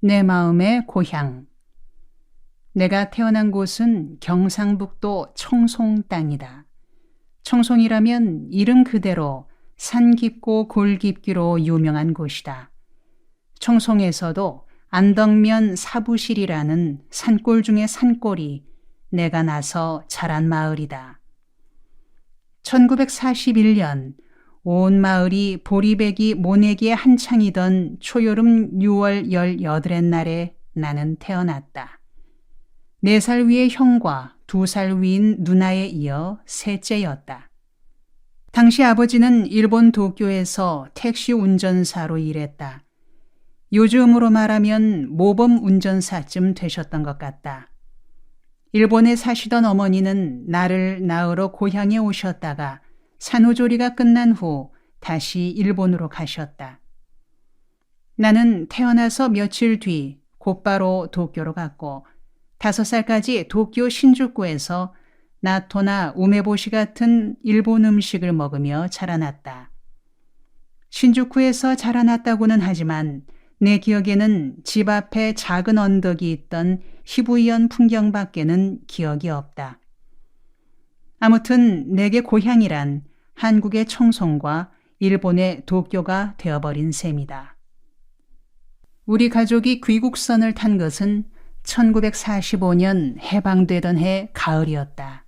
내 마음의 고향. 내가 태어난 곳은 경상북도 청송 땅이다. 청송이라면 이름 그대로 산 깊고 골 깊기로 유명한 곳이다. 청송에서도 안덕면 사부실이라는 산골 중의 산골이 내가 나서 자란 마을이다. 1941년 온 마을이 보리배기 모내기에 한창이던 초여름 6월 18의 날에 나는 태어났다. 4살 위의 형과 2살 위인 누나에 이어 셋째였다. 당시 아버지는 일본 도쿄에서 택시 운전사로 일했다. 요즘으로 말하면 모범 운전사쯤 되셨던 것 같다. 일본에 사시던 어머니는 나를 낳으러 고향에 오셨다가 산후조리가 끝난 후 다시 일본으로 가셨다. 나는 태어나서 며칠 뒤 곧바로 도쿄로 갔고 5살까지 도쿄 신주쿠에서 나토나 우메보시 같은 일본 음식을 먹으며 자라났다. 신주쿠에서 자라났다고는 하지만 내 기억에는 집 앞에 작은 언덕이 있던 히부이현 풍경밖에는 기억이 없다. 아무튼 내게 고향이란 한국의 청송과 일본의 도쿄가 되어버린 셈이다. 우리 가족이 귀국선을 탄 것은 1945년 해방되던 해 가을이었다.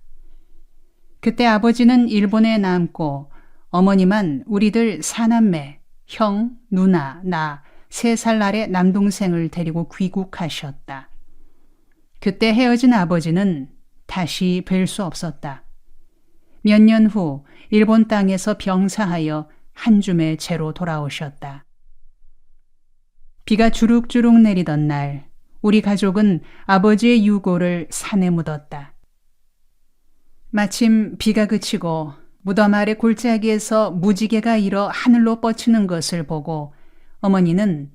그때 아버지는 일본에 남고 어머니만 우리들 4남매, 형, 누나, 나 3살 아래 남동생을 데리고 귀국하셨다. 그때 헤어진 아버지는 다시 뵐 수 없었다. 몇 년 후 일본 땅에서 병사하여 한줌에 제로 돌아오셨다. 비가 주룩주룩 내리던 날 우리 가족은 아버지의 유골을 산에 묻었다. 마침 비가 그치고 무덤 아래 골짜기에서 무지개가 일어 하늘로 뻗치는 것을 보고 어머니는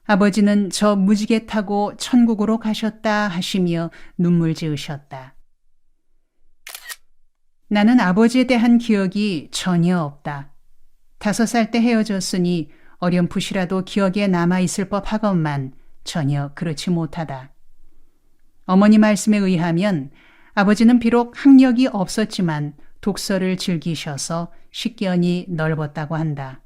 아버지는 저 무지개 타고 천국으로 가셨다 하시며 눈물 지으셨다. 나는 아버지에 대한 기억이 전혀 없다. 5살 때 헤어졌으니 어렴풋이라도 기억에 남아있을 법하건만 전혀 그렇지 못하다. 어머니 말씀에 의하면 아버지는 비록 학력이 없었지만 독서를 즐기셔서 식견이 넓었다고 한다.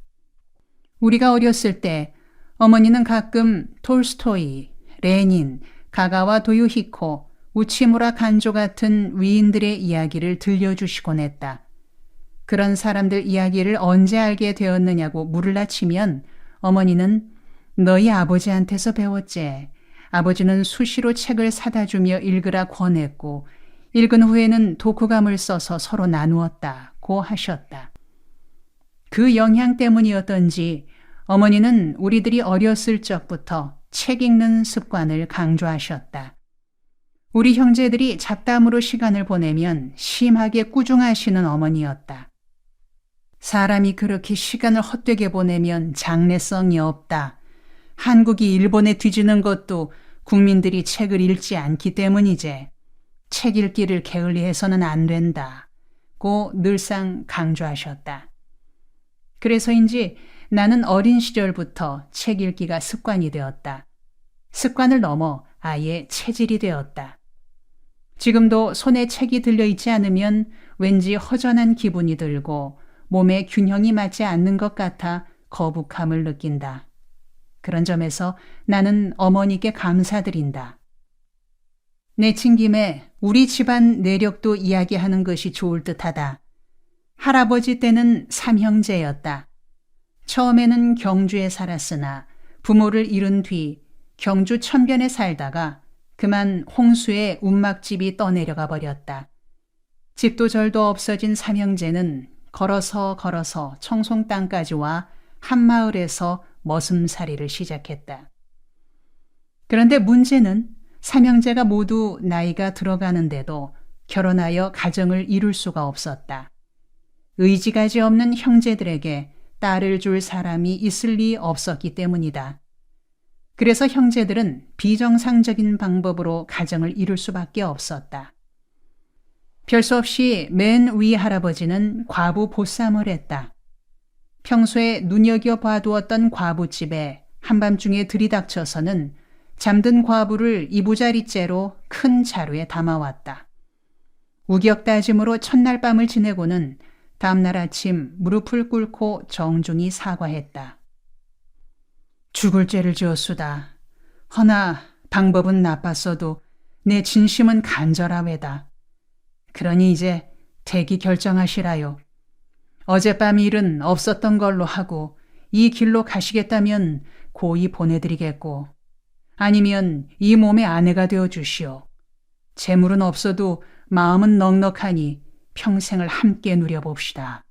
우리가 어렸을 때 어머니는 가끔 톨스토이, 레닌, 가가와 도요히코, 우치무라 간조 같은 위인들의 이야기를 들려주시곤 했다. 그런 사람들 이야기를 언제 알게 되었느냐고 물으라 치면 어머니는 너희 아버지한테서 배웠지. 아버지는 수시로 책을 사다 주며 읽으라 권했고 읽은 후에는 독후감을 써서 서로 나누었다고 하셨다. 그 영향 때문이었던지 어머니는 우리들이 어렸을 적부터 책 읽는 습관을 강조하셨다. 우리 형제들이 잡담으로 시간을 보내면 심하게 꾸중하시는 어머니였다. 사람이 그렇게 시간을 헛되게 보내면 장래성이 없다. 한국이 일본에 뒤지는 것도 국민들이 책을 읽지 않기 때문이지. 책 읽기를 게을리해서는 안 된다고 늘상 강조하셨다. 그래서인지 나는 어린 시절부터 책 읽기가 습관이 되었다. 습관을 넘어 아예 체질이 되었다. 지금도 손에 책이 들려있지 않으면 왠지 허전한 기분이 들고 몸에 균형이 맞지 않는 것 같아 거북함을 느낀다. 그런 점에서 나는 어머니께 감사드린다. 내친 김에 우리 집안 내력도 이야기하는 것이 좋을 듯하다. 할아버지 때는 3형제였다. 처음에는 경주에 살았으나 부모를 잃은 뒤 경주 천변에 살다가 그만 홍수에 움막집이 떠내려가 버렸다. 집도 절도 없어진 3형제는 걸어서 청송 땅까지 와 한마을에서 머슴살이를 시작했다. 그런데 문제는 3형제가 모두 나이가 들어가는데도 결혼하여 가정을 이룰 수가 없었다. 의지가지 없는 형제들에게 딸을 줄 사람이 있을 리 없었기 때문이다. 그래서 형제들은 비정상적인 방법으로 가정을 이룰 수밖에 없었다. 별 수 없이 맨 위 할아버지는 과부 보쌈을 했다. 평소에 눈여겨봐두었던 과부집에 한밤중에 들이닥쳐서는 잠든 과부를 이부자리째로 큰 자루에 담아왔다. 우격다짐으로 첫날 밤을 지내고는 다음날 아침 무릎을 꿇고 정중히 사과했다. 죽을 죄를 지었수다. 허나 방법은 나빴어도 내 진심은 간절하외다. 그러니 이제 대기 결정하시라요. 어젯밤 일은 없었던 걸로 하고 이 길로 가시겠다면 고이 보내드리겠고 아니면 이 몸의 아내가 되어 주시오. 재물은 없어도 마음은 넉넉하니 평생을 함께 누려봅시다.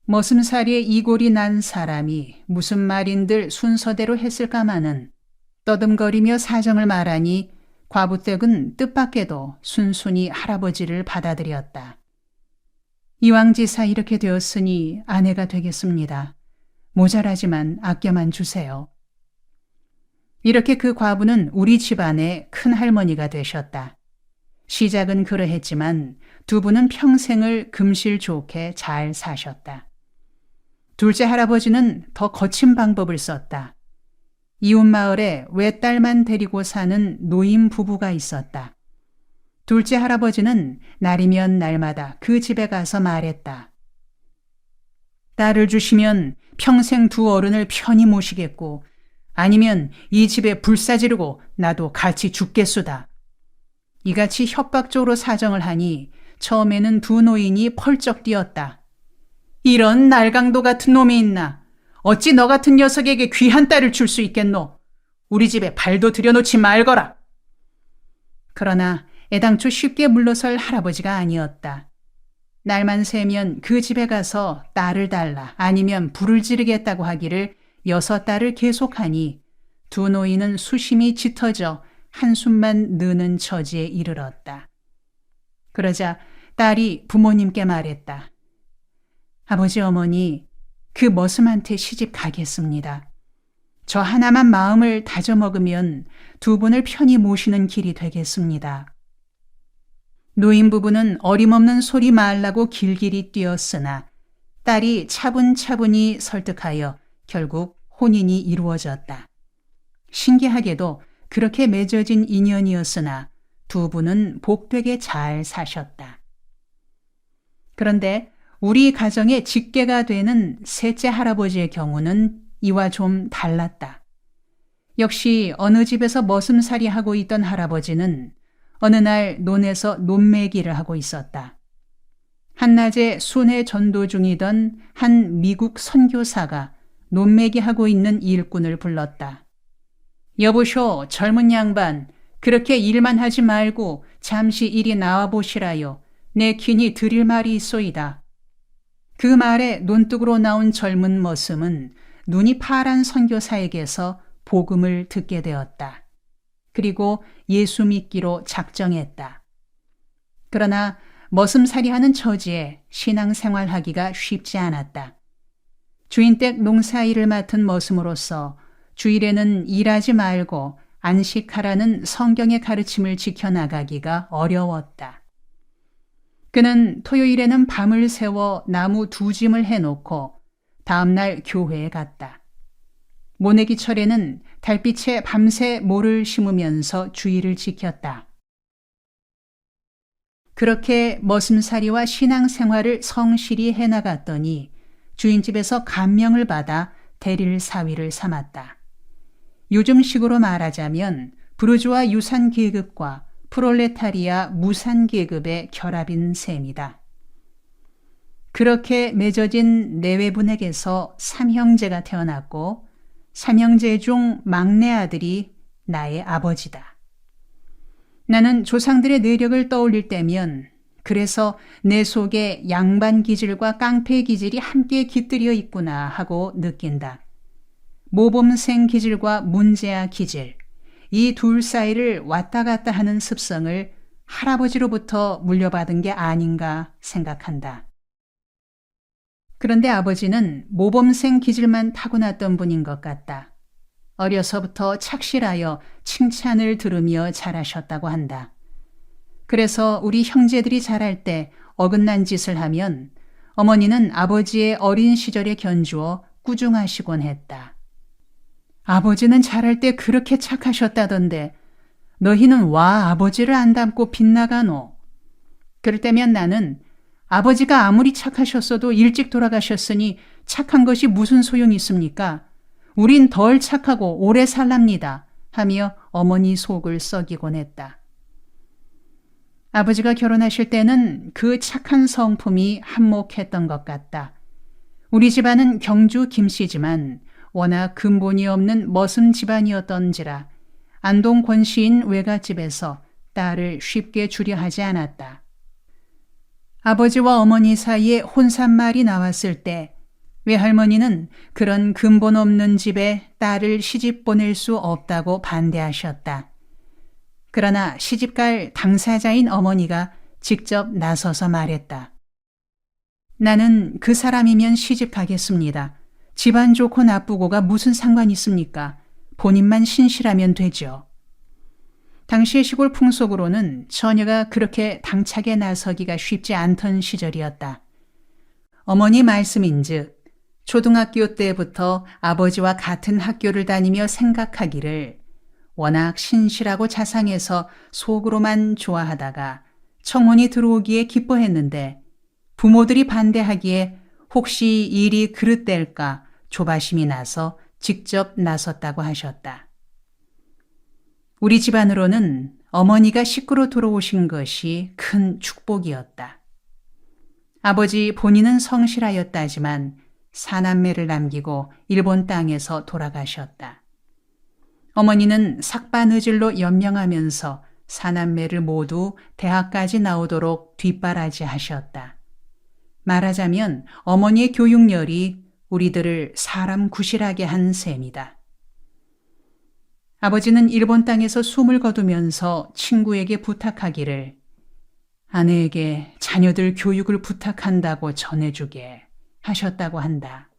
머슴살이에 이골이 난 사람이 무슨 말인들 순서대로 했을까마는 떠듬거리며 사정을 말하니 과부댁은 뜻밖에도 순순히 할아버지를 받아들였다. 이왕지사 이렇게 되었으니 아내가 되겠습니다. 모자라지만 아껴만 주세요. 이렇게 그 과부는 우리 집안의 큰 할머니가 되셨다. 시작은 그러했지만 두 분은 평생을 금실 좋게 잘 사셨다. 둘째 할아버지는 더 거친 방법을 썼다. 이웃 마을에 외딸만 데리고 사는 노인 부부가 있었다. 둘째 할아버지는 날이면 날마다 그 집에 가서 말했다. 딸을 주시면 평생 두 어른을 편히 모시겠고 아니면 이 집에 불사 지르고 나도 같이 죽겠수다. 이같이 협박적으로 사정을 하니 처음에는 두 노인이 펄쩍 뛰었다. 이런 날강도 같은 놈이 있나? 어찌 너 같은 녀석에게 귀한 딸을 줄 수 있겠노? 우리 집에 발도 들여놓지 말거라. 그러나 애당초 쉽게 물러설 할아버지가 아니었다. 날만 새면 그 집에 가서 딸을 달라 아니면 불을 지르겠다고 하기를 6달을 계속하니 두 노인은 수심이 짙어져 한숨만 느는 처지에 이르렀다. 그러자 딸이 부모님께 말했다. 아버지 어머니, 그 머슴한테 시집 가겠습니다. 저 하나만 마음을 다져먹으면 두 분을 편히 모시는 길이 되겠습니다. 노인 부부는 어림없는 소리 말라고 길길이 뛰었으나 딸이 차분차분히 설득하여 결국 혼인이 이루어졌다. 신기하게도 그렇게 맺어진 인연이었으나 두 분은 복되게 잘 사셨다. 그런데 우리 가정의 직계가 되는 셋째 할아버지의 경우는 이와 좀 달랐다. 역시 어느 집에서 머슴살이 하고 있던 할아버지는 어느 날 논에서 논매기를 하고 있었다. 한낮에 순회 전도 중이던 한 미국 선교사가 논매기 하고 있는 일꾼을 불렀다. 여보쇼, 젊은 양반, 그렇게 일만 하지 말고 잠시 이리 나와 보시라요. 내 긴히 드릴 말이 있소이다. 그 말에 논둑으로 나온 젊은 머슴은 눈이 파란 선교사에게서 복음을 듣게 되었다. 그리고 예수 믿기로 작정했다. 그러나 머슴살이하는 처지에 신앙생활하기가 쉽지 않았다. 주인댁 농사일을 맡은 머슴으로서 주일에는 일하지 말고 안식하라는 성경의 가르침을 지켜나가기가 어려웠다. 그는 토요일에는 밤을 새워 나무 2짐을 해놓고 다음날 교회에 갔다. 모내기철에는 달빛에 밤새 모를 심으면서 주의를 지켰다. 그렇게 머슴살이와 신앙생활을 성실히 해나갔더니 주인집에서 감명을 받아 대릴 사위를 삼았다. 요즘식으로 말하자면 부르주아 유산 계급과 프롤레타리아 무산 계급의 결합인 셈이다. 그렇게 맺어진 내외분에게서 3형제가 태어났고 3형제 중 막내 아들이 나의 아버지다. 나는 조상들의 내력을 떠올릴 때면 그래서 내 속에 양반 기질과 깡패 기질이 함께 깃들여 있구나 하고 느낀다. 모범생 기질과 문제아 기질, 이 둘 사이를 왔다 갔다 하는 습성을 할아버지로부터 물려받은 게 아닌가 생각한다. 그런데 아버지는 모범생 기질만 타고났던 분인 것 같다. 어려서부터 착실하여 칭찬을 들으며 자라셨다고 한다. 그래서 우리 형제들이 자랄 때 어긋난 짓을 하면 어머니는 아버지의 어린 시절에 견주어 꾸중하시곤 했다. 아버지는 자랄 때 그렇게 착하셨다던데 너희는 와 아버지를 안 닮고 빗나가노. 그럴 때면 나는 아버지가 아무리 착하셨어도 일찍 돌아가셨으니 착한 것이 무슨 소용이 있습니까? 우린 덜 착하고 오래 살랍니다. 하며 어머니 속을 썩이곤 했다. 아버지가 결혼하실 때는 그 착한 성품이 한몫했던 것 같다. 우리 집안은 경주 김씨지만 워낙 근본이 없는 머슴 집안이었던지라 안동 권씨인 외갓집에서 딸을 쉽게 주려 하지 않았다. 아버지와 어머니 사이에 혼잣말이 나왔을 때 외할머니는 그런 근본 없는 집에 딸을 시집 보낼 수 없다고 반대하셨다. 그러나 시집갈 당사자인 어머니가 직접 나서서 말했다. 나는 그 사람이면 시집가겠습니다. 집안 좋고 나쁘고가 무슨 상관 있습니까? 본인만 신실하면 되죠. 당시의 시골 풍속으로는 처녀가 그렇게 당차게 나서기가 쉽지 않던 시절이었다. 어머니 말씀인즉 초등학교 때부터 아버지와 같은 학교를 다니며 생각하기를 워낙 신실하고 자상해서 속으로만 좋아하다가 청혼이 들어오기에 기뻐했는데 부모들이 반대하기에 혹시 일이 그릇될까 조바심이 나서 직접 나섰다고 하셨다. 우리 집안으로는 어머니가 식구로 들어오신 것이 큰 축복이었다. 아버지 본인은 성실하였다지만 사남매를 남기고 일본 땅에서 돌아가셨다. 어머니는 삭바느질로 연명하면서 사남매를 모두 대학까지 나오도록 뒷바라지 하셨다. 말하자면 어머니의 교육열이 우리들을 사람 구실하게 한 셈이다. 아버지는 일본 땅에서 숨을 거두면서 친구에게 부탁하기를 아내에게 자녀들 교육을 부탁한다고 전해주게 하셨다고 한다.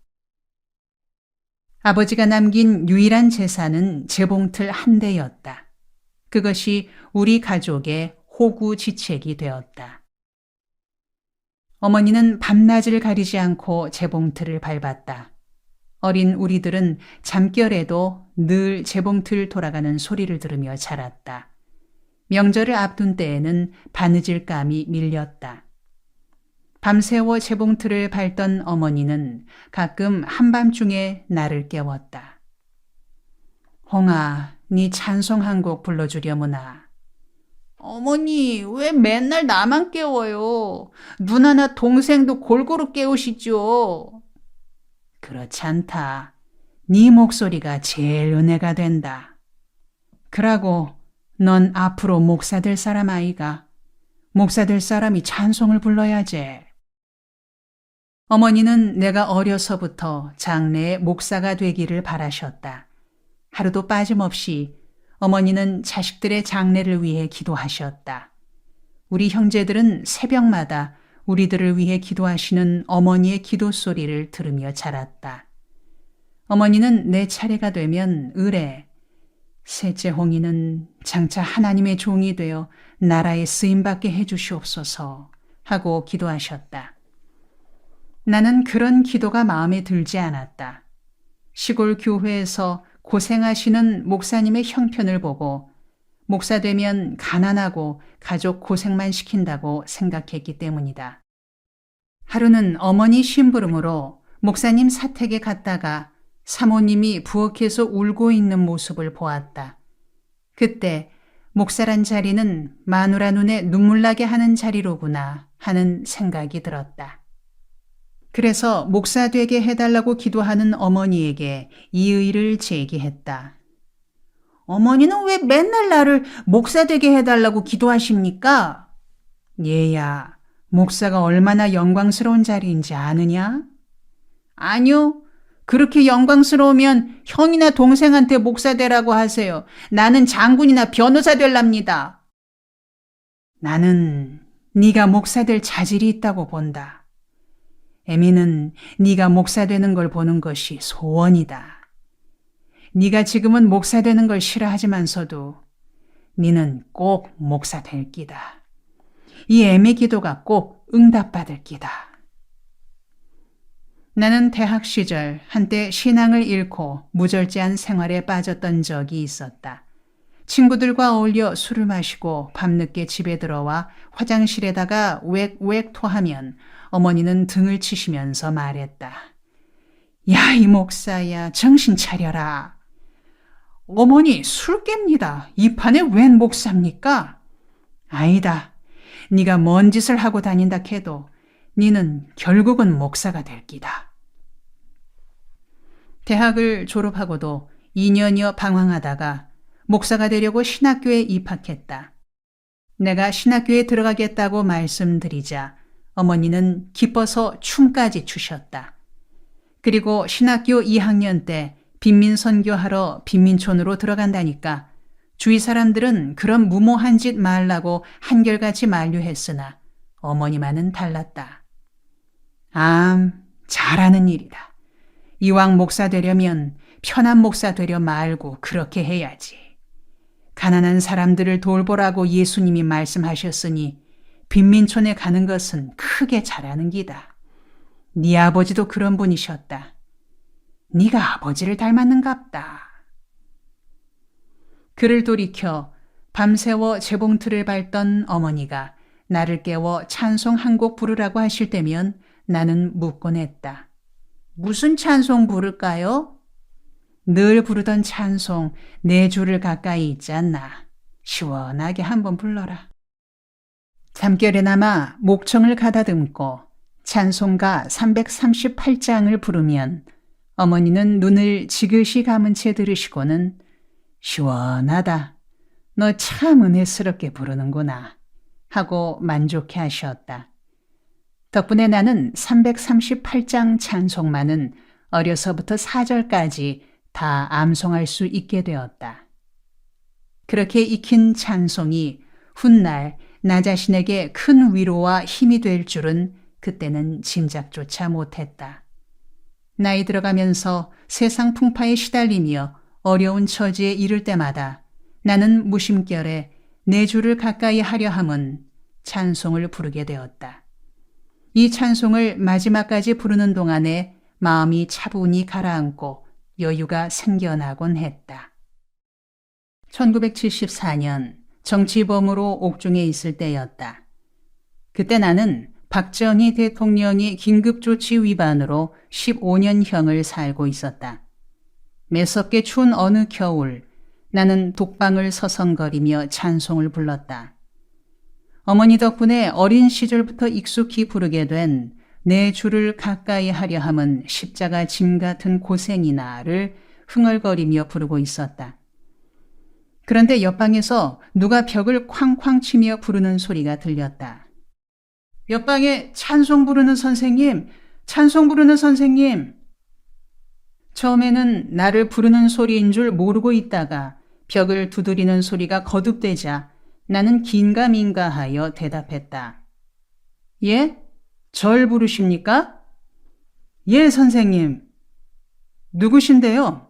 아버지가 남긴 유일한 재산은 재봉틀 한 대였다. 그것이 우리 가족의 호구지책이 되었다. 어머니는 밤낮을 가리지 않고 재봉틀을 밟았다. 어린 우리들은 잠결에도 늘 재봉틀 돌아가는 소리를 들으며 자랐다. 명절을 앞둔 때에는 바느질감이 밀렸다. 밤새워 재봉틀을 밟던 어머니는 가끔 한밤중에 나를 깨웠다. 홍아, 네 찬송 한 곡 불러주려무나. 어머니, 왜 맨날 나만 깨워요? 누나나 동생도 골고루 깨우시죠. 그렇지 않다. 네 목소리가 제일 은혜가 된다. 그러고 넌 앞으로 목사 될 사람 아이가. 목사 될 사람이 찬송을 불러야지. 어머니는 내가 어려서부터 장래의 목사가 되기를 바라셨다. 하루도 빠짐없이 어머니는 자식들의 장래를 위해 기도하셨다. 우리 형제들은 새벽마다 우리들을 위해 기도하시는 어머니의 기도 소리를 들으며 자랐다. 어머니는 내 차례가 되면 의뢰, 셋째 홍이는 장차 하나님의 종이 되어 나라에 쓰임받게 해주시옵소서 하고 기도하셨다. 나는 그런 기도가 마음에 들지 않았다. 시골 교회에서 고생하시는 목사님의 형편을 보고 목사 되면 가난하고 가족 고생만 시킨다고 생각했기 때문이다. 하루는 어머니 심부름으로 목사님 사택에 갔다가 사모님이 부엌에서 울고 있는 모습을 보았다. 그때 목사란 자리는 마누라 눈에 눈물 나게 하는 자리로구나 하는 생각이 들었다. 그래서 목사 되게 해달라고 기도하는 어머니에게 이의를 제기했다. 어머니는 왜 맨날 나를 목사 되게 해달라고 기도하십니까? 얘야, 목사가 얼마나 영광스러운 자리인지 아느냐? 아니요. 그렇게 영광스러우면 형이나 동생한테 목사 되라고 하세요. 나는 장군이나 변호사 될랍니다. 나는 네가 목사 될 자질이 있다고 본다. 애미는 네가 목사 되는 걸 보는 것이 소원이다. 네가 지금은 목사 되는 걸 싫어하지만서도 네는 꼭 목사 될 끼다. 이 애미 기도가 꼭 응답받을 끼다. 나는 대학 시절 한때 신앙을 잃고 무절제한 생활에 빠졌던 적이 있었다. 친구들과 어울려 술을 마시고 밤늦게 집에 들어와 화장실에다가 웩웩 토하면 어머니는 등을 치시면서 말했다. 야, 이 목사야, 정신 차려라. 어머니, 술 깹니다. 이 판에 웬 목사입니까? 아니다. 네가 뭔 짓을 하고 다닌다 해도 니는 결국은 목사가 될 기다. 대학을 졸업하고도 2년여 방황하다가 목사가 되려고 신학교에 입학했다. 내가 신학교에 들어가겠다고 말씀드리자 어머니는 기뻐서 춤까지 추셨다. 그리고 신학교 2학년 때 빈민선교하러 빈민촌으로 들어간다니까 주위 사람들은 그런 무모한 짓 말라고 한결같이 만류했으나 어머니만은 달랐다. 잘하는 일이다. 이왕 목사 되려면 편한 목사 되려 말고 그렇게 해야지. 가난한 사람들을 돌보라고 예수님이 말씀하셨으니 빈민촌에 가는 것은 크게 잘하는 기다. 네 아버지도 그런 분이셨다. 네가 아버지를 닮았는갑다. 그를 돌이켜 밤새워 재봉틀을 밟던 어머니가 나를 깨워 찬송 한 곡 부르라고 하실 때면 나는 묻곤 했다. 무슨 찬송 부를까요? 늘 부르던 찬송 네 줄을 가까이 있지 않나. 시원하게 한번 불러라. 잠결에나마 목청을 가다듬고 찬송가 338장을 부르면 어머니는 눈을 지그시 감은 채 들으시고는 시원하다. 너 참 은혜스럽게 부르는구나. 하고 만족해 하셨다. 덕분에 나는 338장 찬송만은 어려서부터 4절까지 다 암송할 수 있게 되었다. 그렇게 익힌 찬송이 훗날 나 자신에게 큰 위로와 힘이 될 줄은 그때는 짐작조차 못했다. 나이 들어가면서 세상 풍파에 시달리며 어려운 처지에 이를 때마다 나는 무심결에 내 주를 가까이 하려 함은 찬송을 부르게 되었다. 이 찬송을 마지막까지 부르는 동안에 마음이 차분히 가라앉고 여유가 생겨나곤 했다. 1974년 정치범으로 옥중에 있을 때였다. 그때 나는 박정희 대통령이 긴급조치 위반으로 15년형을 살고 있었다. 매섭게 추운 어느 겨울 나는 독방을 서성거리며 찬송을 불렀다. 어머니 덕분에 어린 시절부터 익숙히 부르게 된 내 주를 가까이 하려 함은 십자가 짐 같은 고생이나를 흥얼거리며 부르고 있었다. 그런데 옆방에서 누가 벽을 쾅쾅 치며 부르는 소리가 들렸다. 옆방에 찬송 부르는 선생님, 찬송 부르는 선생님. 처음에는 나를 부르는 소리인 줄 모르고 있다가 벽을 두드리는 소리가 거듭되자 나는 긴가민가 하여 대답했다. 예? 절 부르십니까? 예, 선생님. 누구신데요?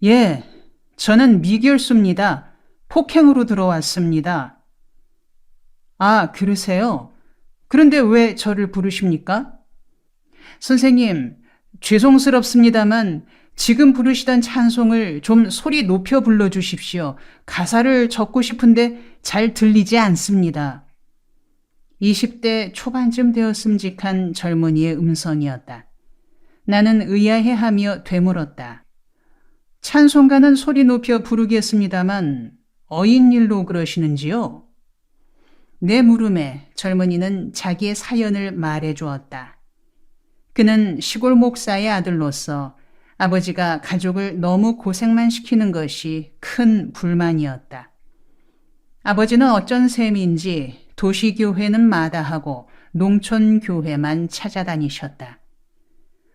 예, 저는 미결수입니다. 폭행으로 들어왔습니다. 아, 그러세요? 그런데 왜 저를 부르십니까? 선생님, 죄송스럽습니다만 지금 부르시던 찬송을 좀 소리 높여 불러주십시오. 가사를 적고 싶은데 잘 들리지 않습니다. 20대 초반쯤 되었음직한 젊은이의 음성이었다. 나는 의아해하며 되물었다. 찬송가는 소리 높여 부르겠습니다만 어인일로 그러시는지요? 내 물음에 젊은이는 자기의 사연을 말해 주었다. 그는 시골 목사의 아들로서 아버지가 가족을 너무 고생만 시키는 것이 큰 불만이었다. 아버지는 어쩐 셈인지 도시교회는 마다하고 농촌교회만 찾아다니셨다.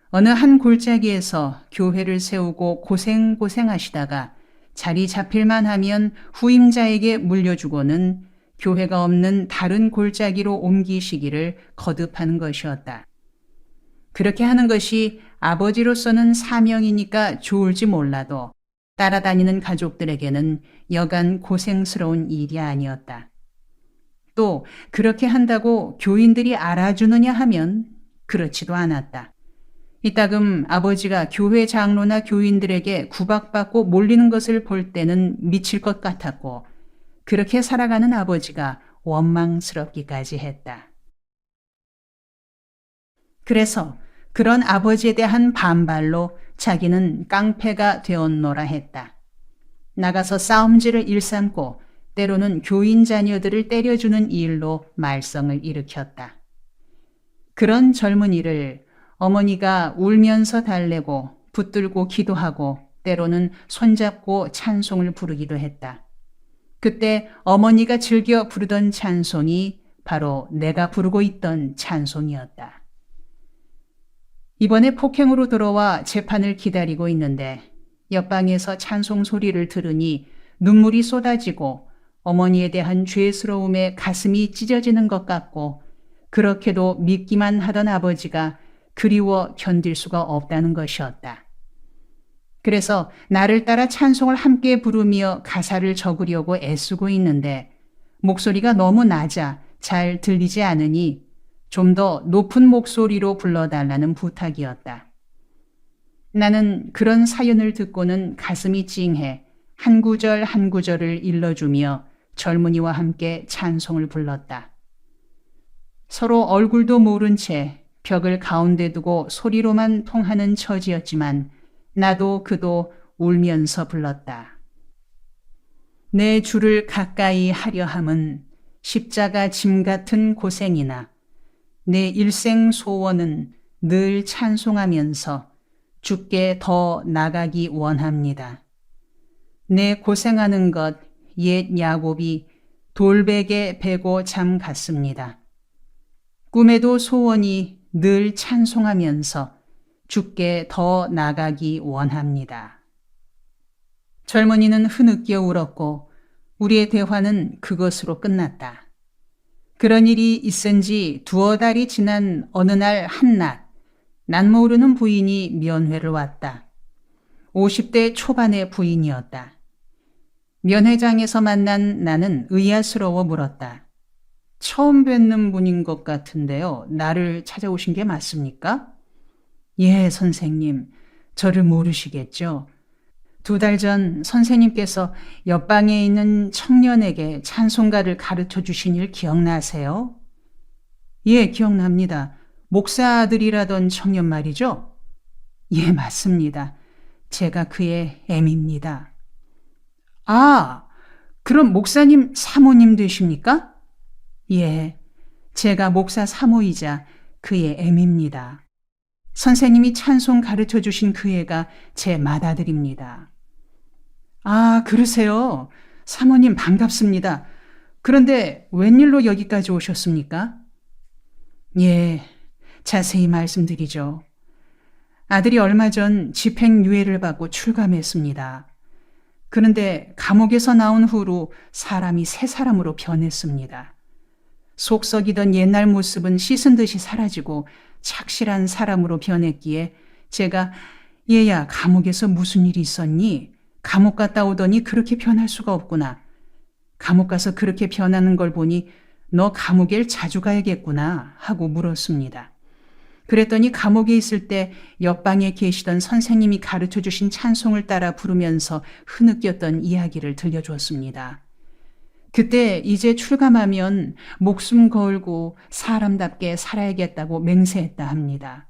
어느 한 골짜기에서 교회를 세우고 고생하시다가 자리 잡힐만 하면 후임자에게 물려주고는 교회가 없는 다른 골짜기로 옮기시기를 거듭하는 것이었다. 그렇게 하는 것이 아버지로서는 사명이니까 좋을지 몰라도 따라다니는 가족들에게는 여간 고생스러운 일이 아니었다. 또 그렇게 한다고 교인들이 알아주느냐 하면 그렇지도 않았다. 이따금 아버지가 교회 장로나 교인들에게 구박받고 몰리는 것을 볼 때는 미칠 것 같았고, 그렇게 살아가는 아버지가 원망스럽기까지 했다. 그래서 그런 아버지에 대한 반발로 자기는 깡패가 되었노라 했다. 나가서 싸움질을 일삼고 때로는 교인 자녀들을 때려주는 일로 말썽을 일으켰다. 그런 젊은이를 어머니가 울면서 달래고 붙들고 기도하고 때로는 손잡고 찬송을 부르기도 했다. 그때 어머니가 즐겨 부르던 찬송이 바로 내가 부르고 있던 찬송이었다. 이번에 폭행으로 들어와 재판을 기다리고 있는데 옆방에서 찬송 소리를 들으니 눈물이 쏟아지고 어머니에 대한 죄스러움에 가슴이 찢어지는 것 같고, 그렇게도 믿기만 하던 아버지가 그리워 견딜 수가 없다는 것이었다. 그래서 나를 따라 찬송을 함께 부르며 가사를 적으려고 애쓰고 있는데 목소리가 너무 낮아 잘 들리지 않으니 좀 더 높은 목소리로 불러달라는 부탁이었다. 나는 그런 사연을 듣고는 가슴이 찡해 한 구절 한 구절을 일러주며 젊은이와 함께 찬송을 불렀다. 서로 얼굴도 모른 채 벽을 가운데 두고 소리로만 통하는 처지였지만 나도 그도 울면서 불렀다. 내 주를 가까이 하려 함은 십자가 짐 같은 고생이나 내 일생 소원은 늘 찬송하면서 주께 더 나가기 원합니다. 내 고생하는 것 옛 야곱이 돌베개 베고 잠 갔습니다. 꿈에도 소원이 늘 찬송하면서 주께 더 나가기 원합니다. 젊은이는 흐느껴 울었고 우리의 대화는 그것으로 끝났다. 그런 일이 있은 지 두어 달이 지난 어느 날 한낮, 난 모르는 부인이 면회를 왔다. 50대 초반의 부인이었다. 면회장에서 만난 나는 의아스러워 물었다. 처음 뵙는 분인 것 같은데요. 나를 찾아오신 게 맞습니까? 예, 선생님. 저를 모르시겠죠? 2달 전 선생님께서 옆방에 있는 청년에게 찬송가를 가르쳐 주신 일 기억나세요? 예, 기억납니다. 목사 아들이라던 청년 말이죠? 예, 맞습니다. 제가 그의 애입니다. 아, 그럼 목사님 사모님 되십니까? 예, 제가 목사 사모이자 그의 애입니다. 선생님이 찬송 가르쳐 주신 그 애가 제 맏아들입니다. 아, 그러세요. 사모님 반갑습니다. 그런데 웬일로 여기까지 오셨습니까? 예, 자세히 말씀드리죠. 아들이 얼마 전 집행유예를 받고 출감했습니다. 그런데 감옥에서 나온 후로 사람이 새 사람으로 변했습니다. 속 썩이던 옛날 모습은 씻은 듯이 사라지고 착실한 사람으로 변했기에 제가 얘야 감옥에서 무슨 일이 있었니? 감옥 갔다 오더니 그렇게 변할 수가 없구나. 감옥 가서 그렇게 변하는 걸 보니 너 감옥에 자주 가야겠구나 하고 물었습니다. 그랬더니 감옥에 있을 때 옆방에 계시던 선생님이 가르쳐 주신 찬송을 따라 부르면서 흐느꼈던 이야기를 들려주었습니다. 그때 이제 출감하면 목숨 걸고 사람답게 살아야겠다고 맹세했다 합니다.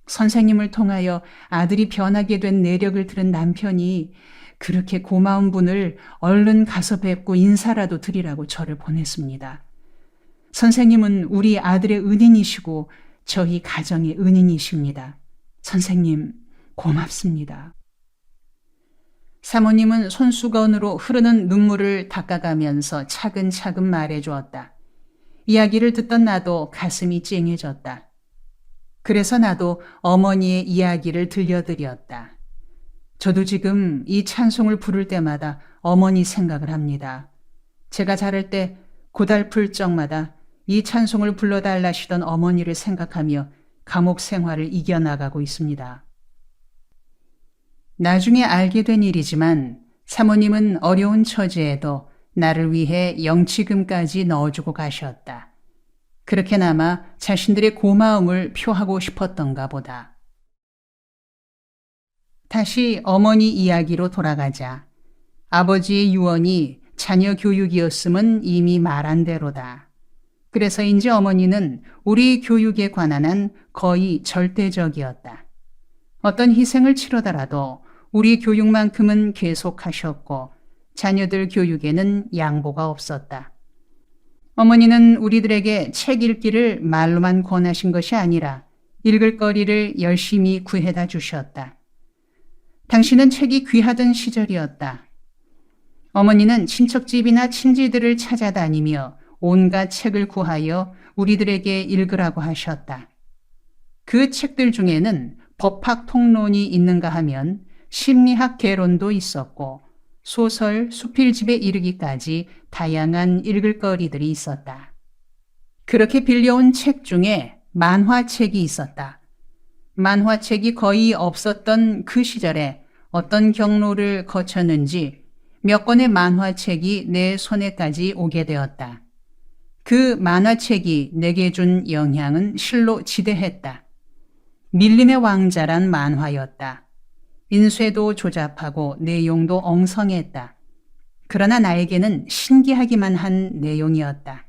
선생님을 통하여 아들이 변하게 된 내력을 들은 남편이 그렇게 고마운 분을 얼른 가서 뵙고 인사라도 드리라고 저를 보냈습니다. 선생님은 우리 아들의 은인이시고 저희 가정의 은인이십니다. 선생님, 고맙습니다. 사모님은 손수건으로 흐르는 눈물을 닦아가면서 차근차근 말해주었다. 이야기를 듣던 나도 가슴이 찡해졌다. 그래서 나도 어머니의 이야기를 들려드렸다. 저도 지금 이 찬송을 부를 때마다 어머니 생각을 합니다. 제가 자랄 때 고달플 적마다 이 찬송을 불러달라시던 어머니를 생각하며 감옥 생활을 이겨나가고 있습니다. 나중에 알게 된 일이지만 사모님은 어려운 처지에도 나를 위해 영치금까지 넣어주고 가셨다. 그렇게나마 자신들의 고마움을 표하고 싶었던가 보다. 다시 어머니 이야기로 돌아가자. 아버지의 유언이 자녀 교육이었음은 이미 말한 대로다. 그래서인지 어머니는 우리 교육에 관한 한 거의 절대적이었다. 어떤 희생을 치르더라도 우리 교육만큼은 계속하셨고 자녀들 교육에는 양보가 없었다. 어머니는 우리들에게 책 읽기를 말로만 권하신 것이 아니라 읽을 거리를 열심히 구해다 주셨다. 당신은 책이 귀하던 시절이었다. 어머니는 친척집이나 친지들을 찾아다니며 온갖 책을 구하여 우리들에게 읽으라고 하셨다. 그 책들 중에는 법학 통론이 있는가 하면 심리학 개론도 있었고 소설, 수필집에 이르기까지 다양한 읽을 거리들이 있었다. 그렇게 빌려온 책 중에 만화책이 있었다. 만화책이 거의 없었던 그 시절에 어떤 경로를 거쳤는지 몇 권의 만화책이 내 손에까지 오게 되었다. 그 만화책이 내게 준 영향은 실로 지대했다. 밀림의 왕자란 만화였다. 인쇄도 조잡하고 내용도 엉성했다. 그러나 나에게는 신기하기만 한 내용이었다.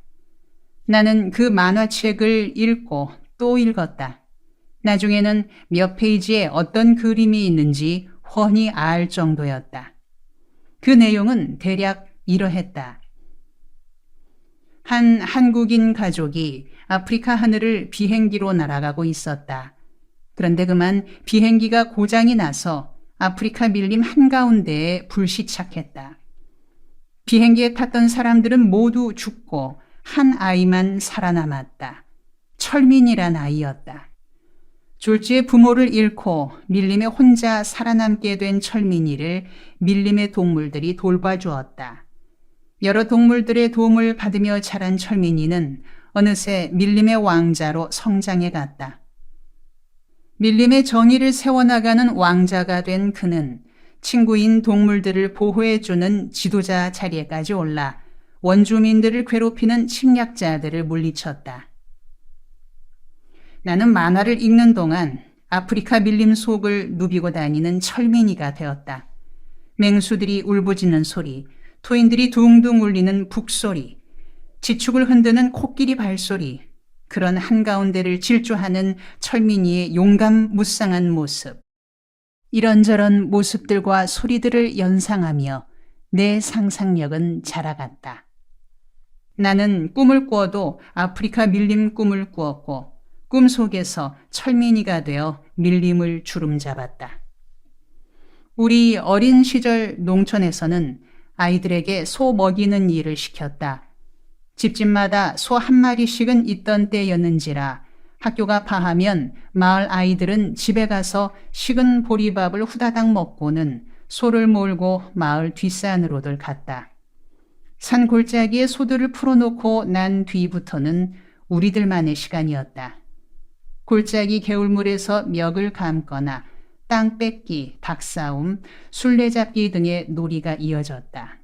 나는 그 만화책을 읽고 또 읽었다. 나중에는 몇 페이지에 어떤 그림이 있는지 훤히 알 정도였다. 그 내용은 대략 이러했다. 한 한국인 가족이 아프리카 하늘을 비행기로 날아가고 있었다. 그런데 그만 비행기가 고장이 나서 아프리카 밀림 한가운데에 불시착했다. 비행기에 탔던 사람들은 모두 죽고 한 아이만 살아남았다. 철민이란 아이였다. 졸지에 부모를 잃고 밀림에 혼자 살아남게 된 철민이를 밀림의 동물들이 돌봐주었다. 여러 동물들의 도움을 받으며 자란 철민이는 어느새 밀림의 왕자로 성장해 갔다. 밀림의 정의를 세워나가는 왕자가 된 그는 친구인 동물들을 보호해주는 지도자 자리에까지 올라 원주민들을 괴롭히는 침략자들을 물리쳤다. 나는 만화를 읽는 동안 아프리카 밀림 속을 누비고 다니는 철민이가 되었다. 맹수들이 울부짖는 소리, 토인들이 둥둥 울리는 북소리, 지축을 흔드는 코끼리 발소리, 그런 한가운데를 질주하는 철민이의 용감 무쌍한 모습. 이런저런 모습들과 소리들을 연상하며 내 상상력은 자라갔다. 나는 꿈을 꾸어도 아프리카 밀림 꿈을 꾸었고 꿈 속에서 철민이가 되어 밀림을 주름잡았다. 우리 어린 시절 농촌에서는 아이들에게 소 먹이는 일을 시켰다. 집집마다 소 한 마리씩은 있던 때였는지라 학교가 파하면 마을 아이들은 집에 가서 식은 보리밥을 후다닥 먹고는 소를 몰고 마을 뒷산으로들 갔다. 산 골짜기에 소들을 풀어놓고 난 뒤부터는 우리들만의 시간이었다. 골짜기 개울물에서 멱을 감거나 땅 뺏기, 닭싸움, 술래잡기 등의 놀이가 이어졌다.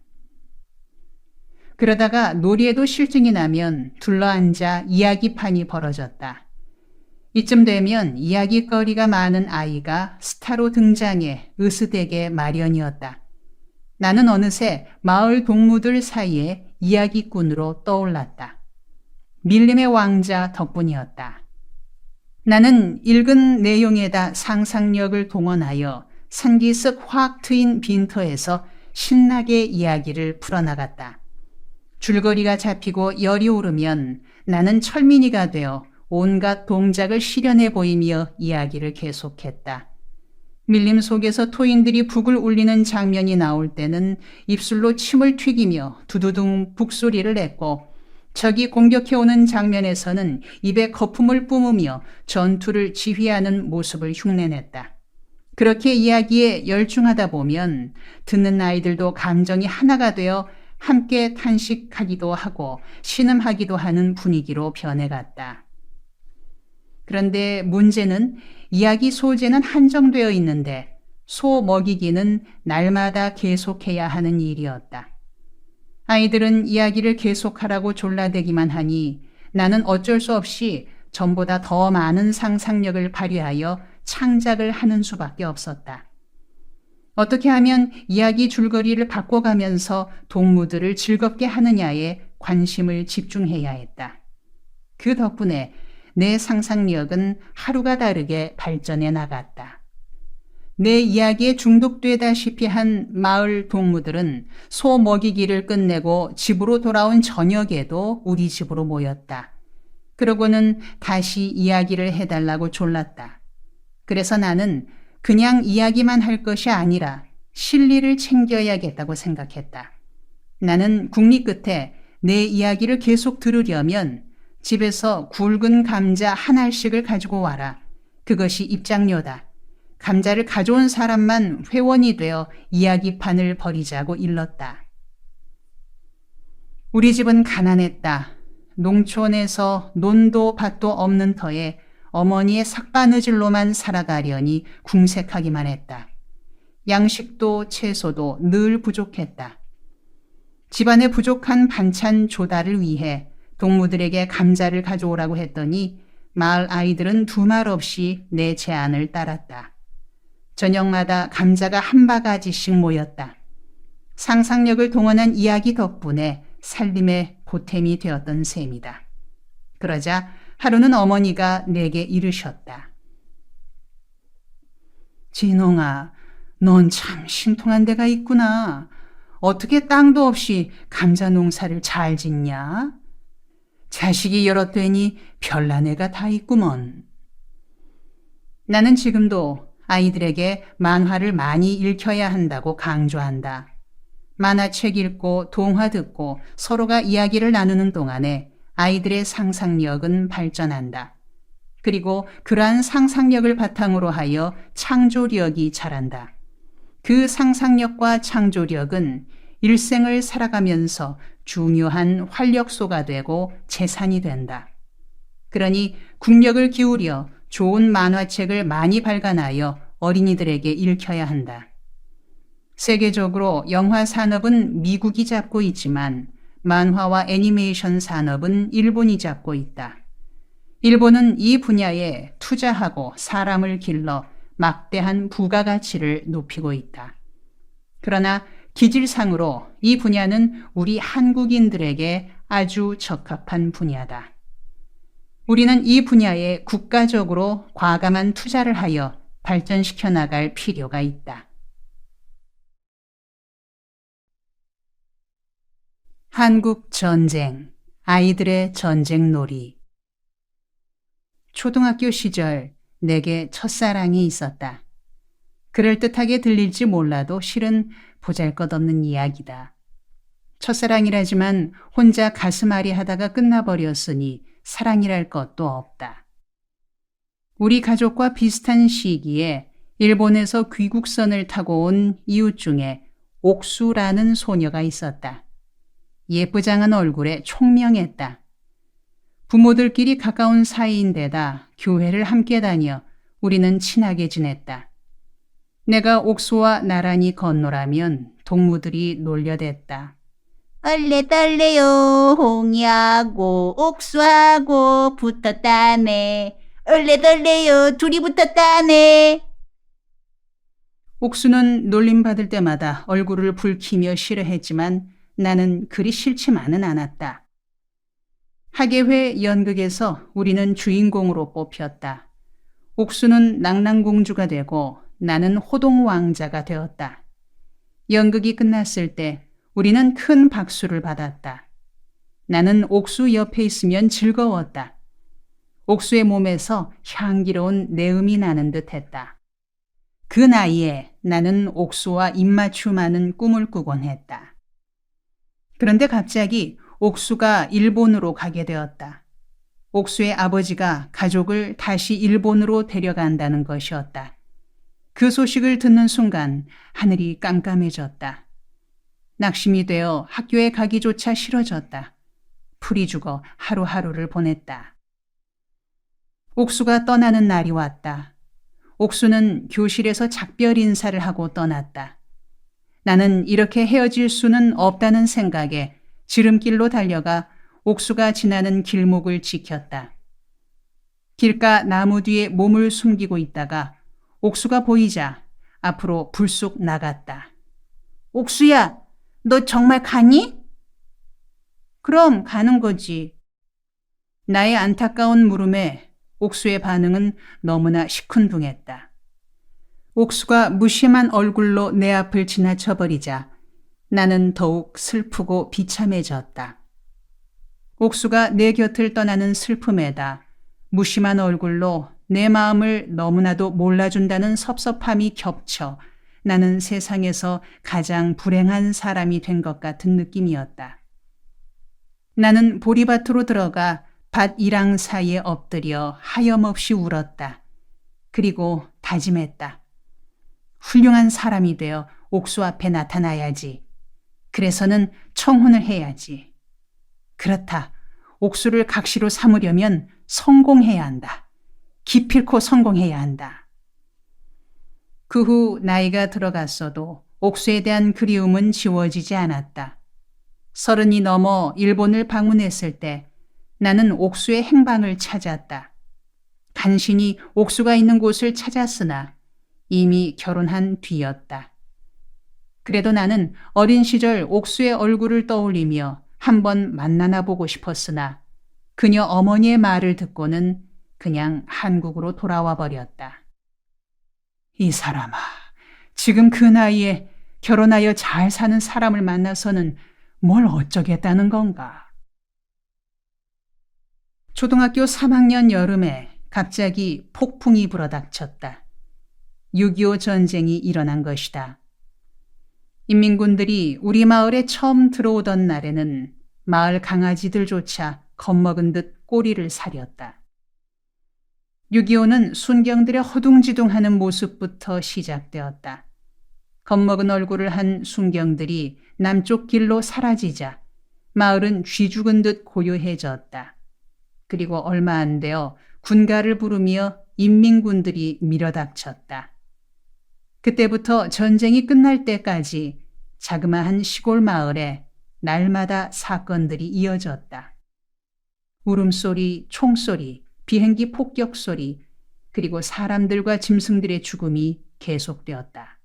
그러다가 놀이에도 실증이 나면 둘러앉아 이야기판이 벌어졌다. 이쯤 되면 이야기거리가 많은 아이가 스타로 등장해 으스대게 마련이었다. 나는 어느새 마을 동무들 사이에 이야기꾼으로 떠올랐다. 밀림의 왕자 덕분이었다. 나는 읽은 내용에다 상상력을 동원하여 산기슭 확 트인 빈터에서 신나게 이야기를 풀어나갔다. 줄거리가 잡히고 열이 오르면 나는 철민이가 되어 온갖 동작을 실현해 보이며 이야기를 계속했다. 밀림 속에서 토인들이 북을 울리는 장면이 나올 때는 입술로 침을 튀기며 두두둥 북소리를 냈고 적이 공격해오는 장면에서는 입에 거품을 뿜으며 전투를 지휘하는 모습을 흉내냈다. 그렇게 이야기에 열중하다 보면 듣는 아이들도 감정이 하나가 되어 함께 탄식하기도 하고 신음하기도 하는 분위기로 변해갔다. 그런데 문제는 이야기 소재는 한정되어 있는데 소 먹이기는 날마다 계속해야 하는 일이었다. 아이들은 이야기를 계속하라고 졸라대기만 하니 나는 어쩔 수 없이 전보다 더 많은 상상력을 발휘하여 창작을 하는 수밖에 없었다. 어떻게 하면 이야기 줄거리를 바꿔가면서 동무들을 즐겁게 하느냐에 관심을 집중해야 했다. 그 덕분에 내 상상력은 하루가 다르게 발전해 나갔다. 내 이야기에 중독되다시피 한 마을 동무들은 소 먹이기를 끝내고 집으로 돌아온 저녁에도 우리 집으로 모였다. 그러고는 다시 이야기를 해달라고 졸랐다. 그래서 나는 그냥 이야기만 할 것이 아니라 실리를 챙겨야겠다고 생각했다. 나는 국리 끝에 내 이야기를 계속 들으려면 집에서 굵은 감자 한 알씩을 가지고 와라. 그것이 입장료다. 감자를 가져온 사람만 회원이 되어 이야기판을 벌이자고 일렀다. 우리 집은 가난했다. 농촌에서 논도 밭도 없는 터에 어머니의 삭바느질로만 살아가려니 궁색하기만 했다. 양식도 채소도 늘 부족했다. 집안에 부족한 반찬 조달을 위해 동무들에게 감자를 가져오라고 했더니 마을 아이들은 두말 없이 내 제안을 따랐다. 저녁마다 감자가 한 바가지씩 모였다. 상상력을 동원한 이야기 덕분에 살림의 보탬이 되었던 셈이다. 그러자 하루는 어머니가 내게 이르셨다. 진홍아, 넌 참 신통한 데가 있구나. 어떻게 땅도 없이 감자 농사를 잘 짓냐? 자식이 여럿되니 별난 애가 다 있구먼. 나는 지금도 아이들에게 만화를 많이 읽혀야 한다고 강조한다. 만화책 읽고 동화 듣고 서로가 이야기를 나누는 동안에 아이들의 상상력은 발전한다. 그리고 그러한 상상력을 바탕으로 하여 창조력이 자란다. 그 상상력과 창조력은 일생을 살아가면서 중요한 활력소가 되고 재산이 된다. 그러니 국력을 기울여 좋은 만화책을 많이 발간하여 어린이들에게 읽혀야 한다. 세계적으로 영화 산업은 미국이 잡고 있지만 만화와 애니메이션 산업은 일본이 잡고 있다. 일본은 이 분야에 투자하고 사람을 길러 막대한 부가가치를 높이고 있다. 그러나 기질상으로 이 분야는 우리 한국인들에게 아주 적합한 분야다. 우리는 이 분야에 국가적으로 과감한 투자를 하여 발전시켜 나갈 필요가 있다. 한국 전쟁, 아이들의 전쟁놀이. 초등학교 시절 내게 첫사랑이 있었다. 그럴듯하게 들릴지 몰라도 실은 보잘것없는 이야기다. 첫사랑이라지만 혼자 가슴앓이 하다가 끝나버렸으니 사랑이랄 것도 없다. 우리 가족과 비슷한 시기에 일본에서 귀국선을 타고 온 이웃 중에 옥수라는 소녀가 있었다. 예쁘장한 얼굴에 총명했다. 부모들끼리 가까운 사이인데다 교회를 함께 다녀 우리는 친하게 지냈다. 내가 옥수와 나란히 건너라면 동무들이 놀려댔다. 얼레덜레요 홍이하고 옥수하고 붙었다네. 얼레덜레요 둘이 붙었다네. 옥수는 놀림받을 때마다 얼굴을 붉히며 싫어했지만 나는 그리 싫지만은 않았다. 학예회 연극에서 우리는 주인공으로 뽑혔다. 옥수는 낭랑공주가 되고 나는 호동왕자가 되었다. 연극이 끝났을 때 우리는 큰 박수를 받았다. 나는 옥수 옆에 있으면 즐거웠다. 옥수의 몸에서 향기로운 내음이 나는 듯했다. 그 나이에 나는 옥수와 입맞춤하는 꿈을 꾸곤 했다. 그런데 갑자기 옥수가 일본으로 가게 되었다. 옥수의 아버지가 가족을 다시 일본으로 데려간다는 것이었다. 그 소식을 듣는 순간 하늘이 깜깜해졌다. 낙심이 되어 학교에 가기조차 싫어졌다. 풀이 죽어 하루하루를 보냈다. 옥수가 떠나는 날이 왔다. 옥수는 교실에서 작별 인사를 하고 떠났다. 나는 이렇게 헤어질 수는 없다는 생각에 지름길로 달려가 옥수가 지나는 길목을 지켰다. 길가 나무 뒤에 몸을 숨기고 있다가 옥수가 보이자 앞으로 불쑥 나갔다. 옥수야, 너 정말 가니? 그럼 가는 거지. 나의 안타까운 물음에 옥수의 반응은 너무나 시큰둥했다. 옥수가 무심한 얼굴로 내 앞을 지나쳐버리자 나는 더욱 슬프고 비참해졌다. 옥수가 내 곁을 떠나는 슬픔에다 무심한 얼굴로 내 마음을 너무나도 몰라준다는 섭섭함이 겹쳐 나는 세상에서 가장 불행한 사람이 된 것 같은 느낌이었다. 나는 보리밭으로 들어가 밭 이랑 사이에 엎드려 하염없이 울었다. 그리고 다짐했다. 훌륭한 사람이 되어 옥수 앞에 나타나야지. 그래서는 청혼을 해야지. 그렇다. 옥수를 각시로 삼으려면 성공해야 한다. 기필코 성공해야 한다. 그 후 나이가 들어갔어도 옥수에 대한 그리움은 지워지지 않았다. 30이 넘어 일본을 방문했을 때 나는 옥수의 행방을 찾았다. 간신히 옥수가 있는 곳을 찾았으나 이미 결혼한 뒤였다. 그래도 나는 어린 시절 옥수의 얼굴을 떠올리며 한번 만나나 보고 싶었으나 그녀 어머니의 말을 듣고는 그냥 한국으로 돌아와 버렸다. 이 사람아, 지금 그 나이에 결혼하여 잘 사는 사람을 만나서는 뭘 어쩌겠다는 건가? 초등학교 3학년 여름에 갑자기 폭풍이 불어닥쳤다. 6.25 전쟁이 일어난 것이다. 인민군들이 우리 마을에 처음 들어오던 날에는 마을 강아지들조차 겁먹은 듯 꼬리를 사렸다. 6.25는 순경들의 허둥지둥하는 모습부터 시작되었다. 겁먹은 얼굴을 한 순경들이 남쪽 길로 사라지자 마을은 쥐 죽은 듯 고요해졌다. 그리고 얼마 안 되어 군가를 부르며 인민군들이 밀어닥쳤다. 그때부터 전쟁이 끝날 때까지 자그마한 시골 마을에 날마다 사건들이 이어졌다. 울음소리, 총소리, 비행기 폭격 소리, 그리고 사람들과 짐승들의 죽음이 계속되었다.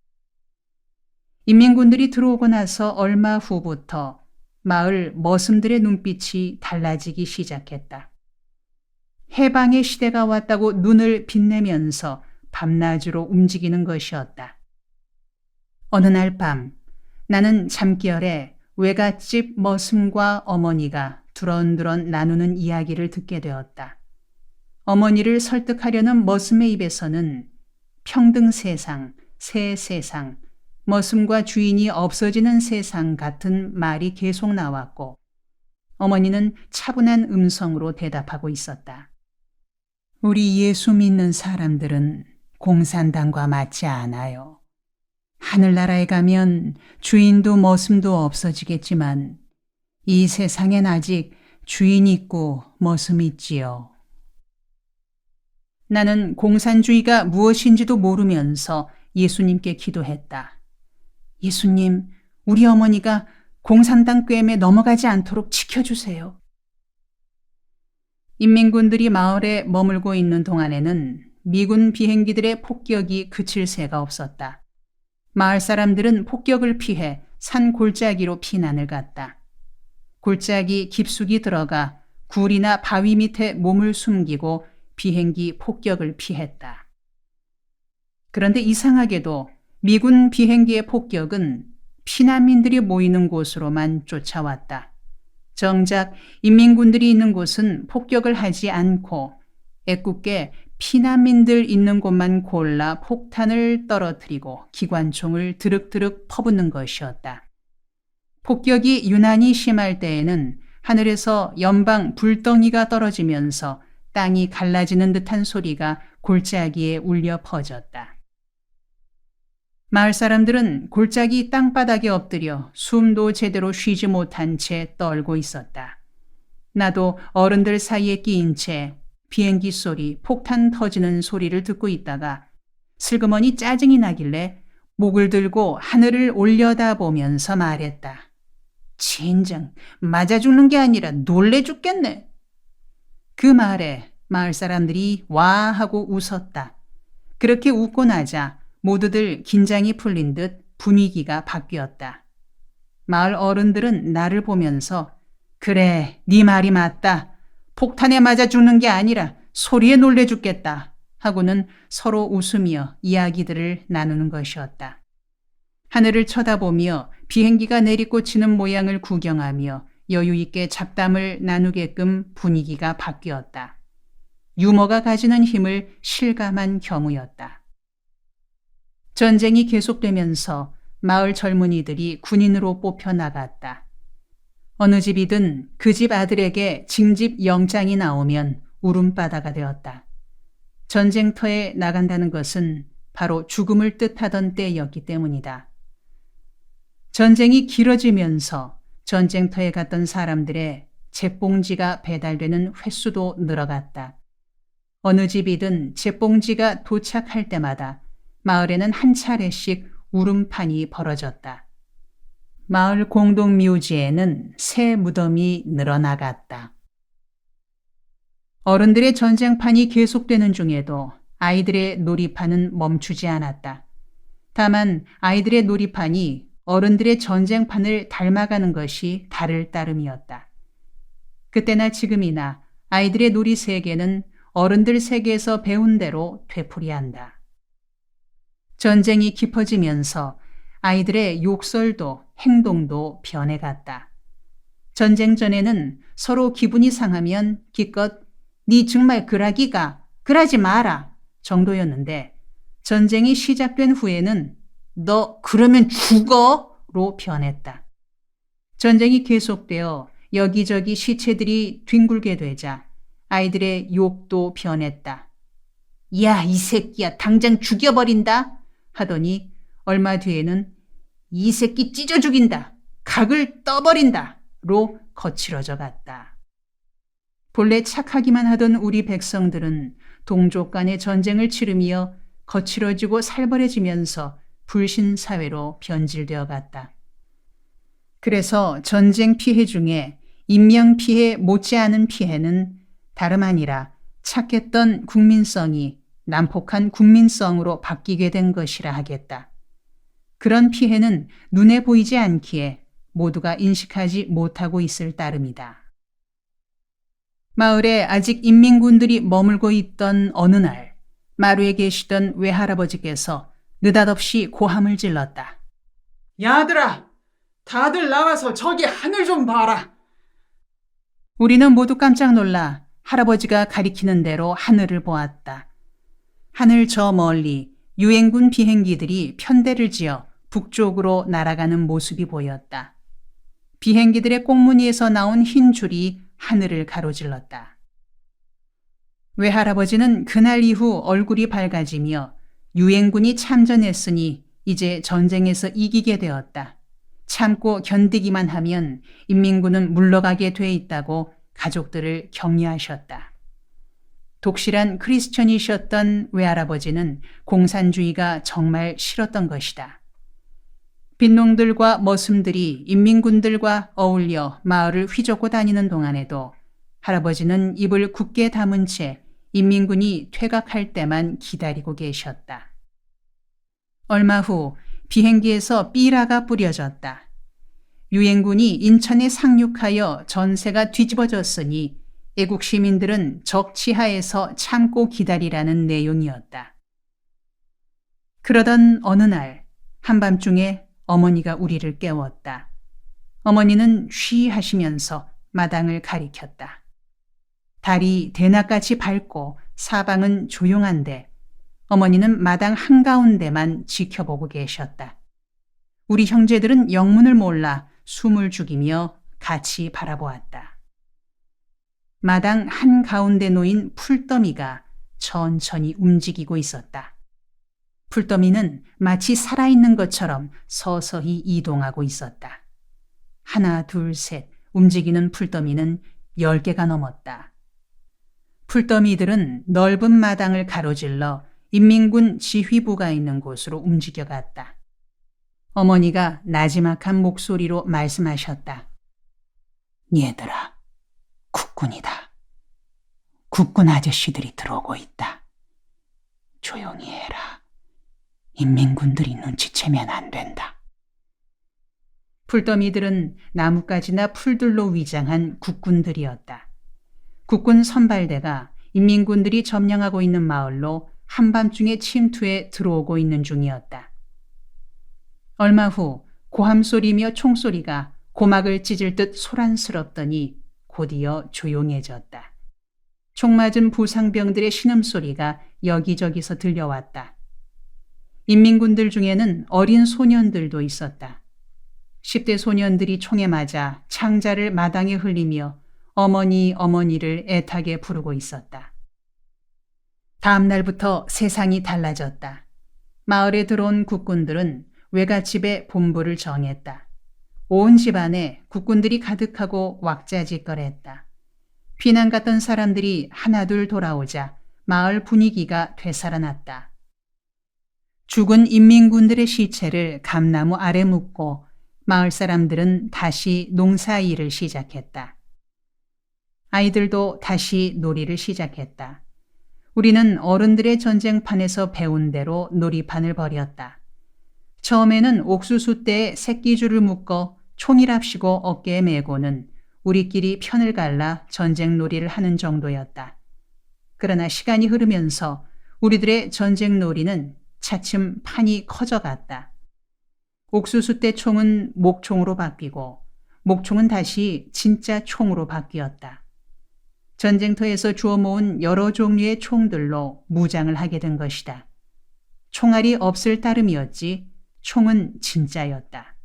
인민군들이 들어오고 나서 얼마 후부터 마을 머슴들의 눈빛이 달라지기 시작했다. 해방의 시대가 왔다고 눈을 빛내면서 밤낮으로 움직이는 것이었다. 어느 날 밤 나는 잠결에 외갓집 머슴과 어머니가 두런두런 나누는 이야기를 듣게 되었다. 어머니를 설득하려는 머슴의 입에서는 평등 세상, 새 세상, 머슴과 주인이 없어지는 세상 같은 말이 계속 나왔고 어머니는 차분한 음성으로 대답하고 있었다. 우리 예수 믿는 사람들은 공산당과 맞지 않아요. 하늘나라에 가면 주인도 머슴도 없어지겠지만 이 세상엔 아직 주인 있고 머슴 있지요. 나는 공산주의가 무엇인지도 모르면서 예수님께 기도했다. 예수님, 우리 어머니가 공산당 꿰매 넘어가지 않도록 지켜주세요. 인민군들이 마을에 머물고 있는 동안에는 미군 비행기들의 폭격이 그칠 새가 없었다. 마을 사람들은 폭격을 피해 산 골짜기로 피난을 갔다. 골짜기 깊숙이 들어가 굴이나 바위 밑에 몸을 숨기고 비행기 폭격을 피했다. 그런데 이상하게도 미군 비행기의 폭격은 피난민들이 모이는 곳으로만 쫓아왔다. 정작 인민군들이 있는 곳은 폭격을 하지 않고 애꿎게 피난민들 있는 곳만 골라 폭탄을 떨어뜨리고 기관총을 드륵드륵 퍼붓는 것이었다. 폭격이 유난히 심할 때에는 하늘에서 연방 불덩이가 떨어지면서 땅이 갈라지는 듯한 소리가 골짜기에 울려 퍼졌다. 마을 사람들은 골짜기 땅바닥에 엎드려 숨도 제대로 쉬지 못한 채 떨고 있었다. 나도 어른들 사이에 끼인 채 비행기 소리, 폭탄 터지는 소리를 듣고 있다가 슬그머니 짜증이 나길래 목을 들고 하늘을 올려다보면서 말했다. 진정 맞아 죽는 게 아니라 놀래 죽겠네. 그 말에 마을 사람들이 와 하고 웃었다. 그렇게 웃고 나자 모두들 긴장이 풀린 듯 분위기가 바뀌었다. 마을 어른들은 나를 보면서 그래, 네 말이 맞다. 폭탄에 맞아 죽는 게 아니라 소리에 놀래 죽겠다 하고는 서로 웃으며 이야기들을 나누는 것이었다. 하늘을 쳐다보며 비행기가 내리꽂히는 모양을 구경하며 여유 있게 잡담을 나누게끔 분위기가 바뀌었다. 유머가 가지는 힘을 실감한 경우였다. 전쟁이 계속되면서 마을 젊은이들이 군인으로 뽑혀 나갔다. 어느 집이든 그 집 아들에게 징집 영장이 나오면 울음바다가 되었다. 전쟁터에 나간다는 것은 바로 죽음을 뜻하던 때였기 때문이다. 전쟁이 길어지면서 전쟁터에 갔던 사람들의 잿봉지가 배달되는 횟수도 늘어갔다. 어느 집이든 잿봉지가 도착할 때마다 마을에는 한 차례씩 울음판이 벌어졌다. 마을 공동묘지에는 새 무덤이 늘어나갔다. 어른들의 전쟁판이 계속되는 중에도 아이들의 놀이판은 멈추지 않았다. 다만 아이들의 놀이판이 어른들의 전쟁판을 닮아가는 것이 다를 따름이었다. 그때나 지금이나 아이들의 놀이 세계는 어른들 세계에서 배운 대로 되풀이한다. 전쟁이 깊어지면서 아이들의 욕설도 행동도 변해갔다. 전쟁 전에는 서로 기분이 상하면 기껏 니 정말 그러기가 그러지 마라 정도였는데 전쟁이 시작된 후에는 너 그러면 죽어로 변했다. 전쟁이 계속되어 여기저기 시체들이 뒹굴게 되자 아이들의 욕도 변했다. 야, 이 새끼야 당장 죽여버린다 하더니 얼마 뒤에는 이 새끼 찢어 죽인다. 각을 떠버린다로 거칠어져 갔다. 본래 착하기만 하던 우리 백성들은 동족 간의 전쟁을 치르며 거칠어지고 살벌해지면서 불신사회로 변질되어 갔다. 그래서 전쟁 피해 중에 인명피해 못지않은 피해는 다름 아니라 착했던 국민성이 난폭한 국민성으로 바뀌게 된 것이라 하겠다. 그런 피해는 눈에 보이지 않기에 모두가 인식하지 못하고 있을 따름이다. 마을에 아직 인민군들이 머물고 있던 어느 날 마루에 계시던 외할아버지께서 느닷없이 고함을 질렀다. 야들아, 다들 나와서 저기 하늘 좀 봐라. 우리는 모두 깜짝 놀라 할아버지가 가리키는 대로 하늘을 보았다. 하늘 저 멀리 유엔군 비행기들이 편대를 지어 북쪽으로 날아가는 모습이 보였다. 비행기들의 꽁무니에서 나온 흰 줄이 하늘을 가로질렀다. 외할아버지는 그날 이후 얼굴이 밝아지며 유엔군이 참전했으니 이제 전쟁에서 이기게 되었다. 참고 견디기만 하면 인민군은 물러가게 돼 있다고 가족들을 격려하셨다. 독실한 크리스천이셨던 외할아버지는 공산주의가 정말 싫었던 것이다. 빈농들과 머슴들이 인민군들과 어울려 마을을 휘젓고 다니는 동안에도 할아버지는 입을 굳게 다문 채 인민군이 퇴각할 때만 기다리고 계셨다. 얼마 후 비행기에서 삐라가 뿌려졌다. 유엔군이 인천에 상륙하여 전세가 뒤집어졌으니 애국 시민들은 적 치하에서 참고 기다리라는 내용이었다. 그러던 어느 날 한밤중에 어머니가 우리를 깨웠다. 어머니는 쉬 하시면서 마당을 가리켰다. 달이 대낮같이 밝고 사방은 조용한데 어머니는 마당 한가운데만 지켜보고 계셨다. 우리 형제들은 영문을 몰라 숨을 죽이며 같이 바라보았다. 마당 한가운데 놓인 풀더미가 천천히 움직이고 있었다. 풀더미는 마치 살아있는 것처럼 서서히 이동하고 있었다. 하나, 둘, 셋 움직이는 풀더미는 10개가 넘었다. 풀더미들은 넓은 마당을 가로질러 인민군 지휘부가 있는 곳으로 움직여갔다. 어머니가 나지막한 목소리로 말씀하셨다. 얘들아, 국군이다. 국군 아저씨들이 들어오고 있다. 조용히 해라. 인민군들이 눈치채면 안 된다. 풀더미들은 나뭇가지나 풀들로 위장한 국군들이었다. 국군 선발대가 인민군들이 점령하고 있는 마을로 한밤중에 침투해 들어오고 있는 중이었다. 얼마 후 고함소리며 총소리가 고막을 찢을 듯 소란스럽더니 곧이어 조용해졌다. 총 맞은 부상병들의 신음소리가 여기저기서 들려왔다. 인민군들 중에는 어린 소년들도 있었다. 10대 소년들이 총에 맞아 창자를 마당에 흘리며 어머니를 애타게 부르고 있었다. 다음 날부터 세상이 달라졌다. 마을에 들어온 국군들은 외갓집에 본부를 정했다. 온 집안에 국군들이 가득하고 왁자지껄했다. 피난 갔던 사람들이 하나둘 돌아오자 마을 분위기가 되살아났다. 죽은 인민군들의 시체를 감나무 아래 묻고 마을 사람들은 다시 농사일을 시작했다. 아이들도 다시 놀이를 시작했다. 우리는 어른들의 전쟁판에서 배운 대로 놀이판을 벌였다. 처음에는 옥수수 때에 새끼줄을 묶어 총이랍시고 어깨에 메고는 우리끼리 편을 갈라 전쟁 놀이를 하는 정도였다. 그러나 시간이 흐르면서 우리들의 전쟁 놀이는 차츰 판이 커져갔다. 옥수수 때 총은 목총으로 바뀌고 목총은 다시 진짜 총으로 바뀌었다. 전쟁터에서 주워 모은 여러 종류의 총들로 무장을 하게 된 것이다. 총알이 없을 따름이었지 총은 진짜였다.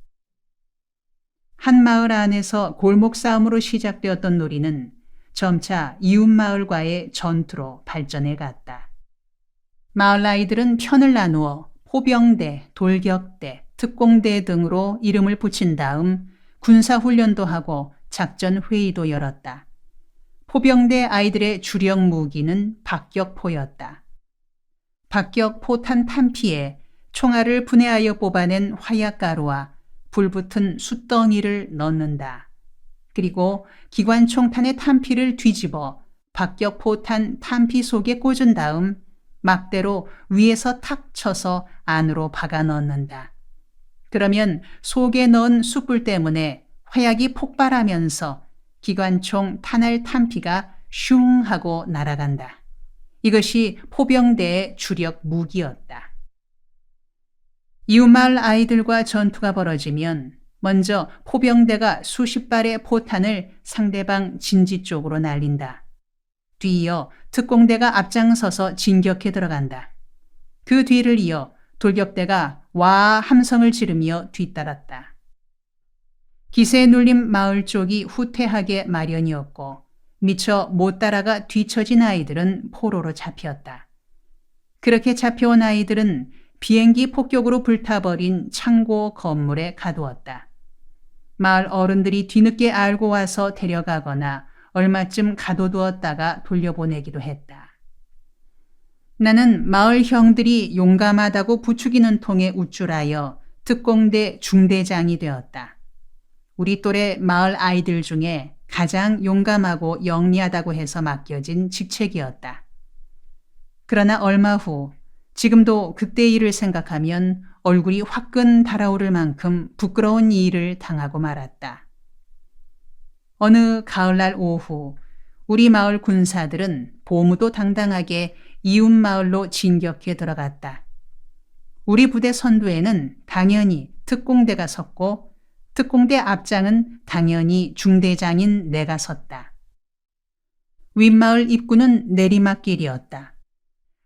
한 마을 안에서 골목 싸움으로 시작되었던 놀이는 점차 이웃 마을과의 전투로 발전해 갔다. 마을 아이들은 편을 나누어 포병대, 돌격대, 특공대 등으로 이름을 붙인 다음 군사훈련도 하고 작전회의도 열었다. 포병대 아이들의 주력 무기는 박격포였다. 박격포탄 탄피에 총알을 분해하여 뽑아낸 화약가루와 불붙은 숯덩이를 넣는다. 그리고 기관총탄의 탄피를 뒤집어 박격포탄 탄피 속에 꽂은 다음 막대로 위에서 탁 쳐서 안으로 박아 넣는다. 그러면 속에 넣은 숯불 때문에 화약이 폭발하면서 기관총 탄알 탄피가 슝 하고 날아간다. 이것이 포병대의 주력 무기였다. 이웃마을 아이들과 전투가 벌어지면 먼저 포병대가 수십 발의 포탄을 상대방 진지 쪽으로 날린다. 뒤이어 특공대가 앞장서서 진격해 들어간다. 그 뒤를 이어 돌격대가 와 함성을 지르며 뒤따랐다. 기세에 눌린 마을 쪽이 후퇴하게 마련이었고 미처 못 따라가 뒤처진 아이들은 포로로 잡혔다. 그렇게 잡혀온 아이들은 비행기 폭격으로 불타버린 창고 건물에 가두었다. 마을 어른들이 뒤늦게 알고 와서 데려가거나 얼마쯤 가둬두었다가 돌려보내기도 했다. 나는 마을 형들이 용감하다고 부추기는 통에 우쭐하여 특공대 중대장이 되었다. 우리 또래 마을 아이들 중에 가장 용감하고 영리하다고 해서 맡겨진 직책이었다. 그러나 얼마 후 지금도 그때 일을 생각하면 얼굴이 화끈 달아오를 만큼 부끄러운 일을 당하고 말았다. 어느 가을날 오후 우리 마을 군사들은 보무도 당당하게 이웃 마을로 진격해 들어갔다. 우리 부대 선두에는 당연히 특공대가 섰고 특공대 앞장은 당연히 중대장인 내가 섰다. 윗마을 입구는 내리막길이었다.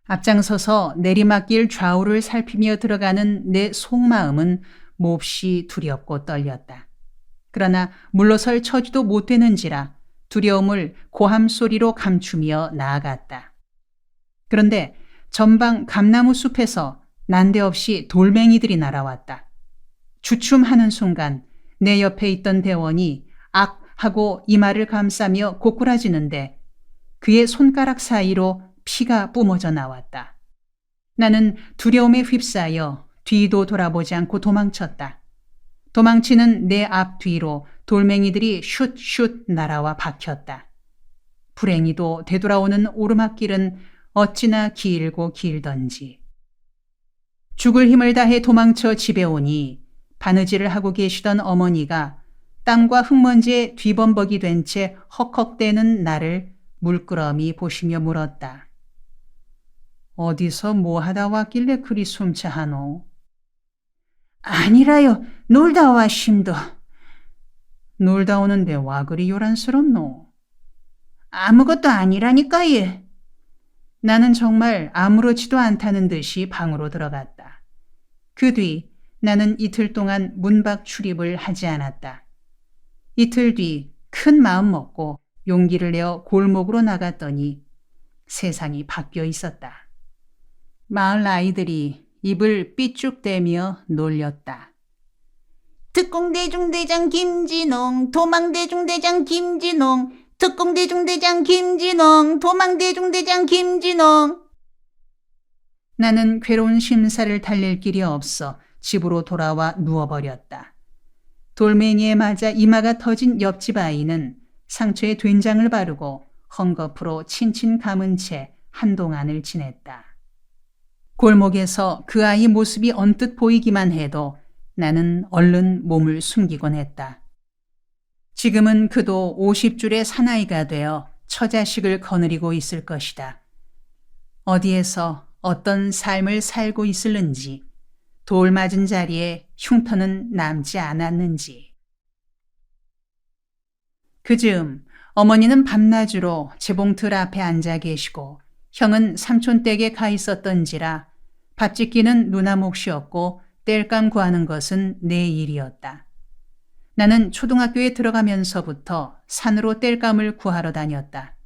앞장서서 내리막길 좌우를 살피며 들어가는 내 속마음은 몹시 두렵고 떨렸다. 그러나 물러설 처지도 못 되는지라 두려움을 고함 소리로 감추며 나아갔다. 그런데 전방 감나무 숲에서 난데없이 돌멩이들이 날아왔다. 주춤하는 순간 내 옆에 있던 대원이 악 하고 이마를 감싸며 고꾸라지는데 그의 손가락 사이로 피가 뿜어져 나왔다. 나는 두려움에 휩싸여 뒤도 돌아보지 않고 도망쳤다. 도망치는 내 앞뒤로 돌멩이들이 슛슛 날아와 박혔다. 불행히도 되돌아오는 오르막길은 어찌나 길고 길던지. 죽을 힘을 다해 도망쳐 집에 오니 바느질을 하고 계시던 어머니가 땀과 흙먼지에 뒤범벅이 된 채 헉헉대는 나를 물끄러미 보시며 물었다. 어디서 뭐 하다 왔길래 그리 숨차하노? 아니라요. 놀다 와심도. 놀다 오는데 와 그리 요란스럽노? 아무것도 아니라니까 예. 나는 정말 아무렇지도 않다는 듯이 방으로 들어갔다. 그 뒤 나는 이틀 동안 문밖 출입을 하지 않았다. 이틀 뒤 큰 마음 먹고 용기를 내어 골목으로 나갔더니 세상이 바뀌어 있었다. 마을 아이들이 입을 삐죽대며 놀렸다. 특공대중대장 김진홍, 도망대중대장 김진홍, 특공대중대장 김진홍, 도망대중대장 김진홍. 나는 괴로운 심사를 달랠 길이 없어 집으로 돌아와 누워버렸다. 돌멩이에 맞아 이마가 터진 옆집 아이는 상처에 된장을 바르고 헝겊으로 친친 감은 채 한동안을 지냈다. 골목에서 그 아이 모습이 언뜻 보이기만 해도 나는 얼른 몸을 숨기곤 했다. 지금은 그도 50줄의 사나이가 되어 처자식을 거느리고 있을 것이다. 어디에서 어떤 삶을 살고 있을는지, 돌 맞은 자리에 흉터는 남지 않았는지. 그즈음 어머니는 밤낮으로 재봉틀 앞에 앉아 계시고 형은 삼촌 댁에 가 있었던지라 밥 짓기는 누나 몫이었고 땔감 구하는 것은 내 일이었다. 나는 초등학교에 들어가면서부터 산으로 땔감을 구하러 다녔다.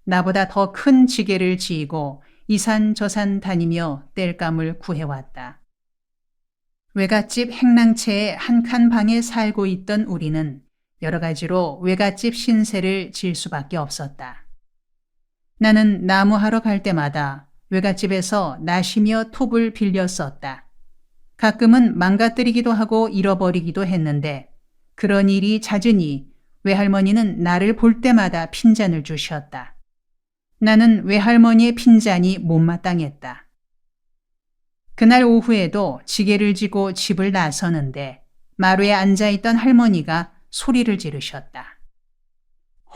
나보다 더 큰 지게를 지이고 이 산 저 산 다니며 땔감을 구해왔다. 외갓집 행랑채의 한 칸 방에 살고 있던 우리는 여러 가지로 외갓집 신세를 질 수밖에 없었다. 나는 나무하러 갈 때마다 외갓집에서 나시며 톱을 빌려 썼다. 가끔은 망가뜨리기도 하고 잃어버리기도 했는데 그런 일이 잦으니 외할머니는 나를 볼 때마다 핀잔을 주셨다. 나는 외할머니의 핀잔이 못마땅했다. 그날 오후에도 지게를 지고 집을 나서는데 마루에 앉아있던 할머니가 소리를 지르셨다.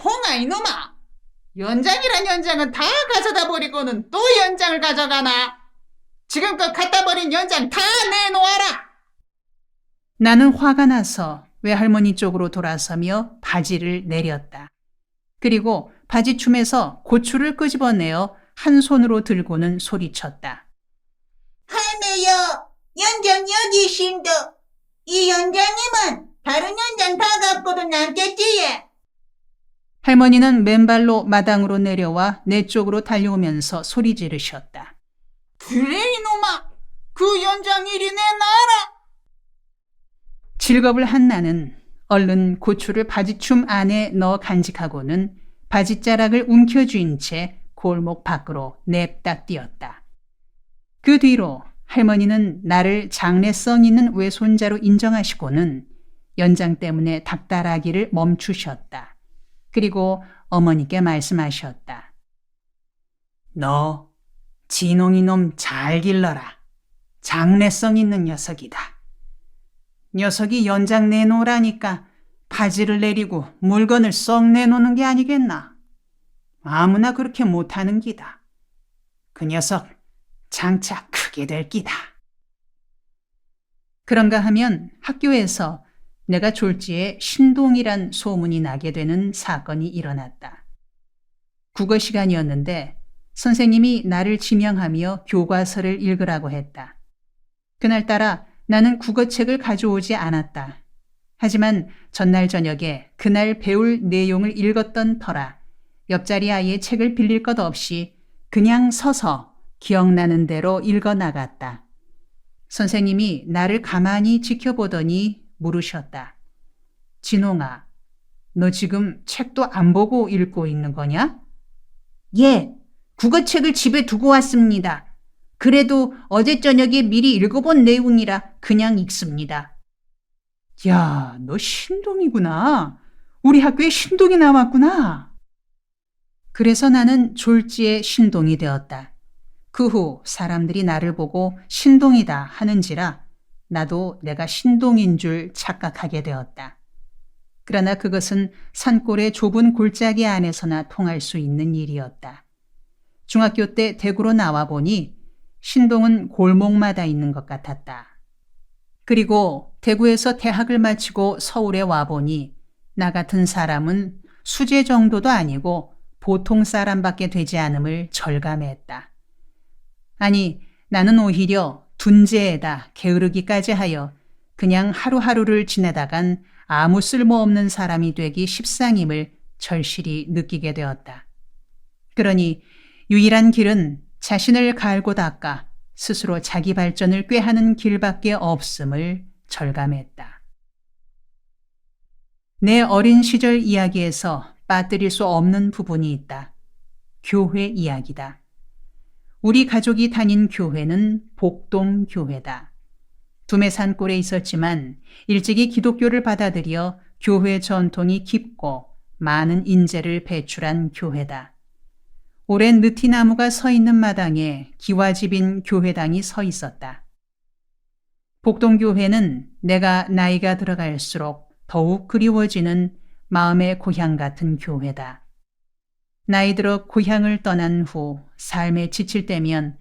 홍아 이놈아! 연장이란 연장은 다 가져다 버리고는 또 연장을 가져가나? 지금껏 갖다 버린 연장 다 내놓아라! 나는 화가 나서 외할머니 쪽으로 돌아서며 바지를 내렸다. 그리고 바지춤에서 고추를 끄집어내어 한 손으로 들고는 소리쳤다. 할매여, 연장 여기 있습니다. 이 연장이면 다른 연장 다 갖고도 남겠지 예. 할머니는 맨발로 마당으로 내려와 내 쪽으로 달려오면서 소리 지르셨다. 그래 이놈아! 그 연장 이리 내놔라! 질겁을 한 나는 얼른 고추를 바지춤 안에 넣어 간직하고는 바지자락을 움켜쥔 채 골목 밖으로 냅다 뛰었다. 그 뒤로 할머니는 나를 장래성 있는 외손자로 인정하시고는 연장 때문에 닥달하기를 멈추셨다. 그리고 어머니께 말씀하셨다. 너 진홍이 놈 잘 길러라. 장래성 있는 녀석이다. 녀석이 연장 내놓으라니까 바지를 내리고 물건을 썩 내놓는 게 아니겠나. 아무나 그렇게 못하는 기다. 그 녀석 장차 크게 될 기다. 그런가 하면 학교에서 내가 졸지에 신동이란 소문이 나게 되는 사건이 일어났다. 국어 시간이었는데 선생님이 나를 지명하며 교과서를 읽으라고 했다. 그날따라 나는 국어책을 가져오지 않았다. 하지만 전날 저녁에 그날 배울 내용을 읽었던 터라 옆자리 아이의 책을 빌릴 것 없이 그냥 서서 기억나는 대로 읽어 나갔다. 선생님이 나를 가만히 지켜보더니 물으셨다. 진홍아, 너 지금 책도 안 보고 읽고 있는 거냐? 예, 국어책을 집에 두고 왔습니다. 그래도 어제 저녁에 미리 읽어본 내용이라 그냥 읽습니다. 야, 너 신동이구나. 우리 학교에 신동이 나왔구나. 그래서 나는 졸지에 신동이 되었다. 그 후 사람들이 나를 보고 신동이다 하는지라 나도 내가 신동인 줄 착각하게 되었다. 그러나 그것은 산골의 좁은 골짜기 안에서나 통할 수 있는 일이었다. 중학교 때 대구로 나와 보니 신동은 골목마다 있는 것 같았다. 그리고 대구에서 대학을 마치고 서울에 와 보니 나 같은 사람은 수재 정도도 아니고 보통 사람밖에 되지 않음을 절감했다. 아니, 나는 오히려 둔재에다 게으르기까지 하여 그냥 하루하루를 지내다간 아무 쓸모없는 사람이 되기 십상임을 절실히 느끼게 되었다. 그러니 유일한 길은 자신을 갈고 닦아 스스로 자기 발전을 꾀하는 길밖에 없음을 절감했다. 내 어린 시절 이야기에서 빠뜨릴 수 없는 부분이 있다. 교회 이야기다. 우리 가족이 다닌 교회는 복동교회다. 두메산골에 있었지만 일찍이 기독교를 받아들여 교회 전통이 깊고 많은 인재를 배출한 교회다. 오랜 느티나무가 서 있는 마당에 기와집인 교회당이 서 있었다. 복동교회는 내가 나이가 들어갈수록 더욱 그리워지는 마음의 고향 같은 교회다. 나이 들어 고향을 떠난 후 삶에 지칠 때면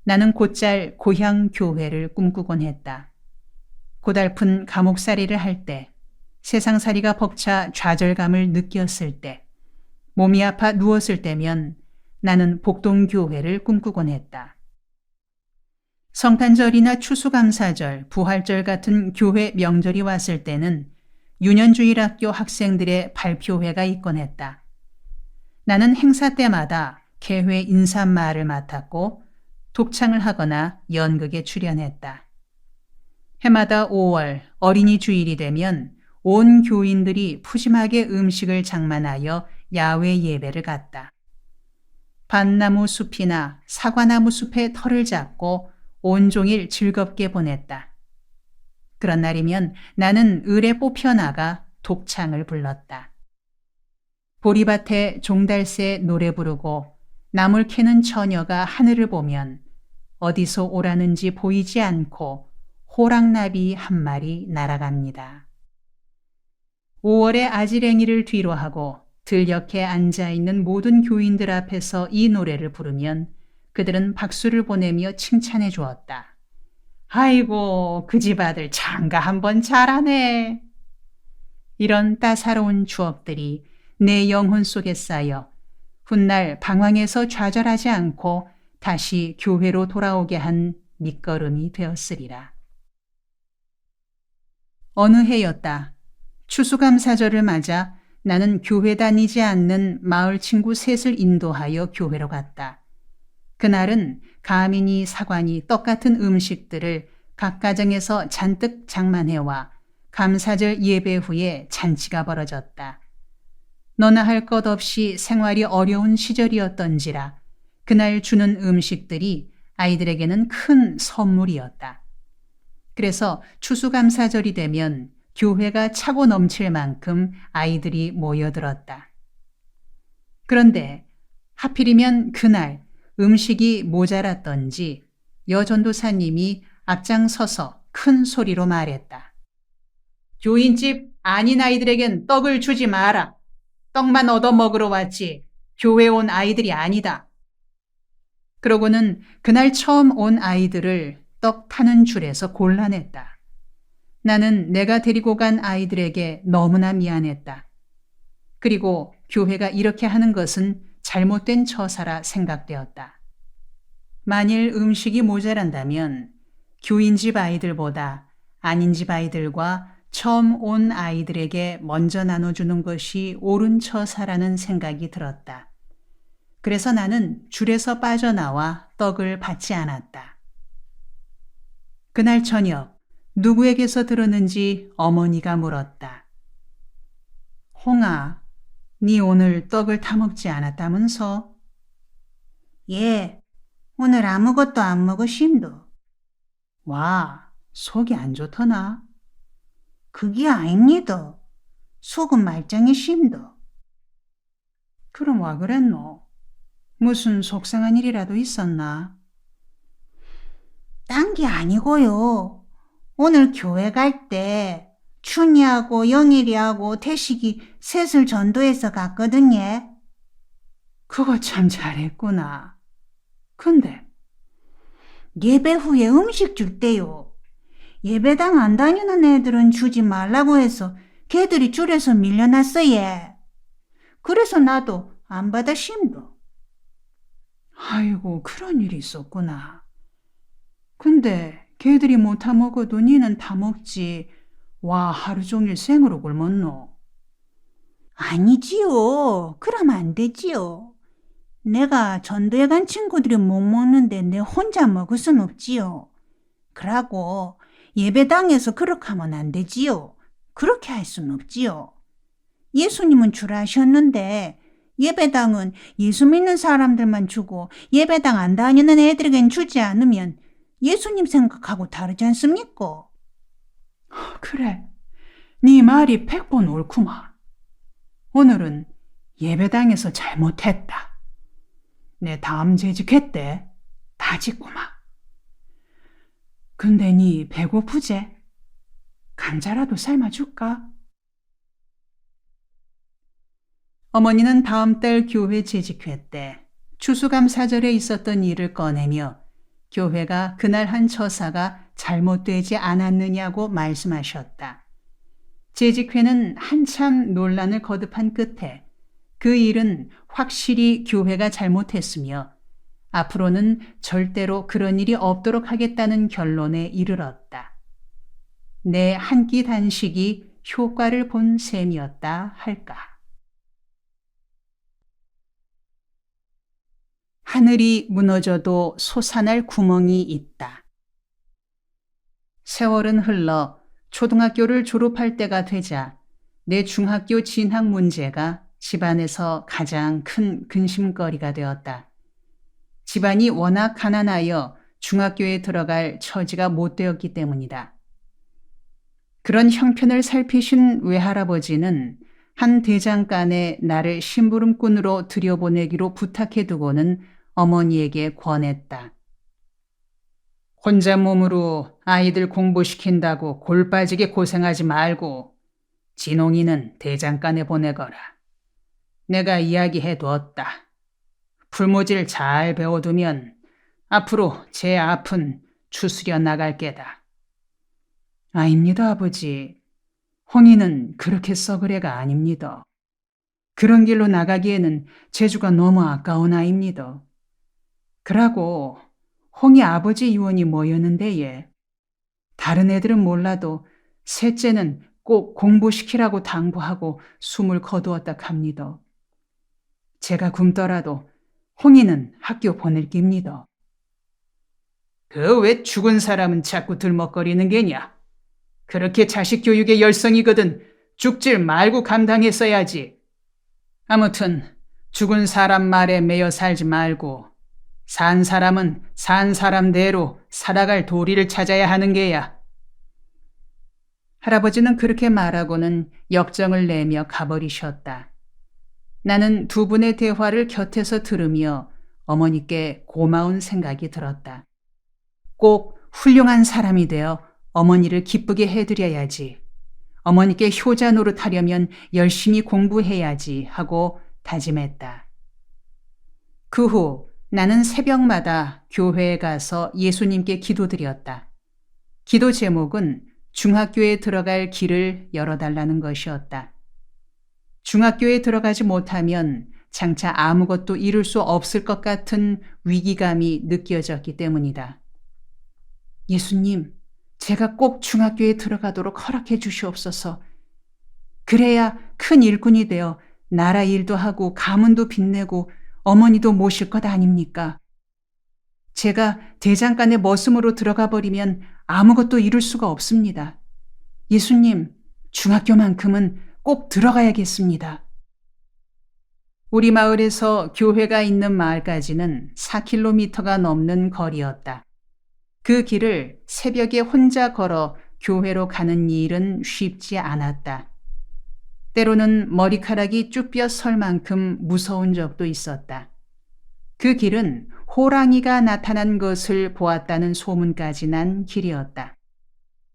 나는 곧잘 고향 교회를 꿈꾸곤 했다. 고달픈 감옥살이를 할 때, 세상살이가 벅차 좌절감을 느꼈을 때, 몸이 아파 누웠을 때면 나는 복동교회를 꿈꾸곤 했다. 성탄절이나 추수감사절, 부활절 같은 교회 명절이 왔을 때는 유년주일학교 학생들의 발표회가 있곤 했다. 나는 행사 때마다 개회 인사말을 맡았고 독창을 하거나 연극에 출연했다. 해마다 5월 어린이 주일이 되면 온 교인들이 푸짐하게 음식을 장만하여 야외 예배를 갔다. 밭나무 숲이나 사과나무 숲에 털을 잡고 온종일 즐겁게 보냈다. 그런 날이면 나는 을에 뽑혀나가 독창을 불렀다. 보리밭에 종달새 노래 부르고 나물 캐는 처녀가 하늘을 보면 어디서 오라는지 보이지 않고 호랑나비 한 마리 날아갑니다. 5월의 아지랭이를 뒤로하고 들녘에 앉아있는 모든 교인들 앞에서 이 노래를 부르면 그들은 박수를 보내며 칭찬해 주었다. 아이고, 그 집 아들 장가 한번 잘하네. 이런 따사로운 추억들이 내 영혼 속에 쌓여 훗날 방황에서 좌절하지 않고 다시 교회로 돌아오게 한 밑거름이 되었으리라. 어느 해였다. 추수감사절을 맞아 나는 교회 다니지 않는 마을 친구 셋을 인도하여 교회로 갔다. 그날은 가민이 사관이 떡같은 음식들을 각 가정에서 잔뜩 장만해와 감사절 예배 후에 잔치가 벌어졌다. 너나 할 것 없이 생활이 어려운 시절이었던지라 그날 주는 음식들이 아이들에게는 큰 선물이었다. 그래서 추수감사절이 되면 교회가 차고 넘칠 만큼 아이들이 모여들었다. 그런데 하필이면 그날 음식이 모자랐던지 여전도사님이 앞장서서 큰 소리로 말했다. 교인집 아닌 아이들에겐 떡을 주지 마라. 떡만 얻어먹으러 왔지 교회 온 아이들이 아니다. 그러고는 그날 처음 온 아이들을 떡 타는 줄에서 곤란했다. 나는 내가 데리고 간 아이들에게 너무나 미안했다. 그리고 교회가 이렇게 하는 것은 잘못된 처사라 생각되었다. 만일 음식이 모자란다면 교인집 아이들보다 아닌 집 아이들과 처음 온 아이들에게 먼저 나눠주는 것이 옳은 처사라는 생각이 들었다. 그래서 나는 줄에서 빠져나와 떡을 받지 않았다. 그날 저녁 누구에게서 들었는지 어머니가 물었다. 홍아, 네 오늘 떡을 타먹지 않았다면서? 예, 오늘 아무것도 안 먹으심도. 와, 속이 안 좋더나? 그게 아닙니다. 속은 말짱이심도. 그럼 와 그랬노? 무슨 속상한 일이라도 있었나? 한 게 아니고요. 오늘 교회 갈 때 춘이하고 영일이하고 태식이 셋을 전도해서 갔거든요. 그거 참 잘했구나. 근데 예배 후에 음식 줄 때요. 예배당 안 다니는 애들은 주지 말라고 해서 걔들이 줄에서 밀려났어요. 그래서 나도 안 받아 심도. 아이고 그런 일이 있었구나. 근데 걔들이 못 타 먹어도 니는 타 먹지. 와 하루 종일 생으로 굶었노. 아니지요. 그러면 안 되지요. 내가 전도에 간 친구들이 못 먹는데 내 혼자 먹을 순 없지요. 그러고 예배당에서 그렇게 하면 안 되지요. 그렇게 할 순 없지요. 예수님은 주라 하셨는데 예배당은 예수 믿는 사람들만 주고 예배당 안 다니는 애들에겐 주지 않으면 예수님 생각하고 다르지 않습니까? 그래, 네 말이 100번 옳구만. 오늘은 예배당에서 잘못했다. 내 다음 재직회 때 다 짓구만. 근데 니 배고프제? 감자라도 삶아줄까? 어머니는 다음 달 교회 재직회 때 추수감사절에 있었던 일을 꺼내며 교회가 그날 한 처사가 잘못되지 않았느냐고 말씀하셨다. 재직회는 한참 논란을 거듭한 끝에 그 일은 확실히 교회가 잘못했으며 앞으로는 절대로 그런 일이 없도록 하겠다는 결론에 이르렀다. 내 한 끼 단식이 효과를 본 셈이었다 할까. 하늘이 무너져도 솟아날 구멍이 있다. 세월은 흘러 초등학교를 졸업할 때가 되자 내 중학교 진학 문제가 집안에서 가장 큰 근심거리가 되었다. 집안이 워낙 가난하여 중학교에 들어갈 처지가 못 되었기 때문이다. 그런 형편을 살피신 외할아버지는 한 대장간에 나를 심부름꾼으로 들여보내기로 부탁해두고는 어머니에게 권했다. 혼자 몸으로 아이들 공부시킨다고 골 빠지게 고생하지 말고 진홍이는 대장간에 보내거라. 내가 이야기해두었다. 풀무질 잘 배워두면 앞으로 제 앞은 추스려 나갈 게다. 아닙니다, 아버지. 홍이는 그렇게 썩을 애가 아닙니다. 그런 길로 나가기에는 재주가 너무 아까운 아입니다. 그러고 홍이 아버지 유언이 뭐였는데 예. 다른 애들은 몰라도 셋째는 꼭 공부시키라고 당부하고 숨을 거두었다 합니다. 제가 굶더라도 홍이는 학교 보낼 깁니다. 그 왜 죽은 사람은 자꾸 들먹거리는 게냐? 그렇게 자식 교육에 열성이거든 죽질 말고 감당했어야지. 아무튼 죽은 사람 말에 매여 살지 말고 산 사람은 산 사람대로 살아갈 도리를 찾아야 하는 게야. 할아버지는 그렇게 말하고는 역정을 내며 가버리셨다. 나는 두 분의 대화를 곁에서 들으며 어머니께 고마운 생각이 들었다. 꼭 훌륭한 사람이 되어 어머니를 기쁘게 해드려야지. 어머니께 효자 노릇하려면 열심히 공부해야지 하고 다짐했다. 그 후 나는 새벽마다 교회에 가서 예수님께 기도드렸다. 기도 제목은 중학교에 들어갈 길을 열어달라는 것이었다. 중학교에 들어가지 못하면 장차 아무것도 이룰 수 없을 것 같은 위기감이 느껴졌기 때문이다. 예수님, 제가 꼭 중학교에 들어가도록 허락해 주시옵소서. 그래야 큰 일꾼이 되어 나라 일도 하고 가문도 빛내고 어머니도 모실 것 아닙니까? 제가 대장간의 머슴으로 들어가 버리면 아무것도 이룰 수가 없습니다. 예수님, 중학교만큼은 꼭 들어가야겠습니다. 우리 마을에서 교회가 있는 마을까지는 4km가 넘는 거리였다. 그 길을 새벽에 혼자 걸어 교회로 가는 일은 쉽지 않았다. 때로는 머리카락이 쭈뼛 설 만큼 무서운 적도 있었다. 그 길은 호랑이가 나타난 것을 보았다는 소문까지 난 길이었다.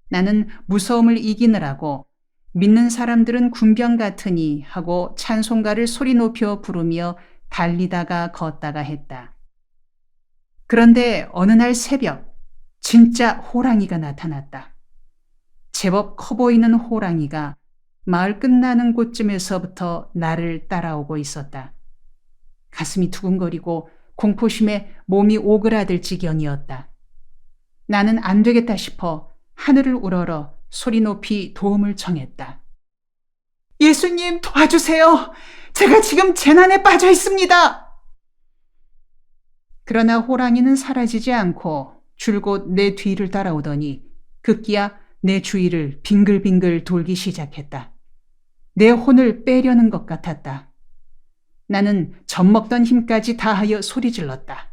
나는 무서움을 이기느라고 믿는 사람들은 군병 같으니 하고 찬송가를 소리 높여 부르며 달리다가 걷다가 했다. 그런데 어느 날 새벽 진짜 호랑이가 나타났다. 제법 커 보이는 호랑이가 마을 끝나는 곳쯤에서부터 나를 따라오고 있었다. 가슴이 두근거리고 공포심에 몸이 오그라들 지경이었다. 나는 안 되겠다 싶어 하늘을 우러러 소리 높이 도움을 청했다. 예수님 도와주세요. 제가 지금 재난에 빠져 있습니다. 그러나 호랑이는 사라지지 않고 줄곧 내 뒤를 따라오더니 급기야 내 주위를 빙글빙글 돌기 시작했다. 내 혼을 빼려는 것 같았다. 나는 젖먹던 힘까지 다하여 소리질렀다.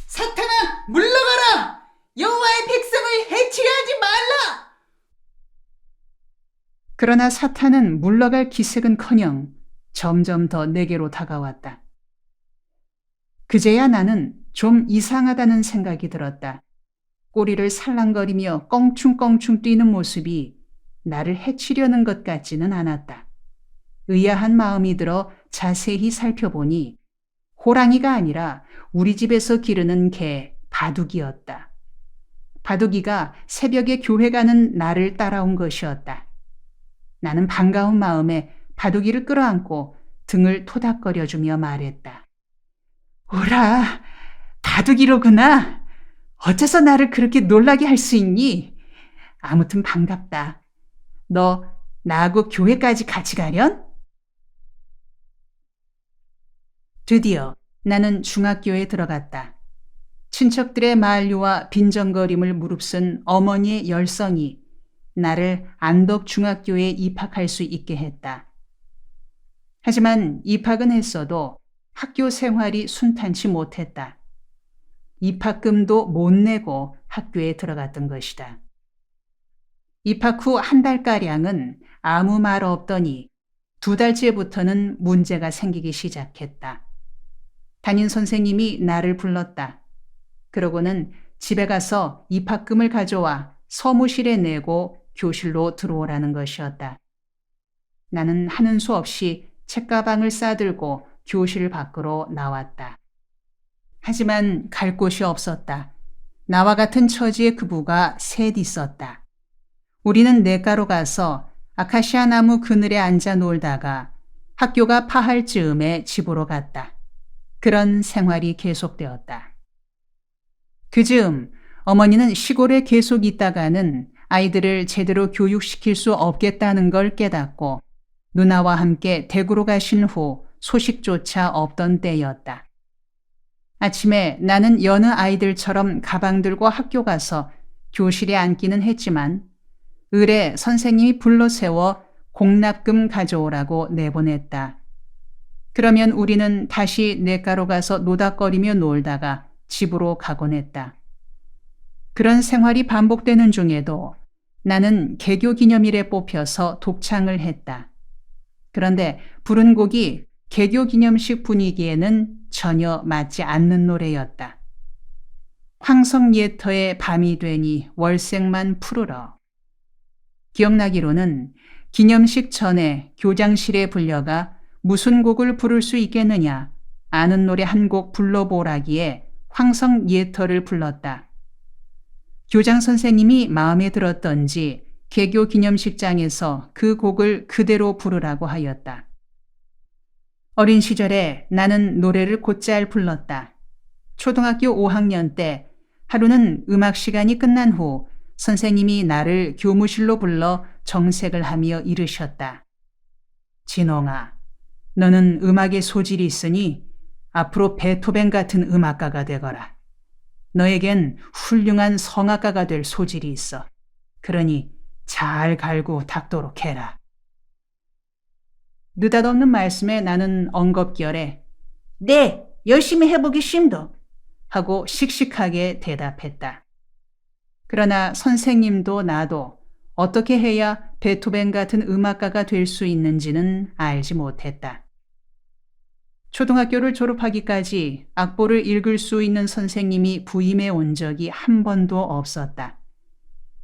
사탄아, 물러가라! 여호와의 백성을 해치려 하지 말라! 그러나 사탄은 물러갈 기색은커녕 점점 더 내게로 다가왔다. 그제야 나는 좀 이상하다는 생각이 들었다. 꼬리를 살랑거리며 껑충껑충 뛰는 모습이 나를 해치려는 것 같지는 않았다. 의아한 마음이 들어 자세히 살펴보니 호랑이가 아니라 우리 집에서 기르는 개 바둑이었다. 바둑이가 새벽에 교회 가는 나를 따라온 것이었다. 나는 반가운 마음에 바둑이를 끌어안고 등을 토닥거려주며 말했다. 오라, 바둑이로구나. 어째서 나를 그렇게 놀라게 할 수 있니? 아무튼 반갑다. 너 나하고 교회까지 같이 가련? 드디어 나는 중학교에 들어갔다. 친척들의 만류와 빈정거림을 무릅쓴 어머니의 열성이 나를 안덕중학교에 입학할 수 있게 했다. 하지만 입학은 했어도 학교 생활이 순탄치 못했다. 입학금도 못 내고 학교에 들어갔던 것이다. 입학 후 한 달가량은 아무 말 없더니 2달째부터는 문제가 생기기 시작했다. 담임 선생님이 나를 불렀다. 그러고는 집에 가서 입학금을 가져와 서무실에 내고 교실로 들어오라는 것이었다. 나는 하는 수 없이 책가방을 싸들고 교실 밖으로 나왔다. 하지만 갈 곳이 없었다. 나와 같은 처지의 그부가 셋 있었다. 우리는 냇가로 가서 아카시아 나무 그늘에 앉아 놀다가 학교가 파할 즈음에 집으로 갔다. 그런 생활이 계속되었다. 그 즈음 어머니는 시골에 계속 있다가는 아이들을 제대로 교육시킬 수 없겠다는 걸 깨닫고 누나와 함께 대구로 가신 후 소식조차 없던 때였다. 아침에 나는 여느 아이들처럼 가방 들고 학교 가서 교실에 앉기는 했지만 을에 선생님이 불러 세워 공납금 가져오라고 내보냈다. 그러면 우리는 다시 냇가로 가서 노닥거리며 놀다가 집으로 가곤 했다. 그런 생활이 반복되는 중에도 나는 개교 기념일에 뽑혀서 독창을 했다. 그런데 부른 곡이 개교 기념식 분위기에는 전혀 맞지 않는 노래였다. 황성예터의 밤이 되니 월색만 푸르러. 기억나기로는 기념식 전에 교장실에 불려가 무슨 곡을 부를 수 있겠느냐 아는 노래 한 곡 불러보라기에 황성예터를 불렀다. 교장 선생님이 마음에 들었던지 개교 기념식장에서 그 곡을 그대로 부르라고 하였다. 어린 시절에 나는 노래를 곧잘 불렀다. 초등학교 5학년 때 하루는 음악 시간이 끝난 후 선생님이 나를 교무실로 불러 정색을 하며 이르셨다. 진홍아, 너는 음악에 소질이 있으니 앞으로 베토벤 같은 음악가가 되거라. 너에겐 훌륭한 성악가가 될 소질이 있어. 그러니 잘 갈고 닦도록 해라. 느닷없는 말씀에 나는 엉겁결에 네, 열심히 해보겠습니다. 하고 씩씩하게 대답했다. 그러나 선생님도 나도 어떻게 해야 베토벤 같은 음악가가 될 수 있는지는 알지 못했다. 초등학교를 졸업하기까지 악보를 읽을 수 있는 선생님이 부임해 온 적이 한 번도 없었다.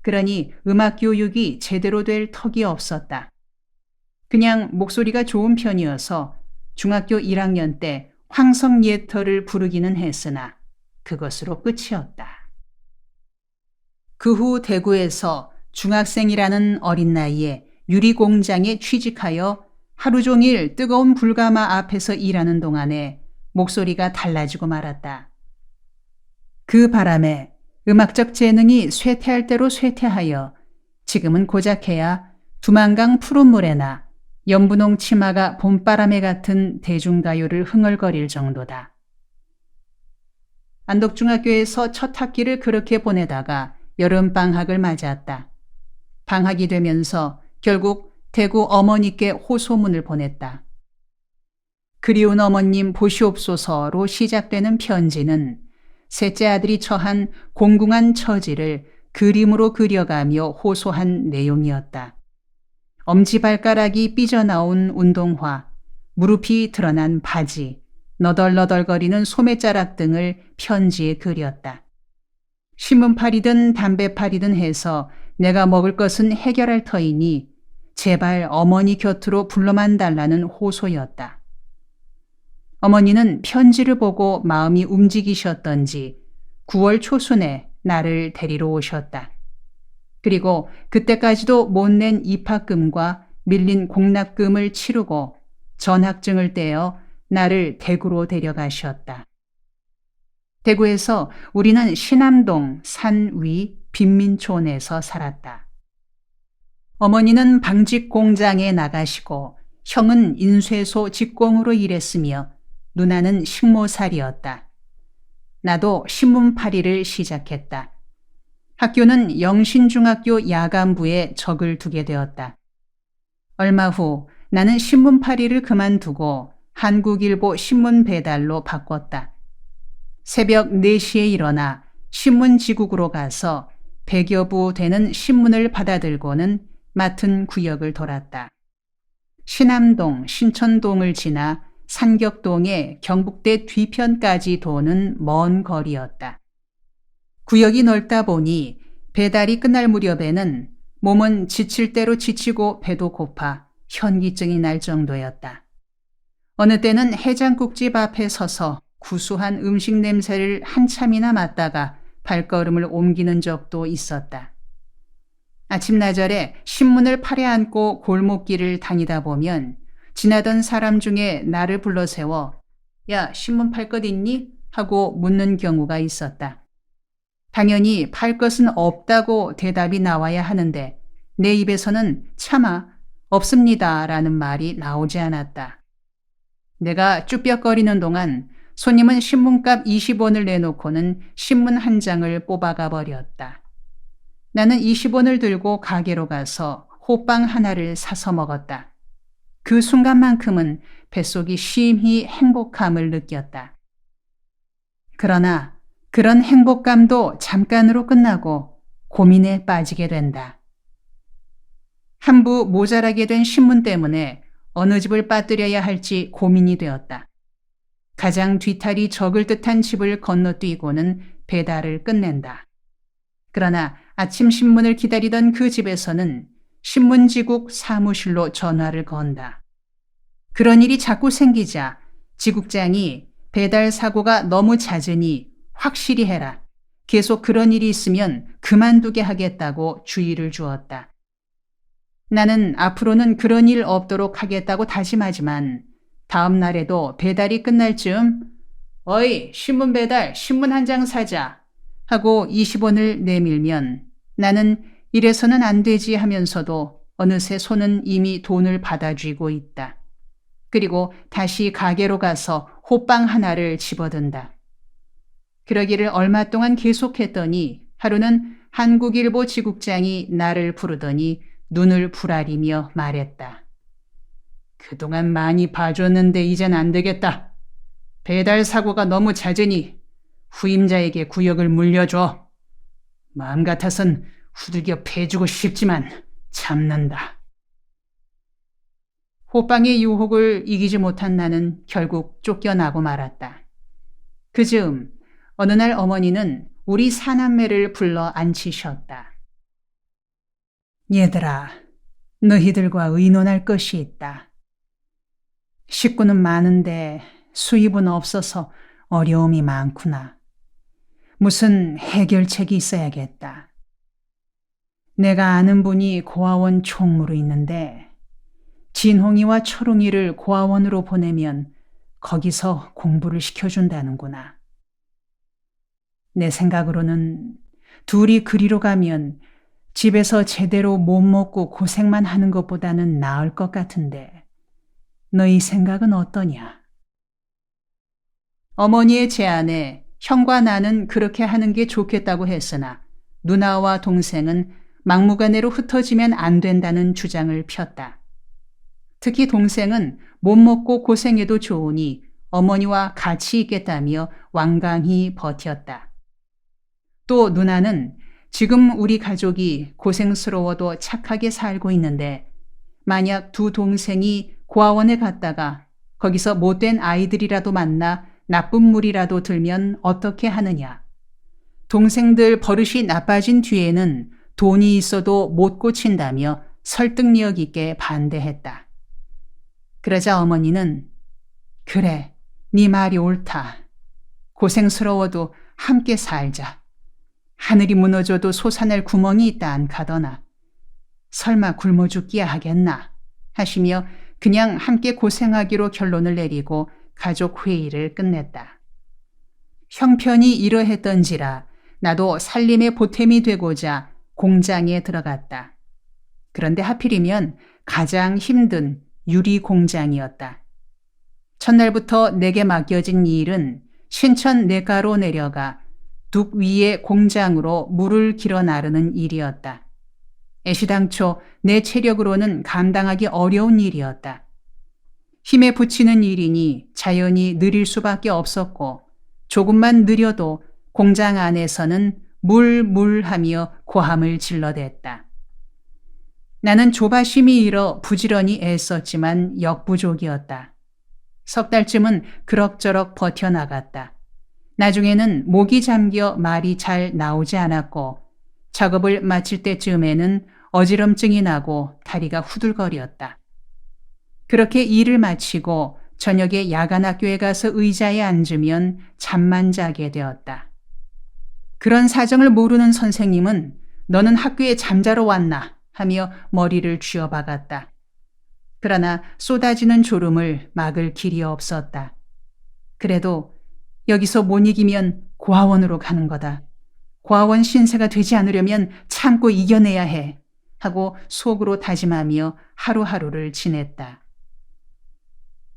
그러니 음악 교육이 제대로 될 턱이 없었다. 그냥 목소리가 좋은 편이어서 중학교 1학년 때 황성예터를 부르기는 했으나 그것으로 끝이었다. 그 후 대구에서 중학생이라는 어린 나이에 유리공장에 취직하여 하루 종일 뜨거운 불가마 앞에서 일하는 동안에 목소리가 달라지고 말았다. 그 바람에 음악적 재능이 쇠퇴할 대로 쇠퇴하여 지금은 고작해야 두만강 푸른 물에나 연분홍 치마가 봄바람에 같은 대중가요를 흥얼거릴 정도다. 안덕중학교에서 첫 학기를 그렇게 보내다가 여름방학을 맞았다. 방학이 되면서 결국 대구 어머니께 호소문을 보냈다. 그리운 어머님 보시옵소서로 시작되는 편지는 셋째 아들이 처한 공궁한 처지를 그림으로 그려가며 호소한 내용이었다. 엄지발가락이 삐져나온 운동화, 무릎이 드러난 바지, 너덜너덜거리는 소매자락 등을 편지에 그렸다. 신문팔이든 담배팔이든 해서 내가 먹을 것은 해결할 터이니 제발 어머니 곁으로 불러만 달라는 호소였다. 어머니는 편지를 보고 마음이 움직이셨던지 9월 초순에 나를 데리러 오셨다. 그리고 그때까지도 못 낸 입학금과 밀린 공납금을 치르고 전학증을 떼어 나를 대구로 데려가셨다. 대구에서 우리는 신암동 산위 빈민촌에서 살았다. 어머니는 방직 공장에 나가시고 형은 인쇄소 직공으로 일했으며 누나는 식모살이었다. 나도 신문팔이를 시작했다. 학교는 영신중학교 야간부에 적을 두게 되었다. 얼마 후 나는 신문팔이를 그만두고 한국일보 신문 배달로 바꿨다. 새벽 4시에 일어나 신문지국으로 가서 100여 부 되는 신문을 받아들고는 맡은 구역을 돌았다. 신암동, 신천동을 지나 산격동의 경북대 뒤편까지 도는 먼 거리였다. 구역이 넓다 보니 배달이 끝날 무렵에는 몸은 지칠 대로 지치고 배도 고파 현기증이 날 정도였다. 어느 때는 해장국집 앞에 서서 구수한 음식 냄새를 한참이나 맡다가 발걸음을 옮기는 적도 있었다. 아침나절에 신문을 팔에 안고 골목길을 다니다 보면 지나던 사람 중에 나를 불러세워 야, 신문 팔 것 있니? 하고 묻는 경우가 있었다. 당연히 팔 것은 없다고 대답이 나와야 하는데 내 입에서는 차마 없습니다 라는 말이 나오지 않았다. 내가 쭈뼛거리는 동안 손님은 신문값 20원을 내놓고는 신문 한 장을 뽑아가 버렸다. 나는 20원을 들고 가게로 가서 호빵 하나를 사서 먹었다. 그 순간만큼은 뱃속이 심히 행복함을 느꼈다. 그러나 그런 행복감도 잠깐으로 끝나고 고민에 빠지게 된다. 한 부 모자라게 된 신문 때문에 어느 집을 빠뜨려야 할지 고민이 되었다. 가장 뒤탈이 적을 듯한 집을 건너뛰고는 배달을 끝낸다. 그러나 아침 신문을 기다리던 그 집에서는 신문지국 사무실로 전화를 건다. 그런 일이 자꾸 생기자 지국장이 배달 사고가 너무 잦으니 확실히 해라. 계속 그런 일이 있으면 그만두게 하겠다고 주의를 주었다. 나는 앞으로는 그런 일 없도록 하겠다고 다짐하지만 다음 날에도 배달이 끝날 즈음 어이 신문 배달 신문 한 장 사자 하고 20원을 내밀면 나는 이래서는 안 되지 하면서도 어느새 손은 이미 돈을 받아쥐고 있다. 그리고 다시 가게로 가서 호빵 하나를 집어든다. 그러기를 얼마 동안 계속했더니 하루는 한국일보 지국장이 나를 부르더니 눈을 부라리며 말했다. 그동안 많이 봐줬는데 이젠 안 되겠다. 배달 사고가 너무 잦으니 후임자에게 구역을 물려줘. 마음 같아선 후들겨 패주고 싶지만 참는다. 호빵의 유혹을 이기지 못한 나는 결국 쫓겨나고 말았다. 그 즈음 어느 날 어머니는 우리 사남매를 불러 앉히셨다. 얘들아, 너희들과 의논할 것이 있다. 식구는 많은데 수입은 없어서 어려움이 많구나. 무슨 해결책이 있어야겠다. 내가 아는 분이 고아원 총무로 있는데 진홍이와 철웅이를 고아원으로 보내면 거기서 공부를 시켜준다는구나. 내 생각으로는 둘이 그리로 가면 집에서 제대로 못 먹고 고생만 하는 것보다는 나을 것 같은데 너희 생각은 어떠냐? 어머니의 제안에 형과 나는 그렇게 하는 게 좋겠다고 했으나 누나와 동생은 막무가내로 흩어지면 안 된다는 주장을 폈다. 특히 동생은 못 먹고 고생해도 좋으니 어머니와 같이 있겠다며 완강히 버텼다. 또 누나는 지금 우리 가족이 고생스러워도 착하게 살고 있는데 만약 두 동생이 고아원에 갔다가 거기서 못된 아이들이라도 만나 나쁜 물이라도 들면 어떻게 하느냐. 동생들 버릇이 나빠진 뒤에는 돈이 있어도 못 고친다며 설득력 있게 반대했다. 그러자 어머니는 그래, 네 말이 옳다. 고생스러워도 함께 살자. 하늘이 무너져도 솟아날 구멍이 있다 안 가더나. 설마 굶어 죽기야 하겠나 하시며 그냥 함께 고생하기로 결론을 내리고 가족 회의를 끝냈다. 형편이 이러했던지라 나도 살림의 보탬이 되고자 공장에 들어갔다. 그런데 하필이면 가장 힘든 유리 공장이었다. 첫날부터 내게 맡겨진 일은 신천 내가로 내려가 둑 위에 공장으로 물을 길어 나르는 일이었다. 애시당초 내 체력으로는 감당하기 어려운 일이었다. 힘에 부치는 일이니 자연히 느릴 수밖에 없었고 조금만 느려도 공장 안에서는 물하며 고함을 질러댔다. 나는 조바심이 일어 부지런히 애썼지만 역부족이었다. 석 달쯤은 그럭저럭 버텨나갔다. 나중에는 목이 잠겨 말이 잘 나오지 않았고 작업을 마칠 때쯤에는 어지럼증이 나고 다리가 후들거렸다. 그렇게 일을 마치고 저녁에 야간 학교에 가서 의자에 앉으면 잠만 자게 되었다. 그런 사정을 모르는 선생님은 너는 학교에 잠자러 왔나 하며 머리를 쥐어박았다. 그러나 쏟아지는 졸음을 막을 길이 없었다. 그래도 여기서 못 이기면 고아원으로 가는 거다. 고아원 신세가 되지 않으려면 참고 이겨내야 해 하고 속으로 다짐하며 하루하루를 지냈다.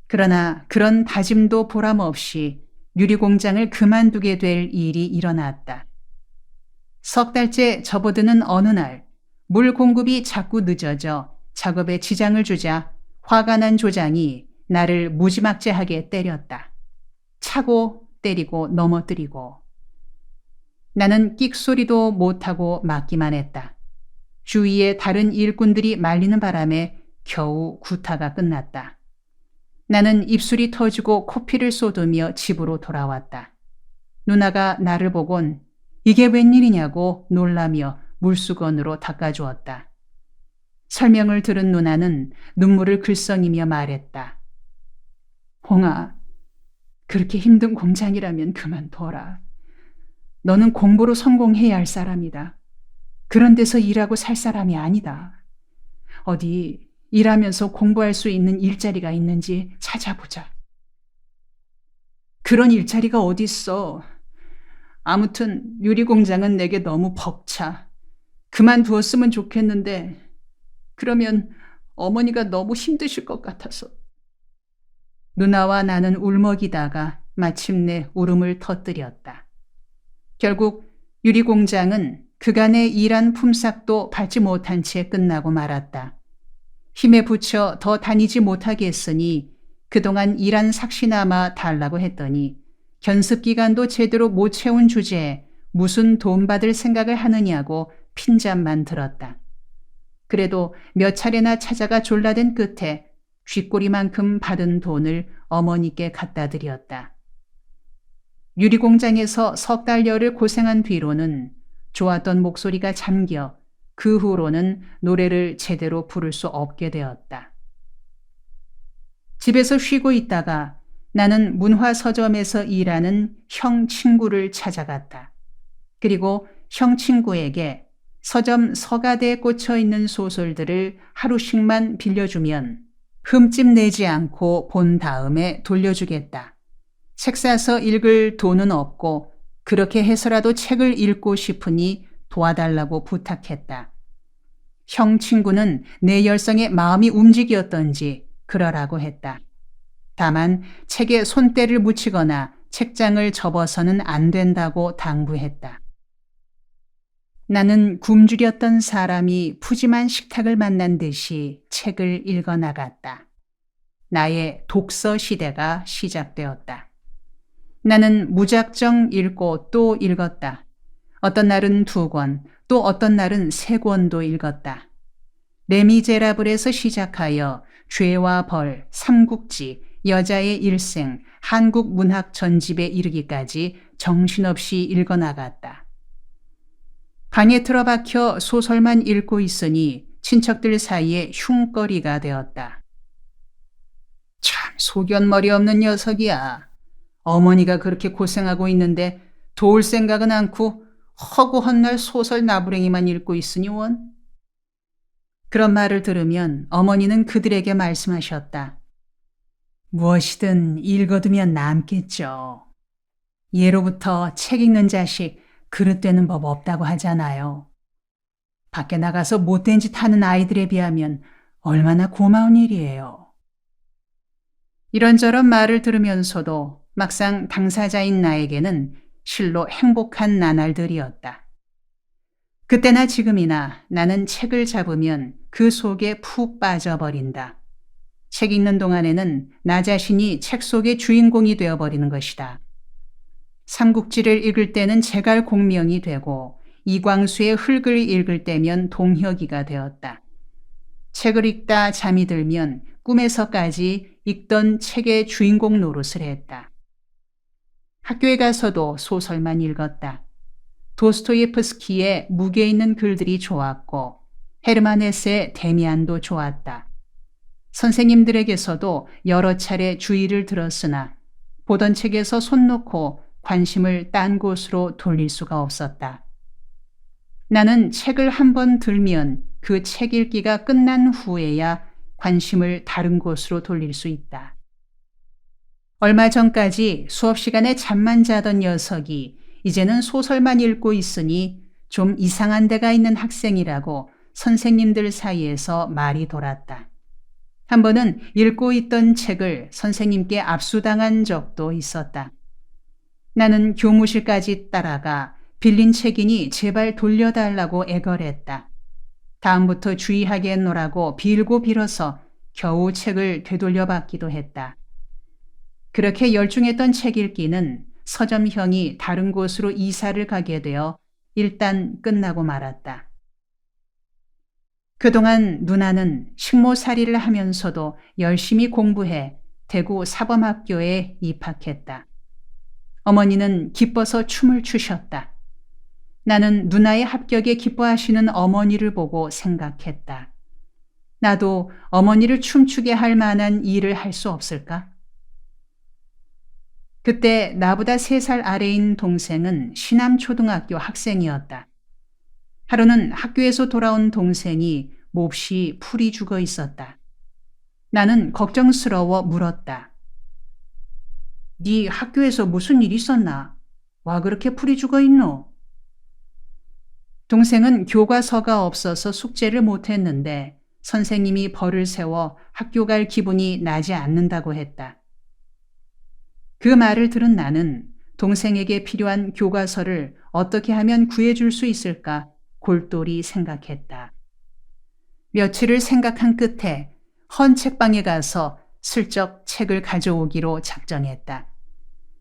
그러나 그런 다짐도 보람없이 유리공장을 그만두게 될 일이 일어났다. 석 달째 접어드는 어느 날 물 공급이 자꾸 늦어져 작업에 지장을 주자 화가 난 조장이 나를 무지막지하게 때렸다. 차고 때리고 넘어뜨리고. 나는 끽소리도 못하고 맞기만 했다. 주위에 다른 일꾼들이 말리는 바람에 겨우 구타가 끝났다. 나는 입술이 터지고 코피를 쏟으며 집으로 돌아왔다. 누나가 나를 보곤 이게 웬일이냐고 놀라며 물수건으로 닦아주었다. 설명을 들은 누나는 눈물을 글썽이며 말했다. 홍아, 그렇게 힘든 공장이라면 그만둬라. 너는 공부로 성공해야 할 사람이다. 그런 데서 일하고 살 사람이 아니다. 어디 일하면서 공부할 수 있는 일자리가 있는지 찾아보자. 그런 일자리가 어디 있어. 아무튼 유리공장은 내게 너무 벅차. 그만두었으면 좋겠는데 그러면 어머니가 너무 힘드실 것 같아서. 누나와 나는 울먹이다가 마침내 울음을 터뜨렸다. 결국 유리공장은 그간의 일한 품삯도 받지 못한 채 끝나고 말았다. 힘에 부쳐 더 다니지 못하게 했으니 그동안 일한 삭시나마 달라고 했더니 견습기간도 제대로 못 채운 주제에 무슨 돈 받을 생각을 하느냐고 핀잔만 들었다. 그래도 몇 차례나 찾아가 졸라댄 끝에 쥐꼬리만큼 받은 돈을 어머니께 갖다 드렸다. 유리공장에서 석 달여를 고생한 뒤로는 좋았던 목소리가 잠겨 그 후로는 노래를 제대로 부를 수 없게 되었다. 집에서 쉬고 있다가 나는 문화서점에서 일하는 형 친구를 찾아갔다. 그리고 형 친구에게 서점 서가대에 꽂혀 있는 소설들을 하루씩만 빌려주면 흠집 내지 않고 본 다음에 돌려주겠다. 책 사서 읽을 돈은 없고 그렇게 해서라도 책을 읽고 싶으니 도와달라고 부탁했다. 형 친구는 내 열성에 마음이 움직였던지 그러라고 했다. 다만 책에 손때를 묻히거나 책장을 접어서는 안 된다고 당부했다. 나는 굶주렸던 사람이 푸짐한 식탁을 만난 듯이 책을 읽어 나갔다. 나의 독서 시대가 시작되었다. 나는 무작정 읽고 또 읽었다. 어떤 날은 2권, 또 어떤 날은 3권도 읽었다. 레미제라블에서 시작하여 죄와 벌, 삼국지, 여자의 일생, 한국 문학 전집에 이르기까지 정신없이 읽어나갔다. 방에 틀어박혀 소설만 읽고 있으니 친척들 사이에 흉거리가 되었다. 참 소견머리 없는 녀석이야. 어머니가 그렇게 고생하고 있는데 도울 생각은 않고 허구한 날 소설 나부랭이만 읽고 있으니 원. 그런 말을 들으면 어머니는 그들에게 말씀하셨다. 무엇이든 읽어두면 남겠죠. 예로부터 책 읽는 자식 그릇되는 법 없다고 하잖아요. 밖에 나가서 못된 짓 하는 아이들에 비하면 얼마나 고마운 일이에요. 이런저런 말을 들으면서도 막상 당사자인 나에게는 실로 행복한 나날들이었다. 그때나 지금이나 나는 책을 잡으면 그 속에 푹 빠져버린다. 책 읽는 동안에는 나 자신이 책 속의 주인공이 되어버리는 것이다. 삼국지를 읽을 때는 제갈 공명이 되고 이광수의 흙을 읽을 때면 동혁이가 되었다. 책을 읽다 잠이 들면 꿈에서까지 읽던 책의 주인공 노릇을 했다. 학교에 가서도 소설만 읽었다. 도스토예프스키의 무게 있는 글들이 좋았고 헤르만 헤세의 데미안도 좋았다. 선생님들에게서도 여러 차례 주의를 들었으나 보던 책에서 손 놓고 관심을 딴 곳으로 돌릴 수가 없었다. 나는 책을 한번 들면 그 책 읽기가 끝난 후에야 관심을 다른 곳으로 돌릴 수 있다. 얼마 전까지 수업 시간에 잠만 자던 녀석이 이제는 소설만 읽고 있으니 좀 이상한 데가 있는 학생이라고 선생님들 사이에서 말이 돌았다. 한 번은 읽고 있던 책을 선생님께 압수당한 적도 있었다. 나는 교무실까지 따라가 빌린 책이니 제발 돌려달라고 애걸했다. 다음부터 주의하겠노라고 빌고 빌어서 겨우 책을 되돌려받기도 했다. 그렇게 열중했던 책 읽기는 서점형이 다른 곳으로 이사를 가게 되어 일단 끝나고 말았다. 그동안 누나는 식모살이를 하면서도 열심히 공부해 대구 사범학교에 입학했다. 어머니는 기뻐서 춤을 추셨다. 나는 누나의 합격에 기뻐하시는 어머니를 보고 생각했다. 나도 어머니를 춤추게 할 만한 일을 할 수 없을까? 그때 나보다 3살 아래인 동생은 신암초등학교 학생이었다. 하루는 학교에서 돌아온 동생이 몹시 풀이 죽어 있었다. 나는 걱정스러워 물었다. 네 학교에서 무슨 일 있었나? 와 그렇게 풀이 죽어 있노? 동생은 교과서가 없어서 숙제를 못했는데 선생님이 벌을 세워 학교 갈 기분이 나지 않는다고 했다. 그 말을 들은 나는 동생에게 필요한 교과서를 어떻게 하면 구해줄 수 있을까 골똘히 생각했다. 며칠을 생각한 끝에 헌 책방에 가서 슬쩍 책을 가져오기로 작정했다.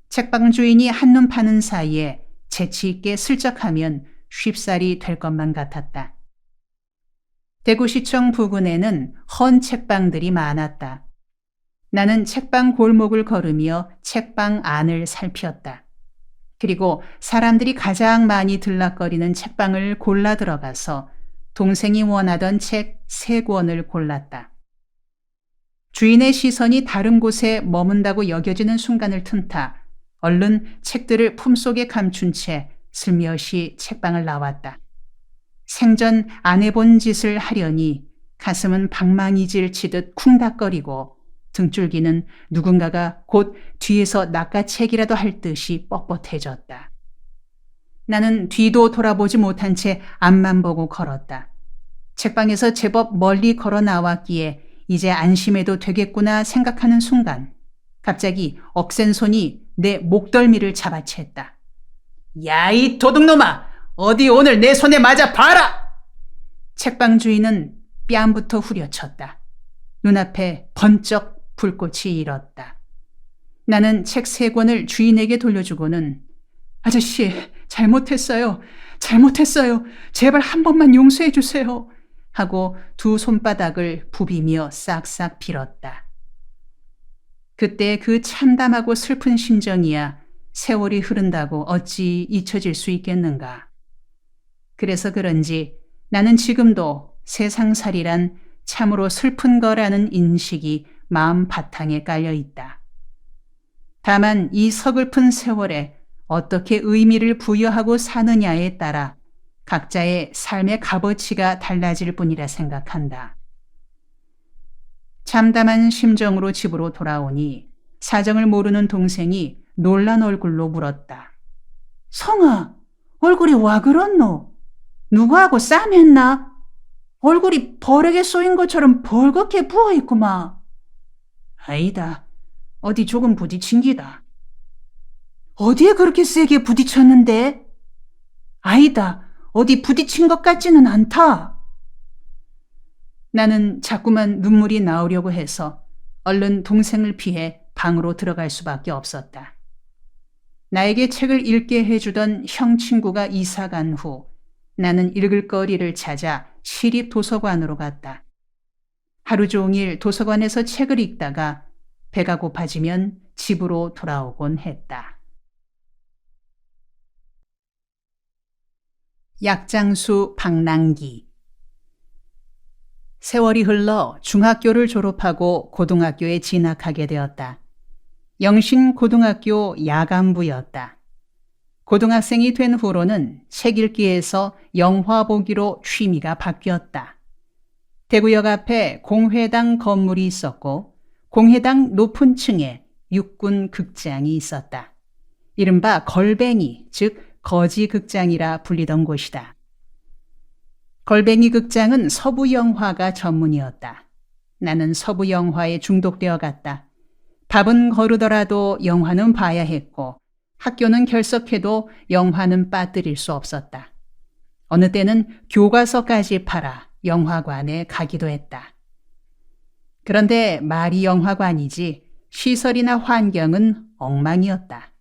책방 주인이 한눈 파는 사이에 재치 있게 슬쩍하면 쉽사리 될 것만 같았다. 대구시청 부근에는 헌 책방들이 많았다. 나는 책방 골목을 걸으며 책방 안을 살피었다. 그리고 사람들이 가장 많이 들락거리는 책방을 골라 들어가서 동생이 원하던 책 3권을 골랐다. 주인의 시선이 다른 곳에 머문다고 여겨지는 순간을 틈타 얼른 책들을 품속에 감춘 채 슬며시 책방을 나왔다. 생전 안 해본 짓을 하려니 가슴은 방망이질 치듯 쿵닥거리고 등줄기는 누군가가 곧 뒤에서 낚아채기라도 할 듯이 뻣뻣해졌다. 나는 뒤도 돌아보지 못한 채 앞만 보고 걸었다. 책방에서 제법 멀리 걸어 나왔기에 이제 안심해도 되겠구나 생각하는 순간 갑자기 억센 손이 내 목덜미를 잡아챘다. 야, 이 도둑놈아! 어디 오늘 내 손에 맞아 봐라! 책방 주인은 뺨부터 후려쳤다. 눈앞에 번쩍 불꽃이 일었다. 나는 책 3권을 주인에게 돌려주고는 아저씨, 잘못했어요. 제발 한 번만 용서해 주세요. 하고 2 손바닥을 부비며 싹싹 빌었다. 그때 그 참담하고 슬픈 심정이야 세월이 흐른다고 어찌 잊혀질 수 있겠는가. 그래서 그런지 나는 지금도 세상살이란 참으로 슬픈 거라는 인식이 마음 바탕에 깔려 있다. 다만 이 서글픈 세월에 어떻게 의미를 부여하고 사느냐에 따라 각자의 삶의 값어치가 달라질 뿐이라 생각한다. 참담한 심정으로 집으로 돌아오니 사정을 모르는 동생이 놀란 얼굴로 물었다. 성아, 얼굴이 와 그렇노? 누구하고 싸맸나? 얼굴이 버럭에 쏘인 것처럼 벌겋게 부어있구만. 아니다. 어디 조금 부딪힌 기다. 어디에 그렇게 세게 부딪혔는데? 아니다. 어디 부딪힌 것 같지는 않다. 나는 자꾸만 눈물이 나오려고 해서 얼른 동생을 피해 방으로 들어갈 수밖에 없었다. 나에게 책을 읽게 해주던 형 친구가 이사 간 후 나는 읽을 거리를 찾아 시립 도서관으로 갔다. 하루 종일 도서관에서 책을 읽다가 배가 고파지면 집으로 돌아오곤 했다. 약장수 방랑기. 세월이 흘러 중학교를 졸업하고 고등학교에 진학하게 되었다. 영신고등학교 야간부였다. 고등학생이 된 후로는 책 읽기에서 영화 보기로 취미가 바뀌었다. 대구역 앞에 공회당 건물이 있었고 공회당 높은 층에 육군 극장이 있었다. 이른바 걸뱅이, 즉 거지극장이라 불리던 곳이다. 걸뱅이 극장은 서부 영화가 전문이었다. 나는 서부 영화에 중독되어 갔다. 밥은 거르더라도 영화는 봐야 했고 학교는 결석해도 영화는 빠뜨릴 수 없었다. 어느 때는 교과서까지 팔아 영화관에 가기도 했다. 그런데 말이 영화관이지 시설이나 환경은 엉망이었다.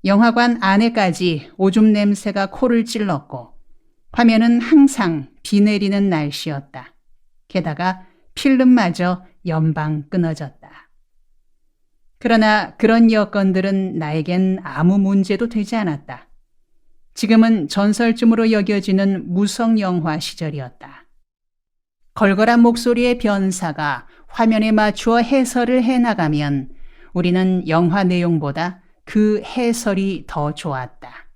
영화관 안에까지 오줌 냄새가 코를 찔렀고 화면은 항상 비 내리는 날씨였다. 게다가 필름마저 연방 끊어졌다. 그러나 그런 여건들은 나에겐 아무 문제도 되지 않았다. 지금은 전설쯤으로 여겨지는 무성영화 시절이었다. 걸걸한 목소리의 변사가 화면에 맞추어 해설을 해나가면 우리는 영화 내용보다 그 해설이 더 좋았다.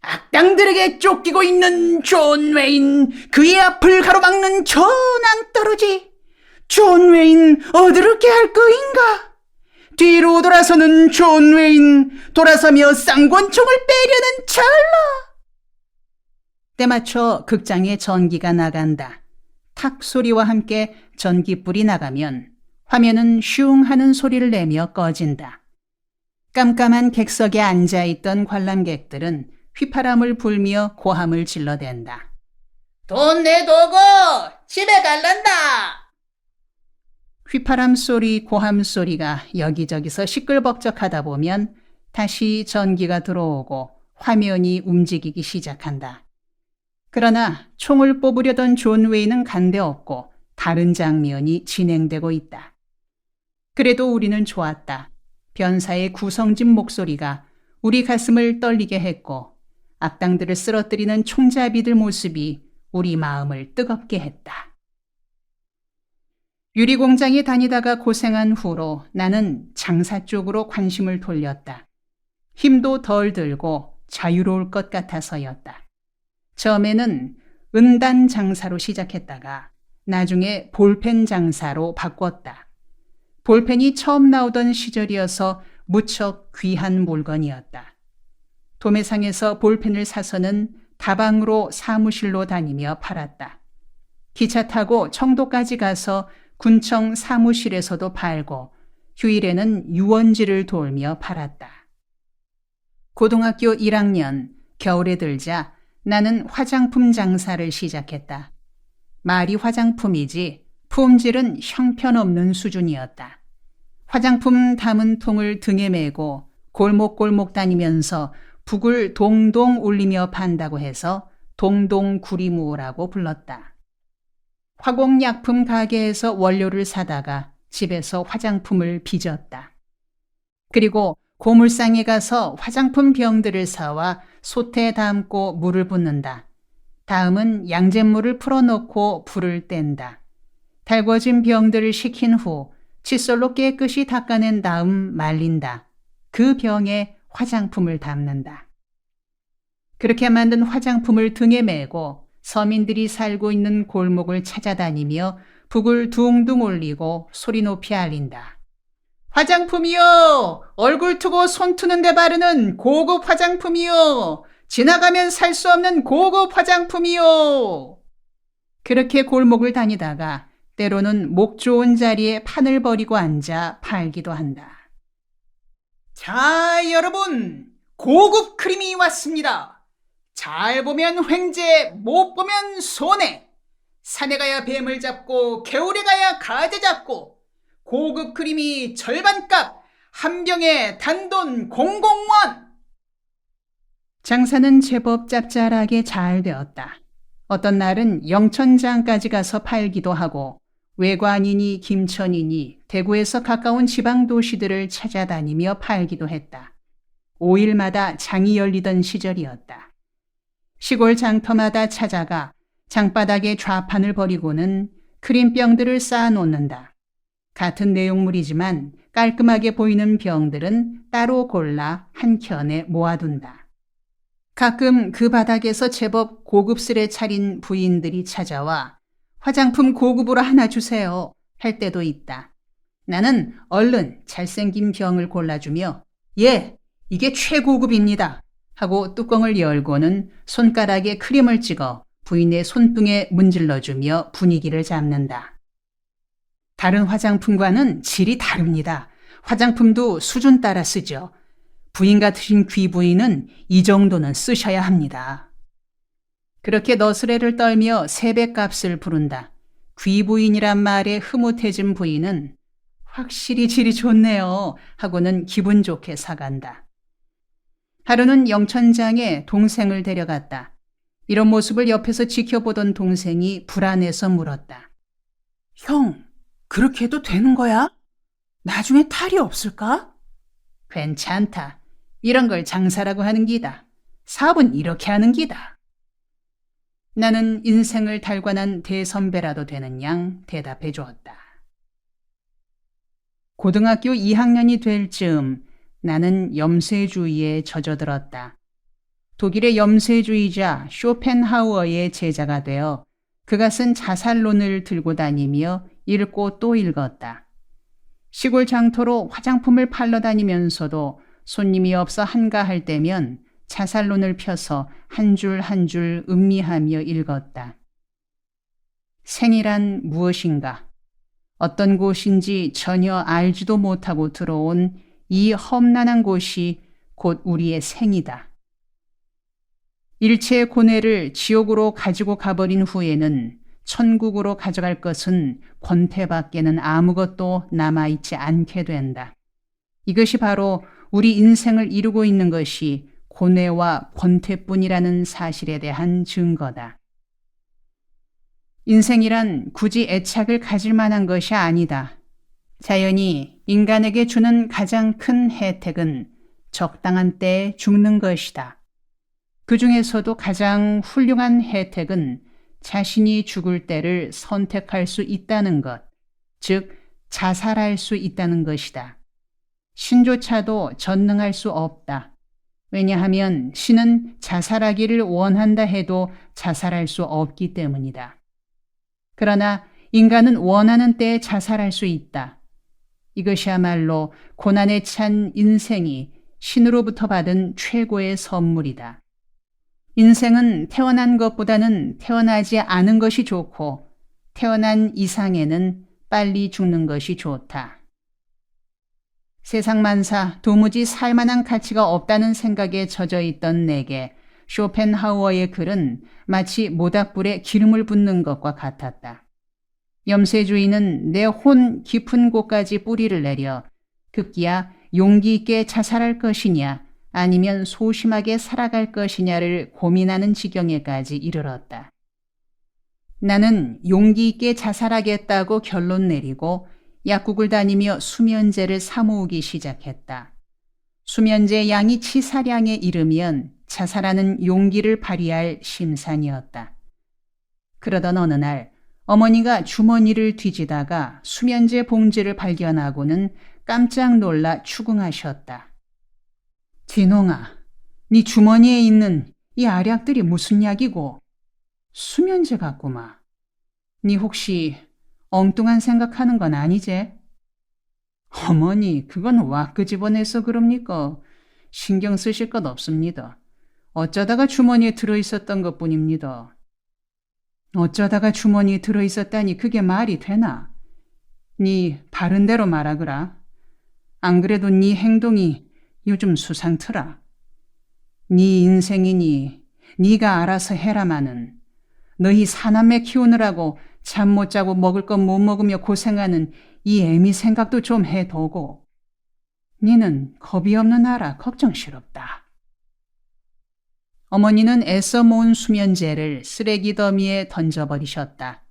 악당들에게 쫓기고 있는 존 웨인, 그의 앞을 가로막는 저 낭떠러지. 존 웨인 어디렇게 할 거인가? 뒤로 돌아서는 존 웨인, 돌아서며 쌍권총을 빼려는 찰나. 때맞춰 극장에 전기가 나간다. 탁 소리와 함께 전기불이 나가면 화면은 슝 하는 소리를 내며 꺼진다. 깜깜한 객석에 앉아있던 관람객들은 휘파람을 불며 고함을 질러댄다. 돈 내도고 집에 갈란다. 휘파람 소리, 고함 소리가 여기저기서 시끌벅적하다 보면 다시 전기가 들어오고 화면이 움직이기 시작한다. 그러나 총을 뽑으려던 존 웨이는 간데없고 다른 장면이 진행되고 있다. 그래도 우리는 좋았다. 변사의 구성진 목소리가 우리 가슴을 떨리게 했고 악당들을 쓰러뜨리는 총잡이들 모습이 우리 마음을 뜨겁게 했다. 유리공장에 다니다가 고생한 후로 나는 장사 쪽으로 관심을 돌렸다. 힘도 덜 들고 자유로울 것 같아서였다. 처음에는 은단 장사로 시작했다가 나중에 볼펜 장사로 바꿨다. 볼펜이 처음 나오던 시절이어서 무척 귀한 물건이었다. 도매상에서 볼펜을 사서는 다방으로 사무실로 다니며 팔았다. 기차 타고 청도까지 가서 군청 사무실에서도 팔고 휴일에는 유원지를 돌며 팔았다. 고등학교 1학년 겨울에 들자 나는 화장품 장사를 시작했다. 말이 화장품이지 품질은 형편없는 수준이었다. 화장품 담은 통을 등에 메고 골목골목 다니면서 북을 동동 울리며 판다고 해서 동동구리무라고 불렀다. 화공약품 가게에서 원료를 사다가 집에서 화장품을 빚었다. 그리고 고물상에 가서 화장품 병들을 사와 솥에 담고 물을 붓는다. 다음은 양잿물을 풀어놓고 불을 뗀다. 달궈진 병들을 식힌 후 칫솔로 깨끗이 닦아낸 다음 말린다. 그 병에 화장품을 담는다. 그렇게 만든 화장품을 등에 메고 서민들이 살고 있는 골목을 찾아다니며 북을 둥둥 올리고 소리 높이 알린다. 화장품이요! 얼굴 트고 손 트는데 바르는 고급 화장품이요! 지나가면 살 수 없는 고급 화장품이요! 그렇게 골목을 다니다가 때로는 목 좋은 자리에 판을 버리고 앉아 팔기도 한다. 자, 여러분! 고급 크림이 왔습니다. 잘 보면 횡재, 못 보면 손해. 산에 가야 뱀을 잡고 겨울에 가야 가재 잡고 고급 크림이 절반값, 한 병에 단돈 001. 장사는 제법 짭짤하게 잘 되었다. 어떤 날은 영천장까지 가서 팔기도 하고 외관이니 김천이니 대구에서 가까운 지방 도시들을 찾아다니며 팔기도 했다. 5일마다 장이 열리던 시절이었다. 시골 장터마다 찾아가 장바닥에 좌판을 버리고는 크림병들을 쌓아놓는다. 같은 내용물이지만 깔끔하게 보이는 병들은 따로 골라 한 켠에 모아둔다. 가끔 그 바닥에서 제법 고급스레 차린 부인들이 찾아와 화장품 고급으로 하나 주세요 할 때도 있다. 나는 얼른 잘생긴 병을 골라주며 예, 이게 최고급입니다 하고 뚜껑을 열고는 손가락에 크림을 찍어 부인의 손등에 문질러주며 분위기를 잡는다. 다른 화장품과는 질이 다릅니다. 화장품도 수준 따라 쓰죠. 부인 같으신 귀부인은 이 정도는 쓰셔야 합니다. 그렇게 너스레를 떨며 세뱃값을 부른다. 귀부인이란 말에 흐뭇해진 부인은 확실히 질이 좋네요 하고는 기분 좋게 사간다. 하루는 영천장에 동생을 데려갔다. 이런 모습을 옆에서 지켜보던 동생이 불안해서 물었다. 형, 그렇게 해도 되는 거야? 나중에 탈이 없을까? 괜찮다. 이런 걸 장사라고 하는 기다. 사업은 이렇게 하는 기다. 나는 인생을 달관한 대선배라도 되는 양 대답해 주었다. 고등학교 2학년이 될 즈음 나는 염세주의에 젖어들었다. 독일의 염세주의자 쇼펜하우어의 제자가 되어 그가 쓴 자살론을 들고 다니며 읽고 또 읽었다. 시골 장터로 화장품을 팔러 다니면서도 손님이 없어 한가할 때면 자살론을 펴서 한 줄 한 줄 음미하며 읽었다. 생이란 무엇인가? 어떤 곳인지 전혀 알지도 못하고 들어온 이 험난한 곳이 곧 우리의 생이다. 일체의 고뇌를 지옥으로 가지고 가버린 후에는 천국으로 가져갈 것은 권태밖에는 아무것도 남아있지 않게 된다. 이것이 바로 우리 인생을 이루고 있는 것이 고뇌와 권태뿐이라는 사실에 대한 증거다. 인생이란 굳이 애착을 가질 만한 것이 아니다. 자연이 인간에게 주는 가장 큰 혜택은 적당한 때에 죽는 것이다. 그 중에서도 가장 훌륭한 혜택은 자신이 죽을 때를 선택할 수 있다는 것, 즉 자살할 수 있다는 것이다. 신조차도 전능할 수 없다. 왜냐하면 신은 자살하기를 원한다 해도 자살할 수 없기 때문이다. 그러나 인간은 원하는 때에 자살할 수 있다. 이것이야말로 고난에 찬 인생이 신으로부터 받은 최고의 선물이다. 인생은 태어난 것보다는 태어나지 않은 것이 좋고 태어난 이상에는 빨리 죽는 것이 좋다. 세상 만사 도무지 살만한 가치가 없다는 생각에 젖어 있던 내게 쇼펜하우어의 글은 마치 모닥불에 기름을 붓는 것과 같았다. 염세주의는 내 혼 깊은 곳까지 뿌리를 내려 급기야 용기 있게 자살할 것이냐 아니면 소심하게 살아갈 것이냐를 고민하는 지경에까지 이르렀다. 나는 용기 있게 자살하겠다고 결론 내리고 약국을 다니며 수면제를 사 모으기 시작했다. 수면제 양이 치사량에 이르면 자살하는 용기를 발휘할 심산이었다. 그러던 어느 날 어머니가 주머니를 뒤지다가 수면제 봉지를 발견하고는 깜짝 놀라 추궁하셨다. 진홍아, 네 주머니에 있는 이 알약들이 무슨 약이고? 수면제 같구마. 네 혹시 엉뚱한 생각하는 건 아니제? 어머니, 그건 와 끄집어내서 그럽니까? 신경 쓰실 것 없습니다. 어쩌다가 주머니에 들어있었던 것뿐입니다. 어쩌다가 주머니에 들어있었다니 그게 말이 되나? 네 바른 대로 말하거라. 안 그래도 네 행동이 요즘 수상트라. 네 인생이니 네가 알아서 해라마는 너희 사남매 키우느라고 잠 못 자고 먹을 것 못 먹으며 고생하는 이 애미 생각도 좀 해두고 니는 겁이 없는 아라 걱정스럽다. 어머니는 애써 모은 수면제를 쓰레기 더미에 던져버리셨다.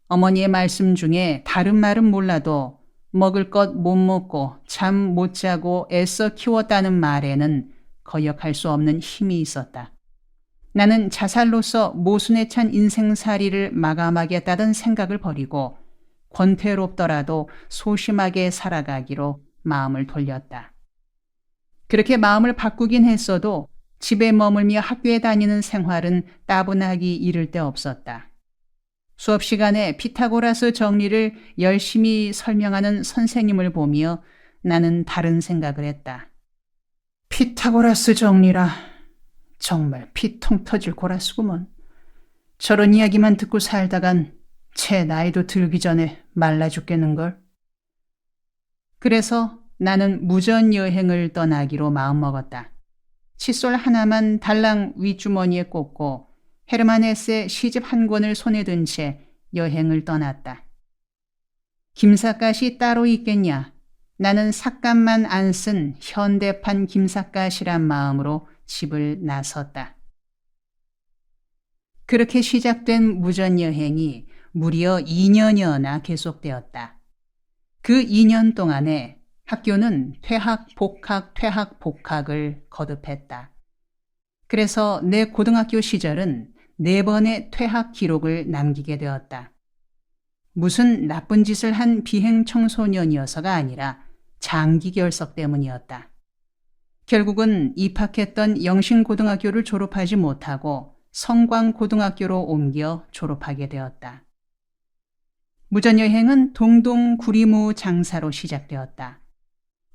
어머니의 말씀 중에 다른 말은 몰라도 먹을 것 못 먹고 잠 못 자고 애써 키웠다는 말에는 거역할 수 없는 힘이 있었다. 나는 자살로서 모순에 찬 인생살이를 마감하겠다던 생각을 버리고 권태롭더라도 소심하게 살아가기로 마음을 돌렸다. 그렇게 마음을 바꾸긴 했어도 집에 머물며 학교에 다니는 생활은 따분하기 이를 데 없었다. 수업 시간에 피타고라스 정리를 열심히 설명하는 선생님을 보며 나는 다른 생각을 했다. 피타고라스 정리라. 정말 피통 터질 고라스구먼. 저런 이야기만 듣고 살다간 제 나이도 들기 전에 말라 죽겠는걸. 그래서 나는 무전 여행을 떠나기로 마음먹었다. 칫솔 하나만 달랑 윗주머니에 꽂고 헤르만 헤세 시집 한 권을 손에 든 채 여행을 떠났다. 김삿갓이 따로 있겠냐? 나는 삿갓만 안 쓴 현대판 김삿갓이란 마음으로 집을 나섰다. 그렇게 시작된 무전여행이 무려 2년여나 계속되었다. 그 2년 동안에 학교는 퇴학, 복학, 퇴학, 복학을 거듭했다. 그래서 내 고등학교 시절은 4번의 퇴학 기록을 남기게 되었다. 무슨 나쁜 짓을 한 비행 청소년이어서가 아니라 장기 결석 때문이었다. 결국은 입학했던 영신고등학교를 졸업하지 못하고 성광고등학교로 옮겨 졸업하게 되었다. 무전여행은 동동 구리무 장사로 시작되었다.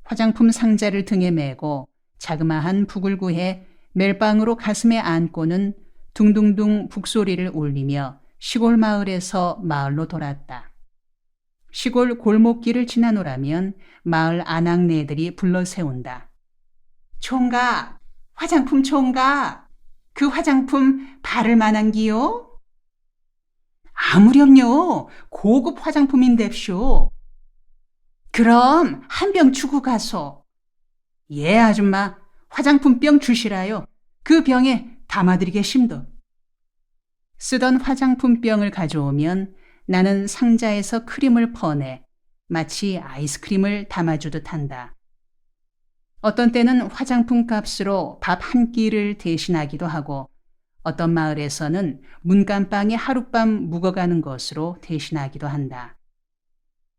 화장품 상자를 등에 메고 자그마한 북을 구해 멜빵으로 가슴에 안고는 둥둥둥 북소리를 울리며 시골 마을에서 마을로 돌았다. 시골 골목길을 지나노라면 마을 아낙네들이 불러 세운다. 총각, 화장품 총각, 그 화장품 바를 만한 기요? 아무렴요, 고급 화장품인뎁쇼. 그럼 한 병 주고 가소. 예, 아줌마, 화장품 병 주시라요. 그 병에 담아드리겠심도. 쓰던 화장품 병을 가져오면 나는 상자에서 크림을 퍼내 마치 아이스크림을 담아주듯 한다. 어떤 때는 화장품 값으로 밥 한 끼를 대신하기도 하고 어떤 마을에서는 문간방에 하룻밤 묵어가는 것으로 대신하기도 한다.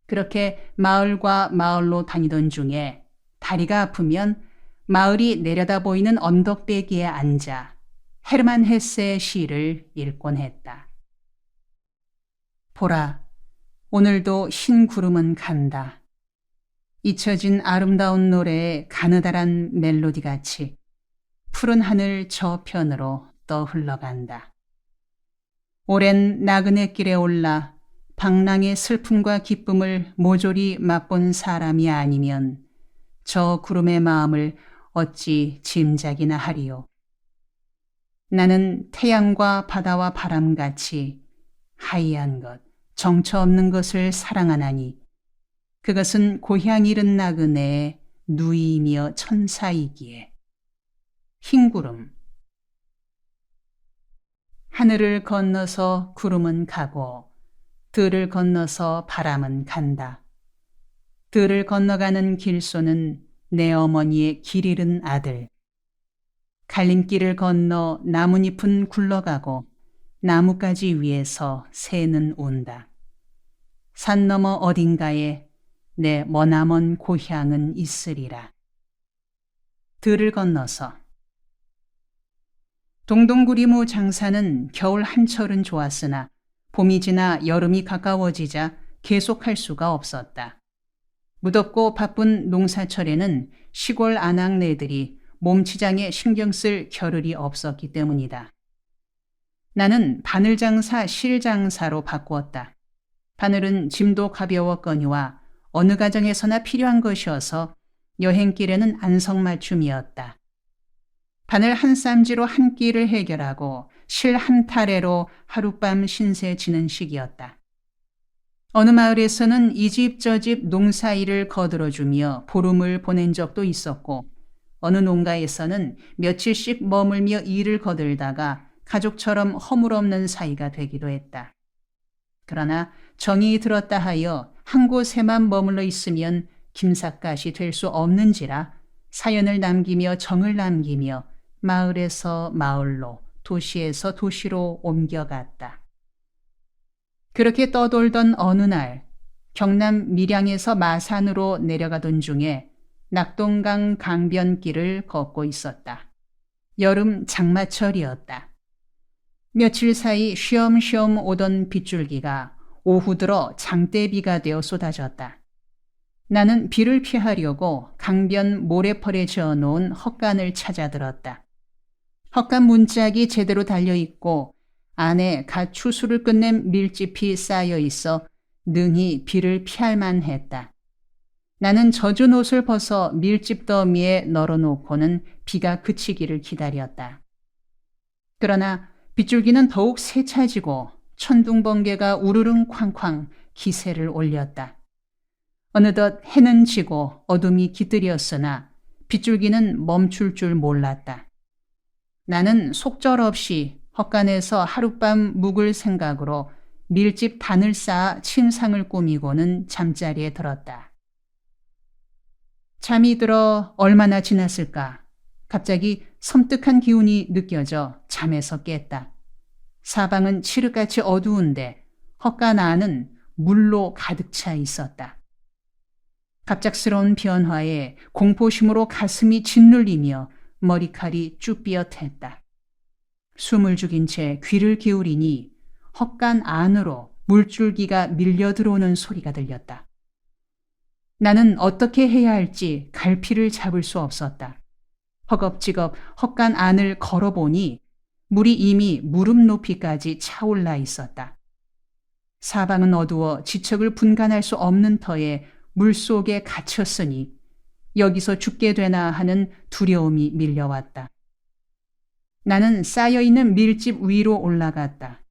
그렇게 마을과 마을로 다니던 중에 다리가 아프면 마을이 내려다 보이는 언덕배기에 앉아 헤르만 헤세의 시를 읽곤 했다. 보라, 오늘도 흰 구름은 간다. 잊혀진 아름다운 노래의 가느다란 멜로디같이 푸른 하늘 저편으로 떠흘러간다. 오랜 나그네 길에 올라 방랑의 슬픔과 기쁨을 모조리 맛본 사람이 아니면 저 구름의 마음을 어찌 짐작이나 하리요. 나는 태양과 바다와 바람같이 하이한 것, 정처 없는 것을 사랑하나니 그것은 고향 잃은 나그네의 누이이며 천사이기에. 흰 구름. 하늘을 건너서 구름은 가고 들을 건너서 바람은 간다. 들을 건너가는 길소는 내 어머니의 길 잃은 아들. 갈림길을 건너 나뭇잎은 굴러가고 나뭇가지 위에서 새는 운다. 산 너머 어딘가에 내 머나먼 고향은 있으리라. 들을 건너서. 동동구리무 장사는 겨울 한철은 좋았으나 봄이 지나 여름이 가까워지자 계속할 수가 없었다. 무덥고 바쁜 농사철에는 시골 아낙네들이 몸치장에 신경 쓸 겨를이 없었기 때문이다. 나는 바늘장사 실장사로 바꾸었다. 바늘은 짐도 가벼웠거니와 어느 가정에서나 필요한 것이어서 여행길에는 안성맞춤이었다. 바늘 한 쌈지로 한 끼를 해결하고 실 한 타래로 하룻밤 신세 지는 시기였다. 어느 마을에서는 이 집 저 집 농사일을 거들어주며 보름을 보낸 적도 있었고 어느 농가에서는 며칠씩 머물며 일을 거들다가 가족처럼 허물없는 사이가 되기도 했다. 그러나 정이 들었다 하여 한 곳에만 머물러 있으면 김삿갓이 될 수 없는지라 사연을 남기며 정을 남기며 마을에서 마을로 도시에서 도시로 옮겨갔다. 그렇게 떠돌던 어느 날 경남 밀양에서 마산으로 내려가던 중에 낙동강 강변길을 걷고 있었다. 여름 장마철이었다. 며칠 사이 쉬엄쉬엄 오던 빗줄기가 오후 들어 장대비가 되어 쏟아졌다. 나는 비를 피하려고 강변 모래펄에 지어놓은 헛간을 찾아들었다. 헛간 문짝이 제대로 달려있고 안에 갓 추수를 끝낸 밀짚이 쌓여 있어 능히 비를 피할 만했다. 나는 젖은 옷을 벗어 밀집 더미에 널어놓고는 비가 그치기를 기다렸다. 그러나 빗줄기는 더욱 세차지고 천둥번개가 우르릉 쾅쾅 기세를 올렸다. 어느덧 해는 지고 어둠이 깃들이었으나 빗줄기는 멈출 줄 몰랐다. 나는 속절없이 헛간에서 하룻밤 묵을 생각으로 밀집 단을 쌓아 침상을 꾸미고는 잠자리에 들었다. 잠이 들어 얼마나 지났을까? 갑자기 섬뜩한 기운이 느껴져 잠에서 깼다. 사방은 칠흑같이 어두운데 헛간 안은 물로 가득 차 있었다. 갑작스러운 변화에 공포심으로 가슴이 짓눌리며 머리칼이 쭈뼛했다. 숨을 죽인 채 귀를 기울이니 헛간 안으로 물줄기가 밀려 들어오는 소리가 들렸다. 나는 어떻게 해야 할지 갈피를 잡을 수 없었다. 허겁지겁 헛간 안을 걸어보니 물이 이미 무릎 높이까지 차올라 있었다. 사방은 어두워 지척을 분간할 수 없는 터에 물속에 갇혔으니 여기서 죽게 되나 하는 두려움이 밀려왔다. 나는 쌓여있는 밀집 위로 올라갔다.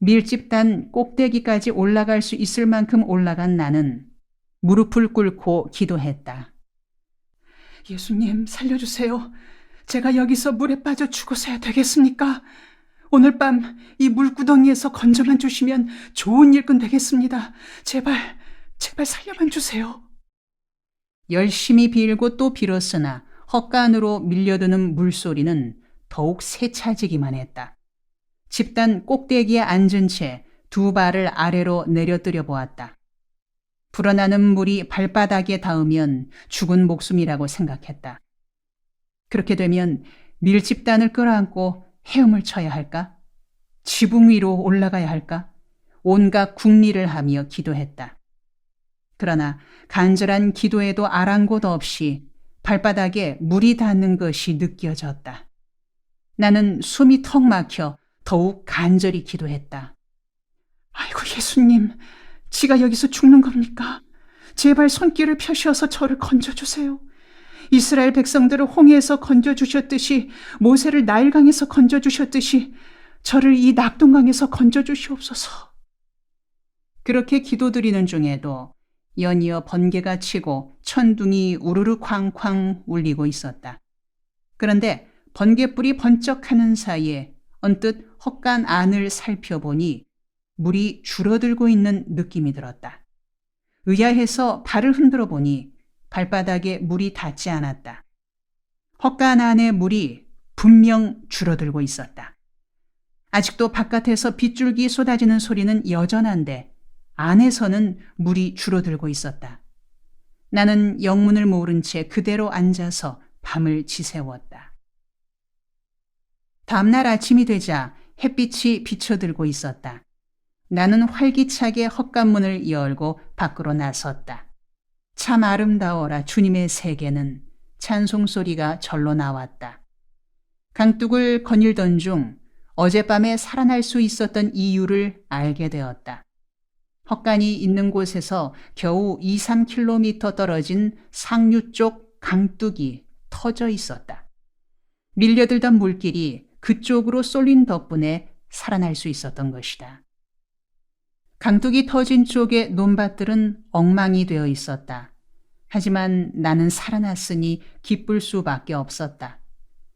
밀집 단 꼭대기까지 올라갈 수 있을 만큼 올라간 나는 무릎을 꿇고 기도했다. 예수님 살려주세요. 제가 여기서 물에 빠져 죽어서야 되겠습니까? 오늘 밤 이 물구덩이에서 건져만 주시면 좋은 일꾼 되겠습니다. 제발 제발 살려만 주세요. 열심히 빌고 또 빌었으나 헛간으로 밀려드는 물소리는 더욱 세차지기만 했다. 집단 꼭대기에 앉은 채 두 발을 아래로 내려뜨려 보았다. 불어나는 물이 발바닥에 닿으면 죽은 목숨이라고 생각했다. 그렇게 되면 밀집단을 끌어안고 헤엄을 쳐야 할까? 지붕 위로 올라가야 할까? 온갖 궁리를 하며 기도했다. 그러나 간절한 기도에도 아랑곳 없이 발바닥에 물이 닿는 것이 느껴졌다. 나는 숨이 턱 막혀 더욱 간절히 기도했다. 아이고 예수님, 지가 여기서 죽는 겁니까? 제발 손길을 펴셔서 저를 건져주세요. 이스라엘 백성들을 홍해에서 건져주셨듯이 모세를 나일강에서 건져주셨듯이 저를 이 낙동강에서 건져주시옵소서. 그렇게 기도드리는 중에도 연이어 번개가 치고 천둥이 우르르 쾅쾅 울리고 있었다. 그런데 번개불이 번쩍하는 사이에 언뜻 헛간 안을 살펴보니 물이 줄어들고 있는 느낌이 들었다. 의아해서 발을 흔들어 보니 발바닥에 물이 닿지 않았다. 헛간 안의 물이 분명 줄어들고 있었다. 아직도 바깥에서 빗줄기 쏟아지는 소리는 여전한데 안에서는 물이 줄어들고 있었다. 나는 영문을 모른 채 그대로 앉아서 밤을 지새웠다. 다음날 아침이 되자 햇빛이 비쳐들고 있었다. 나는 활기차게 헛간문을 열고 밖으로 나섰다. 참 아름다워라 주님의 세계는 찬송소리가 절로 나왔다. 강둑을 거닐던 중 어젯밤에 살아날 수 있었던 이유를 알게 되었다. 헛간이 있는 곳에서 겨우 2-3km 떨어진 상류 쪽 강둑이 터져 있었다. 밀려들던 물길이 그쪽으로 쏠린 덕분에 살아날 수 있었던 것이다. 강둑이 터진 쪽의 논밭들은 엉망이 되어 있었다. 하지만 나는 살아났으니 기쁠 수밖에 없었다.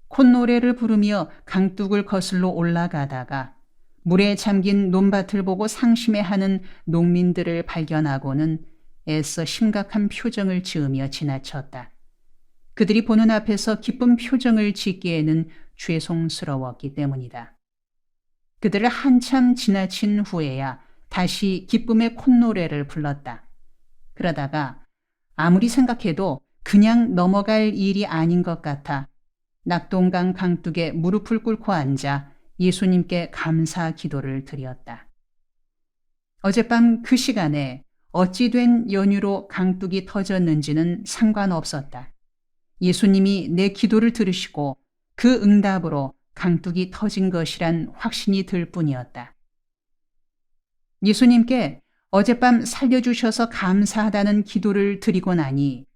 콧노래를 부르며 강둑을 거슬러 올라가다가 물에 잠긴 논밭을 보고 상심해하는 농민들을 발견하고는 애써 심각한 표정을 지으며 지나쳤다. 그들이 보는 앞에서 기쁜 표정을 짓기에는 죄송스러웠기 때문이다. 그들을 한참 지나친 후에야 다시 기쁨의 콧노래를 불렀다. 그러다가 아무리 생각해도 그냥 넘어갈 일이 아닌 것 같아 낙동강 강둑에 무릎을 꿇고 앉아 예수님께 감사 기도를 드렸다. 어젯밤 그 시간에 어찌 된 연유로 강둑이 터졌는지는 상관없었다. 예수님이 내 기도를 들으시고 그 응답으로 강둑이 터진 것이란 확신이 들 뿐이었다. 예수님께 어젯밤 살려주셔서 감사하다는 기도를 드리고 나니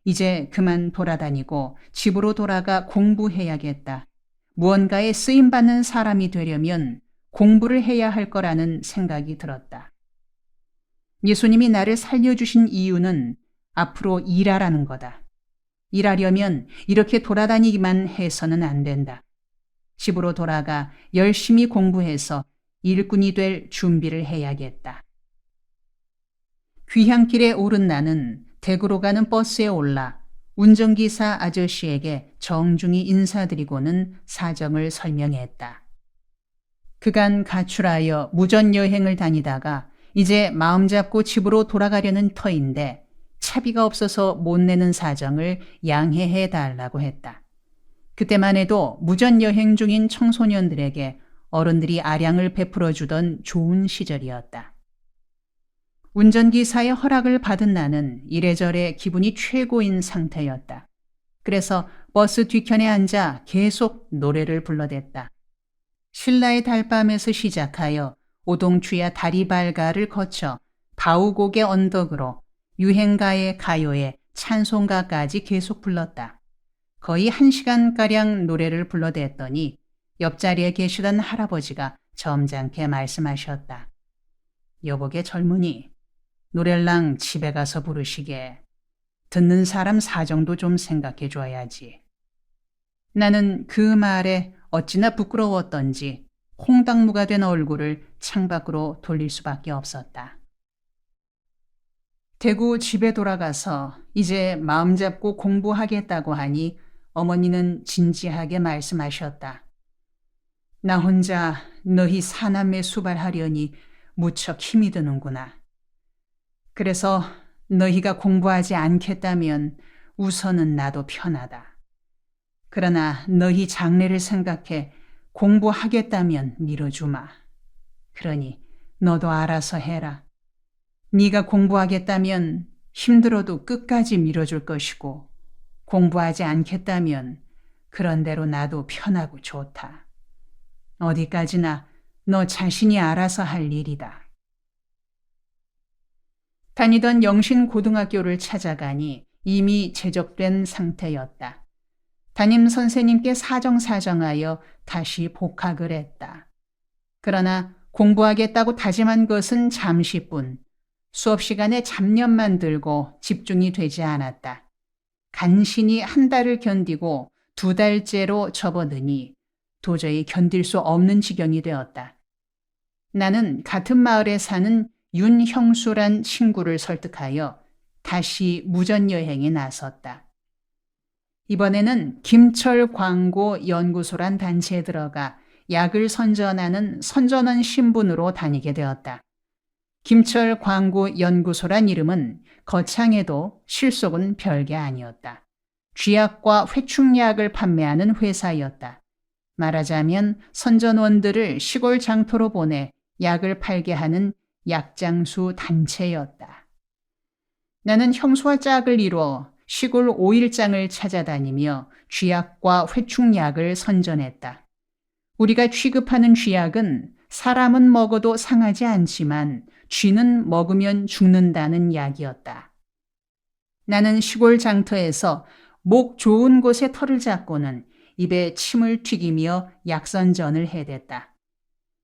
이제 그만 돌아다니고 집으로 돌아가 공부해야겠다. 무언가에 쓰임받는 사람이 되려면 공부를 해야 할 거라는 생각이 들었다. 예수님이 나를 살려주신 이유는 앞으로 일하라는 거다. 일하려면 이렇게 돌아다니기만 해서는 안 된다. 집으로 돌아가 열심히 공부해서 일꾼이 될 준비를 해야겠다. 귀향길에 오른 나는 대구로 가는 버스에 올라 운전기사 아저씨에게 정중히 인사드리고는 사정을 설명했다. 그간 가출하여 무전여행을 다니다가 이제 마음 잡고 집으로 돌아가려는 터인데 차비가 없어서 못 내는 사정을 양해해 달라고 했다. 그때만 해도 무전여행 중인 청소년들에게 어른들이 아량을 베풀어 주던 좋은 시절이었다. 운전기사의 허락을 받은 나는 이래저래 기분이 최고인 상태였다. 그래서 버스 뒤편에 앉아 계속 노래를 불러댔다. 신라의 달밤에서 시작하여 오동추야 다리발가를 거쳐 바우곡의 언덕으로 유행가의 가요에 찬송가까지 계속 불렀다. 거의 1시간가량 노래를 불러댔더니 옆자리에 계시던 할아버지가 점잖게 말씀하셨다. 여보게 젊은이, 노래랑 집에 가서 부르시게. 듣는 사람 사정도 좀 생각해 줘야지. 나는 그 말에 어찌나 부끄러웠던지 홍당무가 된 얼굴을 창밖으로 돌릴 수밖에 없었다. 대구 집에 돌아가서 이제 마음 잡고 공부하겠다고 하니 어머니는 진지하게 말씀하셨다. 나 혼자 너희 사남매 수발하려니 무척 힘이 드는구나. 그래서 너희가 공부하지 않겠다면 우선은 나도 편하다. 그러나 너희 장래를 생각해 공부하겠다면 밀어주마. 그러니 너도 알아서 해라. 네가 공부하겠다면 힘들어도 끝까지 밀어줄 것이고 공부하지 않겠다면 그런 대로 나도 편하고 좋다. 어디까지나 너 자신이 알아서 할 일이다. 다니던 영신고등학교를 찾아가니 이미 제적된 상태였다. 담임 선생님께 사정사정하여 다시 복학을 했다. 그러나 공부하겠다고 다짐한 것은 잠시뿐 수업 시간에 잡념만 들고 집중이 되지 않았다. 간신히 한 달을 견디고 2달째로 접어드니 도저히 견딜 수 없는 지경이 되었다. 나는 같은 마을에 사는 윤형수란 친구를 설득하여 다시 무전여행에 나섰다. 이번에는 김철광고연구소란 단체에 들어가 약을 선전하는 선전원 신분으로 다니게 되었다. 김철광고연구소란 이름은 거창해도 실속은 별게 아니었다. 쥐약과 회충약을 판매하는 회사였다. 말하자면 선전원들을 시골 장터로 보내 약을 팔게 하는 약장수 단체였다. 나는 형수와 짝을 이루어 시골 오일장을 찾아다니며 쥐약과 회충약을 선전했다. 우리가 취급하는 쥐약은 사람은 먹어도 상하지 않지만 쥐는 먹으면 죽는다는 약이었다. 나는 시골 장터에서 목 좋은 곳에 털을 잡고는 입에 침을 튀기며 약선전을 해댔다.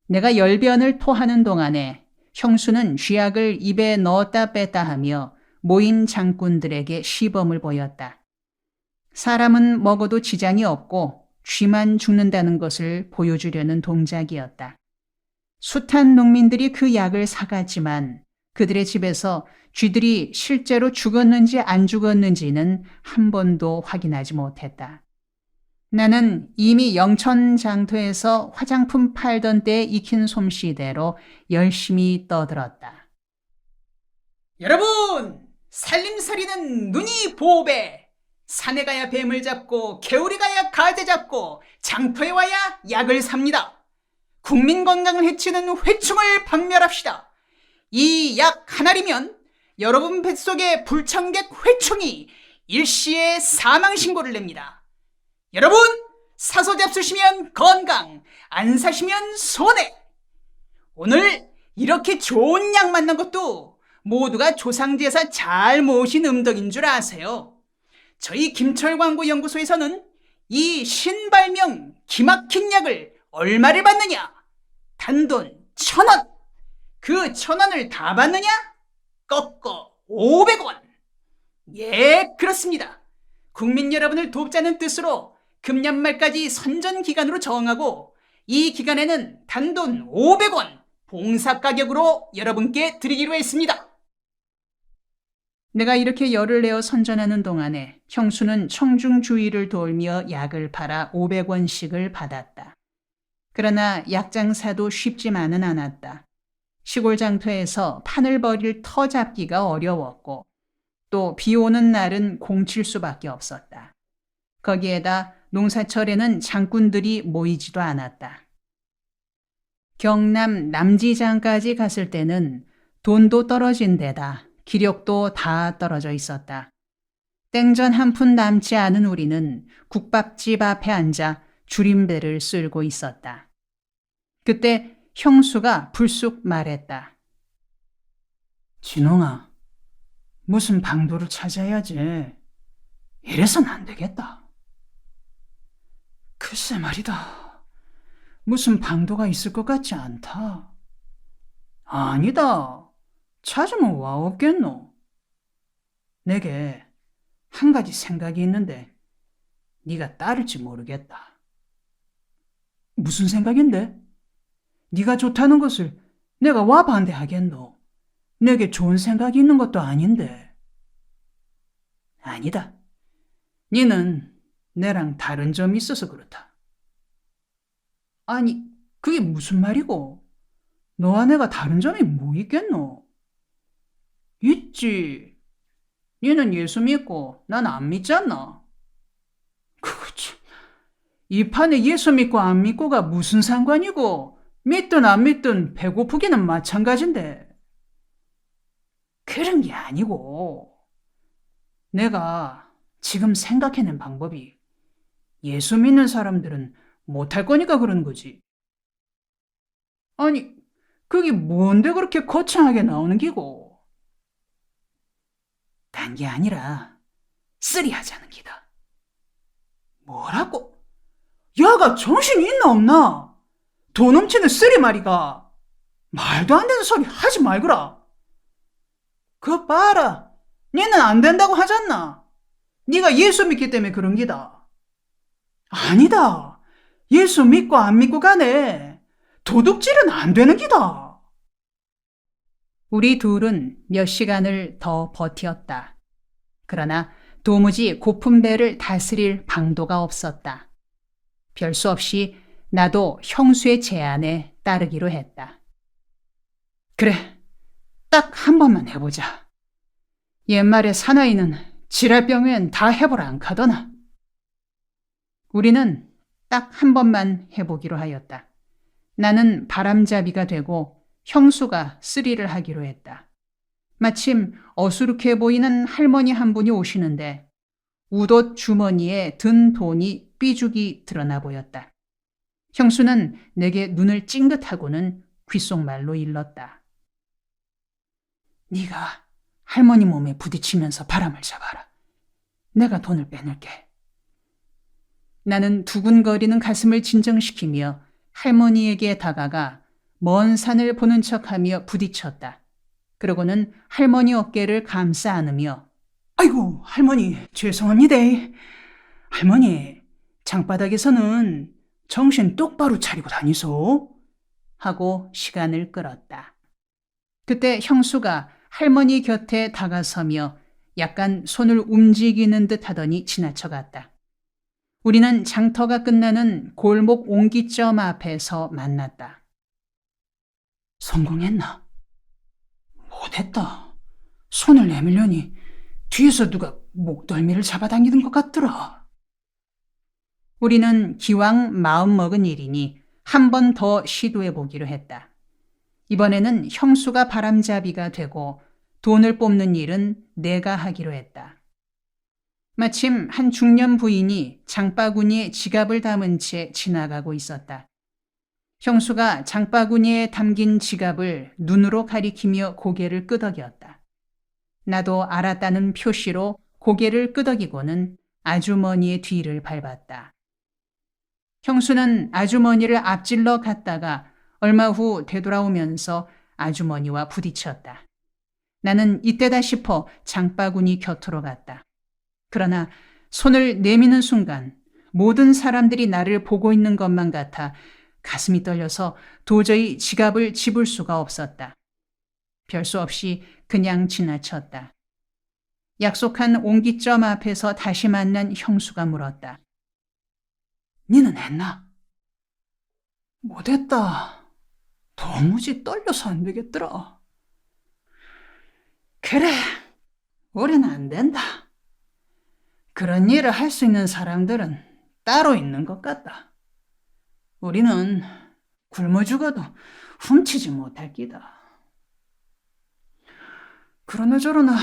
내가 열변을 토하는 동안에 형수는 쥐약을 입에 넣었다 뺐다 하며 모인 장꾼들에게 시범을 보였다. 사람은 먹어도 지장이 없고 쥐만 죽는다는 것을 보여주려는 동작이었다. 숱한 농민들이 그 약을 사갔지만 그들의 집에서 쥐들이 실제로 죽었는지 안 죽었는지는 한 번도 확인하지 못했다. 나는 이미 영천장터에서 화장품 팔던 때에 익힌 솜씨대로 열심히 떠들었다. 여러분, 살림살이는 눈이 보배. 산에 가야 뱀을 잡고 개울에 가야 가재 잡고 장터에 와야 약을 삽니다. 국민 건강을 해치는 회충을 박멸합시다. 이 약 하나리면 여러분 뱃속에 불청객 회충이 일시에 사망신고를 냅니다. 여러분, 사서 잡수시면 건강, 안 사시면 손해. 오늘 이렇게 좋은 약 만난 것도 모두가 조상제사 잘 모으신 음덕인 줄 아세요? 저희 김철광고연구소에서는 이 신발명 기막힌 약을 얼마를 받느냐? 단돈 1,000원. 그 1,000원을 다 받느냐? 꺾어 500원. 예, 그렇습니다. 국민 여러분을 돕자는 뜻으로 금년 말까지 선전 기간으로 정하고 이 기간에는 단돈 500원 봉사 가격으로 여러분께 드리기로 했습니다. 내가 이렇게 열을 내어 선전하는 동안에 형수는 청중 주위를 돌며 약을 팔아 500원씩을 받았다. 그러나 약장사도 쉽지만은 않았다. 시골 장터에서 판을 벌일 터 잡기가 어려웠고 또 비 오는 날은 공칠 수밖에 없었다. 거기에다 농사철에는 장꾼들이 모이지도 않았다. 경남 남지장까지 갔을 때는 돈도 떨어진 데다 기력도 다 떨어져 있었다. 땡전 한 푼 남지 않은 우리는 국밥집 앞에 앉아 줄임배를 쓸고 있었다. 그때 형수가 불쑥 말했다. 진홍아, 무슨 방도를 찾아야지. 이래서는 안 되겠다. 글쎄 말이다. 무슨 방도가 있을 것 같지 않다. 아니다. 찾으면 와 없겠노? 내게 한 가지 생각이 있는데 네가 따를지 모르겠다. 무슨 생각인데? 네가 좋다는 것을 내가 와 반대하겠노? 내게 좋은 생각이 있는 것도 아닌데. 아니다. 니는 내랑 다른 점이 있어서 그렇다. 아니, 그게 무슨 말이고? 너와 내가 다른 점이 뭐 있겠노? 있지. 니는 예수 믿고 난 안 믿잖아. 그거 참. 이 판에 예수 믿고 안 믿고가 무슨 상관이고, 믿든 안 믿든 배고프기는 마찬가지인데. 그런 게 아니고, 내가 지금 생각해낸 방법이 예수 믿는 사람들은 못할 거니까 그런 거지. 아니, 그게 뭔데 그렇게 거창하게 나오는 기고? 단 게 아니라 쓰리 하자는 기다. 뭐라고? 야가 정신이 있나 없나? 돈 훔치는 쓰리 말이가. 말도 안 되는 소리 하지 말거라. 그거 봐라. 니는 안 된다고 하잖아. 네가 예수 믿기 때문에 그런 기다. 아니다. 예수 믿고 안 믿고 간에 도둑질은 안 되는 기다. 우리 둘은 몇 시간을 더 버티었다. 그러나 도무지 고픈 배를 다스릴 방도가 없었다. 별 수 없이 나도 형수의 제안에 따르기로 했다. 그래, 딱 한 번만 해보자. 옛말에 사나이는 지랄병엔 다 해보라 안 카더나. 우리는 딱 한 번만 해보기로 하였다. 나는 바람잡이가 되고 형수가 쓰리를 하기로 했다. 마침 어수룩해 보이는 할머니 한 분이 오시는데 웃옷 주머니에 든 돈이 삐죽이 드러나 보였다. 형수는 내게 눈을 찡긋하고는 귓속말로 일렀다. 네가 할머니 몸에 부딪히면서 바람을 잡아라. 내가 돈을 빼낼게. 나는 두근거리는 가슴을 진정시키며 할머니에게 다가가 먼 산을 보는 척하며 부딪혔다. 그러고는 할머니 어깨를 감싸 안으며 아이고 할머니 죄송합니다. 할머니 장바닥에서는 정신 똑바로 차리고 다니소 하고 시간을 끌었다. 그때 형수가 할머니 곁에 다가서며 약간 손을 움직이는 듯 하더니 지나쳐갔다. 우리는 장터가 끝나는 골목 옹기점 앞에서 만났다. 성공했나? 못했다. 손을 내밀려니 뒤에서 누가 목덜미를 잡아당기는 것 같더라. 우리는 기왕 마음먹은 일이니 한 번 더 시도해보기로 했다. 이번에는 형수가 바람잡이가 되고 돈을 뽑는 일은 내가 하기로 했다. 마침 한 중년 부인이 장바구니에 지갑을 담은 채 지나가고 있었다. 형수가 장바구니에 담긴 지갑을 눈으로 가리키며 고개를 끄덕였다. 나도 알았다는 표시로 고개를 끄덕이고는 아주머니의 뒤를 밟았다. 형수는 아주머니를 앞질러 갔다가 얼마 후 되돌아오면서 아주머니와 부딪혔다. 나는 이때다 싶어 장바구니 곁으로 갔다. 그러나 손을 내미는 순간 모든 사람들이 나를 보고 있는 것만 같아 가슴이 떨려서 도저히 지갑을 집을 수가 없었다. 별 수 없이 그냥 지나쳤다. 약속한 옹기점 앞에서 다시 만난 형수가 물었다. 니는 했나? 못했다. 도무지 떨려서 안 되겠더라. 그래, 우리는 안 된다. 그런 일을 할 수 있는 사람들은 따로 있는 것 같다. 우리는 굶어 죽어도 훔치지 못할 기다. 그러나 저러나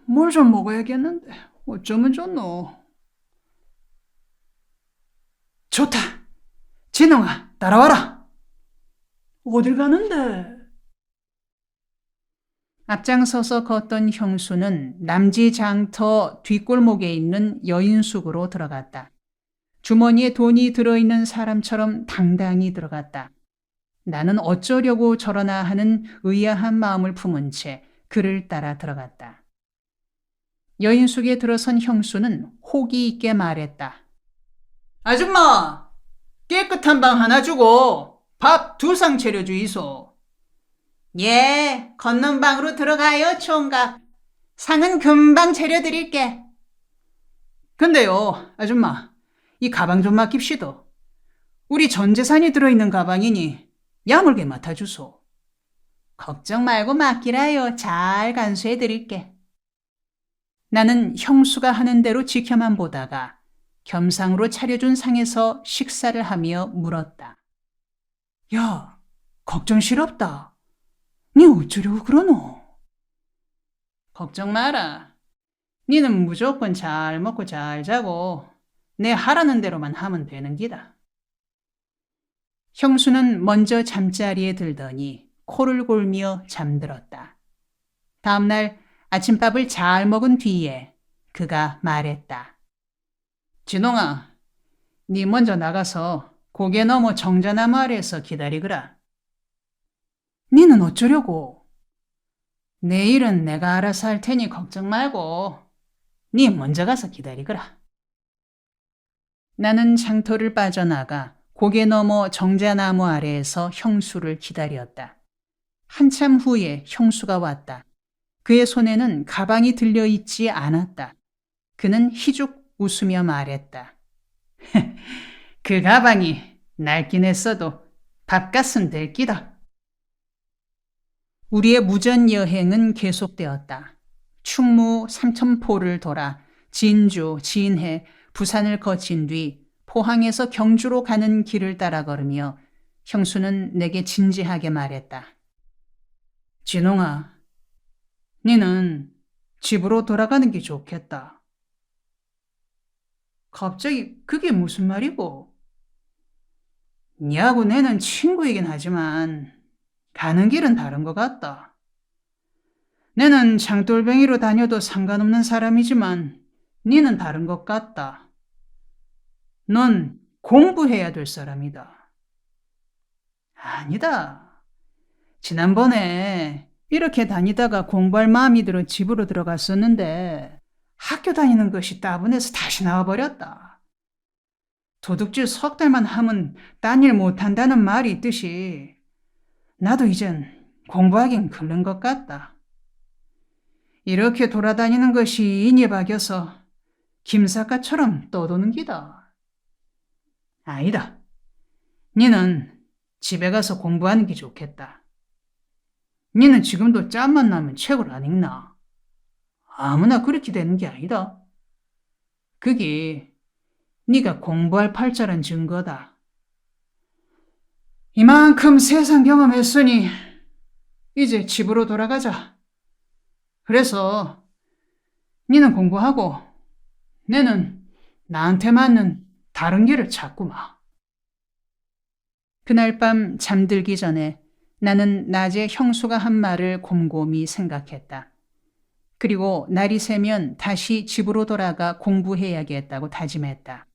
뭘 좀 먹어야겠는데 어쩌면 좋노. 좋다. 진홍아, 따라와라. 어딜 가는데? 앞장서서 걷던 형수는 남지장터 뒷골목에 있는 여인숙으로 들어갔다. 주머니에 돈이 들어있는 사람처럼 당당히 들어갔다. 나는 어쩌려고 저러나 하는 의아한 마음을 품은 채 그를 따라 들어갔다. 여인숙에 들어선 형수는 호기 있게 말했다. 아줌마, 깨끗한 방 하나 주고 밥 2상 차려주이소. 예, 건넌 방으로 들어가요, 총각. 상은 금방 차려드릴게. 근데요, 아줌마, 이 가방 좀 맡깁시다. 우리 전 재산이 들어있는 가방이니 야물게 맡아주소. 걱정 말고 맡기라요. 잘 간수해드릴게. 나는 형수가 하는 대로 지켜만 보다가 겸상으로 차려준 상에서 식사를 하며 물었다. 야, 걱정스럽다. 니 어쩌려고 그러노? 걱정 마라. 니는 무조건 잘 먹고 잘 자고 내 하라는 대로만 하면 되는 기다. 형수는 먼저 잠자리에 들더니 코를 골며 잠들었다. 다음날 아침밥을 잘 먹은 뒤에 그가 말했다. 진홍아, 니 먼저 나가서 고개 너머 정자나무 아래에서 기다리거라. 니는 어쩌려고? 내일은 내가 알아서 할 테니 걱정 말고 니 먼저 가서 기다리거라. 나는 장터를 빠져나가 고개 너머 정자나무 아래에서 형수를 기다렸다. 한참 후에 형수가 왔다. 그의 손에는 가방이 들려있지 않았다. 그는 희죽 웃으며 말했다. 그 가방이 낡긴 했어도 밥값은 될 끼다. 우리의 무전 여행은 계속되었다. 충무 삼천포를 돌아 진주, 진해, 부산을 거친 뒤 포항에서 경주로 가는 길을 따라 걸으며 형수는 내게 진지하게 말했다. 진홍아, 니는 집으로 돌아가는 게 좋겠다. 갑자기 그게 무슨 말이고? 니하고 내는 친구이긴 하지만 가는 길은 다른 것 같다. 내는 장돌뱅이로 다녀도 상관없는 사람이지만 니는 다른 것 같다. 넌 공부해야 될 사람이다. 아니다. 지난번에 이렇게 다니다가 공부할 마음이 들어 집으로 들어갔었는데 학교 다니는 것이 따분해서 다시 나와버렸다. 도둑질 석 달만 하면 딴 일 못한다는 말이 있듯이 나도 이젠 공부하긴 글른 것 같다. 이렇게 돌아다니는 것이 인이 박여서 김삿갓처럼 떠도는 기다. 아니다. 니는 집에 가서 공부하는 게 좋겠다. 니는 지금도 짬만 나면 책을 안 읽나? 아무나 그렇게 되는 게 아니다. 그게 네가 공부할 팔자란 증거다. 이만큼 세상 경험했으니 이제 집으로 돌아가자. 그래서 니는 공부하고 내는 나한테 맞는 다른 길을 찾구마. 그날 밤 잠들기 전에 나는 낮에 형수가 한 말을 곰곰이 생각했다. 그리고 날이 새면 다시 집으로 돌아가 공부해야겠다고 다짐했다.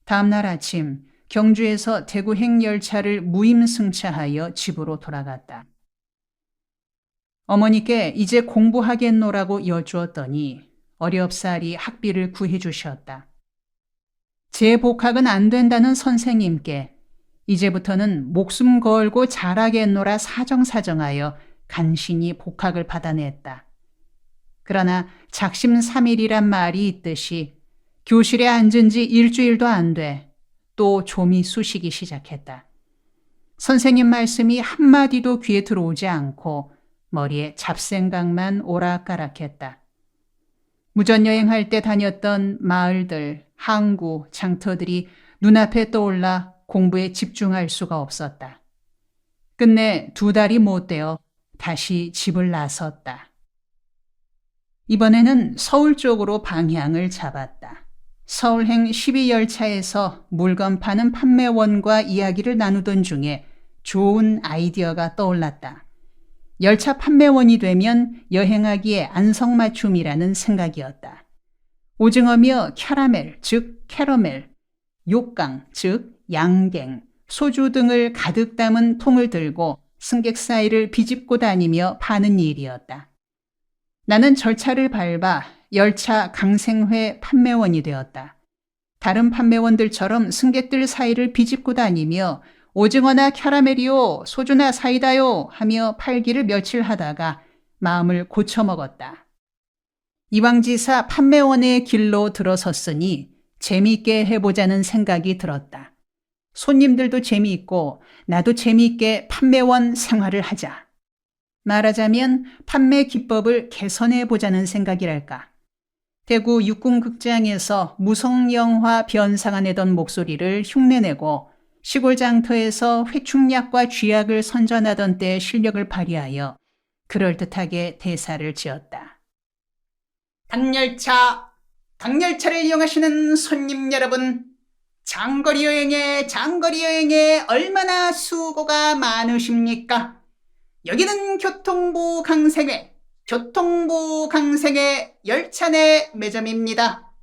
다음 날 아침 경주에서 대구행 열차를 무임승차하여 집으로 돌아갔다. 어머니께 이제 공부하겠노라고 여쭈었더니 어렵사리 학비를 구해주셨다. 제 복학은 안 된다는 선생님께 이제부터는 목숨 걸고 잘하겠노라 사정사정하여 간신히 복학을 받아냈다. 그러나 작심삼일이란 말이 있듯이 교실에 앉은 지 일주일도 안 돼 또 좀이 쑤시기 시작했다. 선생님 말씀이 한마디도 귀에 들어오지 않고 머리에 잡생각만 오락가락했다. 무전여행할 때 다녔던 마을들, 항구, 장터들이 눈앞에 떠올라 공부에 집중할 수가 없었다. 끝내 2달이 못 되어 다시 집을 나섰다. 이번에는 서울 쪽으로 방향을 잡았다. 서울행 12열차에서 물건 파는 판매원과 이야기를 나누던 중에 좋은 아이디어가 떠올랐다. 열차 판매원이 되면 여행하기에 안성맞춤이라는 생각이었다. 오징어며 캐러멜, 즉 캐러멜, 욕강, 즉 양갱, 소주 등을 가득 담은 통을 들고 승객 사이를 비집고 다니며 파는 일이었다. 나는 절차를 밟아 열차 강생회 판매원이 되었다. 다른 판매원들처럼 승객들 사이를 비집고 다니며 오징어나 캐러멜이요, 소주나 사이다요 하며 팔기를 며칠 하다가 마음을 고쳐먹었다. 이왕지사 판매원의 길로 들어섰으니 재미있게 해보자는 생각이 들었다. 손님들도 재미있고 나도 재미있게 판매원 생활을 하자. 말하자면 판매 기법을 개선해보자는 생각이랄까. 대구 육군극장에서 무성영화 변사가 내던 목소리를 흉내내고 시골 장터에서 회충약과 쥐약을 선전하던 때 실력을 발휘하여 그럴듯하게 대사를 지었다. 당열차를 이용하시는 손님 여러분, 장거리 여행에 얼마나 수고가 많으십니까? 여기는 교통부 강생회 열차 내 매점입니다.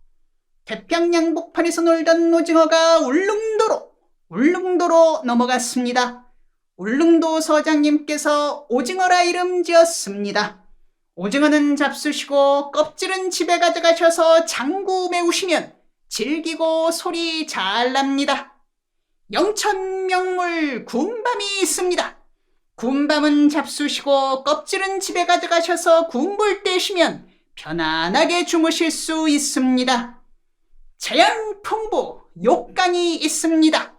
태평양 복판에서 놀던 오징어가 울릉도로 넘어갔습니다. 울릉도 서장님께서 오징어라 이름 지었습니다. 오징어는 잡수시고 껍질은 집에 가져가셔서 장구 메우시면 질기고 소리 잘 납니다. 영천명물 군밤이 있습니다. 군밤은 잡수시고 껍질은 집에 가져가셔서 군불 떼시면 편안하게 주무실 수 있습니다. 자연풍부 욕강이 있습니다.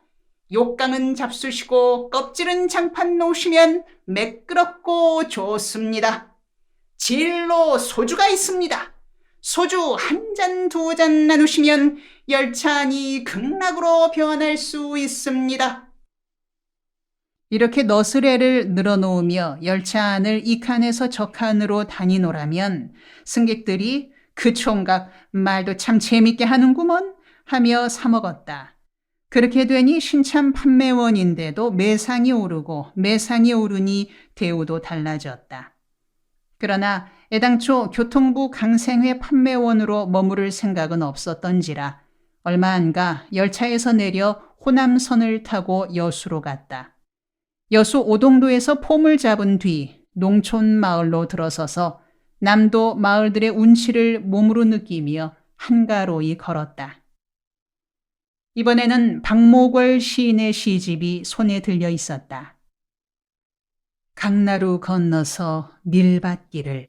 욕강은 잡수시고 껍질은 장판 놓으시면 매끄럽고 좋습니다. 진로 소주가 있습니다. 소주 한 잔, 두 잔 나누시면 열차 안이 극락으로 변할 수 있습니다. 이렇게 너스레를 늘어놓으며 열차 안을 이 칸에서 저 칸으로 다니노라면 승객들이 그 총각 말도 참 재밌게 하는구먼 하며 사먹었다. 그렇게 되니 신참 판매원인데도 매상이 오르고 매상이 오르니 대우도 달라졌다. 그러나 애당초 교통부 강생회 판매원으로 머무를 생각은 없었던지라 얼마 안 가 열차에서 내려 호남선을 타고 여수로 갔다. 여수 오동도에서 폼을 잡은 뒤 농촌 마을로 들어서서 남도 마을들의 운치를 몸으로 느끼며 한가로이 걸었다. 이번에는 박모걸 시인의 시집이 손에 들려 있었다. 강나루 건너서 밀밭길을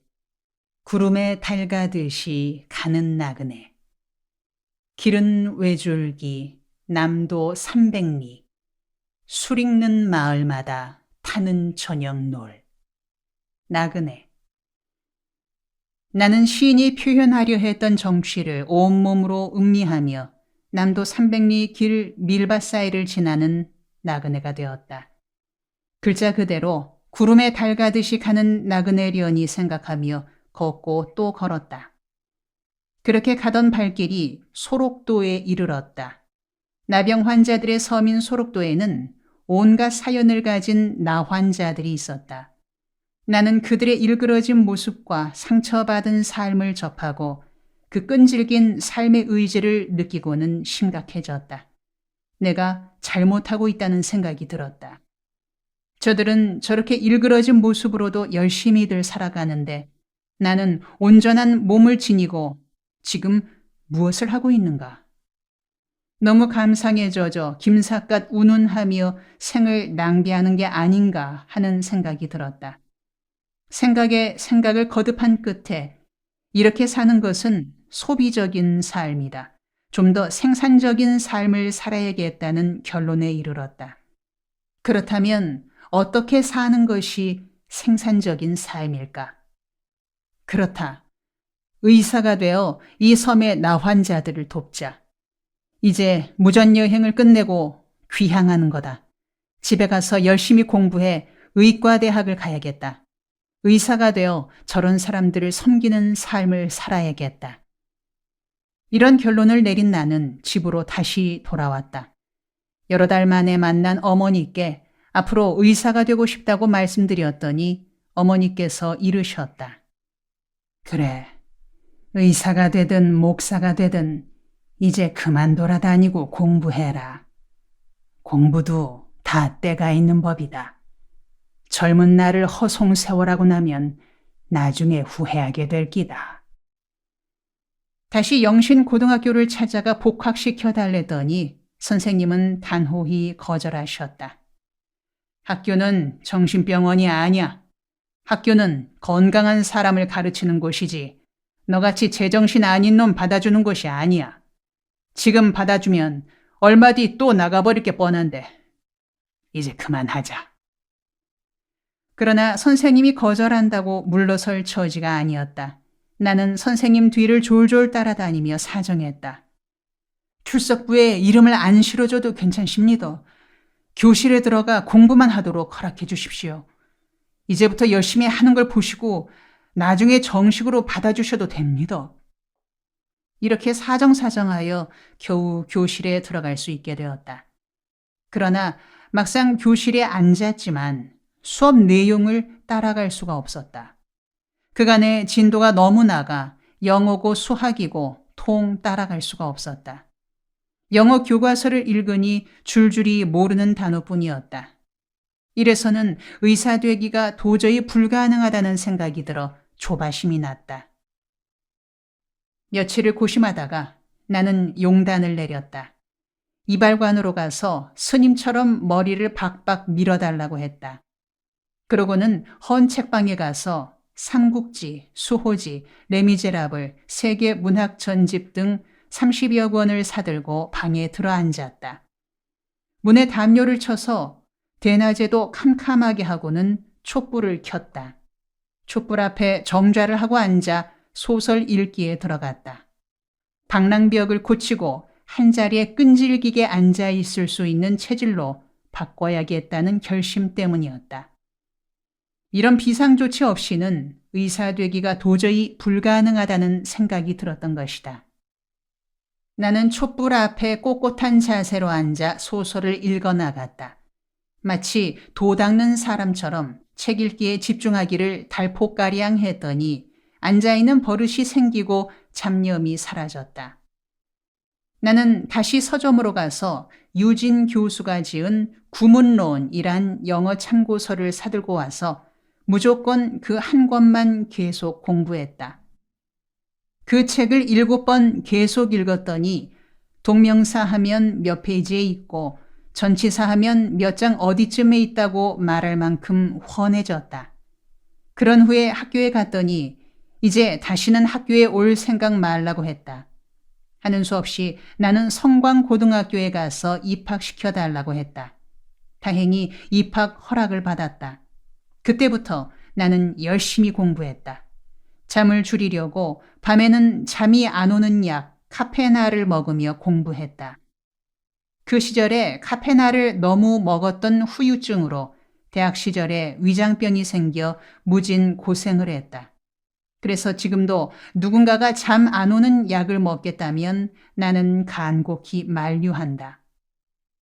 구름에 달가듯이 가는 나그네. 길은 외줄기 남도 300리 술 익는 마을마다 타는 저녁놀. 나그네. 나는 시인이 표현하려 했던 정취를 온몸으로 음미하며 남도 300리 길 밀밭 사이를 지나는 나그네가 되었다. 글자 그대로 구름에 달가듯이 가는 나그네려니 생각하며 걷고 또 걸었다. 그렇게 가던 발길이 소록도에 이르렀다. 나병 환자들의 섬인 소록도에는 온갖 사연을 가진 나환자들이 있었다. 나는 그들의 일그러진 모습과 상처받은 삶을 접하고 그 끈질긴 삶의 의지를 느끼고는 심각해졌다. 내가 잘못하고 있다는 생각이 들었다. 저들은 저렇게 일그러진 모습으로도 열심히들 살아가는데 나는 온전한 몸을 지니고 지금 무엇을 하고 있는가? 너무 감상에 젖어 김삿갓 운운하며 생을 낭비하는 게 아닌가 하는 생각이 들었다. 생각에 생각을 거듭한 끝에 이렇게 사는 것은 소비적인 삶이다. 좀 더 생산적인 삶을 살아야겠다는 결론에 이르렀다. 그렇다면 어떻게 사는 것이 생산적인 삶일까? 그렇다. 의사가 되어 이 섬의 나환자들을 돕자. 이제 무전여행을 끝내고 귀향하는 거다. 집에 가서 열심히 공부해 의과대학을 가야겠다. 의사가 되어 저런 사람들을 섬기는 삶을 살아야겠다. 이런 결론을 내린 나는 집으로 다시 돌아왔다. 여러 달 만에 만난 어머니께 앞으로 의사가 되고 싶다고 말씀드렸더니 어머니께서 이르셨다. 그래, 의사가 되든 목사가 되든 이제 그만 돌아다니고 공부해라. 공부도 다 때가 있는 법이다. 젊은 날을 허송세월하고 나면 나중에 후회하게 될 기다. 다시 영신고등학교를 찾아가 복학시켜 달래더니 선생님은 단호히 거절하셨다. 학교는 정신병원이 아니야. 학교는 건강한 사람을 가르치는 곳이지. 너같이 제정신 아닌 놈 받아주는 곳이 아니야. 지금 받아주면 얼마 뒤 또 나가버릴 게 뻔한데. 이제 그만하자. 그러나 선생님이 거절한다고 물러설 처지가 아니었다. 나는 선생님 뒤를 졸졸 따라다니며 사정했다. 출석부에 이름을 안 실어줘도 괜찮습니다. 교실에 들어가 공부만 하도록 허락해 주십시오. 이제부터 열심히 하는 걸 보시고 나중에 정식으로 받아주셔도 됩니다. 이렇게 사정사정하여 겨우 교실에 들어갈 수 있게 되었다. 그러나 막상 교실에 앉았지만 수업 내용을 따라갈 수가 없었다. 그간의 진도가 너무 나가 영어고 수학이고 통 따라갈 수가 없었다. 영어 교과서를 읽으니 줄줄이 모르는 단어뿐이었다. 이래서는 의사 되기가 도저히 불가능하다는 생각이 들어 조바심이 났다. 며칠을 고심하다가 나는 용단을 내렸다. 이발관으로 가서 스님처럼 머리를 박박 밀어달라고 했다. 그러고는 헌 책방에 가서 삼국지, 수호지, 레미제라블, 세계 문학 전집 등 30여 권을 사들고 방에 들어앉았다. 문에 담요를 쳐서 대낮에도 캄캄하게 하고는 촛불을 켰다. 촛불 앞에 정좌를 하고 앉아 소설 읽기에 들어갔다. 방랑벽을 고치고 한자리에 끈질기게 앉아 있을 수 있는 체질로 바꿔야겠다는 결심 때문이었다. 이런 비상조치 없이는 의사 되기가 도저히 불가능하다는 생각이 들었던 것이다. 나는 촛불 앞에 꼿꼿한 자세로 앉아 소설을 읽어나갔다. 마치 도 닦는 사람처럼 책 읽기에 집중하기를 달폭가량 했더니 앉아있는 버릇이 생기고 잡념이 사라졌다. 나는 다시 서점으로 가서 유진 교수가 지은 구문론이란 영어 참고서를 사들고 와서 무조건 그 한 권만 계속 공부했다. 그 책을 7번 계속 읽었더니 동명사 하면 몇 페이지에 있고 전치사 하면 몇 장 어디쯤에 있다고 말할 만큼 훤해졌다. 그런 후에 학교에 갔더니 이제 다시는 학교에 올 생각 말라고 했다. 하는 수 없이 나는 성광고등학교에 가서 입학시켜달라고 했다. 다행히 입학 허락을 받았다. 그때부터 나는 열심히 공부했다. 잠을 줄이려고 밤에는 잠이 안 오는 약 카페나를 먹으며 공부했다. 그 시절에 카페나를 너무 먹었던 후유증으로 대학 시절에 위장병이 생겨 무진 고생을 했다. 그래서 지금도 누군가가 잠 안 오는 약을 먹겠다면 나는 간곡히 만류한다.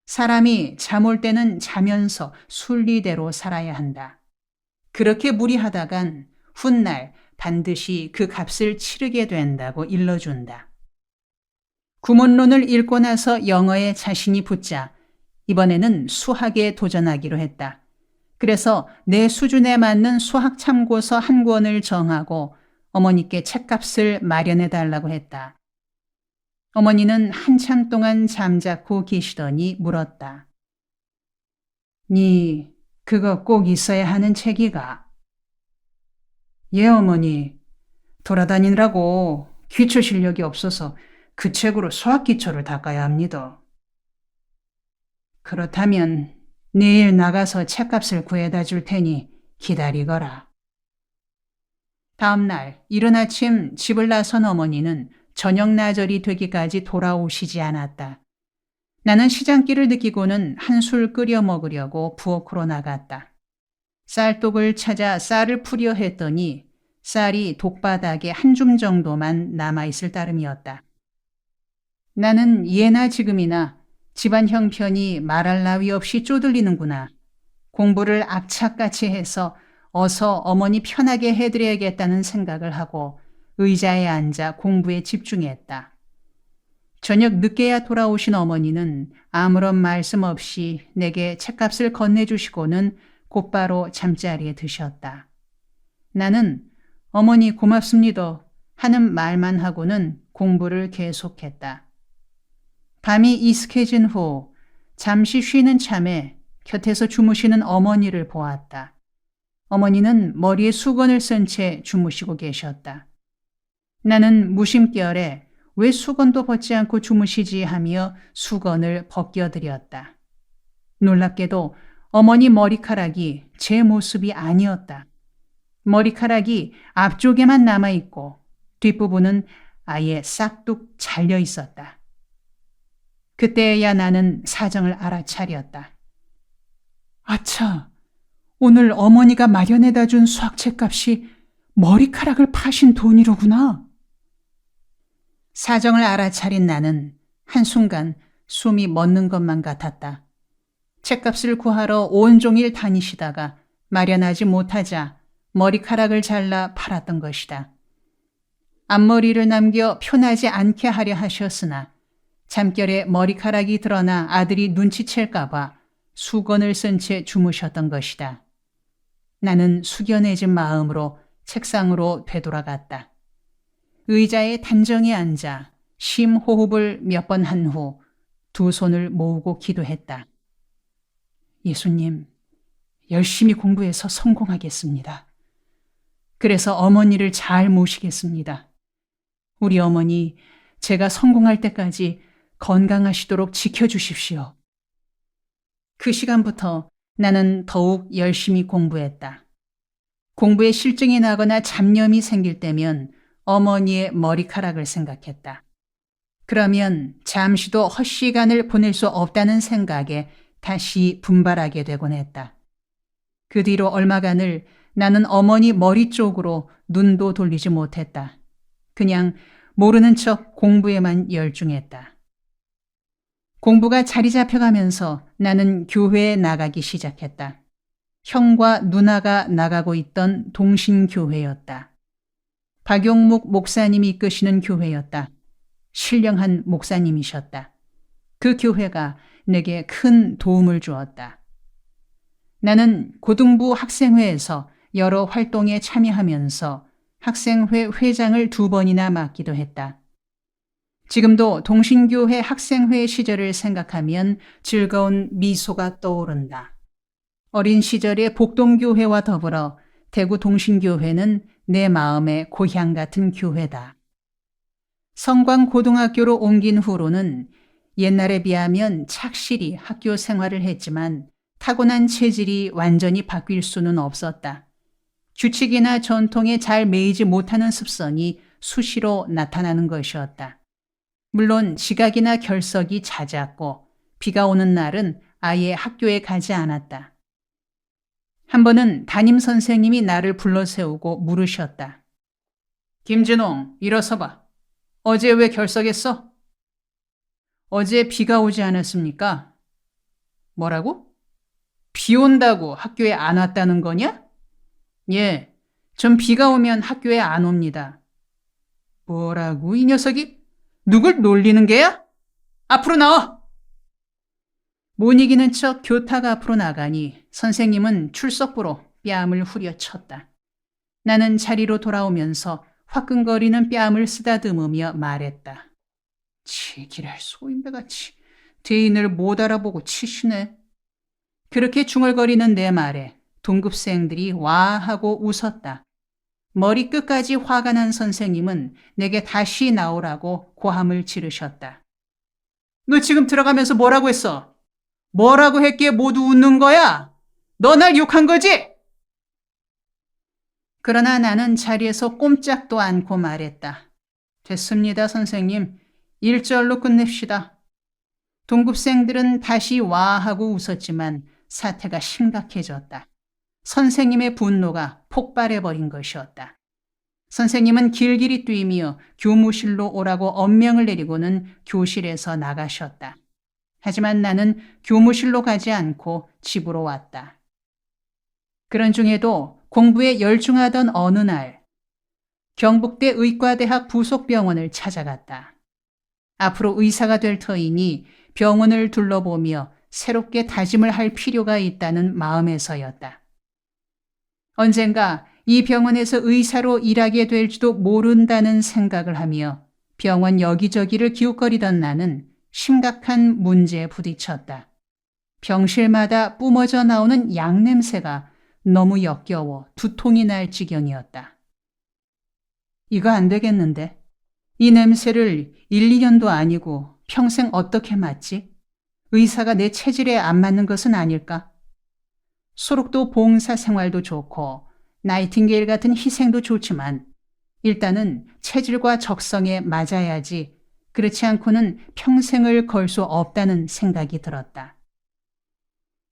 사람이 잠 올 때는 자면서 순리대로 살아야 한다. 그렇게 무리하다간 훗날 반드시 그 값을 치르게 된다고 일러준다. 구문론을 읽고 나서 영어에 자신이 붙자 이번에는 수학에 도전하기로 했다. 그래서 내 수준에 맞는 수학 참고서 한 권을 정하고 어머니께 책값을 마련해 달라고 했다. 어머니는 한참 동안 잠자코 계시더니 물었다. 니 그거 꼭 있어야 하는 책이가? 예, 어머니. 돌아다니느라고 기초 실력이 없어서 그 책으로 수학 기초를 닦아야 합니다. 그렇다면 내일 나가서 책값을 구해다 줄 테니 기다리거라. 다음 날 이른 아침 집을 나선 어머니는 저녁 나절이 되기까지 돌아오시지 않았다. 나는 시장길을 느끼고는 한술 끓여 먹으려고 부엌으로 나갔다. 쌀독을 찾아 쌀을 풀려 했더니 쌀이 독바닥에 한 줌 정도만 남아있을 따름이었다. 나는 예나 지금이나 집안 형편이 말할 나위 없이 쪼들리는구나. 공부를 악착같이 해서 어서 어머니 편하게 해드려야겠다는 생각을 하고 의자에 앉아 공부에 집중했다. 저녁 늦게야 돌아오신 어머니는 아무런 말씀 없이 내게 책값을 건네주시고는 곧바로 잠자리에 드셨다. 나는 어머니 고맙습니다 하는 말만 하고는 공부를 계속했다. 밤이 이슥해진 후 잠시 쉬는 참에 곁에서 주무시는 어머니를 보았다. 어머니는 머리에 수건을 쓴 채 주무시고 계셨다. 나는 무심결에 왜 수건도 벗지 않고 주무시지 하며 수건을 벗겨드렸다. 놀랍게도 어머니 머리카락이 제 모습이 아니었다. 머리카락이 앞쪽에만 남아있고 뒷부분은 아예 싹둑 잘려 있었다. 그때야 나는 사정을 알아차렸다. 아차, 오늘 어머니가 마련해다 준 수학책 머리카락을 파신 돈이로구나. 사정을 알아차린 나는 한순간 숨이 멎는 것만 같았다. 책값을 구하러 온종일 다니시다가 마련하지 못하자 머리카락을 잘라 팔았던 것이다. 앞머리를 남겨 표나지 않게 하려 하셨으나 잠결에 머리카락이 드러나 아들이 눈치챌까봐 수건을 쓴 채 주무셨던 것이다. 나는 숙연해진 마음으로 책상으로 되돌아갔다. 의자에 단정히 앉아 심호흡을 몇 번 한 후 두 손을 모으고 기도했다. 예수님, 열심히 공부해서 성공하겠습니다. 그래서 어머니를 잘 모시겠습니다. 우리 어머니, 제가 성공할 때까지 건강하시도록 지켜주십시오. 그 시간부터 나는 더욱 열심히 공부했다. 공부에 실증이 나거나 잡념이 생길 때면 어머니의 머리카락을 생각했다. 그러면 잠시도 헛시간을 보낼 수 없다는 생각에 다시 분발하게 되곤 했다. 그 뒤로 얼마간을 나는 어머니 머리 쪽으로 눈도 돌리지 못했다. 그냥 모르는 척 공부에만 열중했다. 공부가 자리 잡혀가면서 나는 교회에 나가기 시작했다. 형과 누나가 나가고 있던 동신교회였다. 박용묵 목사님이 이끄시는 교회였다. 신령한 목사님이셨다. 그 교회가 내게 큰 도움을 주었다. 나는 고등부 학생회에서 여러 활동에 참여하면서 학생회 회장을 2번이나 맡기도 했다. 지금도 동신교회 학생회 시절을 생각하면 즐거운 미소가 떠오른다. 어린 시절의 복동교회와 더불어 대구 동신교회는 내 마음의 고향 같은 교회다. 성광고등학교로 옮긴 후로는 옛날에 비하면 착실히 학교 생활을 했지만 타고난 체질이 완전히 바뀔 수는 없었다. 규칙이나 전통에 잘 매이지 못하는 습성이 수시로 나타나는 것이었다. 물론 지각이나 결석이 잦았고 비가 오는 날은 아예 학교에 가지 않았다. 한 번은 담임 선생님이 나를 불러세우고 물으셨다. 김진홍, 일어서 봐. 어제 왜 결석했어? 어제 비가 오지 않았습니까? 뭐라고? 비 온다고 학교에 안 왔다는 거냐? 예, 전 비가 오면 학교에 안 옵니다. 뭐라고 이 녀석이? 누굴 놀리는 게야? 앞으로 나와! 못 이기는 척 교탁 앞으로 나가니 선생님은 출석부로 뺨을 후려쳤다. 나는 자리로 돌아오면서 화끈거리는 뺨을 쓰다듬으며 말했다. 치기랄 소인배같이 대인을 못 알아보고 치시네. 그렇게 중얼거리는 내 말에 동급생들이 와 하고 웃었다. 머리끝까지 화가 난 선생님은 내게 다시 나오라고 고함을 지르셨다. 너 지금 들어가면서 뭐라고 했어? 뭐라고 했기에 모두 웃는 거야? 너 날 욕한 거지? 그러나 나는 자리에서 꼼짝도 않고 말했다. 됐습니다, 선생님. 1절로 끝냅시다. 동급생들은 다시 와 하고 웃었지만 사태가 심각해졌다. 선생님의 분노가 폭발해버린 것이었다. 선생님은 길길이 뛰며 교무실로 오라고 엄명을 내리고는 교실에서 나가셨다. 하지만 나는 교무실로 가지 않고 집으로 왔다. 그런 중에도 공부에 열중하던 어느 날 경북대 의과대학 부속병원을 찾아갔다. 앞으로 의사가 될 터이니 병원을 둘러보며 새롭게 다짐을 할 필요가 있다는 마음에서였다. 언젠가 이 병원에서 의사로 일하게 될지도 모른다는 생각을 하며 병원 여기저기를 기웃거리던 나는 심각한 문제에 부딪혔다. 병실마다 뿜어져 나오는 약 냄새가 너무 역겨워 두통이 날 지경이었다. 이거 안 되겠는데? 이 냄새를 1, 2년도 아니고 평생 어떻게 맡지? 의사가 내 체질에 안 맞는 것은 아닐까? 소록도 봉사 생활도 좋고 나이팅게일 같은 희생도 좋지만 일단은 체질과 적성에 맞아야지 그렇지 않고는 평생을 걸 수 없다는 생각이 들었다.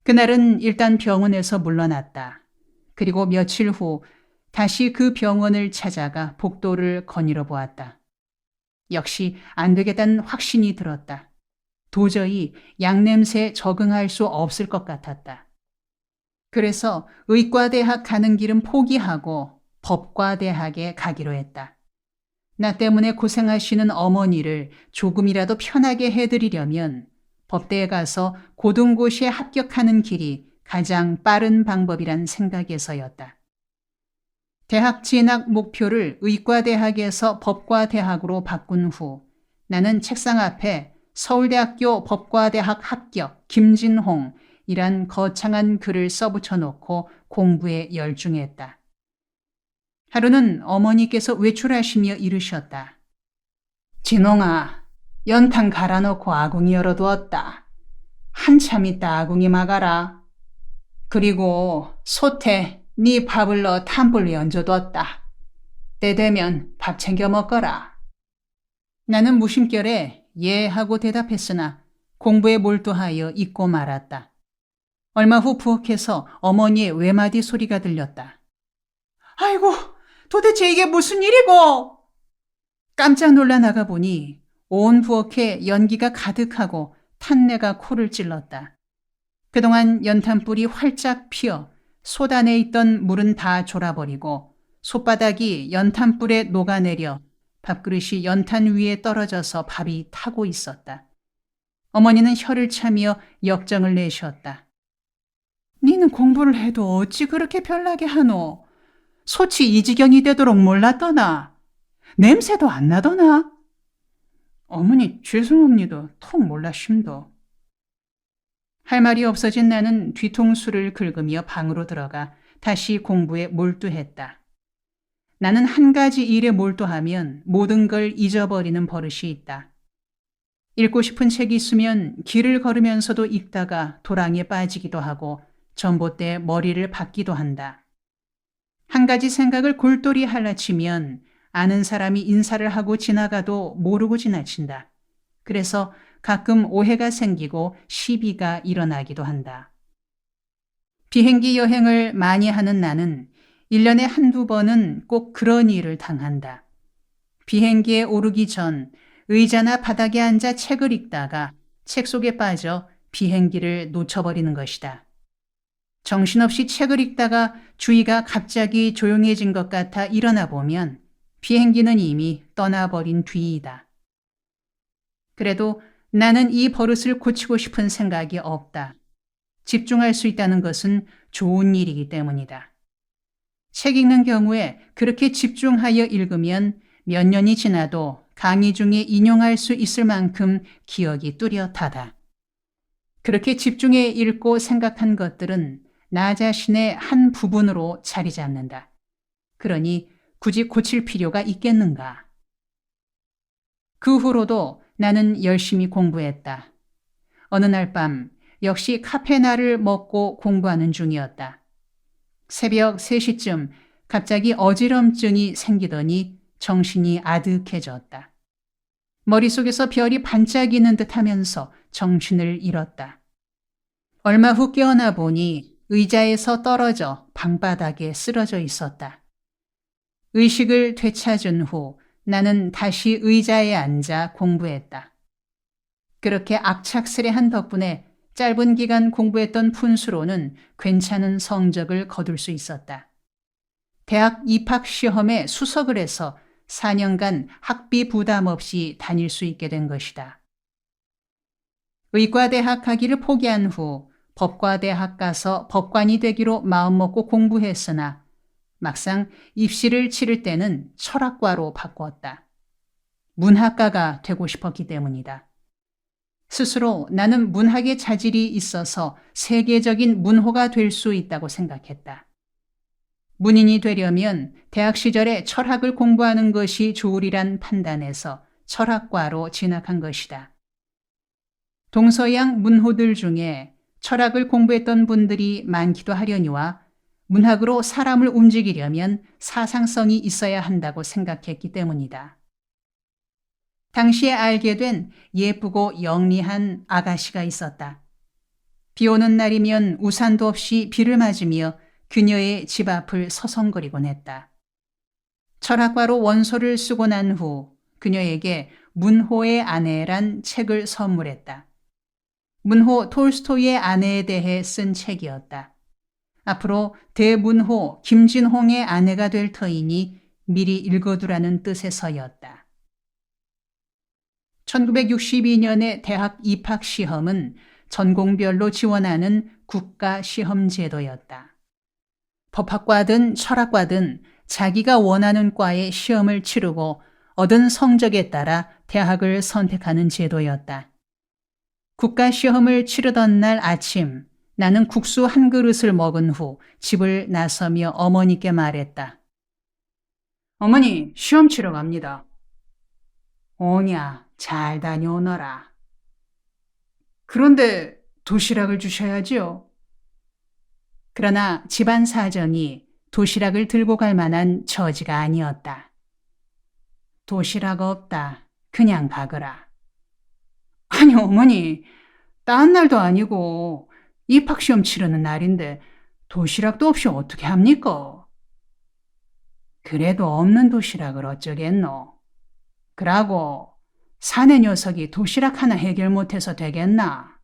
그날은 일단 병원에서 물러났다. 그리고 며칠 후 다시 그 병원을 찾아가 복도를 거닐어 보았다. 역시 안 되겠다는 확신이 들었다. 도저히 약냄새에 적응할 수 없을 것 같았다. 그래서 의과대학 가는 길은 포기하고 법과대학에 가기로 했다. 나 때문에 고생하시는 어머니를 조금이라도 편하게 해드리려면 법대에 가서 고등고시에 합격하는 길이 가장 빠른 방법이란 생각에서였다. 대학 진학 목표를 의과대학에서 법과대학으로 바꾼 후 나는 책상 앞에 서울대학교 법과대학 합격 김진홍이란 거창한 글을 써붙여 놓고 공부에 열중했다. 하루는 어머니께서 외출하시며 이르셨다. 진홍아, 연탄 갈아놓고 아궁이 열어두었다. 한참 있다 아궁이 막아라. 그리고 솥에 네 밥을 넣어 탄불 얹어뒀다. 때 되면 밥 챙겨 먹거라. 나는 무심결에 예 하고 대답했으나 공부에 몰두하여 잊고 말았다. 얼마 후 부엌에서 어머니의 외마디 소리가 들렸다. 아이고, 도대체 이게 무슨 일이고? 깜짝 놀라 나가보니 온 부엌에 연기가 가득하고 탄내가 코를 찔렀다. 그동안 연탄불이 활짝 피어 솥 안에 있던 물은 다 졸아버리고 솥바닥이 연탄불에 녹아내려 밥그릇이 연탄 위에 떨어져서 밥이 타고 있었다. 어머니는 혀를 차며 역정을 내셨다. 니는 공부를 해도 어찌 그렇게 별나게 하노? 솥이 이 지경이 되도록 몰랐더나? 냄새도 안 나더나? 어머니 죄송합니다. 통 몰라심도. 할 말이 없어진 나는 뒤통수를 긁으며 방으로 들어가 다시 공부에 몰두했다. 나는 한 가지 일에 몰두하면 모든 걸 잊어버리는 버릇이 있다. 읽고 싶은 책이 있으면 길을 걸으면서도 읽다가 도랑에 빠지기도 하고 전봇대에 머리를 박기도 한다. 한 가지 생각을 골똘히 할라치면 아는 사람이 인사를 하고 지나가도 모르고 지나친다. 그래서 가끔 오해가 생기고 시비가 일어나기도 한다. 비행기 여행을 많이 하는 나는 1년에 한두 번은 꼭 그런 일을 당한다. 비행기에 오르기 전 의자나 바닥에 앉아 책을 읽다가 책 속에 빠져 비행기를 놓쳐버리는 것이다. 정신없이 책을 읽다가 주위가 갑자기 조용해진 것 같아 일어나 보면 비행기는 이미 떠나버린 뒤이다. 그래도 나는 이 버릇을 고치고 싶은 생각이 없다. 집중할 수 있다는 것은 좋은 일이기 때문이다. 책 읽는 경우에 그렇게 집중하여 읽으면 몇 년이 지나도 강의 중에 인용할 수 있을 만큼 기억이 뚜렷하다. 그렇게 집중해 읽고 생각한 것들은 나 자신의 한 부분으로 자리 잡는다. 그러니 굳이 고칠 필요가 있겠는가? 그 후로도 나는 열심히 공부했다. 어느 날 밤 역시 카페나를 먹고 공부하는 중이었다. 새벽 3시쯤 갑자기 어지럼증이 생기더니 정신이 아득해졌다. 머릿속에서 별이 반짝이는 듯 하면서 정신을 잃었다. 얼마 후 깨어나 보니 의자에서 떨어져 방바닥에 쓰러져 있었다. 의식을 되찾은 후 나는 다시 의자에 앉아 공부했다. 그렇게 악착스레한 덕분에 짧은 기간 공부했던 푼수로는 괜찮은 성적을 거둘 수 있었다. 대학 입학 시험에 수석을 해서 4년간 학비 부담 없이 다닐 수 있게 된 것이다. 의과대학 가기를 포기한 후 법과대학 가서 법관이 되기로 마음먹고 공부했으나 막상 입시를 치를 때는 철학과로 바꾸었다. 문학가가 되고 싶었기 때문이다. 스스로 나는 문학의 자질이 있어서 세계적인 문호가 될 수 있다고 생각했다. 문인이 되려면 대학 시절에 철학을 공부하는 것이 좋으리란 판단에서 철학과로 진학한 것이다. 동서양 문호들 중에 철학을 공부했던 분들이 많기도 하려니와 문학으로 사람을 움직이려면 사상성이 있어야 한다고 생각했기 때문이다. 당시에 알게 된 예쁘고 영리한 아가씨가 있었다. 비 오는 날이면 우산도 없이 비를 맞으며 그녀의 집 앞을 서성거리곤 했다. 철학과로 원서를 쓰고 난 후 그녀에게 문호의 아내란 책을 선물했다. 문호 톨스토이의 아내에 대해 쓴 책이었다. 앞으로 대문호 김진홍의 아내가 될 터이니 미리 읽어두라는 뜻에서였다. 1962년의 대학 입학 시험은 전공별로 지원하는 국가시험제도였다. 법학과든 철학과든 자기가 원하는 과의 시험을 치르고 얻은 성적에 따라 대학을 선택하는 제도였다. 국가시험을 치르던 날 아침, 나는 국수 한 그릇을 먹은 후 집을 나서며 어머니께 말했다. 어머니, 시험 치러 갑니다. 오냐, 잘 다녀오너라. 그런데 도시락을 주셔야지요. 그러나 집안 사정이 도시락을 들고 갈 만한 처지가 아니었다. 도시락 없다. 그냥 가거라. 아니, 어머니, 딴 날도 아니고 입학시험 치르는 날인데 도시락도 없이 어떻게 합니까? 그래도 없는 도시락을 어쩌겠노. 그러고 사내 녀석이 도시락 하나 해결 못해서 되겠나?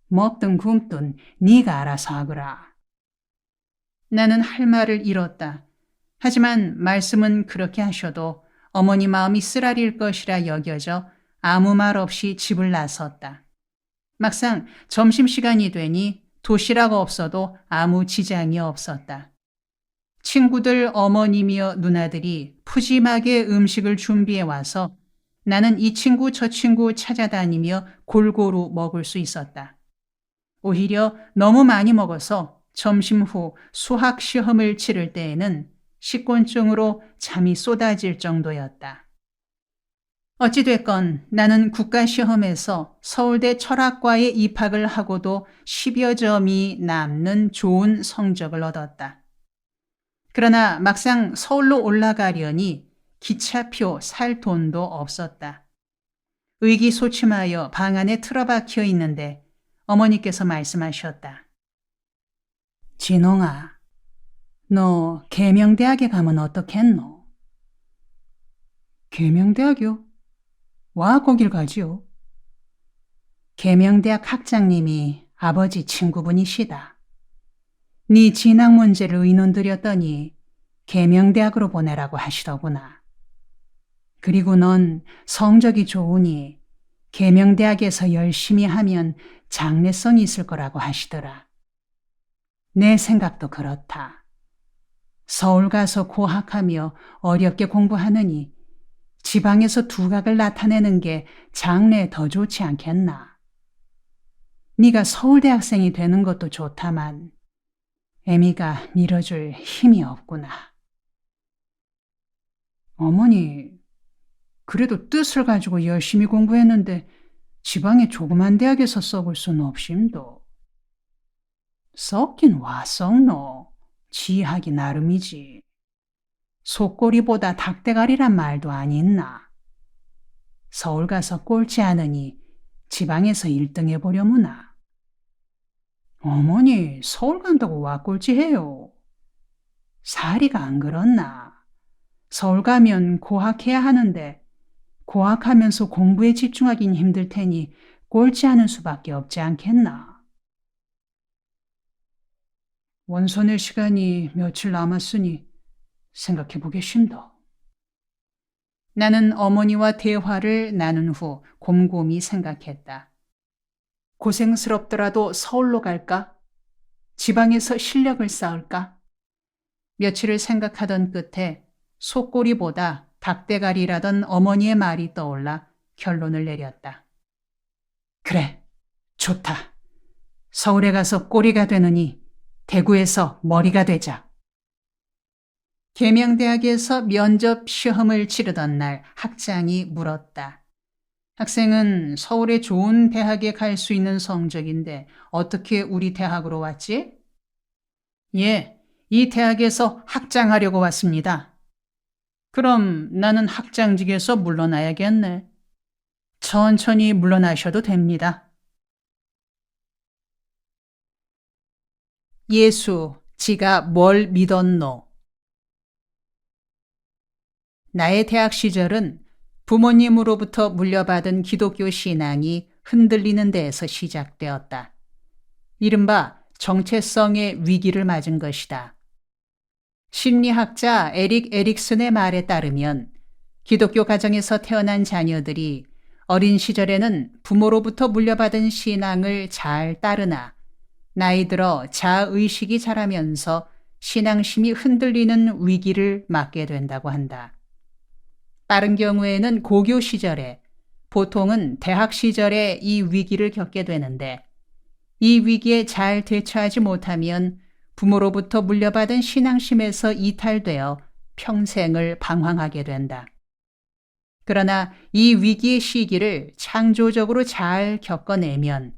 먹든 굶든 네가 알아서 하거라. 나는 할 말을 잃었다. 하지만 말씀은 그렇게 하셔도 어머니 마음이 쓰라릴 것이라 여겨져 아무 말 없이 집을 나섰다. 막상 점심시간이 되니 도시락 없어도 아무 지장이 없었다. 친구들 어머님이여 누나들이 푸짐하게 음식을 준비해 와서 나는 이 친구 저 친구 찾아다니며 골고루 먹을 수 있었다. 오히려 너무 많이 먹어서 점심 후 수학 시험을 치를 때에는 식곤증으로 잠이 쏟아질 정도였다. 어찌됐건 나는 국가시험에서 서울대 철학과에 입학을 하고도 10여 점이 남는 좋은 성적을 얻었다. 그러나 막상 서울로 올라가려니 기차표 살 돈도 없었다. 의기소침하여 방 안에 틀어박혀 있는데 어머니께서 말씀하셨다. 진홍아, 너 계명대학에 가면 어떻겠노? 계명대학이요? 와 거길 가지요. 계명대학 학장님이 아버지 친구분이시다. 네 진학 문제를 의논 드렸더니 계명대학으로 보내라고 하시더구나. 그리고 넌 성적이 좋으니 계명대학에서 열심히 하면 장래성이 있을 거라고 하시더라. 내 생각도 그렇다. 서울 가서 고학하며 어렵게 공부하느니 지방에서 두각을 나타내는 게 장래에 더 좋지 않겠나. 네가 서울대학생이 되는 것도 좋다만 애미가 밀어줄 힘이 없구나. 어머니, 그래도 뜻을 가지고 열심히 공부했는데 지방의 조그만 대학에서 썩을 수는 없심도. 썩긴 와 썩노. 지하기 나름이지. 속꼬리보다 닭대가리란 말도 아니있나. 서울 가서 꼴찌 하느니 지방에서 1등 해보려무나. 어머니, 서울 간다고 와 꼴찌해요. 사리가 안 그렇나. 서울 가면 고학해야 하는데 고학하면서 공부에 집중하긴 힘들 테니 꼴찌하는 수밖에 없지 않겠나. 원서 낼 시간이 며칠 남았으니 생각해 보겠습니다. 나는 어머니와 대화를 나눈 후 곰곰이 생각했다. 고생스럽더라도 서울로 갈까? 지방에서 실력을 쌓을까? 며칠을 생각하던 끝에 속꼬리보다 닭대가리라던 어머니의 말이 떠올라 결론을 내렸다. 그래, 좋다. 서울에 가서 꼬리가 되느니 대구에서 머리가 되자. 계명대학에서 면접 시험을 치르던 날 학장이 물었다. 학생은 서울의 좋은 대학에 갈 수 있는 성적인데 어떻게 우리 대학으로 왔지? 예, 이 대학에서 학장하려고 왔습니다. 그럼 나는 학장직에서 물러나야겠네. 천천히 물러나셔도 됩니다. 예수, 지가 뭘 믿었노? 나의 대학 시절은 부모님으로부터 물려받은 기독교 신앙이 흔들리는 데에서 시작되었다. 이른바 정체성의 위기를 맞은 것이다. 심리학자 에릭 에릭슨의 말에 따르면 기독교 가정에서 태어난 자녀들이 어린 시절에는 부모로부터 물려받은 신앙을 잘 따르나 나이 들어 자의식이 자라면서 신앙심이 흔들리는 위기를 맞게 된다고 한다. 빠른 경우에는 고교 시절에, 보통은 대학 시절에 이 위기를 겪게 되는데 이 위기에 잘 대처하지 못하면 부모로부터 물려받은 신앙심에서 이탈되어 평생을 방황하게 된다. 그러나 이 위기의 시기를 창조적으로 잘 겪어내면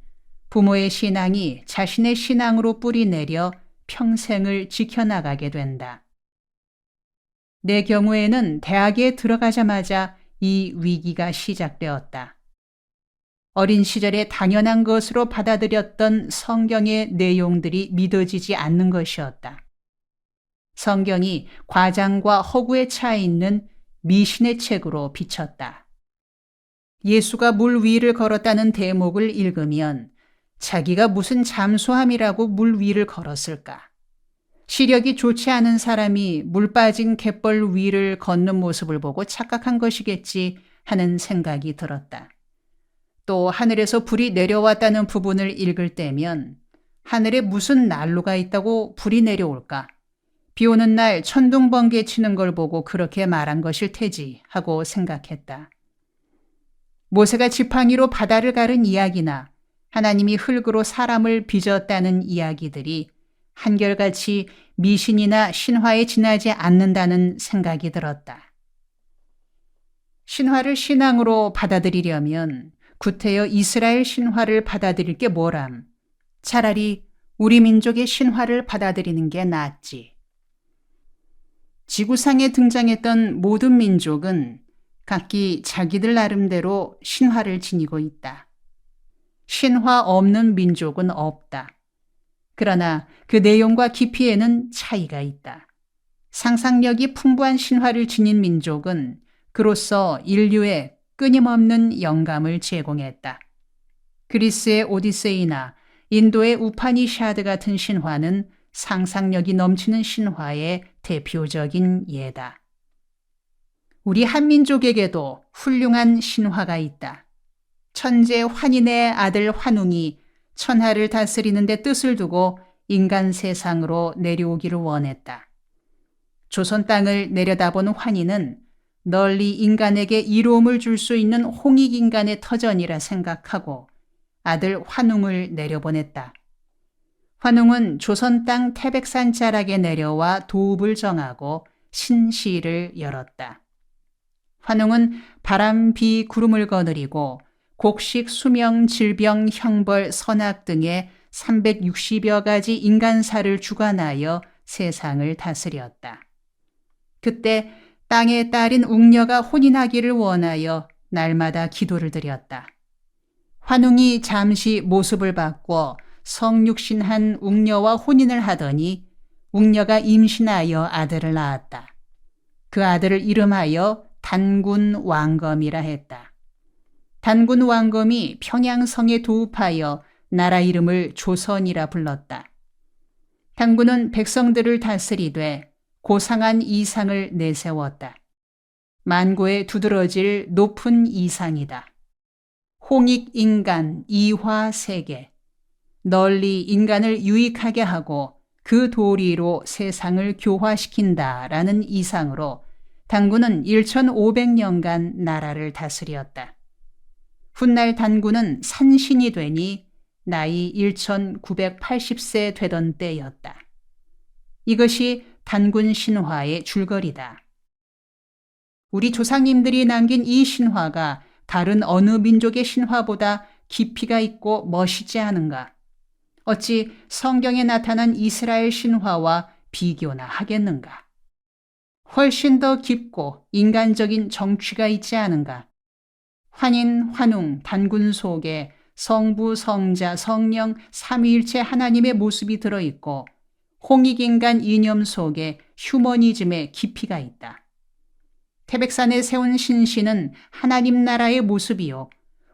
부모의 신앙이 자신의 신앙으로 뿌리내려 평생을 지켜나가게 된다. 내 경우에는 대학에 들어가자마자 이 위기가 시작되었다. 어린 시절에 당연한 것으로 받아들였던 성경의 내용들이 믿어지지 않는 것이었다. 성경이 과장과 허구에 차 있는 미신의 책으로 비쳤다. 예수가 물 위를 걸었다는 대목을 읽으면 자기가 무슨 잠수함이라고 물 위를 걸었을까? 시력이 좋지 않은 사람이 물 빠진 갯벌 위를 걷는 모습을 보고 착각한 것이겠지 하는 생각이 들었다. 또 하늘에서 불이 내려왔다는 부분을 읽을 때면 하늘에 무슨 난로가 있다고 불이 내려올까? 비 오는 날 천둥 번개 치는 걸 보고 그렇게 말한 것일 테지 하고 생각했다. 모세가 지팡이로 바다를 가른 이야기나 하나님이 흙으로 사람을 빚었다는 이야기들이 한결같이 미신이나 신화에 지나지 않는다는 생각이 들었다. 신화를 신앙으로 받아들이려면 구태여 이스라엘 신화를 받아들일 게 뭐람. 차라리 우리 민족의 신화를 받아들이는 게 낫지. 지구상에 등장했던 모든 민족은 각기 자기들 나름대로 신화를 지니고 있다. 신화 없는 민족은 없다. 그러나 그 내용과 깊이에는 차이가 있다. 상상력이 풍부한 신화를 지닌 민족은 그로써 인류에 끊임없는 영감을 제공했다. 그리스의 오디세이나 인도의 우파니샤드 같은 신화는 상상력이 넘치는 신화의 대표적인 예다. 우리 한민족에게도 훌륭한 신화가 있다. 천재 환인의 아들 환웅이 천하를 다스리는 데 뜻을 두고 인간 세상으로 내려오기를 원했다. 조선 땅을 내려다보는 환인은 널리 인간에게 이로움을 줄 수 있는 홍익인간의 터전이라 생각하고 아들 환웅을 내려보냈다. 환웅은 조선 땅 태백산 자락에 내려와 도읍을 정하고 신시를 열었다. 환웅은 바람, 비, 구름을 거느리고 곡식, 수명, 질병, 형벌, 선악 등의 360여 가지 인간사를 주관하여 세상을 다스렸다. 그때 땅의 딸인 웅녀가 혼인하기를 원하여 날마다 기도를 드렸다. 환웅이 잠시 모습을 바꿔 성육신한 웅녀와 혼인을 하더니 웅녀가 임신하여 아들을 낳았다. 그 아들을 이름하여 단군 왕검이라 했다. 단군 왕검이 평양성에 도읍하여 나라 이름을 조선이라 불렀다. 단군은 백성들을 다스리되 고상한 이상을 내세웠다. 만고에 두드러질 높은 이상이다. 홍익인간 이화세계, 널리 인간을 유익하게 하고 그 도리로 세상을 교화시킨다라는 이상으로 단군은 1500년간 나라를 다스렸다. 훗날 단군은 산신이 되니 나이 1980세 되던 때였다. 이것이 단군 신화의 줄거리다. 우리 조상님들이 남긴 이 신화가 다른 어느 민족의 신화보다 깊이가 있고 멋있지 않은가? 어찌 성경에 나타난 이스라엘 신화와 비교나 하겠는가? 훨씬 더 깊고 인간적인 정취가 있지 않은가? 환인, 환웅, 단군 속에 성부, 성자, 성령, 삼위일체 하나님의 모습이 들어있고 홍익인간 이념 속에 휴머니즘의 깊이가 있다. 태백산에 세운 신신은 하나님 나라의 모습이요.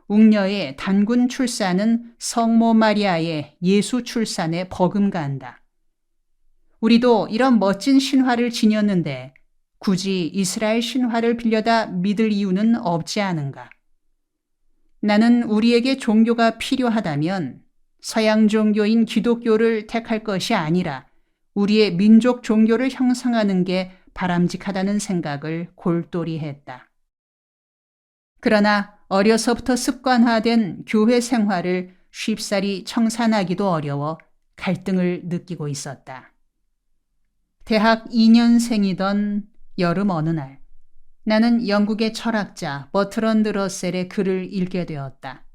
웅녀의 단군 출산은 성모 마리아의 예수 출산에 버금간다. 우리도 이런 멋진 신화를 지녔는데 굳이 이스라엘 신화를 빌려다 믿을 이유는 없지 않은가? 나는 우리에게 종교가 필요하다면 서양 종교인 기독교를 택할 것이 아니라 우리의 민족 종교를 형성하는 게 바람직하다는 생각을 골똘히 했다. 그러나 어려서부터 습관화된 교회 생활을 쉽사리 청산하기도 어려워 갈등을 느끼고 있었다. 대학 2년생이던 여름 어느 날, 나는 영국의 철학자 버트런드 러셀의 글을 읽게 되었다.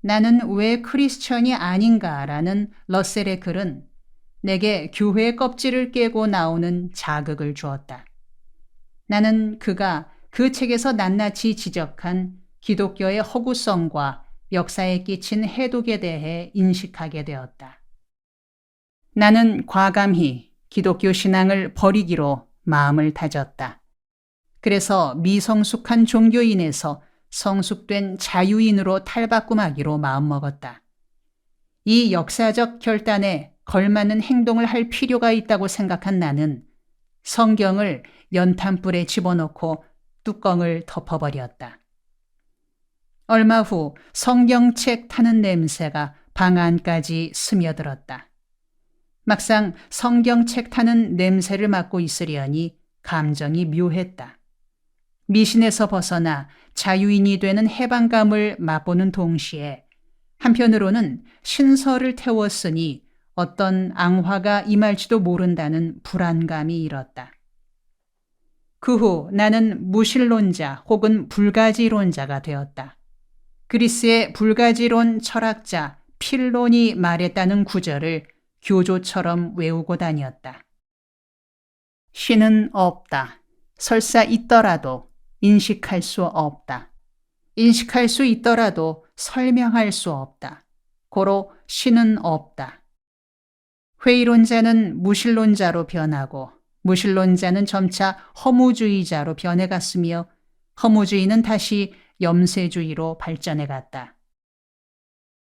나는 왜 크리스천이 아닌가라는 러셀의 글은 내게 교회의 껍질을 깨고 나오는 자극을 주었다. 나는 그가 그 책에서 낱낱이 지적한 기독교의 허구성과 역사에 끼친 해독에 대해 인식하게 되었다. 나는 과감히 기독교 신앙을 버리기로 마음을 다졌다. 그래서 미성숙한 종교인에서 성숙된 자유인으로 탈바꿈하기로 마음먹었다. 이 역사적 결단에 걸맞는 행동을 할 필요가 있다고 생각한 나는 성경을 연탄불에 집어넣고 뚜껑을 덮어버렸다. 얼마 후 성경책 타는 냄새가 방 안까지 스며들었다. 막상 성경책 타는 냄새를 맡고 있으려니 감정이 묘했다. 미신에서 벗어나 자유인이 되는 해방감을 맛보는 동시에 한편으로는 신설을 태웠으니 어떤 앙화가 임할지도 모른다는 불안감이 일었다. 그 후 나는 무신론자 혹은 불가지론자가 되었다. 그리스의 불가지론 철학자 필론이 말했다는 구절을 교조처럼 외우고 다녔다. 신은 없다. 설사 있더라도 인식할 수 없다. 인식할 수 있더라도 설명할 수 없다. 고로 신은 없다. 회의론자는 무신론자로 변하고 무신론자는 점차 허무주의자로 변해갔으며 허무주의는 다시 염세주의로 발전해갔다.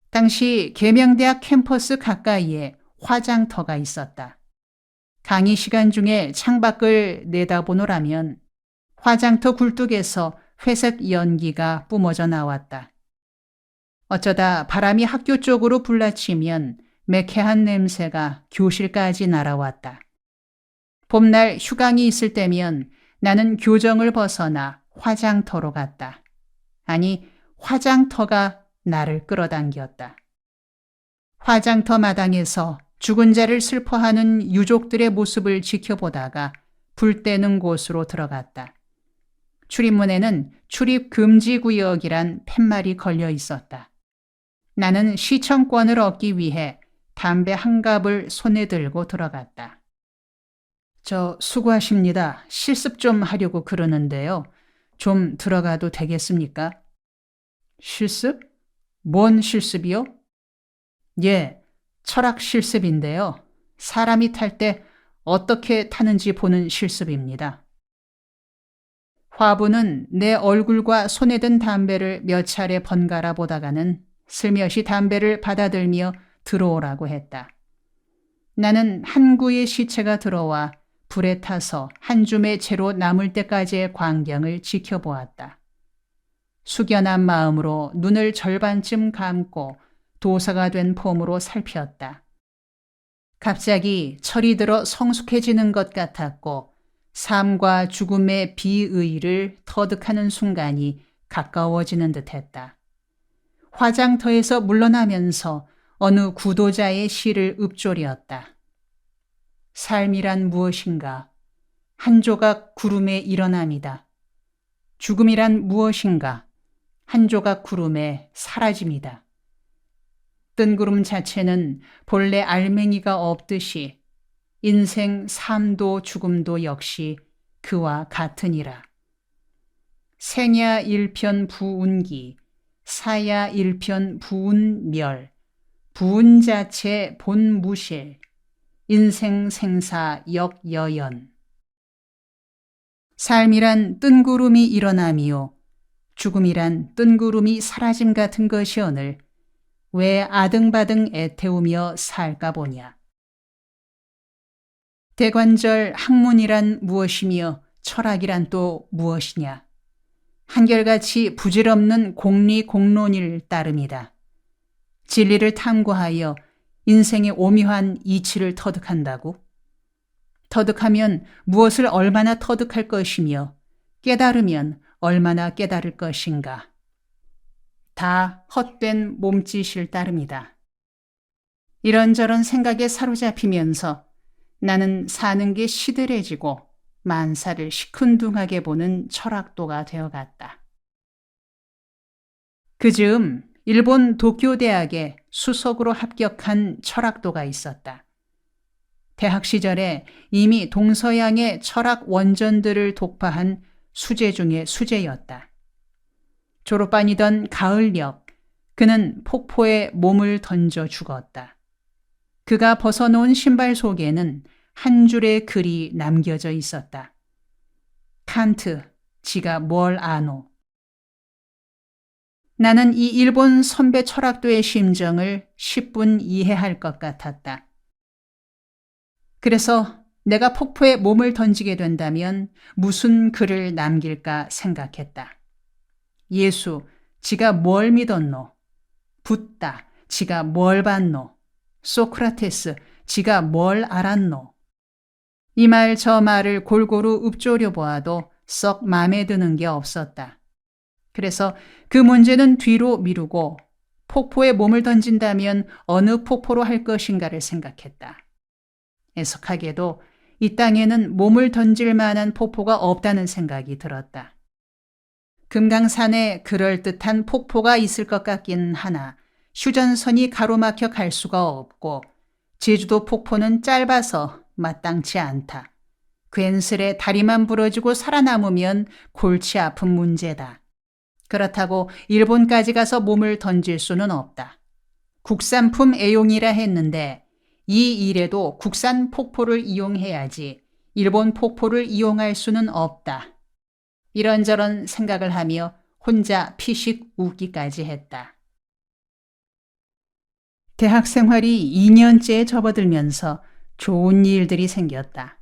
당시 계명대학 캠퍼스 가까이에 화장터가 있었다. 강의 시간 중에 창밖을 내다보노라면 화장터 굴뚝에서 회색 연기가 뿜어져 나왔다. 어쩌다 바람이 학교 쪽으로 불라치면 매캐한 냄새가 교실까지 날아왔다. 봄날 휴강이 있을 때면 나는 교정을 벗어나 화장터로 갔다. 아니, 화장터가 나를 끌어당겼다. 화장터 마당에서 죽은 자를 슬퍼하는 유족들의 모습을 지켜보다가 불 때는 곳으로 들어갔다. 출입문에는 출입 금지 구역이란 팻말이 걸려 있었다. 나는 시청권을 얻기 위해 담배 한 갑을 손에 들고 들어갔다. 저 수고하십니다. 실습 좀 하려고 그러는데요. 좀 들어가도 되겠습니까? 실습? 뭔 실습이요? 예, 철학 실습인데요. 사람이 탈 때 어떻게 타는지 보는 실습입니다. 화부는 내 얼굴과 손에 든 담배를 몇 차례 번갈아 보다가는 슬며시 담배를 받아들며 들어오라고 했다. 나는 한 구의 시체가 들어와 불에 타서 한 줌의 채로 남을 때까지의 광경을 지켜보았다. 숙연한 마음으로 눈을 절반쯤 감고 도사가 된 폼으로 살폈다. 갑자기 철이 들어 성숙해지는 것 같았고 삶과 죽음의 비의를 터득하는 순간이 가까워지는 듯했다. 화장터에서 물러나면서 어느 구도자의 시를 읊조렸다. 삶이란 무엇인가? 한 조각 구름의 일어남이다. 죽음이란 무엇인가? 한 조각 구름의 사라짐이다. 뜬구름 자체는 본래 알맹이가 없듯이 인생 삶도 죽음도 역시 그와 같으니라. 생야 일편 부운기, 사야 일편 부운멸, 부운 자체 본무실, 인생 생사 역여연. 삶이란 뜬구름이 일어남이요, 죽음이란 뜬구름이 사라짐 같은 것이오늘 왜 아등바등 애태우며 살까 보냐. 대관절 학문이란 무엇이며 철학이란 또 무엇이냐. 한결같이 부질없는 공리공론일 따름이다. 진리를 탐구하여 인생의 오묘한 이치를 터득한다고? 터득하면 무엇을 얼마나 터득할 것이며 깨달으면 얼마나 깨달을 것인가. 다 헛된 몸짓일 따름이다. 이런저런 생각에 사로잡히면서 나는 사는 게 시들해지고 만사를 시큰둥하게 보는 철학도가 되어갔다. 그즈음 일본 도쿄대학에 수석으로 합격한 철학도가 있었다. 대학 시절에 이미 동서양의 철학 원전들을 독파한 수재 중의 수재였다. 졸업반이던 가을녘 그는 폭포에 몸을 던져 죽었다. 그가 벗어놓은 신발 속에는 한 줄의 글이 남겨져 있었다. 칸트, 지가 뭘 아노? 나는 이 일본 선배 철학도의 심정을 10분 이해할 것 같았다. 그래서 내가 폭포에 몸을 던지게 된다면 무슨 글을 남길까 생각했다. 예수, 지가 뭘 믿었노? 붓다, 지가 뭘 봤노? 소크라테스, 지가 뭘 알았노? 이 말 저 말을 골고루 읊조려 보아도 썩 마음에 드는 게 없었다. 그래서 그 문제는 뒤로 미루고 폭포에 몸을 던진다면 어느 폭포로 할 것인가를 생각했다. 애석하게도 이 땅에는 몸을 던질 만한 폭포가 없다는 생각이 들었다. 금강산에 그럴듯한 폭포가 있을 것 같긴 하나 휴전선이 가로막혀 갈 수가 없고 제주도 폭포는 짧아서 마땅치 않다. 괜스레 다리만 부러지고 살아남으면 골치 아픈 문제다. 그렇다고 일본까지 가서 몸을 던질 수는 없다. 국산품 애용이라 했는데 이 일에도 국산 폭포를 이용해야지 일본 폭포를 이용할 수는 없다. 이런저런 생각을 하며 혼자 피식 웃기까지 했다. 대학 생활이 2년째에 접어들면서 좋은 일들이 생겼다.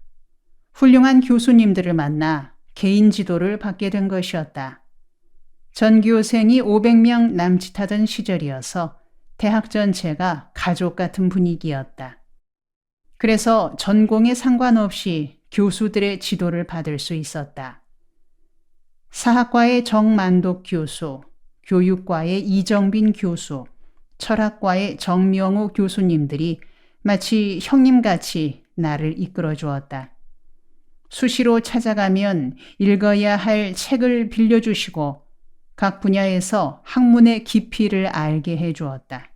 훌륭한 교수님들을 만나 개인 지도를 받게 된 것이었다. 전교생이 500명 남짓하던 시절이어서 대학 전체가 가족 같은 분위기였다. 그래서 전공에 상관없이 교수들의 지도를 받을 수 있었다. 사학과의 정만독 교수, 교육과의 이정빈 교수, 철학과의 정명호 교수님들이 마치 형님같이 나를 이끌어 주었다. 수시로 찾아가면 읽어야 할 책을 빌려주시고 각 분야에서 학문의 깊이를 알게 해주었다.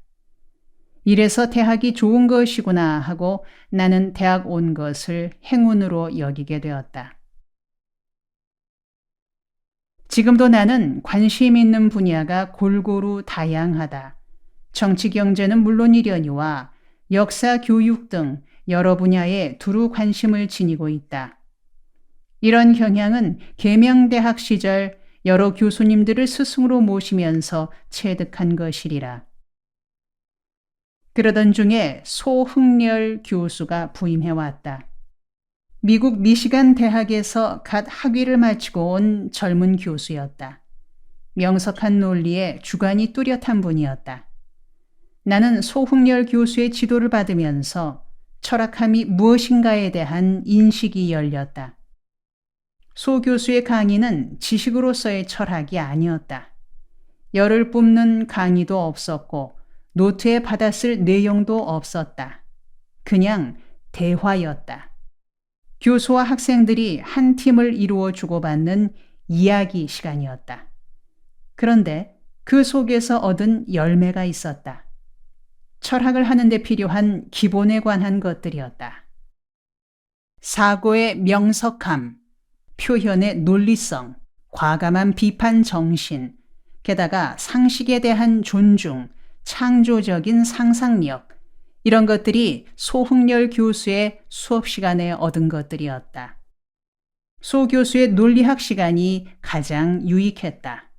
이래서 대학이 좋은 것이구나 하고 나는 대학 온 것을 행운으로 여기게 되었다. 지금도 나는 관심 있는 분야가 골고루 다양하다. 정치 경제는 물론이려니와 역사 교육 등 여러 분야에 두루 관심을 지니고 있다. 이런 경향은 계명대학 시절 여러 교수님들을 스승으로 모시면서 체득한 것이리라. 그러던 중에 소흥렬 교수가 부임해왔다. 미국 미시간 대학에서 갓 학위를 마치고 온 젊은 교수였다. 명석한 논리에 주관이 뚜렷한 분이었다. 나는 소흥렬 교수의 지도를 받으면서 철학함이 무엇인가에 대한 인식이 열렸다. 소 교수의 강의는 지식으로서의 철학이 아니었다. 열을 뿜는 강의도 없었고 노트에 받았을 내용도 없었다. 그냥 대화였다. 교수와 학생들이 한 팀을 이루어 주고받는 이야기 시간이었다. 그런데 그 속에서 얻은 열매가 있었다. 철학을 하는 데 필요한 기본에 관한 것들이었다. 사고의 명석함, 표현의 논리성, 과감한 비판 정신, 게다가 상식에 대한 존중, 창조적인 상상력, 이런 것들이 소흥렬 교수의 수업 시간에 얻은 것들이었다. 소 교수의 논리학 시간이 가장 유익했다.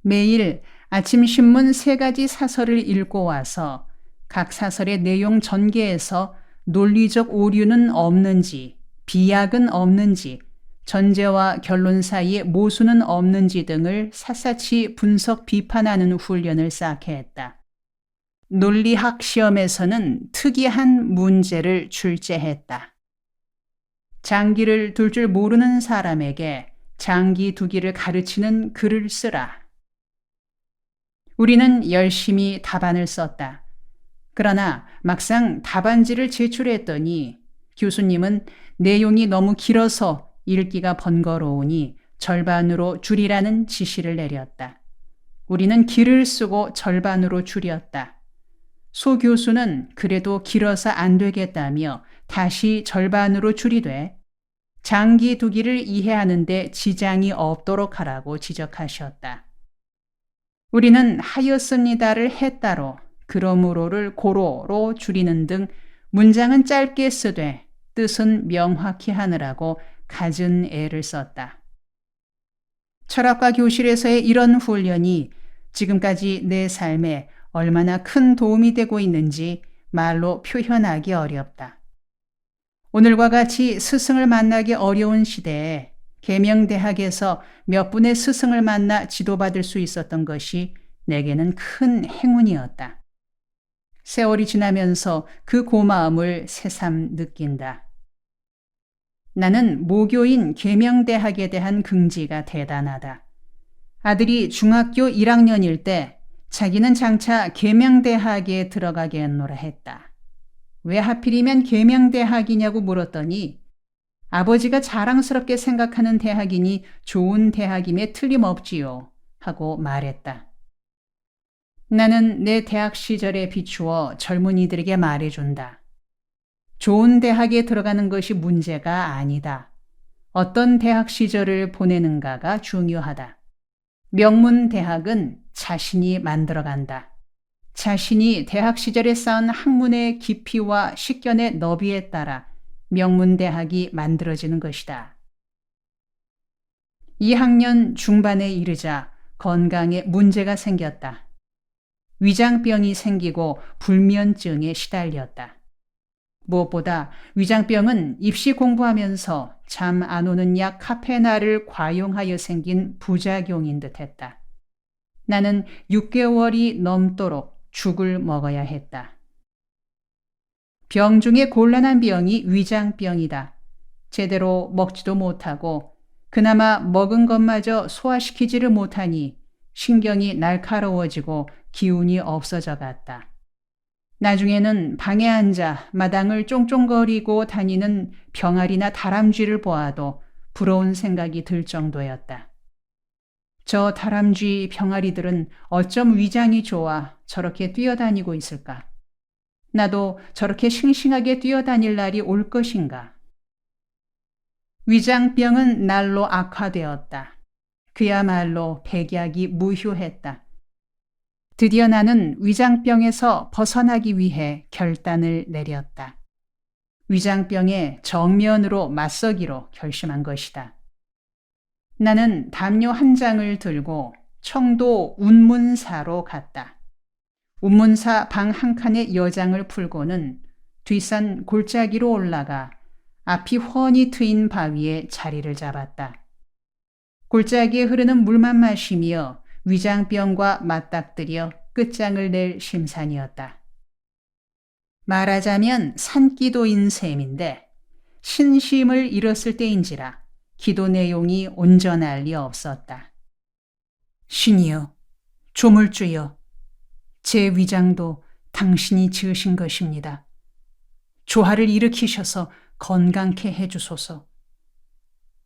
매일 아침 신문 3가지 사설을 읽고 와서 각 사설의 내용 전개에서 논리적 오류는 없는지, 비약은 없는지, 전제와 결론 사이에 모순은 없는지 등을 샅샅이 분석 비판하는 훈련을 쌓게 했다. 논리학 시험에서는 특이한 문제를 출제했다. 장기를 둘 줄 모르는 사람에게 장기 두기를 가르치는 글을 쓰라. 우리는 열심히 답안을 썼다. 그러나 막상 답안지를 제출했더니 교수님은 내용이 너무 길어서 읽기가 번거로우니 절반으로 줄이라는 지시를 내렸다. 우리는 길을 쓰고 절반으로 줄였다. 소 교수는 그래도 길어서 안 되겠다며 다시 절반으로 줄이되 장기 두기를 이해하는 데 지장이 없도록 하라고 지적하셨다. 우리는 하였습니다를 했다로, 그러므로를 고로로 줄이는 등 문장은 짧게 쓰되 뜻은 명확히 하느라고 갖은 애를 썼다. 철학과 교실에서의 이런 훈련이 지금까지 내 삶에 얼마나 큰 도움이 되고 있는지 말로 표현하기 어렵다. 오늘과 같이 스승을 만나기 어려운 시대에 계명대학에서 몇 분의 스승을 만나 지도받을 수 있었던 것이 내게는 큰 행운이었다. 세월이 지나면서 그 고마움을 새삼 느낀다. 나는 모교인 계명대학에 대한 긍지가 대단하다. 아들이 중학교 1학년일 때 자기는 장차 계명대학에 들어가겠노라 했다. 왜 하필이면 계명대학이냐고 물었더니 아버지가 자랑스럽게 생각하는 대학이니 좋은 대학임에 틀림없지요 하고 말했다. 나는 내 대학 시절에 비추어 젊은이들에게 말해준다. 좋은 대학에 들어가는 것이 문제가 아니다. 어떤 대학 시절을 보내는가가 중요하다. 명문 대학은 자신이 만들어간다. 자신이 대학 시절에 쌓은 학문의 깊이와 식견의 너비에 따라 명문 대학이 만들어지는 것이다. 2학년 중반에 이르자 건강에 문제가 생겼다. 위장병이 생기고 불면증에 시달렸다. 무엇보다 위장병은 입시 공부하면서 잠 안 오는 약 카페나를 과용하여 생긴 부작용인 듯했다. 나는 6개월이 넘도록 죽을 먹어야 했다. 병 중에 곤란한 병이 위장병이다. 제대로 먹지도 못하고 그나마 먹은 것마저 소화시키지를 못하니 신경이 날카로워지고 기운이 없어져 갔다. 나중에는 방에 앉아 마당을 쫑쫑거리고 다니는 병아리나 다람쥐를 보아도 부러운 생각이 들 정도였다. 저 다람쥐 병아리들은 어쩜 위장이 좋아 저렇게 뛰어다니고 있을까? 나도 저렇게 싱싱하게 뛰어다닐 날이 올 것인가? 위장병은 날로 악화되었다. 그야말로 백약이 무효했다. 드디어 나는 위장병에서 벗어나기 위해 결단을 내렸다. 위장병에 정면으로 맞서기로 결심한 것이다. 나는 담요 한 장을 들고 청도 운문사로 갔다. 운문사 방 한 칸의 여장을 풀고는 뒷산 골짜기로 올라가 앞이 훤히 트인 바위에 자리를 잡았다. 골짜기에 흐르는 물만 마시며 위장병과 맞닥뜨려 끝장을 낼 심산이었다. 말하자면 산기도인 셈인데 신심을 잃었을 때인지라 기도 내용이 온전할 리 없었다. 신이여, 조물주여, 제 위장도 당신이 지으신 것입니다. 조화를 일으키셔서 건강케 해주소서.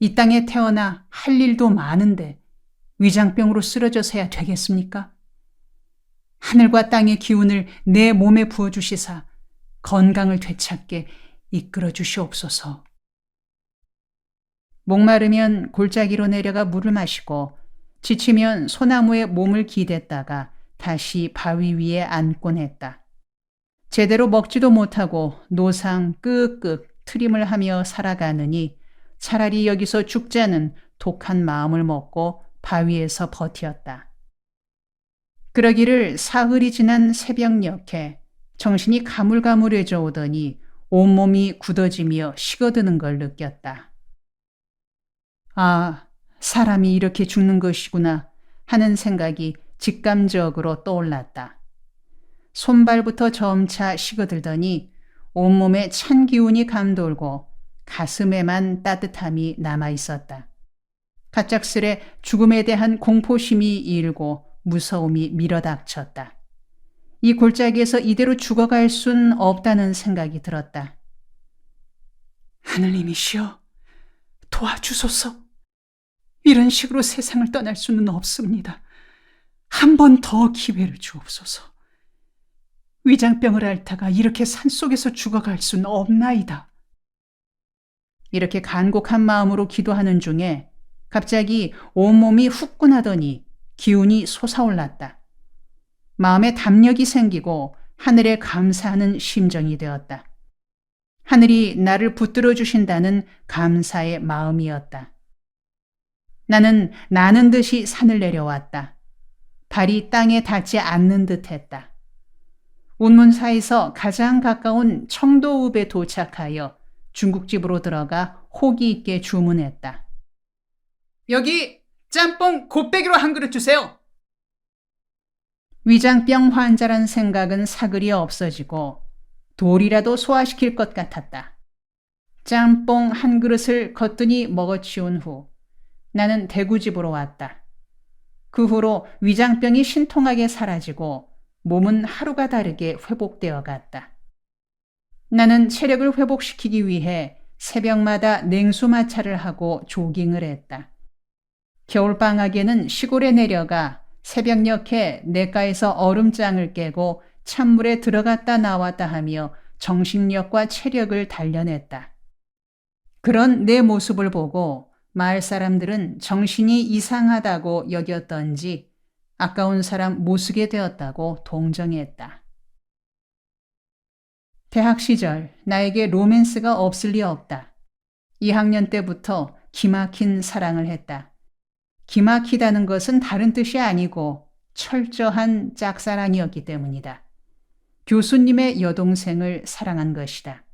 이 땅에 태어나 할 일도 많은데 위장병으로 쓰러져서야 되겠습니까? 하늘과 땅의 기운을 내 몸에 부어주시사 건강을 되찾게 이끌어 주시옵소서. 목마르면 골짜기로 내려가 물을 마시고 지치면 소나무에 몸을 기댔다가 다시 바위 위에 앉곤 했다. 제대로 먹지도 못하고 노상 끄끄 트림을 하며 살아가느니 차라리 여기서 죽자는 독한 마음을 먹고 바위에서 버티었다. 그러기를 사흘이 지난 새벽녘에 정신이 가물가물해져 오더니 온몸이 굳어지며 식어드는 걸 느꼈다. 아, 사람이 이렇게 죽는 것이구나 하는 생각이 직감적으로 떠올랐다. 손발부터 점차 식어들더니 온몸에 찬 기운이 감돌고 가슴에만 따뜻함이 남아있었다. 갑작스레 죽음에 대한 공포심이 일고 무서움이 밀어닥쳤다. 이 골짜기에서 이대로 죽어갈 순 없다는 생각이 들었다. 하늘님이시여, 도와주소서. 이런 식으로 세상을 떠날 수는 없습니다. 한 번 더 기회를 주옵소서. 위장병을 앓다가 이렇게 산속에서 죽어갈 수는 없나이다. 이렇게 간곡한 마음으로 기도하는 중에 갑자기 온몸이 후끈하더니 기운이 솟아올랐다. 마음에 담력이 생기고 하늘에 감사하는 심정이 되었다. 하늘이 나를 붙들어 주신다는 감사의 마음이었다. 나는 나는 듯이 산을 내려왔다. 발이 땅에 닿지 않는 듯 했다. 운문사에서 가장 가까운 청도읍에 도착하여 중국집으로 들어가 호기 있게 주문했다. 여기 짬뽕 곱빼기로 한 그릇 주세요. 위장병 환자란 생각은 사그리 없어지고 돌이라도 소화시킬 것 같았다. 짬뽕 한 그릇을 거뜬히 먹어치운 후 나는 대구집으로 왔다. 그 후로 위장병이 신통하게 사라지고 몸은 하루가 다르게 회복되어 갔다. 나는 체력을 회복시키기 위해 새벽마다 냉수 마찰을 하고 조깅을 했다. 겨울방학에는 시골에 내려가 새벽녘에 냇가에서 얼음장을 깨고 찬물에 들어갔다 나왔다 하며 정신력과 체력을 단련했다. 그런 내 모습을 보고 마을 사람들은 정신이 이상하다고 여겼던지 아까운 사람 못 쓰게 되었다고 동정했다. 대학 시절 나에게 로맨스가 없을 리 없다. 2학년 때부터 기막힌 사랑을 했다. 기막히다는 것은 다른 뜻이 아니고 철저한 짝사랑이었기 때문이다. 교수님의 여동생을 사랑한 것이다.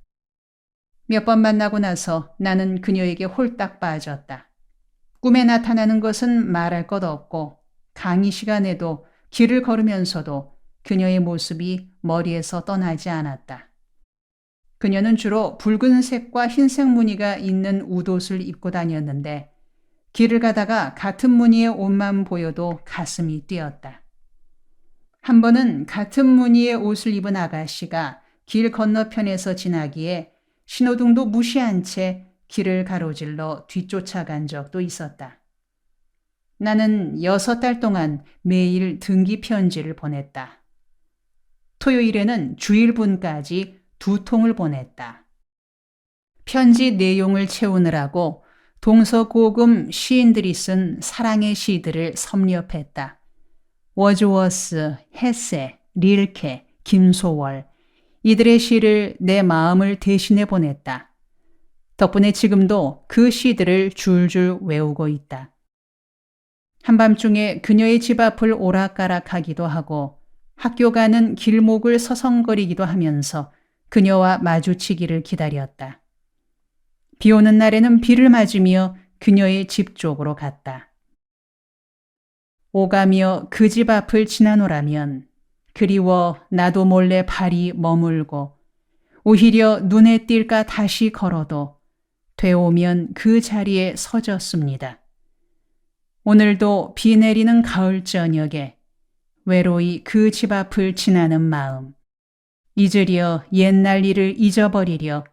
몇 번 만나고 나서 나는 그녀에게 홀딱 빠졌다. 꿈에 나타나는 것은 말할 것 없고 강의 시간에도 길을 걸으면서도 그녀의 모습이 머리에서 떠나지 않았다. 그녀는 주로 붉은색과 흰색 무늬가 있는 웃옷을 입고 다녔는데 길을 가다가 같은 무늬의 옷만 보여도 가슴이 뛰었다. 한 번은 같은 무늬의 옷을 입은 아가씨가 길 건너편에서 지나기에 신호등도 무시한 채 길을 가로질러 뒤쫓아간 적도 있었다. 나는 6달 동안 매일 등기 편지를 보냈다. 토요일에는 주일분까지 2통을 보냈다. 편지 내용을 채우느라고 동서고금 시인들이 쓴 사랑의 시들을 섭렵했다. 워즈워스, 헤세, 릴케, 김소월 이들의 시를 내 마음을 대신해 보냈다. 덕분에 지금도 그 시들을 줄줄 외우고 있다. 한밤중에 그녀의 집 앞을 오락가락하기도 하고 학교 가는 길목을 서성거리기도 하면서 그녀와 마주치기를 기다렸다. 비 오는 날에는 비를 맞으며 그녀의 집 쪽으로 갔다. 오가며 그 집 앞을 지나노라면 그리워 나도 몰래 발이 머물고 오히려 눈에 띌까 다시 걸어도 되오면 그 자리에 서졌습니다. 오늘도 비 내리는 가을 저녁에 외로이 그 집 앞을 지나는 마음. 잊으려 옛날 일을 잊어버리려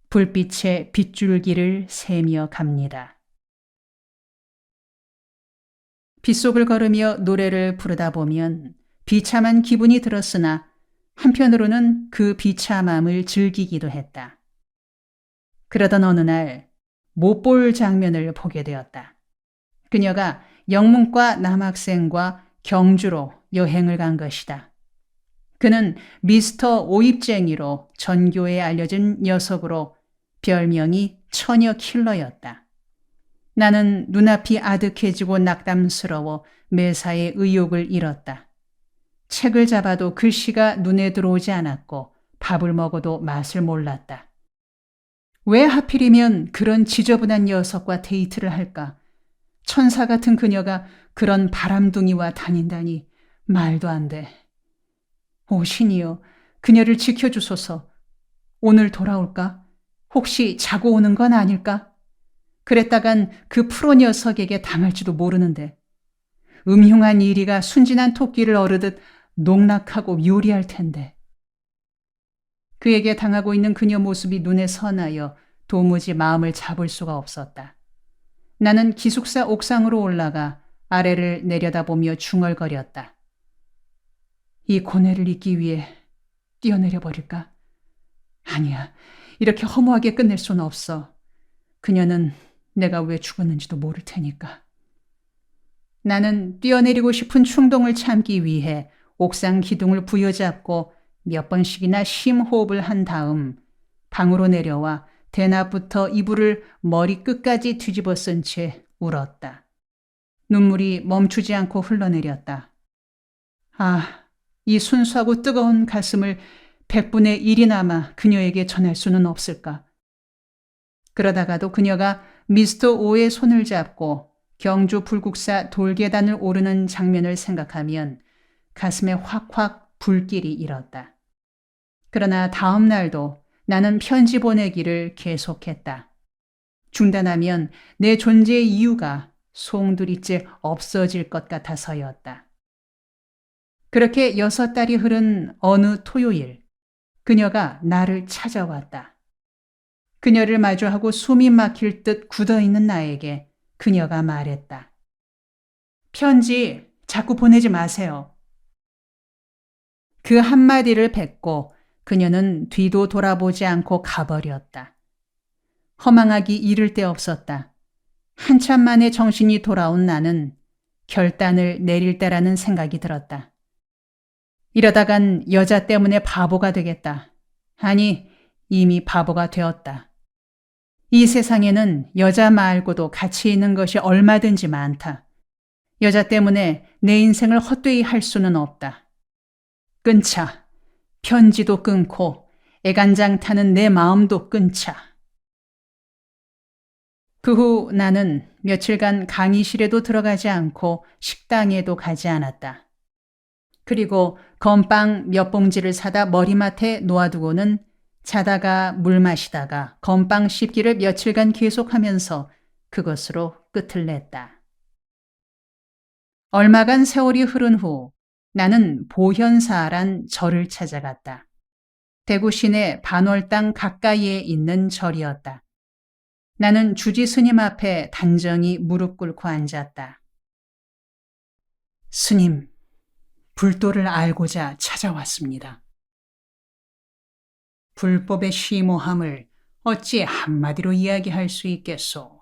불빛의 빗줄기를 세며 갑니다. 빗속을 걸으며 노래를 부르다 보면 비참한 기분이 들었으나 한편으로는 그 비참함을 즐기기도 했다. 그러던 어느 날 못 볼 장면을 보게 되었다. 그녀가 영문과 남학생과 경주로 여행을 간 것이다. 그는 미스터 오입쟁이로 전교에 알려진 녀석으로 별명이 처녀 킬러였다. 나는 눈앞이 아득해지고 낙담스러워 매사에 의욕을 잃었다. 책을 잡아도 글씨가 눈에 들어오지 않았고 밥을 먹어도 맛을 몰랐다. 왜 하필이면 그런 지저분한 녀석과 데이트를 할까? 천사 같은 그녀가 그런 바람둥이와 다닌다니 말도 안 돼. 오 신이여, 그녀를 지켜주소서. 오늘 돌아올까? 혹시 자고 오는 건 아닐까? 그랬다간 그 프로 녀석에게 당할지도 모르는데. 음흉한 이리가 순진한 토끼를 어르듯 농락하고 요리할 텐데. 그에게 당하고 있는 그녀 모습이 눈에 선하여 도무지 마음을 잡을 수가 없었다. 나는 기숙사 옥상으로 올라가 아래를 내려다보며 중얼거렸다. 이 고뇌를 잊기 위해 뛰어내려 버릴까? 아니야, 이렇게 허무하게 끝낼 수는 없어. 그녀는 내가 왜 죽었는지도 모를 테니까. 나는 뛰어내리고 싶은 충동을 참기 위해 옥상 기둥을 부여잡고 몇 번씩이나 심호흡을 한 다음 방으로 내려와 대낮부터 이불을 머리 끝까지 뒤집어 쓴 채 울었다. 눈물이 멈추지 않고 흘러내렸다. 아, 이 순수하고 뜨거운 가슴을 100분의 1이나마 그녀에게 전할 수는 없을까? 그러다가도 그녀가 미스터 오의 손을 잡고 경주 불국사 돌계단을 오르는 장면을 생각하면 가슴에 확확 불길이 일었다. 그러나 다음 날도 나는 편지 보내기를 계속했다. 중단하면 내 존재의 이유가 송두리째 없어질 것 같아서였다. 그렇게 6달이 흐른 어느 토요일, 그녀가 나를 찾아왔다. 그녀를 마주하고 숨이 막힐 듯 굳어있는 나에게 그녀가 말했다. 편지 자꾸 보내지 마세요. 그 한마디를 뱉고 그녀는 뒤도 돌아보지 않고 가버렸다. 허망하기 이를 데 없었다. 한참 만에 정신이 돌아온 나는 결단을 내릴 때라는 생각이 들었다. 이러다간 여자 때문에 바보가 되겠다. 아니, 이미 바보가 되었다. 이 세상에는 여자 말고도 가치 있는 것이 얼마든지 많다. 여자 때문에 내 인생을 헛되이 할 수는 없다. 끊자. 편지도 끊고 애간장 타는 내 마음도 끊자. 그 후 나는 며칠간 강의실에도 들어가지 않고 식당에도 가지 않았다. 그리고 건빵 몇 봉지를 사다 머리맡에 놓아두고는 자다가 물 마시다가 건빵 씹기를 며칠간 계속하면서 그것으로 끝을 냈다. 얼마간 세월이 흐른 후 나는 보현사란 절을 찾아갔다. 대구 시내 반월당 가까이에 있는 절이었다. 나는 주지 스님 앞에 단정히 무릎 꿇고 앉았다. 스님, 불도를 알고자 찾아왔습니다. 불법의 심오함을 어찌 한마디로 이야기할 수 있겠소?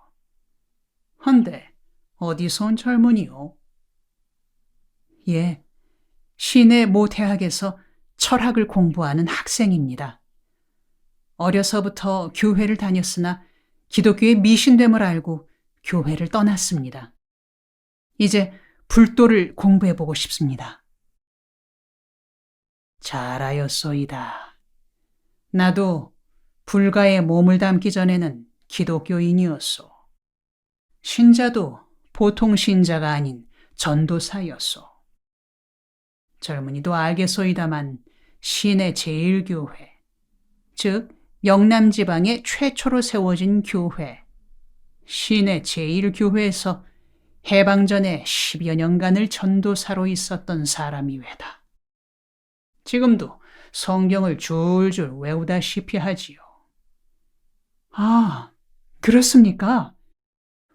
헌데 어디서 온 젊은이요? 예, 시내 모 대학에서 철학을 공부하는 학생입니다. 어려서부터 교회를 다녔으나 기독교의 미신됨을 알고 교회를 떠났습니다. 이제 불도를 공부해보고 싶습니다. 잘하였소이다. 나도 불가에 몸을 담기 전에는 기독교인이었소. 신자도 보통 신자가 아닌 전도사였소. 젊은이도 알겠소이다만 시내 제1교회, 즉 영남지방의 최초로 세워진 교회, 시내 제1교회에서 해방 전에 10여 년간을 전도사로 있었던 사람이 외다. 지금도 성경을 줄줄 외우다시피 하지요. 아, 그렇습니까?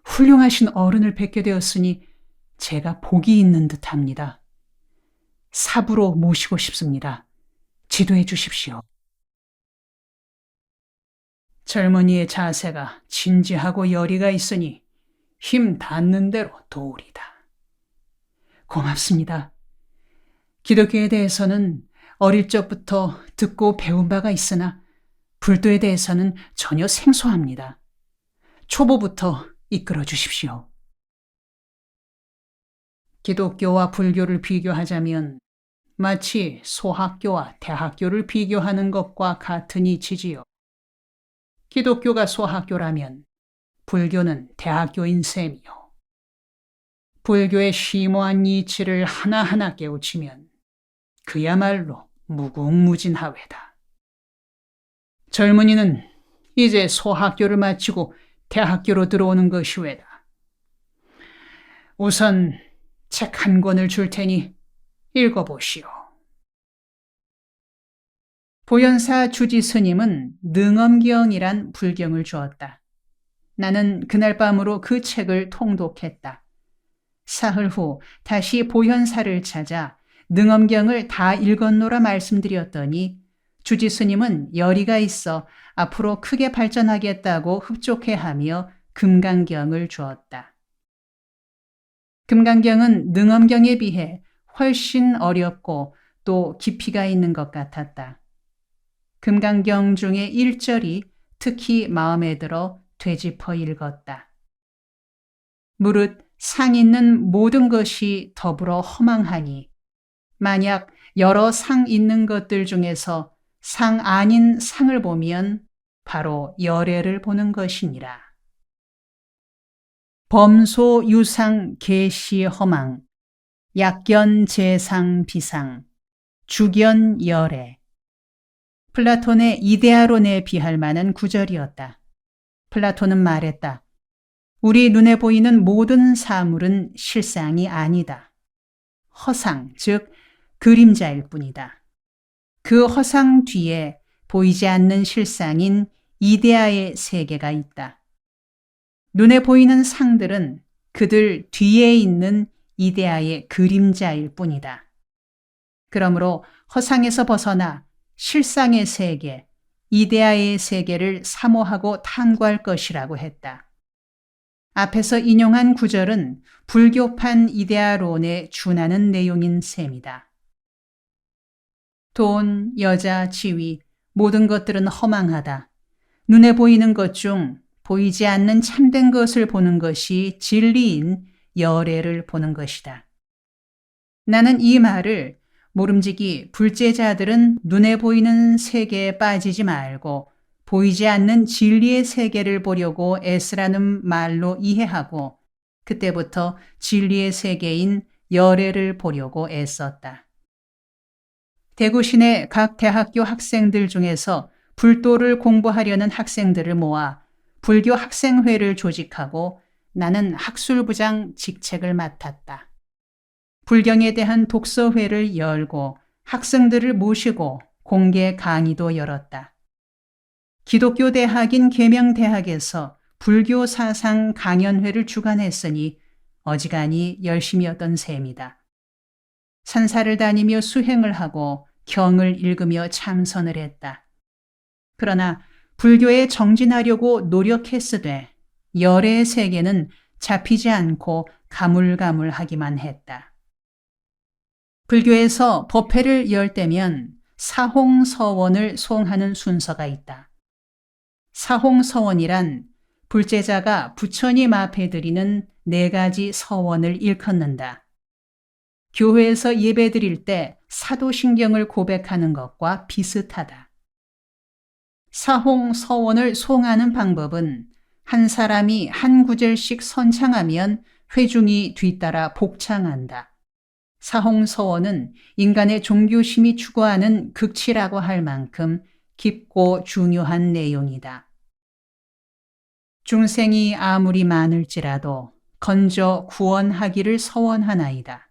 훌륭하신 어른을 뵙게 되었으니 제가 복이 있는 듯합니다. 사부로 모시고 싶습니다. 지도해 주십시오. 젊은이의 자세가 진지하고 열의가 있으니 힘 닿는 대로 도우리다. 고맙습니다. 기독교에 대해서는 어릴 적부터 듣고 배운 바가 있으나 불교에 대해서는 전혀 생소합니다. 초보부터 이끌어 주십시오. 기독교와 불교를 비교하자면 마치 소학교와 대학교를 비교하는 것과 같은 이치지요. 기독교가 소학교라면 불교는 대학교인 셈이요. 불교의 심오한 이치를 하나하나 깨우치면 그야말로 무궁무진하외다. 젊은이는 이제 소학교를 마치고 대학교로 들어오는 것이 외다. 우선 책 한 권을 줄 테니 읽어보시오. 보현사 주지 스님은 능엄경이란 불경을 주었다. 나는 그날 밤으로 그 책을 통독했다. 사흘 후 다시 보현사를 찾아 능엄경을 다 읽었노라 말씀드렸더니 주지 스님은 열의가 있어 앞으로 크게 발전하겠다고 흡족해하며 금강경을 주었다. 금강경은 능엄경에 비해 훨씬 어렵고 또 깊이가 있는 것 같았다. 금강경 중에 1절이 특히 마음에 들어 되짚어 읽었다. 무릇 상 있는 모든 것이 더불어 허망하니 만약 여러 상 있는 것들 중에서 상 아닌 상을 보면 바로 열애를 보는 것이니라. 범소 유상 계시 허망 약견 재상 비상 주견 열애. 플라톤의 이데아론에 비할 만한 구절이었다. 플라톤은 말했다. 우리 눈에 보이는 모든 사물은 실상이 아니다. 허상, 즉 그림자일 뿐이다. 그 허상 뒤에 보이지 않는 실상인 이데아의 세계가 있다. 눈에 보이는 상들은 그들 뒤에 있는 이데아의 그림자일 뿐이다. 그러므로 허상에서 벗어나 실상의 세계, 이데아의 세계를 사모하고 탐구할 것이라고 했다. 앞에서 인용한 구절은 불교판 이데아론에 준하는 내용인 셈이다. 돈, 여자, 지위, 모든 것들은 허망하다. 눈에 보이는 것 중 보이지 않는 참된 것을 보는 것이 진리인 열애를 보는 것이다. 나는 이 말을 모름지기 불제자들은 눈에 보이는 세계에 빠지지 말고 보이지 않는 진리의 세계를 보려고 애쓰라는 말로 이해하고 그때부터 진리의 세계인 열애를 보려고 애썼다. 대구시내 각 대학교 학생들 중에서 불도를 공부하려는 학생들을 모아 불교 학생회를 조직하고 나는 학술부장 직책을 맡았다. 불경에 대한 독서회를 열고 학생들을 모시고 공개 강의도 열었다. 기독교 대학인 계명대학에서 불교 사상 강연회를 주관했으니 어지간히 열심이었던 셈이다. 산사를 다니며 수행을 하고 경을 읽으며 참선을 했다. 그러나 불교에 정진하려고 노력했으되 열애의 세계는 잡히지 않고 가물가물하기만 했다. 불교에서 법회를 열 때면 사홍서원을 소응하는 순서가 있다. 사홍서원이란 불제자가 부처님 앞에 드리는 4가지 서원을 일컫는다. 교회에서 예배 드릴 때 사도신경을 고백하는 것과 비슷하다. 사홍서원을 소응하는 방법은 한 사람이 한 구절씩 선창하면 회중이 뒤따라 복창한다. 사홍서원은 인간의 종교심이 추구하는 극치라고 할 만큼 깊고 중요한 내용이다. 중생이 아무리 많을지라도 건져 구원하기를 서원하나이다.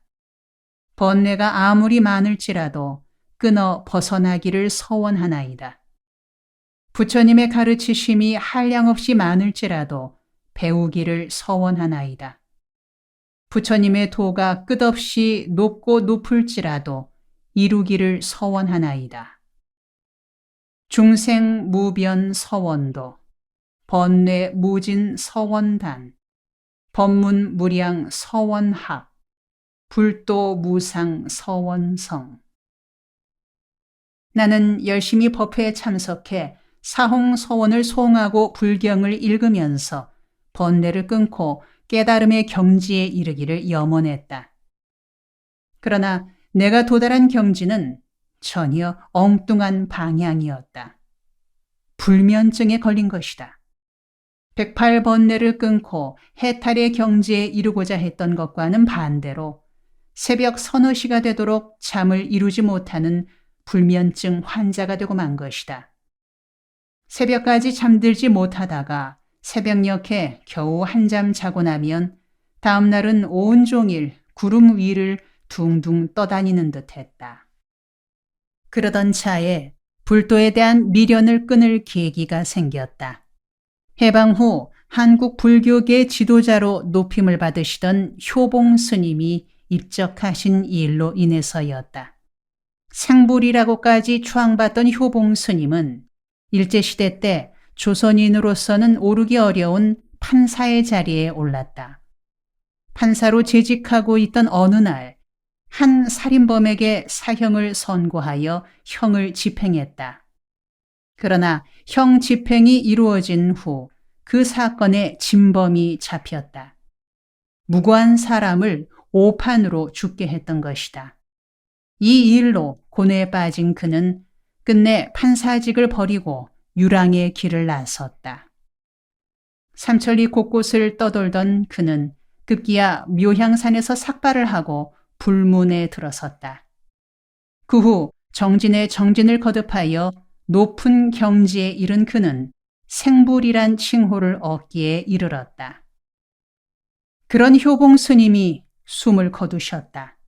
번뇌가 아무리 많을지라도 끊어 벗어나기를 서원하나이다. 부처님의 가르치심이 한량없이 많을지라도 배우기를 서원하나이다. 부처님의 도가 끝없이 높고 높을지라도 이루기를 서원하나이다. 중생 무변 서원도, 번뇌 무진 서원단, 법문 무량 서원학, 불도 무상 서원성. 나는 열심히 법회에 참석해 사홍 서원을 소응하고 불경을 읽으면서 번뇌를 끊고 깨달음의 경지에 이르기를 염원했다. 그러나 내가 도달한 경지는 전혀 엉뚱한 방향이었다. 불면증에 걸린 것이다. 108번뇌를 끊고 해탈의 경지에 이르고자 했던 것과는 반대로 새벽 서너 시가 되도록 잠을 이루지 못하는 불면증 환자가 되고 만 것이다. 새벽까지 잠들지 못하다가 새벽녘에 겨우 한잠 자고 나면 다음 날은 온종일 구름 위를 둥둥 떠다니는 듯 했다. 그러던 차에 불도에 대한 미련을 끊을 계기가 생겼다. 해방 후 한국 불교계 지도자로 높임을 받으시던 효봉 스님이 입적하신 일로 인해서였다. 생불이라고까지 추앙받던 효봉 스님은 일제시대 때 조선인으로서는 오르기 어려운 판사의 자리에 올랐다. 판사로 재직하고 있던 어느 날, 한 살인범에게 사형을 선고하여 형을 집행했다. 그러나 형 집행이 이루어진 후 그 사건의 진범이 잡혔다. 무고한 사람을 오판으로 죽게 했던 것이다. 이 일로 고뇌에 빠진 그는 끝내 판사직을 버리고 유랑의 길을 나섰다. 삼천리 곳곳을 떠돌던 그는 급기야 묘향산에서 삭발을 하고 불문에 들어섰다. 그 후 정진의 정진을 거듭하여 높은 경지에 이른 그는 생불이란 칭호를 얻기에 이르렀다. 그런 효봉 스님이 숨을 거두셨다.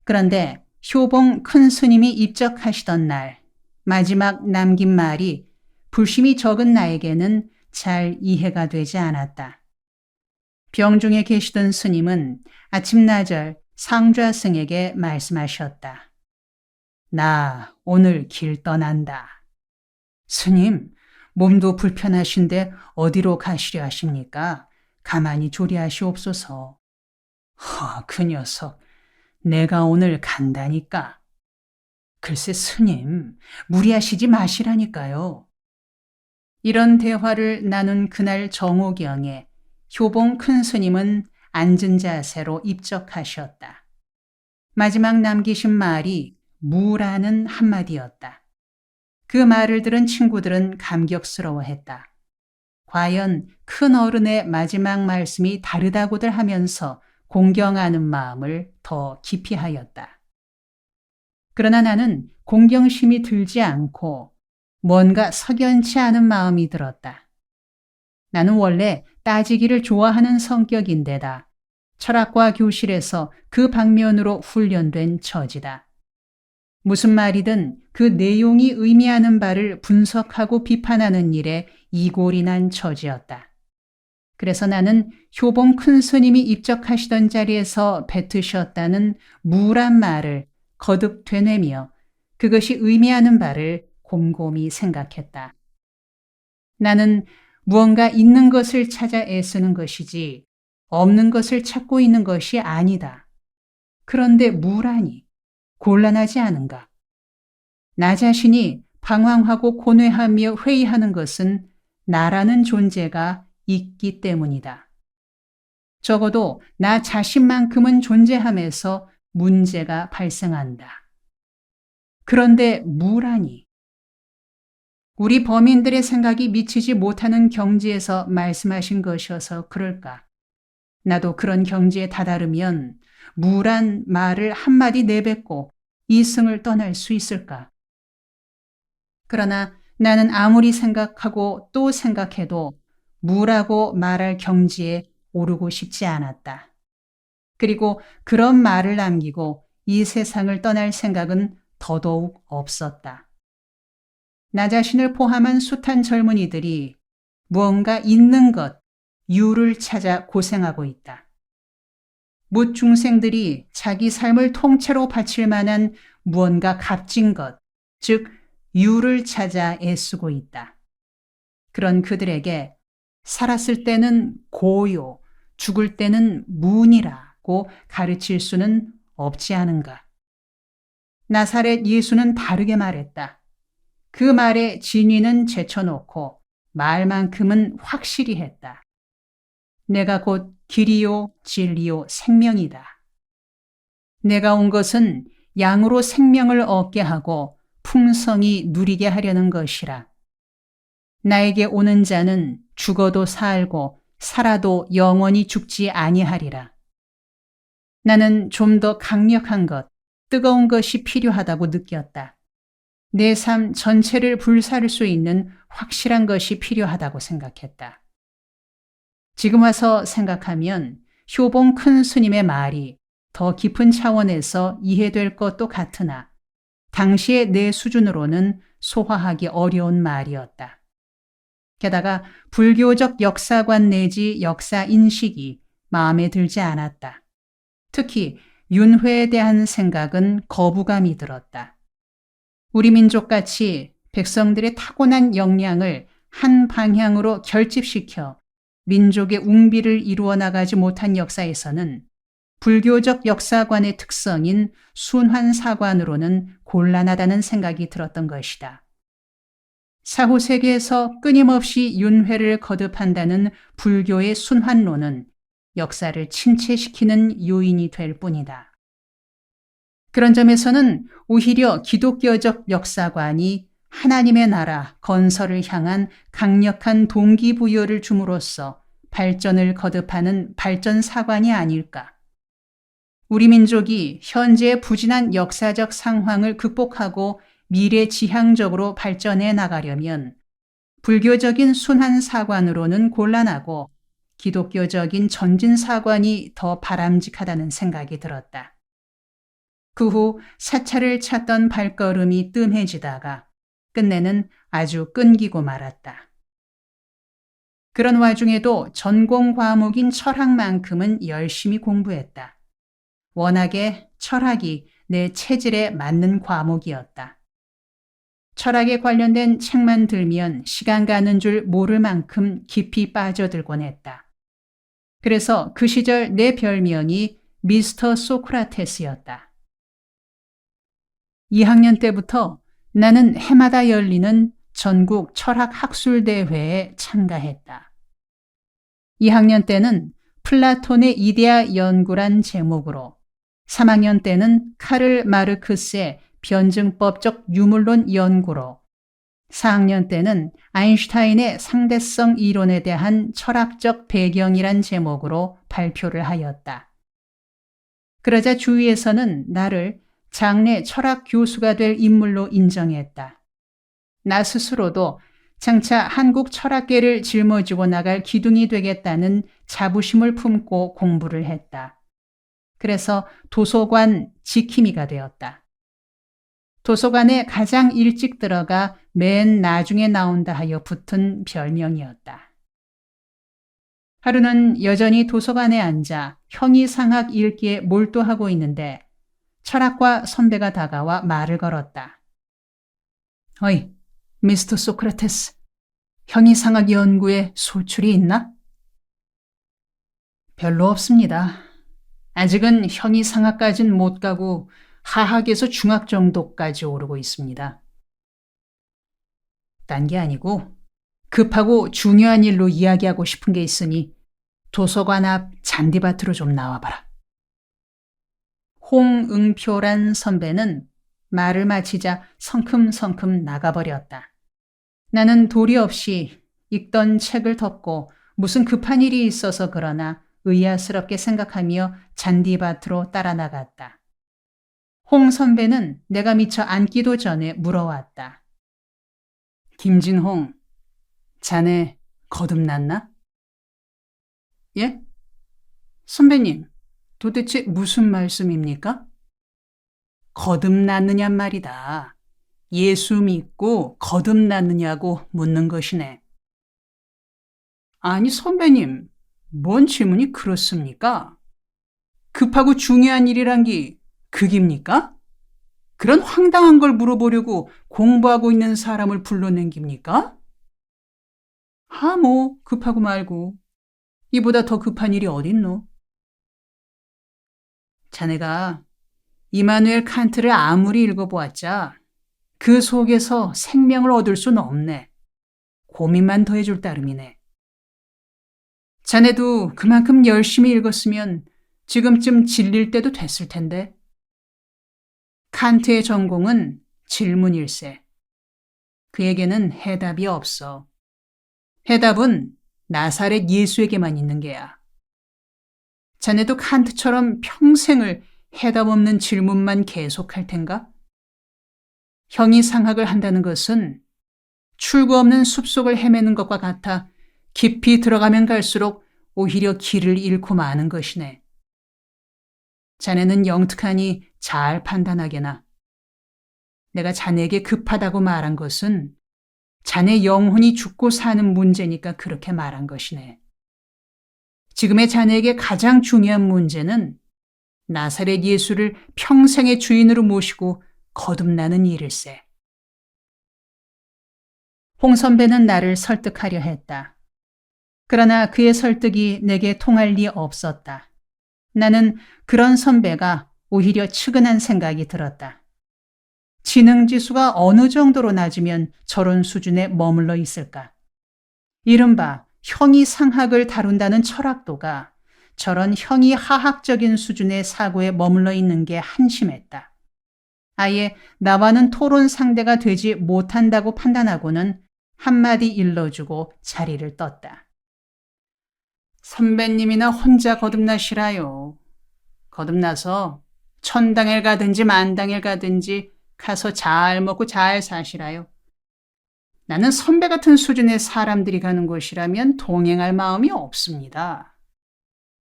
그런데 효봉 큰 스님이 입적하시던 날 마지막 남긴 말이 불심이 적은 나에게는 잘 이해가 되지 않았다. 병중에 계시던 스님은 아침나절 상좌승에게 말씀하셨다. 나 오늘 길 떠난다. 스님, 몸도 불편하신데 어디로 가시려 하십니까? 가만히 조리하시옵소서. 그 녀석, 내가 오늘 간다니까. 글쎄 스님, 무리하시지 마시라니까요. 이런 대화를 나눈 그날 정오경에 효봉 큰 스님은 앉은 자세로 입적하셨다. 마지막 남기신 말이 무라는 한마디였다. 그 말을 들은 친구들은 감격스러워했다. 과연 큰 어른의 마지막 말씀이 다르다고들 하면서 공경하는 마음을 더 깊이 하였다. 그러나 나는 공경심이 들지 않고 뭔가 석연치 않은 마음이 들었다. 나는 원래 따지기를 좋아하는 성격인데다 철학과 교실에서 그 방면으로 훈련된 처지다. 무슨 말이든 그 내용이 의미하는 바를 분석하고 비판하는 일에 이골이 난 처지였다. 그래서 나는 효봉 큰 스님이 입적하시던 자리에서 뱉으셨다는 무란 말을 거듭 되뇌며 그것이 의미하는 바를 곰곰이 생각했다. 나는 무언가 있는 것을 찾아 애쓰는 것이지 없는 것을 찾고 있는 것이 아니다. 그런데 무라니 곤란하지 않은가? 나 자신이 방황하고 고뇌하며 회의하는 것은 나라는 존재가 있기 때문이다. 적어도 나 자신만큼은 존재함에서 문제가 발생한다. 그런데 무라니? 우리 범인들의 생각이 미치지 못하는 경지에서 말씀하신 것이어서 그럴까? 나도 그런 경지에 다다르면 무란 말을 한마디 내뱉고 이승을 떠날 수 있을까? 그러나 나는 아무리 생각하고 또 생각해도 무라고 말할 경지에 오르고 싶지 않았다. 그리고 그런 말을 남기고 이 세상을 떠날 생각은 더더욱 없었다. 나 자신을 포함한 숱한 젊은이들이 무언가 있는 것, 유를 찾아 고생하고 있다. 묻 중생들이 자기 삶을 통째로 바칠 만한 무언가 값진 것, 즉 유를 찾아 애쓰고 있다. 그런 그들에게 살았을 때는 고요, 죽을 때는 문이라고 가르칠 수는 없지 않은가. 나사렛 예수는 다르게 말했다. 그 말의 진위는 제쳐놓고 말만큼은 확실히 했다. 내가 곧 길이요, 진리요, 생명이다. 내가 온 것은 양으로 생명을 얻게 하고 풍성히 누리게 하려는 것이라. 나에게 오는 자는 죽어도 살고 살아도 영원히 죽지 아니하리라. 나는 좀 더 강력한 것, 뜨거운 것이 필요하다고 느꼈다. 내 삶 전체를 불사를 수 있는 확실한 것이 필요하다고 생각했다. 지금 와서 생각하면 효봉 큰 스님의 말이 더 깊은 차원에서 이해될 것도 같으나 당시의 내 수준으로는 소화하기 어려운 말이었다. 게다가 불교적 역사관 내지 역사 인식이 마음에 들지 않았다. 특히 윤회에 대한 생각은 거부감이 들었다. 우리 민족같이 백성들의 타고난 역량을 한 방향으로 결집시켜 민족의 웅비를 이루어 나가지 못한 역사에서는 불교적 역사관의 특성인 순환사관으로는 곤란하다는 생각이 들었던 것이다. 사후 세계에서 끊임없이 윤회를 거듭한다는 불교의 순환론은 역사를 침체시키는 요인이 될 뿐이다. 그런 점에서는 오히려 기독교적 역사관이 하나님의 나라 건설을 향한 강력한 동기부여를 줌으로써 발전을 거듭하는 발전사관이 아닐까. 우리 민족이 현재의 부진한 역사적 상황을 극복하고 미래지향적으로 발전해 나가려면 불교적인 순환사관으로는 곤란하고 기독교적인 전진사관이 더 바람직하다는 생각이 들었다. 그 후 사찰을 찾던 발걸음이 뜸해지다가 끝내는 아주 끊기고 말았다. 그런 와중에도 전공 과목인 철학만큼은 열심히 공부했다. 워낙에 철학이 내 체질에 맞는 과목이었다. 철학에 관련된 책만 들면 시간 가는 줄 모를 만큼 깊이 빠져들곤 했다. 그래서 그 시절 내 별명이 미스터 소크라테스였다. 2학년 때부터 나는 해마다 열리는 전국 철학 학술대회에 참가했다. 2학년 때는 플라톤의 이데아 연구란 제목으로, 3학년 때는 카를 마르크스의 변증법적 유물론 연구로, 4학년 때는 아인슈타인의 상대성 이론에 대한 철학적 배경이란 제목으로 발표를 하였다. 그러자 주위에서는 나를 장래 철학 교수가 될 인물로 인정했다. 나 스스로도 장차 한국 철학계를 짊어지고 나갈 기둥이 되겠다는 자부심을 품고 공부를 했다. 그래서 도서관 지킴이가 되었다. 도서관에 가장 일찍 들어가 맨 나중에 나온다 하여 붙은 별명이었다. 하루는 여전히 도서관에 앉아 형이상학 읽기에 몰두하고 있는데 철학과 선배가 다가와 말을 걸었다. 어이, 미스터 소크라테스, 형이상학 연구에 소출이 있나? 별로 없습니다. 아직은 형이상학까진 못 가고 하학에서 중학 정도까지 오르고 있습니다. 딴 게 아니고 급하고 중요한 일로 이야기하고 싶은 게 있으니 도서관 앞 잔디밭으로 좀 나와봐라. 홍응표란 선배는 말을 마치자 성큼성큼 나가버렸다. 나는 도리 없이 읽던 책을 덮고 무슨 급한 일이 있어서 그러나 의아스럽게 생각하며 잔디밭으로 따라 나갔다. 홍 선배는 내가 미처 앉기도 전에 물어왔다. 김진홍, 자네 거듭났나? 예? 선배님, 도대체 무슨 말씀입니까? 거듭났느냔 말이다. 예수 믿고 거듭났느냐고 묻는 것이네. 아니, 선배님, 뭔 질문이 그렇습니까? 급하고 중요한 일이란 게 그깁니까? 그런 황당한 걸 물어보려고 공부하고 있는 사람을 불러낸 깁니까? 뭐, 급하고 말고. 이보다 더 급한 일이 어딨노? 자네가 이마누엘 칸트를 아무리 읽어보았자 그 속에서 생명을 얻을 수는 없네. 고민만 더해줄 따름이네. 자네도 그만큼 열심히 읽었으면 지금쯤 질릴 때도 됐을 텐데. 칸트의 전공은 질문일세. 그에게는 해답이 없어. 해답은 나사렛 예수에게만 있는 게야. 자네도 칸트처럼 평생을 해답 없는 질문만 계속할 텐가? 형이상학을 한다는 것은 출구 없는 숲속을 헤매는 것과 같아 깊이 들어가면 갈수록 오히려 길을 잃고 마는 것이네. 자네는 영특하니 잘 판단하게나. 내가 자네에게 급하다고 말한 것은 자네 영혼이 죽고 사는 문제니까 그렇게 말한 것이네. 지금의 자네에게 가장 중요한 문제는 나사렛 예수를 평생의 주인으로 모시고 거듭나는 일일세. 홍 선배는 나를 설득하려 했다. 그러나 그의 설득이 내게 통할 리 없었다. 나는 그런 선배가 오히려 측은한 생각이 들었다. 지능지수가 어느 정도로 낮으면 저런 수준에 머물러 있을까? 이른바 형이상학을 다룬다는 철학도가 저런 형이하학적인 수준의 사고에 머물러 있는 게 한심했다. 아예 나와는 토론 상대가 되지 못한다고 판단하고는 한마디 일러주고 자리를 떴다. 선배님이나 혼자 거듭나시라요. 거듭나서 천당에 가든지 만당에 가든지 가서 잘 먹고 잘 사시라요. 나는 선배 같은 수준의 사람들이 가는 곳이라면 동행할 마음이 없습니다.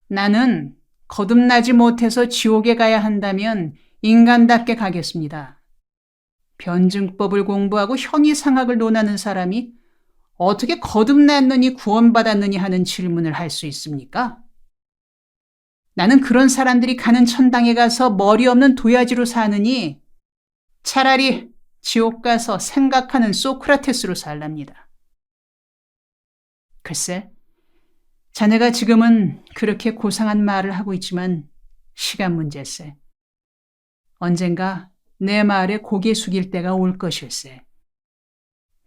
나는 거듭나지 못해서 지옥에 가야 한다면 인간답게 가겠습니다. 변증법을 공부하고 형이상학을 논하는 사람이 어떻게 거듭났느니 구원받았느니 하는 질문을 할 수 있습니까? 나는 그런 사람들이 가는 천당에 가서 머리 없는 도야지로 사느니 차라리 지옥 가서 생각하는 소크라테스로 살랍니다. 글쎄, 자네가 지금은 그렇게 고상한 말을 하고 있지만 시간 문제세. 언젠가 내 말에 고개 숙일 때가 올 것일세.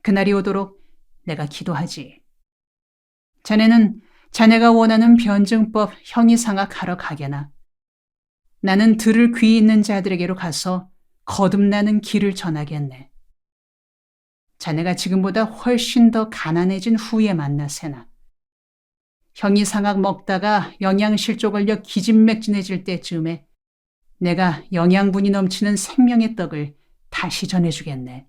그날이 오도록 내가 기도하지. 자네는 자네가 원하는 변증법 형이상학 하러 가게나. 나는 들을 귀 있는 자들에게로 가서 거듭나는 길을 전하겠네. 자네가 지금보다 훨씬 더 가난해진 후에 만나세나. 형이상학 먹다가 영양실조 걸려 기진맥진해질 때쯤에 내가 영양분이 넘치는 생명의 떡을 다시 전해주겠네.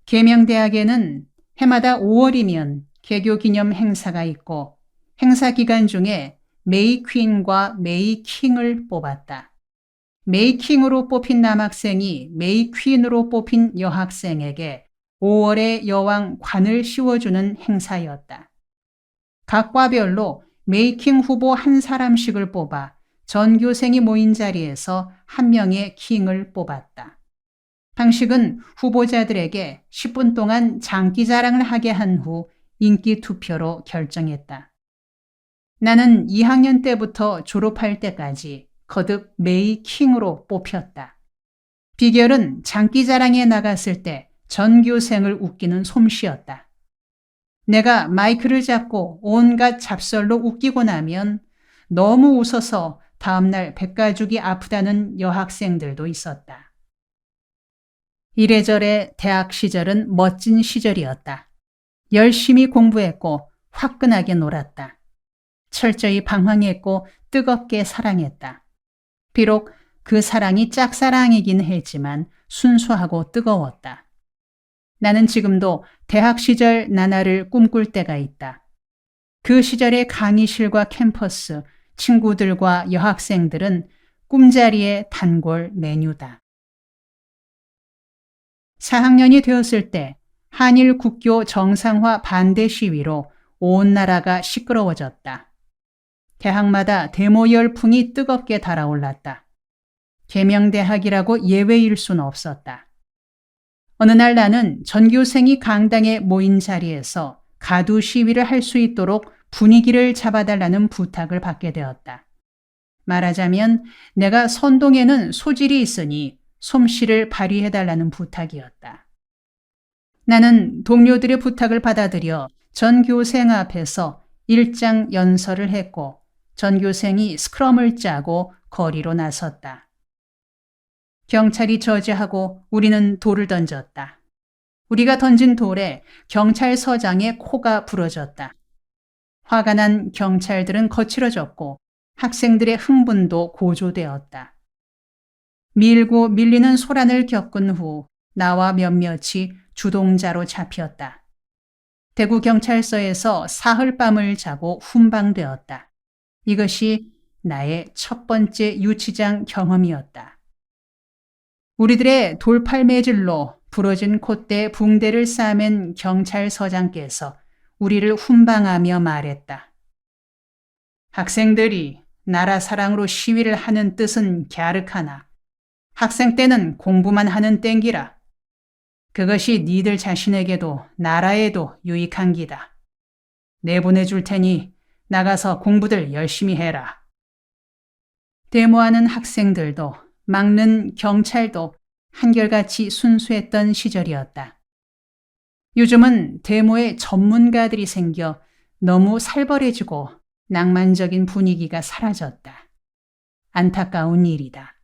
계명대학에는 해마다 5월이면 개교 기념 행사가 있고 행사 기간 중에 메이 퀸과 메이 킹을 뽑았다. 메이 킹으로 뽑힌 남학생이 메이 퀸으로 뽑힌 여학생에게 5월의 여왕 관을 씌워주는 행사였다. 각 과별로 메이 킹 후보 한 사람씩을 뽑아 전교생이 모인 자리에서 한 명의 킹을 뽑았다. 방식은 후보자들에게 10분 동안 장기자랑을 하게 한 후 인기 투표로 결정했다. 나는 2학년 때부터 졸업할 때까지 거듭 메이 킹으로 뽑혔다. 비결은 장기자랑에 나갔을 때 전교생을 웃기는 솜씨였다. 내가 마이크를 잡고 온갖 잡설로 웃기고 나면 너무 웃어서 다음날 백가죽이 아프다는 여학생들도 있었다. 이래저래 대학 시절은 멋진 시절이었다. 열심히 공부했고 화끈하게 놀았다. 철저히 방황했고 뜨겁게 사랑했다. 비록 그 사랑이 짝사랑이긴 했지만 순수하고 뜨거웠다. 나는 지금도 대학 시절 나날을 꿈꿀 때가 있다. 그 시절의 강의실과 캠퍼스, 친구들과 여학생들은 꿈자리의 단골 메뉴다. 4학년이 되었을 때 한일 국교 정상화 반대 시위로 온 나라가 시끄러워졌다. 대학마다 데모 열풍이 뜨겁게 달아올랐다. 계명대학이라고 예외일 수는 없었다. 어느 날 나는 전교생이 강당에 모인 자리에서 가두 시위를 할 수 있도록 분위기를 잡아달라는 부탁을 받게 되었다. 말하자면 내가 선동에는 소질이 있으니 솜씨를 발휘해달라는 부탁이었다. 나는 동료들의 부탁을 받아들여 전교생 앞에서 일장 연설을 했고 전교생이 스크럼을 짜고 거리로 나섰다. 경찰이 저지하고 우리는 돌을 던졌다. 우리가 던진 돌에 경찰서장의 코가 부러졌다. 화가 난 경찰들은 거칠어졌고 학생들의 흥분도 고조되었다. 밀고 밀리는 소란을 겪은 후 나와 몇몇이 주동자로 잡혔다. 대구경찰서에서 사흘밤을 자고 훈방되었다. 이것이 나의 첫 번째 유치장 경험이었다. 우리들의 돌팔매질로 부러진 콧대 붕대를 싸맨 경찰서장께서 우리를 훈방하며 말했다. 학생들이 나라 사랑으로 시위를 하는 뜻은 갸륵하나 학생 때는 공부만 하는 땡기라. 그것이 니들 자신에게도 나라에도 유익한 기다. 내보내줄 테니 나가서 공부들 열심히 해라. 데모하는 학생들도 막는 경찰도 한결같이 순수했던 시절이었다. 요즘은 데모에 전문가들이 생겨 너무 살벌해지고 낭만적인 분위기가 사라졌다. 안타까운 일이다.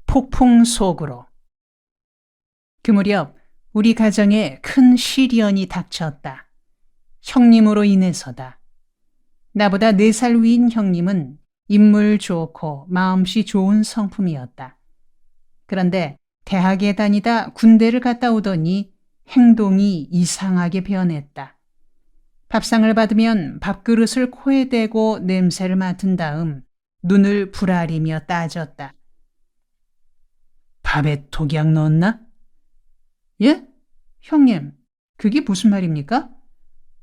폭풍 속으로. 그 무렵 우리 가정에 큰 시련이 닥쳤다. 형님으로 인해서다. 나보다 4살 위인 형님은 인물 좋고 마음씨 좋은 성품이었다. 그런데 대학에 다니다 군대를 갔다 오더니 행동이 이상하게 변했다. 밥상을 받으면 밥그릇을 코에 대고 냄새를 맡은 다음 눈을 부라리며 따졌다. 밥에 독약 넣었나? 예? 형님, 그게 무슨 말입니까?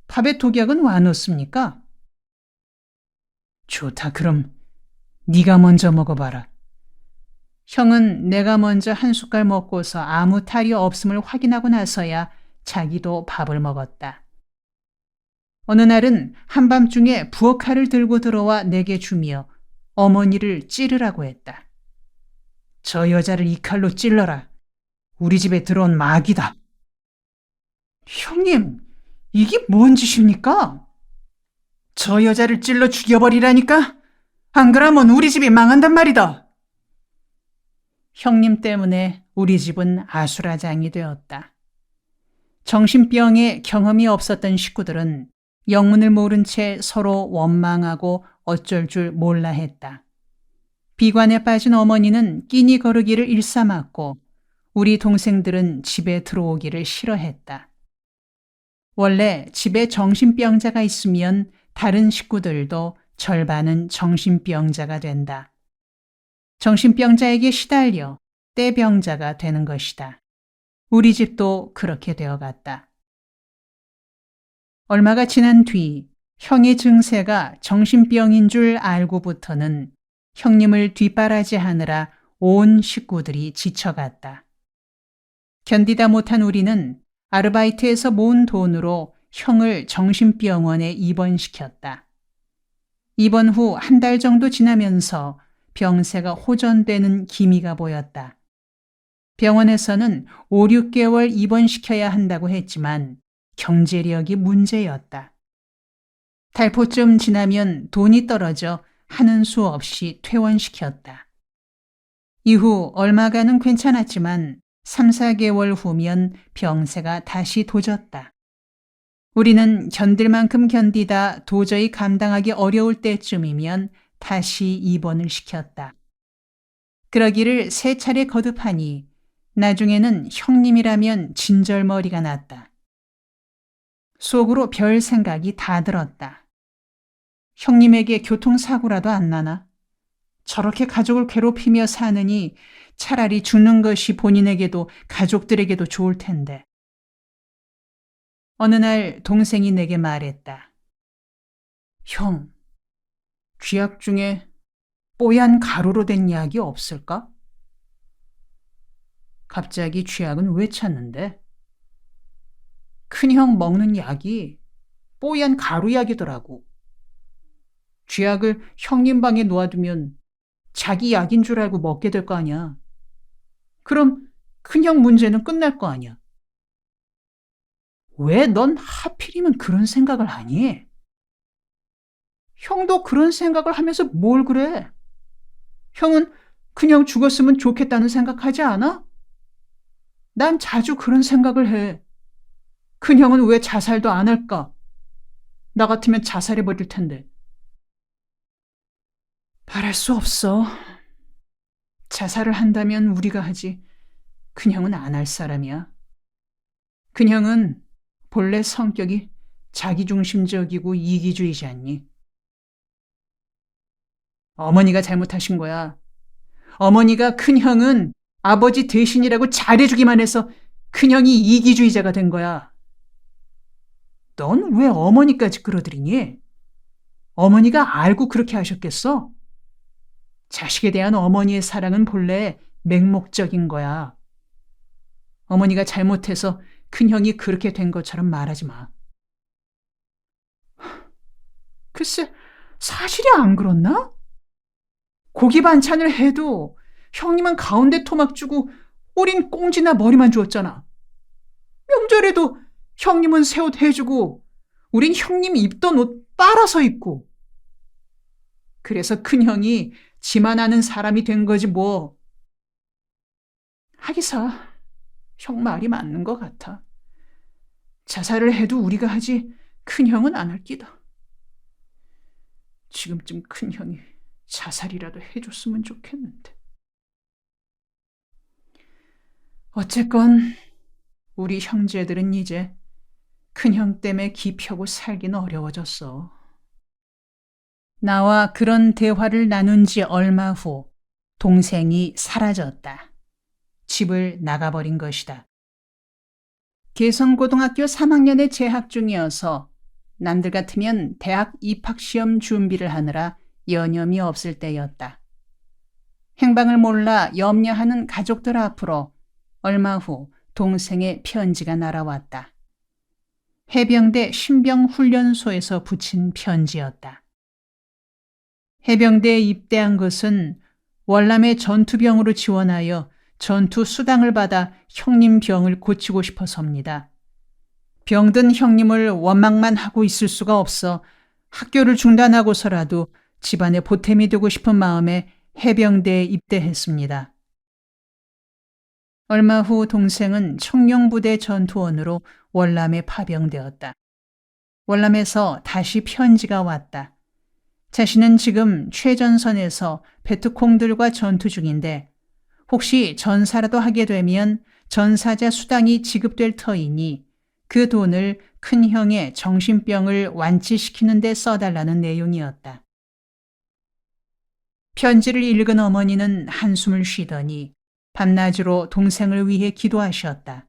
밥에 독약은 왜 안 넣습니까? 좋다, 그럼 네가 먼저 먹어봐라. 형은 내가 먼저 한 숟갈 먹고서 아무 탈이 없음을 확인하고 나서야 자기도 밥을 먹었다. 어느 날은 한밤중에 부엌칼을 들고 들어와 내게 주며 어머니를 찌르라고 했다. 저 여자를 이 칼로 찔러라. 우리 집에 들어온 마귀다. 형님, 이게 뭔 짓입니까? 저 여자를 찔러 죽여버리라니까? 안 그러면 우리 집이 망한단 말이다. 형님 때문에 우리 집은 아수라장이 되었다. 정신병에 경험이 없었던 식구들은 영문을 모른 채 서로 원망하고 어쩔 줄 몰라 했다. 비관에 빠진 어머니는 끼니 거르기를 일삼았고 우리 동생들은 집에 들어오기를 싫어했다. 원래 집에 정신병자가 있으면 다른 식구들도 절반은 정신병자가 된다. 정신병자에게 시달려 떼병자가 되는 것이다. 우리 집도 그렇게 되어갔다. 얼마가 지난 뒤 형의 증세가 정신병인 줄 알고부터는 형님을 뒷바라지하느라 온 식구들이 지쳐갔다. 견디다 못한 우리는 아르바이트에서 모은 돈으로 형을 정신병원에 입원시켰다. 입원 후 한 달 정도 지나면서 병세가 호전되는 기미가 보였다. 병원에서는 5, 6개월 입원시켜야 한다고 했지만 경제력이 문제였다. 달포쯤 지나면 돈이 떨어져 하는 수 없이 퇴원시켰다. 이후 얼마간은 괜찮았지만 3, 4개월 후면 병세가 다시 도졌다. 우리는 견딜 만큼 견디다 도저히 감당하기 어려울 때쯤이면 다시 입원을 시켰다. 그러기를 3차례 거듭하니 나중에는 형님이라면 진절머리가 났다. 속으로 별 생각이 다 들었다. 형님에게 교통사고라도 안 나나? 저렇게 가족을 괴롭히며 사느니 차라리 죽는 것이 본인에게도 가족들에게도 좋을 텐데. 어느 날 동생이 내게 말했다. 형, 쥐약 중에 뽀얀 가루로 된 약이 없을까? 갑자기 쥐약은 왜 찾는데? 큰형 먹는 약이 뽀얀 가루약이더라고. 쥐약을 형님 방에 놓아두면 자기 약인 줄 알고 먹게 될 거 아니야. 그럼 큰형 문제는 끝날 거 아니야. 왜 넌 하필이면 그런 생각을 하니? 형도 그런 생각을 하면서 뭘 그래? 형은 그냥 죽었으면 좋겠다는 생각하지 않아? 난 자주 그런 생각을 해. 큰형은 왜 자살도 안 할까? 나 같으면 자살해버릴 텐데. 바랄 수 없어. 자살을 한다면 우리가 하지. 큰형은 안 할 사람이야. 큰형은 본래 성격이 자기중심적이고 이기주의자니. 어머니가 잘못하신 거야. 어머니가 큰형은 아버지 대신이라고 잘해주기만 해서 큰형이 이기주의자가 된 거야. 넌 왜 어머니까지 끌어들이니? 어머니가 알고 그렇게 하셨겠어? 자식에 대한 어머니의 사랑은 본래 맹목적인 거야. 어머니가 잘못해서 큰형이 그렇게 된 것처럼 말하지 마. 글쎄, 사실이 안 그렇나? 고기 반찬을 해도 형님은 가운데 토막 주고 우린 꽁지나 머리만 주었잖아. 명절에도 형님은 새 옷 해주고 우린 형님 입던 옷 빨아서 입고. 그래서 큰형이 지만 아는 사람이 된 거지 뭐. 하기사 형 말이 맞는 것 같아. 자살을 해도 우리가 하지 큰형은 안 할 끼다. 지금쯤 큰형이 자살이라도 해줬으면 좋겠는데. 어쨌건 우리 형제들은 이제 큰형 때문에 기펴고 살긴 어려워졌어. 나와 그런 대화를 나눈 지 얼마 후 동생이 사라졌다. 집을 나가버린 것이다. 개성고등학교 3학년에 재학 중이어서 남들 같으면 대학 입학시험 준비를 하느라 여념이 없을 때였다. 행방을 몰라 염려하는 가족들 앞으로 얼마 후 동생의 편지가 날아왔다. 해병대 신병훈련소에서 붙인 편지였다. 해병대에 입대한 것은 월남의 전투병으로 지원하여 전투 수당을 받아 형님 병을 고치고 싶어서입니다. 병든 형님을 원망만 하고 있을 수가 없어 학교를 중단하고서라도 집안에 보탬이 되고 싶은 마음에 해병대에 입대했습니다. 얼마 후 동생은 청룡부대 전투원으로 월남에 파병되었다. 월남에서 다시 편지가 왔다. 자신은 지금 최전선에서 베트콩들과 전투 중인데 혹시 전사라도 하게 되면 전사자 수당이 지급될 터이니 그 돈을 큰형의 정신병을 완치시키는 데 써달라는 내용이었다. 편지를 읽은 어머니는 한숨을 쉬더니 밤낮으로 동생을 위해 기도하셨다.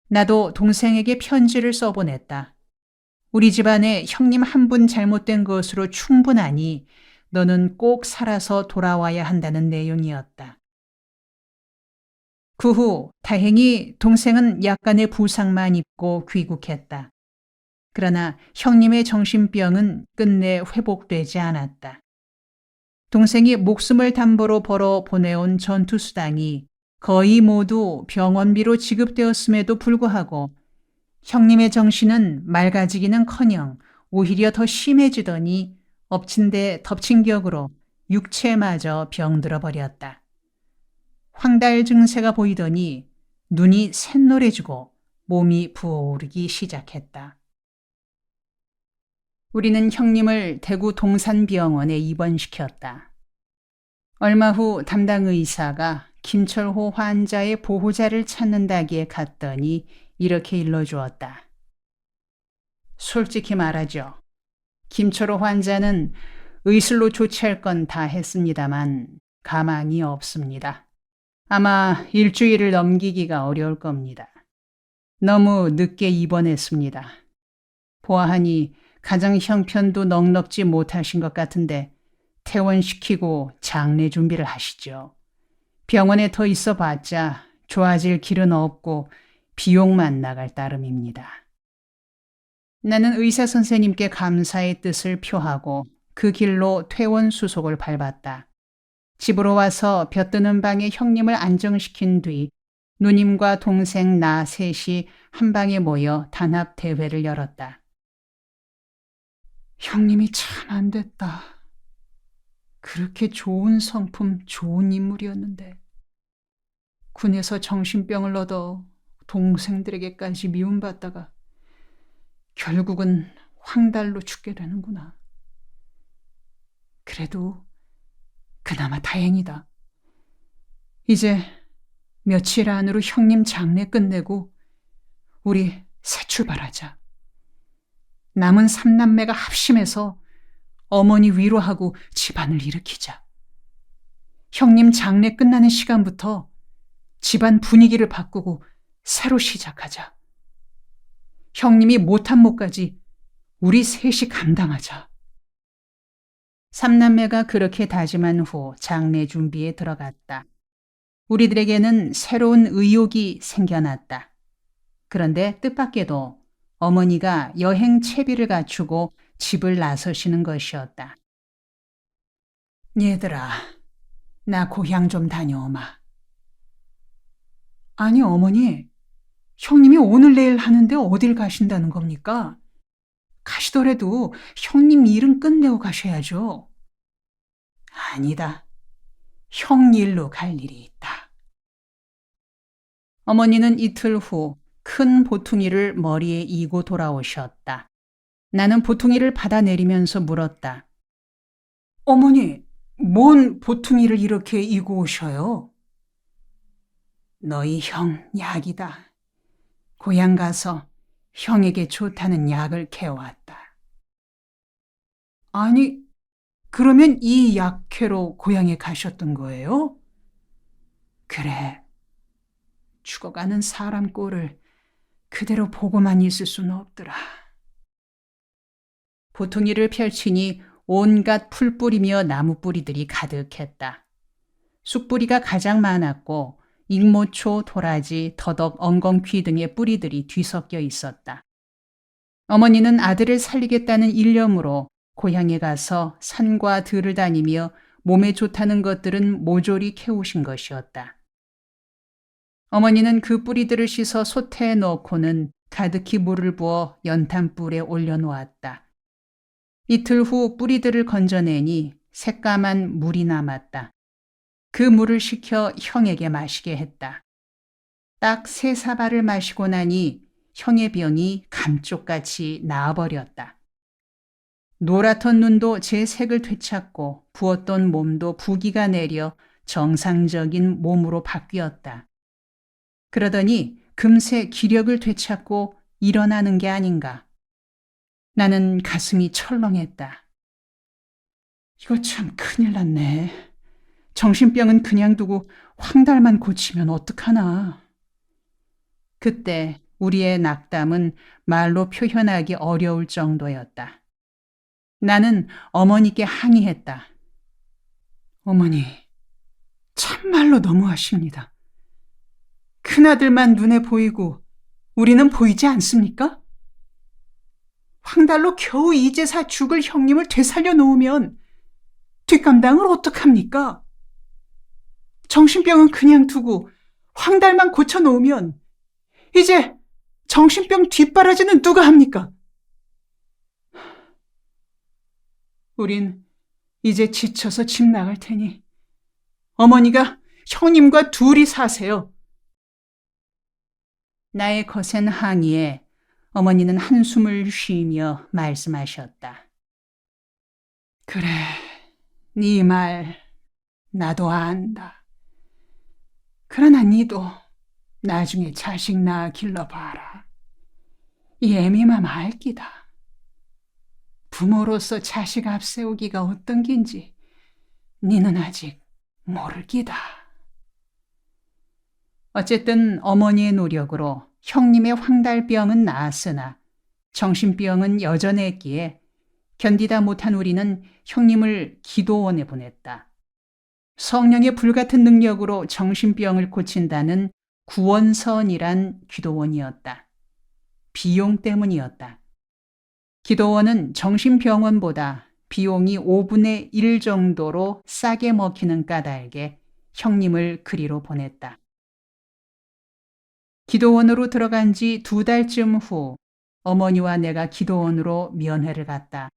나도 동생에게 편지를 써보냈다. 우리 집안에 형님 한 분 잘못된 것으로 충분하니 너는 꼭 살아서 돌아와야 한다는 내용이었다. 그 후 다행히 동생은 약간의 부상만 입고 귀국했다. 그러나 형님의 정신병은 끝내 회복되지 않았다. 동생이 목숨을 담보로 벌어 보내온 전투수당이 거의 모두 병원비로 지급되었음에도 불구하고 형님의 정신은 맑아지기는커녕 오히려 더 심해지더니 엎친 데 덮친 격으로 육체마저 병들어 버렸다. 황달 증세가 보이더니 눈이 샛노래지고 몸이 부어오르기 시작했다. 우리는 형님을 대구 동산병원에 입원시켰다. 얼마 후 담당 의사가 김철호 환자의 보호자를 찾는다기에 갔더니 이렇게 일러주었다. 솔직히 말하죠. 김초로 환자는 의술로 조치할 건 다 했습니다만 가망이 없습니다. 아마 일주일을 넘기기가 어려울 겁니다. 너무 늦게 입원했습니다. 보아하니 가장 형편도 넉넉지 못하신 것 같은데 퇴원시키고 장례 준비를 하시죠. 병원에 더 있어봤자 좋아질 길은 없고 비용만 나갈 따름입니다. 나는 의사 선생님께 감사의 뜻을 표하고 그 길로 퇴원 수속을 밟았다. 집으로 와서 볕드는 방에 형님을 안정시킨 뒤 누님과 동생 나 셋이 한 방에 모여 단합 대회를 열었다. 형님이 참 안 됐다. 그렇게 좋은 성품, 좋은 인물이었는데 군에서 정신병을 얻어 동생들에게까지 미움받다가 결국은 황달로 죽게 되는구나. 그래도 그나마 다행이다. 이제 며칠 안으로 형님 장례 끝내고 우리 새 출발하자. 남은 삼남매가 합심해서 어머니 위로하고 집안을 일으키자. 형님 장례 끝나는 시간부터 집안 분위기를 바꾸고 새로 시작하자. 형님이 못한 몫까지 우리 셋이 감당하자. 삼남매가 그렇게 다짐한 후 장례 준비에 들어갔다. 우리들에게는 새로운 의욕이 생겨났다. 그런데 뜻밖에도 어머니가 여행 채비를 갖추고 집을 나서시는 것이었다. 얘들아, 나 고향 좀 다녀오마. 아니 어머니, 형님이 오늘 내일 하는데 어딜 가신다는 겁니까? 가시더라도 형님 일은 끝내고 가셔야죠. 아니다. 형 일로 갈 일이 있다. 어머니는 이틀 후 큰 보퉁이를 머리에 이고 돌아오셨다. 나는 보퉁이를 받아내리면서 물었다. 어머니, 뭔 보퉁이를 이렇게 이고 오셔요? 너희 형 약이다. 고향 가서 형에게 좋다는 약을 캐왔다. 아니, 그러면 이 약캐로 고향에 가셨던 거예요? 그래. 죽어가는 사람 꼴을 그대로 보고만 있을 수는 없더라. 보퉁이를 펼치니 온갖 풀뿌리며 나무뿌리들이 가득했다. 쑥뿌리가 가장 많았고 익모초, 도라지, 더덕, 엉겅퀴 등의 뿌리들이 뒤섞여 있었다. 어머니는 아들을 살리겠다는 일념으로 고향에 가서 산과 들을 다니며 몸에 좋다는 것들은 모조리 캐오신 것이었다. 어머니는 그 뿌리들을 씻어 솥에 넣고는 가득히 물을 부어 연탄불에 올려놓았다. 이틀 후 뿌리들을 건져내니 새까만 물이 남았다. 그 물을 식혀 형에게 마시게 했다. 딱 3사발을 마시고 나니 형의 병이 감쪽같이 나아버렸다. 노랗던 눈도 제 색을 되찾고 부었던 몸도 부기가 내려 정상적인 몸으로 바뀌었다. 그러더니 금세 기력을 되찾고 일어나는 게 아닌가. 나는 가슴이 철렁했다. 이거 참 큰일 났네. 정신병은 그냥 두고 황달만 고치면 어떡하나. 그때 우리의 낙담은 말로 표현하기 어려울 정도였다. 나는 어머니께 항의했다. 어머니, 참말로 너무하십니다. 큰아들만 눈에 보이고 우리는 보이지 않습니까? 황달로 겨우 이제사 죽을 형님을 되살려 놓으면 뒷감당을 어떡합니까? 정신병은 그냥 두고 황달만 고쳐 놓으면 이제 정신병 뒷바라지는 누가 합니까? 우린 이제 지쳐서 집 나갈 테니 어머니가 형님과 둘이 사세요. 나의 거센 항의에 어머니는 한숨을 쉬며 말씀하셨다. 그래, 네 말 나도 안다. 그러나 니도 나중에 자식 낳아 길러봐라. 이 애미만 알기다. 부모로서 자식 앞세우기가 어떤 긴지 니는 아직 모를 기다. 어쨌든 어머니의 노력으로 형님의 황달병은 나았으나 정신병은 여전했기에 견디다 못한 우리는 형님을 기도원에 보냈다. 성령의 불같은 능력으로 정신병을 고친다는 구원선이란 기도원이었다. 비용 때문이었다. 기도원은 정신병원보다 비용이 5분의 1 정도로 싸게 먹히는 까닭에 형님을 그리로 보냈다. 기도원으로 들어간 지 2달쯤 후 어머니와 내가 기도원으로 면회를 갔다.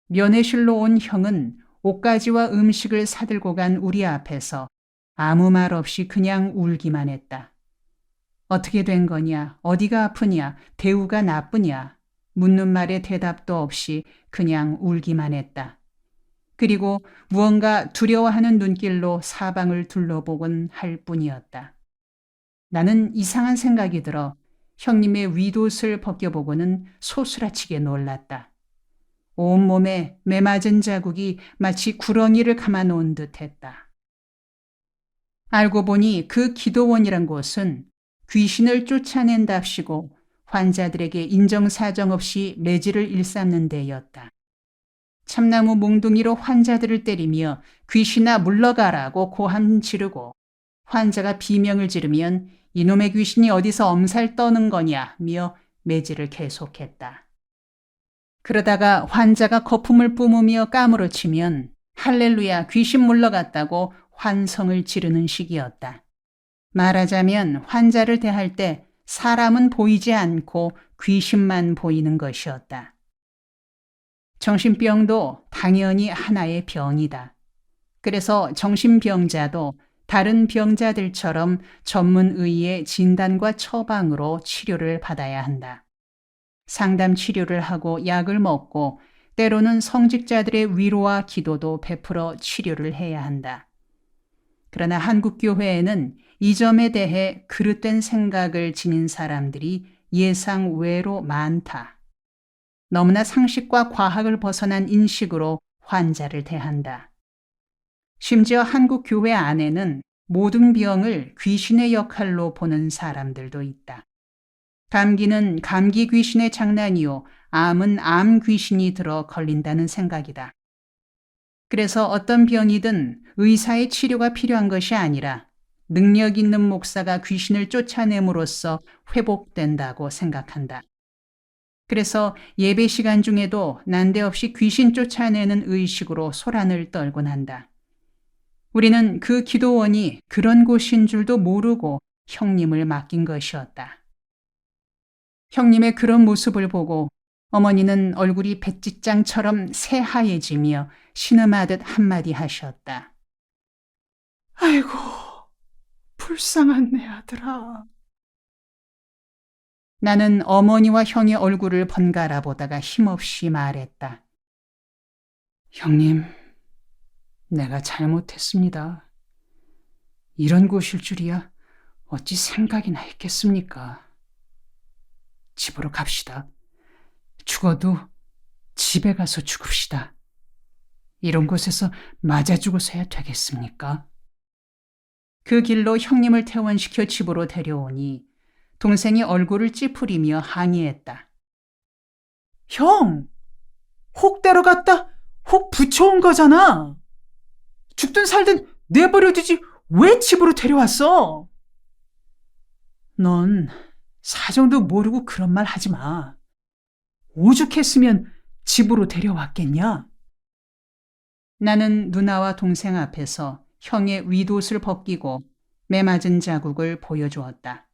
면회실로 온 형은 옷가지와 음식을 사들고 간 우리 앞에서 아무 말 없이 그냥 울기만 했다. 어떻게 된 거냐, 어디가 아프냐, 대우가 나쁘냐, 묻는 말에 대답도 없이 그냥 울기만 했다. 그리고 무언가 두려워하는 눈길로 사방을 둘러보곤 할 뿐이었다. 나는 이상한 생각이 들어 형님의 윗옷을 벗겨보고는 소스라치게 놀랐다. 온몸에 매맞은 자국이 마치 구렁이를 감아놓은 듯했다. 알고 보니 그 기도원이란 곳은 귀신을 쫓아낸답시고 환자들에게 인정사정 없이 매질을 일삼는 데였다. 참나무 몽둥이로 환자들을 때리며 귀신아 물러가라고 고함 지르고 환자가 비명을 지르면 이놈의 귀신이 어디서 엄살 떠는 거냐며 매질을 계속했다. 그러다가 환자가 거품을 뿜으며 까무러치면 할렐루야 귀신 물러갔다고 환성을 지르는 식이었다. 말하자면 환자를 대할 때 사람은 보이지 않고 귀신만 보이는 것이었다. 정신병도 당연히 하나의 병이다. 그래서 정신병자도 다른 병자들처럼 전문의의 진단과 처방으로 치료를 받아야 한다. 상담 치료를 하고 약을 먹고 때로는 성직자들의 위로와 기도도 베풀어 치료를 해야 한다. 그러나 한국교회에는 이 점에 대해 그릇된 생각을 지닌 사람들이 예상 외로 많다. 너무나 상식과 과학을 벗어난 인식으로 환자를 대한다. 심지어 한국교회 안에는 모든 병을 귀신의 역할로 보는 사람들도 있다. 감기는 감기 귀신의 장난이요, 암은 암 귀신이 들어 걸린다는 생각이다. 그래서 어떤 병이든 의사의 치료가 필요한 것이 아니라 능력 있는 목사가 귀신을 쫓아냄으로써 회복된다고 생각한다. 그래서 예배 시간 중에도 난데없이 귀신 쫓아내는 의식으로 소란을 떨곤 한다. 우리는 그 기도원이 그런 곳인 줄도 모르고 형님을 맡긴 것이었다. 형님의 그런 모습을 보고 어머니는 얼굴이 백지장처럼 새하얘지며 신음하듯 한마디 하셨다. 아이고, 불쌍한 내 아들아. 나는 어머니와 형의 얼굴을 번갈아 보다가 힘없이 말했다. 형님, 내가 잘못했습니다. 이런 곳일 줄이야 어찌 생각이나 했겠습니까? 집으로 갑시다. 죽어도 집에 가서 죽읍시다. 이런 곳에서 맞아 죽어서야 되겠습니까? 그 길로 형님을 퇴원시켜 집으로 데려오니 동생이 얼굴을 찌푸리며 항의했다. 형! 혹 데려갔다 혹 붙여온 거잖아. 죽든 살든 내버려두지 왜 집으로 데려왔어? 넌 사정도 모르고 그런 말 하지 마. 오죽했으면 집으로 데려왔겠냐? 나는 누나와 동생 앞에서 형의 윗옷을 벗기고 매맞은 자국을 보여주었다.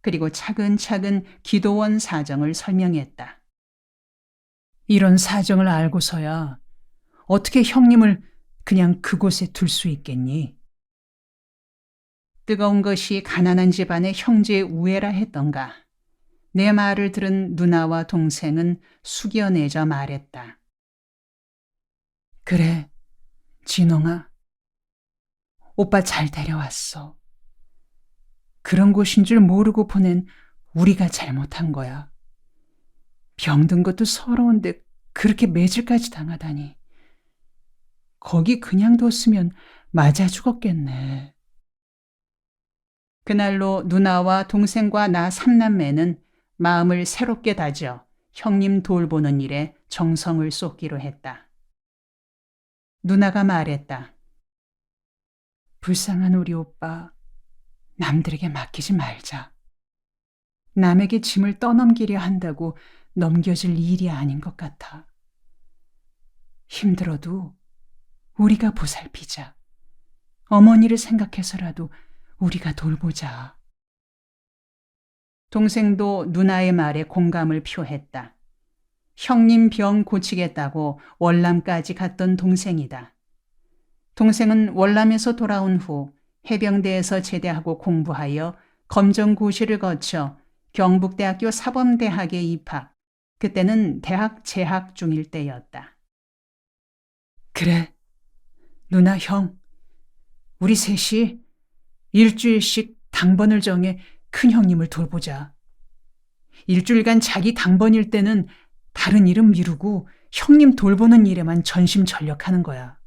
그리고 차근차근 기도원 사정을 설명했다. 이런 사정을 알고서야 어떻게 형님을 그냥 그곳에 둘 수 있겠니? 뜨거운 것이 가난한 집안의 형제의 우애라 했던가. 내 말을 들은 누나와 동생은 숙여내져 말했다. 그래, 진홍아. 오빠 잘 데려왔어. 그런 곳인 줄 모르고 보낸 우리가 잘못한 거야. 병든 것도 서러운데 그렇게 매질까지 당하다니. 거기 그냥 뒀으면 맞아 죽었겠네. 그날로 누나와 동생과 나 삼남매는 마음을 새롭게 다져 형님 돌보는 일에 정성을 쏟기로 했다. 누나가 말했다. 불쌍한 우리 오빠, 남들에게 맡기지 말자. 남에게 짐을 떠넘기려 한다고 넘겨질 일이 아닌 것 같아. 힘들어도 우리가 보살피자. 어머니를 생각해서라도 우리가 돌보자. 동생도 누나의 말에 공감을 표했다. 형님 병 고치겠다고 월남까지 갔던 동생이다. 동생은 월남에서 돌아온 후 해병대에서 제대하고 공부하여 검정고시를 거쳐 경북대학교 사범대학에 입학. 그때는 대학 재학 중일 때였다. 그래, 누나 형, 우리 셋이 일주일씩 당번을 정해 큰형님을 돌보자. 일주일간 자기 당번일 때는 다른 일은 미루고 형님 돌보는 일에만 전심전력하는 거야.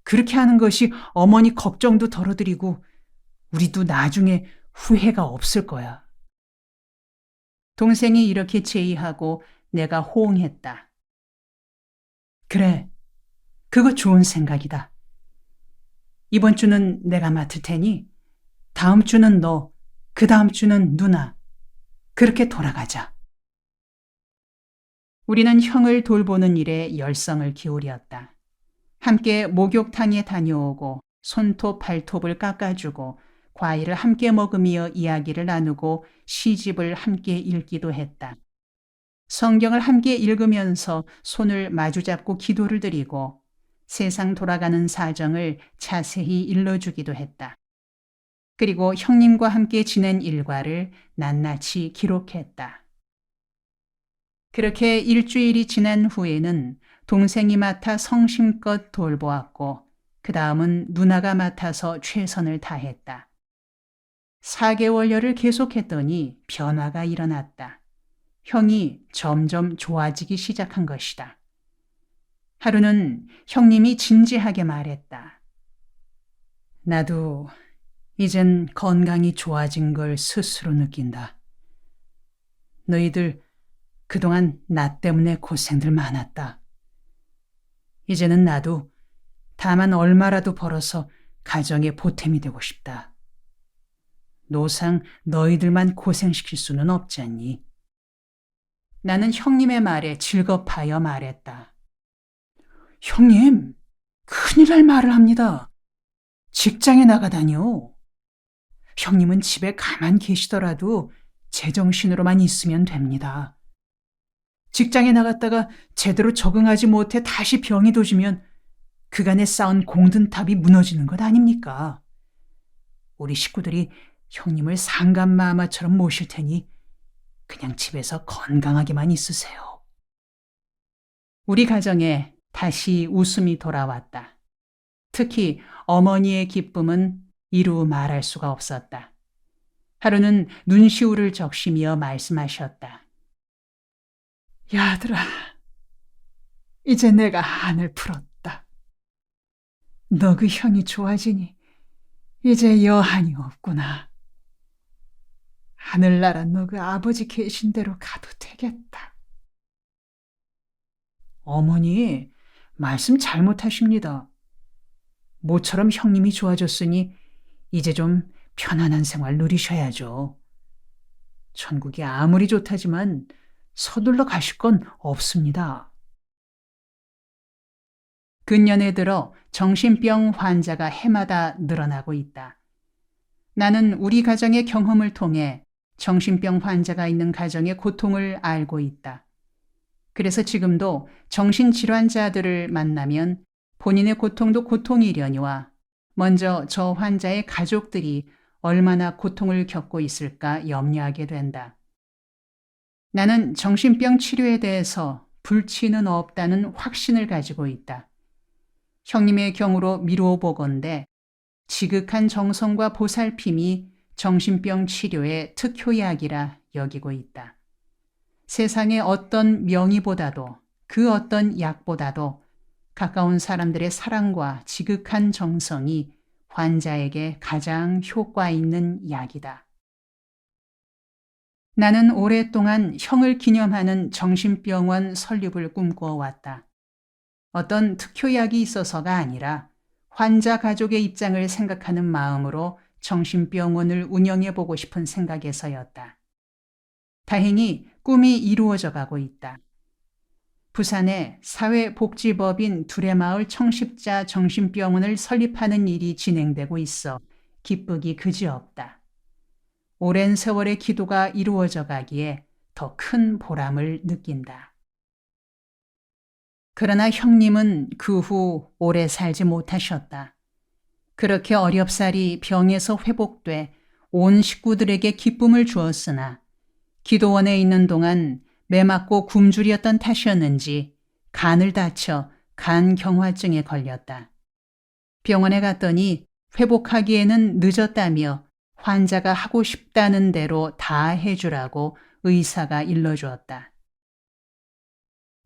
그렇게 하는 것이 어머니 걱정도 덜어드리고 우리도 나중에 후회가 없을 거야. 동생이 이렇게 제의하고 내가 호응했다. 그래, 그거 좋은 생각이다. 이번 주는 내가 맡을 테니 다음 주는 너, 그 다음 주는 누나. 그렇게 돌아가자. 우리는 형을 돌보는 일에 열성을 기울였다. 함께 목욕탕에 다녀오고 손톱 발톱을 깎아주고 과일을 함께 먹으며 이야기를 나누고 시집을 함께 읽기도 했다. 성경을 함께 읽으면서 손을 마주잡고 기도를 드리고 세상 돌아가는 사정을 자세히 일러주기도 했다. 그리고 형님과 함께 지낸 일과를 낱낱이 기록했다. 그렇게 일주일이 지난 후에는 동생이 맡아 성심껏 돌보았고 그 다음은 누나가 맡아서 최선을 다했다. 4개월여를 계속했더니 변화가 일어났다. 형이 점점 좋아지기 시작한 것이다. 하루는 형님이 진지하게 말했다. 나도 이젠 건강이 좋아진 걸 스스로 느낀다. 너희들 그동안 나 때문에 고생들 많았다. 이제는 나도 다만 얼마라도 벌어서 가정에 보탬이 되고 싶다. 노상 너희들만 고생시킬 수는 없지 않니? 나는 형님의 말에 즐겁하여 말했다. 형님, 큰일 날 말을 합니다. 직장에 나가다니요. 형님은 집에 가만 계시더라도 제정신으로만 있으면 됩니다. 직장에 나갔다가 제대로 적응하지 못해 다시 병이 도지면 그간에 쌓은 공든탑이 무너지는 것 아닙니까? 우리 식구들이 형님을 상감마마처럼 모실 테니 그냥 집에서 건강하게만 있으세요. 우리 가정에 다시 웃음이 돌아왔다. 특히 어머니의 기쁨은 이루 말할 수가 없었다. 하루는 눈시울을 적시며 말씀하셨다. 야, 아들아, 이제 내가 한을 풀었다. 너 그 형이 좋아지니 이제 여한이 없구나. 하늘나라 너 그 아버지 계신 대로 가도 되겠다. 어머니, 말씀 잘못하십니다. 모처럼 형님이 좋아졌으니 이제 좀 편안한 생활 누리셔야죠. 천국이 아무리 좋다지만 서둘러 가실 건 없습니다. 근년에 들어 정신병 환자가 해마다 늘어나고 있다. 나는 우리 가정의 경험을 통해 정신병 환자가 있는 가정의 고통을 알고 있다. 그래서 지금도 정신질환자들을 만나면 본인의 고통도 고통이려니와 먼저 저 환자의 가족들이 얼마나 고통을 겪고 있을까 염려하게 된다. 나는 정신병 치료에 대해서 불치는 없다는 확신을 가지고 있다. 형님의 경우로 미루어 보건대 지극한 정성과 보살핌이 정신병 치료의 특효약이라 여기고 있다. 세상의 어떤 명의보다도 그 어떤 약보다도 가까운 사람들의 사랑과 지극한 정성이 환자에게 가장 효과 있는 약이다. 나는 오랫동안 형을 기념하는 정신병원 설립을 꿈꾸어왔다. 어떤 특효약이 있어서가 아니라 환자 가족의 입장을 생각하는 마음으로 정신병원을 운영해보고 싶은 생각에서였다. 다행히 꿈이 이루어져 가고 있다. 부산에 사회복지법인 두레마을 청십자 정신병원을 설립하는 일이 진행되고 있어 기쁘기 그지없다. 오랜 세월의 기도가 이루어져 가기에 더 큰 보람을 느낀다. 그러나 형님은 그 후 오래 살지 못하셨다. 그렇게 어렵사리 병에서 회복돼 온 식구들에게 기쁨을 주었으나 기도원에 있는 동안 매 맞고 굶주렸던 탓이었는지 간을 다쳐 간경화증에 걸렸다. 병원에 갔더니 회복하기에는 늦었다며 환자가 하고 싶다는 대로 다 해주라고 의사가 일러주었다.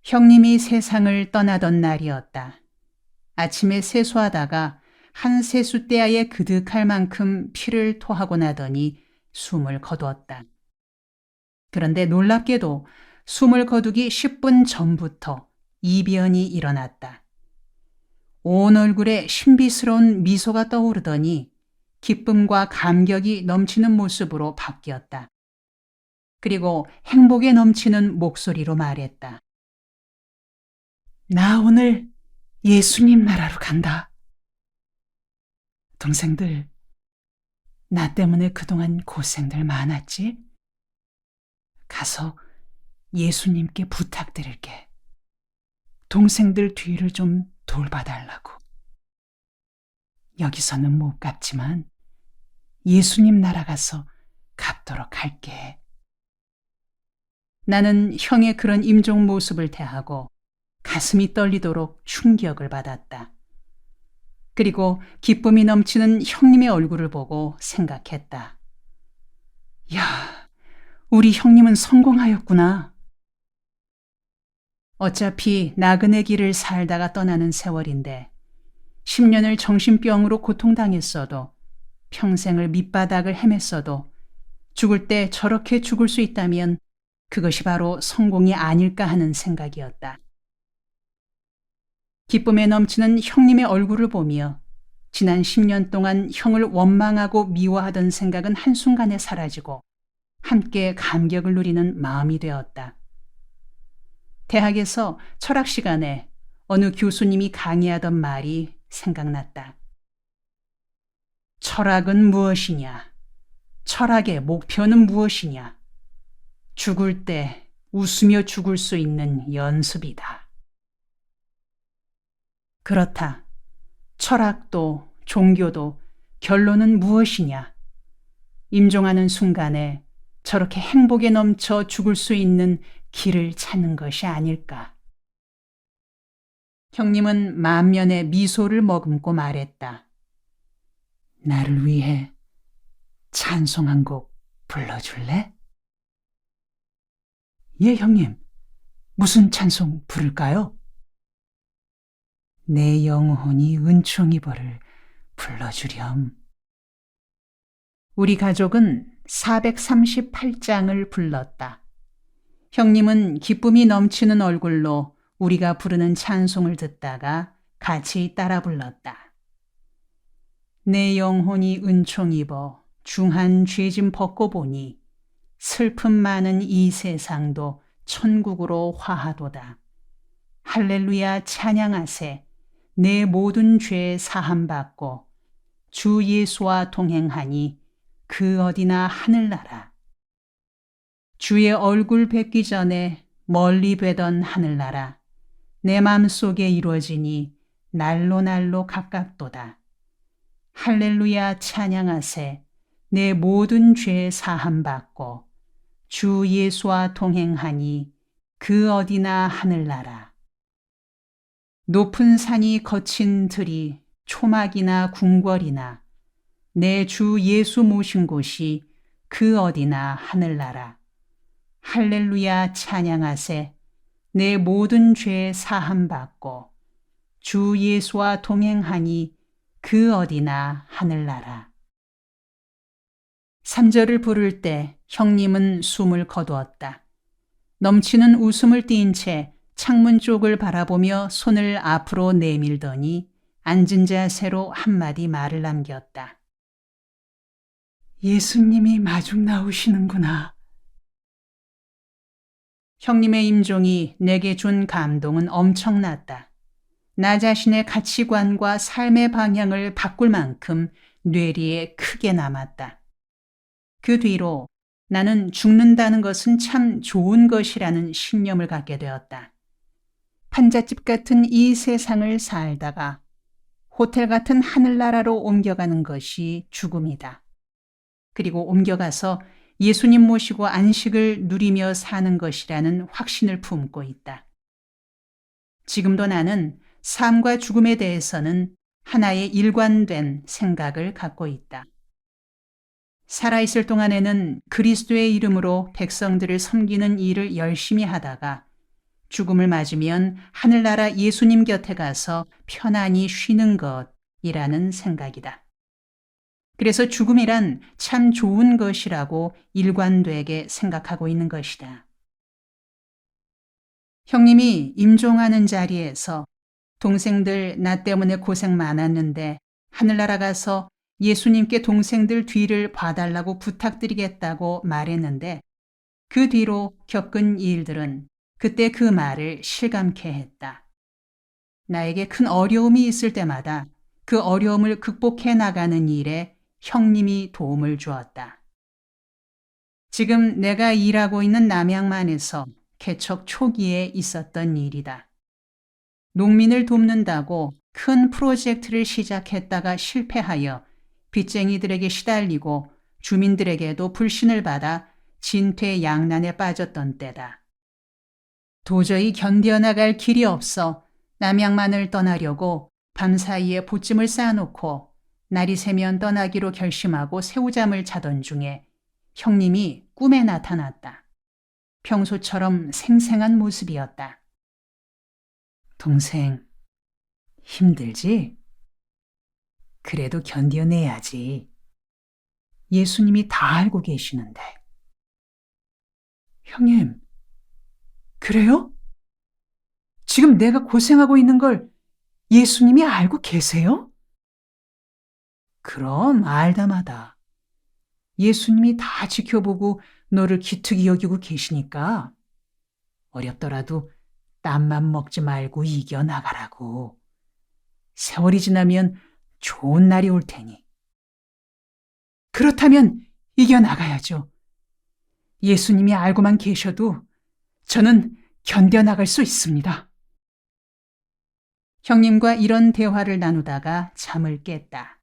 형님이 세상을 떠나던 날이었다. 아침에 세수하다가 한 세숫대야에 그득할 만큼 피를 토하고 나더니 숨을 거두었다. 그런데 놀랍게도 숨을 거두기 10분 전부터 이변이 일어났다. 온 얼굴에 신비스러운 미소가 떠오르더니 기쁨과 감격이 넘치는 모습으로 바뀌었다. 그리고 행복에 넘치는 목소리로 말했다. 나 오늘 예수님 나라로 간다. 동생들, 나 때문에 그동안 고생들 많았지? 가서 예수님께 부탁드릴게. 동생들 뒤를 좀 돌봐달라고. 여기서는 못 갚지만 예수님 나라 가서 갚도록 할게. 나는 형의 그런 임종 모습을 대하고 가슴이 떨리도록 충격을 받았다. 그리고 기쁨이 넘치는 형님의 얼굴을 보고 생각했다. 야, 우리 형님은 성공하였구나. 어차피 나그네 길을 살다가 떠나는 세월인데 10년을 정신병으로 고통당했어도 평생을 밑바닥을 헤맸어도 죽을 때 저렇게 죽을 수 있다면 그것이 바로 성공이 아닐까 하는 생각이었다. 기쁨에 넘치는 형님의 얼굴을 보며 지난 10년 동안 형을 원망하고 미워하던 생각은 한순간에 사라지고 함께 감격을 누리는 마음이 되었다. 대학에서 철학 시간에 어느 교수님이 강의하던 말이 생각났다. 철학은 무엇이냐? 철학의 목표는 무엇이냐? 죽을 때 웃으며 죽을 수 있는 연습이다. 그렇다. 철학도 종교도 결론은 무엇이냐? 임종하는 순간에 저렇게 행복에 넘쳐 죽을 수 있는 길을 찾는 것이 아닐까. 형님은 만면의 미소를 머금고 말했다. 나를 위해 찬송 한 곡 불러줄래? 예, 형님. 무슨 찬송 부를까요? 내 영혼이 은총이버를 불러주렴. 우리 가족은 438장을 불렀다. 형님은 기쁨이 넘치는 얼굴로 우리가 부르는 찬송을 듣다가 같이 따라 불렀다. 내 영혼이 은총입어 중한 죄짐 벗고 보니 슬픔 많은 이 세상도 천국으로 화하도다. 할렐루야 찬양하세. 내 모든 죄 사함받고 주 예수와 동행하니 그 어디나 하늘나라. 주의 얼굴 뵙기 전에 멀리 뵈던 하늘나라. 내 맘속에 이루어지니 날로 날로 가깝도다. 할렐루야 찬양하세. 내 모든 죄 사함받고 주 예수와 동행하니 그 어디나 하늘나라. 높은 산이 거친 들이 초막이나 궁궐이나 내 주 예수 모신 곳이 그 어디나 하늘나라. 할렐루야 찬양하세. 내 모든 죄 사함 받고 주 예수와 동행하니 그 어디나 하늘나라. 3절을 부를 때 형님은 숨을 거두었다. 넘치는 웃음을 띤 채 창문 쪽을 바라보며 손을 앞으로 내밀더니 앉은 자세로 한마디 말을 남겼다. 예수님이 마중 나오시는구나. 형님의 임종이 내게 준 감동은 엄청났다. 나 자신의 가치관과 삶의 방향을 바꿀 만큼 뇌리에 크게 남았다. 그 뒤로 나는 죽는다는 것은 참 좋은 것이라는 신념을 갖게 되었다. 판잣집 같은 이 세상을 살다가 호텔 같은 하늘나라로 옮겨가는 것이 죽음이다. 그리고 옮겨가서 예수님 모시고 안식을 누리며 사는 것이라는 확신을 품고 있다. 지금도 나는 삶과 죽음에 대해서는 하나의 일관된 생각을 갖고 있다. 살아있을 동안에는 그리스도의 이름으로 백성들을 섬기는 일을 열심히 하다가 죽음을 맞으면 하늘나라 예수님 곁에 가서 편안히 쉬는 것이라는 생각이다. 그래서 죽음이란 참 좋은 것이라고 일관되게 생각하고 있는 것이다. 형님이 임종하는 자리에서 동생들 나 때문에 고생 많았는데 하늘나라 가서 예수님께 동생들 뒤를 봐달라고 부탁드리겠다고 말했는데 그 뒤로 겪은 일들은 그때 그 말을 실감케 했다. 나에게 큰 어려움이 있을 때마다 그 어려움을 극복해 나가는 일에 형님이 도움을 주었다. 지금 내가 일하고 있는 남양만에서 개척 초기에 있었던 일이다. 농민을 돕는다고 큰 프로젝트를 시작했다가 실패하여 빚쟁이들에게 시달리고 주민들에게도 불신을 받아 진퇴양난에 빠졌던 때다. 도저히 견뎌나갈 길이 없어 남양만을 떠나려고 밤사이에 보찜을 쌓아놓고 날이 새면 떠나기로 결심하고 새우잠을 자던 중에 형님이 꿈에 나타났다. 평소처럼 생생한 모습이었다. 동생, 힘들지? 그래도 견뎌내야지. 예수님이 다 알고 계시는데. 형님, 그래요? 지금 내가 고생하고 있는 걸 예수님이 알고 계세요? 그럼 알다마다. 예수님이 다 지켜보고 너를 기특히 여기고 계시니까 어렵더라도 땀만 먹지 말고 이겨나가라고. 세월이 지나면 좋은 날이 올 테니. 그렇다면 이겨나가야죠. 예수님이 알고만 계셔도 저는 견뎌나갈 수 있습니다. 형님과 이런 대화를 나누다가 잠을 깼다.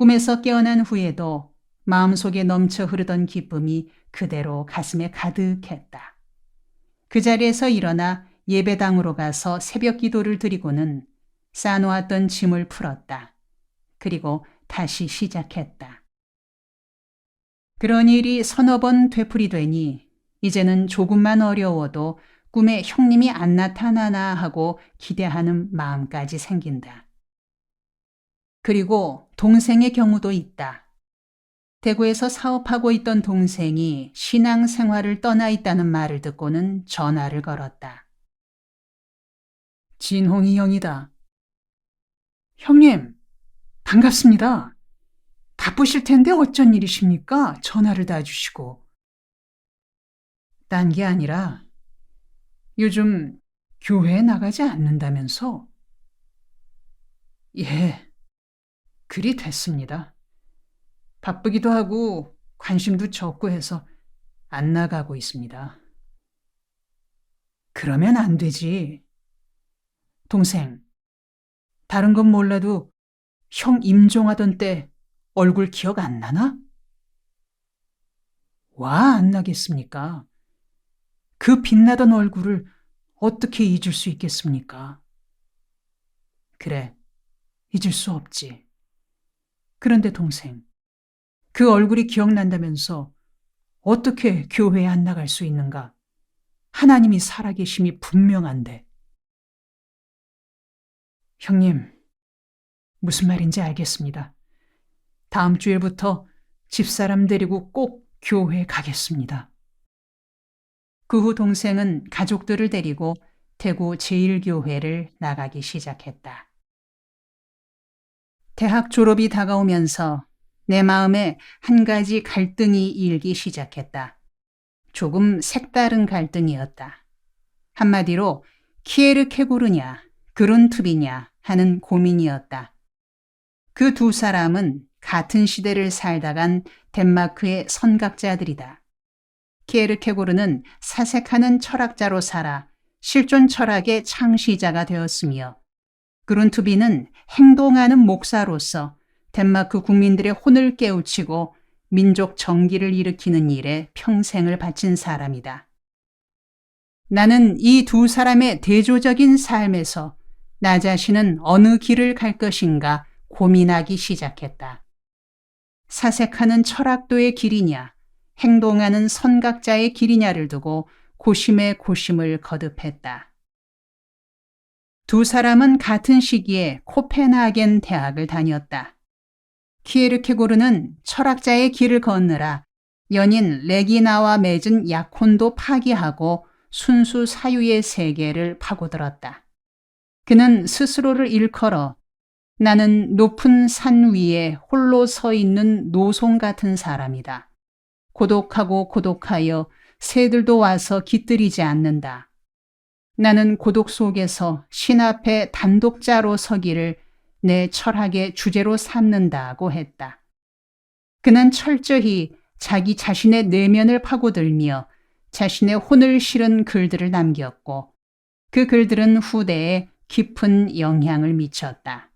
꿈에서 깨어난 후에도 마음속에 넘쳐 흐르던 기쁨이 그대로 가슴에 가득했다. 그 자리에서 일어나 예배당으로 가서 새벽 기도를 드리고는 쌓아놓았던 짐을 풀었다. 그리고 다시 시작했다. 그런 일이 서너 번 되풀이되니 이제는 조금만 어려워도 꿈에 형님이 안 나타나나 하고 기대하는 마음까지 생긴다. 그리고 동생의 경우도 있다. 대구에서 사업하고 있던 동생이 신앙생활을 떠나 있다는 말을 듣고는 전화를 걸었다. 진홍이 형이다. 형님, 반갑습니다. 바쁘실 텐데 어쩐 일이십니까? 전화를 다 주시고. 딴 게 아니라 요즘 교회에 나가지 않는다면서? 예, 그리 됐습니다. 바쁘기도 하고 관심도 적고 해서 안 나가고 있습니다. 그러면 안 되지. 동생, 다른 건 몰라도 형 임종하던 때 얼굴 기억 안 나나? 와, 안 나겠습니까? 그 빛나던 얼굴을 어떻게 잊을 수 있겠습니까? 그래, 잊을 수 없지. 그런데 동생, 그 얼굴이 기억난다면서 어떻게 교회에 안 나갈 수 있는가? 하나님이 살아계심이 분명한데. 형님, 무슨 말인지 알겠습니다. 다음 주일부터 집사람 데리고 꼭 교회 가겠습니다. 그 후 동생은 가족들을 데리고 대구 제1교회를 나가기 시작했다. 대학 졸업이 다가오면서 내 마음에 한 가지 갈등이 일기 시작했다. 조금 색다른 갈등이었다. 한마디로 키에르케고르냐, 그룬투비냐 하는 고민이었다. 그 두 사람은 같은 시대를 살다간 덴마크의 선각자들이다. 키에르케고르는 사색하는 철학자로 살아 실존 철학의 창시자가 되었으며, 그룬투비는 행동하는 목사로서 덴마크 국민들의 혼을 깨우치고 민족 정기를 일으키는 일에 평생을 바친 사람이다. 나는 이 두 사람의 대조적인 삶에서 나 자신은 어느 길을 갈 것인가 고민하기 시작했다. 사색하는 철학도의 길이냐, 행동하는 선각자의 길이냐를 두고 고심에 고심을 거듭했다. 두 사람은 같은 시기에 코펜하겐 대학을 다녔다. 키에르케고르는 철학자의 길을 걷느라 연인 레기나와 맺은 약혼도 파기하고 순수 사유의 세계를 파고들었다. 그는 스스로를 일컬어 나는 높은 산 위에 홀로 서 있는 노송 같은 사람이다. 고독하고 고독하여 새들도 와서 깃들이지 않는다. 나는 고독 속에서 신 앞에 단독자로 서기를 내 철학의 주제로 삼는다고 했다. 그는 철저히 자기 자신의 내면을 파고들며 자신의 혼을 실은 글들을 남겼고, 그 글들은 후대에 깊은 영향을 미쳤다.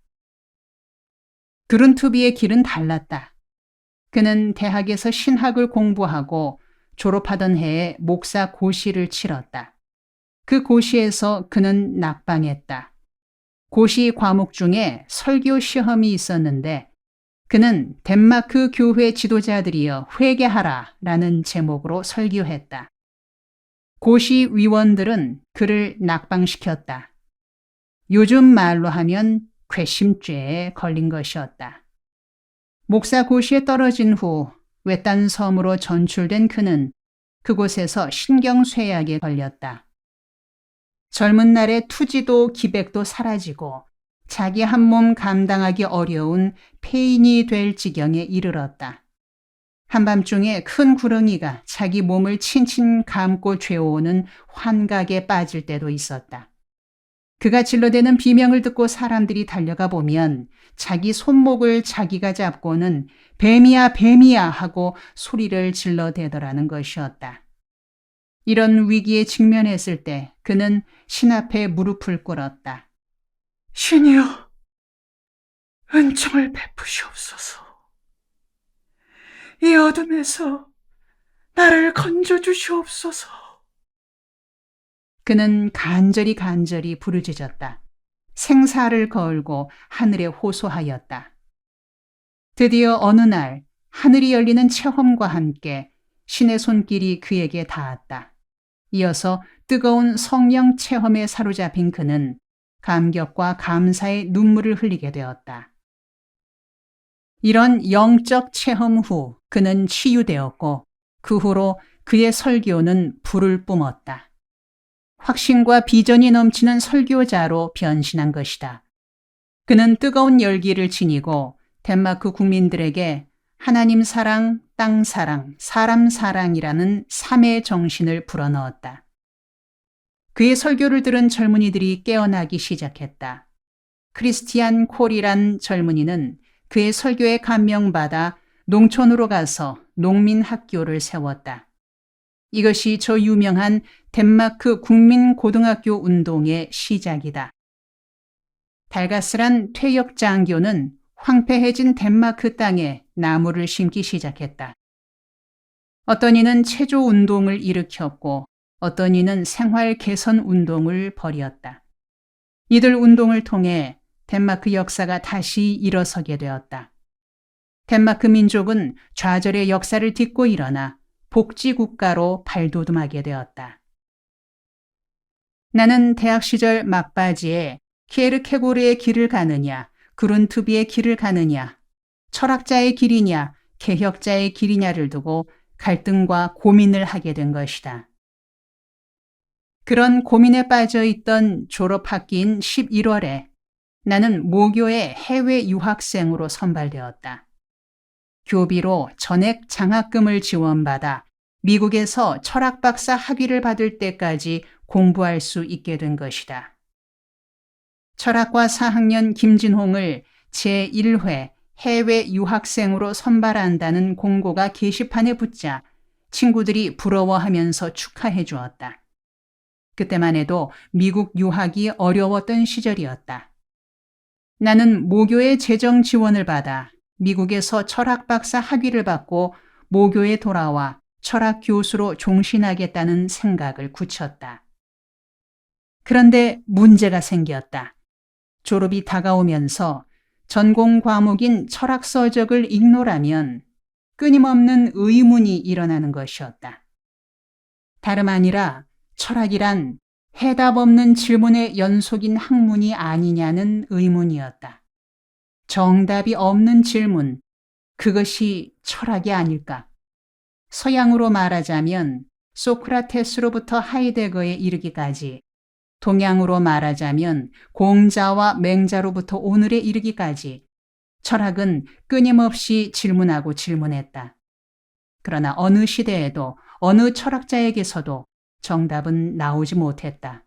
그룬투비의 길은 달랐다. 그는 대학에서 신학을 공부하고 졸업하던 해에 목사 고시를 치렀다. 그 고시에서 그는 낙방했다. 고시 과목 중에 설교 시험이 있었는데 그는 덴마크 교회 지도자들이여 회개하라 라는 제목으로 설교했다. 고시 위원들은 그를 낙방시켰다. 요즘 말로 하면 괘씸죄에 걸린 것이었다. 목사 고시에 떨어진 후 외딴 섬으로 전출된 그는 그곳에서 신경쇠약에 걸렸다. 젊은 날의 투지도 기백도 사라지고 자기 한 몸 감당하기 어려운 폐인이 될 지경에 이르렀다. 한밤중에 큰 구렁이가 자기 몸을 친친 감고 죄어오는 환각에 빠질 때도 있었다. 그가 질러대는 비명을 듣고 사람들이 달려가 보면 자기 손목을 자기가 잡고는 뱀이야 뱀이야 하고 소리를 질러대더라는 것이었다. 이런 위기에 직면했을 때 그는 신 앞에 무릎을 꿇었다. 신이여, 은총을 베푸시옵소서. 이 어둠에서 나를 건져주시옵소서. 그는 간절히 부르짖었다. 생사를 걸고 하늘에 호소하였다. 드디어 어느 날 하늘이 열리는 체험과 함께 신의 손길이 그에게 닿았다. 이어서 뜨거운 성령 체험에 사로잡힌 그는 감격과 감사의 눈물을 흘리게 되었다. 이런 영적 체험 후 그는 치유되었고 그 후로 그의 설교는 불을 뿜었다. 확신과 비전이 넘치는 설교자로 변신한 것이다. 그는 뜨거운 열기를 지니고 덴마크 국민들에게 하나님 사랑, 땅 사랑, 사람 사랑이라는 3의 정신을 불어넣었다. 그의 설교를 들은 젊은이들이 깨어나기 시작했다. 크리스티안 콜이란 젊은이는 그의 설교에 감명받아 농촌으로 가서 농민 학교를 세웠다. 이것이 저 유명한 덴마크 국민고등학교 운동의 시작이다. 달가스란 퇴역 장교는 황폐해진 덴마크 땅에 나무를 심기 시작했다. 어떤 이는 체조 운동을 일으켰고 어떤 이는 생활 개선 운동을 벌였다. 이들 운동을 통해 덴마크 역사가 다시 일어서게 되었다. 덴마크 민족은 좌절의 역사를 딛고 일어나 복지국가로 발돋움하게 되었다. 나는 대학 시절 막바지에 키에르케고르의 길을 가느냐, 그룬트비의 길을 가느냐, 철학자의 길이냐, 개혁자의 길이냐를 두고 갈등과 고민을 하게 된 것이다. 그런 고민에 빠져 있던 졸업학기인 11월에 나는 모교의 해외 유학생으로 선발되었다. 교비로 전액 장학금을 지원받아 미국에서 철학박사 학위를 받을 때까지 공부할 수 있게 된 것이다. 철학과 4학년 김진홍을 제1회 해외 유학생으로 선발한다는 공고가 게시판에 붙자 친구들이 부러워하면서 축하해 주었다. 그때만 해도 미국 유학이 어려웠던 시절이었다. 나는 모교의 재정 지원을 받아 미국에서 철학 박사 학위를 받고 모교에 돌아와 철학 교수로 종신하겠다는 생각을 굳혔다. 그런데 문제가 생겼다. 졸업이 다가오면서 전공 과목인 철학 서적을 읽노라면 끊임없는 의문이 일어나는 것이었다. 다름 아니라 철학이란 해답 없는 질문의 연속인 학문이 아니냐는 의문이었다. 정답이 없는 질문, 그것이 철학이 아닐까? 서양으로 말하자면 소크라테스로부터 하이데거에 이르기까지, 동양으로 말하자면 공자와 맹자로부터 오늘에 이르기까지 철학은 끊임없이 질문하고 질문했다. 그러나 어느 시대에도 어느 철학자에게서도 정답은 나오지 못했다.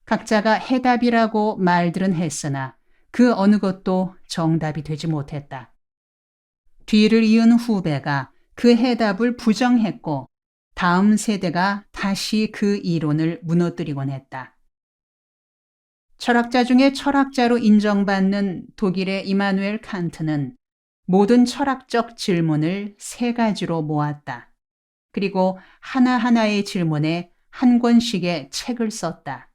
각자가 해답이라고 말들은 했으나 그 어느 것도 정답이 되지 못했다. 뒤를 이은 후배가 그 해답을 부정했고 다음 세대가 다시 그 이론을 무너뜨리곤 했다. 철학자 중에 철학자로 인정받는 독일의 이마누엘 칸트는 모든 철학적 질문을 3가지로 모았다. 그리고 하나하나의 질문에 한 권씩의 책을 썼다.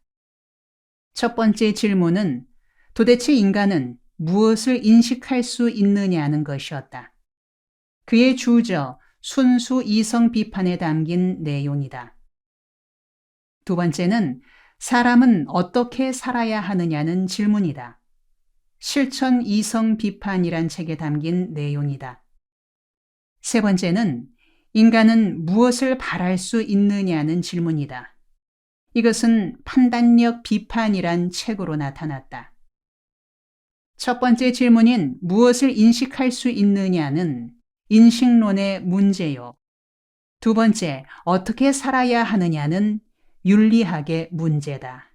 첫 번째 질문은 도대체 인간은 무엇을 인식할 수 있느냐는 것이었다. 그의 주저 순수 이성 비판에 담긴 내용이다. 두 번째는 사람은 어떻게 살아야 하느냐는 질문이다. 실천 이성 비판이란 책에 담긴 내용이다. 세 번째는 인간은 무엇을 바랄 수 있느냐는 질문이다. 이것은 판단력 비판이란 책으로 나타났다. 첫 번째 질문인 무엇을 인식할 수 있느냐는 인식론의 문제요. 두 번째, 어떻게 살아야 하느냐는 윤리학의 문제다.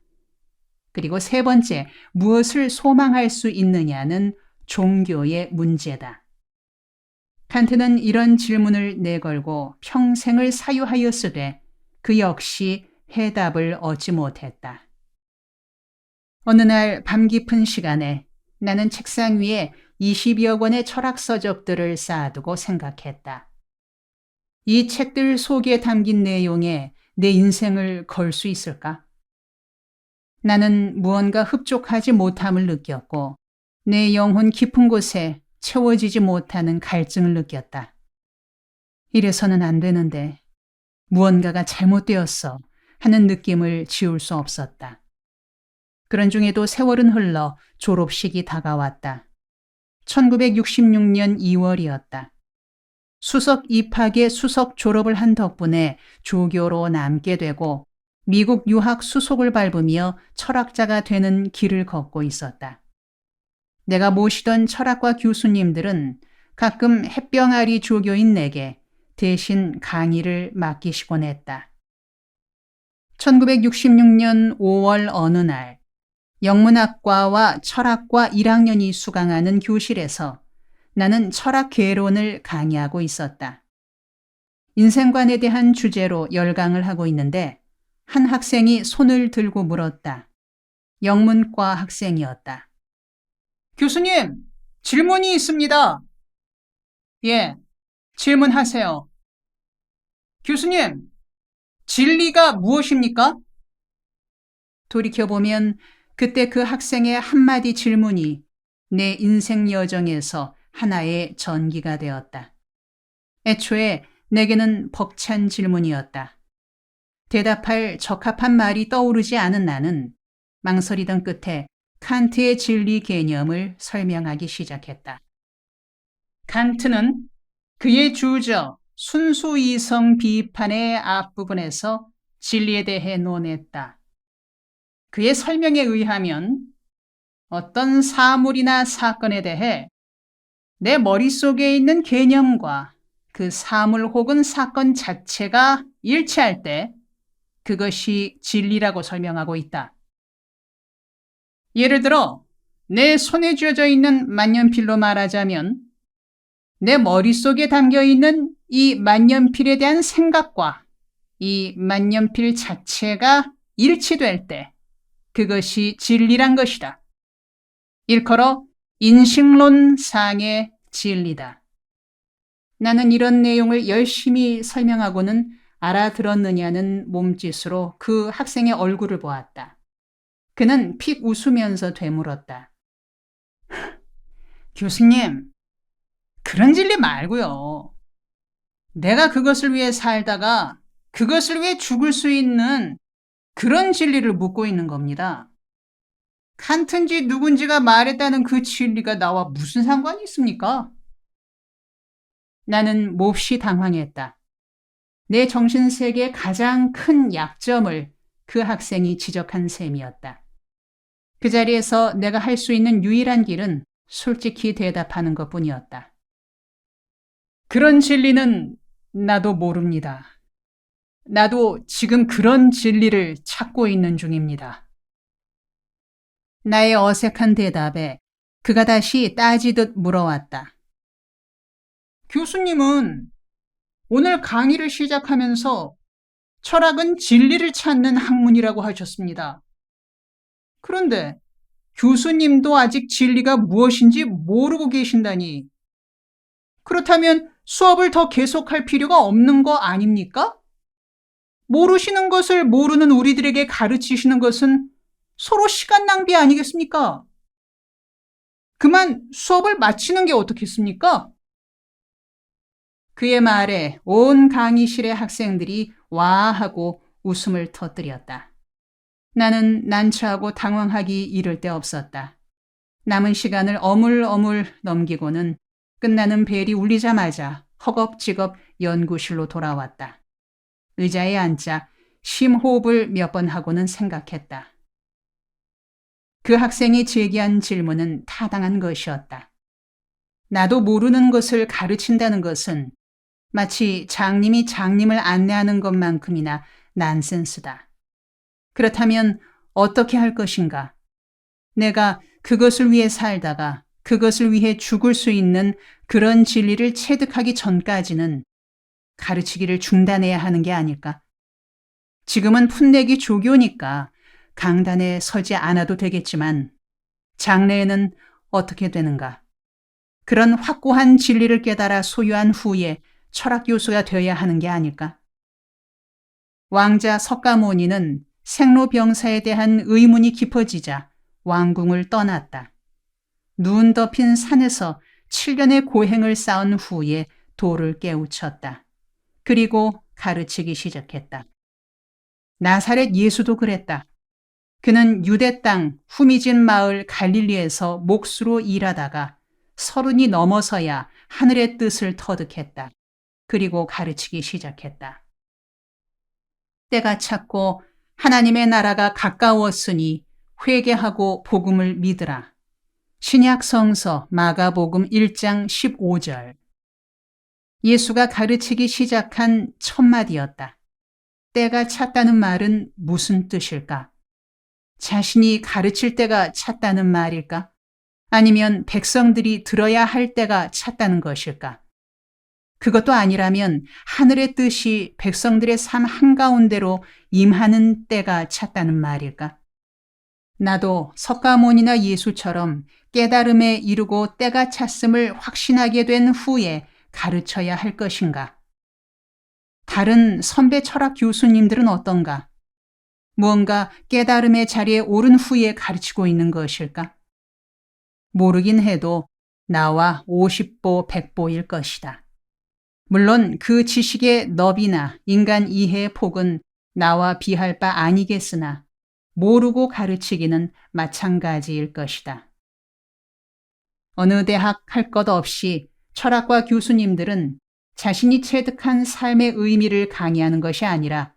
그리고 세 번째, 무엇을 소망할 수 있느냐는 종교의 문제다. 칸트는 이런 질문을 내걸고 평생을 사유하였으되 그 역시 해답을 얻지 못했다. 어느 날 밤 깊은 시간에 나는 책상 위에 20여 권의 철학 서적들을 쌓아두고 생각했다. 이 책들 속에 담긴 내용에 내 인생을 걸 수 있을까? 나는 무언가 흡족하지 못함을 느꼈고 내 영혼 깊은 곳에 채워지지 못하는 갈증을 느꼈다. 이래서는 안 되는데 무언가가 잘못되었어 하는 느낌을 지울 수 없었다. 그런 중에도 세월은 흘러 졸업식이 다가왔다. 1966년 2월이었다. 수석 입학에 수석 졸업을 한 덕분에 조교로 남게 되고 미국 유학 수속을 밟으며 철학자가 되는 길을 걷고 있었다. 내가 모시던 철학과 교수님들은 가끔 햇병아리 조교인 내게 대신 강의를 맡기시곤 했다. 1966년 5월 어느 날 영문학과와 철학과 1학년이 수강하는 교실에서 나는 철학 개론을 강의하고 있었다. 인생관에 대한 주제로 열강을 하고 있는데 한 학생이 손을 들고 물었다. 영문과 학생이었다. 교수님, 질문이 있습니다. 예, 질문하세요. 교수님, 진리가 무엇입니까? 돌이켜보면 그때 그 학생의 한마디 질문이 내 인생 여정에서 하나의 전기가 되었다. 애초에 내게는 벅찬 질문이었다. 대답할 적합한 말이 떠오르지 않은 나는 망설이던 끝에 칸트의 진리 개념을 설명하기 시작했다. 칸트는 그의 주저 순수이성 비판의 앞부분에서 진리에 대해 논했다. 그의 설명에 의하면 어떤 사물이나 사건에 대해 내 머릿속에 있는 개념과 그 사물 혹은 사건 자체가 일치할 때 그것이 진리라고 설명하고 있다. 예를 들어 내 손에 쥐어져 있는 만년필로 말하자면 내 머릿속에 담겨 있는 이 만년필에 대한 생각과 이 만년필 자체가 일치될 때 그것이 진리란 것이다. 일컬어 인식론상의 진리다. 나는 이런 내용을 열심히 설명하고는 알아들었느냐는 몸짓으로 그 학생의 얼굴을 보았다. 그는 픽 웃으면서 되물었다. 교수님, 그런 진리 말고요. 내가 그것을 위해 살다가 그것을 위해 죽을 수 있는 그런 진리를 묻고 있는 겁니다. 칸트인지 누군지가 말했다는 그 진리가 나와 무슨 상관이 있습니까? 나는 몹시 당황했다. 내 정신세계의 가장 큰 약점을 그 학생이 지적한 셈이었다. 그 자리에서 내가 할 수 있는 유일한 길은 솔직히 대답하는 것뿐이었다. 그런 진리는 나도 모릅니다. 나도 지금 그런 진리를 찾고 있는 중입니다. 나의 어색한 대답에 그가 다시 따지듯 물어왔다. 교수님은 오늘 강의를 시작하면서 철학은 진리를 찾는 학문이라고 하셨습니다. 그런데 교수님도 아직 진리가 무엇인지 모르고 계신다니. 그렇다면 수업을 더 계속할 필요가 없는 거 아닙니까? 모르시는 것을 모르는 우리들에게 가르치시는 것은 서로 시간 낭비 아니겠습니까? 그만 수업을 마치는 게 어떻겠습니까? 그의 말에 온 강의실의 학생들이 와하고 웃음을 터뜨렸다. 나는 난처하고 당황하기 이를 데 없었다. 남은 시간을 어물어물 넘기고는 끝나는 벨이 울리자마자 허겁지겁 연구실로 돌아왔다. 의자에 앉아 심호흡을 몇 번 하고는 생각했다. 그 학생이 제기한 질문은 타당한 것이었다. 나도 모르는 것을 가르친다는 것은 마치 장님이 장님을 안내하는 것만큼이나 난센스다. 그렇다면 어떻게 할 것인가? 내가 그것을 위해 살다가 그것을 위해 죽을 수 있는 그런 진리를 체득하기 전까지는 가르치기를 중단해야 하는 게 아닐까? 지금은 풋내기 조교니까 강단에 서지 않아도 되겠지만 장래에는 어떻게 되는가? 그런 확고한 진리를 깨달아 소유한 후에 철학 교수가 되어야 하는 게 아닐까? 왕자 석가모니는 생로병사에 대한 의문이 깊어지자 왕궁을 떠났다. 눈 덮인 산에서 7년의 고행을 쌓은 후에 도를 깨우쳤다. 그리고 가르치기 시작했다. 나사렛 예수도 그랬다. 그는 유대 땅 후미진 마을 갈릴리에서 목수로 일하다가 30이 넘어서야 하늘의 뜻을 터득했다. 그리고 가르치기 시작했다. 때가 찼고 하나님의 나라가 가까웠으니 회개하고 복음을 믿으라. 신약 성서 마가복음 1장 15절. 예수가 가르치기 시작한 첫 마디였다. 때가 찼다는 말은 무슨 뜻일까? 자신이 가르칠 때가 찼다는 말일까? 아니면 백성들이 들어야 할 때가 찼다는 것일까? 그것도 아니라면 하늘의 뜻이 백성들의 삶 한가운데로 임하는 때가 찼다는 말일까? 나도 석가모니나 예수처럼 깨달음에 이르고 때가 찼음을 확신하게 된 후에 가르쳐야 할 것인가? 다른 선배 철학 교수님들은 어떤가? 무언가 깨달음의 자리에 오른 후에 가르치고 있는 것일까? 모르긴 해도 나와 50보 100보일 것이다. 물론 그 지식의 너비나 인간 이해의 폭은 나와 비할 바 아니겠으나 모르고 가르치기는 마찬가지일 것이다. 어느 대학 할 것 없이 철학과 교수님들은 자신이 체득한 삶의 의미를 강의하는 것이 아니라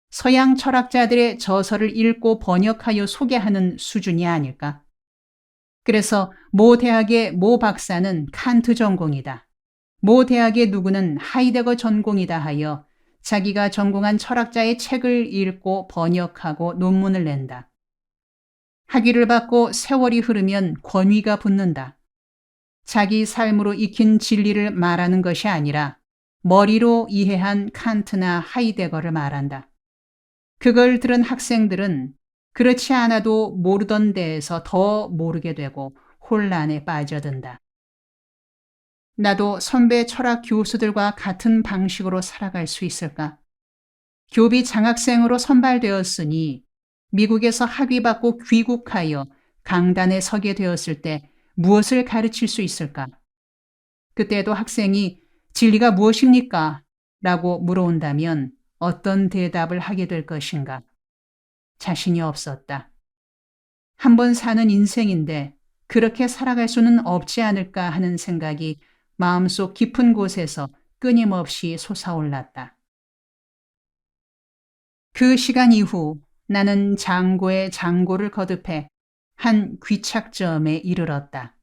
서양 철학자들의 저서를 읽고 번역하여 소개하는 수준이 아닐까? 그래서 모 대학의 모 박사는 칸트 전공이다. 모 대학의 누구는 하이데거 전공이다 하여 자기가 전공한 철학자의 책을 읽고 번역하고 논문을 낸다. 학위를 받고 세월이 흐르면 권위가 붙는다. 자기 삶으로 익힌 진리를 말하는 것이 아니라 머리로 이해한 칸트나 하이데거를 말한다. 그걸 들은 학생들은 그렇지 않아도 모르던 데에서 더 모르게 되고 혼란에 빠져든다. 나도 선배 철학 교수들과 같은 방식으로 살아갈 수 있을까? 교비 장학생으로 선발되었으니 미국에서 학위받고 귀국하여 강단에 서게 되었을 때 무엇을 가르칠 수 있을까? 그때도 학생이 진리가 무엇입니까? 라고 물어온다면 어떤 대답을 하게 될 것인가? 자신이 없었다. 한 번 사는 인생인데 그렇게 살아갈 수는 없지 않을까 하는 생각이 마음속 깊은 곳에서 끊임없이 솟아올랐다. 그 시간 이후 나는 장고의 장고를 거듭해 한 귀착점에 이르렀다.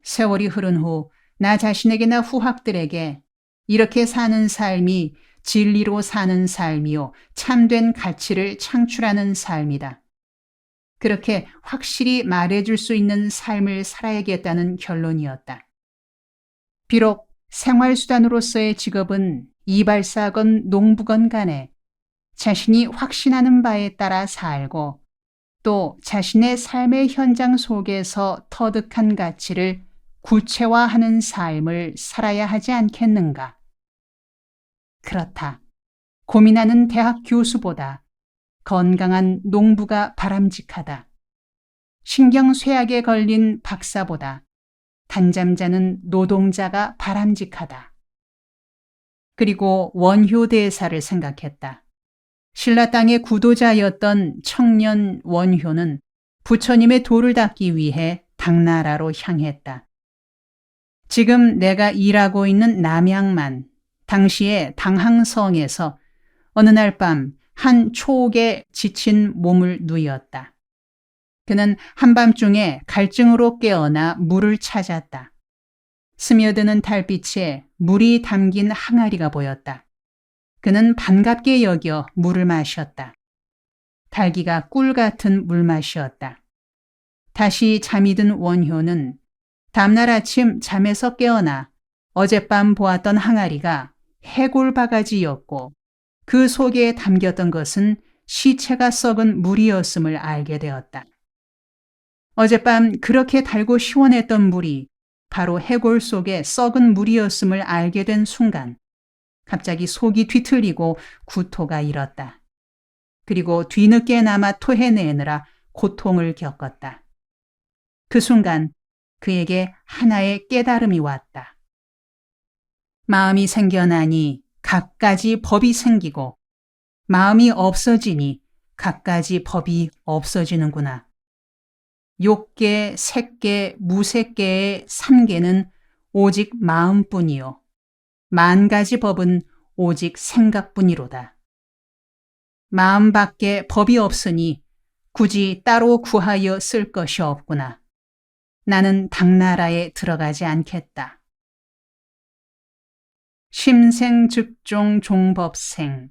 세월이 흐른 후 나 자신에게나 후학들에게 이렇게 사는 삶이 진리로 사는 삶이요 참된 가치를 창출하는 삶이다. 그렇게 확실히 말해줄 수 있는 삶을 살아야겠다는 결론이었다. 비록 생활수단으로서의 직업은 이발사건 농부건 간에 자신이 확신하는 바에 따라 살고 또 자신의 삶의 현장 속에서 터득한 가치를 구체화하는 삶을 살아야 하지 않겠는가? 그렇다. 고민하는 대학 교수보다 건강한 농부가 바람직하다. 신경쇠약에 걸린 박사보다 단잠 자는 노동자가 바람직하다. 그리고 원효 대사를 생각했다. 신라 땅의 구도자였던 청년 원효는 부처님의 도를 닦기 위해 당나라로 향했다. 지금 내가 일하고 있는 남양만, 당시의 당항성에서 어느 날 밤 한 초옥에 지친 몸을 누였다. 그는 한밤중에 갈증으로 깨어나 물을 찾았다. 스며드는 달빛에 물이 담긴 항아리가 보였다. 그는 반갑게 여겨 물을 마셨다. 달기가 꿀 같은 물맛이었다. 다시 잠이 든 원효는 다음날 아침 잠에서 깨어나 어젯밤 보았던 항아리가 해골 바가지였고 그 속에 담겼던 것은 시체가 썩은 물이었음을 알게 되었다. 어젯밤 그렇게 달고 시원했던 물이 바로 해골 속에 썩은 물이었음을 알게 된 순간 갑자기 속이 뒤틀리고 구토가 일었다. 그리고 뒤늦게나마 토해내느라 고통을 겪었다. 그 순간 그에게 하나의 깨달음이 왔다. 마음이 생겨나니 갖가지 법이 생기고 마음이 없어지니 갖가지 법이 없어지는구나. 욕계, 색계, 무색계의 3계는 오직 마음뿐이요. 10,000가지 법은 오직 생각뿐이로다. 마음 밖에 법이 없으니 굳이 따로 구하여 쓸 것이 없구나. 나는 당나라에 들어가지 않겠다. 심생즉종 종법생,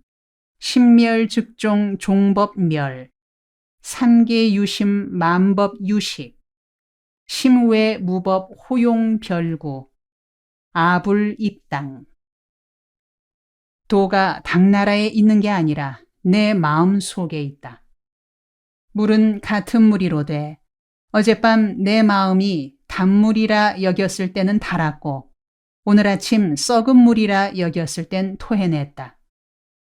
심멸즉종 종법멸, 3계유심 만법유식, 심외 무법 호용별구, 아불입당. 도가 당나라에 있는 게 아니라 내 마음 속에 있다. 물은 같은 물이로되 어젯밤 내 마음이 단물이라 여겼을 때는 달았고 오늘 아침 썩은 물이라 여겼을 땐 토해냈다.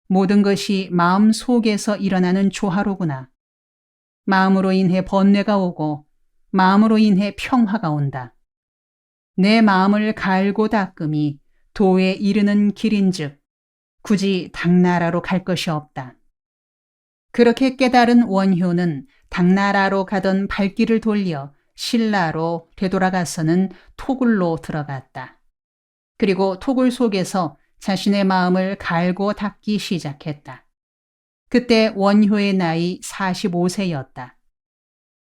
모든 것이 마음 속에서 일어나는 조화로구나. 마음으로 인해 번뇌가 오고 마음으로 인해 평화가 온다. 내 마음을 갈고 닦음이 도에 이르는 길인즉 굳이 당나라로 갈 것이 없다. 그렇게 깨달은 원효는 당나라로 가던 발길을 돌려 신라로 되돌아가서는 토굴로 들어갔다. 그리고 토굴 속에서 자신의 마음을 갈고 닦기 시작했다. 그때 원효의 나이 45세였다.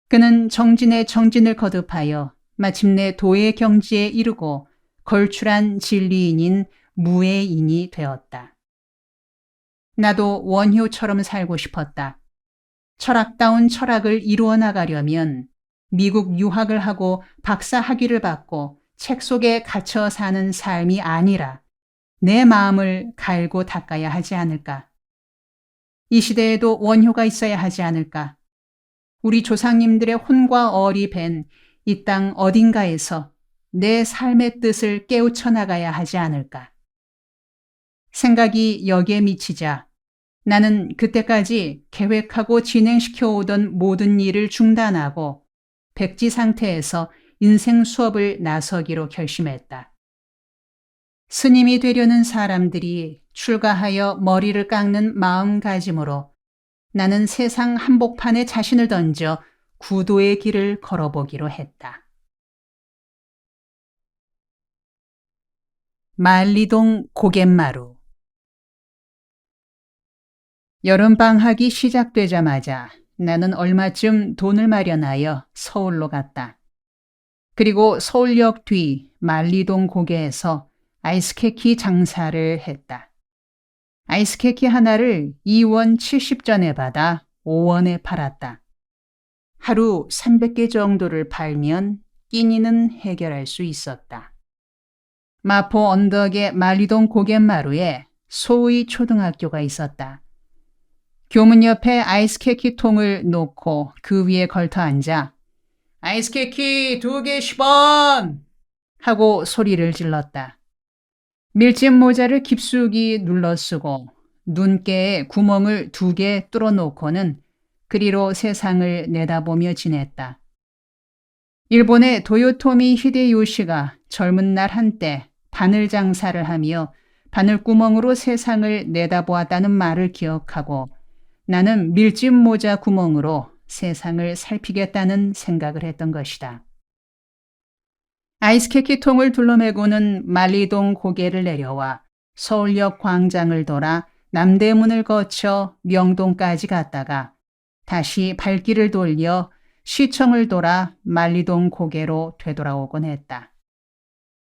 그는 정진의 정진을 거듭하여 마침내 도의 경지에 이르고 걸출한 진리인인 무예인이 되었다. 나도 원효처럼 살고 싶었다. 철학다운 철학을 이루어 나가려면 미국 유학을 하고 박사 학위를 받고 책 속에 갇혀 사는 삶이 아니라 내 마음을 갈고 닦아야 하지 않을까. 이 시대에도 원효가 있어야 하지 않을까. 우리 조상님들의 혼과 얼이 밴 이 땅 어딘가에서 내 삶의 뜻을 깨우쳐 나가야 하지 않을까. 생각이 여기에 미치자 나는 그때까지 계획하고 진행시켜 오던 모든 일을 중단하고 백지 상태에서 인생 수업을 나서기로 결심했다. 스님이 되려는 사람들이 출가하여 머리를 깎는 마음가짐으로 나는 세상 한복판에 자신을 던져 구도의 길을 걸어보기로 했다. 만리동 고갯마루. 여름방학이 시작되자마자 나는 얼마쯤 돈을 마련하여 서울로 갔다. 그리고 서울역 뒤 만리동 고개에서 아이스케키 장사를 했다. 아이스케키 하나를 2원 70전에 받아 5원에 팔았다. 하루 300개 정도를 팔면 끼니는 해결할 수 있었다. 마포 언덕의 만리동 고갯마루에 소의 초등학교가 있었다. 교문 옆에 아이스케키 통을 놓고 그 위에 걸터 앉아 아이스케키 2개 10원! 하고 소리를 질렀다. 밀짚 모자를 깊숙이 눌러 쓰고 눈깨에 구멍을 2개 뚫어 놓고는 그리로 세상을 내다보며 지냈다. 일본의 도요토미 히데요시가 젊은 날 한때 바늘 장사를 하며 바늘구멍으로 세상을 내다보았다는 말을 기억하고 나는 밀짚 모자 구멍으로 세상을 살피겠다는 생각을 했던 것이다. 아이스케키 통을 둘러매고는 만리동 고개를 내려와 서울역 광장을 돌아 남대문을 거쳐 명동까지 갔다가 다시 발길을 돌려 시청을 돌아 만리동 고개로 되돌아오곤 했다.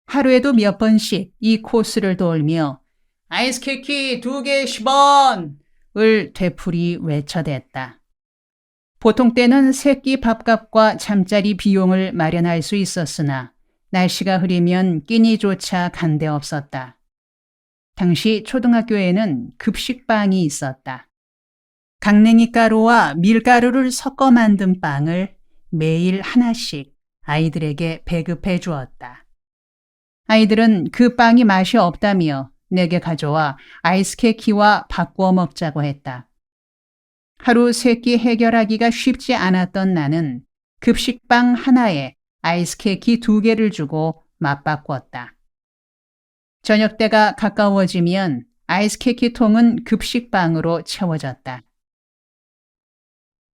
하루에도 몇 번씩 이 코스를 돌며 아이스케키 2개 10원! 을 되풀이 외쳐댔다. 보통 때는 새끼 밥값과 잠자리 비용을 마련할 수 있었으나 날씨가 흐리면 끼니조차 간데 없었다. 당시 초등학교에는 급식방이 있었다. 강냉이 가루와 밀가루를 섞어 만든 빵을 매일 하나씩 아이들에게 배급해 주었다. 아이들은 그 빵이 맛이 없다며 내게 가져와 아이스케키와 바꾸어 먹자고 했다. 하루 3끼 해결하기가 쉽지 않았던 나는 급식빵 하나에 아이스케키 2개를 주고 맞바꿨다. 저녁 때가 가까워지면 아이스케키 통은 급식빵으로 채워졌다.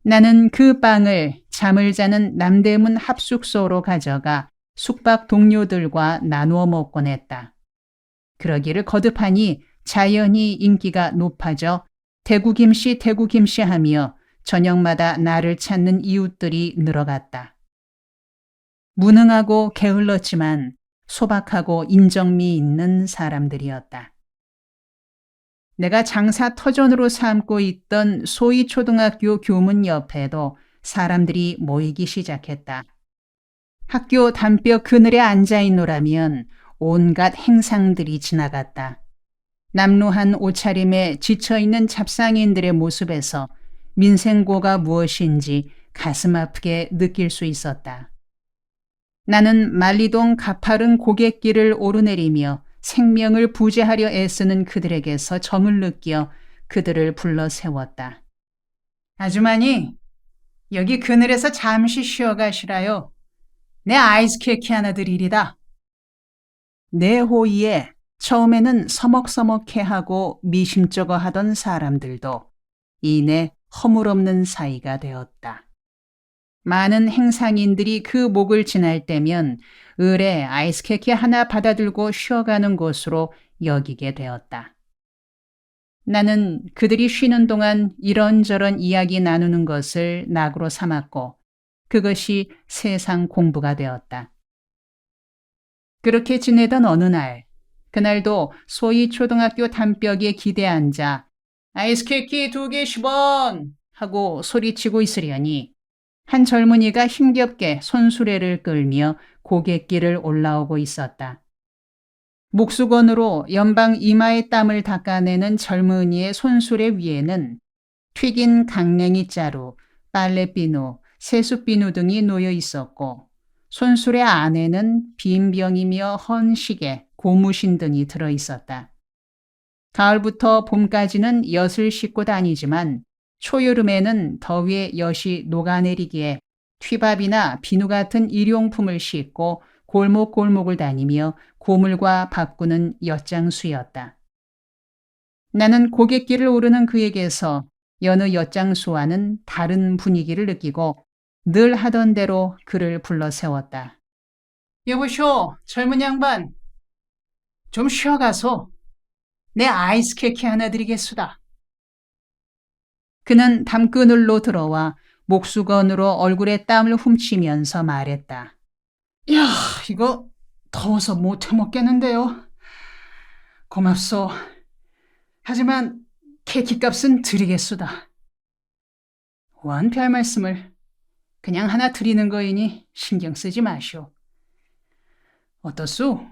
나는 그 빵을 잠을 자는 남대문 합숙소로 가져가 숙박 동료들과 나누어 먹곤 했다. 그러기를 거듭하니 자연히 인기가 높아져 대구김씨 대구김씨 하며 저녁마다 나를 찾는 이웃들이 늘어갔다. 무능하고 게을렀지만 소박하고 인정미 있는 사람들이었다. 내가 장사 터전으로 삼고 있던 소이초등학교 교문 옆에도 사람들이 모이기 시작했다. 학교 담벼 그늘에 앉아있노라면 온갖 행상들이 지나갔다. 남루한 옷차림에 지쳐있는 잡상인들의 모습에서 민생고가 무엇인지 가슴 아프게 느낄 수 있었다. 나는 만리동 가파른 고갯길을 오르내리며 생명을 부재하려 애쓰는 그들에게서 정을 느껴 그들을 불러 세웠다. 아주머니, 여기 그늘에서 잠시 쉬어 가시라요. 내 아이스케키 하나 드리리다. 내 호의에 처음에는 서먹서먹해하고 미심쩍어 하던 사람들도 이내 허물없는 사이가 되었다. 많은 행상인들이 그 목을 지날 때면 을에 아이스케키 하나 받아들고 쉬어가는 곳으로 여기게 되었다. 나는 그들이 쉬는 동안 이런저런 이야기 나누는 것을 낙으로 삼았고 그것이 세상 공부가 되었다. 그렇게 지내던 어느 날, 그날도 소위 초등학교 담벼기에 기대 앉아 아이스케키 2개 10원 하고 소리치고 있으려니 한 젊은이가 힘겹게 손수레를 끌며 고갯길을 올라오고 있었다. 목수건으로 연방 이마의 땀을 닦아내는 젊은이의 손수레 위에는 튀긴 강냉이 자루, 빨래비누, 세숫비누 등이 놓여 있었고 손수레 안에는 빈병이며 헌시계, 고무신 등이 들어 있었다. 가을부터 봄까지는 엿을 씻고 다니지만 초여름에는 더위에 엿이 녹아내리기에 튀밥이나 비누 같은 일용품을 싣고 골목골목을 다니며 고물과 바꾸는 엿장수였다. 나는 고갯길을 오르는 그에게서 여느 엿장수와는 다른 분위기를 느끼고 늘 하던 대로 그를 불러 세웠다. 여보쇼, 젊은 양반. 좀 쉬어가소. 내 아이스케키 하나 드리겠수다. 그는 담그늘로 들어와 목수건으로 얼굴에 땀을 훔치면서 말했다. 야, 이거 더워서 못 해먹겠는데요. 고맙소. 하지만 케이키값은 드리겠수다. 원 별 말씀을. 그냥 하나 드리는 거이니 신경 쓰지 마시오. 어떻소?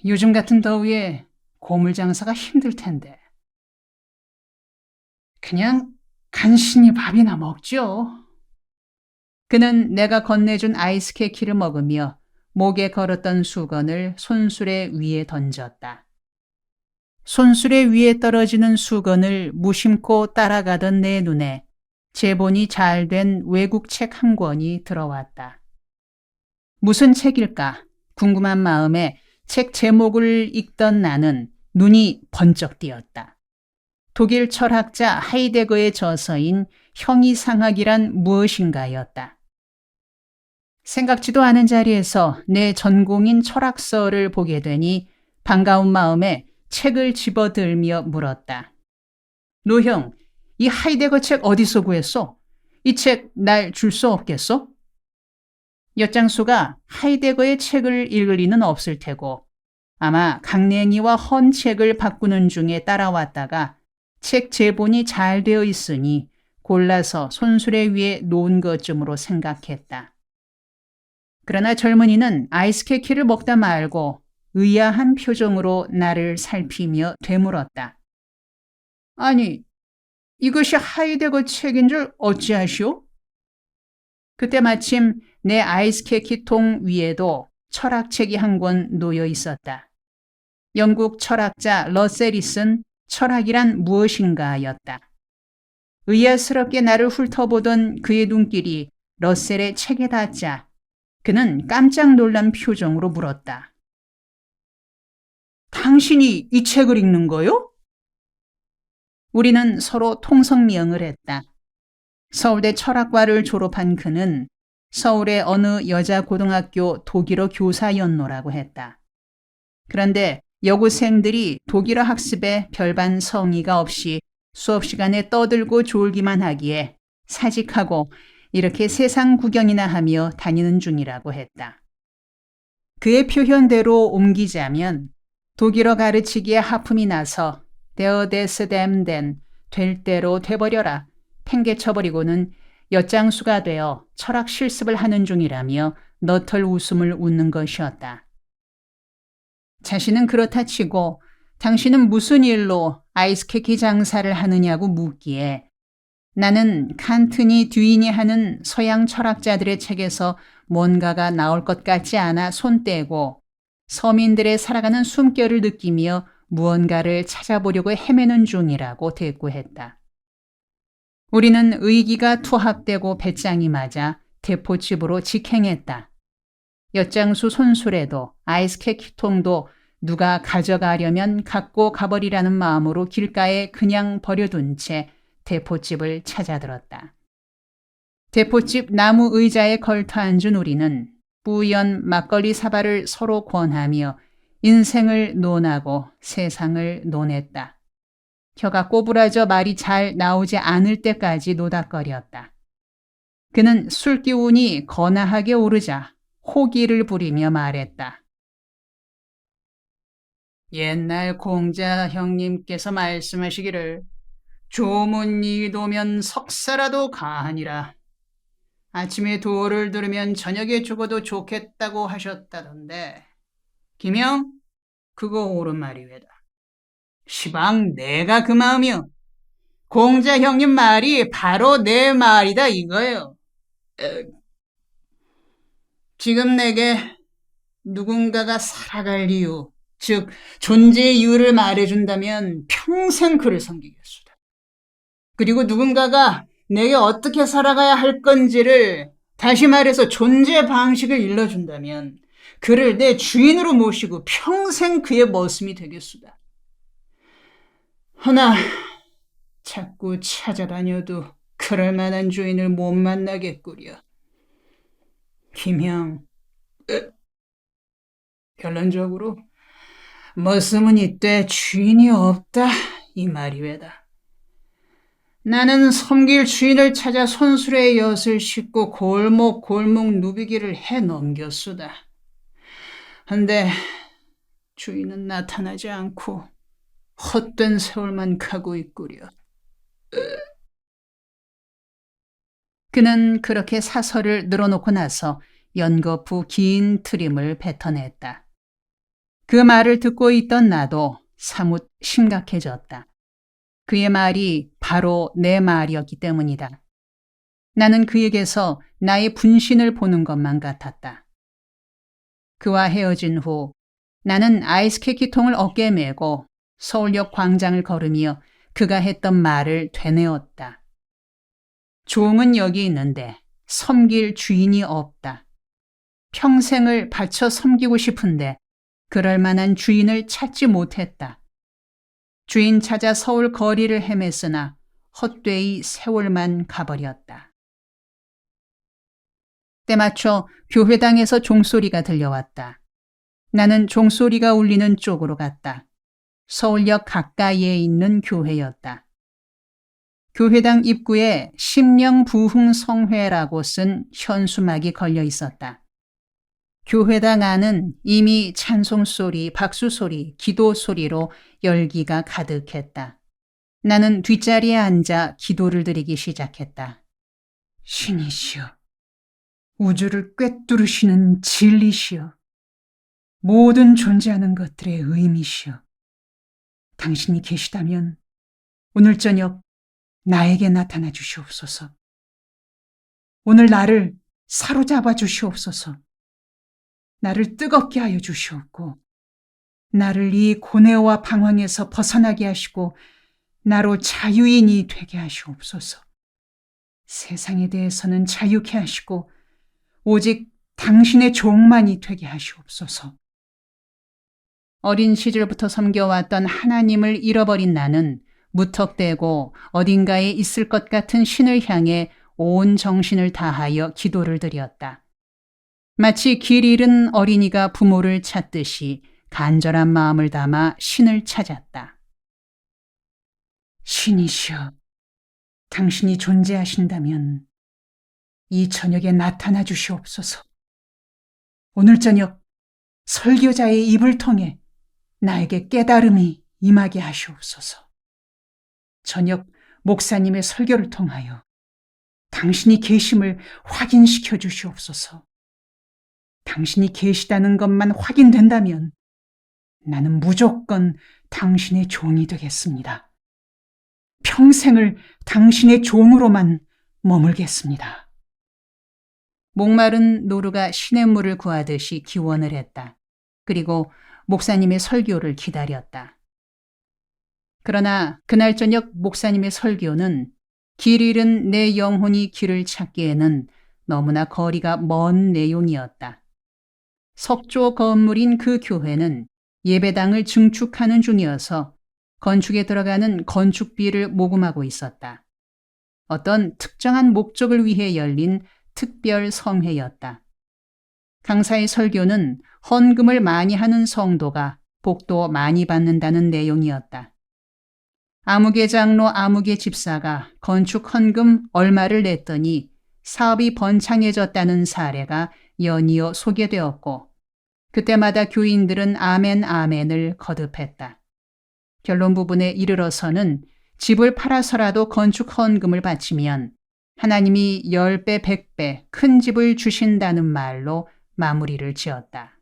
요즘 같은 더위에 고물 장사가 힘들 텐데. 그냥 간신히 밥이나 먹죠. 그는 내가 건네준 아이스케키를 먹으며 목에 걸었던 수건을 손수레 위에 던졌다. 손수레 위에 떨어지는 수건을 무심코 따라가던 내 눈에 제본이 잘 된 외국 책 한 권이 들어왔다. 무슨 책일까 궁금한 마음에 책 제목을 읽던 나는 눈이 번쩍 띄었다. 독일 철학자 하이데거의 저서인 형이상학이란 무엇인가였다. 생각지도 않은 자리에서 내 전공인 철학서를 보게 되니 반가운 마음에 책을 집어들며 물었다. 노형, 이 하이데거 책 어디서 구했소? 이 책 날 줄 수 없겠소? 엿장수가 하이데거의 책을 읽을 리는 없을 테고 아마 강냉이와 헌 책을 바꾸는 중에 따라왔다가 책 제본이 잘 되어 있으니 골라서 손수레 위에 놓은 것쯤으로 생각했다. 그러나 젊은이는 아이스케키를 먹다 말고 의아한 표정으로 나를 살피며 되물었다. 아니, 이것이 하이데거 책인 줄 어찌하시오? 그때 마침 내 아이스케키 통 위에도 철학책이 한 권 놓여 있었다. 영국 철학자 러셀이 쓴 철학이란 무엇인가였다. 의아스럽게 나를 훑어보던 그의 눈길이 러셀의 책에 닿자 그는 깜짝 놀란 표정으로 물었다. 당신이 이 책을 읽는 거요? 우리는 서로 통성명을 했다. 서울대 철학과를 졸업한 그는 서울의 어느 여자고등학교 독일어 교사였노라고 했다. 그런데 여고생들이 독일어 학습에 별반 성의가 없이 수업 시간에 떠들고 졸기만 하기에 사직하고 이렇게 세상 구경이나 하며 다니는 중이라고 했다. 그의 표현대로 옮기자면 독일어 가르치기에 하품이 나서 데어데스댐덴 될 대로 돼버려라 팽개쳐버리고는 엿장수가 되어 철학 실습을 하는 중이라며 너털 웃음을 웃는 것이었다. 자신은 그렇다 치고 당신은 무슨 일로 아이스케키 장사를 하느냐고 묻기에 나는 칸트니 듀인이 하는 서양 철학자들의 책에서 뭔가가 나올 것 같지 않아 손 떼고 서민들의 살아가는 숨결을 느끼며 무언가를 찾아보려고 헤매는 중이라고 대꾸했다. 우리는 의기가 투합되고 배짱이 맞아 대포집으로 직행했다. 엿장수 손수레도 아이스케키통도 누가 가져가려면 갖고 가버리라는 마음으로 길가에 그냥 버려둔 채 대포집을 찾아들었다. 대포집 나무 의자에 걸터 앉은 우리는 뿌연 막걸리 사발을 서로 권하며 인생을 논하고 세상을 논했다. 혀가 꼬부라져 말이 잘 나오지 않을 때까지 노닥거렸다. 그는 술 기운이 거나하게 오르자 호기를 부리며 말했다. 옛날 공자 형님께서 말씀하시기를 조문이도면 석사라도 가하니라. 아침에 도를 들으면 저녁에 죽어도 좋겠다고 하셨다던데 김영, 그거 옳은 말이외다. 시방 내가 그 마음이요. 공자 형님 말이 바로 내 말이다 이거요. 지금 내게 누군가가 살아갈 이유, 즉 존재의 이유를 말해준다면 평생 그를 섬기겠소다. 그리고 누군가가 내게 어떻게 살아가야 할 건지를, 다시 말해서 존재 방식을 일러준다면 그를 내 주인으로 모시고 평생 그의 머슴이 되겠소다. 허나 자꾸 찾아다녀도 그럴 만한 주인을 못 만나겠구려. 김형, 결론적으로 머슴은 이때 주인이 없다 이 말이외다. 나는 섬길 주인을 찾아 손수레에 엿을 싣고 골목 누비기를 해 넘겼수다. 한데 주인은 나타나지 않고 헛된 세월만 가고 있구려. 그는 그렇게 사설을 늘어놓고 나서 연거푸 긴 트림을 뱉어냈다. 그 말을 듣고 있던 나도 사뭇 심각해졌다. 그의 말이 바로 내 말이었기 때문이다. 나는 그에게서 나의 분신을 보는 것만 같았다. 그와 헤어진 후 나는 아이스케이크통을 어깨에 메고 서울역 광장을 걸으며 그가 했던 말을 되뇌었다. 종은 여기 있는데 섬길 주인이 없다. 평생을 바쳐 섬기고 싶은데 그럴 만한 주인을 찾지 못했다. 주인 찾아 서울 거리를 헤맸으나 헛되이 세월만 가버렸다. 때맞춰 교회당에서 종소리가 들려왔다. 나는 종소리가 울리는 쪽으로 갔다. 서울역 가까이에 있는 교회였다. 교회당 입구에 심령부흥성회라고 쓴 현수막이 걸려 있었다. 교회당 안은 이미 찬송소리, 박수소리, 기도소리로 열기가 가득했다. 나는 뒷자리에 앉아 기도를 드리기 시작했다. 신이시여, 우주를 꿰뚫으시는 진리시여, 모든 존재하는 것들의 의미시여, 당신이 계시다면 오늘 저녁 나에게 나타나 주시옵소서. 오늘 나를 사로잡아 주시옵소서. 나를 뜨겁게 하여 주시옵고 나를 이 고뇌와 방황에서 벗어나게 하시고 나로 자유인이 되게 하시옵소서. 세상에 대해서는 자유케 하시고 오직 당신의 종만이 되게 하시옵소서. 어린 시절부터 섬겨왔던 하나님을 잃어버린 나는 무턱대고 어딘가에 있을 것 같은 신을 향해 온 정신을 다하여 기도를 드렸다. 마치 길 잃은 어린이가 부모를 찾듯이 간절한 마음을 담아 신을 찾았다. 신이시여, 당신이 존재하신다면 이 저녁에 나타나 주시옵소서. 오늘 저녁 설교자의 입을 통해 나에게 깨달음이 임하게 하시옵소서. 저녁 목사님의 설교를 통하여 당신이 계심을 확인시켜 주시옵소서. 당신이 계시다는 것만 확인된다면 나는 무조건 당신의 종이 되겠습니다. 평생을 당신의 종으로만 머물겠습니다. 목마른 노루가 시냇물을 구하듯이 기원을 했다. 그리고 목사님의 설교를 기다렸다. 그러나 그날 저녁 목사님의 설교는 길 잃은 내 영혼이 길을 찾기에는 너무나 거리가 먼 내용이었다. 석조 건물인 그 교회는 예배당을 증축하는 중이어서 건축에 들어가는 건축비를 모금하고 있었다. 어떤 특정한 목적을 위해 열린 특별 성회였다. 강사의 설교는 헌금을 많이 하는 성도가 복도 많이 받는다는 내용이었다. 아무개 장로 아무개 집사가 건축 헌금 얼마를 냈더니 사업이 번창해졌다는 사례가 연이어 소개되었고 그때마다 교인들은 아멘 아멘을 거듭했다. 결론 부분에 이르러서는 집을 팔아서라도 건축 헌금을 바치면 하나님이 10배, 100배 큰 집을 주신다는 말로 마무리를 지었다.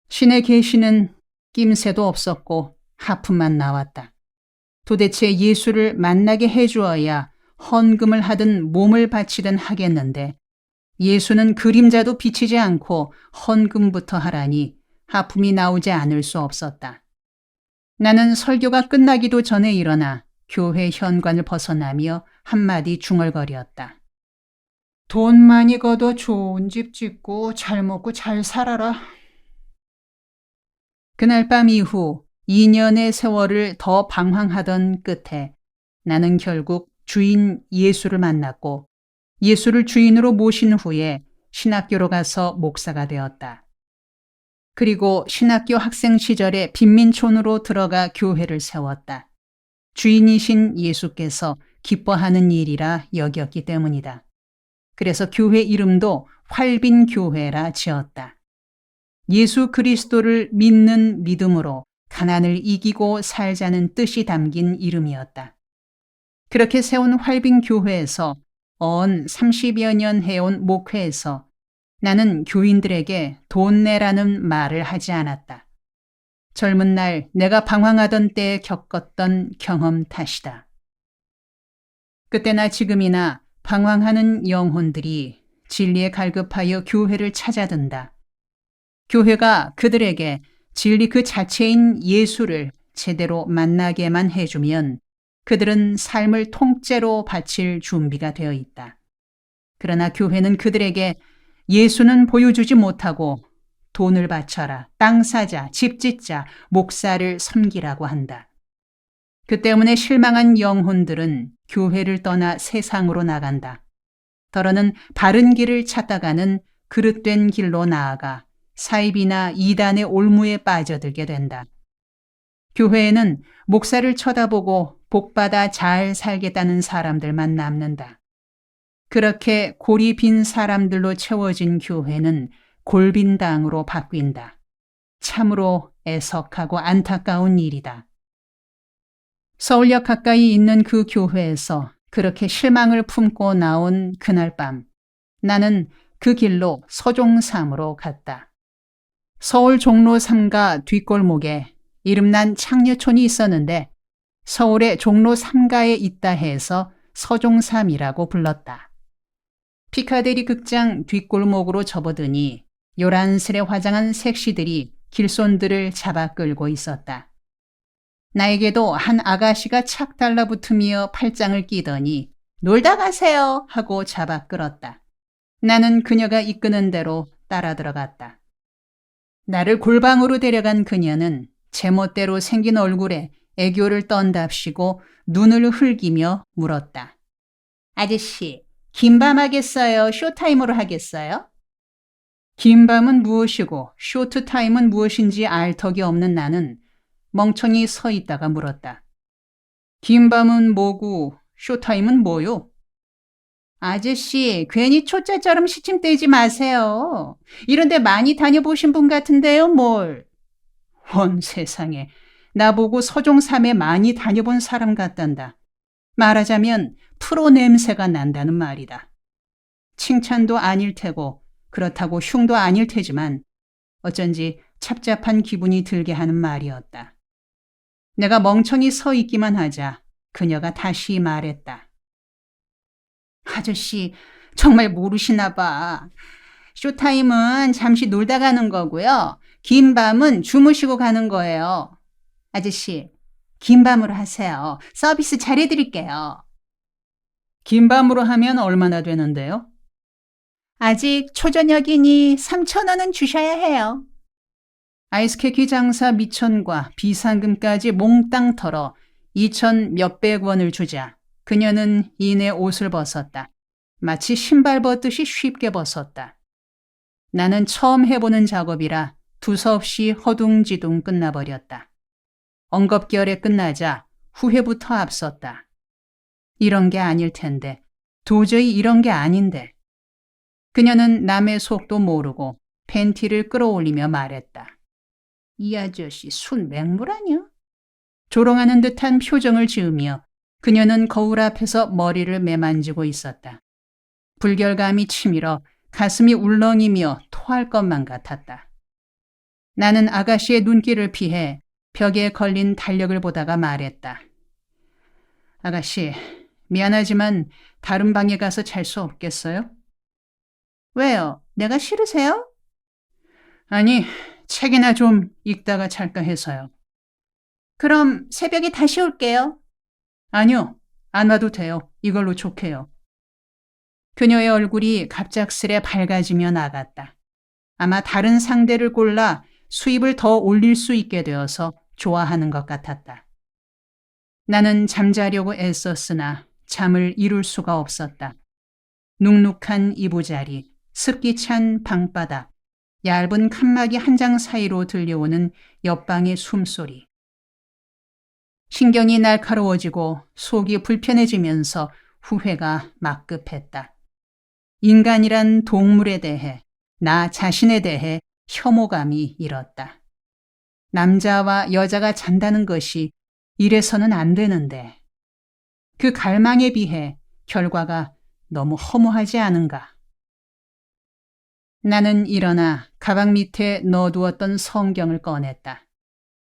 신의 계시는 낌새도 없었고 하품만 나왔다. 도대체 예수를 만나게 해주어야 헌금을 하든 몸을 바치든 하겠는데 예수는 그림자도 비치지 않고 헌금부터 하라니 하품이 나오지 않을 수 없었다. 나는 설교가 끝나기도 전에 일어나 교회 현관을 벗어나며 한마디 중얼거렸다. 돈 많이 걷어 좋은 집 짓고 잘 먹고 잘 살아라. 그날 밤 이후 2년의 세월을 더 방황하던 끝에 나는 결국 주인 예수를 만났고 예수를 주인으로 모신 후에 신학교로 가서 목사가 되었다. 그리고 신학교 학생 시절에 빈민촌으로 들어가 교회를 세웠다. 주인이신 예수께서 기뻐하는 일이라 여겼기 때문이다. 그래서 교회 이름도 활빈교회라 지었다. 예수 그리스도를 믿는 믿음으로 가난을 이기고 살자는 뜻이 담긴 이름이었다. 그렇게 세운 활빈교회에서 언 30여 년 해온 목회에서 나는 교인들에게 돈 내라는 말을 하지 않았다. 젊은 날 내가 방황하던 때에 겪었던 경험 탓이다. 그때나 지금이나 방황하는 영혼들이 진리에 갈급하여 교회를 찾아든다. 교회가 그들에게 진리 그 자체인 예수를 제대로 만나게만 해주면 그들은 삶을 통째로 바칠 준비가 되어 있다. 그러나 교회는 그들에게 예수는 보여주지 못하고 돈을 바쳐라, 땅 사자, 집 짓자, 목사를 섬기라고 한다. 그 때문에 실망한 영혼들은 교회를 떠나 세상으로 나간다. 더러는 바른 길을 찾다가는 그릇된 길로 나아가 사입이나 이단의 올무에 빠져들게 된다. 교회에는 목사를 쳐다보고 복받아 잘 살겠다는 사람들만 남는다. 그렇게 골이 빈 사람들로 채워진 교회는 골빈당으로 바뀐다. 참으로 애석하고 안타까운 일이다. 서울역 가까이 있는 그 교회에서 그렇게 실망을 품고 나온 그날 밤, 나는 그 길로 서종삼으로 갔다. 서울 종로 3가 뒷골목에 이름난 창녀촌이 있었는데 서울의 종로 3가에 있다 해서 서종삼이라고 불렀다. 피카데리 극장 뒷골목으로 접어드니 요란스레 화장한 색시들이 길손들을 잡아 끌고 있었다. 나에게도 한 아가씨가 착 달라붙으며 팔짱을 끼더니 놀다 가세요 하고 잡아 끌었다. 나는 그녀가 이끄는 대로 따라 들어갔다. 나를 골방으로 데려간 그녀는 제멋대로 생긴 얼굴에 애교를 떤답시고 눈을 흘기며 물었다. 아저씨, 긴밤 하겠어요? 쇼타임으로 하겠어요? 긴밤은 무엇이고 쇼트타임은 무엇인지 알 턱이 없는 나는 멍청이 서 있다가 물었다. 긴밤은 뭐고 쇼타임은 뭐요? 아저씨, 괜히 초짜처럼 시침 떼지 마세요. 이런데 많이 다녀보신 분 같은데요, 뭘. 원 세상에, 나보고 서종삼에 많이 다녀본 사람 같단다. 말하자면 프로 냄새가 난다는 말이다. 칭찬도 아닐 테고 그렇다고 흉도 아닐 테지만 어쩐지 찹찹한 기분이 들게 하는 말이었다. 내가 멍청이 서 있기만 하자 그녀가 다시 말했다. 아저씨, 정말 모르시나 봐. 쇼타임은 잠시 놀다 가는 거고요. 긴 밤은 주무시고 가는 거예요. 아저씨, 긴 밤으로 하세요. 서비스 잘해드릴게요. 긴 밤으로 하면 얼마나 되는데요? 아직 초저녁이니 3,000원은 주셔야 해요. 아이스케이크 장사 미천과 비상금까지 몽땅 털어 2천 몇백 원을 주자 그녀는 이내 옷을 벗었다. 마치 신발 벗듯이 쉽게 벗었다. 나는 처음 해보는 작업이라 두서없이 허둥지둥 끝나버렸다. 엉겁결에 끝나자 후회부터 앞섰다. 이런 게 아닐 텐데, 도저히 이런 게 아닌데. 그녀는 남의 속도 모르고 팬티를 끌어올리며 말했다. 이 아저씨 순 맹물 아니야? 조롱하는 듯한 표정을 지으며 그녀는 거울 앞에서 머리를 매만지고 있었다. 불결감이 치밀어 가슴이 울렁이며 토할 것만 같았다. 나는 아가씨의 눈길을 피해 벽에 걸린 달력을 보다가 말했다. 아가씨, 미안하지만 다른 방에 가서 잘 수 없겠어요? 왜요? 내가 싫으세요? 아니, 책이나 좀 읽다가 잘까 해서요. 그럼 새벽에 다시 올게요. 아니요, 안 와도 돼요. 이걸로 족해요. 그녀의 얼굴이 갑작스레 밝아지며 나갔다. 아마 다른 상대를 골라 수입을 더 올릴 수 있게 되어서 좋아하는 것 같았다. 나는 잠자려고 애썼으나 잠을 이룰 수가 없었다. 눅눅한 이부자리, 습기 찬 방바닥, 얇은 칸막이 한 장 사이로 들려오는 옆방의 숨소리. 신경이 날카로워지고 속이 불편해지면서 후회가 막급했다. 인간이란 동물에 대해, 나 자신에 대해 혐오감이 일었다. 남자와 여자가 잔다는 것이 이래서는 안 되는데 그 갈망에 비해 결과가 너무 허무하지 않은가. 나는 일어나 가방 밑에 넣어두었던 성경을 꺼냈다.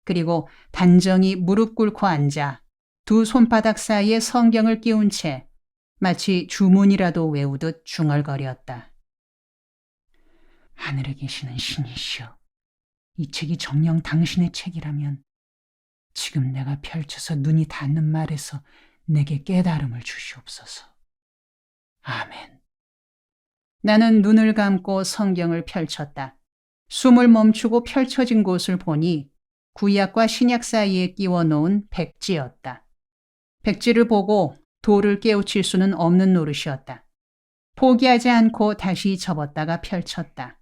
그리고 단정히 무릎 꿇고 앉아 두 손바닥 사이에 성경을 끼운 채 마치 주문이라도 외우듯 중얼거렸다. 하늘에 계시는 신이시여, 이 책이 정녕 당신의 책이라면 지금 내가 펼쳐서 눈이 닿는 말에서 내게 깨달음을 주시옵소서. 아멘. 나는 눈을 감고 성경을 펼쳤다. 숨을 멈추고 펼쳐진 곳을 보니 구약과 신약 사이에 끼워 놓은 백지였다. 백지를 보고 돌을 깨우칠 수는 없는 노릇이었다. 포기하지 않고 다시 접었다가 펼쳤다.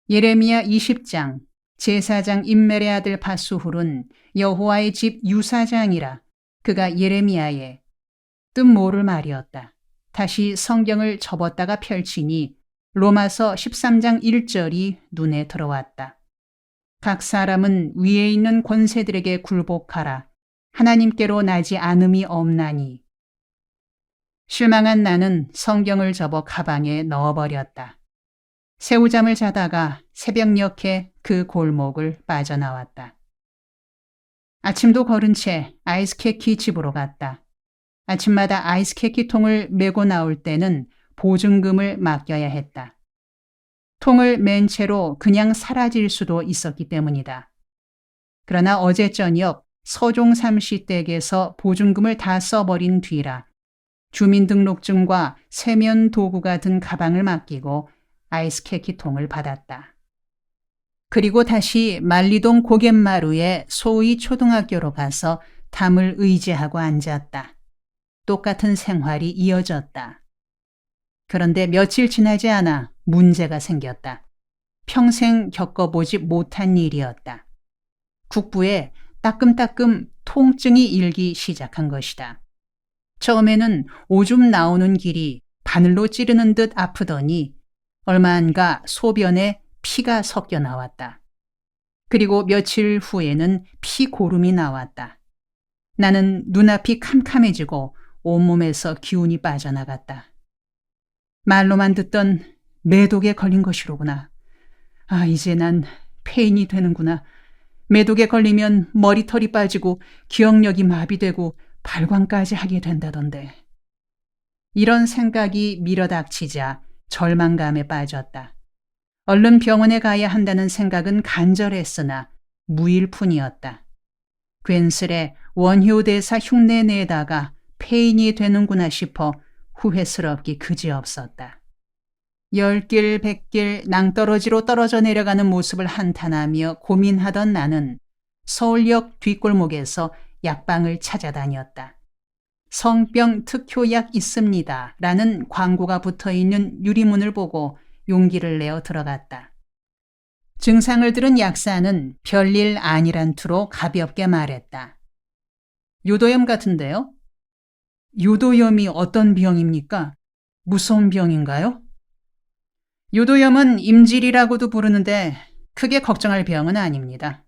예레미야 20장, 제사장 임멜의 아들 바수훌은 여호와의 집 유사장이라 그가 예레미야의 뜻 모를 말이었다. 다시 성경을 접었다가 펼치니 로마서 13장 1절이 눈에 들어왔다. 각 사람은 위에 있는 권세들에게 굴복하라. 하나님께로 나지 않음이 없나니. 실망한 나는 성경을 접어 가방에 넣어버렸다. 새우잠을 자다가 새벽녘에 그 골목을 빠져나왔다. 아침도 거른 채 아이스케이크 집으로 갔다. 아침마다 아이스케이크 통을 메고 나올 때는 보증금을 맡겨야 했다. 통을 맨 채로 그냥 사라질 수도 있었기 때문이다. 그러나 어제 저녁 서종 삼시댁에서 보증금을 다 써버린 뒤라 주민등록증과 세면 도구가 든 가방을 맡기고 아이스케이크 통을 받았다. 그리고 다시 만리동 고갯마루에 소의 초등학교로 가서 담을 의지하고 앉았다. 똑같은 생활이 이어졌다. 그런데 며칠 지나지 않아 문제가 생겼다. 평생 겪어보지 못한 일이었다. 국부에 따끔따끔 통증이 일기 시작한 것이다. 처음에는 오줌 나오는 길이 바늘로 찌르는 듯 아프더니 얼마 안가 소변에 피가 섞여 나왔다. 그리고 며칠 후에는 피고름이 나왔다. 나는 눈앞이 캄캄해지고 온몸에서 기운이 빠져나갔다. 말로만 듣던 매독에 걸린 것이로구나. 아, 이제 난 폐인이 되는구나. 매독에 걸리면 머리털이 빠지고 기억력이 마비되고 발광까지 하게 된다던데. 이런 생각이 밀어닥치자 절망감에 빠졌다. 얼른 병원에 가야 한다는 생각은 간절했으나 무일푼이었다. 괜스레 원효대사 흉내 내다가 폐인이 되는구나 싶어 후회스럽기 그지없었다. 열길 백길 낭떠러지로 떨어져 내려가는 모습을 한탄하며 고민하던 나는 서울역 뒷골목에서 약방을 찾아다녔다. 성병 특효약 있습니다 라는 광고가 붙어있는 유리문을 보고 용기를 내어 들어갔다. 증상을 들은 약사는 별일 아니란 투로 가볍게 말했다. 요도염 같은데요? 요도염이 어떤 병입니까? 무서운 병인가요? 요도염은 임질이라고도 부르는데 크게 걱정할 병은 아닙니다.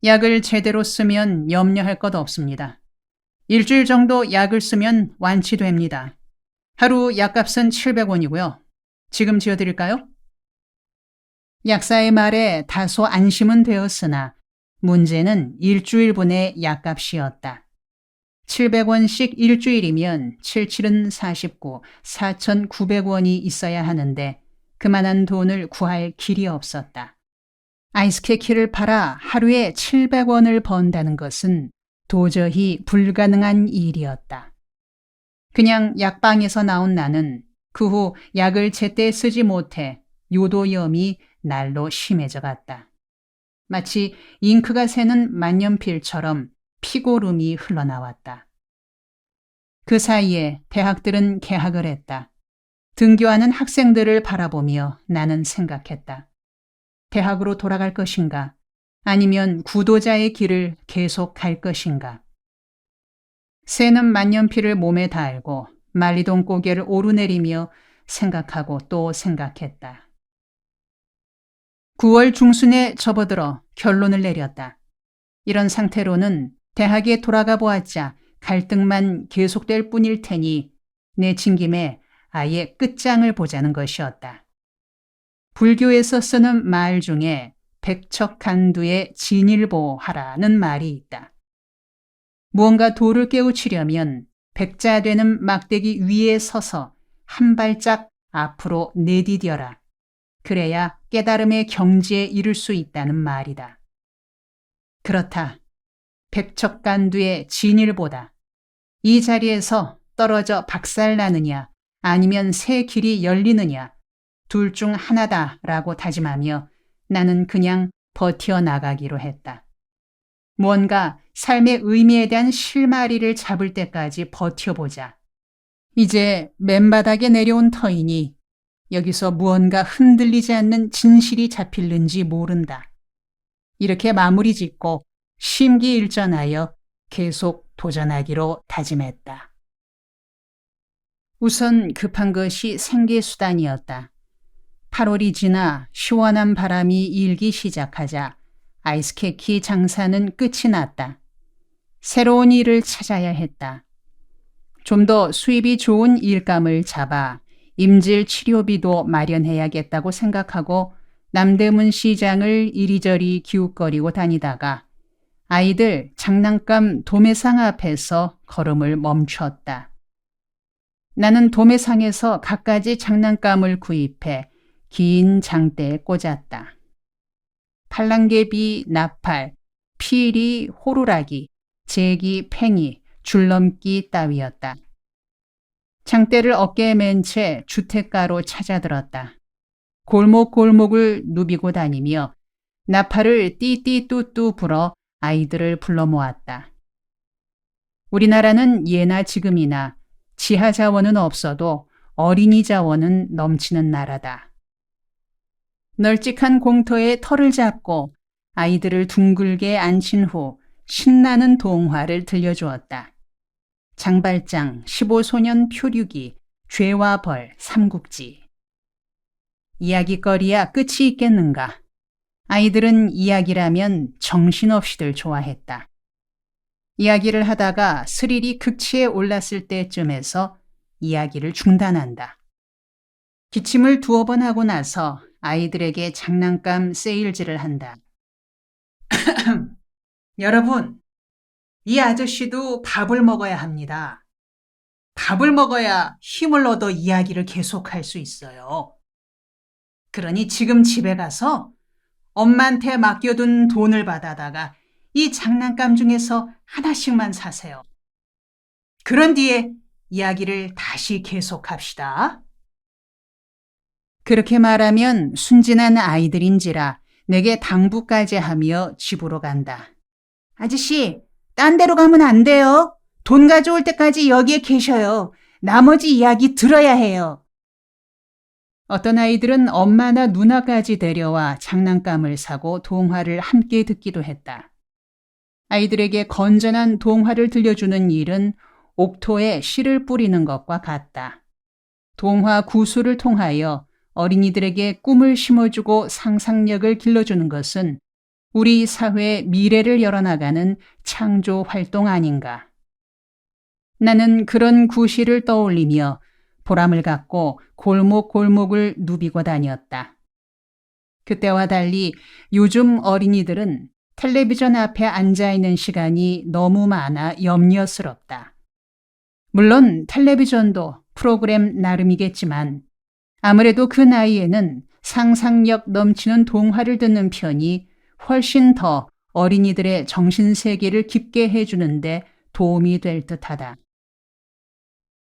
약을 제대로 쓰면 염려할 것 없습니다. 일주일 정도 약을 쓰면 완치됩니다. 하루 약값은 700원이고요. 지금 지어드릴까요? 약사의 말에 다소 안심은 되었으나 문제는 일주일분의 약값이었다. 700원씩 일주일이면 77은 49, 4,900원이 있어야 하는데 그만한 돈을 구할 길이 없었다. 아이스케키를 팔아 하루에 700원을 번다는 것은 도저히 불가능한 일이었다. 그냥 약방에서 나온 나는 그 후 약을 제때 쓰지 못해 요도염이 날로 심해져 갔다. 마치 잉크가 새는 만년필처럼 피고름이 흘러나왔다. 그 사이에 대학들은 개학을 했다. 등교하는 학생들을 바라보며 나는 생각했다. 대학으로 돌아갈 것인가? 아니면 구도자의 길을 계속 갈 것인가? 새는 만년필을 몸에 달고 말리동 고개를 오르내리며 생각하고 또 생각했다. 9월 중순에 접어들어 결론을 내렸다. 이런 상태로는 대학에 돌아가 보았자 갈등만 계속될 뿐일 테니 내친 김에 아예 끝장을 보자는 것이었다. 불교에서 쓰는 말 중에 백척간두의 진일보하라는 말이 있다. 무언가 도를 깨우치려면 백자되는 막대기 위에 서서 한 발짝 앞으로 내디뎌라. 그래야 깨달음의 경지에 이를 수 있다는 말이다. 그렇다. 백척간두의 진일보다. 이 자리에서 떨어져 박살나느냐 아니면 새 길이 열리느냐 둘 중 하나다라고 다짐하며 나는 그냥 버텨나가기로 했다. 무언가 삶의 의미에 대한 실마리를 잡을 때까지 버텨보자. 이제 맨바닥에 내려온 터이니 여기서 무언가 흔들리지 않는 진실이 잡힐는지 모른다. 이렇게 마무리 짓고 심기일전하여 계속 도전하기로 다짐했다. 우선 급한 것이 생계수단이었다. 8월이 지나 시원한 바람이 일기 시작하자 아이스케키 장사는 끝이 났다. 새로운 일을 찾아야 했다. 좀 더 수입이 좋은 일감을 잡아 임질 치료비도 마련해야겠다고 생각하고 남대문 시장을 이리저리 기웃거리고 다니다가 아이들 장난감 도매상 앞에서 걸음을 멈췄다. 나는 도매상에서 갖가지 장난감을 구입해 긴 장대에 꽂았다. 팔랑개비, 나팔, 피리, 호루라기, 제기, 팽이, 줄넘기 따위였다. 장대를 어깨에 맨 채 주택가로 찾아들었다. 골목골목을 누비고 다니며 나팔을 띠띠뚜뚜 불어 아이들을 불러 모았다. 우리나라는 예나 지금이나 지하 자원은 없어도 어린이 자원은 넘치는 나라다. 널찍한 공터에 털을 잡고 아이들을 둥글게 앉힌 후 신나는 동화를 들려주었다. 장발장, 15소년 표류기, 죄와 벌, 삼국지. 이야기거리야 끝이 있겠는가. 아이들은 이야기라면 정신없이들 좋아했다. 이야기를 하다가 스릴이 극치에 올랐을 때쯤에서 이야기를 중단한다. 기침을 2번 하고 나서 아이들에게 장난감 세일즈를 한다. 여러분, 이 아저씨도 밥을 먹어야 합니다. 밥을 먹어야 힘을 얻어 이야기를 계속할 수 있어요. 그러니 지금 집에 가서 엄마한테 맡겨둔 돈을 받아다가 이 장난감 중에서 하나씩만 사세요. 그런 뒤에 이야기를 다시 계속합시다. 그렇게 말하면 순진한 아이들인지라 내게 당부까지 하며 집으로 간다. 아저씨, 딴 데로 가면 안 돼요. 돈 가져올 때까지 여기에 계셔요. 나머지 이야기 들어야 해요. 어떤 아이들은 엄마나 누나까지 데려와 장난감을 사고 동화를 함께 듣기도 했다. 아이들에게 건전한 동화를 들려주는 일은 옥토에 씨를 뿌리는 것과 같다. 동화 구수를 통하여 어린이들에게 꿈을 심어주고 상상력을 길러주는 것은 우리 사회의 미래를 열어나가는 창조 활동 아닌가. 나는 그런 구실을 떠올리며 보람을 갖고 골목골목을 누비고 다녔다. 그때와 달리 요즘 어린이들은 텔레비전 앞에 앉아있는 시간이 너무 많아 염려스럽다. 물론 텔레비전도 프로그램 나름이겠지만 아무래도 그 나이에는 상상력 넘치는 동화를 듣는 편이 훨씬 더 어린이들의 정신세계를 깊게 해주는데 도움이 될 듯하다.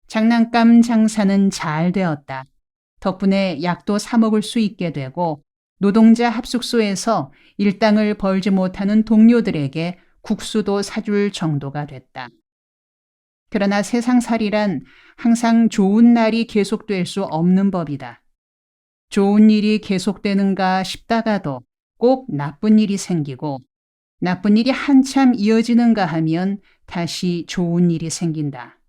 장난감 장사는 잘 되었다. 덕분에 약도 사 먹을 수 있게 되고 노동자 합숙소에서 일당을 벌지 못하는 동료들에게 국수도 사줄 정도가 됐다. 그러나 세상살이란 항상 좋은 날이 계속될 수 없는 법이다. 좋은 일이 계속되는가 싶다가도 꼭 나쁜 일이 생기고 나쁜 일이 한참 이어지는가 하면 다시 좋은 일이 생긴다.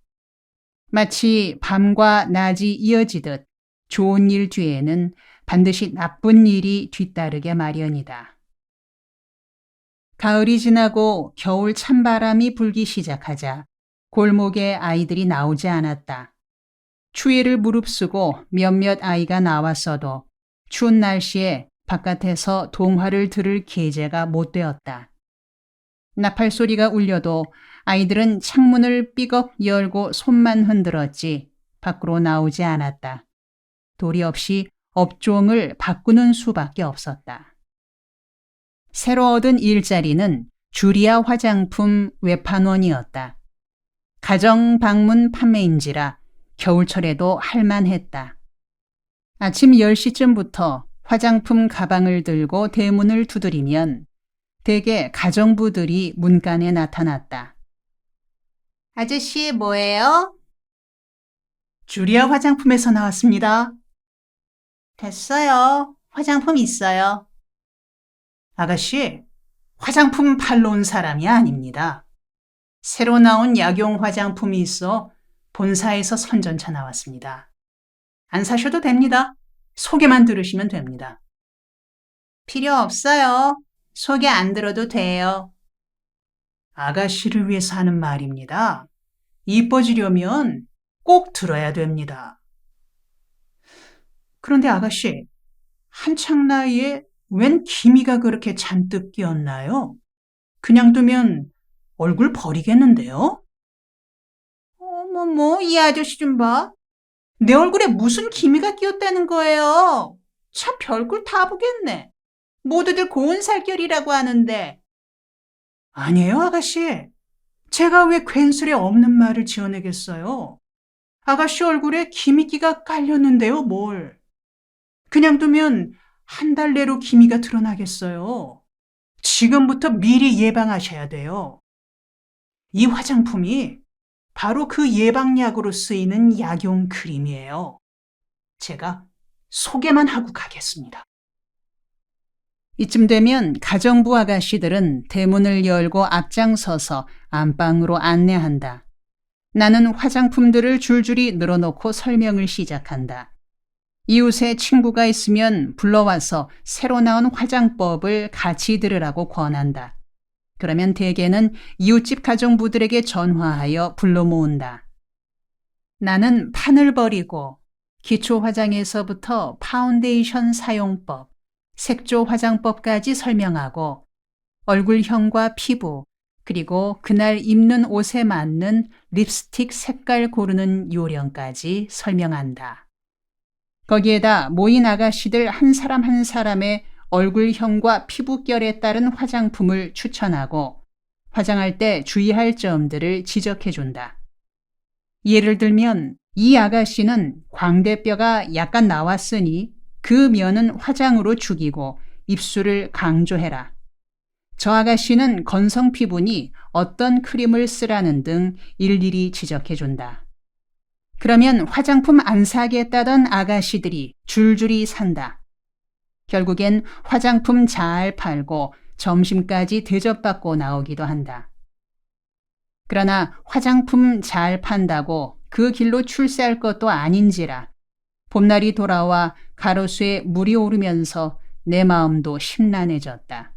마치 밤과 낮이 이어지듯 좋은 일 뒤에는 반드시 나쁜 일이 뒤따르게 마련이다. 가을이 지나고 겨울 찬바람이 불기 시작하자 골목에 아이들이 나오지 않았다. 추위를 무릅쓰고 몇몇 아이가 나왔어도 추운 날씨에 바깥에서 동화를 들을 계제가 못 되었다. 나팔 소리가 울려도 아이들은 창문을 삐걱 열고 손만 흔들었지 밖으로 나오지 않았다. 도리 없이 업종을 바꾸는 수밖에 없었다. 새로 얻은 일자리는 주리아 화장품 외판원이었다. 가정 방문 판매인지라 겨울철에도 할만했다. 아침 10시쯤부터 화장품 가방을 들고 대문을 두드리면 대개 가정부들이 문간에 나타났다. 아저씨, 뭐예요? 주리아 화장품에서 나왔습니다. 됐어요. 화장품 있어요. 아가씨, 화장품 팔러 온 사람이 아닙니다. 새로 나온 약용 화장품이 있어 본사에서 선전차 나왔습니다. 안 사셔도 됩니다. 소개만 들으시면 됩니다. 필요 없어요. 소개 안 들어도 돼요. 아가씨를 위해서 하는 말입니다. 이뻐지려면 꼭 들어야 됩니다. 그런데 아가씨, 한창 나이에 웬 기미가 그렇게 잔뜩 끼었나요? 그냥 두면 얼굴 버리겠는데요? 어머머, 이 아저씨 좀 봐. 내 얼굴에 무슨 기미가 끼었다는 거예요? 참 별걸 다 보겠네. 모두들 고운 살결이라고 하는데. 아니에요, 아가씨. 제가 왜 괜스레 없는 말을 지어내겠어요? 아가씨 얼굴에 기미기가 깔렸는데요, 뭘. 그냥 두면 한 달 내로 기미가 드러나겠어요. 지금부터 미리 예방하셔야 돼요. 이 화장품이 바로 그 예방약으로 쓰이는 약용 크림이에요. 제가 소개만 하고 가겠습니다. 이쯤 되면 가정부 아가씨들은 대문을 열고 앞장서서 안방으로 안내한다. 나는 화장품들을 줄줄이 늘어놓고 설명을 시작한다. 이웃에 친구가 있으면 불러와서 새로 나온 화장법을 같이 들으라고 권한다. 그러면 대개는 이웃집 가정부들에게 전화하여 불러 모은다. 나는 판을 버리고 기초 화장에서부터 파운데이션 사용법, 색조 화장법까지 설명하고 얼굴형과 피부, 그리고 그날 입는 옷에 맞는 립스틱 색깔 고르는 요령까지 설명한다. 거기에다 모인 아가씨들 한 사람 한 사람의 얼굴형과 피부결에 따른 화장품을 추천하고 화장할 때 주의할 점들을 지적해준다. 예를 들면 이 아가씨는 광대뼈가 약간 나왔으니 그 면은 화장으로 죽이고 입술을 강조해라. 저 아가씨는 건성 피부니 어떤 크림을 쓰라는 등 일일이 지적해준다. 그러면 화장품 안 사겠다던 아가씨들이 줄줄이 산다. 결국엔 화장품 잘 팔고 점심까지 대접받고 나오기도 한다. 그러나 화장품 잘 판다고 그 길로 출세할 것도 아닌지라 봄날이 돌아와 가로수에 물이 오르면서 내 마음도 심란해졌다.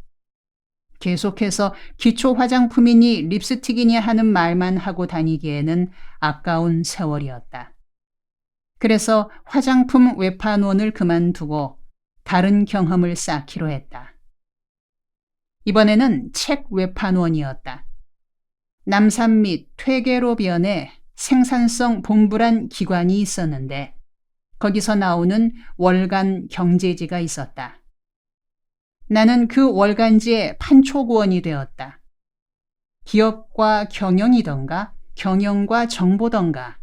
계속해서 기초 화장품이니 립스틱이니 하는 말만 하고 다니기에는 아까운 세월이었다. 그래서 화장품 외판원을 그만두고 다른 경험을 쌓기로 했다. 이번에는 책 외판원이었다. 남산 및 퇴계로변에 생산성 본부란 기관이 있었는데 거기서 나오는 월간 경제지가 있었다. 나는 그 월간지의 판촉원이 되었다. 기업과 경영이던가 경영과 정보던가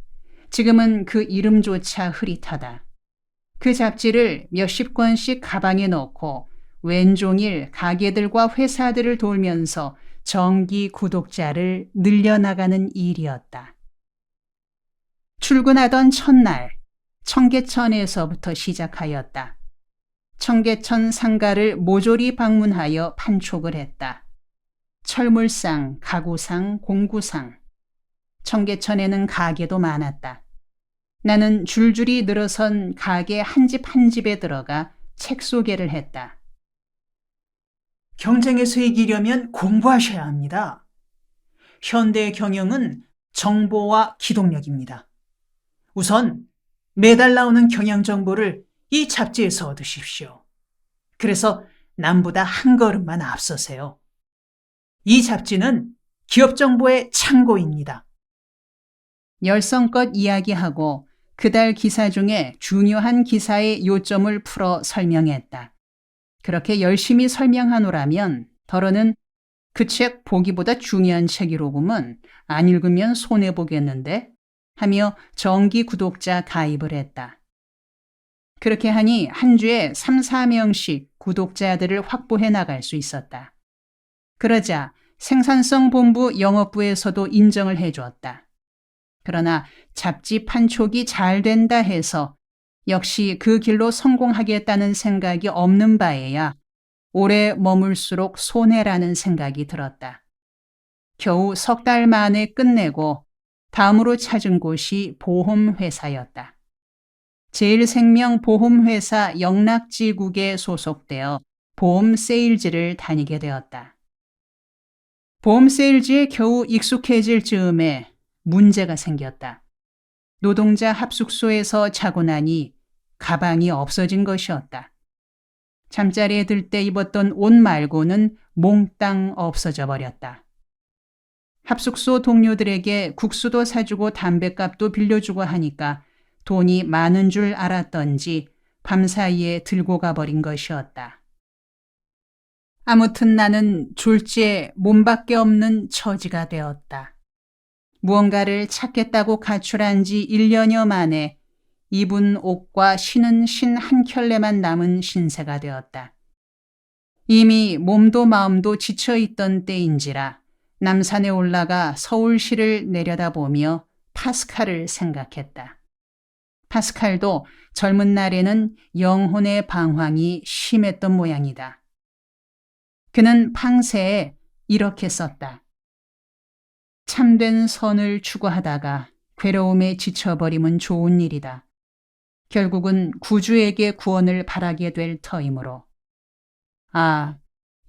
지금은 그 이름조차 흐릿하다. 그 잡지를 몇십 권씩 가방에 넣고 왼종일 가게들과 회사들을 돌면서 정기 구독자를 늘려나가는 일이었다. 출근하던 첫날 청계천에서부터 시작하였다. 청계천 상가를 모조리 방문하여 판촉을 했다. 철물상, 가구상, 공구상. 청계천에는 가게도 많았다. 나는 줄줄이 늘어선 가게 한 집 한 집에 들어가 책 소개를 했다. 경쟁에서 이기려면 공부하셔야 합니다. 현대의 경영은 정보와 기동력입니다. 우선 매달 나오는 경영 정보를 이 잡지에서 얻으십시오. 그래서 남보다 한 걸음만 앞서세요. 이 잡지는 기업 정보의 창고입니다. 열성껏 이야기하고 그달 기사 중에 중요한 기사의 요점을 풀어 설명했다. 그렇게 열심히 설명하노라면 더러는 그 책 보기보다 중요한 책이로구먼. 안 읽으면 손해보겠는데? 하며 정기 구독자 가입을 했다. 그렇게 하니 한 주에 3, 4명씩 구독자들을 확보해 나갈 수 있었다. 그러자 생산성 본부 영업부에서도 인정을 해주었다. 그러나 잡지 판촉이 잘 된다 해서 역시 그 길로 성공하겠다는 생각이 없는 바에야 오래 머물수록 손해라는 생각이 들었다. 겨우 3달 만에 끝내고 다음으로 찾은 곳이 보험회사였다. 제일생명보험회사 영락지국에 소속되어 보험 세일즈를 다니게 되었다. 보험 세일즈에 겨우 익숙해질 즈음에 문제가 생겼다. 노동자 합숙소에서 자고 나니 가방이 없어진 것이었다. 잠자리에 들 때 입었던 옷 말고는 몽땅 없어져 버렸다. 합숙소 동료들에게 국수도 사주고 담뱃값도 빌려주고 하니까 돈이 많은 줄 알았던지 밤사이에 들고 가버린 것이었다. 아무튼 나는 졸지에 몸밖에 없는 처지가 되었다. 무언가를 찾겠다고 가출한 지 1년여 만에 입은 옷과 신은 신 한 켤레만 남은 신세가 되었다. 이미 몸도 마음도 지쳐있던 때인지라 남산에 올라가 서울시를 내려다보며 파스칼을 생각했다. 파스칼도 젊은 날에는 영혼의 방황이 심했던 모양이다. 그는 팡세에 이렇게 썼다. 참된 선을 추구하다가 괴로움에 지쳐버림은 좋은 일이다. 결국은 구주에게 구원을 바라게 될 터이므로. 아,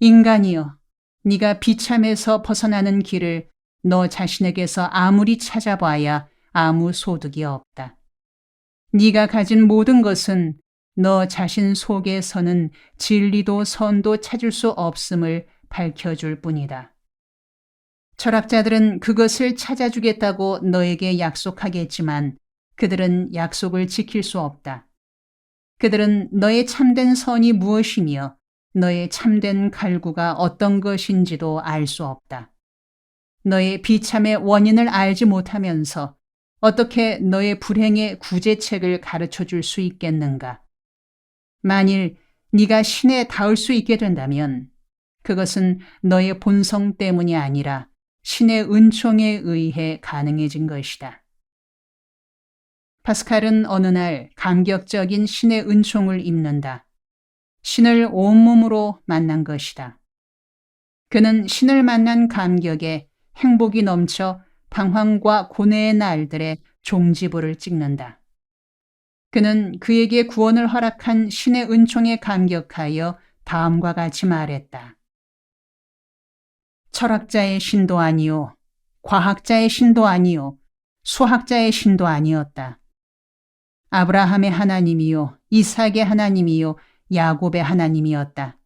인간이여, 네가 비참에서 벗어나는 길을 너 자신에게서 아무리 찾아봐야 아무 소득이 없다. 네가 가진 모든 것은 너 자신 속에서는 진리도 선도 찾을 수 없음을 밝혀줄 뿐이다. 철학자들은 그것을 찾아주겠다고 너에게 약속하겠지만 그들은 약속을 지킬 수 없다. 그들은 너의 참된 선이 무엇이며 너의 참된 갈구가 어떤 것인지도 알 수 없다. 너의 비참의 원인을 알지 못하면서 어떻게 너의 불행의 구제책을 가르쳐 줄 수 있겠는가? 만일 네가 신에 닿을 수 있게 된다면 그것은 너의 본성 때문이 아니라 신의 은총에 의해 가능해진 것이다. 파스칼은 어느 날 감격적인 신의 은총을 입는다. 신을 온몸으로 만난 것이다. 그는 신을 만난 감격에 행복이 넘쳐 방황과 고뇌의 날들의 종지부를 찍는다. 그는 그에게 구원을 허락한 신의 은총에 감격하여 다음과 같이 말했다. 철학자의 신도 아니요, 과학자의 신도 아니요, 수학자의 신도 아니었다. 아브라함의 하나님이요, 이삭의 하나님이요, 야곱의 하나님이었다.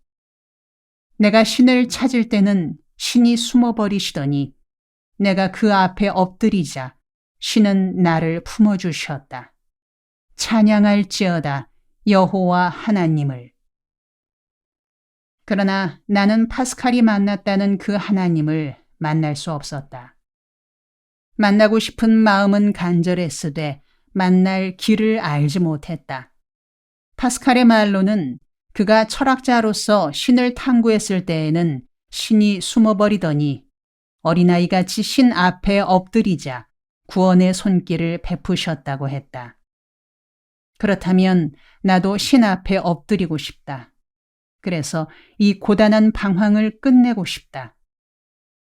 내가 신을 찾을 때는 신이 숨어버리시더니 내가 그 앞에 엎드리자 신은 나를 품어주셨다. 찬양할지어다 여호와 하나님을. 그러나 나는 파스칼이 만났다는 그 하나님을 만날 수 없었다. 만나고 싶은 마음은 간절했으되 만날 길을 알지 못했다. 파스칼의 말로는 그가 철학자로서 신을 탐구했을 때에는 신이 숨어버리더니 어린아이같이 신 앞에 엎드리자 구원의 손길을 베푸셨다고 했다. 그렇다면 나도 신 앞에 엎드리고 싶다. 그래서 이 고단한 방황을 끝내고 싶다.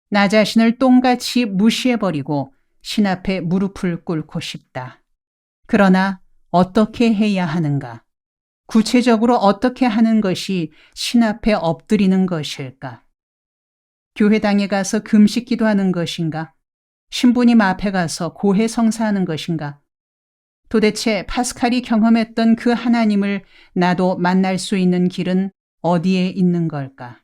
나 자신을 똥같이 무시해버리고 신 앞에 무릎을 꿇고 싶다. 그러나 어떻게 해야 하는가? 구체적으로 어떻게 하는 것이 신 앞에 엎드리는 것일까? 교회당에 가서 금식 기도하는 것인가? 신부님 앞에 가서 고해 성사하는 것인가? 도대체 파스칼이 경험했던 그 하나님을 나도 만날 수 있는 길은 어디에 있는 걸까?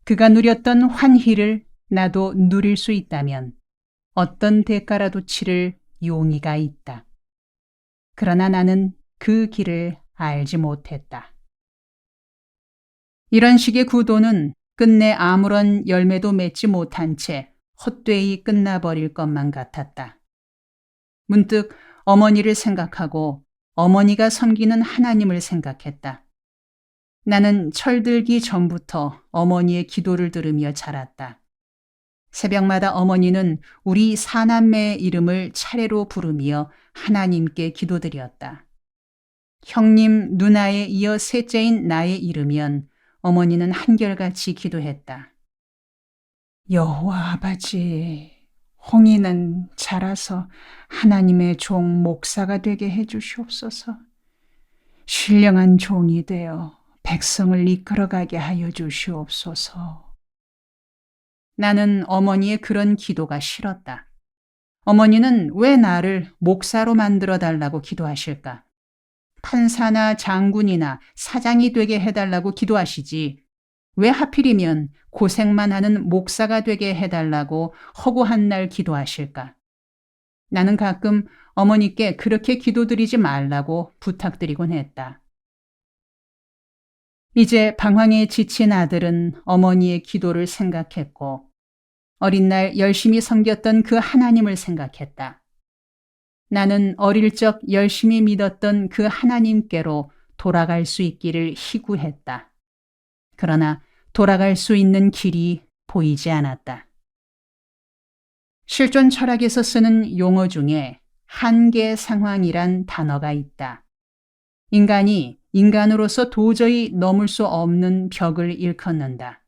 그가 누렸던 환희를 나도 누릴 수 있다면 어떤 대가라도 치를 용의가 있다. 그러나 나는 그 길을 알지 못했다. 이런 식의 구도는 끝내 아무런 열매도 맺지 못한 채 헛되이 끝나버릴 것만 같았다. 문득 어머니를 생각하고 어머니가 섬기는 하나님을 생각했다. 나는 철들기 전부터 어머니의 기도를 들으며 자랐다. 새벽마다 어머니는 우리 사남매의 이름을 차례로 부르며 하나님께 기도드렸다. 형님, 누나에 이어 셋째인 나의 이르면 어머니는 한결같이 기도했다. 여호와 아버지, 홍이는 자라서 하나님의 종 목사가 되게 해주시옵소서. 신령한 종이 되어 백성을 이끌어가게 하여 주시옵소서. 나는 어머니의 그런 기도가 싫었다. 어머니는 왜 나를 목사로 만들어 달라고 기도하실까? 판사나 장군이나 사장이 되게 해달라고 기도하시지 왜 하필이면 고생만 하는 목사가 되게 해달라고 허구한 날 기도하실까? 나는 가끔 어머니께 그렇게 기도드리지 말라고 부탁드리곤 했다. 이제 방황에 지친 아들은 어머니의 기도를 생각했고 어린 날 열심히 섬겼던 그 하나님을 생각했다. 나는 어릴 적 열심히 믿었던 그 하나님께로 돌아갈 수 있기를 희구했다. 그러나 돌아갈 수 있는 길이 보이지 않았다. 실존 철학에서 쓰는 용어 중에 한계 상황이란 단어가 있다. 인간이 인간으로서 도저히 넘을 수 없는 벽을 일컫는다.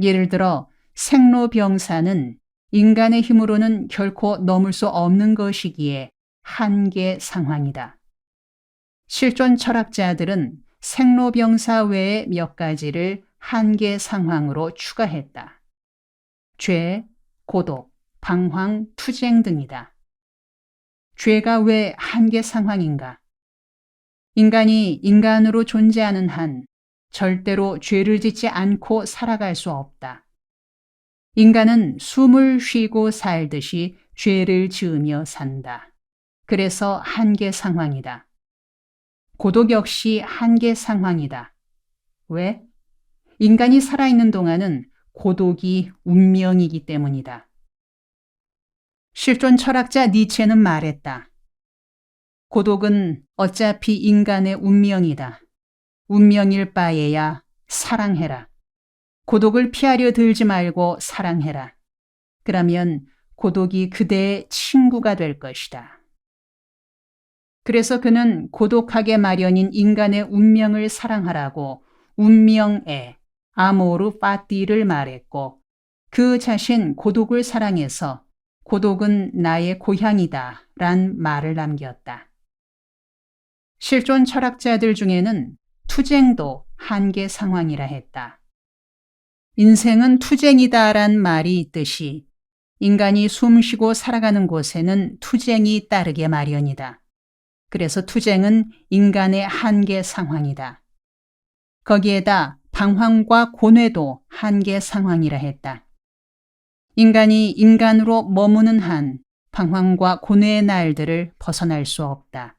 예를 들어 생로병사는 인간의 힘으로는 결코 넘을 수 없는 것이기에 한계 상황이다. 실존 철학자들은 생로병사 외의 몇 가지를 한계 상황으로 추가했다. 죄, 고독, 방황, 투쟁 등이다. 죄가 왜 한계 상황인가? 인간이 인간으로 존재하는 한 절대로 죄를 짓지 않고 살아갈 수 없다. 인간은 숨을 쉬고 살듯이 죄를 지으며 산다. 그래서 한계 상황이다. 고독 역시 한계 상황이다. 왜? 인간이 살아있는 동안은 고독이 운명이기 때문이다. 실존 철학자 니체는 말했다. 고독은 어차피 인간의 운명이다. 운명일 바에야 사랑해라. 고독을 피하려 들지 말고 사랑해라. 그러면 고독이 그대의 친구가 될 것이다. 그래서 그는 고독하게 마련인 인간의 운명을 사랑하라고 운명에 아모르 파티를 말했고 그 자신 고독을 사랑해서 고독은 나의 고향이다 란 말을 남겼다. 실존 철학자들 중에는 투쟁도 한계 상황이라 했다. 인생은 투쟁이다 란 말이 있듯이 인간이 숨쉬고 살아가는 곳에는 투쟁이 따르게 마련이다. 그래서 투쟁은 인간의 한계 상황이다. 거기에다 방황과 고뇌도 한계 상황이라 했다. 인간이 인간으로 머무는 한 방황과 고뇌의 날들을 벗어날 수 없다.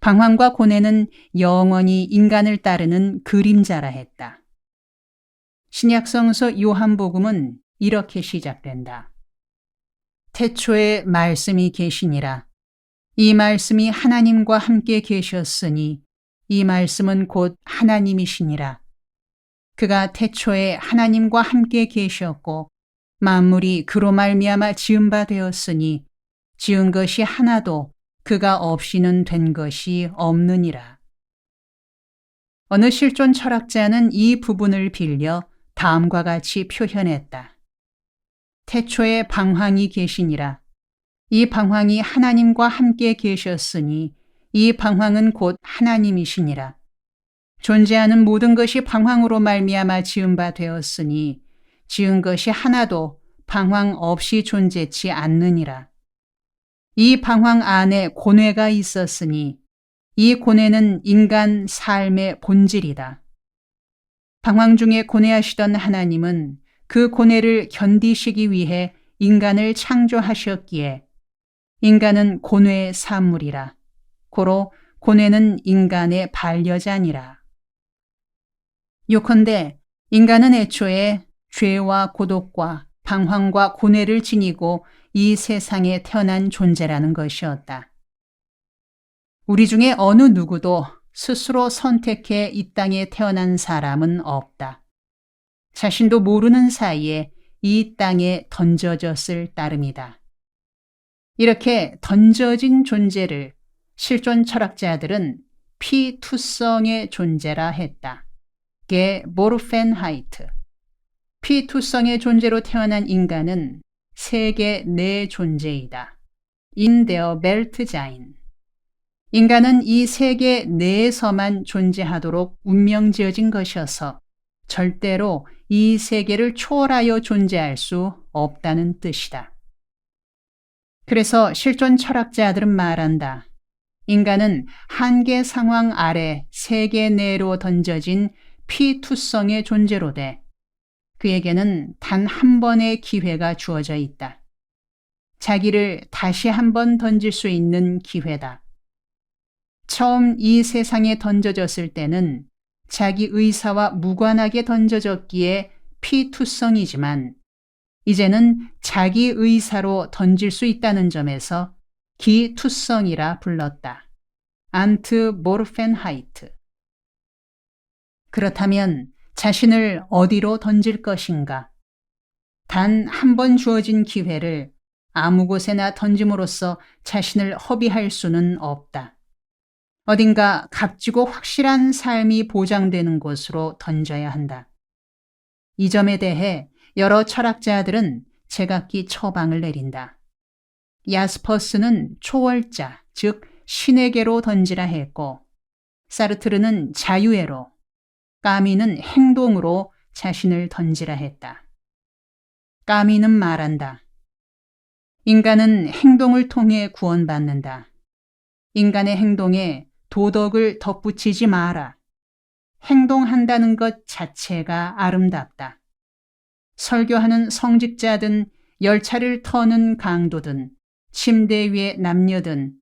방황과 고뇌는 영원히 인간을 따르는 그림자라 했다. 신약성서 요한복음은 이렇게 시작된다. 태초에 말씀이 계시니라. 이 말씀이 하나님과 함께 계셨으니 이 말씀은 곧 하나님이시니라. 그가 태초에 하나님과 함께 계셨고 만물이 그로 말미암아 지은 바 되었으니 지은 것이 하나도 그가 없이는 된 것이 없느니라. 어느 실존 철학자는 이 부분을 빌려 다음과 같이 표현했다. 태초에 방황이 계시니라. 이 방황이 하나님과 함께 계셨으니 이 방황은 곧 하나님이시니라. 존재하는 모든 것이 방황으로 말미암아 지은 바 되었으니 지은 것이 하나도 방황 없이 존재치 않느니라. 이 방황 안에 고뇌가 있었으니 이 고뇌는 인간 삶의 본질이다. 방황 중에 고뇌하시던 하나님은 그 고뇌를 견디시기 위해 인간을 창조하셨기에 인간은 고뇌의 산물이라. 고로 고뇌는 인간의 반려자니라. 요컨대 인간은 애초에 죄와 고독과 방황과 고뇌를 지니고 이 세상에 태어난 존재라는 것이었다. 우리 중에 어느 누구도 스스로 선택해 이 땅에 태어난 사람은 없다. 자신도 모르는 사이에 이 땅에 던져졌을 따름이다. 이렇게 던져진 존재를 실존 철학자들은 피투성의 존재라 했다. 게보르펜하이트. 피투성의 존재로 태어난 인간은 세계 내 존재이다. In der Welt sein. 인간은 이 세계 내에서만 존재하도록 운명지어진 것이어서 절대로 이 세계를 초월하여 존재할 수 없다는 뜻이다. 그래서 실존 철학자들은 말한다. 인간은 한계 상황 아래 세계 내로 던져진 피투성의 존재로 돼 그에게는 단 한 번의 기회가 주어져 있다. 자기를 다시 한 번 던질 수 있는 기회다. 처음 이 세상에 던져졌을 때는 자기 의사와 무관하게 던져졌기에 피투성이지만 이제는 자기 의사로 던질 수 있다는 점에서 기투성이라 불렀다. 안트모르펜하이트. 그렇다면 자신을 어디로 던질 것인가? 단 한 번 주어진 기회를 아무 곳에나 던짐으로써 자신을 허비할 수는 없다. 어딘가 값지고 확실한 삶이 보장되는 곳으로 던져야 한다. 이 점에 대해 여러 철학자들은 제각기 처방을 내린다. 야스퍼스는 초월자, 즉 신에게로 던지라 했고 사르트르는 자유애로, 까미는 행동으로 자신을 던지라 했다. 까미는 말한다. 인간은 행동을 통해 구원받는다. 인간의 행동에 도덕을 덧붙이지 마라. 행동한다는 것 자체가 아름답다. 설교하는 성직자든 열차를 터는 강도든 침대 위의 남녀든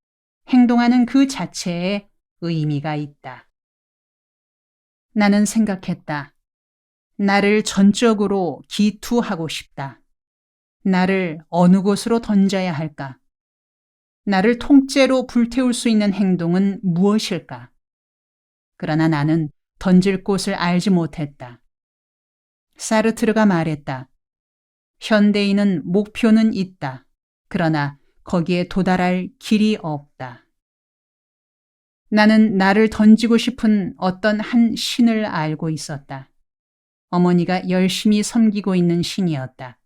행동하는 그 자체에 의미가 있다. 나는 생각했다. 나를 전적으로 기투하고 싶다. 나를 어느 곳으로 던져야 할까? 나를 통째로 불태울 수 있는 행동은 무엇일까? 그러나 나는 던질 곳을 알지 못했다. 사르트르가 말했다. 현대인은 목표는 있다. 그러나 거기에 도달할 길이 없다. 나는 나를 던지고 싶은 어떤 한 신을 알고 있었다. 어머니가 열심히 섬기고 있는 신이었다.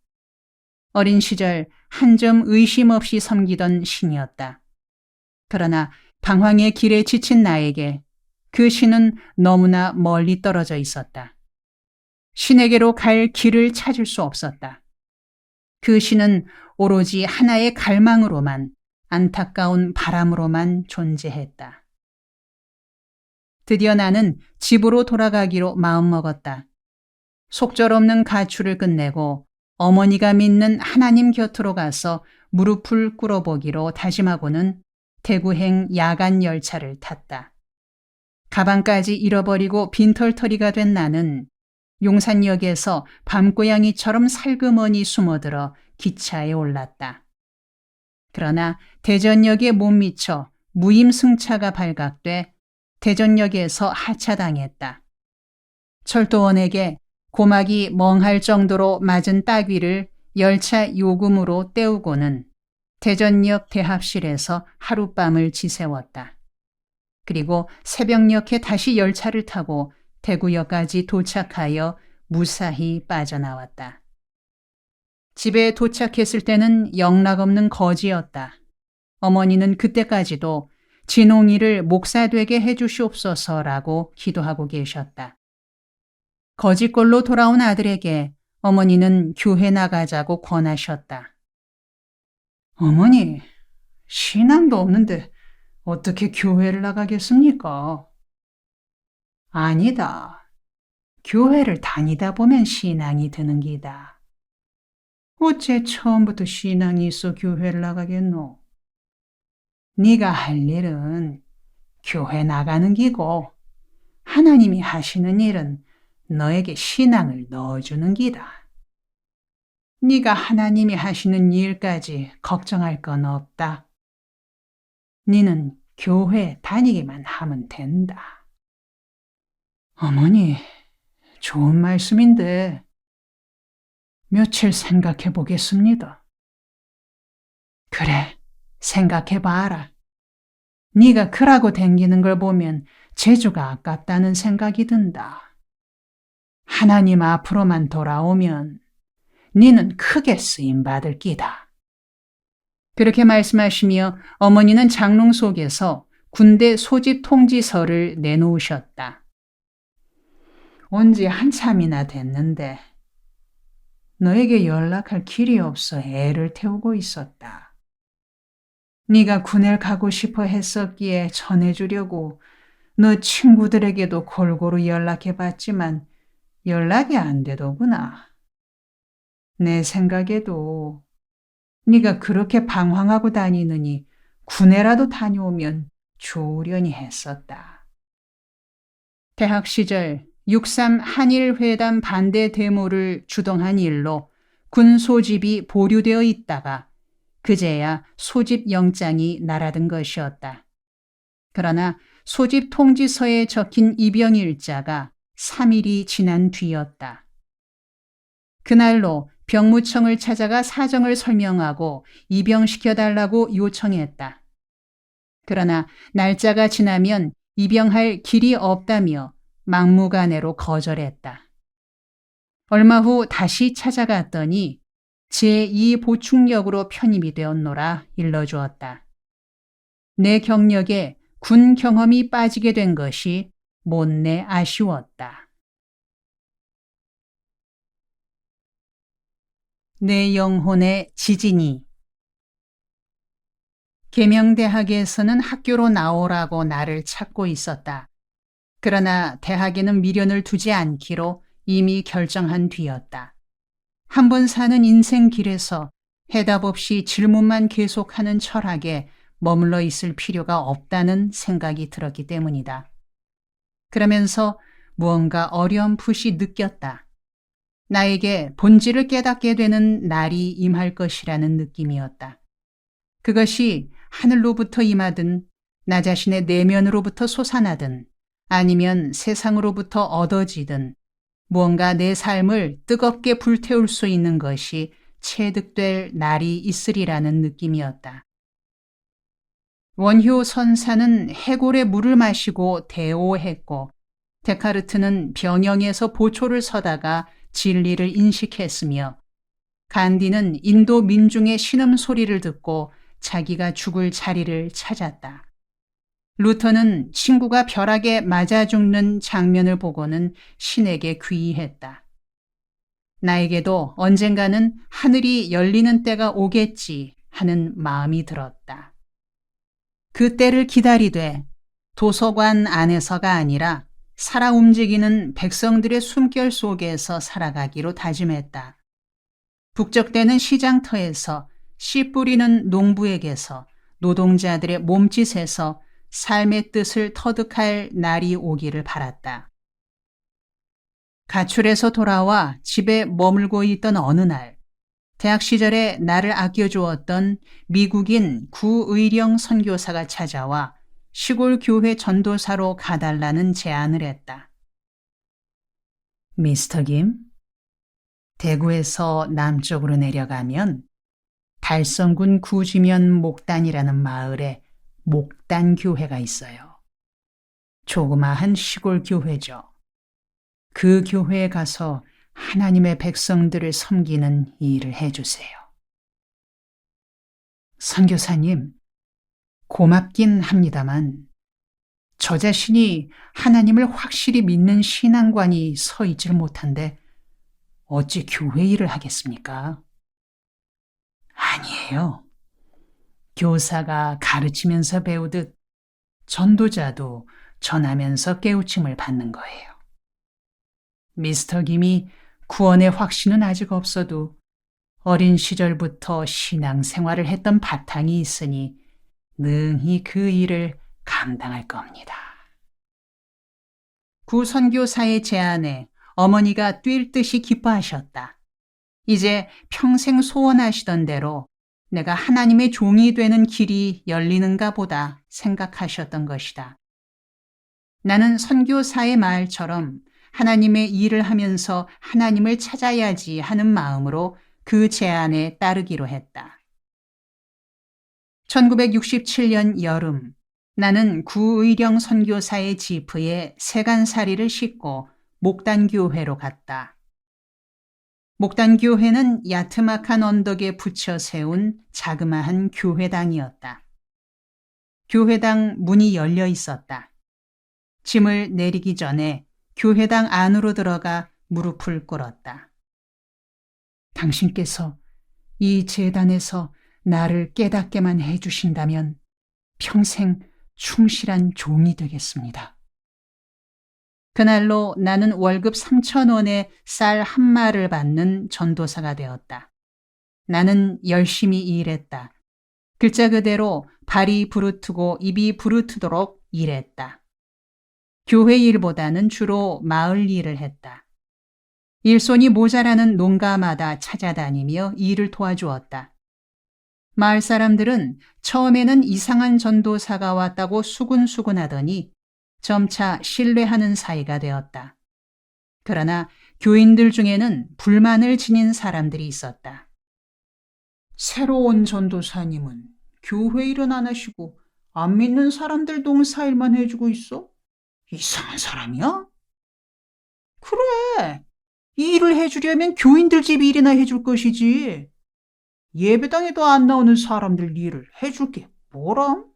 어린 시절 한 점 의심 없이 섬기던 신이었다. 그러나 방황의 길에 지친 나에게 그 신은 너무나 멀리 떨어져 있었다. 신에게로 갈 길을 찾을 수 없었다. 그 신은 오로지 하나의 갈망으로만, 안타까운 바람으로만 존재했다. 드디어 나는 집으로 돌아가기로 마음먹었다. 속절없는 가출을 끝내고 어머니가 믿는 하나님 곁으로 가서 무릎을 꿇어보기로 다짐하고는 대구행 야간 열차를 탔다. 가방까지 잃어버리고 빈털터리가 된 나는 용산역에서 밤고양이처럼 살그머니 숨어들어 기차에 올랐다. 그러나 대전역에 못 미쳐 무임승차가 발각돼 대전역에서 하차당했다. 철도원에게 고막이 멍할 정도로 맞은 따귀를 열차 요금으로 떼우고는 대전역 대합실에서 하룻밤을 지새웠다. 그리고 새벽녘에 다시 열차를 타고 대구역까지 도착하여 무사히 빠져나왔다. 집에 도착했을 때는 영락없는 거지였다. 어머니는 그때까지도 진홍이를 목사되게 해주시옵소서라고 기도하고 계셨다. 거지꼴로 돌아온 아들에게 어머니는 교회 나가자고 권하셨다. 어머니, 신앙도 없는데 어떻게 교회를 나가겠습니까? 아니다. 교회를 다니다 보면 신앙이 드는 기다. 어째 처음부터 신앙이 있어 교회를 나가겠노? 네가 할 일은 교회 나가는 기고 하나님이 하시는 일은 너에게 신앙을 넣어주는 기다. 네가 하나님이 하시는 일까지 걱정할 건 없다. 네는 교회 다니기만 하면 된다. 어머니, 좋은 말씀인데 며칠 생각해 보겠습니다. 그래, 생각해 봐라. 네가 그러고 댕기는 걸 보면 재주가 아깝다는 생각이 든다. 하나님 앞으로만 돌아오면 네는 크게 쓰임 받을 끼다. 그렇게 말씀하시며 어머니는 장롱 속에서 군대 소집 통지서를 내놓으셨다. 온 지 한참이나 됐는데 너에게 연락할 길이 없어 애를 태우고 있었다. 네가 군에 가고 싶어 했었기에 전해주려고 너 친구들에게도 골고루 연락해봤지만 연락이 안 되더구나. 내 생각에도 네가 그렇게 방황하고 다니느니 군에라도 다녀오면 좋으려니 했었다. 대학 시절 6.3 한일회담 반대 데모를 주동한 일로 군 소집이 보류되어 있다가 그제야 소집 영장이 날아든 것이었다. 그러나 소집 통지서에 적힌 입영일자가 3일이 지난 뒤였다. 그날로 병무청을 찾아가 사정을 설명하고 입영시켜달라고 요청했다. 그러나 날짜가 지나면 입영할 길이 없다며 막무가내로 거절했다. 얼마 후 다시 찾아갔더니 제2보충역으로 편입이 되었노라 일러주었다. 내 경력에 군 경험이 빠지게 된 것이 못내 아쉬웠다. 내 영혼의 지진이. 계명대학에서는 학교로 나오라고 나를 찾고 있었다. 그러나 대학에는 미련을 두지 않기로 이미 결정한 뒤였다. 한 번 사는 인생 길에서 해답 없이 질문만 계속하는 철학에 머물러 있을 필요가 없다는 생각이 들었기 때문이다. 그러면서 무언가 어렴풋이 느꼈다. 나에게 본질을 깨닫게 되는 날이 임할 것이라는 느낌이었다. 그것이 하늘로부터 임하든 나 자신의 내면으로부터 솟아나든 아니면 세상으로부터 얻어지든 무언가 내 삶을 뜨겁게 불태울 수 있는 것이 체득될 날이 있으리라는 느낌이었다. 원효 선사는 해골의 물을 마시고 대오했고 데카르트는 병영에서 보초를 서다가 진리를 인식했으며 간디는 인도 민중의 신음소리를 듣고 자기가 죽을 자리를 찾았다. 루터는 친구가 벼락에 맞아 죽는 장면을 보고는 신에게 귀의했다. 나에게도 언젠가는 하늘이 열리는 때가 오겠지 하는 마음이 들었다. 그 때를 기다리되 도서관 안에서가 아니라 살아 움직이는 백성들의 숨결 속에서 살아가기로 다짐했다. 북적대는 시장터에서 씨 뿌리는 농부에게서 노동자들의 몸짓에서 삶의 뜻을 터득할 날이 오기를 바랐다. 가출해서 돌아와 집에 머물고 있던 어느 날, 대학 시절에 나를 아껴주었던 미국인 구의령 선교사가 찾아와 시골 교회 전도사로 가달라는 제안을 했다. 미스터 김, 대구에서 남쪽으로 내려가면 달성군 구지면 목단이라는 마을에 목단교회가 있어요. 조그마한 시골 교회죠. 그 교회에 가서 하나님의 백성들을 섬기는 일을 해주세요. 선교사님, 고맙긴 합니다만 저 자신이 하나님을 확실히 믿는 신앙관이 서 있질 못한데 어찌 교회 일을 하겠습니까? 아니에요. 교사가 가르치면서 배우듯 전도자도 전하면서 깨우침을 받는 거예요. 미스터 김이 구원의 확신은 아직 없어도 어린 시절부터 신앙생활을 했던 바탕이 있으니 능히 그 일을 감당할 겁니다. 구 선교사의 제안에 어머니가 뛸 듯이 기뻐하셨다. 이제 평생 소원하시던 대로 내가 하나님의 종이 되는 길이 열리는가 보다 생각하셨던 것이다. 나는 선교사의 말처럼 하나님의 일을 하면서 하나님을 찾아야지 하는 마음으로 그 제안에 따르기로 했다. 1967년 여름, 나는 구의령 선교사의 지프에 세간살이를 싣고 목단교회로 갔다. 목단교회는 야트막한 언덕에 붙여 세운 자그마한 교회당이었다. 교회당 문이 열려 있었다. 짐을 내리기 전에 교회당 안으로 들어가 무릎을 꿇었다. 당신께서 이 제단에서 나를 깨닫게만 해주신다면 평생 충실한 종이 되겠습니다. 그날로 나는 월급 3,000원에 쌀 한 마를 받는 전도사가 되었다. 나는 열심히 일했다. 글자 그대로 발이 부르트고 입이 부르트도록 일했다. 교회 일보다는 주로 마을 일을 했다. 일손이 모자라는 농가마다 찾아다니며 일을 도와주었다. 마을 사람들은 처음에는 이상한 전도사가 왔다고 수군수군하더니 점차 신뢰하는 사이가 되었다. 그러나 교인들 중에는 불만을 지닌 사람들이 있었다. 새로운 전도사님은 교회 일은 안 하시고 안 믿는 사람들 농사일만 해주고 있어? 이상한 사람이야? 그래, 이 일을 해주려면 교인들 집 일이나 해줄 것이지. 예배당에도 안 나오는 사람들 일을 해줄 게 뭐람?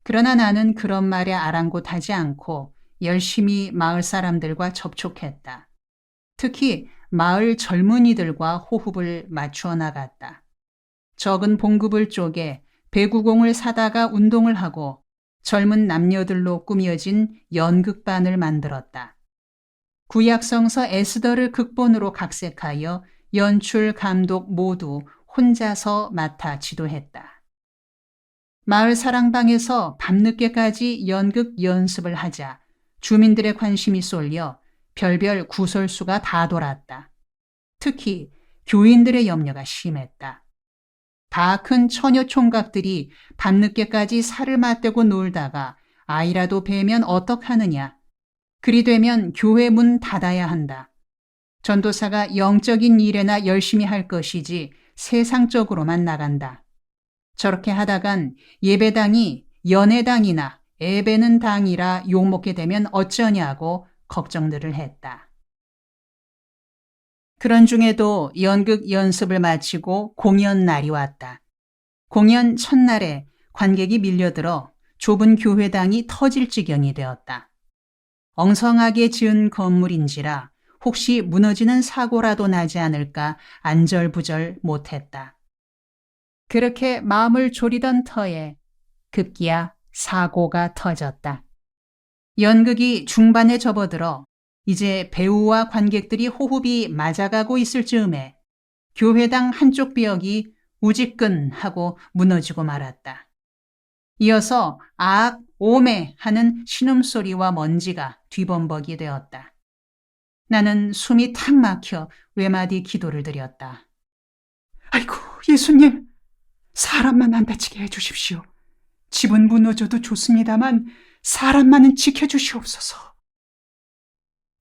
그러나 나는 그런 말에 아랑곳하지 않고 열심히 마을 사람들과 접촉했다. 특히 마을 젊은이들과 호흡을 맞추어 나갔다. 적은 봉급을 쪼개 배구공을 사다가 운동을 하고 젊은 남녀들로 꾸며진 연극반을 만들었다. 구약성서 에스더를 극본으로 각색하여 연출, 감독 모두 혼자서 맡아 지도했다. 마을 사랑방에서 밤늦게까지 연극 연습을 하자 주민들의 관심이 쏠려 별별 구설수가 다 돌았다. 특히 교인들의 염려가 심했다. 다 큰 처녀 총각들이 밤늦게까지 살을 맞대고 놀다가 아이라도 베면 어떡하느냐. 그리 되면 교회 문 닫아야 한다. 전도사가 영적인 일에나 열심히 할 것이지 세상적으로만 나간다. 저렇게 하다간 예배당이 연회당이나 애베는 당이라 욕먹게 되면 어쩌냐고 걱정들을 했다. 그런 중에도 연극 연습을 마치고 공연 날이 왔다. 공연 첫날에 관객이 밀려들어 좁은 교회당이 터질 지경이 되었다. 엉성하게 지은 건물인지라 혹시 무너지는 사고라도 나지 않을까 안절부절 못했다. 그렇게 마음을 졸이던 터에 급기야 사고가 터졌다. 연극이 중반에 접어들어 이제 배우와 관객들이 호흡이 맞아가고 있을 즈음에 교회당 한쪽 벽이 우지끈 하고 무너지고 말았다. 이어서 아악 오메 하는 신음소리와 먼지가 뒤범벅이 되었다. 나는 숨이 탁 막혀 외마디 기도를 드렸다. 아이고, 예수님, 사람만 안 다치게 해주십시오. 집은 무너져도 좋습니다만 사람만은 지켜주시옵소서.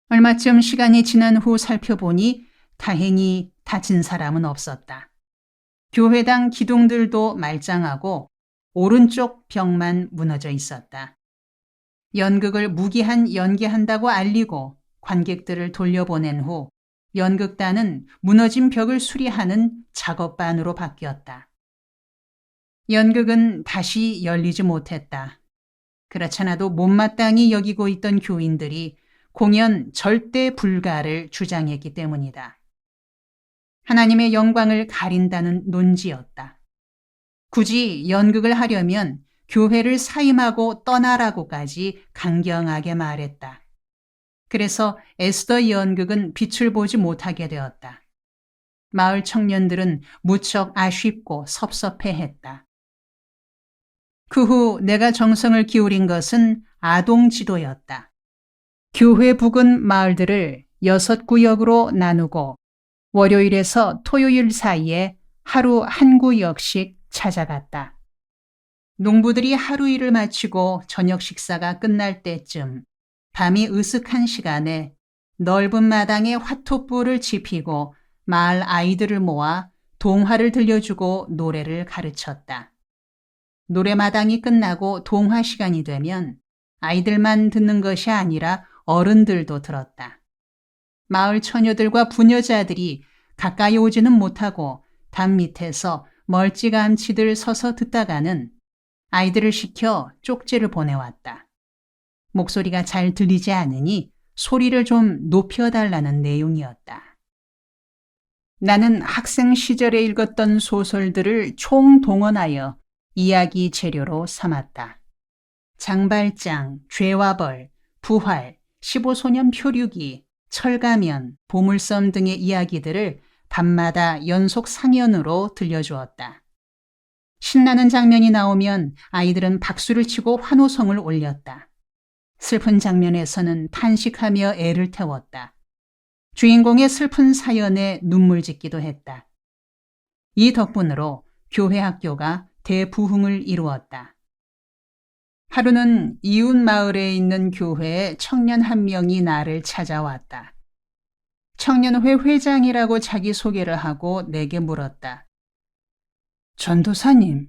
얼마쯤 시간이 지난 후 살펴보니 다행히 다친 사람은 없었다. 교회당 기둥들도 말짱하고 오른쪽 벽만 무너져 있었다. 연극을 무기한 연기한다고 알리고 관객들을 돌려보낸 후 연극단은 무너진 벽을 수리하는 작업반으로 바뀌었다. 연극은 다시 열리지 못했다. 그렇잖아도 못마땅히 여기고 있던 교인들이 공연 절대 불가를 주장했기 때문이다. 하나님의 영광을 가린다는 논지였다. 굳이 연극을 하려면 교회를 사임하고 떠나라고까지 강경하게 말했다. 그래서 에스더 연극은 빛을 보지 못하게 되었다. 마을 청년들은 무척 아쉽고 섭섭해했다. 그 후 내가 정성을 기울인 것은 아동 지도였다. 교회 부근 마을들을 6구역으로 나누고 월요일에서 토요일 사이에 하루 한 구역씩 찾아갔다. 농부들이 하루 일을 마치고 저녁 식사가 끝날 때쯤 밤이 으슥한 시간에 넓은 마당에 화토불을 지피고 마을 아이들을 모아 동화를 들려주고 노래를 가르쳤다. 노래마당이 끝나고 동화 시간이 되면 아이들만 듣는 것이 아니라 어른들도 들었다. 마을 처녀들과 부녀자들이 가까이 오지는 못하고 담 밑에서 멀찌감치들 서서 듣다가는 아이들을 시켜 쪽지를 보내왔다. 목소리가 잘 들리지 않으니 소리를 좀 높여달라는 내용이었다. 나는 학생 시절에 읽었던 소설들을 총동원하여 이야기 재료로 삼았다. 장발장, 죄와 벌, 부활, 15소년 표류기, 철가면, 보물섬 등의 이야기들을 밤마다 연속 상연으로 들려주었다. 신나는 장면이 나오면 아이들은 박수를 치고 환호성을 올렸다. 슬픈 장면에서는 탄식하며 애를 태웠다. 주인공의 슬픈 사연에 눈물 짓기도 했다. 이 덕분으로 교회 학교가 대부흥을 이루었다. 하루는 이웃 마을에 있는 교회에 청년 한 명이 나를 찾아왔다. 청년회 회장이라고 자기소개를 하고 내게 물었다. 전도사님,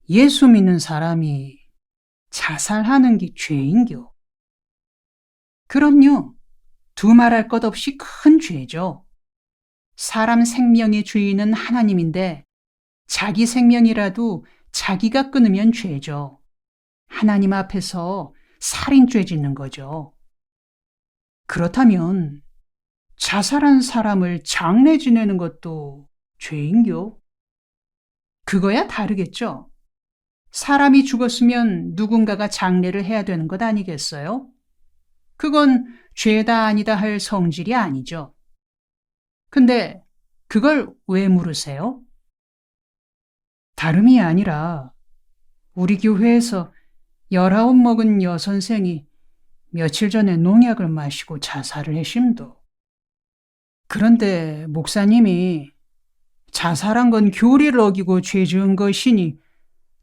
예수 믿는 사람이 자살하는 게 죄인겨? 그럼요. 두말할 것 없이 큰 죄죠. 사람 생명의 주인은 하나님인데 자기 생명이라도 자기가 끊으면 죄죠. 하나님 앞에서 살인죄 짓는 거죠. 그렇다면 자살한 사람을 장례 지내는 것도 죄인겨? 그거야 다르겠죠. 사람이 죽었으면 누군가가 장례를 해야 되는 것 아니겠어요? 그건 죄다 아니다 할 성질이 아니죠. 근데 그걸 왜 물으세요? 다름이 아니라 우리 교회에서 19 먹은 여선생이 며칠 전에 농약을 마시고 자살을 했심도. 그런데 목사님이 자살한 건 교리를 어기고 죄 지은 것이니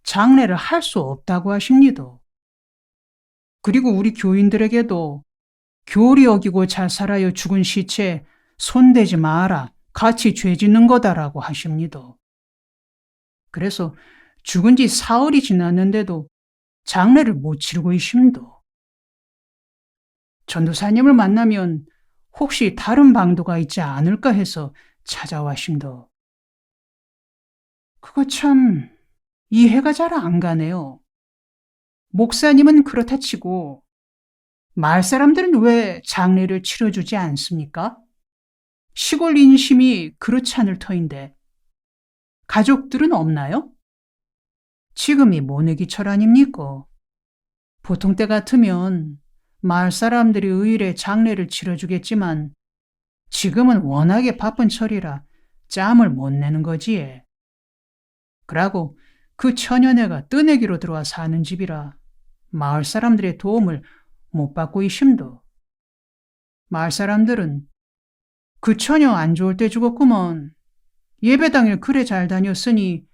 장례를 할 수 없다고 하십니다. 그리고 우리 교인들에게도 교리 어기고 자살하여 죽은 시체에 손대지 마라, 같이 죄 짓는 거다라고 하십니다. 그래서 죽은 지 사흘이 지났는데도 장례를 못 치르고 있습니다. 전도사님을 만나면 혹시 다른 방도가 있지 않을까 해서 찾아왔습니다. 그거 참 이해가 잘 안 가네요. 목사님은 그렇다 치고 마을 사람들은 왜 장례를 치러주지 않습니까? 시골 인심이 그렇지 않을 터인데 가족들은 없나요? 지금이 모내기철 아닙니까? 보통 때 같으면 마을 사람들이 의일에 장례를 치러주겠지만 지금은 워낙에 바쁜 철이라 짬을 못 내는 거지에. 그러고 그 처녀네가 뜨내기로 들어와 사는 집이라 마을 사람들의 도움을 못 받고 있심도. 마을 사람들은 그 처녀 안 좋을 때 죽었구먼. 예배당을 그래 잘 다녔으니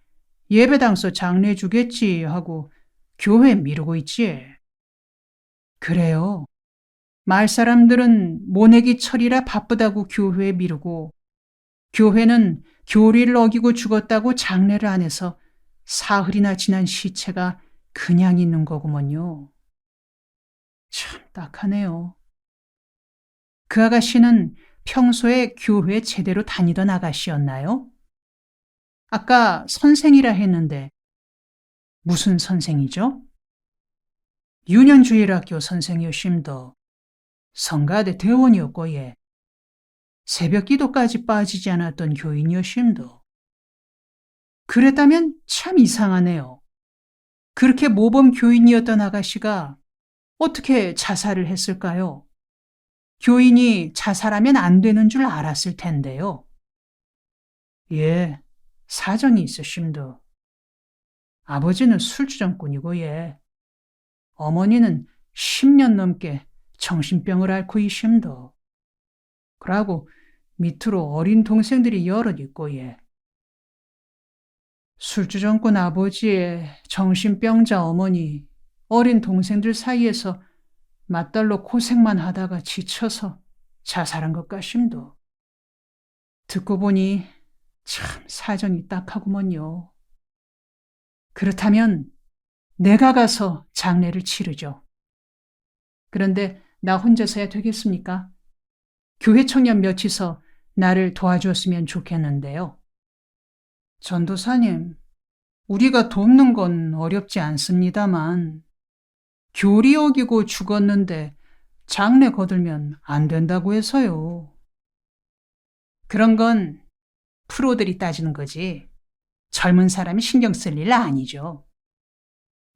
예배당서 장례 주겠지 하고 교회 미루고 있지. 그래요. 마을 사람들은 모내기 철이라 바쁘다고 교회에 미루고 교회는 교리를 어기고 죽었다고 장례를 안 해서 사흘이나 지난 시체가 그냥 있는 거구먼요. 참 딱하네요. 그 아가씨는 평소에 교회 제대로 다니던 아가씨였나요? 아까 선생이라 했는데 무슨 선생이죠? 유년주일학교 선생이었심도. 성가대 대원이었고 예. 새벽 기도까지 빠지지 않았던 교인이었심도. 그랬다면 참 이상하네요. 그렇게 모범 교인이었던 아가씨가 어떻게 자살을 했을까요? 교인이 자살하면 안 되는 줄 알았을 텐데요. 예, 사정이 있으심도. 아버지는 술주정꾼이고 예. 어머니는 10년 넘게 정신병을 앓고 있심도. 그러고 밑으로 어린 동생들이 여럿 있고 예. 술주정꾼 아버지의 정신병자 어머니, 어린 동생들 사이에서 맞달로 고생만 하다가 지쳐서 자살한 것 같심도. 듣고 보니 참 사정이 딱하구먼요. 그렇다면 내가 가서 장례를 치르죠. 그런데 나 혼자서야 되겠습니까? 교회 청년 몇이서 나를 도와주었으면 좋겠는데요. 전도사님, 우리가 돕는 건 어렵지 않습니다만 교리 어기고 죽었는데 장례 거들면 안 된다고 해서요. 그런 건 프로들이 따지는 거지 젊은 사람이 신경 쓸 일 아니죠.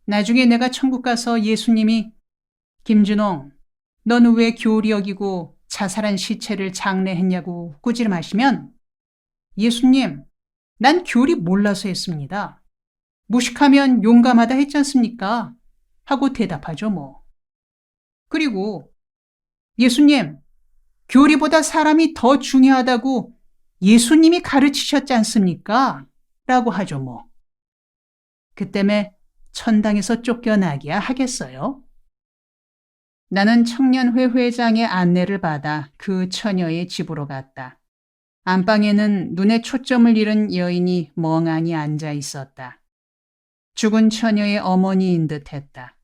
나중에 내가 천국 가서 예수님이 김준홍, 너는 왜 교리 어기고 자살한 시체를 장례했냐고 꾸지람하시면 예수님, 난 교리 몰라서 했습니다. 무식하면 용감하다 했지 않습니까? 하고 대답하죠 뭐. 그리고 예수님, 교리보다 사람이 더 중요하다고 예수님이 가르치셨지 않습니까? 라고 하죠 뭐. 그 때문에 천당에서 쫓겨나기야 하겠어요? 나는 청년회 회장의 안내를 받아 그 처녀의 집으로 갔다. 안방에는 눈에 초점을 잃은 여인이 멍하니 앉아 있었다. 죽은 처녀의 어머니인 듯 했다.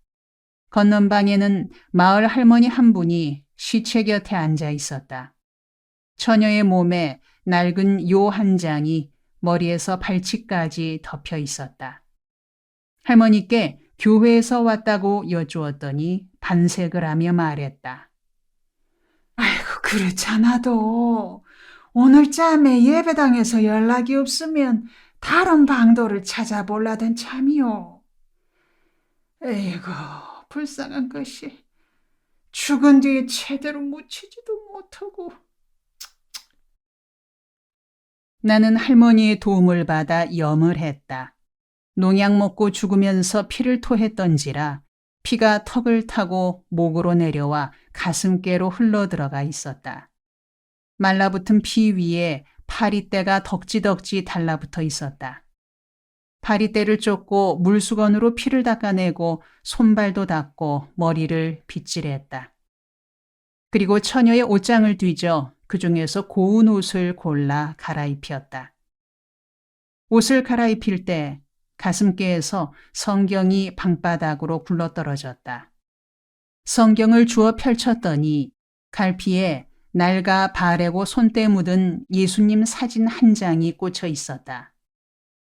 건넌방에는 마을 할머니 한 분이 시체 곁에 앉아 있었다. 처녀의 몸에 낡은 요 한 장이 머리에서 발치까지 덮여 있었다. 할머니께 교회에서 왔다고 여쭈었더니 반색을 하며 말했다. 아이고, 그렇잖아도 오늘 짬에 예배당에서 연락이 없으면 다른 방도를 찾아볼라던 참이요. 에이구, 불쌍한 것이 죽은 뒤에 제대로 묻히지도 못하고. 나는 할머니의 도움을 받아 염을 했다. 농약 먹고 죽으면서 피를 토했던지라 피가 턱을 타고 목으로 내려와 가슴께로 흘러들어가 있었다. 말라붙은 피 위에 파리떼가 덕지덕지 달라붙어 있었다. 파리떼를 쫓고 물수건으로 피를 닦아내고 손발도 닦고 머리를 빗질했다. 그리고 처녀의 옷장을 뒤져 그 중에서 고운 옷을 골라 갈아입혔다. 옷을 갈아입힐 때 가슴께에서 성경이 방바닥으로 굴러떨어졌다. 성경을 주워 펼쳤더니 갈피에 날과 바래고 손때 묻은 예수님 사진 한 장이 꽂혀 있었다.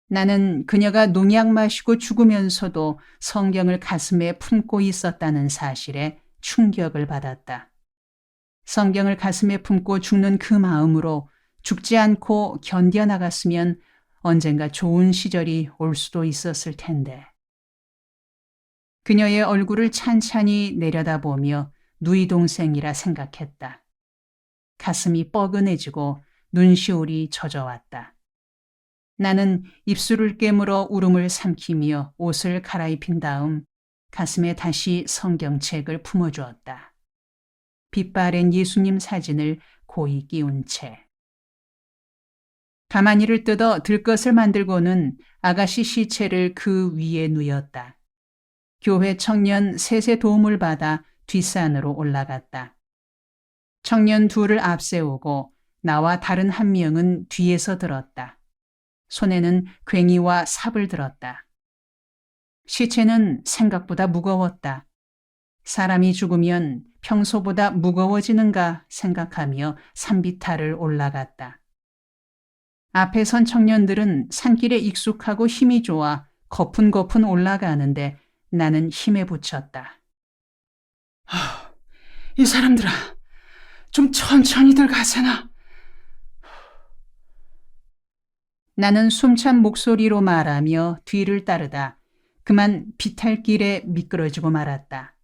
나는 그녀가 농약 마시고 죽으면서도 성경을 가슴에 품고 있었다는 사실에 충격을 받았다. 성경을 가슴에 품고 죽는 그 마음으로 죽지 않고 견뎌나갔으면 언젠가 좋은 시절이 올 수도 있었을 텐데. 그녀의 얼굴을 찬찬히 내려다보며 누이 동생이라 생각했다. 가슴이 뻐근해지고 눈시울이 젖어왔다. 나는 입술을 깨물어 울음을 삼키며 옷을 갈아입힌 다음 가슴에 다시 성경책을 품어주었다. 빛바랜 예수님 사진을 고이 끼운 채. 가마니를 뜯어 들것을 만들고는 아가씨 시체를 그 위에 누였다. 교회 청년 셋의 도움을 받아 뒷산으로 올라갔다. 청년 둘을 앞세우고 나와 다른 한 명은 뒤에서 들었다. 손에는 괭이와 삽을 들었다. 시체는 생각보다 무거웠다. 사람이 죽으면 평소보다 무거워지는가 생각하며 산비탈을 올라갔다. 앞에 선 청년들은 산길에 익숙하고 힘이 좋아 거푼거푼 올라가는데 나는 힘에 부쳤다. 이 사람들아, 좀 천천히들 가세나. 나는 숨찬 목소리로 말하며 뒤를 따르다 그만 비탈길에 미끄러지고 말았다.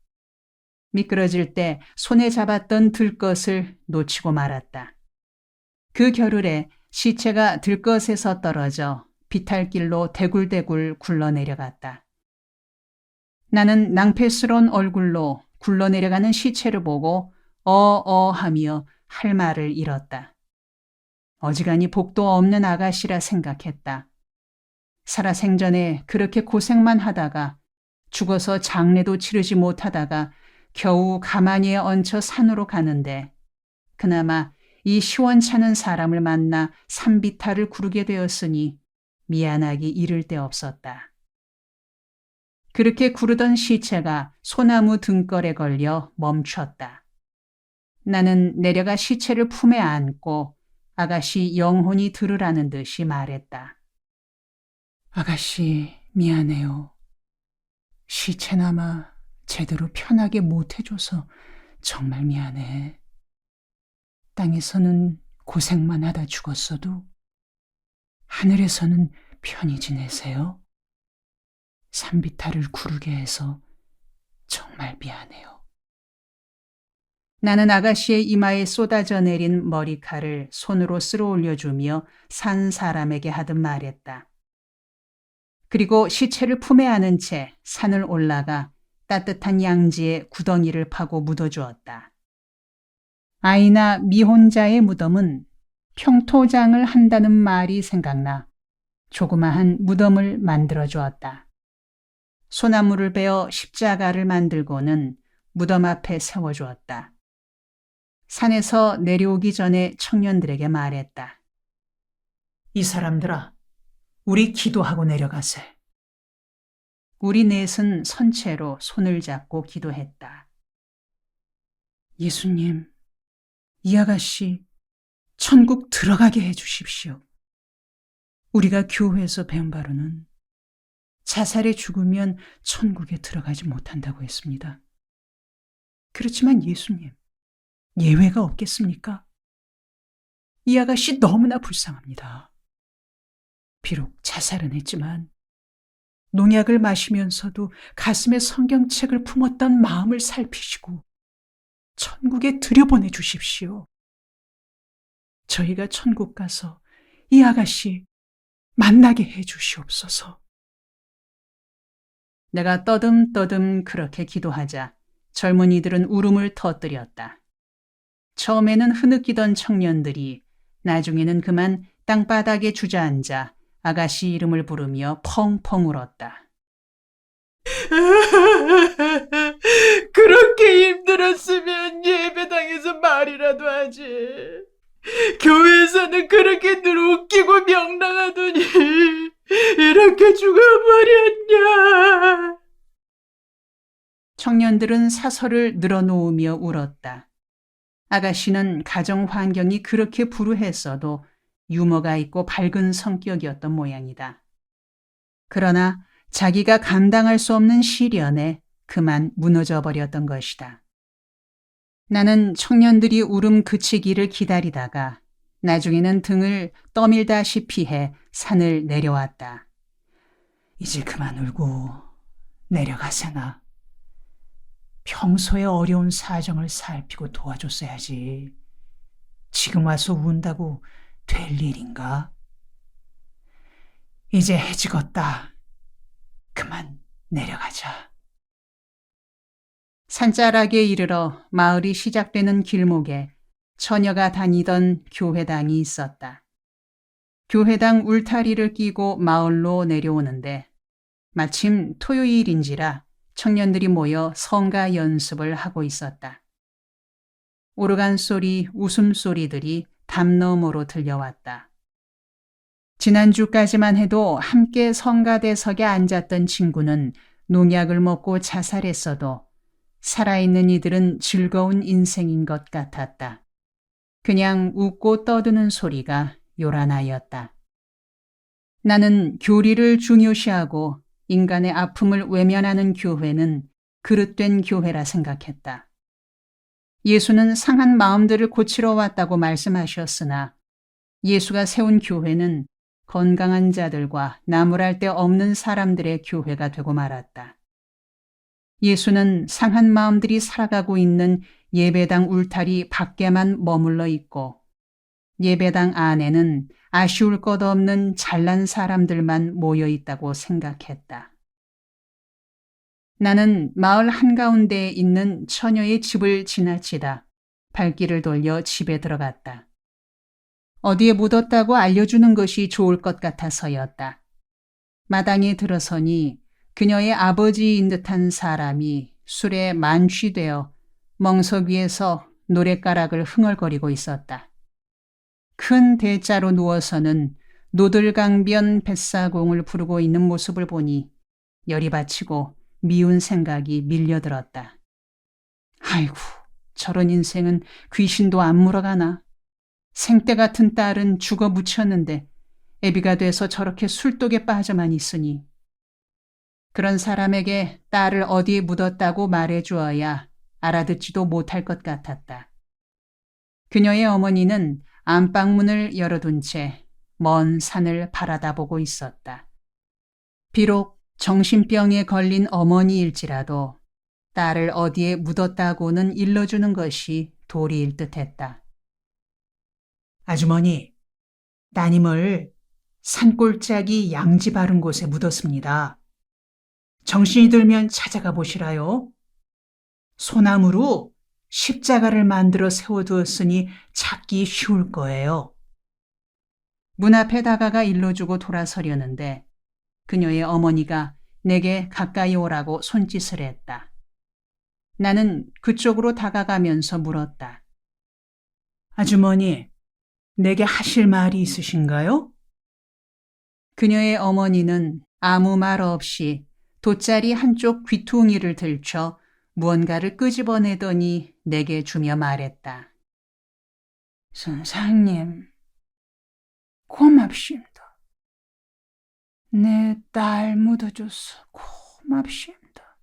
미끄러질 때 손에 잡았던 들것을 놓치고 말았다. 그 겨를에 시체가 들것에서 떨어져 비탈길로 대굴대굴 굴러내려갔다. 나는 낭패스러운 얼굴로 굴러내려가는 시체를 보고 어어하며 할 말을 잃었다. 어지간히 복도 없는 아가씨라 생각했다. 살아생전에 그렇게 고생만 하다가 죽어서 장례도 치르지 못하다가 겨우 가만히에 얹혀 산으로 가는데 그나마 이 시원찮은 사람을 만나 산비탈을 구르게 되었으니 미안하기 이를 데 없었다. 그렇게 구르던 시체가 소나무 등걸에 걸려 멈췄다. 나는 내려가 시체를 품에 안고 아가씨 영혼이 들으라는 듯이 말했다. 아가씨, 미안해요. 시체나마 제대로 편하게 못 해줘서 정말 미안해. 땅에서는 고생만 하다 죽었어도 하늘에서는 편히 지내세요. 산비탈을 구르게 해서 정말 미안해요. 나는 아가씨의 이마에 쏟아져 내린 머리칼을 손으로 쓸어 올려주며 산 사람에게 하듯 말했다. 그리고 시체를 품에 안은 채 산을 올라가 따뜻한 양지에 구덩이를 파고 묻어주었다. 아이나 미혼자의 무덤은 평토장을 한다는 말이 생각나 조그마한 무덤을 만들어 주었다. 소나무를 베어 십자가를 만들고는 무덤 앞에 세워주었다. 산에서 내려오기 전에 청년들에게 말했다. 이 사람들아, 우리 기도하고 내려가세. 우리 넷은 선체로 손을 잡고 기도했다. 예수님, 이 아가씨 천국 들어가게 해주십시오. 우리가 교회에서 배운 바로는 자살에 죽으면 천국에 들어가지 못한다고 했습니다. 그렇지만 예수님, 예외가 없겠습니까? 이 아가씨 너무나 불쌍합니다. 비록 자살은 했지만 농약을 마시면서도 가슴에 성경책을 품었던 마음을 살피시고 천국에 들여보내 주십시오. 저희가 천국 가서 이 아가씨 만나게 해 주시옵소서. 내가 떠듬떠듬 그렇게 기도하자 젊은이들은 울음을 터뜨렸다. 처음에는 흐느끼던 청년들이 나중에는 그만 땅바닥에 주저앉아 아가씨 이름을 부르며 펑펑 울었다. 그렇게 힘들었으면 예배당에서 말이라도 하지. 교회에서는 그렇게 늘 웃기고 명랑하더니 이렇게 죽어버렸냐. 청년들은 사설을 늘어놓으며 울었다. 아가씨는 가정 환경이 그렇게 불우했어도 유머가 있고 밝은 성격이었던 모양이다. 그러나 자기가 감당할 수 없는 시련에 그만 무너져 버렸던 것이다. 나는 청년들이 울음 그치기를 기다리다가 나중에는 등을 떠밀다시피 해 산을 내려왔다. 이제 그만 울고 내려가세나. 평소에 어려운 사정을 살피고 도와줬어야지. 지금 와서 운다고 될 일인가? 이제 해지겄다. 그만 내려가자. 산자락에 이르러 마을이 시작되는 길목에 처녀가 다니던 교회당이 있었다. 교회당 울타리를 끼고 마을로 내려오는데 마침 토요일인지라 청년들이 모여 성가 연습을 하고 있었다. 오르간 소리, 웃음소리들이 담 너머로 들려왔다. 지난주까지만 해도 함께 성가대석에 앉았던 친구는 농약을 먹고 자살했어도 살아있는 이들은 즐거운 인생인 것 같았다. 그냥 웃고 떠드는 소리가 요란하였다. 나는 교리를 중요시하고 인간의 아픔을 외면하는 교회는 그릇된 교회라 생각했다. 예수는 상한 마음들을 고치러 왔다고 말씀하셨으나 예수가 세운 교회는 건강한 자들과 나무랄 데 없는 사람들의 교회가 되고 말았다. 예수는 상한 마음들이 살아가고 있는 예배당 울타리 밖에만 머물러 있고 예배당 안에는 아쉬울 것 없는 잘난 사람들만 모여 있다고 생각했다. 나는 마을 한가운데에 있는 처녀의 집을 지나치다 발길을 돌려 집에 들어갔다. 어디에 묻었다고 알려주는 것이 좋을 것 같아서였다. 마당에 들어서니 그녀의 아버지인 듯한 사람이 술에 만취되어 멍석 위에서 노랫가락을 흥얼거리고 있었다. 큰 대자로 누워서는 노들강변 뱃사공을 부르고 있는 모습을 보니 열이 받치고 미운 생각이 밀려들었다. 아이고, 저런 인생은 귀신도 안 물어가나. 생때 같은 딸은 죽어 묻혔는데 애비가 돼서 저렇게 술독에 빠져만 있으니. 그런 사람에게 딸을 어디에 묻었다고 말해주어야 알아듣지도 못할 것 같았다. 그녀의 어머니는 안방문을 열어둔 채 먼 산을 바라다보고 있었다. 비록 정신병에 걸린 어머니일지라도 딸을 어디에 묻었다고는 일러주는 것이 도리일 듯했다. 아주머니, 따님을 산골짜기 양지 바른 곳에 묻었습니다. 정신이 들면 찾아가 보시라요. 소나무로 십자가를 만들어 세워두었으니 찾기 쉬울 거예요. 문 앞에 다가가 일러주고 돌아서려는데 그녀의 어머니가 내게 가까이 오라고 손짓을 했다. 나는 그쪽으로 다가가면서 물었다. 아주머니, 내게 하실 말이 있으신가요? 그녀의 어머니는 아무 말 없이 돗자리 한쪽 귀퉁이를 들쳐 무언가를 끄집어내더니 내게 주며 말했다. 선생님, 고맙습니다. 내 딸 묻어줘서 고맙습니다.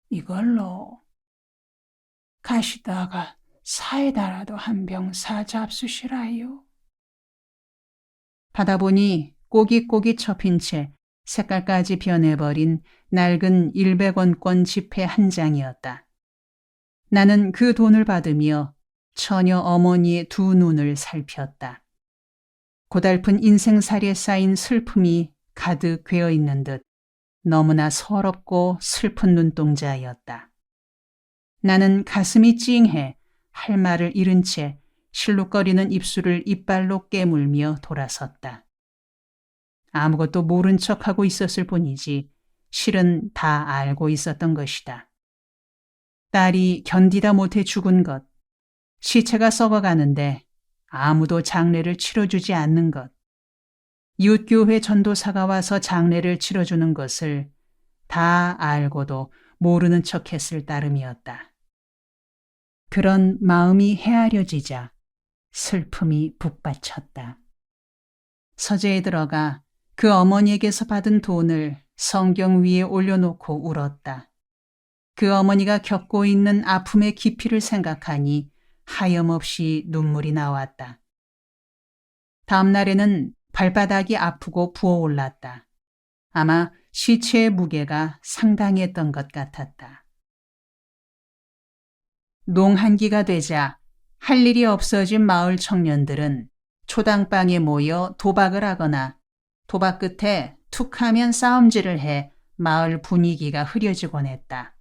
이걸로 가시다가 사이다라도 한 병 사 잡수시라요. 받아보니 꼬깃꼬깃 접힌 채 색깔까지 변해버린 낡은 100원권 지폐 한 장이었다. 나는 그 돈을 받으며 처녀 어머니의 두 눈을 살폈다. 고달픈 인생살이에 쌓인 슬픔이 가득 괴어있는 듯 너무나 서럽고 슬픈 눈동자였다. 나는 가슴이 찡해 할 말을 잃은 채 실룩거리는 입술을 이빨로 깨물며 돌아섰다. 아무것도 모른 척하고 있었을 뿐이지 실은 다 알고 있었던 것이다. 딸이 견디다 못해 죽은 것, 시체가 썩어가는데 아무도 장례를 치러주지 않는 것, 이웃교회 전도사가 와서 장례를 치러주는 것을 다 알고도 모르는 척했을 따름이었다. 그런 마음이 헤아려지자 슬픔이 북받쳤다. 서재에 들어가 그 어머니에게서 받은 돈을 성경 위에 올려놓고 울었다. 그 어머니가 겪고 있는 아픔의 깊이를 생각하니 하염없이 눈물이 나왔다. 다음 날에는 발바닥이 아프고 부어올랐다. 아마 시체의 무게가 상당했던 것 같았다. 농한기가 되자 할 일이 없어진 마을 청년들은 초당방에 모여 도박을 하거나 도박 끝에 툭하면 싸움질을 해 마을 분위기가 흐려지곤 했다.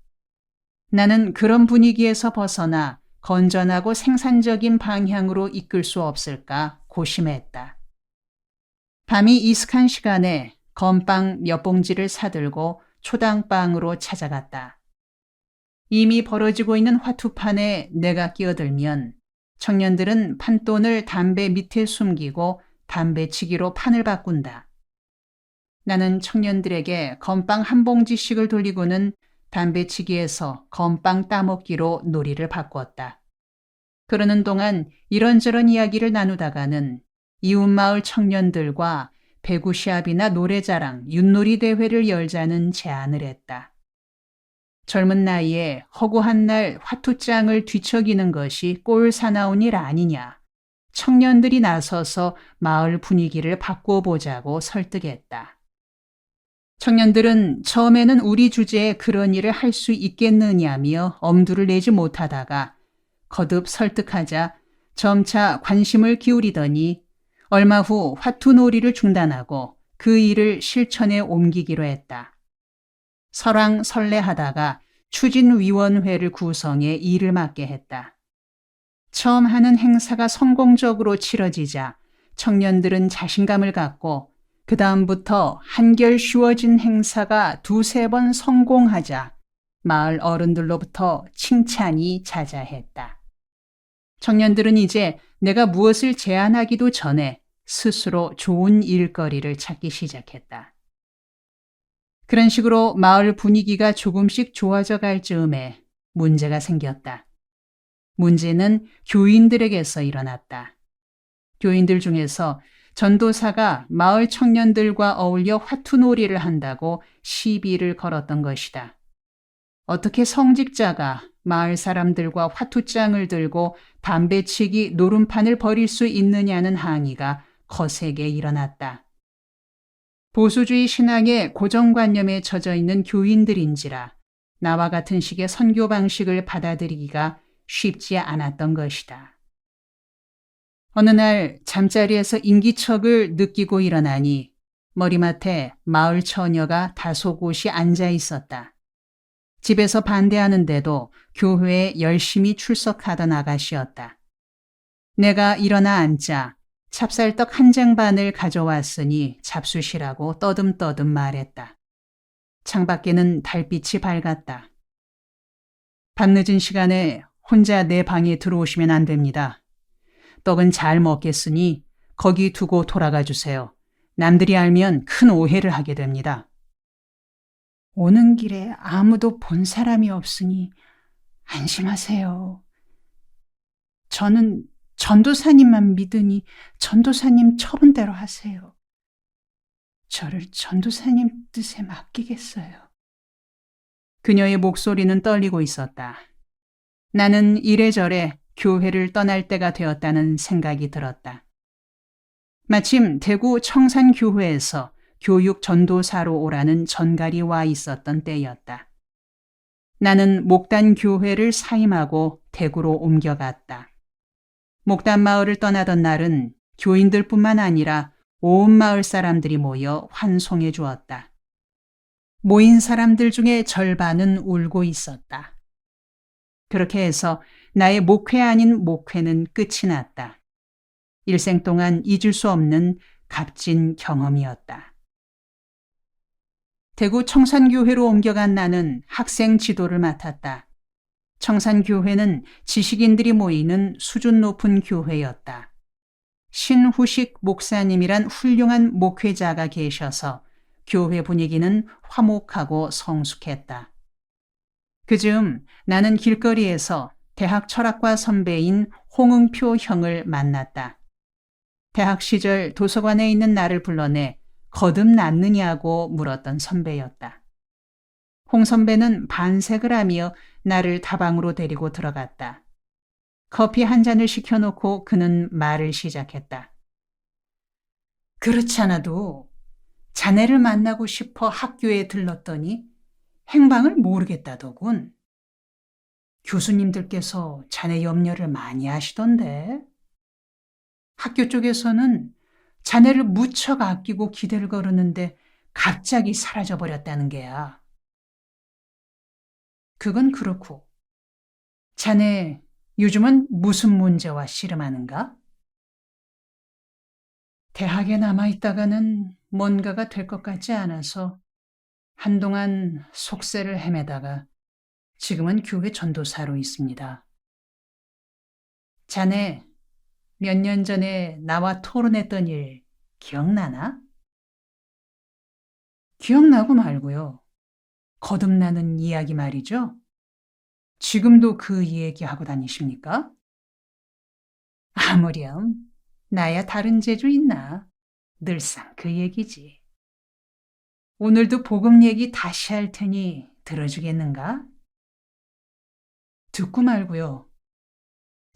나는 그런 분위기에서 벗어나 건전하고 생산적인 방향으로 이끌 수 없을까 고심했다. 밤이 이슥한 시간에 건빵 몇 봉지를 사들고 초당방으로 찾아갔다. 이미 벌어지고 있는 화투판에 내가 끼어들면 청년들은 판돈을 담배 밑에 숨기고 담배치기로 판을 바꾼다. 나는 청년들에게 건빵 한 봉지씩을 돌리고는 담배치기에서 건빵 따먹기로 놀이를 바꿨다. 그러는 동안 이런저런 이야기를 나누다가는 이웃마을 청년들과 배구시합이나 노래자랑, 윷놀이 대회를 열자는 제안을 했다. 젊은 나이에 허구한 날 화투장을 뒤척이는 것이 꼴 사나운 일 아니냐. 청년들이 나서서 마을 분위기를 바꿔보자고 설득했다. 청년들은 처음에는 우리 주제에 그런 일을 할 수 있겠느냐며 엄두를 내지 못하다가 거듭 설득하자 점차 관심을 기울이더니 얼마 후 화투놀이를 중단하고 그 일을 실천에 옮기기로 했다. 설왕설래하다가 추진위원회를 구성해 일을 맡게 했다. 처음 하는 행사가 성공적으로 치러지자 청년들은 자신감을 갖고 그 다음부터 한결 쉬워진 행사가 두세 번 성공하자 마을 어른들로부터 칭찬이 자자했다. 청년들은 이제 내가 무엇을 제안하기도 전에 스스로 좋은 일거리를 찾기 시작했다. 그런 식으로 마을 분위기가 조금씩 좋아져 갈 즈음에 문제가 생겼다. 문제는 교인들에게서 일어났다. 교인들 중에서 전도사가 마을 청년들과 어울려 화투놀이를 한다고 시비를 걸었던 것이다. 어떻게 성직자가 마을 사람들과 화투장을 들고 담배치기 노름판을 벌일 수 있느냐는 항의가 거세게 일어났다. 보수주의 신앙의 고정관념에 젖어 있는 교인들인지라 나와 같은 식의 선교 방식을 받아들이기가 쉽지 않았던 것이다. 어느 날 잠자리에서 인기척을 느끼고 일어나니 머리맡에 마을 처녀가 다소 곳이 앉아 있었다. 집에서 반대하는데도 교회에 열심히 출석하던 아가씨였다. 내가 일어나 앉자 찹쌀떡 한 장 반을 가져왔으니 잡수시라고 떠듬떠듬 말했다. 창밖에는 달빛이 밝았다. 밤늦은 시간에 혼자 내 방에 들어오시면 안 됩니다. 떡은 잘 먹겠으니 거기 두고 돌아가 주세요. 남들이 알면 큰 오해를 하게 됩니다. 오는 길에 아무도 본 사람이 없으니 안심하세요. 저는 전도사님만 믿으니 전도사님 처분대로 하세요. 저를 전도사님 뜻에 맡기겠어요. 그녀의 목소리는 떨리고 있었다. 나는 이래저래 교회를 떠날 때가 되었다는 생각이 들었다. 마침 대구 청산교회에서 교육 전도사로 오라는 전갈이 와 있었던 때였다. 나는 목단 교회를 사임하고 대구로 옮겨갔다. 목단 마을을 떠나던 날은 교인들뿐만 아니라 온 마을 사람들이 모여 환송해 주었다. 모인 사람들 중에 절반은 울고 있었다. 그렇게 해서 나의 목회 아닌 목회는 끝이 났다. 일생 동안 잊을 수 없는 값진 경험이었다. 대구 청산교회로 옮겨간 나는 학생 지도를 맡았다. 청산교회는 지식인들이 모이는 수준 높은 교회였다. 신후식 목사님이란 훌륭한 목회자가 계셔서 교회 분위기는 화목하고 성숙했다. 그즈음 나는 길거리에서 대학 철학과 선배인 홍응표 형을 만났다. 대학 시절 도서관에 있는 나를 불러내 거듭났느냐고 물었던 선배였다. 홍 선배는 반색을 하며 나를 다방으로 데리고 들어갔다. 커피 한 잔을 시켜놓고 그는 말을 시작했다. 그렇지 않아도 자네를 만나고 싶어 학교에 들렀더니 행방을 모르겠다더군. 교수님들께서 자네 염려를 많이 하시던데. 학교 쪽에서는 자네를 무척 아끼고 기대를 거르는데 갑자기 사라져버렸다는 게야. 그건 그렇고. 자네 요즘은 무슨 문제와 씨름하는가? 대학에 남아있다가는 뭔가가 될 것 같지 않아서 한동안 속세를 헤매다가 지금은 교회 전도사로 있습니다. 자네 몇 년 전에 나와 토론했던 일 기억나나? 기억나고 말고요. 거듭나는 이야기 말이죠. 지금도 그 얘기하고 다니십니까? 아무렴, 나야 다른 재주 있나? 늘상 그 얘기지. 오늘도 복음 얘기 다시 할 테니 들어주겠는가? 듣고 말고요.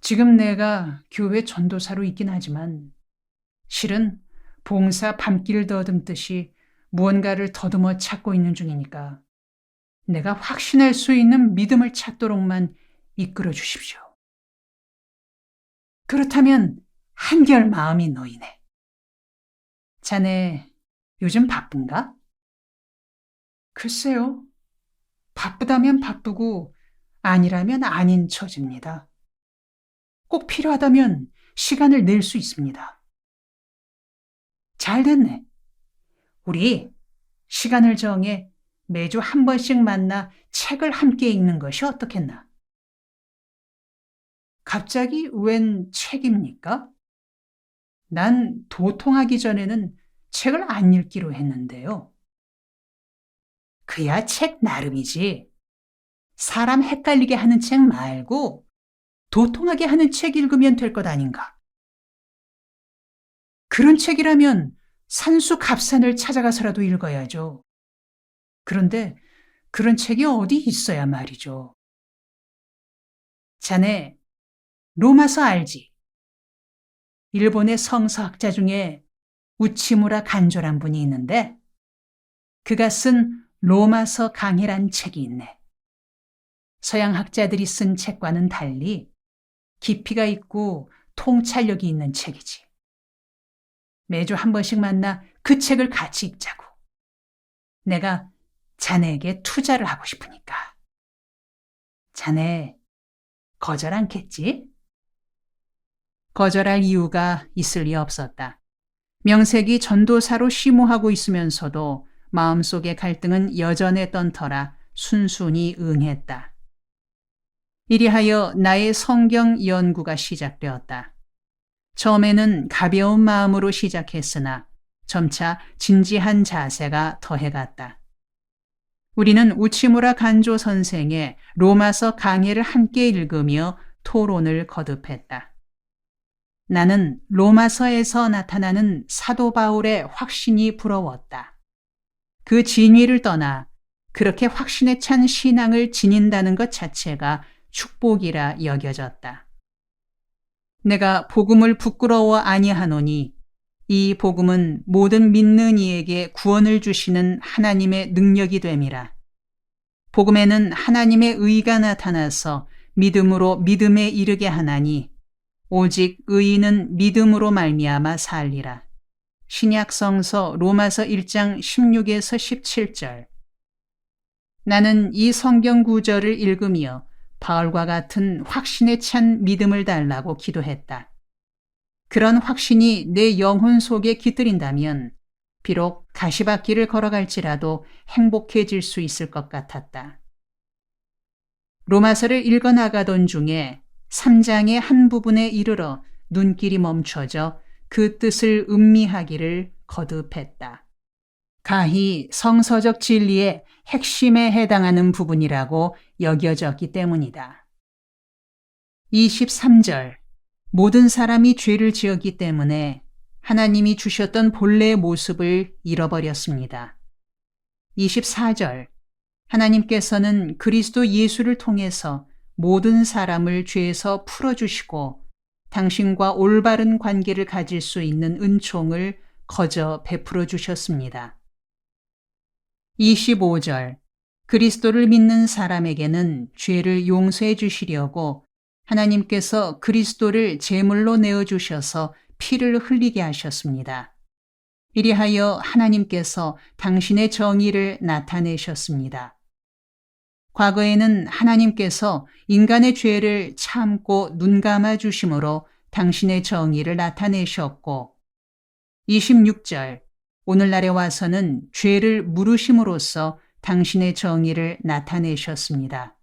지금 내가 교회 전도사로 있긴 하지만 실은 봉사 밤길 더듬듯이 무언가를 더듬어 찾고 있는 중이니까 내가 확신할 수 있는 믿음을 찾도록만 이끌어 주십시오. 그렇다면 한결 마음이 놓이네. 자네 요즘 바쁜가? 글쎄요. 바쁘다면 바쁘고 아니라면 아닌 처지입니다. 꼭 필요하다면 시간을 낼 수 있습니다. 잘 됐네. 우리 시간을 정해 매주 한 번씩 만나 책을 함께 읽는 것이 어떻겠나? 갑자기 웬 책입니까? 난 도통하기 전에는 책을 안 읽기로 했는데요. 그야 책 나름이지. 사람 헷갈리게 하는 책 말고 도통하게 하는 책 읽으면 될 것 아닌가? 그런 책이라면 산수갑산을 찾아가서라도 읽어야죠. 그런데 그런 책이 어디 있어야 말이죠. 자네 로마서 알지? 일본의 성서학자 중에 우치무라 간조란 분이 있는데 그가 쓴 로마서 강해란 책이 있네. 서양 학자들이 쓴 책과는 달리 깊이가 있고 통찰력이 있는 책이지. 매주 한 번씩 만나 그 책을 같이 읽자고. 내가 자네에게 투자를 하고 싶으니까. 자네 거절 않겠지? 거절할 이유가 있을 리 없었다. 명색이 전도사로 시무하고 있으면서도 마음속의 갈등은 여전했던 터라 순순히 응했다. 이리하여 나의 성경 연구가 시작되었다. 처음에는 가벼운 마음으로 시작했으나 점차 진지한 자세가 더해갔다. 우리는 우치무라 간조 선생의 로마서 강해를 함께 읽으며 토론을 거듭했다. 나는 로마서에서 나타나는 사도 바울의 확신이 부러웠다. 그 진위를 떠나 그렇게 확신에 찬 신앙을 지닌다는 것 자체가 축복이라 여겨졌다. 내가 복음을 부끄러워 아니하노니 이 복음은 모든 믿는 이에게 구원을 주시는 하나님의 능력이 됨이라. 복음에는 하나님의 의가 나타나서 믿음으로 믿음에 이르게 하나니 오직 의인은 믿음으로 말미암아 살리라. 신약성서 로마서 1장 16에서 17절. 나는 이 성경 구절을 읽으며 바울과 같은 확신에 찬 믿음을 달라고 기도했다. 그런 확신이 내 영혼 속에 깃들인다면 비록 가시밭길을 걸어갈지라도 행복해질 수 있을 것 같았다. 로마서를 읽어나가던 중에 3장의 한 부분에 이르러 눈길이 멈춰져 그 뜻을 음미하기를 거듭했다. 가히 성서적 진리의 핵심에 해당하는 부분이라고 여겨졌기 때문이다. 23절, 모든 사람이 죄를 지었기 때문에 하나님이 주셨던 본래의 모습을 잃어버렸습니다. 24절, 하나님께서는 그리스도 예수를 통해서 모든 사람을 죄에서 풀어주시고 당신과 올바른 관계를 가질 수 있는 은총을 거저 베풀어 주셨습니다. 25절, 그리스도를 믿는 사람에게는 죄를 용서해 주시려고 하나님께서 그리스도를 제물로 내어주셔서 피를 흘리게 하셨습니다. 이리하여 하나님께서 당신의 정의를 나타내셨습니다. 과거에는 하나님께서 인간의 죄를 참고 눈감아 주심으로 당신의 정의를 나타내셨고, 26절, 오늘날에 와서는 죄를 물으심으로써 당신의 정의를 나타내셨습니다.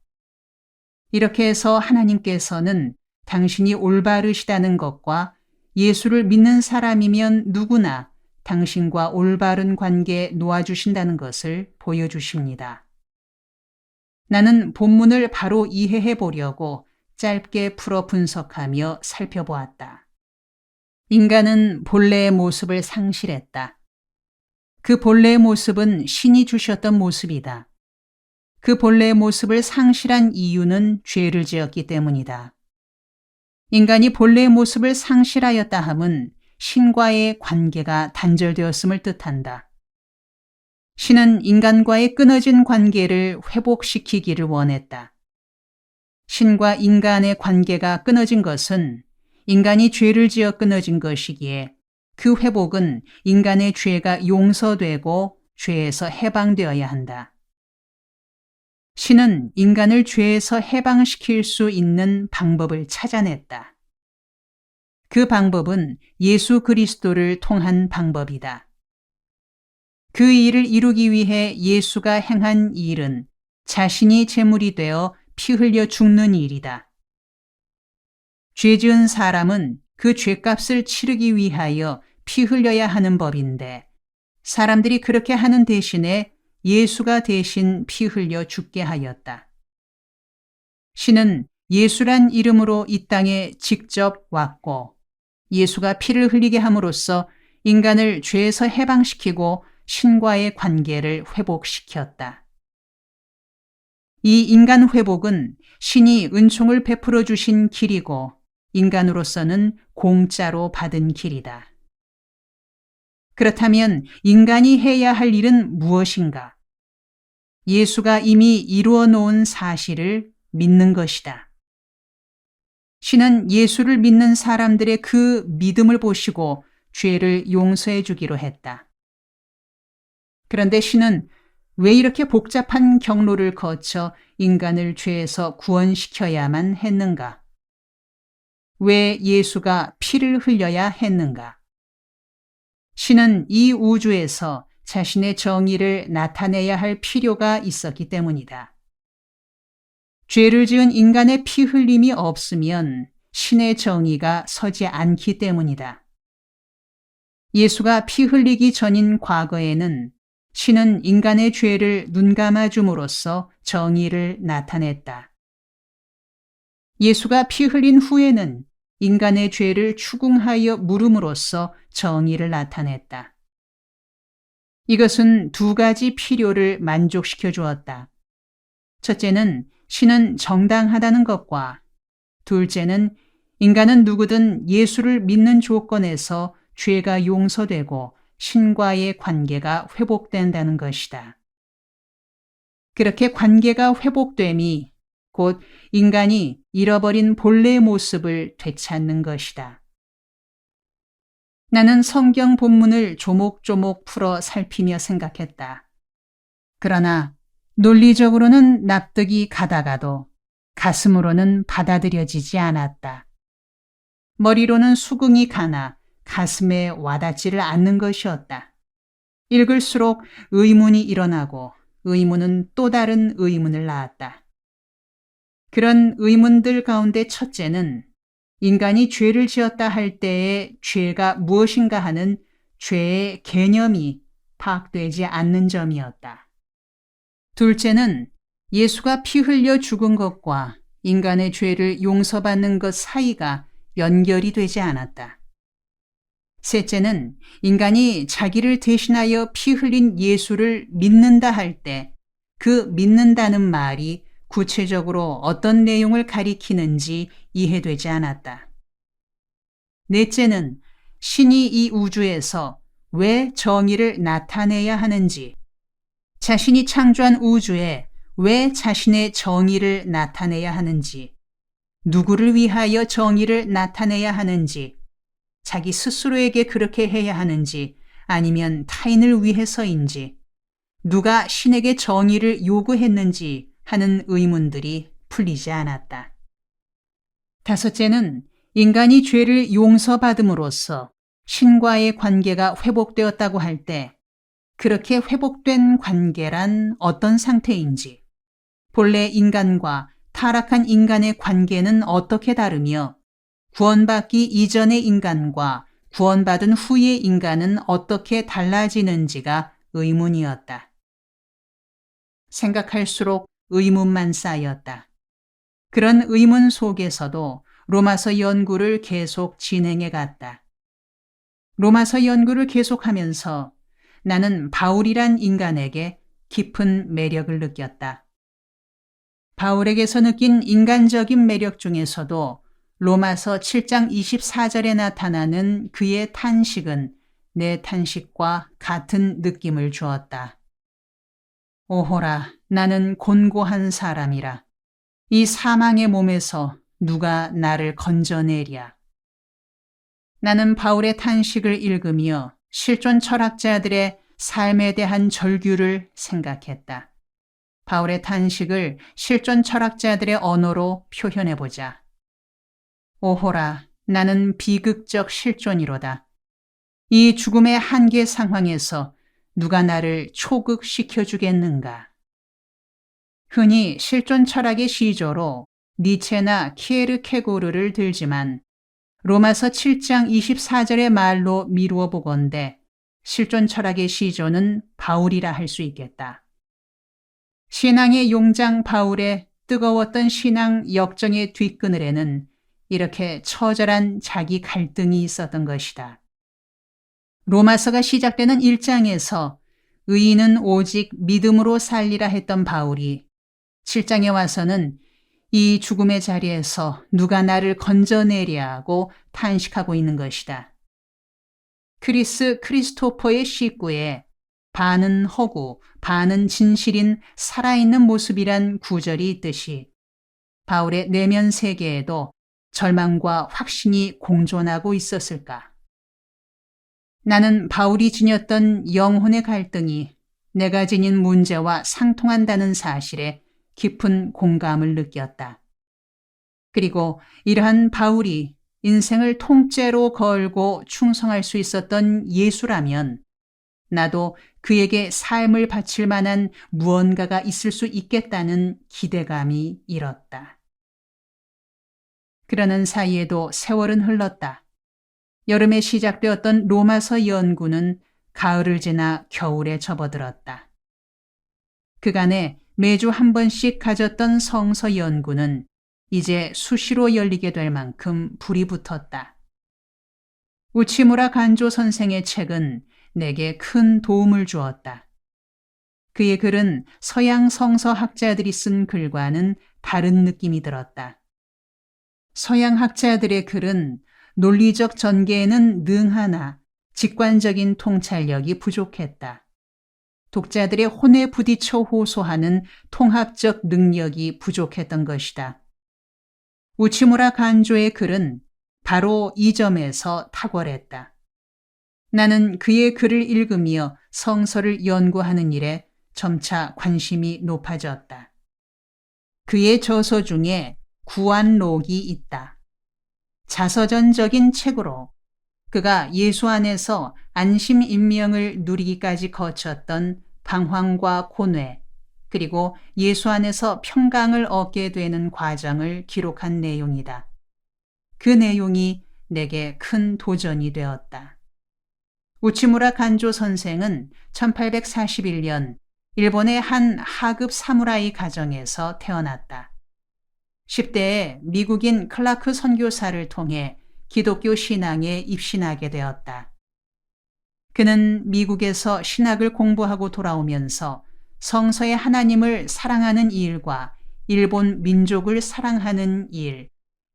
이렇게 해서 하나님께서는 당신이 올바르시다는 것과 예수를 믿는 사람이면 누구나 당신과 올바른 관계에 놓아주신다는 것을 보여주십니다. 나는 본문을 바로 이해해 보려고 짧게 풀어 분석하며 살펴보았다. 인간은 본래의 모습을 상실했다. 그 본래의 모습은 신이 주셨던 모습이다. 그 본래의 모습을 상실한 이유는 죄를 지었기 때문이다. 인간이 본래의 모습을 상실하였다 함은 신과의 관계가 단절되었음을 뜻한다. 신은 인간과의 끊어진 관계를 회복시키기를 원했다. 신과 인간의 관계가 끊어진 것은 인간이 죄를 지어 끊어진 것이기에 그 회복은 인간의 죄가 용서되고 죄에서 해방되어야 한다. 신은 인간을 죄에서 해방시킬 수 있는 방법을 찾아냈다. 그 방법은 예수 그리스도를 통한 방법이다. 그 일을 이루기 위해 예수가 행한 일은 자신이 제물이 되어 피 흘려 죽는 일이다. 죄 지은 사람은 그 죄값을 치르기 위하여 피 흘려야 하는 법인데 사람들이 그렇게 하는 대신에 예수가 대신 피 흘려 죽게 하였다. 신은 예수란 이름으로 이 땅에 직접 왔고 예수가 피를 흘리게 함으로써 인간을 죄에서 해방시키고 신과의 관계를 회복시켰다. 이 인간 회복은 신이 은총을 베풀어 주신 길이고 인간으로서는 공짜로 받은 길이다. 그렇다면 인간이 해야 할 일은 무엇인가? 예수가 이미 이루어 놓은 사실을 믿는 것이다. 신은 예수를 믿는 사람들의 그 믿음을 보시고 죄를 용서해 주기로 했다. 그런데 신은 왜 이렇게 복잡한 경로를 거쳐 인간을 죄에서 구원시켜야만 했는가? 왜 예수가 피를 흘려야 했는가? 신은 이 우주에서 자신의 정의를 나타내야 할 필요가 있었기 때문이다. 죄를 지은 인간의 피 흘림이 없으면 신의 정의가 서지 않기 때문이다. 예수가 피 흘리기 전인 과거에는 신은 인간의 죄를 눈감아 줌으로써 정의를 나타냈다. 예수가 피 흘린 후에는 인간의 죄를 추궁하여 물음으로써 정의를 나타냈다. 이것은 두 가지 필요를 만족시켜 주었다. 첫째는 신은 정당하다는 것과 둘째는 인간은 누구든 예수를 믿는 조건에서 죄가 용서되고 신과의 관계가 회복된다는 것이다. 그렇게 관계가 회복됨이 곧 인간이 잃어버린 본래의 모습을 되찾는 것이다. 나는 성경 본문을 조목조목 풀어 살피며 생각했다. 그러나 논리적으로는 납득이 가다가도 가슴으로는 받아들여지지 않았다. 머리로는 수긍이 가나 가슴에 와닿지를 않는 것이었다. 읽을수록 의문이 일어나고 의문은 또 다른 의문을 낳았다. 그런 의문들 가운데 첫째는 인간이 죄를 지었다 할 때의 죄가 무엇인가 하는 죄의 개념이 파악되지 않는 점이었다. 둘째는 예수가 피 흘려 죽은 것과 인간의 죄를 용서받는 것 사이가 연결이 되지 않았다. 셋째는 인간이 자기를 대신하여 피 흘린 예수를 믿는다 할 때 그 믿는다는 말이 구체적으로 어떤 내용을 가리키는지 이해되지 않았다. 넷째는 신이 이 우주에서 왜 정의를 나타내야 하는지, 자신이 창조한 우주에 왜 자신의 정의를 나타내야 하는지, 누구를 위하여 정의를 나타내야 하는지, 자기 스스로에게 그렇게 해야 하는지 아니면 타인을 위해서인지, 누가 신에게 정의를 요구했는지 하는 의문들이 풀리지 않았다. 다섯째는 인간이 죄를 용서받음으로써 신과의 관계가 회복되었다고 할 때 그렇게 회복된 관계란 어떤 상태인지, 본래 인간과 타락한 인간의 관계는 어떻게 다르며 구원받기 이전의 인간과 구원받은 후의 인간은 어떻게 달라지는지가 의문이었다. 생각할수록 의문만 쌓였다. 그런 의문 속에서도 로마서 연구를 계속 진행해 갔다. 로마서 연구를 계속하면서 나는 바울이란 인간에게 깊은 매력을 느꼈다. 바울에게서 느낀 인간적인 매력 중에서도 로마서 7장 24절에 나타나는 그의 탄식은 내 탄식과 같은 느낌을 주었다. 오호라, 나는 곤고한 사람이라. 이 사망의 몸에서 누가 나를 건져내랴. 나는 바울의 탄식을 읽으며 실존 철학자들의 삶에 대한 절규를 생각했다. 바울의 탄식을 실존 철학자들의 언어로 표현해보자. 오호라, 나는 비극적 실존이로다. 이 죽음의 한계 상황에서 누가 나를 초극시켜주겠는가? 흔히 실존 철학의 시조로 니체나 키에르케고르를 들지만 로마서 7장 24절의 말로 미루어 보건대 실존 철학의 시조는 바울이라 할 수 있겠다. 신앙의 용장 바울의 뜨거웠던 신앙 역정의 뒷그늘에는 이렇게 처절한 자기 갈등이 있었던 것이다. 로마서가 시작되는 1장에서 의인은 오직 믿음으로 살리라 했던 바울이 7장에 와서는 이 죽음의 자리에서 누가 나를 건져내랴고 탄식하고 있는 것이다. 크리스토퍼의 시구에 반은 허구, 반은 진실인 살아있는 모습이란 구절이 있듯이 바울의 내면 세계에도 절망과 확신이 공존하고 있었을까? 나는 바울이 지녔던 영혼의 갈등이 내가 지닌 문제와 상통한다는 사실에 깊은 공감을 느꼈다. 그리고 이러한 바울이 인생을 통째로 걸고 충성할 수 있었던 예수라면 나도 그에게 삶을 바칠 만한 무언가가 있을 수 있겠다는 기대감이 일었다. 그러는 사이에도 세월은 흘렀다. 여름에 시작되었던 로마서 연구는 가을을 지나 겨울에 접어들었다. 그간에 매주 한 번씩 가졌던 성서 연구는 이제 수시로 열리게 될 만큼 불이 붙었다. 우치무라 간조 선생의 책은 내게 큰 도움을 주었다. 그의 글은 서양 성서학자들이 쓴 글과는 다른 느낌이 들었다. 서양 학자들의 글은 논리적 전개에는 능하나 직관적인 통찰력이 부족했다. 독자들의 혼에 부딪혀 호소하는 통합적 능력이 부족했던 것이다. 우치무라 간조의 글은 바로 이 점에서 탁월했다. 나는 그의 글을 읽으며 성서를 연구하는 일에 점차 관심이 높아졌다. 그의 저서 중에 구안록이 있다. 자서전적인 책으로 그가 예수 안에서 안심 인명을 누리기까지 거쳤던 방황과 고뇌, 그리고 예수 안에서 평강을 얻게 되는 과정을 기록한 내용이다. 그 내용이 내게 큰 도전이 되었다. 우치무라 간조 선생은 1841년 일본의 한 하급 사무라이 가정에서 태어났다. 10대에 미국인 클라크 선교사를 통해 기독교 신앙에 입신하게 되었다. 그는 미국에서 신학을 공부하고 돌아오면서 성서의 하나님을 사랑하는 일과 일본 민족을 사랑하는 일,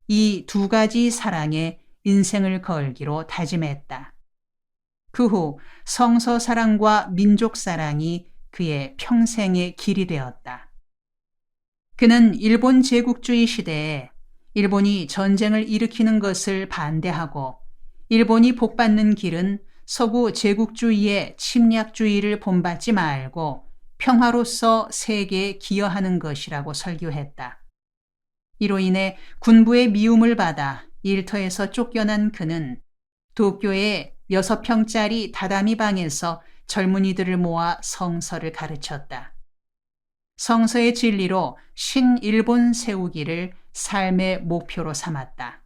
이 두 가지 사랑에 인생을 걸기로 다짐했다. 그 후 성서 사랑과 민족 사랑이 그의 평생의 길이 되었다. 그는 일본 제국주의 시대에 일본이 전쟁을 일으키는 것을 반대하고 일본이 복받는 길은 서구 제국주의의 침략주의를 본받지 말고 평화로서 세계에 기여하는 것이라고 설교했다. 이로 인해 군부의 미움을 받아 일터에서 쫓겨난 그는 도쿄의 6평짜리 다다미 방에서 젊은이들을 모아 성서를 가르쳤다. 성서의 진리로 신일본 세우기를 삶의 목표로 삼았다.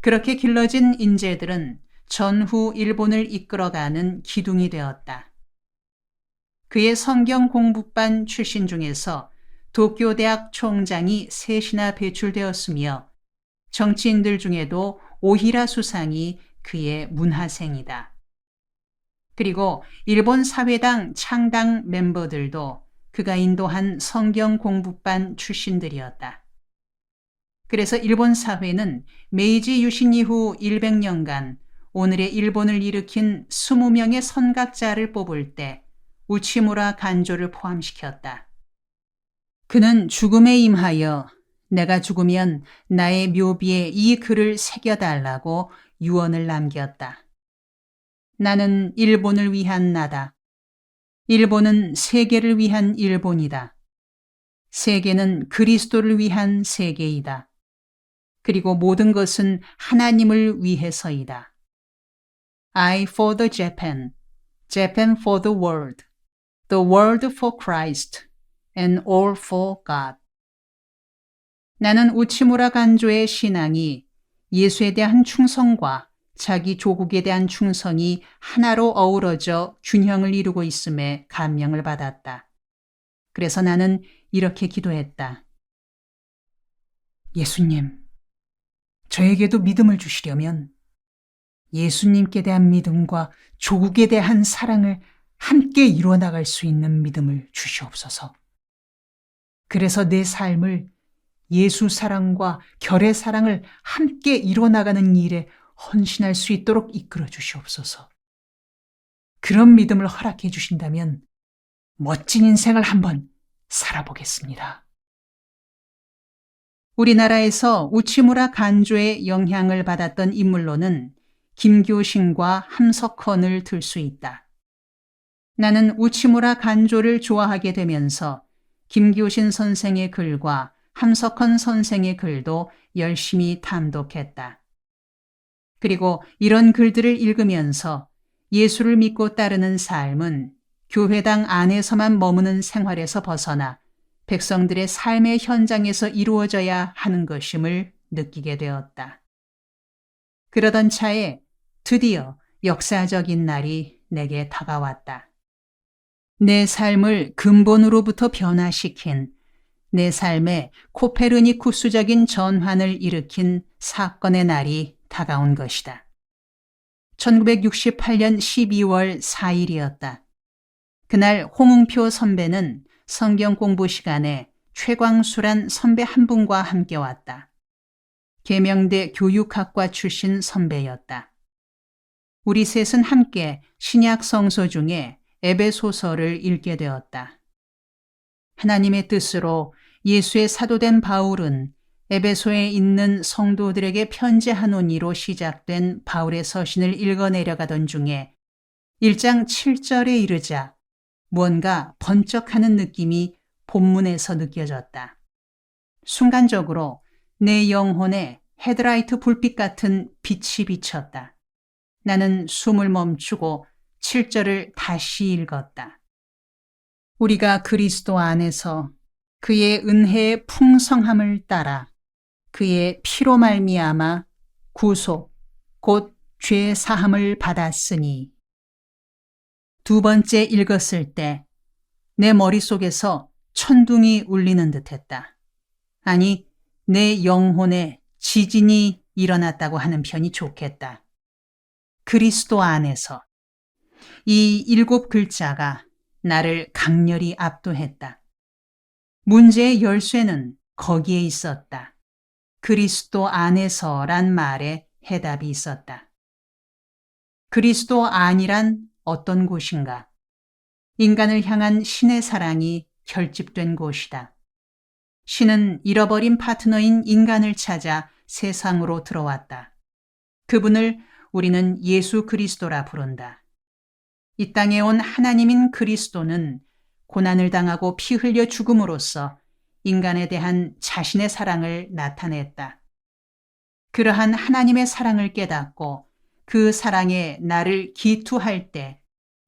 그렇게 길러진 인재들은 전후 일본을 이끌어가는 기둥이 되었다. 그의 성경 공부반 출신 중에서 도쿄대학 총장이 셋이나 배출되었으며 정치인들 중에도 오히라 수상이 그의 문하생이다. 그리고 일본 사회당 창당 멤버들도 그가 인도한 성경 공부반 출신들이었다. 그래서 일본 사회는 메이지 유신 이후 100년간 오늘의 일본을 일으킨 20명의 선각자를 뽑을 때 우치무라 간조를 포함시켰다. 그는 죽음에 임하여 내가 죽으면 나의 묘비에 이 글을 새겨달라고 유언을 남겼다. 나는 일본을 위한 나다. 일본은 세계를 위한 일본이다. 세계는 그리스도를 위한 세계이다. 그리고 모든 것은 하나님을 위해서이다. I for the Japan, Japan for the world for Christ, and all for God. 나는 우치무라 간조의 신앙이 예수에 대한 충성과 자기 조국에 대한 충성이 하나로 어우러져 균형을 이루고 있음에 감명을 받았다. 그래서 나는 이렇게 기도했다. 예수님, 저에게도 믿음을 주시려면 예수님께 대한 믿음과 조국에 대한 사랑을 함께 이루어나갈 수 있는 믿음을 주시옵소서. 그래서 내 삶을 예수 사랑과 결의 사랑을 함께 이루어나가는 일에 헌신할 수 있도록 이끌어 주시옵소서. 그런 믿음을 허락해 주신다면 멋진 인생을 한번 살아보겠습니다. 우리나라에서 우치무라 간조의 영향을 받았던 인물로는 김교신과 함석헌을 들 수 있다. 나는 우치무라 간조를 좋아하게 되면서 김교신 선생의 글과 함석헌 선생의 글도 열심히 탐독했다. 그리고 이런 글들을 읽으면서 예수를 믿고 따르는 삶은 교회당 안에서만 머무는 생활에서 벗어나 백성들의 삶의 현장에서 이루어져야 하는 것임을 느끼게 되었다. 그러던 차에 드디어 역사적인 날이 내게 다가왔다. 내 삶을 근본으로부터 변화시킨, 내 삶에 코페르니쿠스적인 전환을 일으킨 사건의 날이 다가온 것이다. 1968년 12월 4일이었다. 그날 홍응표 선배는 성경 공부 시간에 최광수란 선배 한 분과 함께 왔다. 계명대 교육학과 출신 선배였다. 우리 셋은 함께 신약 성서 중에 에베소서를 읽게 되었다. 하나님의 뜻으로 예수의 사도된 바울은 에베소에 있는 성도들에게 편지하노니로 시작된 바울의 서신을 읽어내려가던 중에 1장 7절에 이르자 무언가 번쩍하는 느낌이 본문에서 느껴졌다. 순간적으로 내 영혼에 헤드라이트 불빛 같은 빛이 비쳤다. 나는 숨을 멈추고 7절을 다시 읽었다. 우리가 그리스도 안에서 그의 은혜의 풍성함을 따라 그의 피로 말미암아 구속 곧 죄 사함을 받았으니. 두 번째 읽었을 때 내 머릿속에서 천둥이 울리는 듯했다. 아니, 내 영혼에 지진이 일어났다고 하는 편이 좋겠다. 그리스도 안에서. 이 7글자가 나를 강렬히 압도했다. 문제의 열쇠는 거기에 있었다. 그리스도 안에서란 말에 해답이 있었다. 그리스도 안이란 어떤 곳인가? 인간을 향한 신의 사랑이 결집된 곳이다. 신은 잃어버린 파트너인 인간을 찾아 세상으로 들어왔다. 그분을 우리는 예수 그리스도라 부른다. 이 땅에 온 하나님인 그리스도는 고난을 당하고 피 흘려 죽음으로써 인간에 대한 자신의 사랑을 나타냈다. 그러한 하나님의 사랑을 깨닫고 그 사랑에 나를 기투할 때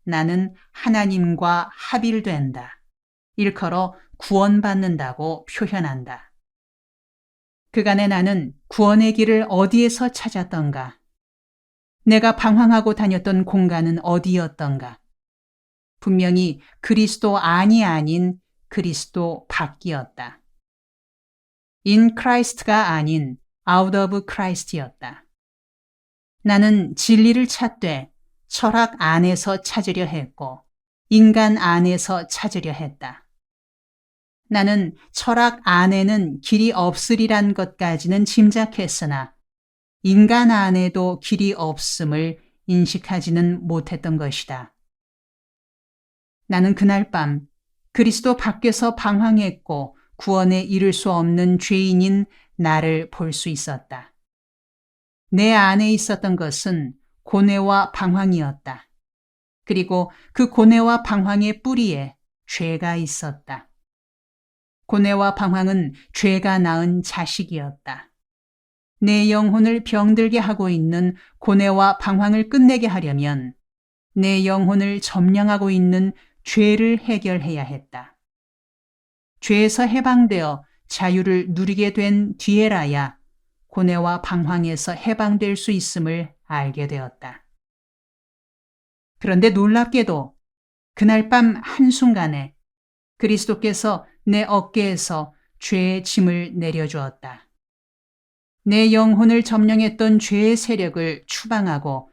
나는 하나님과 합일된다. 일컬어 구원받는다고 표현한다. 그간에 나는 구원의 길을 어디에서 찾았던가? 내가 방황하고 다녔던 공간은 어디였던가? 분명히 그리스도 안이 아닌 그리스도 밖이었다. In Christ가 아닌 out of Christ였다. 나는 진리를 찾되 철학 안에서 찾으려 했고 인간 안에서 찾으려 했다. 나는 철학 안에는 길이 없으리란 것까지는 짐작했으나 인간 안에도 길이 없음을 인식하지는 못했던 것이다. 나는 그날 밤 그리스도 밖에서 방황했고 구원에 이를 수 없는 죄인인 나를 볼 수 있었다. 내 안에 있었던 것은 고뇌와 방황이었다. 그리고 그 고뇌와 방황의 뿌리에 죄가 있었다. 고뇌와 방황은 죄가 낳은 자식이었다. 내 영혼을 병들게 하고 있는 고뇌와 방황을 끝내게 하려면 내 영혼을 점령하고 있는 죄를 해결해야 했다. 죄에서 해방되어 자유를 누리게 된 뒤에라야 고뇌와 방황에서 해방될 수 있음을 알게 되었다. 그런데 놀랍게도 그날 밤 한순간에 그리스도께서 내 어깨에서 죄의 짐을 내려주었다. 내 영혼을 점령했던 죄의 세력을 추방하고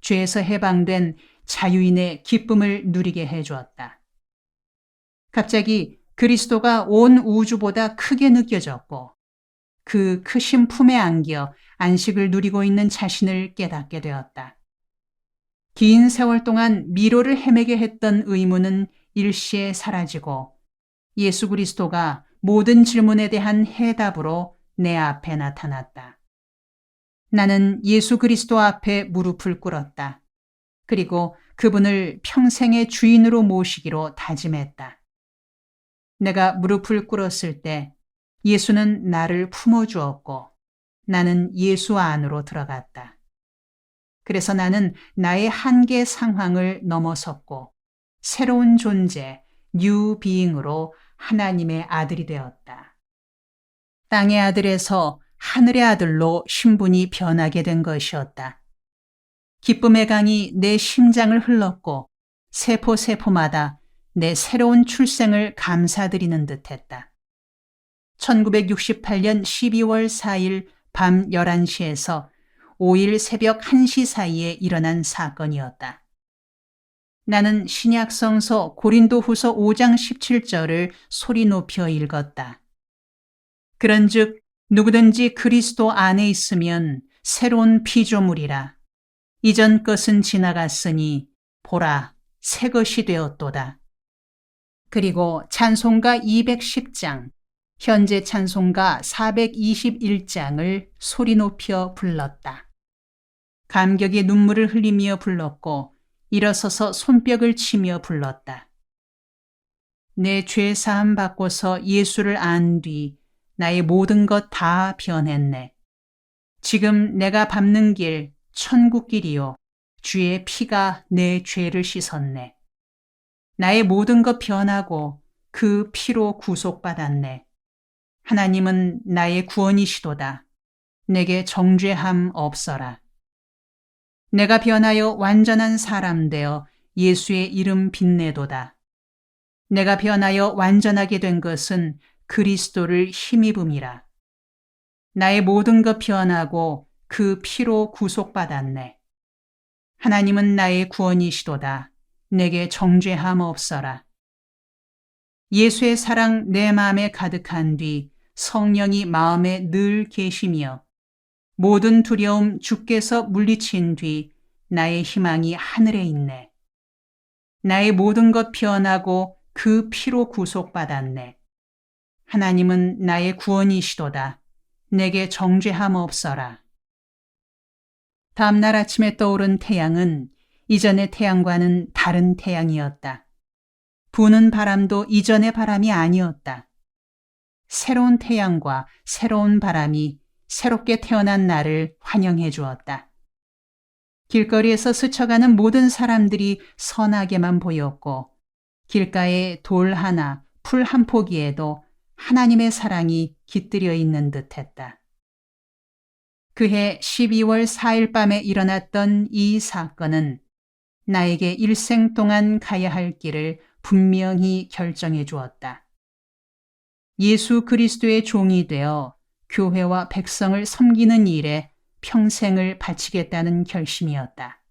죄에서 해방된 자유인의 기쁨을 누리게 해주었다. 갑자기 그리스도가 온 우주보다 크게 느껴졌고 그 크신 품에 안겨 안식을 누리고 있는 자신을 깨닫게 되었다. 긴 세월 동안 미로를 헤매게 했던 의문은 일시에 사라지고 예수 그리스도가 모든 질문에 대한 해답으로 내 앞에 나타났다. 나는 예수 그리스도 앞에 무릎을 꿇었다. 그리고 그분을 평생의 주인으로 모시기로 다짐했다. 내가 무릎을 꿇었을 때 예수는 나를 품어주었고 나는 예수 안으로 들어갔다. 그래서 나는 나의 한계 상황을 넘어섰고 새로운 존재, 뉴 비잉으로 하나님의 아들이 되었다. 땅의 아들에서 하늘의 아들로 신분이 변하게 된 것이었다. 기쁨의 강이 내 심장을 흘렀고 세포마다 내 새로운 출생을 감사드리는 듯했다. 1968년 12월 4일 밤 11시에서 5일 새벽 1시 사이에 일어난 사건이었다. 나는 신약성서 고린도후서 5장 17절을 소리 높여 읽었다. 그런즉 누구든지 그리스도 안에 있으면 새로운 피조물이라. 이전 것은 지나갔으니 보라 새 것이 되었도다. 그리고 찬송가 210장, 현재 찬송가 421장을 소리 높여 불렀다. 감격의 눈물을 흘리며 불렀고 일어서서 손뼉을 치며 불렀다. 내 죄 사함 받고서 예수를 안 뒤 나의 모든 것 다 변했네. 지금 내가 밟는 길, 천국길이요. 주의 피가 내 죄를 씻었네. 나의 모든 것 변하고 그 피로 구속받았네. 하나님은 나의 구원이시도다. 내게 정죄함 없어라. 내가 변하여 완전한 사람 되어 예수의 이름 빛내도다. 내가 변하여 완전하게 된 것은 그리스도를 힘입음이라. 나의 모든 것 변하고 그 피로 구속받았네. 하나님은 나의 구원이시도다. 내게 정죄함 없어라. 예수의 사랑 내 마음에 가득한 뒤 성령이 마음에 늘 계시며 모든 두려움 주께서 물리친 뒤 나의 희망이 하늘에 있네. 나의 모든 것 변하고 그 피로 구속받았네. 하나님은 나의 구원이시도다. 내게 정죄함 없어라. 다음날 아침에 떠오른 태양은 이전의 태양과는 다른 태양이었다. 부는 바람도 이전의 바람이 아니었다. 새로운 태양과 새로운 바람이 새롭게 태어난 나를 환영해 주었다. 길거리에서 스쳐가는 모든 사람들이 선하게만 보였고 길가에 돌 하나, 풀 한 포기에도 하나님의 사랑이 깃들여 있는 듯했다. 그해 12월 4일 밤에 일어났던 이 사건은 나에게 일생 동안 가야 할 길을 분명히 결정해 주었다. 예수 그리스도의 종이 되어 교회와 백성을 섬기는 일에 평생을 바치겠다는 결심이었다.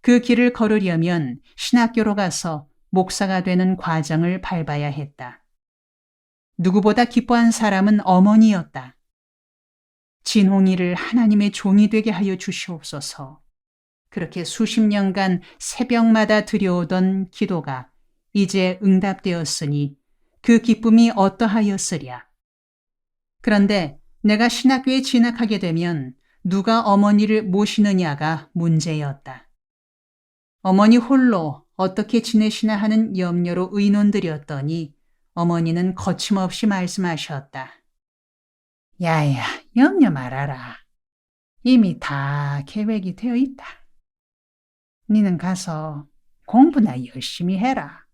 그 길을 걸으려면 신학교로 가서 목사가 되는 과정을 밟아야 했다. 누구보다 기뻐한 사람은 어머니였다. 진홍이를 하나님의 종이 되게 하여 주시옵소서. 그렇게 수십 년간 새벽마다 드려오던 기도가 이제 응답되었으니 그 기쁨이 어떠하였으랴. 그런데 내가 신학교에 진학하게 되면 누가 어머니를 모시느냐가 문제였다. 어머니 홀로 어떻게 지내시나 하는 염려로 의논드렸더니 어머니는 거침없이 말씀하셨다. 야야, 염려 말아라. 이미 다 계획이 되어 있다. 니는 가서 공부나 열심히 해라.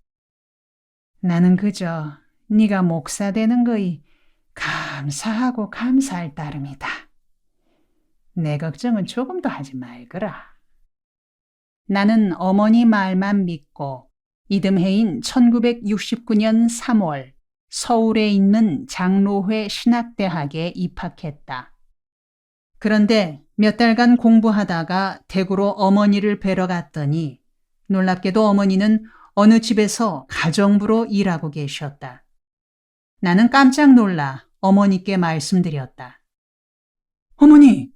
나는 그저 네가 목사 되는 거이 감사하고 감사할 따름이다. 내 걱정은 조금도 하지 말거라. 나는 어머니 말만 믿고 이듬해인 1969년 3월 서울에 있는 장로회 신학대학에 입학했다. 그런데 몇 달간 공부하다가 대구로 어머니를 뵈러 갔더니 놀랍게도 어머니는 어느 집에서 가정부로 일하고 계셨다. 나는 깜짝 놀라 어머니께 말씀드렸다. 어머니,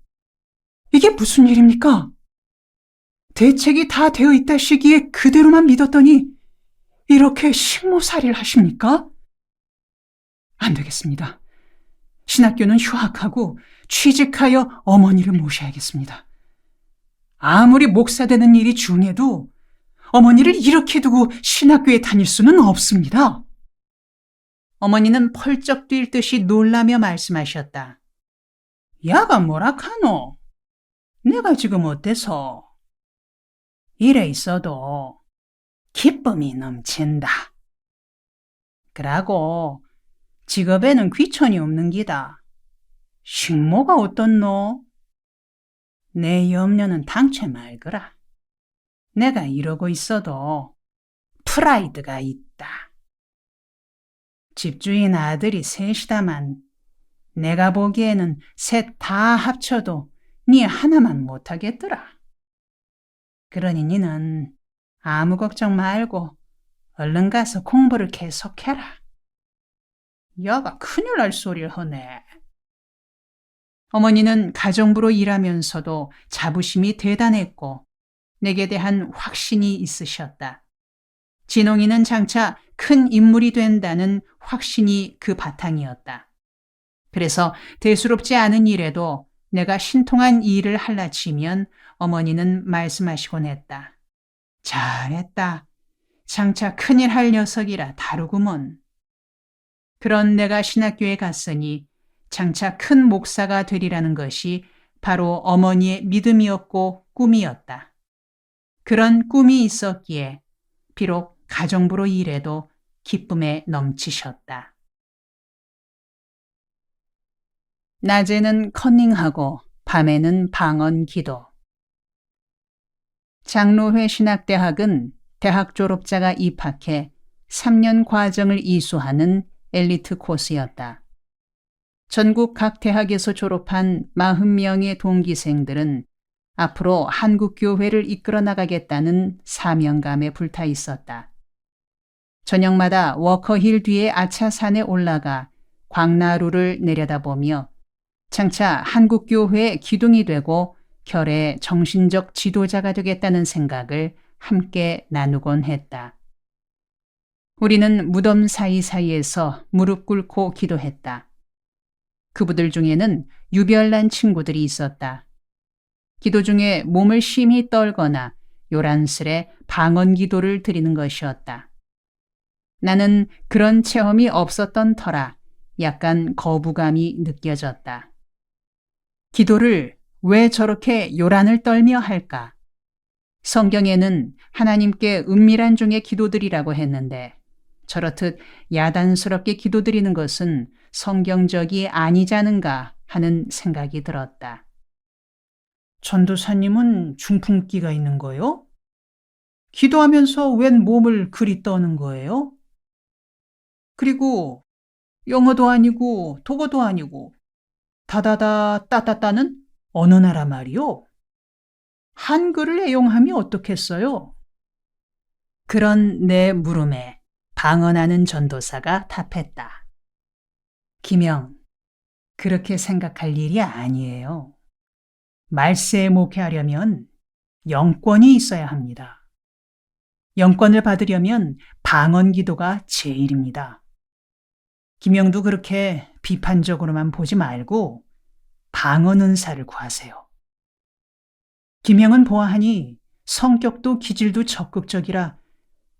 이게 무슨 일입니까? 대책이 다 되어 있다시기에 그대로만 믿었더니 이렇게 식모살이를 하십니까? 안 되겠습니다. 신학교는 휴학하고 취직하여 어머니를 모셔야겠습니다. 아무리 목사 되는 일이 중해도 어머니를 이렇게 두고 신학교에 다닐 수는 없습니다. 어머니는 펄쩍 뛸 듯이 놀라며 말씀하셨다. 야가 뭐라 카노? 내가 지금 어때서? 이래 있어도 기쁨이 넘친다. 그러고 직업에는 귀천이 없는 기다. 식모가 어떻노? 내 염려는 당최 말거라. 내가 이러고 있어도 프라이드가 있다. 집주인 아들이 셋이다만 내가 보기에는 셋 다 합쳐도 네 하나만 못하겠더라. 그러니 니는 아무 걱정 말고 얼른 가서 공부를 계속해라. 야가 큰일 날 소리를 하네. 어머니는 가정부로 일하면서도 자부심이 대단했고 내게 대한 확신이 있으셨다. 진홍이는 장차 큰 인물이 된다는 확신이 그 바탕이었다. 그래서 대수롭지 않은 일에도 내가 신통한 일을 할라치면 어머니는 말씀하시곤 했다. 잘했다. 장차 큰일 할 녀석이라 다르구먼. 그런 내가 신학교에 갔으니 장차 큰 목사가 되리라는 것이 바로 어머니의 믿음이었고 꿈이었다. 그런 꿈이 있었기에 비록 가정부로 일해도 기쁨에 넘치셨다. 낮에는 커닝하고 밤에는 방언 기도. 장로회 신학대학은 대학 졸업자가 입학해 3년 과정을 이수하는 엘리트 코스였다. 전국 각 대학에서 졸업한 40명의 동기생들은 앞으로 한국교회를 이끌어 나가겠다는 사명감에 불타 있었다. 저녁마다 워커힐 뒤에 아차산에 올라가 광나루를 내려다보며 장차 한국교회의 기둥이 되고 결의 정신적 지도자가 되겠다는 생각을 함께 나누곤 했다. 우리는 무덤 사이사이에서 무릎 꿇고 기도했다. 그분들 중에는 유별난 친구들이 있었다. 기도 중에 몸을 심히 떨거나 요란스레 방언 기도를 드리는 것이었다. 나는 그런 체험이 없었던 터라 약간 거부감이 느껴졌다. 기도를 왜 저렇게 요란을 떨며 할까? 성경에는 하나님께 은밀한 중에 기도드리라고 했는데 저렇듯 야단스럽게 기도드리는 것은 성경적이 아니자는가 하는 생각이 들었다. 전도사님은 중풍기가 있는 거요? 기도하면서 웬 몸을 그리 떠는 거예요? 그리고 영어도 아니고 독어도 아니고 다다다 따따따는 어느 나라 말이요? 한글을 애용하면 어떻겠어요? 그런 내 물음에 방언하는 전도사가 답했다. 김영, 그렇게 생각할 일이 아니에요. 말세에 목회하려면 영권이 있어야 합니다. 영권을 받으려면 방언 기도가 제일입니다. 김영도 그렇게 비판적으로만 보지 말고 방언 은사를 구하세요. 김영은 보아하니 성격도 기질도 적극적이라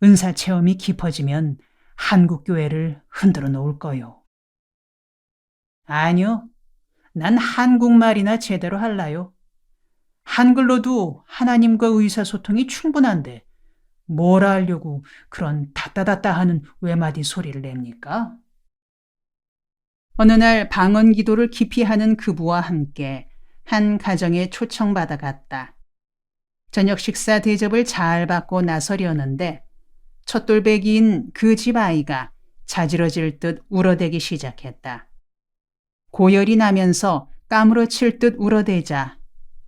은사 체험이 깊어지면 한국교회를 흔들어 놓을 거요. 아니요, 난 한국말이나 제대로 할라요. 한글로도 하나님과 의사소통이 충분한데 뭐라 하려고 그런 다따다따 하는 외마디 소리를 냅니까? 어느 날 방언 기도를 깊이 하는 그부와 함께 한 가정에 초청받아 갔다. 저녁 식사 대접을 잘 받고 나서려는데 첫돌배기인 그 집 아이가 자지러질 듯 울어대기 시작했다. 고열이 나면서 까무러칠 듯 울어대자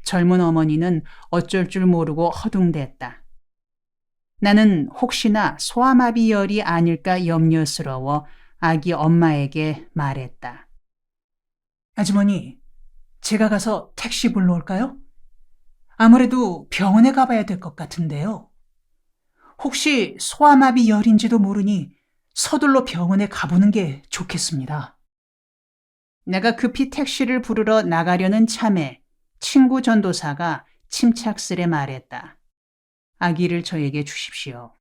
젊은 어머니는 어쩔 줄 모르고 허둥댔다. 나는 혹시나 소아마비열이 아닐까 염려스러워 아기 엄마에게 말했다. 아주머니, 제가 가서 택시 불러올까요? 아무래도 병원에 가봐야 될 것 같은데요. 혹시 소아마비 열인지도 모르니 서둘러 병원에 가보는 게 좋겠습니다. 내가 급히 택시를 부르러 나가려는 참에 친구 전도사가 침착스레 말했다. 아기를 저에게 주십시오.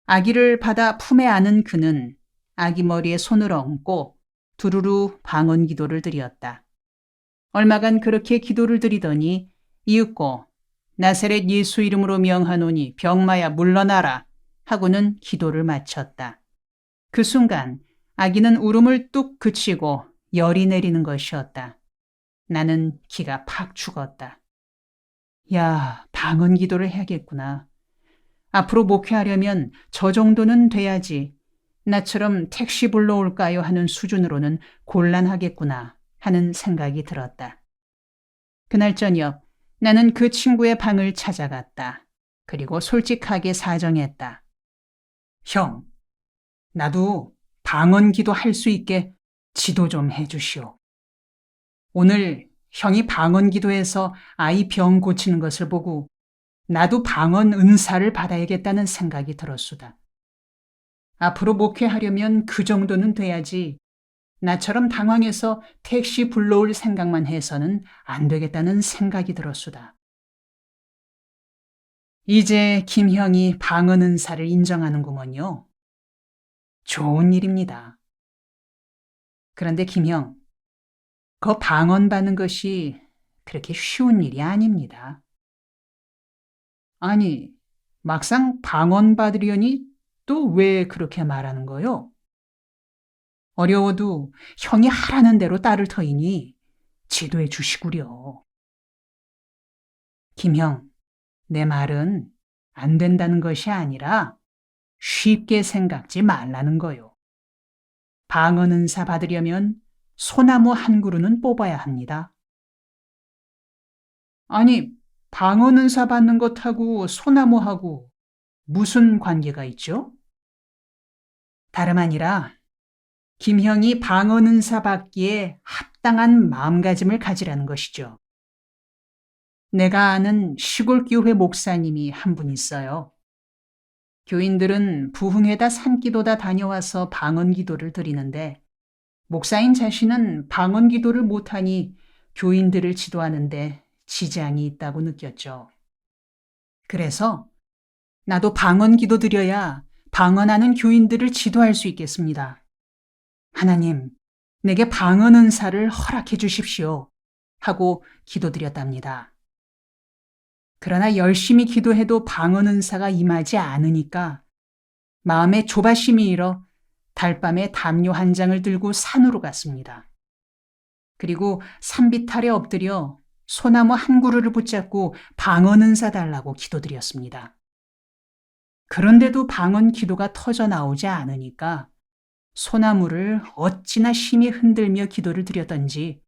아기를 받아 품에 안은 그는 아기 머리에 손을 얹고 두루루 방언 기도를 드렸다. 얼마간 그렇게 기도를 드리더니 이윽고 나사렛 예수 이름으로 명하노니 병마야 물러나라 하고는 기도를 마쳤다. 그 순간 아기는 울음을 뚝 그치고 열이 내리는 것이었다. 나는 기가 팍 죽었다. 야, 방언 기도를 해야겠구나. 앞으로 목회하려면 저 정도는 돼야지. 나처럼 택시 불러올까요 하는 수준으로는 곤란하겠구나 하는 생각이 들었다. 그날 저녁 나는 그 친구의 방을 찾아갔다. 그리고 솔직하게 사정했다. 형, 나도 방언 기도 할 수 있게 지도 좀 해주시오. 오늘 형이 방언 기도해서 아이 병 고치는 것을 보고 나도 방언 은사를 받아야겠다는 생각이 들었수다. 앞으로 목회하려면 그 정도는 돼야지 나처럼 당황해서 택시 불러올 생각만 해서는 안 되겠다는 생각이 들었수다. 이제 김형이 방언 은사를 인정하는구먼요. 좋은 일입니다. 그런데 김형, 그 방언받는 것이 그렇게 쉬운 일이 아닙니다. 아니, 막상 방언받으려니 또 왜 그렇게 말하는 거요? 어려워도 형이 하라는 대로 따를 터이니 지도해 주시구려. 김형, 내 말은 안 된다는 것이 아니라 쉽게 생각지 말라는 거요. 방언 은사 받으려면 소나무 한 그루는 뽑아야 합니다. 아니, 방언 은사 받는 것하고 소나무하고 무슨 관계가 있죠? 다름 아니라 김형이 방언 은사 받기에 합당한 마음가짐을 가지라는 것이죠. 내가 아는 시골 교회 목사님이 한 분 있어요. 교인들은 부흥회다 산기도다 다녀와서 방언 기도를 드리는데 목사인 자신은 방언 기도를 못하니 교인들을 지도하는데 지장이 있다고 느꼈죠. 그래서 나도 방언 기도 드려야 방언하는 교인들을 지도할 수 있겠습니다. 하나님, 내게 방언 은사를 허락해 주십시오. 하고 기도드렸답니다. 그러나 열심히 기도해도 방언 은사가 임하지 않으니까 마음에 조바심이 일어 달밤에 담요 한 장을 들고 산으로 갔습니다. 그리고 산비탈에 엎드려 소나무 한 그루를 붙잡고 방언 은사 달라고 기도드렸습니다. 그런데도 방언 기도가 터져 나오지 않으니까 소나무를 어찌나 심히 흔들며 기도를 드렸던지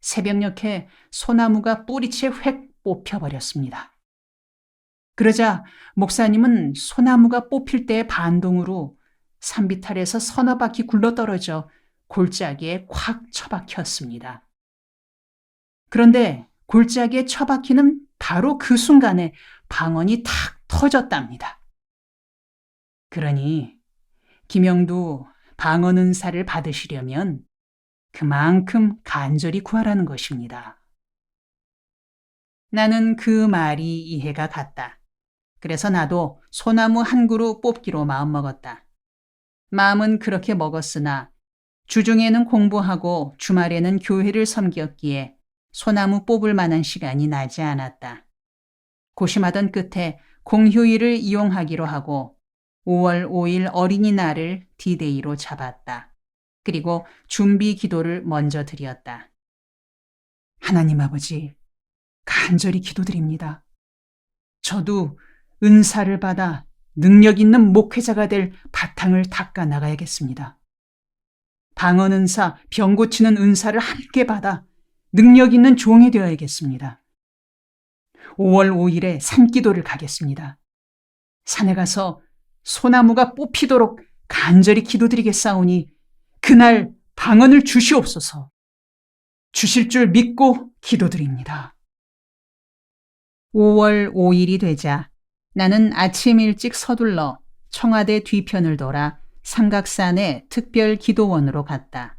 새벽녘에 소나무가 뿌리채 획 뽑혀버렸습니다. 그러자 목사님은 소나무가 뽑힐 때의 반동으로 산비탈에서 서너 바퀴 굴러떨어져 골짜기에 콱 처박혔습니다. 그런데 골짜기에 처박히는 바로 그 순간에 방언이 탁 터졌답니다. 그러니 김영도 방언 은사를 받으시려면 그만큼 간절히 구하라는 것입니다. 나는 그 말이 이해가 갔다. 그래서 나도 소나무 한 그루 뽑기로 마음먹었다. 마음은 그렇게 먹었으나 주중에는 공부하고 주말에는 교회를 섬겼기에 소나무 뽑을 만한 시간이 나지 않았다. 고심하던 끝에 공휴일을 이용하기로 하고 5월 5일 어린이날을 디데이로 잡았다. 그리고 준비 기도를 먼저 드렸다. 하나님 아버지, 간절히 기도드립니다. 저도 은사를 받아 능력 있는 목회자가 될 바탕을 닦아 나가야겠습니다. 방언 은사, 병 고치는 은사를 함께 받아 능력 있는 종이 되어야겠습니다. 5월 5일에 산기도를 가겠습니다. 산에 가서 소나무가 뽑히도록 간절히 기도드리겠사오니 그날 방언을 주시옵소서. 주실 줄 믿고 기도드립니다. 5월 5일이 되자 나는 아침 일찍 서둘러 청와대 뒤편을 돌아 삼각산의 특별 기도원으로 갔다.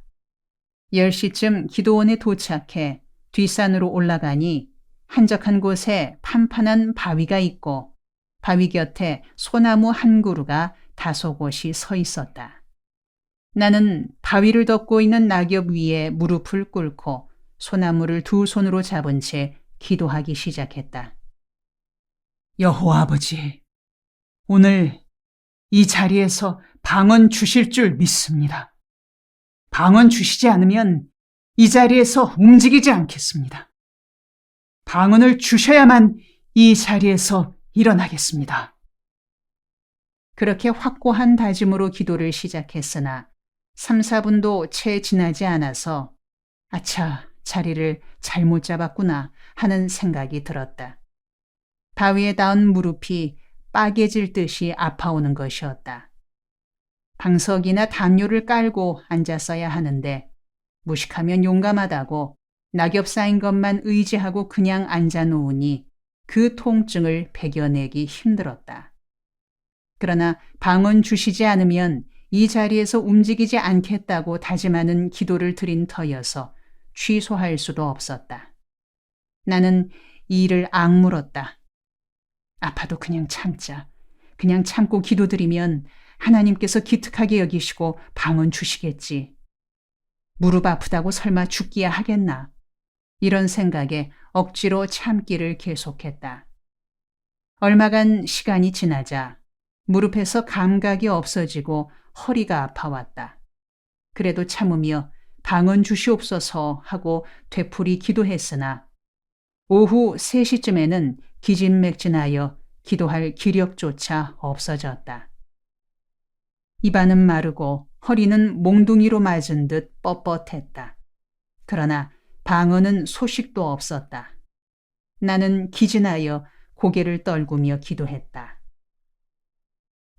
10시쯤 기도원에 도착해 뒷산으로 올라가니 한적한 곳에 판판한 바위가 있고 바위 곁에 소나무 한 그루가 다소 곳이 서 있었다. 나는 바위를 덮고 있는 낙엽 위에 무릎을 꿇고 소나무를 두 손으로 잡은 채 기도하기 시작했다. 여호와 아버지, 오늘 이 자리에서 방언 주실 줄 믿습니다. 방언 주시지 않으면 이 자리에서 움직이지 않겠습니다. 방언을 주셔야만 이 자리에서 일어나겠습니다. 그렇게 확고한 다짐으로 기도를 시작했으나 3, 4분도 채 지나지 않아서 아차, 자리를 잘못 잡았구나 하는 생각이 들었다. 바위에 닿은 무릎이 빠개질 듯이 아파오는 것이었다. 방석이나 담요를 깔고 앉았어야 하는데 무식하면 용감하다고 낙엽 쌓인 것만 의지하고 그냥 앉아놓으니 그 통증을 배겨내기 힘들었다. 그러나 방언 주시지 않으면 이 자리에서 움직이지 않겠다고 다짐하는 기도를 드린 터여서 취소할 수도 없었다. 나는 이 일을 악물었다. 아파도 그냥 참자. 그냥 참고 기도드리면 하나님께서 기특하게 여기시고 방언 주시겠지. 무릎 아프다고 설마 죽기야 하겠나. 이런 생각에 억지로 참기를 계속했다. 얼마간 시간이 지나자 무릎에서 감각이 없어지고 허리가 아파왔다. 그래도 참으며 방언 주시옵소서 하고 되풀이 기도했으나 오후 3시쯤에는 기진맥진하여 기도할 기력조차 없어졌다. 입안은 마르고 허리는 몽둥이로 맞은 듯 뻣뻣했다. 그러나 방언은 소식도 없었다. 나는 기진하여 고개를 떨구며 기도했다.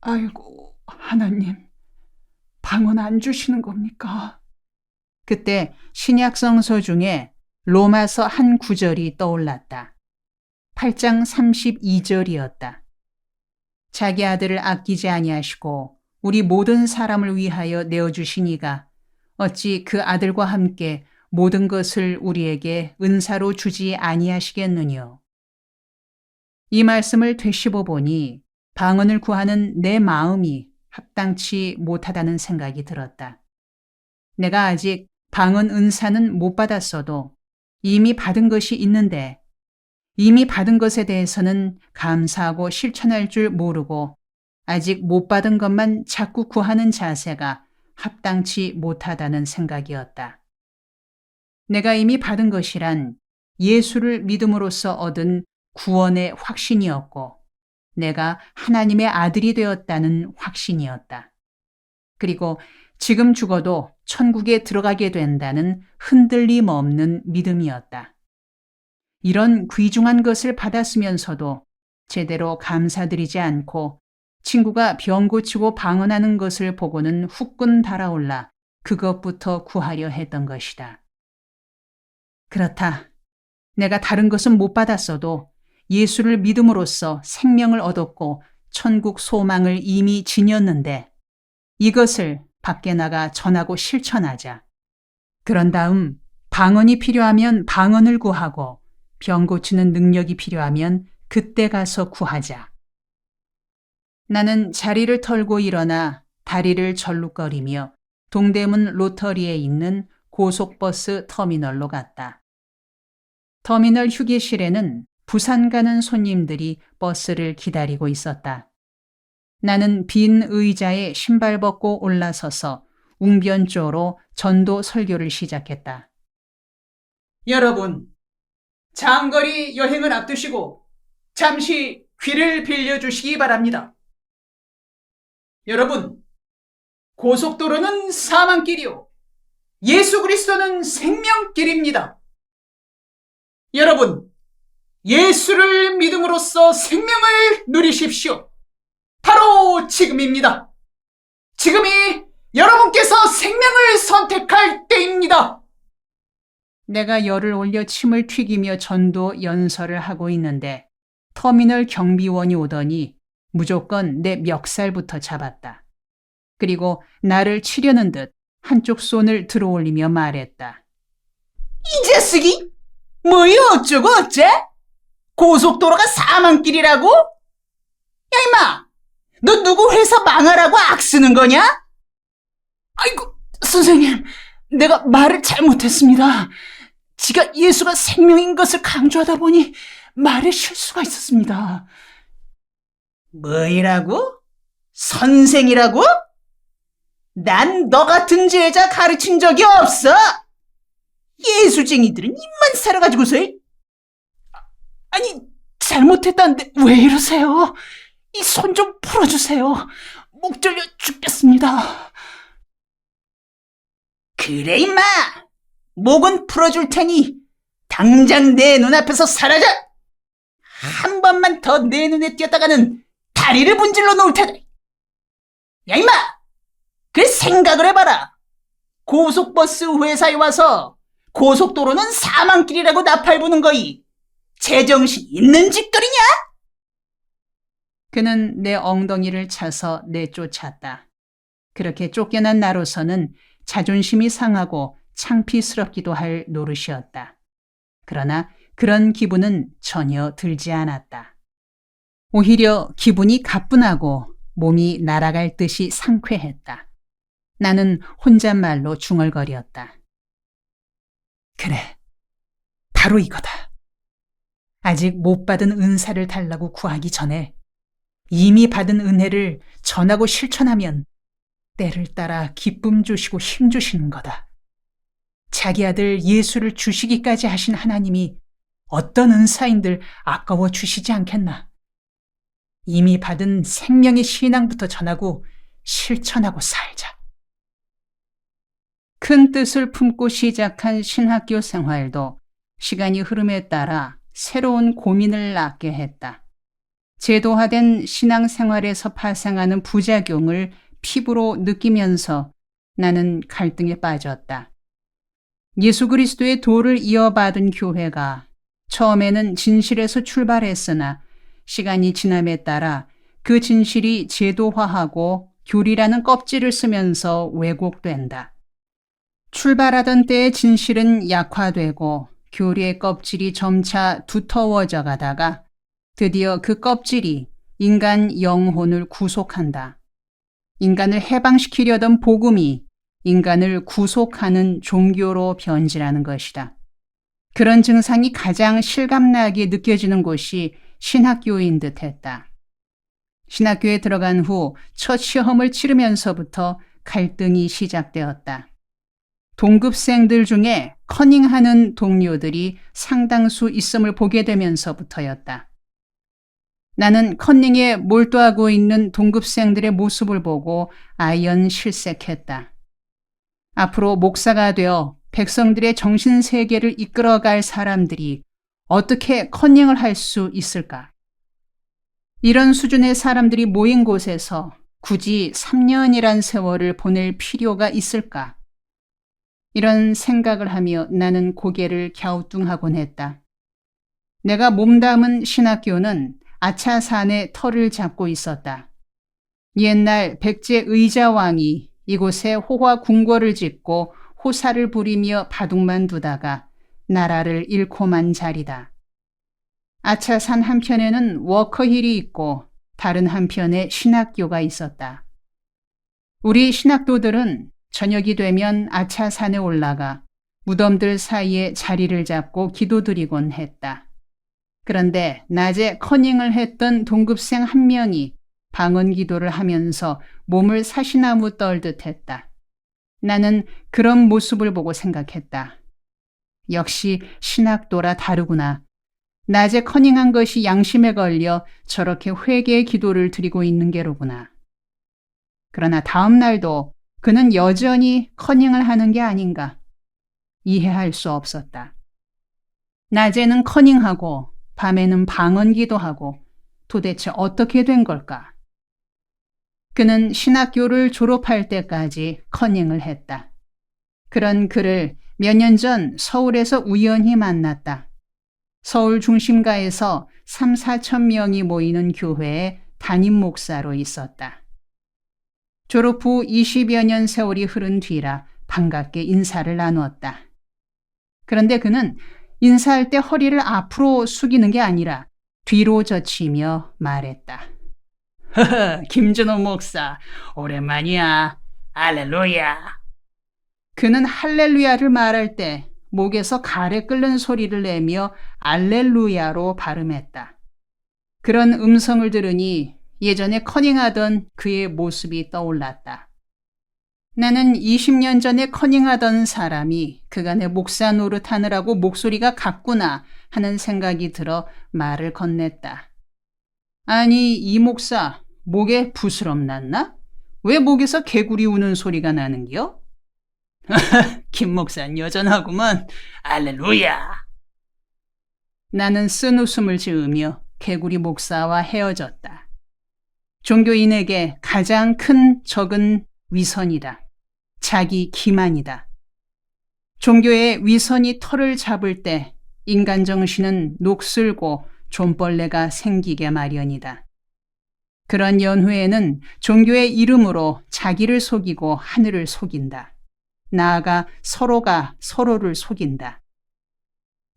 아이고, 하나님, 방언 안 주시는 겁니까? 그때 신약 성서 중에 로마서 한 구절이 떠올랐다. 8장 32절이었다. 자기 아들을 아끼지 아니하시고 우리 모든 사람을 위하여 내어주시니가 어찌 그 아들과 함께 모든 것을 우리에게 은사로 주지 아니하시겠느뇨. 이 말씀을 되씹어 보니 방언을 구하는 내 마음이 합당치 못하다는 생각이 들었다. 내가 아직 방언 은사는 못 받았어도 이미 받은 것이 있는데 이미 받은 것에 대해서는 감사하고 실천할 줄 모르고 아직 못 받은 것만 자꾸 구하는 자세가 합당치 못하다는 생각이었다. 내가 이미 받은 것이란 예수를 믿음으로써 얻은 구원의 확신이었고 내가 하나님의 아들이 되었다는 확신이었다. 그리고 지금 죽어도 천국에 들어가게 된다는 흔들림 없는 믿음이었다. 이런 귀중한 것을 받았으면서도 제대로 감사드리지 않고 친구가 병 고치고 방언하는 것을 보고는 후끈 달아올라 그것부터 구하려 했던 것이다. 그렇다. 내가 다른 것은 못 받았어도 예수를 믿음으로써 생명을 얻었고 천국 소망을 이미 지녔는데 이것을 밖에 나가 전하고 실천하자. 그런 다음 방언이 필요하면 방언을 구하고 병 고치는 능력이 필요하면 그때 가서 구하자. 나는 자리를 털고 일어나 다리를 절룩거리며 동대문 로터리에 있는 고속버스 터미널로 갔다. 터미널 휴게실에는 부산 가는 손님들이 버스를 기다리고 있었다. 나는 빈 의자에 신발 벗고 올라서서 웅변조로 전도 설교를 시작했다. 여러분, 장거리 여행을 앞두시고 잠시 귀를 빌려주시기 바랍니다. 여러분, 고속도로는 사망길이요. 예수 그리스도는 생명길입니다. 여러분, 예수를 믿음으로써 생명을 누리십시오. 바로 지금입니다. 지금이 여러분께서 생명을 선택할 때입니다. 내가 열을 올려 침을 튀기며 전도 연설을 하고 있는데 터미널 경비원이 오더니 무조건 내 멱살부터 잡았다. 그리고 나를 치려는 듯 한쪽 손을 들어올리며 말했다. 이 자식이 뭐요 어쩌고 어째? 고속도로가 사망길이라고? 야 임마, 너 누구 회사 망하라고 악쓰는 거냐? 아이고, 선생님, 내가 말을 잘못했습니다. 지가 예수가 생명인 것을 강조하다 보니 말에 실수가 있었습니다. 뭐이라고? 선생이라고? 난 너 같은 제자 가르친 적이 없어. 예수쟁이들은 입만 살아가지고서. 아니, 잘못했다는데 왜 이러세요? 이 손 좀 풀어주세요. 목 졸려 죽겠습니다. 그래 임마, 목은 풀어줄 테니 당장 내 눈앞에서 사라져. 한 번만 더 내 눈에 띄었다가는 다리를 분질러 놓을 테다. 야 임마, 그 생각을 해봐라. 고속버스 회사에 와서 고속도로는 사망길이라고 나팔 부는 거이 제정신 있는 짓거리냐? 그는 내 엉덩이를 차서 내쫓았다. 그렇게 쫓겨난 나로서는 자존심이 상하고 창피스럽기도 할 노릇이었다. 그러나 그런 기분은 전혀 들지 않았다. 오히려 기분이 가뿐하고 몸이 날아갈 듯이 상쾌했다. 나는 혼잣말로 중얼거렸다. 그래, 바로 이거다. 아직 못 받은 은사를 달라고 구하기 전에 이미 받은 은혜를 전하고 실천하면 때를 따라 기쁨 주시고 힘 주시는 거다. 자기 아들 예수를 주시기까지 하신 하나님이 어떤 은사인들 아까워 주시지 않겠나. 이미 받은 생명의 신앙부터 전하고 실천하고 살자. 큰 뜻을 품고 시작한 신학교 생활도 시간이 흐름에 따라 새로운 고민을 낳게 했다. 제도화된 신앙생활에서 발생하는 부작용을 피부로 느끼면서 나는 갈등에 빠졌다. 예수 그리스도의 도를 이어받은 교회가 처음에는 진실에서 출발했으나 시간이 지남에 따라 그 진실이 제도화하고 교리라는 껍질을 쓰면서 왜곡된다. 출발하던 때의 진실은 약화되고 교리의 껍질이 점차 두터워져 가다가 드디어 그 껍질이 인간 영혼을 구속한다. 인간을 해방시키려던 복음이 인간을 구속하는 종교로 변질하는 것이다. 그런 증상이 가장 실감나게 느껴지는 곳이 신학교인 듯했다. 신학교에 들어간 후 첫 시험을 치르면서부터 갈등이 시작되었다. 동급생들 중에 커닝하는 동료들이 상당수 있음을 보게 되면서부터였다. 나는 커닝에 몰두하고 있는 동급생들의 모습을 보고 아연실색했다. 앞으로 목사가 되어 백성들의 정신세계를 이끌어갈 사람들이 어떻게 커닝을 할 수 있을까? 이런 수준의 사람들이 모인 곳에서 굳이 3년이란 세월을 보낼 필요가 있을까? 이런 생각을 하며 나는 고개를 갸우뚱하곤 했다. 내가 몸담은 신학교는 아차산의 터를 잡고 있었다. 옛날 백제 의자왕이 이곳에 호화 궁궐을 짓고 호사를 부리며 바둑만 두다가 나라를 잃고 만 자리다. 아차산 한편에는 워커힐이 있고 다른 한편에 신학교가 있었다. 우리 신학도들은 저녁이 되면 아차산에 올라가 무덤들 사이에 자리를 잡고 기도드리곤 했다. 그런데 낮에 커닝을 했던 동급생 한 명이 방언 기도를 하면서 몸을 사시나무 떨듯 했다. 나는 그런 모습을 보고 생각했다. 역시 신학도라 다르구나. 낮에 커닝한 것이 양심에 걸려 저렇게 회개의 기도를 드리고 있는 게로구나. 그러나 다음 날도 그는 여전히 커닝을 하는 게 아닌가. 이해할 수 없었다. 낮에는 커닝하고 밤에는 방언 기도하고 도대체 어떻게 된 걸까? 그는 신학교를 졸업할 때까지 커닝을 했다. 그런 그를 몇 년 전 서울에서 우연히 만났다. 서울 중심가에서 3, 4천 명이 모이는 교회의 담임 목사로 있었다. 졸업 후 20여 년 세월이 흐른 뒤라 반갑게 인사를 나누었다. 그런데 그는 인사할 때 허리를 앞으로 숙이는 게 아니라 뒤로 젖히며 말했다. 허허, 김준호 목사, 오랜만이야. 할렐루야. 그는 할렐루야를 말할 때 목에서 가래 끓는 소리를 내며 알렐루야로 발음했다. 그런 음성을 들으니 예전에 커닝하던 그의 모습이 떠올랐다. 나는 20년 전에 커닝하던 사람이 그간의 목사 노릇하느라고 목소리가 같구나 하는 생각이 들어 말을 건넸다. 아니, 이 목사, 목에 부스럼 났나? 왜 목에서 개구리 우는 소리가 나는겨? 김 목사는 여전하구먼. 할렐루야. 나는 쓴 웃음을 지으며 개구리 목사와 헤어졌다. 종교인에게 가장 큰 적은 위선이다. 자기 기만이다. 종교의 위선이 털을 잡을 때 인간 정신은 녹슬고 존벌레가 생기게 마련이다. 그런 연후에는 종교의 이름으로 자기를 속이고 하늘을 속인다. 나아가 서로가 서로를 속인다.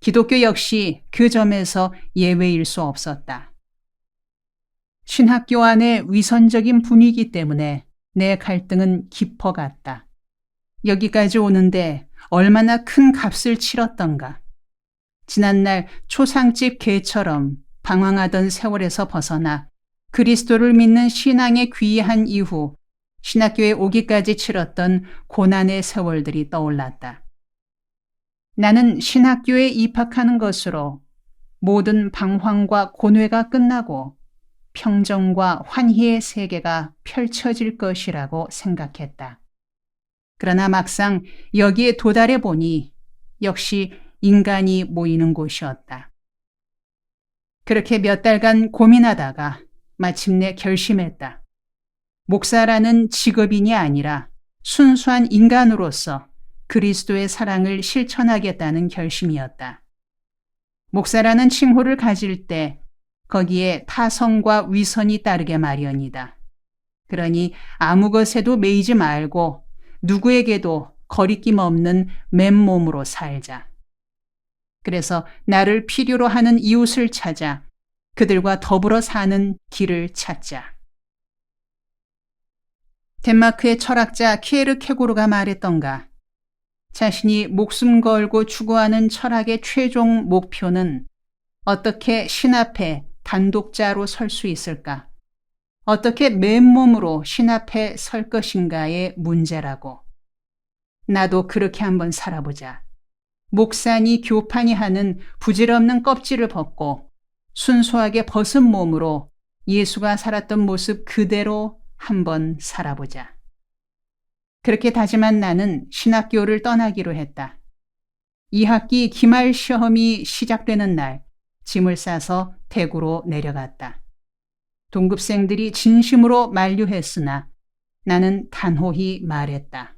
기독교 역시 그 점에서 예외일 수 없었다. 신학교 안의 위선적인 분위기 때문에 내 갈등은 깊어갔다. 여기까지 오는데 얼마나 큰 값을 치렀던가. 지난날 초상집 개처럼 방황하던 세월에서 벗어나 그리스도를 믿는 신앙에 귀의한 이후 신학교에 오기까지 치렀던 고난의 세월들이 떠올랐다. 나는 신학교에 입학하는 것으로 모든 방황과 고뇌가 끝나고 평정과 환희의 세계가 펼쳐질 것이라고 생각했다. 그러나 막상 여기에 도달해 보니 역시 인간이 모이는 곳이었다. 그렇게 몇 달간 고민하다가 마침내 결심했다. 목사라는 직업인이 아니라 순수한 인간으로서 그리스도의 사랑을 실천하겠다는 결심이었다. 목사라는 칭호를 가질 때 거기에 타성과 위선이 따르게 마련이다. 그러니 아무 것에도 매이지 말고 누구에게도 거리낌 없는 맨몸으로 살자. 그래서 나를 필요로 하는 이웃을 찾아 그들과 더불어 사는 길을 찾자. 덴마크의 철학자 키에르케고르가 말했던가, 자신이 목숨 걸고 추구하는 철학의 최종 목표는 어떻게 신 앞에 단독자로 설 수 있을까? 어떻게 맨몸으로 신 앞에 설 것인가의 문제라고. 나도 그렇게 한번 살아보자. 목사니 교판이 하는 부질없는 껍질을 벗고 순수하게 벗은 몸으로 예수가 살았던 모습 그대로 한번 살아보자. 그렇게 다짐한 나는 신학교를 떠나기로 했다. 2학기 기말 시험이 시작되는 날 짐을 싸서 대구로 내려갔다. 동급생들이 진심으로 만류했으나 나는 단호히 말했다.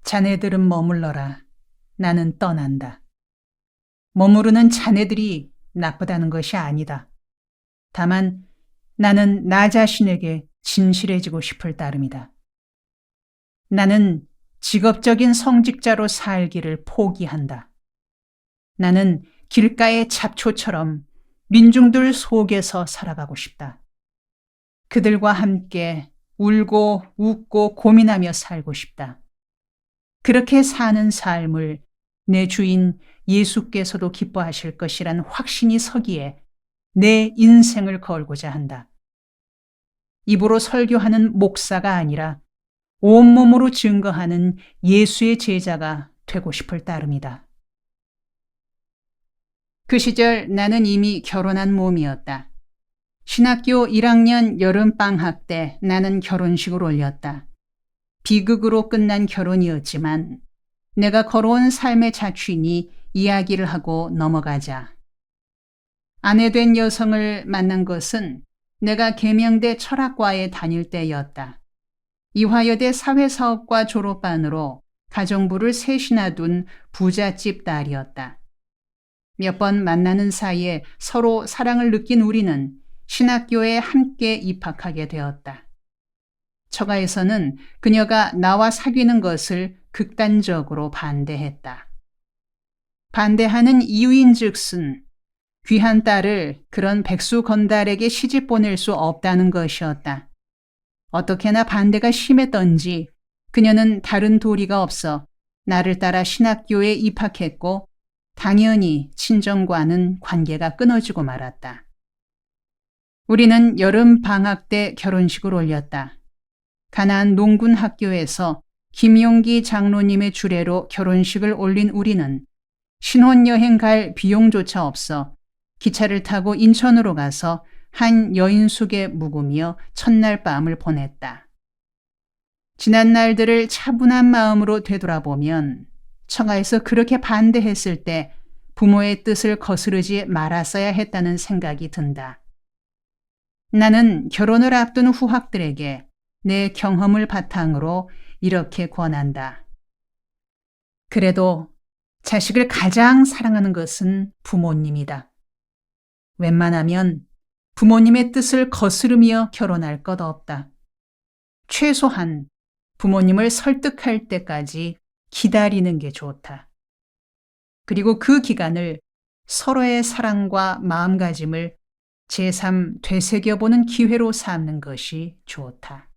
자네들은 머물러라. 나는 떠난다. 머무르는 자네들이 나쁘다는 것이 아니다. 다만 나는 나 자신에게 진실해지고 싶을 따름이다. 나는 직업적인 성직자로 살기를 포기한다. 나는 길가의 잡초처럼 민중들 속에서 살아가고 싶다. 그들과 함께 울고 웃고 고민하며 살고 싶다. 그렇게 사는 삶을 내 주인 예수께서도 기뻐하실 것이란 확신이 서기에 내 인생을 걸고자 한다. 입으로 설교하는 목사가 아니라 온몸으로 증거하는 예수의 제자가 되고 싶을 따름이다. 그 시절 나는 이미 결혼한 몸이었다. 신학교 1학년 여름방학 때 나는 결혼식을 올렸다. 비극으로 끝난 결혼이었지만 내가 걸어온 삶의 자취니 이야기를 하고 넘어가자. 아내 된 여성을 만난 것은 내가 계명대 철학과에 다닐 때였다. 이화여대 사회사업과 졸업반으로 가정부를 셋이나 둔 부잣집 딸이었다. 몇 번 만나는 사이에 서로 사랑을 느낀 우리는 신학교에 함께 입학하게 되었다. 처가에서는 그녀가 나와 사귀는 것을 극단적으로 반대했다. 반대하는 이유인즉슨 귀한 딸을 그런 백수 건달에게 시집 보낼 수 없다는 것이었다. 어떻게나 반대가 심했던지 그녀는 다른 도리가 없어 나를 따라 신학교에 입학했고 당연히 친정과는 관계가 끊어지고 말았다. 우리는 여름 방학 때 결혼식을 올렸다. 가나안 농군 학교에서 김용기 장로님의 주례로 결혼식을 올린 우리는 신혼여행 갈 비용조차 없어 기차를 타고 인천으로 가서 한 여인숙에 묵으며 첫날 밤을 보냈다. 지난 날들을 차분한 마음으로 되돌아보면 처가에서 그렇게 반대했을 때 부모의 뜻을 거스르지 말았어야 했다는 생각이 든다. 나는 결혼을 앞둔 후학들에게 내 경험을 바탕으로 이렇게 권한다. 그래도 자식을 가장 사랑하는 것은 부모님이다. 웬만하면 부모님의 뜻을 거스르며 결혼할 것 없다. 최소한 부모님을 설득할 때까지 기다리는 게 좋다. 그리고 그 기간을 서로의 사랑과 마음가짐을 제3 되새겨보는 기회로 삼는 것이 좋다.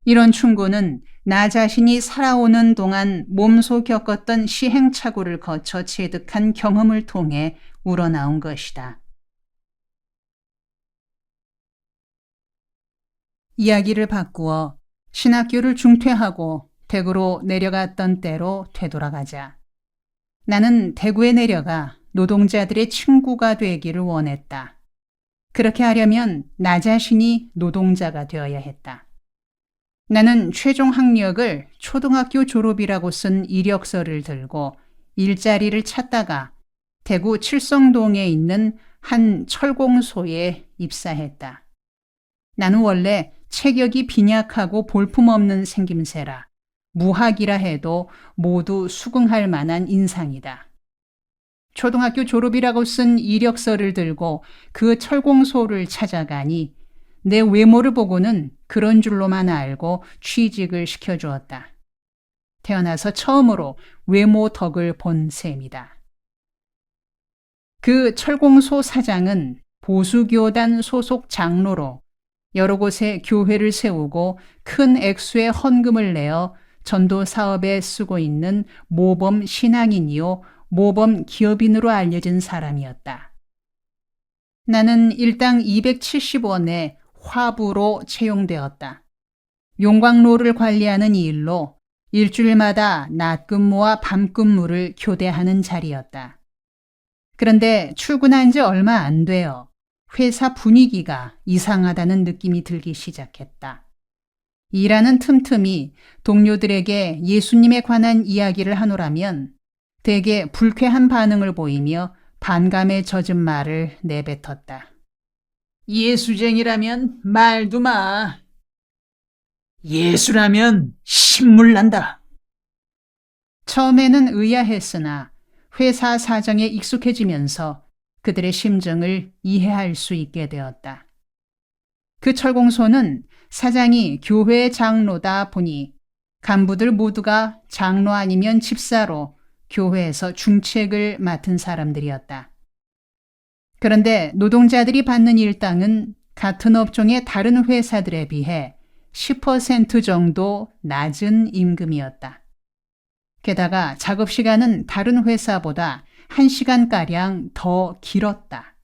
이런 충고는 나 자신이 살아오는 동안 몸소 겪었던 시행착오를 거쳐 체득한 경험을 통해 우러나온 것이다. 이야기를 바꾸어 신학교를 중퇴하고 대구로 내려갔던 때로 되돌아가자. 나는 대구에 내려가 노동자들의 친구가 되기를 원했다. 그렇게 하려면 나 자신이 노동자가 되어야 했다. 나는 최종 학력을 초등학교 졸업이라고 쓴 이력서를 들고 일자리를 찾다가 대구 칠성동에 있는 한 철공소에 입사했다. 나는 원래 체격이 빈약하고 볼품없는 생김새라 무학이라 해도 모두 수긍할 만한 인상이다. 초등학교 졸업이라고 쓴 이력서를 들고 그 철공소를 찾아가니 내 외모를 보고는 그런 줄로만 알고 취직을 시켜주었다. 태어나서 처음으로 외모 덕을 본 셈이다. 그 철공소 사장은 보수교단 소속 장로로 여러 곳에 교회를 세우고 큰 액수의 헌금을 내어 전도 사업에 쓰고 있는 모범 신앙인이요 모범 기업인으로 알려진 사람이었다. 나는 일당 270원에 화부로 채용되었다. 용광로를 관리하는 이 일로 일주일마다 낮근무와 밤근무를 교대하는 자리였다. 그런데 출근한 지 얼마 안 되어 회사 분위기가 이상하다는 느낌이 들기 시작했다. 일하는 틈틈이 동료들에게 예수님에 관한 이야기를 하노라면 대개 불쾌한 반응을 보이며 반감에 젖은 말을 내뱉었다. 예수쟁이라면 말도 마. 예수라면 신물 난다. 처음에는 의아했으나 회사 사정에 익숙해지면서 그들의 심정을 이해할 수 있게 되었다. 그 철공소는 사장이 교회 장로다 보니 간부들 모두가 장로 아니면 집사로 교회에서 중책을 맡은 사람들이었다. 그런데 노동자들이 받는 일당은 같은 업종의 다른 회사들에 비해 10% 정도 낮은 임금이었다. 게다가 작업 시간은 다른 회사보다 1시간가량 더 길었다.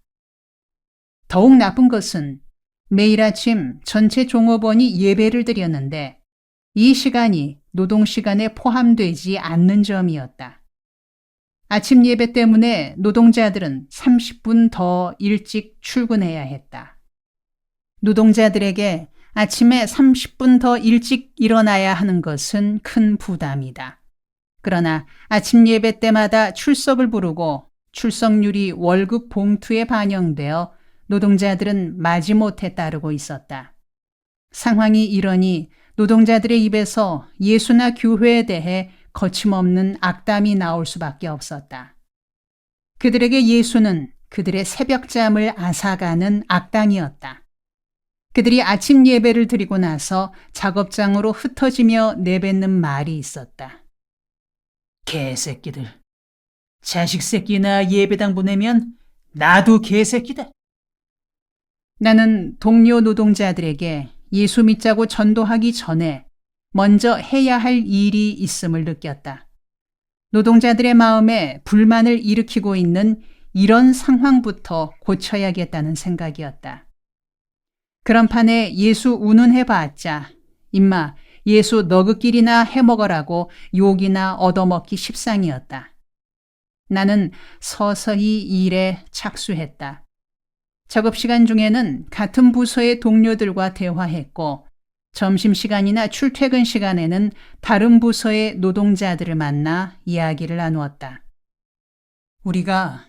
더욱 나쁜 것은 매일 아침 전체 종업원이 예배를 드렸는데 이 시간이 노동시간에 포함되지 않는 점이었다. 아침 예배 때문에 노동자들은 30분 더 일찍 출근해야 했다. 노동자들에게 아침에 30분 더 일찍 일어나야 하는 것은 큰 부담이다. 그러나 아침 예배 때마다 출석을 부르고 출석률이 월급 봉투에 반영되어 노동자들은 마지못해 따르고 있었다. 상황이 이러니 노동자들의 입에서 예수나 교회에 대해 거침없는 악담이 나올 수밖에 없었다. 그들에게 예수는 그들의 새벽잠을 앗아가는 악당이었다. 그들이 아침 예배를 드리고 나서 작업장으로 흩어지며 내뱉는 말이 있었다. 개새끼들. 자식 새끼나 예배당 보내면 나도 개새끼다. 나는 동료 노동자들에게 예수 믿자고 전도하기 전에 먼저 해야 할 일이 있음을 느꼈다. 노동자들의 마음에 불만을 일으키고 있는 이런 상황부터 고쳐야겠다는 생각이었다. 그런 판에 예수 운운해봤자 임마 예수 너그끼리나 해먹으라고 욕이나 얻어먹기 십상이었다. 나는 서서히 일에 착수했다. 작업시간 중에는 같은 부서의 동료들과 대화했고 점심시간이나 출퇴근 시간에는 다른 부서의 노동자들을 만나 이야기를 나누었다. 우리가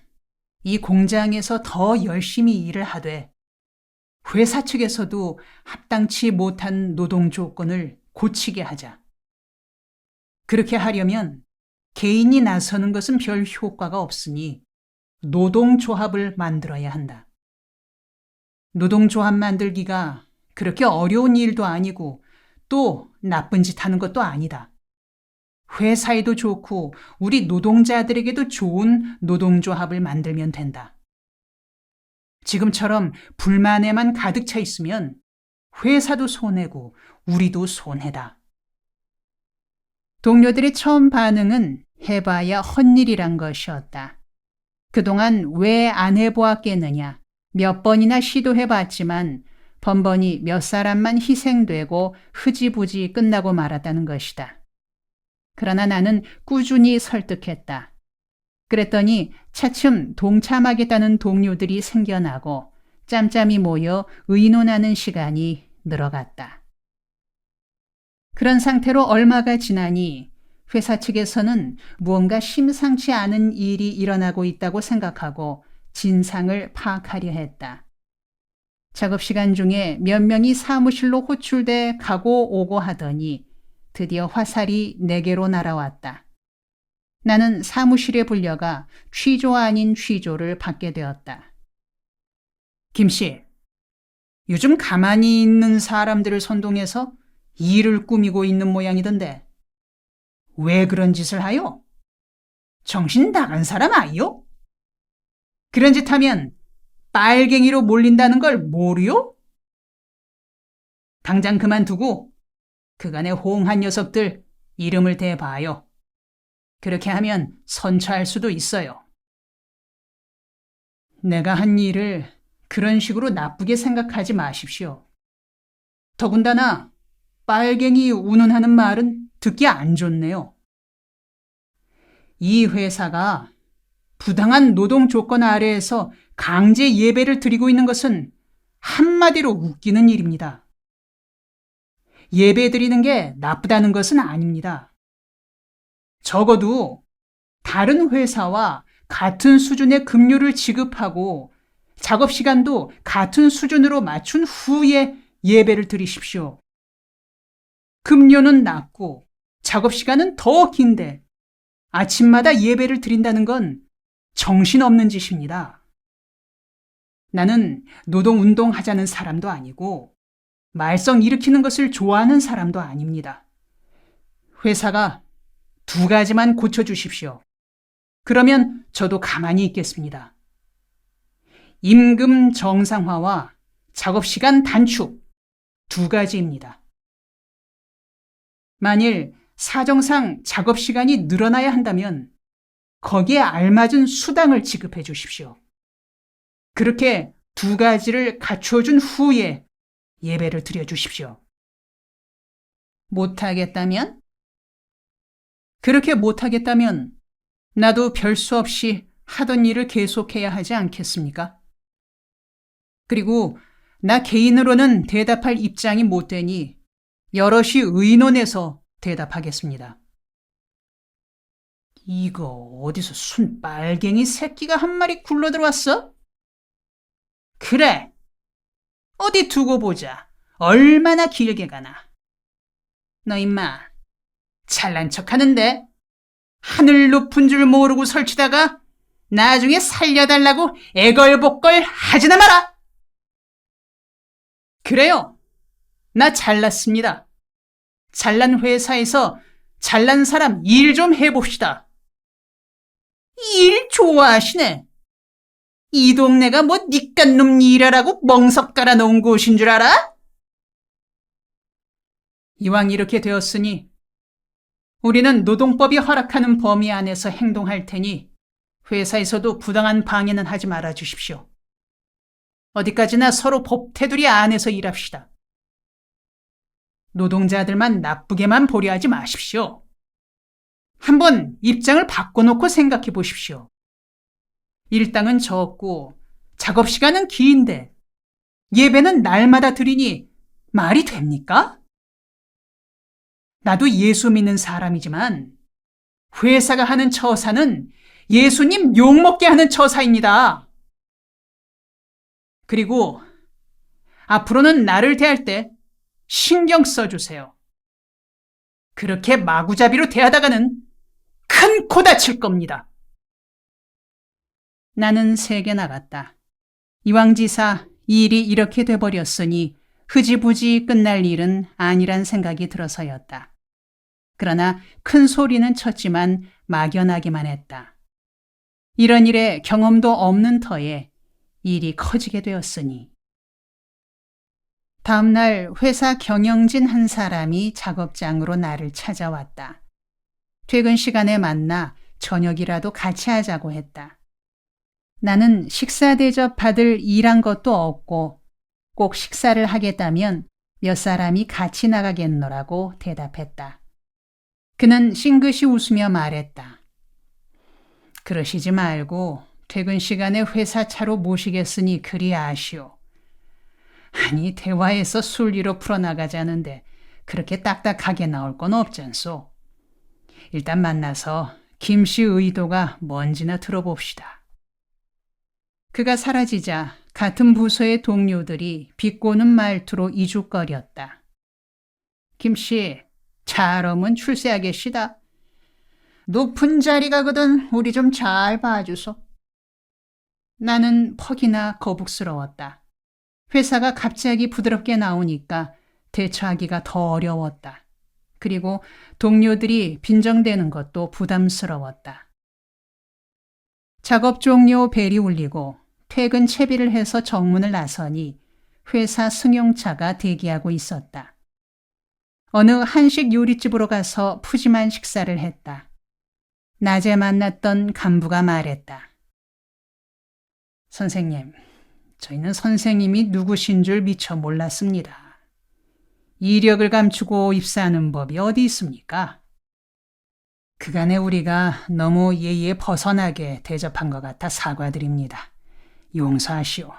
이 공장에서 더 열심히 일을 하되 회사 측에서도 합당치 못한 노동 조건을 고치게 하자. 그렇게 하려면 개인이 나서는 것은 별 효과가 없으니 노동조합을 만들어야 한다. 노동조합 만들기가 그렇게 어려운 일도 아니고 또 나쁜 짓 하는 것도 아니다. 회사에도 좋고 우리 노동자들에게도 좋은 노동조합을 만들면 된다. 지금처럼 불만에만 가득 차 있으면 회사도 손해고 우리도 손해다. 동료들의 처음 반응은 해봐야 헛일이란 것이었다. 그동안 왜 안 해보았겠느냐. 몇 번이나 시도해봤지만 번번이 몇 사람만 희생되고 흐지부지 끝나고 말았다는 것이다. 그러나 나는 꾸준히 설득했다. 그랬더니 차츰 동참하겠다는 동료들이 생겨나고 짬짬이 모여 의논하는 시간이 늘어갔다. 그런 상태로 얼마가 지나니 회사 측에서는 무언가 심상치 않은 일이 일어나고 있다고 생각하고 진상을 파악하려 했다. 작업 시간 중에 몇 명이 사무실로 호출돼 가고 오고 하더니 드디어 화살이 내게로 날아왔다. 나는 사무실에 불려가 취조 아닌 취조를 받게 되었다. 김 씨, 요즘 가만히 있는 사람들을 선동해서 일을 꾸미고 있는 모양이던데 왜 그런 짓을 하요? 정신 나간 사람 아니요? 그런 짓 하면 빨갱이로 몰린다는 걸 모르요? 당장 그만두고 그간의 호응한 녀석들 이름을 대봐요. 그렇게 하면 선처할 수도 있어요. 내가 한 일을 그런 식으로 나쁘게 생각하지 마십시오. 더군다나 빨갱이 운운하는 말은 듣기 안 좋네요. 이 회사가 부당한 노동 조건 아래에서 강제 예배를 드리고 있는 것은 한마디로 웃기는 일입니다. 예배 드리는 게 나쁘다는 것은 아닙니다. 적어도 다른 회사와 같은 수준의 급료를 지급하고 작업 시간도 같은 수준으로 맞춘 후에 예배를 드리십시오. 급료는 낮고 작업 시간은 더 긴데 아침마다 예배를 드린다는 건 정신없는 짓입니다. 나는 노동운동 하자는 사람도 아니고 말썽 일으키는 것을 좋아하는 사람도 아닙니다. 회사가 2가지만 고쳐주십시오. 그러면 저도 가만히 있겠습니다. 임금 정상화와 작업시간 단축 2가지입니다. 만일 사정상 작업시간이 늘어나야 한다면 거기에 알맞은 수당을 지급해 주십시오. 그렇게 2가지를 갖춰준 후에 예배를 드려주십시오. 못하겠다면? 그렇게 못하겠다면 나도 별 수 없이 하던 일을 계속해야 하지 않겠습니까? 그리고 나 개인으로는 대답할 입장이 못 되니 여럿이 의논해서 대답하겠습니다. 이거 어디서 순 빨갱이 새끼가 한 마리 굴러들어왔어? 그래, 어디 두고 보자. 얼마나 길게 가나. 너 임마 잘난 척하는데 하늘 높은 줄 모르고 설치다가 나중에 살려달라고 애걸복걸 하지나 마라. 그래요, 나 잘났습니다. 잘난 회사에서 잘난 사람 일 좀 해봅시다. 일 좋아하시네. 이 동네가 뭐 니깟 놈 일하라고 멍석 깔아놓은 곳인 줄 알아? 이왕 이렇게 되었으니 우리는 노동법이 허락하는 범위 안에서 행동할 테니 회사에서도 부당한 방해는 하지 말아 주십시오. 어디까지나 서로 법 테두리 안에서 일합시다. 노동자들만 나쁘게만 보려 하지 마십시오. 한번 입장을 바꿔놓고 생각해 보십시오. 일당은 적고 작업시간은 긴데 예배는 날마다 드리니 말이 됩니까? 나도 예수 믿는 사람이지만 회사가 하는 처사는 예수님 욕먹게 하는 처사입니다. 그리고 앞으로는 나를 대할 때 신경 써주세요. 그렇게 마구잡이로 대하다가는 큰 코 다칠 겁니다. 나는 세게 나갔다. 이왕지사 일이 이렇게 돼버렸으니 흐지부지 끝날 일은 아니란 생각이 들어서였다. 그러나 큰 소리는 쳤지만 막연하기만 했다. 이런 일에 경험도 없는 터에 일이 커지게 되었으니. 다음 날 회사 경영진 한 사람이 작업장으로 나를 찾아왔다. 퇴근 시간에 만나 저녁이라도 같이 하자고 했다. 나는 식사 대접 받을 일한 것도 없고 꼭 식사를 하겠다면 몇 사람이 같이 나가겠노라고 대답했다. 그는 싱긋이 웃으며 말했다. 그러시지 말고 퇴근 시간에 회사 차로 모시겠으니 그리 아시오. 아니 대화에서 순리로 풀어나가자는데 그렇게 딱딱하게 나올 건 없잖소. 일단 만나서 김 씨 의도가 뭔지나 들어봅시다. 그가 사라지자 같은 부서의 동료들이 비꼬는 말투로 이죽거렸다. 김 씨, 잘하면 출세하겠시다. 높은 자리 가거든 우리 좀 잘 봐주소. 나는 퍽이나 거북스러웠다. 회사가 갑자기 부드럽게 나오니까 대처하기가 더 어려웠다. 그리고 동료들이 빈정대는 것도 부담스러웠다. 작업 종료 벨이 울리고 퇴근 채비를 해서 정문을 나서니 회사 승용차가 대기하고 있었다. 어느 한식 요리집으로 가서 푸짐한 식사를 했다. 낮에 만났던 간부가 말했다. 선생님, 저희는 선생님이 누구신 줄 미처 몰랐습니다. 이력을 감추고 입사하는 법이 어디 있습니까? 그간에 우리가 너무 예의에 벗어나게 대접한 것 같아 사과드립니다. 용서하시오.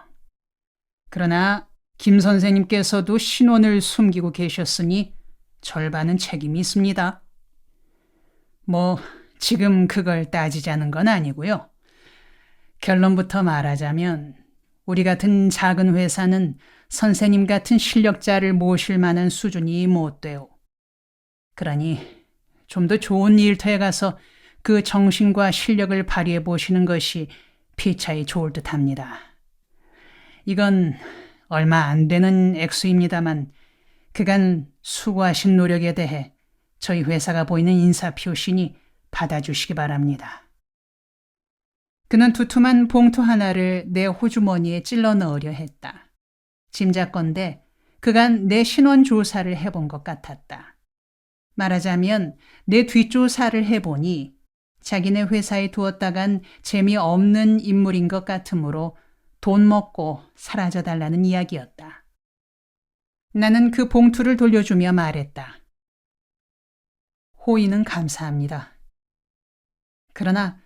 그러나 김 선생님께서도 신원을 숨기고 계셨으니 절반은 책임이 있습니다. 지금 그걸 따지자는 건 아니고요. 결론부터 말하자면 우리 같은 작은 회사는 선생님 같은 실력자를 모실 만한 수준이 못 돼요. 그러니 좀 더 좋은 일터에 가서 그 정신과 실력을 발휘해 보시는 것이 피차에 좋을 듯 합니다. 이건 얼마 안 되는 액수입니다만 그간 수고하신 노력에 대해 저희 회사가 보이는 인사표시니 받아주시기 바랍니다. 그는 두툼한 봉투 하나를 내 호주머니에 찔러 넣으려 했다. 짐작건대 그간 내 신원 조사를 해본 것 같았다. 말하자면 내 뒷조사를 해보니 자기네 회사에 두었다간 재미없는 인물인 것 같으므로 돈 먹고 사라져달라는 이야기였다. 나는 그 봉투를 돌려주며 말했다. 호의는 감사합니다. 그러나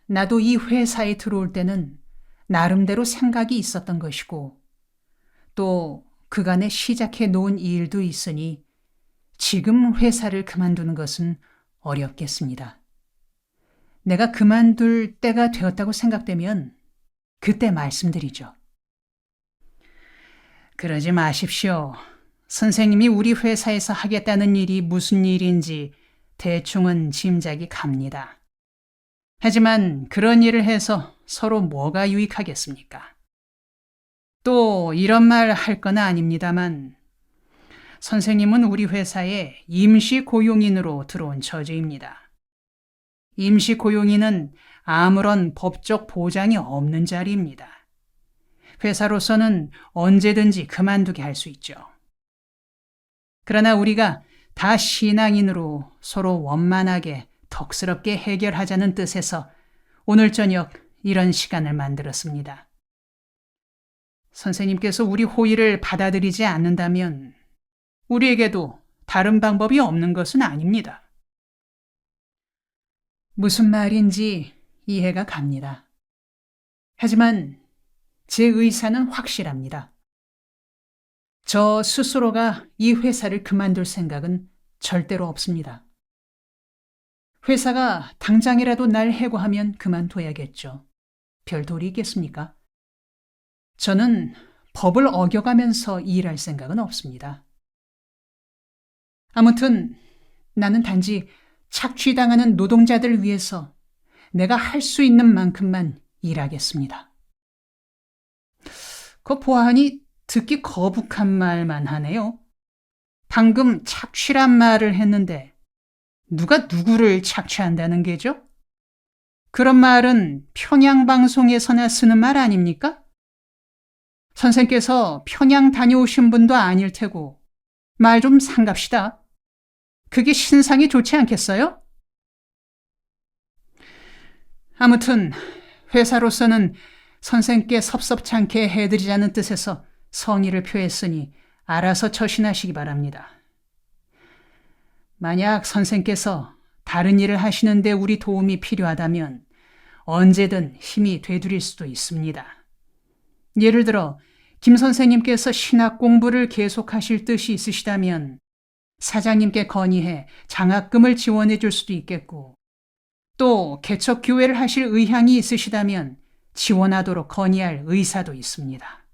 나도 이 회사에 들어올 때는 나름대로 생각이 있었던 것이고 또 그간에 시작해 놓은 일도 있으니 지금 회사를 그만두는 것은 어렵겠습니다. 내가 그만둘 때가 되었다고 생각되면 그때 말씀드리죠. 그러지 마십시오. 선생님이 우리 회사에서 하겠다는 일이 무슨 일인지 대충은 짐작이 갑니다. 하지만 그런 일을 해서 서로 뭐가 유익하겠습니까? 또 이런 말 할 건 아닙니다만 선생님은 우리 회사에 임시 고용인으로 들어온 처지입니다. 임시 고용인은 아무런 법적 보장이 없는 자리입니다. 회사로서는 언제든지 그만두게 할 수 있죠. 그러나 우리가 다 신앙인으로 서로 원만하게 덕스럽게 해결하자는 뜻에서 오늘 저녁 이런 시간을 만들었습니다. 선생님께서 우리 호의를 받아들이지 않는다면 우리에게도 다른 방법이 없는 것은 아닙니다. 무슨 말인지 이해가 갑니다. 하지만 제 의사는 확실합니다. 저 스스로가 이 회사를 그만둘 생각은 절대로 없습니다. 회사가 당장이라도 날 해고하면 그만둬야겠죠. 별 도리 있겠습니까? 저는 법을 어겨가면서 일할 생각은 없습니다. 아무튼 나는 단지 착취당하는 노동자들을 위해서 내가 할 수 있는 만큼만 일하겠습니다. 그 보아하니 듣기 거북한 말만 하네요. 방금 착취란 말을 했는데 누가 누구를 착취한다는 게죠? 그런 말은 평양방송에서나 쓰는 말 아닙니까? 선생께서 평양 다녀오신 분도 아닐 테고 말 좀 삼갑시다. 그게 신상이 좋지 않겠어요? 아무튼 회사로서는 선생께 섭섭찮게 해드리자는 뜻에서 성의를 표했으니 알아서 처신하시기 바랍니다. 만약 선생께서 다른 일을 하시는데 우리 도움이 필요하다면 언제든 힘이 되드릴 수도 있습니다. 예를 들어 김 선생님께서 신학 공부를 계속하실 뜻이 있으시다면 사장님께 건의해 장학금을 지원해 줄 수도 있겠고, 또 개척교회를 하실 의향이 있으시다면 지원하도록 건의할 의사도 있습니다.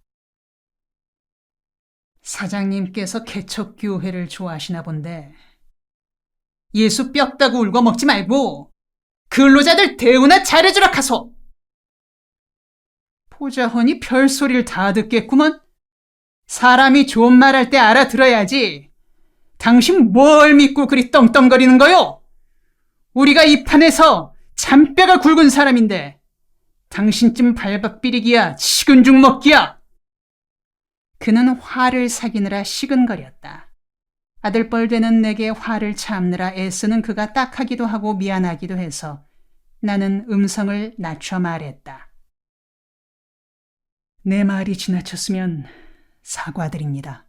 사장님께서 개척교회를 좋아하시나 본데, 예수 뼈다구 울고 먹지 말고 근로자들 대우나 잘해주라 카소. 보자허니 별소리를 다 듣겠구먼. 사람이 좋은 말 할 때 알아들어야지. 당신 뭘 믿고 그리 떵떵거리는 거요? 우리가 이 판에서 잔뼈가 굵은 사람인데 당신쯤 발박비리기야 식은 죽 먹기야. 그는 화를 사기느라 시근거렸다. 아들뻘 되는 내게 화를 참느라 애쓰는 그가 딱하기도 하고 미안하기도 해서 나는 음성을 낮춰 말했다. 내 말이 지나쳤으면 사과드립니다.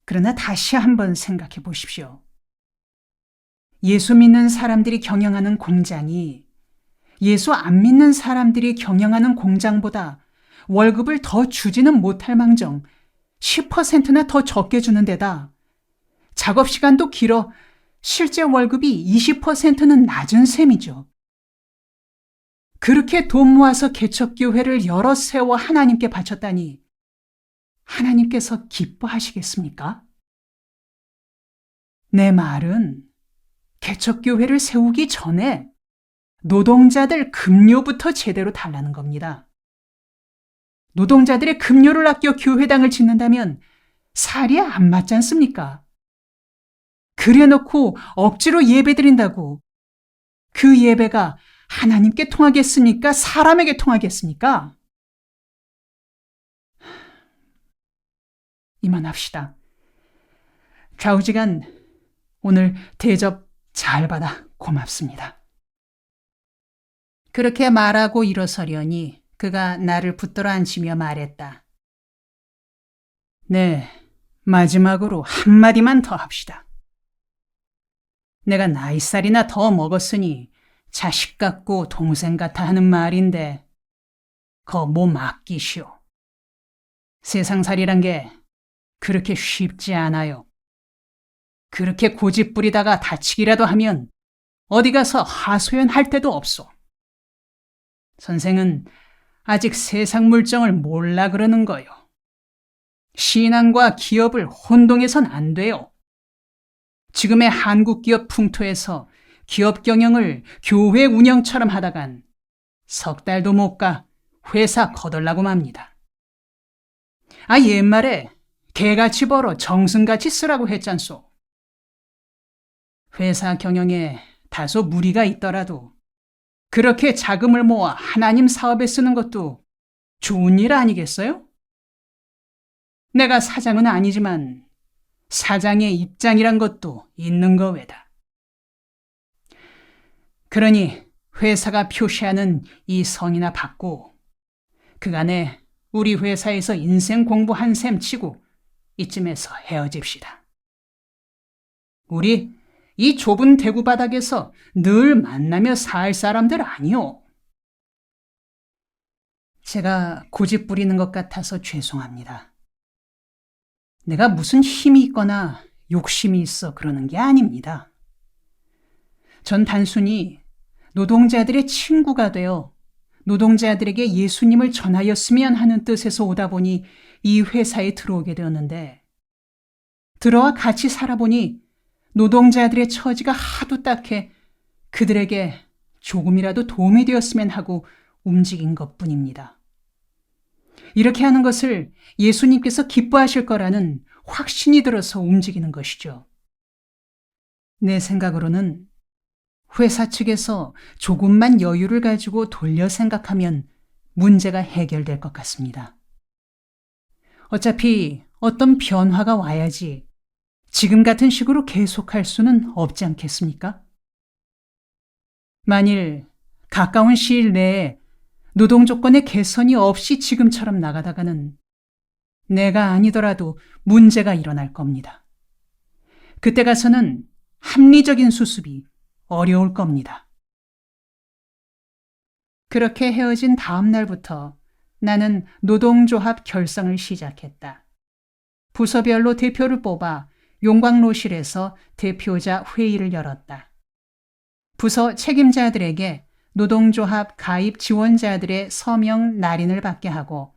그러나 다시 한번 생각해 보십시오. 예수 믿는 사람들이 경영하는 공장이 예수 안 믿는 사람들이 경영하는 공장보다 월급을 더 주지는 못할 망정 10%나 더 적게 주는 데다 작업시간도 길어 실제 월급이 20%는 낮은 셈이죠. 그렇게 돈 모아서 개척교회를 여러 세워 하나님께 바쳤다니 하나님께서 기뻐하시겠습니까? 내 말은 개척교회를 세우기 전에 노동자들 급료부터 제대로 달라는 겁니다. 노동자들의 급료를 아껴 교회당을 짓는다면 살이 안 맞지 않습니까? 그래놓고 억지로 예배드린다고 그 예배가 하나님께 통하겠습니까? 사람에게 통하겠습니까? 이만합시다. 좌우지간 오늘 대접 잘 받아 고맙습니다. 그렇게 말하고 일어서려니 그가 나를 붙들어 앉히며 말했다. 네, 마지막으로 한마디만 더 합시다. 내가 나이살이나 더 먹었으니 자식 같고 동생 같아 하는 말인데 거 몸 아끼시오. 세상살이란 게 그렇게 쉽지 않아요. 그렇게 고집 부리다가 다치기라도 하면 어디 가서 하소연할 데도 없소. 선생은 아직 세상 물정을 몰라 그러는 거요. 신앙과 기업을 혼동해선 안 돼요. 지금의 한국 기업 풍토에서 기업 경영을 교회 운영처럼 하다간 석 달도 못 가 회사 거덜나고 맙니다. 옛말에 개같이 벌어 정승같이 쓰라고 했잖소. 회사 경영에 다소 무리가 있더라도 그렇게 자금을 모아 하나님 사업에 쓰는 것도 좋은 일 아니겠어요? 내가 사장은 아니지만 사장의 입장이란 것도 있는 거외다. 그러니 회사가 표시하는 이 성이나 받고 그간에 우리 회사에서 인생 공부한 셈 치고 이쯤에서 헤어집시다. 우리 이 좁은 대구 바닥에서 늘 만나며 살 사람들 아니오. 제가 고집 부리는 것 같아서 죄송합니다. 내가 무슨 힘이 있거나 욕심이 있어 그러는 게 아닙니다. 전 단순히 노동자들의 친구가 되어 노동자들에게 예수님을 전하였으면 하는 뜻에서 오다 보니 이 회사에 들어오게 되었는데 들어와 같이 살아보니 노동자들의 처지가 하도 딱해 그들에게 조금이라도 도움이 되었으면 하고 움직인 것뿐입니다. 이렇게 하는 것을 예수님께서 기뻐하실 거라는 확신이 들어서 움직이는 것이죠. 내 생각으로는 회사 측에서 조금만 여유를 가지고 돌려 생각하면 문제가 해결될 것 같습니다. 어차피 어떤 변화가 와야지 지금 같은 식으로 계속할 수는 없지 않겠습니까? 만일 가까운 시일 내에 노동 조건의 개선이 없이 지금처럼 나가다가는 내가 아니더라도 문제가 일어날 겁니다. 그때 가서는 합리적인 수습이 어려울 겁니다. 그렇게 헤어진 다음 날부터 나는 노동조합 결성을 시작했다. 부서별로 대표를 뽑아 용광로실에서 대표자 회의를 열었다. 부서 책임자들에게 노동조합 가입 지원자들의 서명 날인을 받게 하고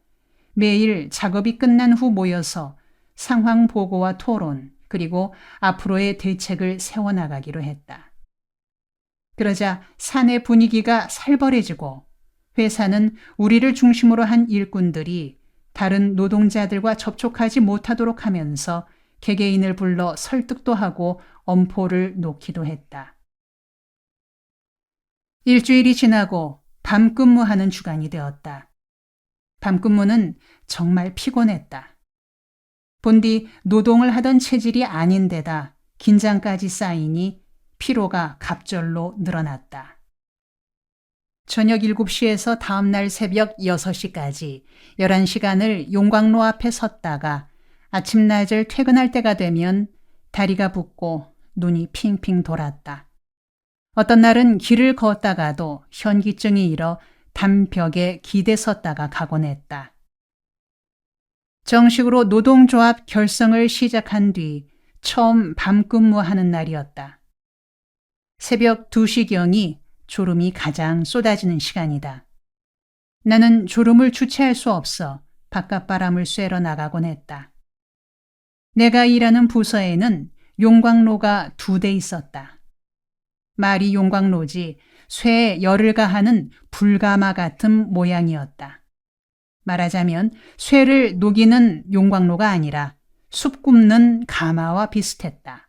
매일 작업이 끝난 후 모여서 상황 보고와 토론 그리고 앞으로의 대책을 세워나가기로 했다. 그러자 사내 분위기가 살벌해지고 회사는 우리를 중심으로 한 일꾼들이 다른 노동자들과 접촉하지 못하도록 하면서 개개인을 불러 설득도 하고 엄포를 놓기도 했다. 일주일이 지나고 밤근무하는 주간이 되었다. 밤근무는 정말 피곤했다. 본디 노동을 하던 체질이 아닌데다 긴장까지 쌓이니 피로가 갑절로 늘어났다. 저녁 7시에서 다음날 새벽 6시까지 11시간을 용광로 앞에 섰다가 아침나절 퇴근할 때가 되면 다리가 붓고 눈이 핑핑 돌았다. 어떤 날은 길을 걷다가도 현기증이 일어 담벽에 기대 섰다가 가곤 했다. 정식으로 노동조합 결성을 시작한 뒤 처음 밤근무하는 날이었다. 새벽 2시경이 졸음이 가장 쏟아지는 시간이다. 나는 졸음을 주체할 수 없어 바깥바람을 쐬러 나가곤 했다. 내가 일하는 부서에는 용광로가 2대 있었다. 말이 용광로지 쇠에 열을 가하는 불가마 같은 모양이었다. 말하자면 쇠를 녹이는 용광로가 아니라 숲 굽는 가마와 비슷했다.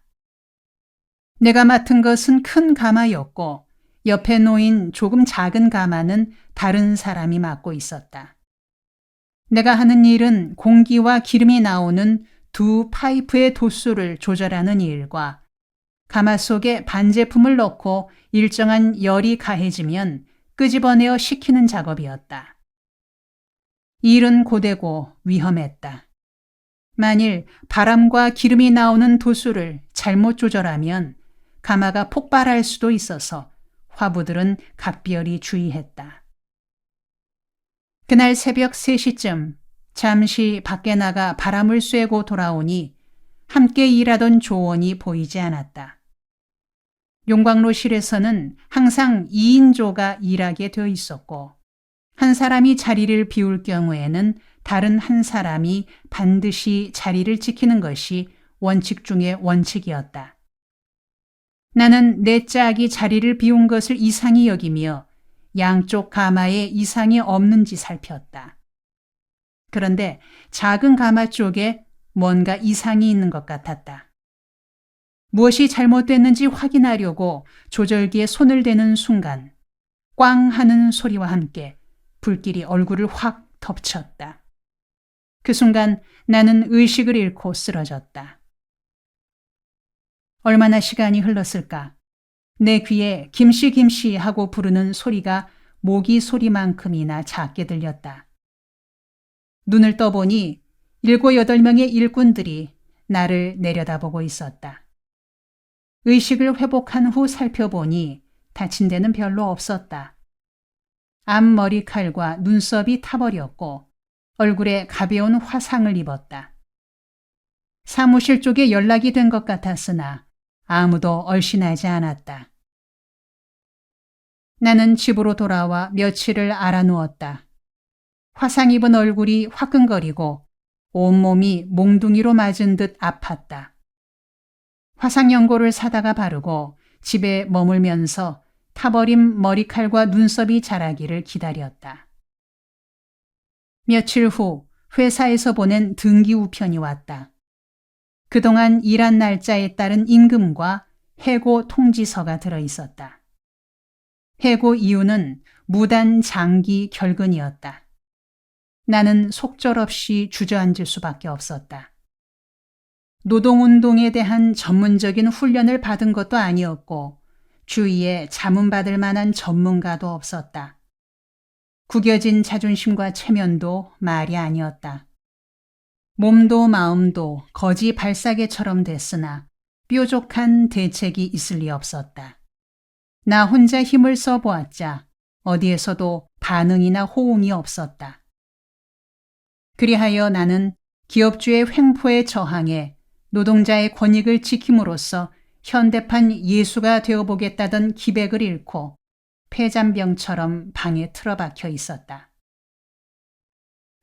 내가 맡은 것은 큰 가마였고 옆에 놓인 조금 작은 가마는 다른 사람이 맡고 있었다. 내가 하는 일은 공기와 기름이 나오는 2 파이프의 도수를 조절하는 일과 가마 속에 반제품을 넣고 일정한 열이 가해지면 끄집어내어 식히는 작업이었다. 일은 고되고 위험했다. 만일 바람과 기름이 나오는 도수를 잘못 조절하면 가마가 폭발할 수도 있어서 화부들은 각별히 주의했다. 그날 새벽 3시쯤 잠시 밖에 나가 바람을 쐬고 돌아오니 함께 일하던 조원이 보이지 않았다. 용광로실에서는 항상 2인조가 일하게 되어 있었고 한 사람이 자리를 비울 경우에는 다른 한 사람이 반드시 자리를 지키는 것이 원칙 중의 원칙이었다. 나는 내 짝이 자리를 비운 것을 이상히 여기며 양쪽 가마에 이상이 없는지 살폈다. 그런데 작은 가마 쪽에 뭔가 이상이 있는 것 같았다. 무엇이 잘못됐는지 확인하려고 조절기에 손을 대는 순간 꽝 하는 소리와 함께 불길이 얼굴을 확 덮쳤다. 그 순간 나는 의식을 잃고 쓰러졌다. 얼마나 시간이 흘렀을까? 내 귀에 김씨 김씨 하고 부르는 소리가 모기 소리만큼이나 작게 들렸다. 눈을 떠보니 7, 8명의 일꾼들이 나를 내려다보고 있었다. 의식을 회복한 후 살펴보니 다친 데는 별로 없었다. 앞머리칼과 눈썹이 타버렸고 얼굴에 가벼운 화상을 입었다. 사무실 쪽에 연락이 된 것 같았으나 아무도 얼씬하지 않았다. 나는 집으로 돌아와 며칠을 알아누웠다. 화상 입은 얼굴이 화끈거리고 온몸이 몽둥이로 맞은 듯 아팠다. 화상 연고를 사다가 바르고 집에 머물면서 타버린 머리칼과 눈썹이 자라기를 기다렸다. 며칠 후 회사에서 보낸 등기 우편이 왔다. 그동안 일한 날짜에 따른 임금과 해고 통지서가 들어있었다. 해고 이유는 무단 장기 결근이었다. 나는 속절없이 주저앉을 수밖에 없었다. 노동운동에 대한 전문적인 훈련을 받은 것도 아니었고 주위에 자문받을 만한 전문가도 없었다. 구겨진 자존심과 체면도 말이 아니었다. 몸도 마음도 거지 발사계처럼 됐으나 뾰족한 대책이 있을 리 없었다. 나 혼자 힘을 써보았자 어디에서도 반응이나 호응이 없었다. 그리하여 나는 기업주의 횡포에 저항해 노동자의 권익을 지킴으로써 현대판 예수가 되어보겠다던 기백을 잃고 폐잔병처럼 방에 틀어박혀 있었다.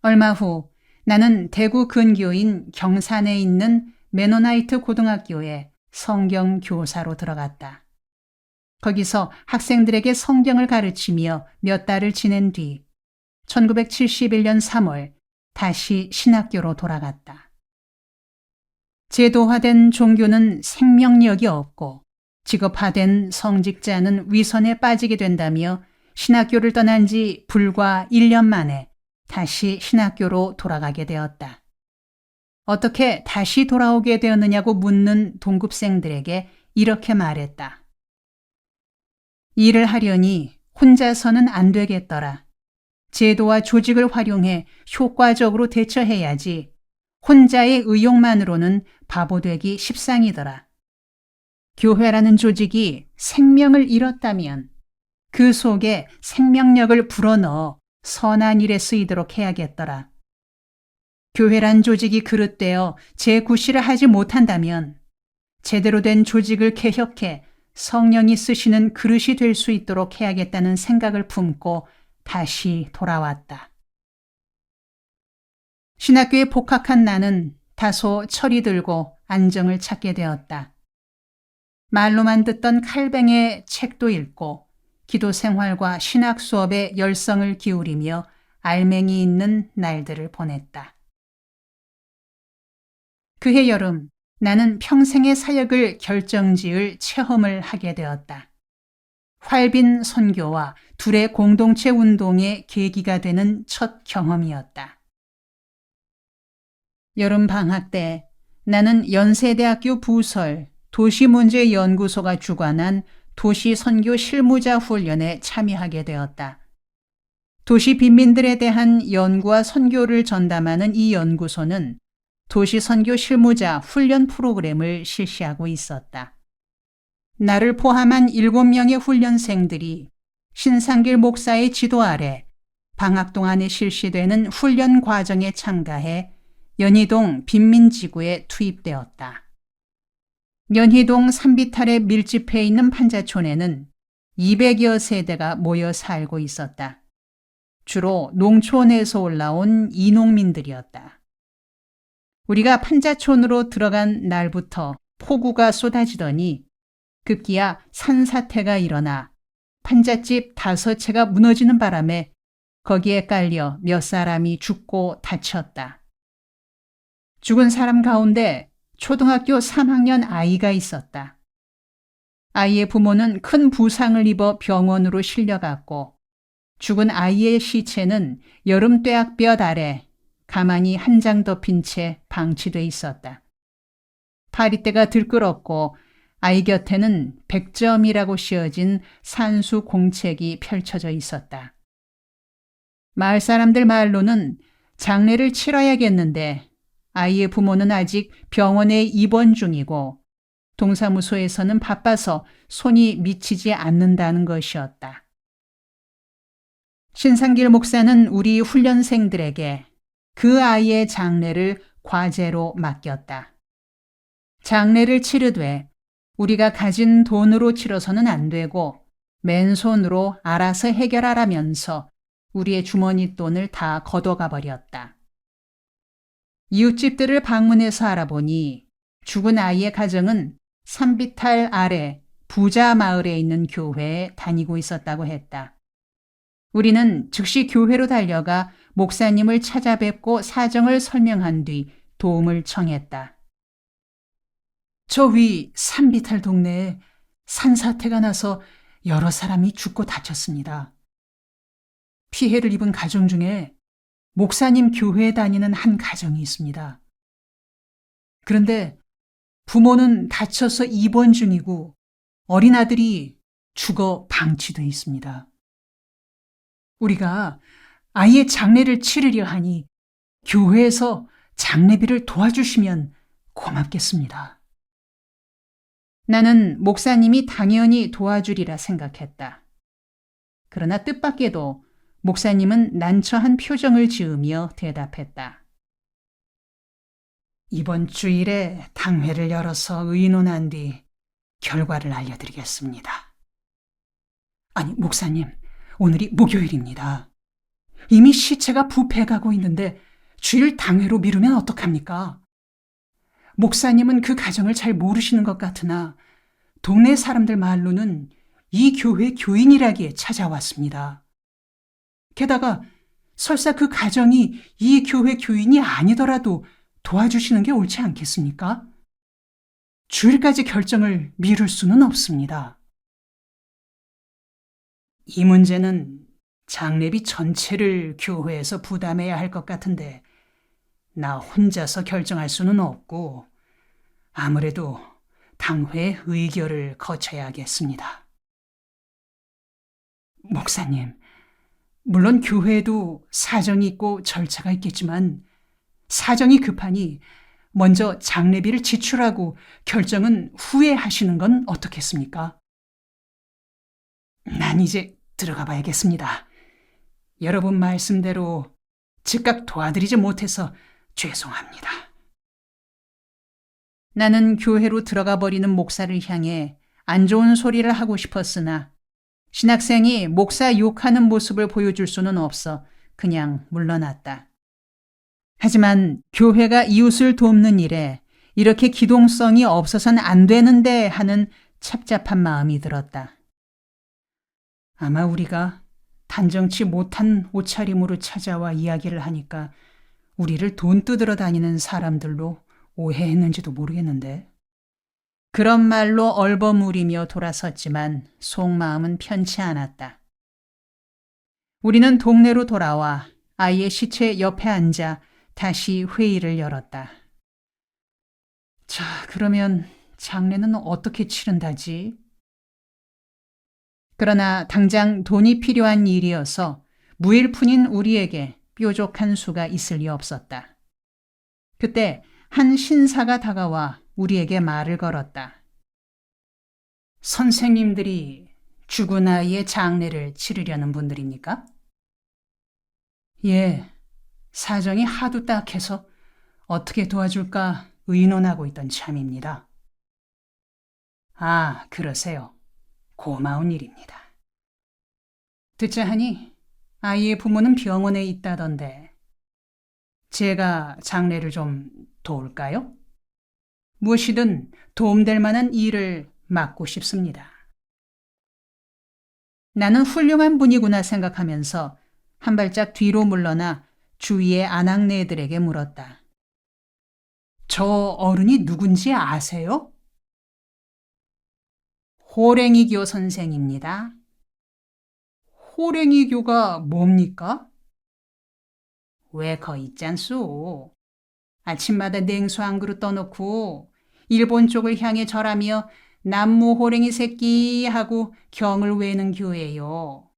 얼마 후 나는 대구 근교인 경산에 있는 메노나이트 고등학교에 성경 교사로 들어갔다. 거기서 학생들에게 성경을 가르치며 몇 달을 지낸 뒤 1971년 3월 다시 신학교로 돌아갔다. 제도화된 종교는 생명력이 없고 직업화된 성직자는 위선에 빠지게 된다며 신학교를 떠난 지 불과 1년 만에 다시 신학교로 돌아가게 되었다. 어떻게 다시 돌아오게 되었느냐고 묻는 동급생들에게 이렇게 말했다. 일을 하려니 혼자서는 안 되겠더라. 제도와 조직을 활용해 효과적으로 대처해야지 혼자의 의욕만으로는 바보되기 십상이더라. 교회라는 조직이 생명을 잃었다면 그 속에 생명력을 불어넣어 선한 일에 쓰이도록 해야겠더라. 교회란 조직이 그릇되어 재구실을 하지 못한다면 제대로 된 조직을 개혁해 성령이 쓰시는 그릇이 될 수 있도록 해야겠다는 생각을 품고 다시 돌아왔다. 신학교에 복학한 나는 다소 철이 들고 안정을 찾게 되었다. 말로만 듣던 칼뱅의 책도 읽고 기도 생활과 신학 수업에 열성을 기울이며 알맹이 있는 날들을 보냈다. 그해 여름 나는 평생의 사역을 결정지을 체험을 하게 되었다. 활빈 선교와 둘의 공동체 운동의 계기가 되는 첫 경험이었다. 여름 방학 때 나는 연세대학교 부설 도시문제연구소가 주관한 도시선교 실무자 훈련에 참여하게 되었다. 도시 빈민들에 대한 연구와 선교를 전담하는 이 연구소는 도시선교 실무자 훈련 프로그램을 실시하고 있었다. 나를 포함한 7명의 훈련생들이 신상길 목사의 지도 아래 방학 동안에 실시되는 훈련 과정에 참가해 연희동 빈민지구에 투입되었다. 연희동 산비탈에 밀집해 있는 판자촌에는 200여 세대가 모여 살고 있었다. 주로 농촌에서 올라온 이농민들이었다. 우리가 판자촌으로 들어간 날부터 폭우가 쏟아지더니 급기야 산사태가 일어나 판잣집 5채가 무너지는 바람에 거기에 깔려 몇 사람이 죽고 다쳤다. 죽은 사람 가운데 초등학교 3학년 아이가 있었다. 아이의 부모는 큰 부상을 입어 병원으로 실려갔고 죽은 아이의 시체는 여름 뙤약볕 아래 가만히 한 장 덮인 채 방치돼 있었다. 파리떼가 들끓었고 아이 곁에는 100점이라고 씌어진 산수 공책이 펼쳐져 있었다. 마을 사람들 말로는 장례를 치러야겠는데 아이의 부모는 아직 병원에 입원 중이고 동사무소에서는 바빠서 손이 미치지 않는다는 것이었다. 신상길 목사는 우리 훈련생들에게 그 아이의 장례를 과제로 맡겼다. 장례를 치르되 우리가 가진 돈으로 치러서는 안 되고 맨손으로 알아서 해결하라면서 우리의 주머니 돈을 다 걷어가 버렸다. 이웃집들을 방문해서 알아보니 죽은 아이의 가정은 산비탈 아래 부자 마을에 있는 교회에 다니고 있었다고 했다. 우리는 즉시 교회로 달려가 목사님을 찾아뵙고 사정을 설명한 뒤 도움을 청했다. 저 위 산비탈 동네에 산사태가 나서 여러 사람이 죽고 다쳤습니다. 피해를 입은 가정 중에 목사님 교회에 다니는 한 가정이 있습니다. 그런데 부모는 다쳐서 입원 중이고 어린아들이 죽어 방치돼 있습니다. 우리가 아이의 장례를 치르려 하니 교회에서 장례비를 도와주시면 고맙겠습니다. 나는 목사님이 당연히 도와주리라 생각했다. 그러나 뜻밖에도 목사님은 난처한 표정을 지으며 대답했다. 이번 주일에 당회를 열어서 의논한 뒤 결과를 알려드리겠습니다. 아니, 목사님, 오늘이 목요일입니다. 이미 시체가 부패해가고 있는데 주일 당회로 미루면 어떡합니까? 목사님은 그 가정을 잘 모르시는 것 같으나 동네 사람들 말로는 이 교회 교인이라기에 찾아왔습니다. 게다가 설사 그 가정이 이 교회 교인이 아니더라도 도와주시는 게 옳지 않겠습니까? 주일까지 결정을 미룰 수는 없습니다. 이 문제는 장례비 전체를 교회에서 부담해야 할 것 같은데 나 혼자서 결정할 수는 없고 아무래도 당회 의결을 거쳐야겠습니다. 목사님, 물론 교회에도 사정이 있고 절차가 있겠지만 사정이 급하니 먼저 장례비를 지출하고 결정은 후에 하시는 건 어떻겠습니까? 난 이제 들어가 봐야겠습니다. 여러분 말씀대로 즉각 도와드리지 못해서 죄송합니다. 나는 교회로 들어가 버리는 목사를 향해 안 좋은 소리를 하고 싶었으나 신학생이 목사 욕하는 모습을 보여줄 수는 없어 그냥 물러났다. 하지만 교회가 이웃을 돕는 일에 이렇게 기동성이 없어선 안 되는데 하는 착잡한 마음이 들었다. 아마 우리가 단정치 못한 옷차림으로 찾아와 이야기를 하니까 우리를 돈 뜯으러 다니는 사람들로 오해했는지도 모르겠는데. 그런 말로 얼버무리며 돌아섰지만 속마음은 편치 않았다. 우리는 동네로 돌아와 아이의 시체 옆에 앉아 다시 회의를 열었다. 자, 그러면 장례는 어떻게 치른다지? 그러나 당장 돈이 필요한 일이어서 무일푼인 우리에게 뾰족한 수가 있을 리 없었다. 그때 한 신사가 다가와 우리에게 말을 걸었다. 선생님들이 죽은 아이의 장례를 치르려는 분들입니까? 예, 사정이 하도 딱해서 어떻게 도와줄까 의논하고 있던 참입니다. 아, 그러세요. 고마운 일입니다. 듣자 하니 아이의 부모는 병원에 있다던데 제가 장례를 좀 도울까요? 무엇이든 도움될 만한 일을 맡고 싶습니다. 나는 훌륭한 분이구나 생각하면서 한 발짝 뒤로 물러나 주위의 아낙네들에게 물었다. 저 어른이 누군지 아세요? 호랭이교 선생입니다. 호랭이교가 뭡니까? 왜 거 있잖소. 아침마다 냉수 한 그릇 떠놓고 일본 쪽을 향해 절하며 남무 호랭이 새끼 하고 경을 외는 교회요.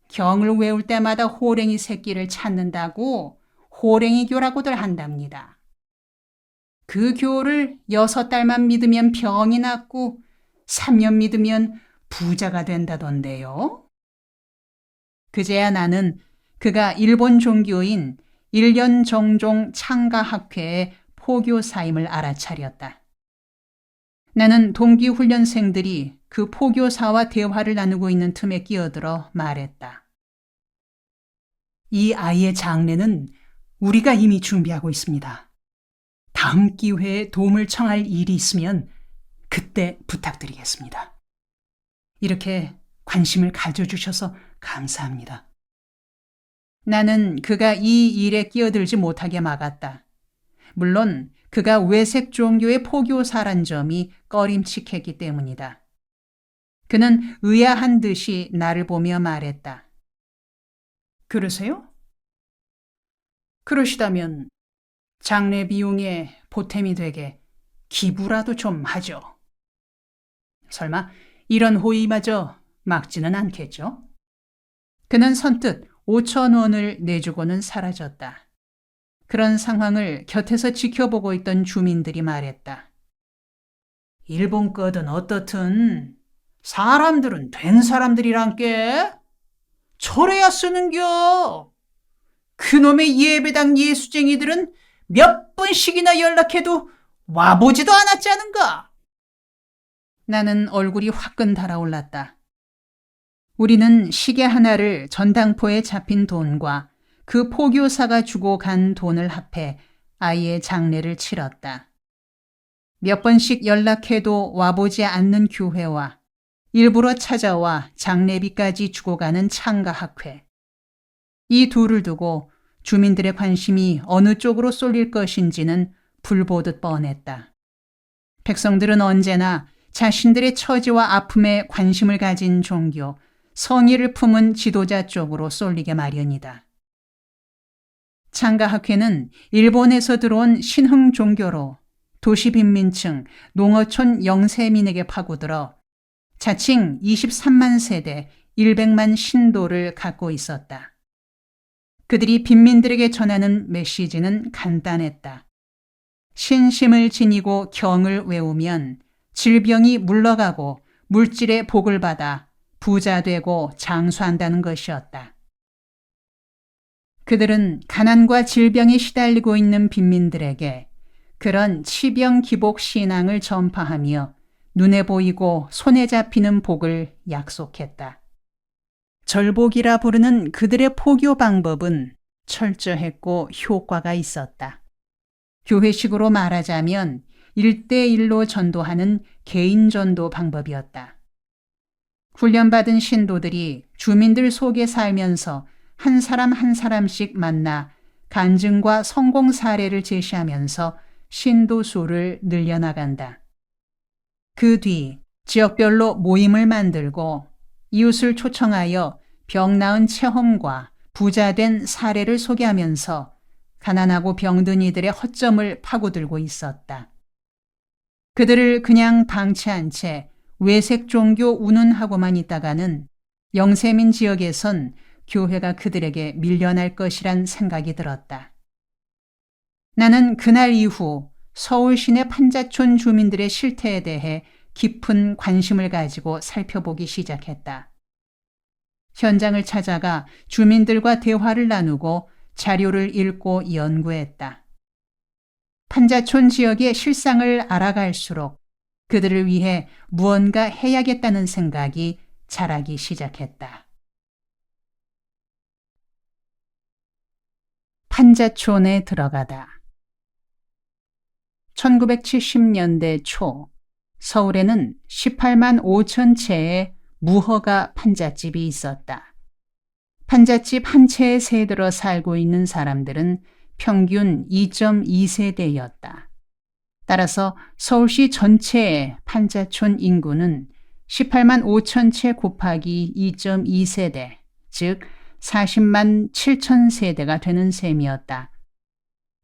경을 외울 때마다 호랭이 새끼를 찾는다고 호랭이교라고들 한답니다. 그 교를 6달만 믿으면 병이 낫고 3년 믿으면 부자가 된다던데요. 그제야 나는 그가 일본 종교인 일련 정종 창가학회의 포교사임을 알아차렸다. 나는 동기 훈련생들이 그 포교사와 대화를 나누고 있는 틈에 끼어들어 말했다. 이 아이의 장례는 우리가 이미 준비하고 있습니다. 다음 기회에 도움을 청할 일이 있으면 그때 부탁드리겠습니다. 이렇게 관심을 가져주셔서 감사합니다. 나는 그가 이 일에 끼어들지 못하게 막았다. 물론 그가 외색 종교의 포교사란 점이 꺼림칙했기 때문이다. 그는 의아한 듯이 나를 보며 말했다. 그러세요? 그러시다면 장례 비용에 보탬이 되게 기부라도 좀 하죠. 설마 이런 호의마저 막지는 않겠죠. 그는 선뜻 5천 원을 내주고는 사라졌다. 그런 상황을 곁에서 지켜보고 있던 주민들이 말했다. 일본 거든 어떻든 사람들은 된 사람들이란께. 저래야 쓰는겨. 그놈의 예배당 예수쟁이들은 몇 번씩이나 연락해도 와보지도 않았자는가. 나는 얼굴이 화끈 달아올랐다. 우리는 시계 하나를 전당포에 잡힌 돈과 그 포교사가 주고 간 돈을 합해 아이의 장례를 치렀다. 몇 번씩 연락해도 와보지 않는 교회와 일부러 찾아와 장례비까지 주고 가는 창가학회. 이 둘을 두고 주민들의 관심이 어느 쪽으로 쏠릴 것인지는 불보듯 뻔했다. 백성들은 언제나 자신들의 처지와 아픔에 관심을 가진 종교, 성의를 품은 지도자 쪽으로 쏠리게 마련이다. 창가학회는 일본에서 들어온 신흥 종교로 도시 빈민층, 농어촌 영세민에게 파고들어 자칭 23만 세대 100만 신도를 갖고 있었다. 그들이 빈민들에게 전하는 메시지는 간단했다. 신심을 지니고 경을 외우면 질병이 물러가고 물질의 복을 받아 부자 되고 장수한다는 것이었다. 그들은 가난과 질병에 시달리고 있는 빈민들에게 그런 치병기복 신앙을 전파하며 눈에 보이고 손에 잡히는 복을 약속했다. 절복이라 부르는 그들의 포교 방법은 철저했고 효과가 있었다. 교회식으로 말하자면 1대1로 전도하는 개인 전도 방법이었다. 훈련받은 신도들이 주민들 속에 살면서 한 사람 한 사람씩 만나 간증과 성공 사례를 제시하면서 신도 수를 늘려나간다. 그 뒤 지역별로 모임을 만들고 이웃을 초청하여 병 나은 체험과 부자된 사례를 소개하면서 가난하고 병든 이들의 허점을 파고들고 있었다. 그들을 그냥 방치한 채 외색 종교 운운하고만 있다가는 영세민 지역에선 교회가 그들에게 밀려날 것이란 생각이 들었다. 나는 그날 이후 서울 시내 판자촌 주민들의 실태에 대해 깊은 관심을 가지고 살펴보기 시작했다. 현장을 찾아가 주민들과 대화를 나누고 자료를 읽고 연구했다. 판자촌 지역의 실상을 알아갈수록 그들을 위해 무언가 해야겠다는 생각이 자라기 시작했다. 판자촌에 들어가다. 1970년대 초 서울에는 18만 5천 채의 무허가 판잣집이 있었다. 판잣집 한 채에 새들어 살고 있는 사람들은 평균 2.2세대였다. 따라서 서울시 전체의 판자촌 인구는 18만 5천 채 곱하기 2.2세대, 즉 40만 7천 세대가 되는 셈이었다.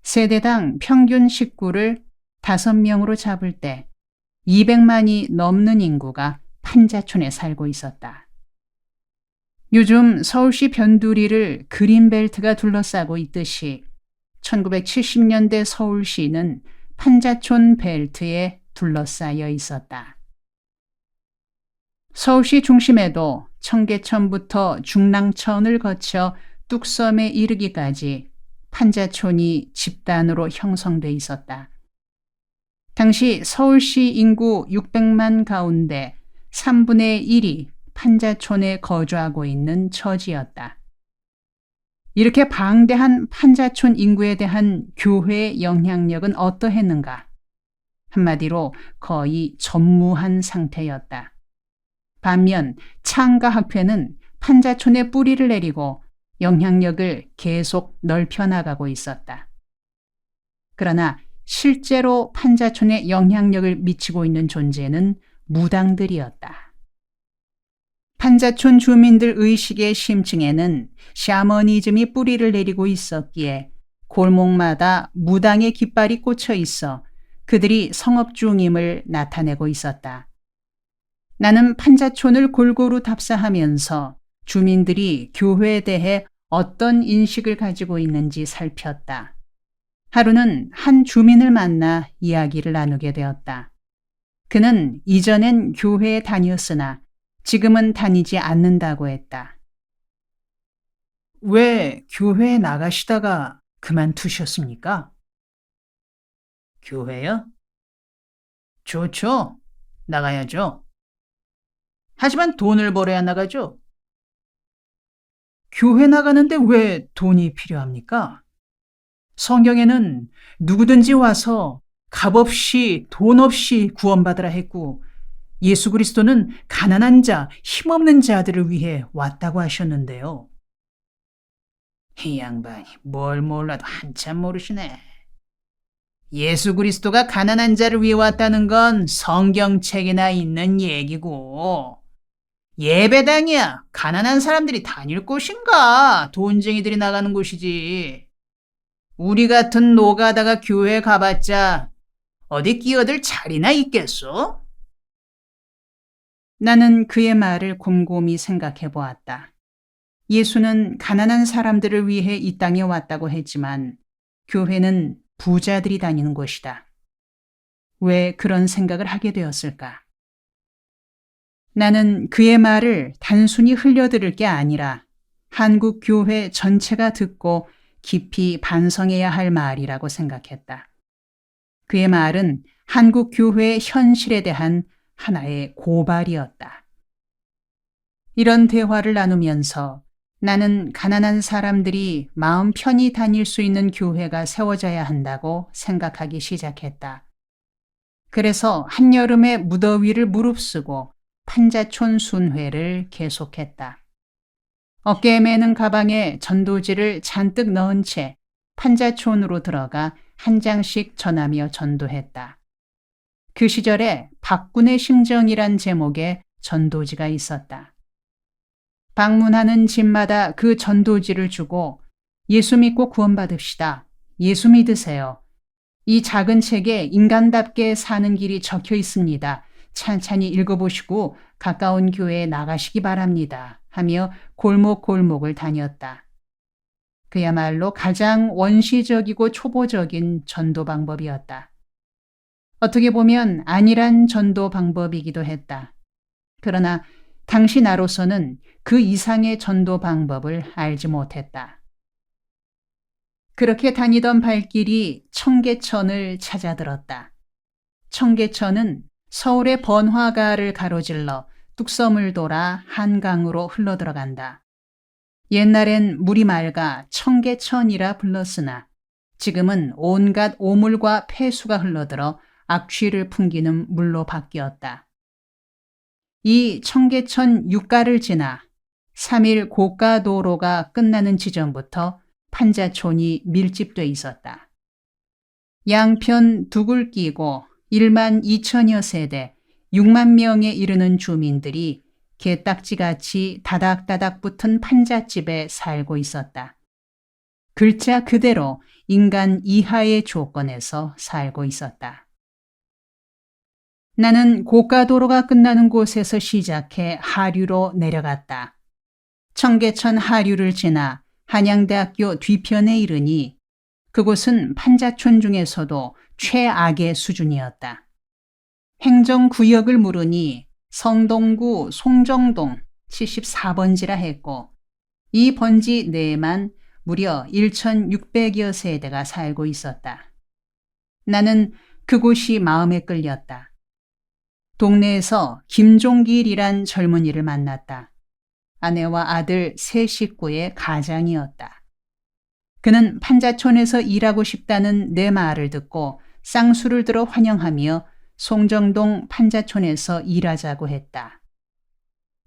세대당 평균 식구를 5명으로 잡을 때 200만이 넘는 인구가 판자촌에 살고 있었다. 요즘 서울시 변두리를 그린벨트가 둘러싸고 있듯이 1970년대 서울시는 판자촌 벨트에 둘러싸여 있었다. 서울시 중심에도 청계천부터 중랑천을 거쳐 뚝섬에 이르기까지 판자촌이 집단으로 형성돼 있었다. 당시 서울시 인구 600만 가운데 3분의 1이 판자촌에 거주하고 있는 처지였다. 이렇게 방대한 판자촌 인구에 대한 교회의 영향력은 어떠했는가? 한마디로 거의 전무한 상태였다. 반면 창가학회는 판자촌에 뿌리를 내리고 영향력을 계속 넓혀나가고 있었다. 그러나 실제로 판자촌에 영향력을 미치고 있는 존재는 무당들이었다. 판자촌 주민들 의식의 심층에는 샤머니즘이 뿌리를 내리고 있었기에 골목마다 무당의 깃발이 꽂혀 있어 그들이 성업 중임을 나타내고 있었다. 나는 판자촌을 골고루 답사하면서 주민들이 교회에 대해 어떤 인식을 가지고 있는지 살폈다. 하루는 한 주민을 만나 이야기를 나누게 되었다. 그는 이전엔 교회에 다녔으나 지금은 다니지 않는다고 했다. 왜 교회에 나가시다가 그만두셨습니까? 교회요? 좋죠. 나가야죠. 하지만 돈을 벌어야 나가죠. 교회 나가는데 왜 돈이 필요합니까? 성경에는 누구든지 와서 값없이 돈 없이 구원받으라 했고 예수 그리스도는 가난한 자, 힘없는 자들을 위해 왔다고 하셨는데요. 이 양반이 뭘 몰라도 한참 모르시네. 예수 그리스도가 가난한 자를 위해 왔다는 건 성경책에나 있는 얘기고, 예배당이야 가난한 사람들이 다닐 곳인가? 돈쟁이들이 나가는 곳이지. 우리 같은 노가다가 교회 가봤자 어디 끼어들 자리나 있겠소? 나는 그의 말을 곰곰이 생각해 보았다. 예수는 가난한 사람들을 위해 이 땅에 왔다고 했지만 교회는 부자들이 다니는 곳이다. 왜 그런 생각을 하게 되었을까? 나는 그의 말을 단순히 흘려들을 게 아니라 한국 교회 전체가 듣고 깊이 반성해야 할 말이라고 생각했다. 그의 말은 한국 교회의 현실에 대한 하나의 고발이었다. 이런 대화를 나누면서 나는 가난한 사람들이 마음 편히 다닐 수 있는 교회가 세워져야 한다고 생각하기 시작했다. 그래서 한여름의 무더위를 무릅쓰고 판자촌 순회를 계속했다. 어깨에 매는 가방에 전도지를 잔뜩 넣은 채 판자촌으로 들어가 한 장씩 전하며 전도했다. 그 시절에 박군의 심정이란 제목의 전도지가 있었다. 방문하는 집마다 그 전도지를 주고 예수 믿고 구원받읍시다. 예수 믿으세요. 이 작은 책에 인간답게 사는 길이 적혀 있습니다. 찬찬히 읽어보시고 가까운 교회에 나가시기 바랍니다. 하며 골목골목을 다녔다. 그야말로 가장 원시적이고 초보적인 전도 방법이었다. 어떻게 보면 안일한 전도 방법이기도 했다. 그러나 당시 나로서는 그 이상의 전도 방법을 알지 못했다. 그렇게 다니던 발길이 청계천을 찾아들었다. 청계천은 서울의 번화가를 가로질러 뚝섬을 돌아 한강으로 흘러들어간다. 옛날엔 물이 맑아 청계천이라 불렀으나 지금은 온갖 오물과 폐수가 흘러들어 악취를 풍기는 물로 바뀌었다. 이 청계천 육가를 지나 3일 고가도로가 끝나는 지점부터 판자촌이 밀집돼 있었다. 양편 두 굴 끼고 1만 2천여 세대 6만 명에 이르는 주민들이 개딱지같이 다닥다닥 붙은 판잣집에 살고 있었다. 글자 그대로 인간 이하의 조건에서 살고 있었다. 나는 고가도로가 끝나는 곳에서 시작해 하류로 내려갔다. 청계천 하류를 지나 한양대학교 뒤편에 이르니 그곳은 판자촌 중에서도 최악의 수준이었다. 행정구역을 물으니 성동구 송정동 74번지라 했고 이 번지 내에만 무려 1,600여 세대가 살고 있었다. 나는 그곳이 마음에 끌렸다. 동네에서 김종길이란 젊은이를 만났다. 아내와 아들 세 식구의 가장이었다. 그는 판자촌에서 일하고 싶다는 내 말을 듣고 쌍수를 들어 환영하며 송정동 판자촌에서 일하자고 했다.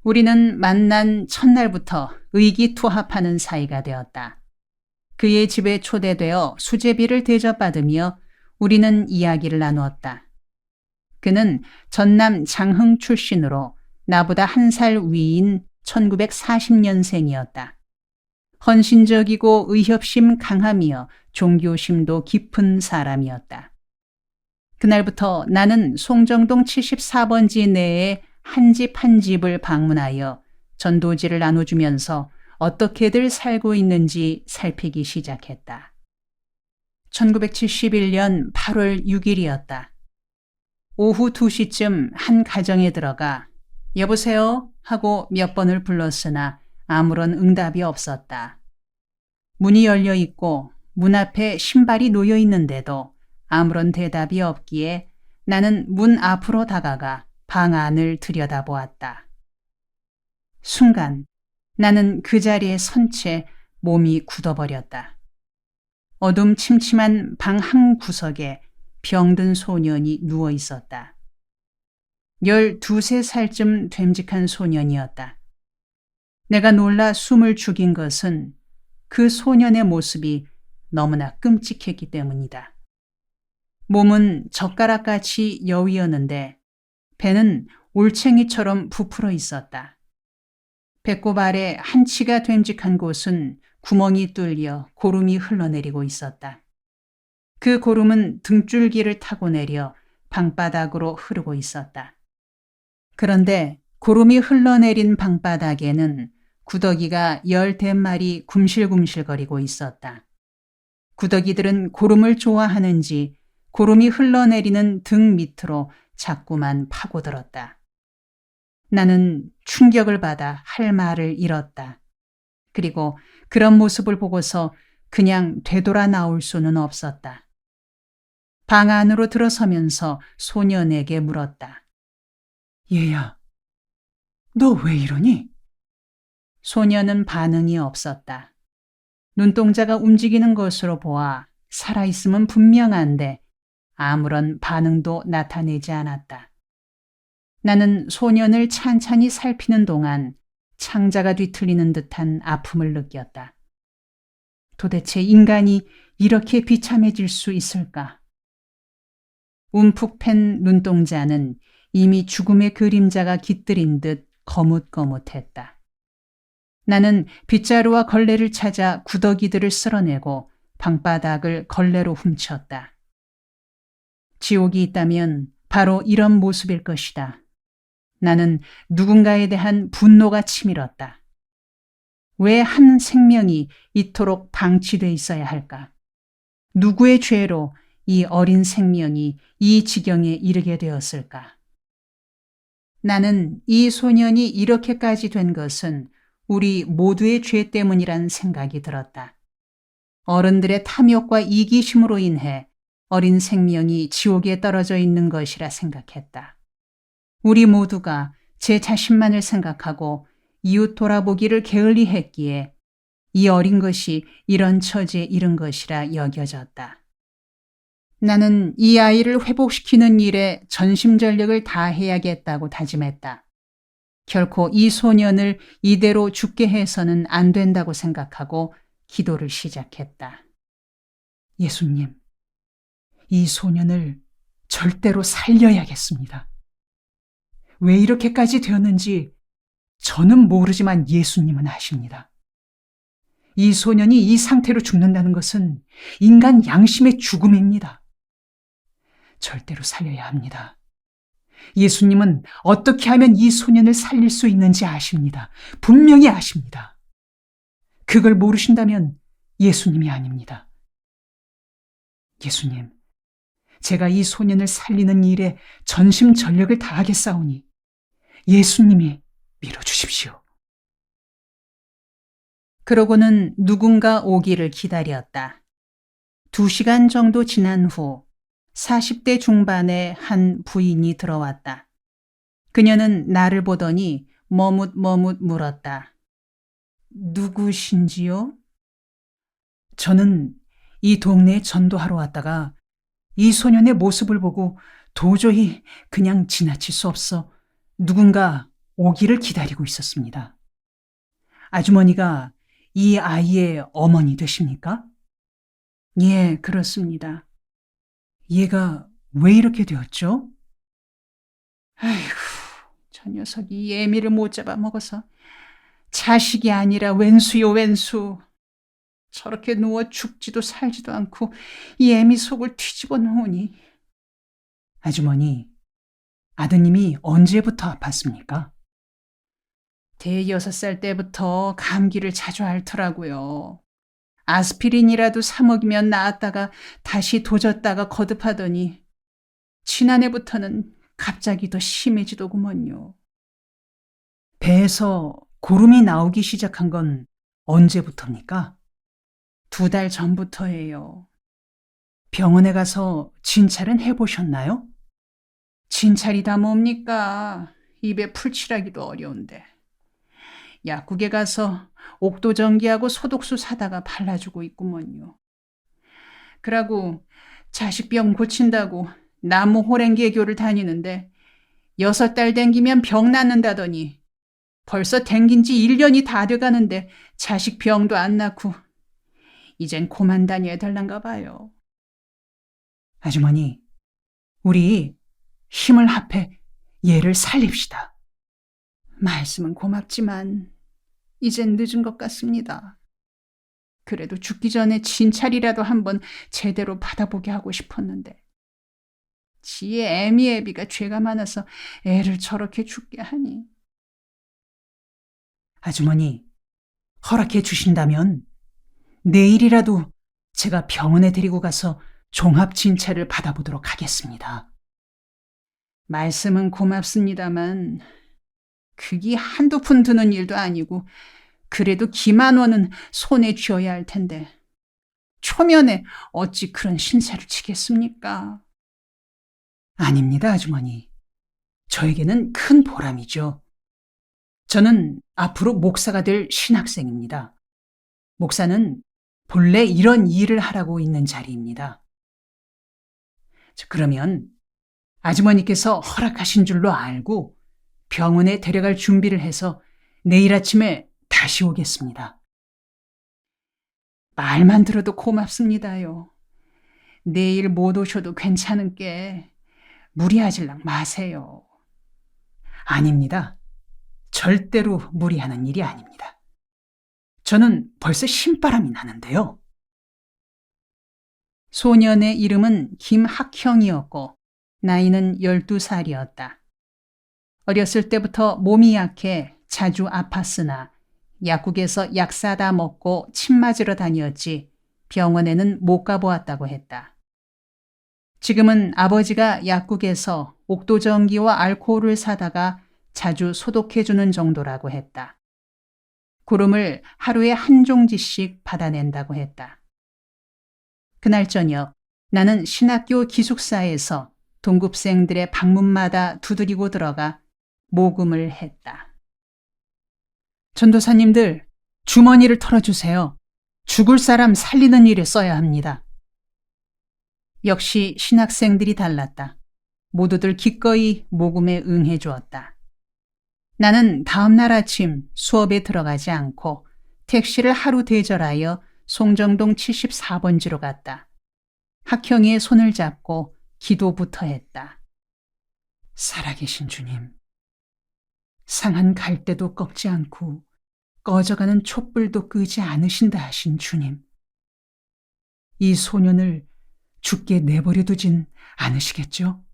우리는 만난 첫날부터 의기투합하는 사이가 되었다. 그의 집에 초대되어 수제비를 대접받으며 우리는 이야기를 나누었다. 그는 전남 장흥 출신으로 나보다 1살 위인 1940년생이었다. 헌신적이고 의협심 강하며 종교심도 깊은 사람이었다. 그날부터 나는 송정동 74번지 내에 한 집 한 집을 방문하여 전도지를 나눠주면서 어떻게들 살고 있는지 살피기 시작했다. 1971년 8월 6일이었다. 오후 2시쯤 한 가정에 들어가 여보세요? 하고 몇 번을 불렀으나 아무런 응답이 없었다. 문이 열려 있고 문 앞에 신발이 놓여 있는데도 아무런 대답이 없기에 나는 문 앞으로 다가가 방 안을 들여다보았다. 순간 나는 그 자리에 선 채 몸이 굳어버렸다. 어둠침침한 방 한 구석에 병든 소년이 누워 있었다. 12~13살쯤 됨직한 소년이었다. 내가 놀라 숨을 죽인 것은 그 소년의 모습이 너무나 끔찍했기 때문이다. 몸은 젓가락같이 여위었는데 배는 올챙이처럼 부풀어 있었다. 배꼽 아래 한치가 됨직한 곳은 구멍이 뚫려 고름이 흘러내리고 있었다. 그 고름은 등줄기를 타고 내려 방바닥으로 흐르고 있었다. 그런데 고름이 흘러내린 방바닥에는 구더기가 10마리 굼실굼실거리고 있었다. 구더기들은 고름을 좋아하는지 고름이 흘러내리는 등 밑으로 자꾸만 파고들었다. 나는 충격을 받아 할 말을 잃었다. 그리고 그런 모습을 보고서 그냥 되돌아 나올 수는 없었다. 방 안으로 들어서면서 소년에게 물었다. 얘야, 너 왜 이러니? 소년은 반응이 없었다. 눈동자가 움직이는 것으로 보아 살아있음은 분명한데 아무런 반응도 나타내지 않았다. 나는 소년을 찬찬히 살피는 동안 창자가 뒤틀리는 듯한 아픔을 느꼈다. 도대체 인간이 이렇게 비참해질 수 있을까? 움푹 팬 눈동자는 이미 죽음의 그림자가 깃들인 듯 거뭇거뭇했다. 나는 빗자루와 걸레를 찾아 구더기들을 쓸어내고 방바닥을 걸레로 훔쳤다. 지옥이 있다면 바로 이런 모습일 것이다. 나는 누군가에 대한 분노가 치밀었다. 왜 한 생명이 이토록 방치돼 있어야 할까? 누구의 죄로 이 어린 생명이 이 지경에 이르게 되었을까? 나는 이 소년이 이렇게까지 된 것은 우리 모두의 죄 때문이란 생각이 들었다. 어른들의 탐욕과 이기심으로 인해 어린 생명이 지옥에 떨어져 있는 것이라 생각했다. 우리 모두가 제 자신만을 생각하고 이웃 돌아보기를 게을리했기에 이 어린 것이 이런 처지에 이른 것이라 여겨졌다. 나는 이 아이를 회복시키는 일에 전심전력을 다해야겠다고 다짐했다. 결코 이 소년을 이대로 죽게 해서는 안 된다고 생각하고 기도를 시작했다. 예수님, 이 소년을 절대로 살려야겠습니다. 왜 이렇게까지 되었는지 저는 모르지만 예수님은 아십니다. 이 소년이 이 상태로 죽는다는 것은 인간 양심의 죽음입니다. 절대로 살려야 합니다. 예수님은 어떻게 하면 이 소년을 살릴 수 있는지 아십니다. 분명히 아십니다. 그걸 모르신다면 예수님이 아닙니다. 예수님, 제가 이 소년을 살리는 일에 전심전력을 다하겠사오니 예수님이 밀어주십시오. 그러고는 누군가 오기를 기다렸다. 2시간 정도 지난 후 40대 중반의 한 부인이 들어왔다. 그녀는 나를 보더니 머뭇머뭇 물었다. 누구신지요? 저는 이 동네에 전도하러 왔다가 이 소년의 모습을 보고 도저히 그냥 지나칠 수 없어 누군가 오기를 기다리고 있었습니다. 아주머니가 이 아이의 어머니 되십니까? 예, 그렇습니다. 얘가 왜 이렇게 되었죠? 아이고, 저 녀석이 예미를 못 잡아먹어서 자식이 아니라 웬수요, 웬수. 저렇게 누워 죽지도 살지도 않고 예미 속을 뒤집어 놓으니. 아주머니, 아드님이 언제부터 아팠습니까? 대여섯 살 때부터 감기를 자주 앓더라고요. 아스피린이라도 사 먹이면 나았다가 다시 도졌다가 거듭하더니 지난해부터는 갑자기 더 심해지더구먼요. 배에서 고름이 나오기 시작한 건 언제부터입니까? 2달 전부터예요. 병원에 가서 진찰은 해보셨나요? 진찰이 다 뭡니까? 입에 풀칠하기도 어려운데. 약국에 가서 옥도전기하고 소독수 사다가 발라주고 있구먼요. 그러고 자식병 고친다고 나무 호랭개교를 다니는데 6달 댕기면 병 낫는다더니 벌써 댕긴 지 1년이 다 돼가는데 자식병도 안 낳고 이젠 고만 다녀달란가 봐요. 아주머니, 우리 힘을 합해 얘를 살립시다. 말씀은 고맙지만 이젠 늦은 것 같습니다. 그래도 죽기 전에 진찰이라도 한번 제대로 받아보게 하고 싶었는데 지의 애미애비가 죄가 많아서 애를 저렇게 죽게 하니. 아주머니, 허락해 주신다면 내일이라도 제가 병원에 데리고 가서 종합 진찰을 받아보도록 하겠습니다. 말씀은 고맙습니다만 그게 한두 푼 드는 일도 아니고 그래도 김한원은 손에 쥐어야 할 텐데 초면에 어찌 그런 신세를 지겠습니까? 아닙니다, 아주머니. 저에게는 큰 보람이죠. 저는 앞으로 목사가 될 신학생입니다. 목사는 본래 이런 일을 하라고 있는 자리입니다. 그러면 아주머니께서 허락하신 줄로 알고 병원에 데려갈 준비를 해서 내일 아침에 다시 오겠습니다. 말만 들어도 고맙습니다요. 내일 못 오셔도 괜찮은 게 무리하질랑 마세요. 아닙니다. 절대로 무리하는 일이 아닙니다. 저는 벌써 신바람이 나는데요. 소년의 이름은 김학형이었고 나이는 12살이었다. 어렸을 때부터 몸이 약해 자주 아팠으나 약국에서 약 사다 먹고 침 맞으러 다녔지 병원에는 못 가보았다고 했다. 지금은 아버지가 약국에서 옥도전기와 알코올을 사다가 자주 소독해주는 정도라고 했다. 구름을 하루에 한 종지씩 받아낸다고 했다. 그날 저녁 나는 신학교 기숙사에서 동급생들의 방문마다 두드리고 들어가 모금을 했다. 전도사님들, 주머니를 털어주세요. 죽을 사람 살리는 일에 써야 합니다. 역시 신학생들이 달랐다. 모두들 기꺼이 모금에 응해 주었다. 나는 다음 날 아침 수업에 들어가지 않고 택시를 하루 대절하여 송정동 74번지로 갔다. 학형의 손을 잡고 기도부터 했다. 살아계신 주님, 상한 갈대도 꺾지 않고 꺼져가는 촛불도 끄지 않으신다 하신 주님, 이 소년을 죽게 내버려 두진 않으시겠죠?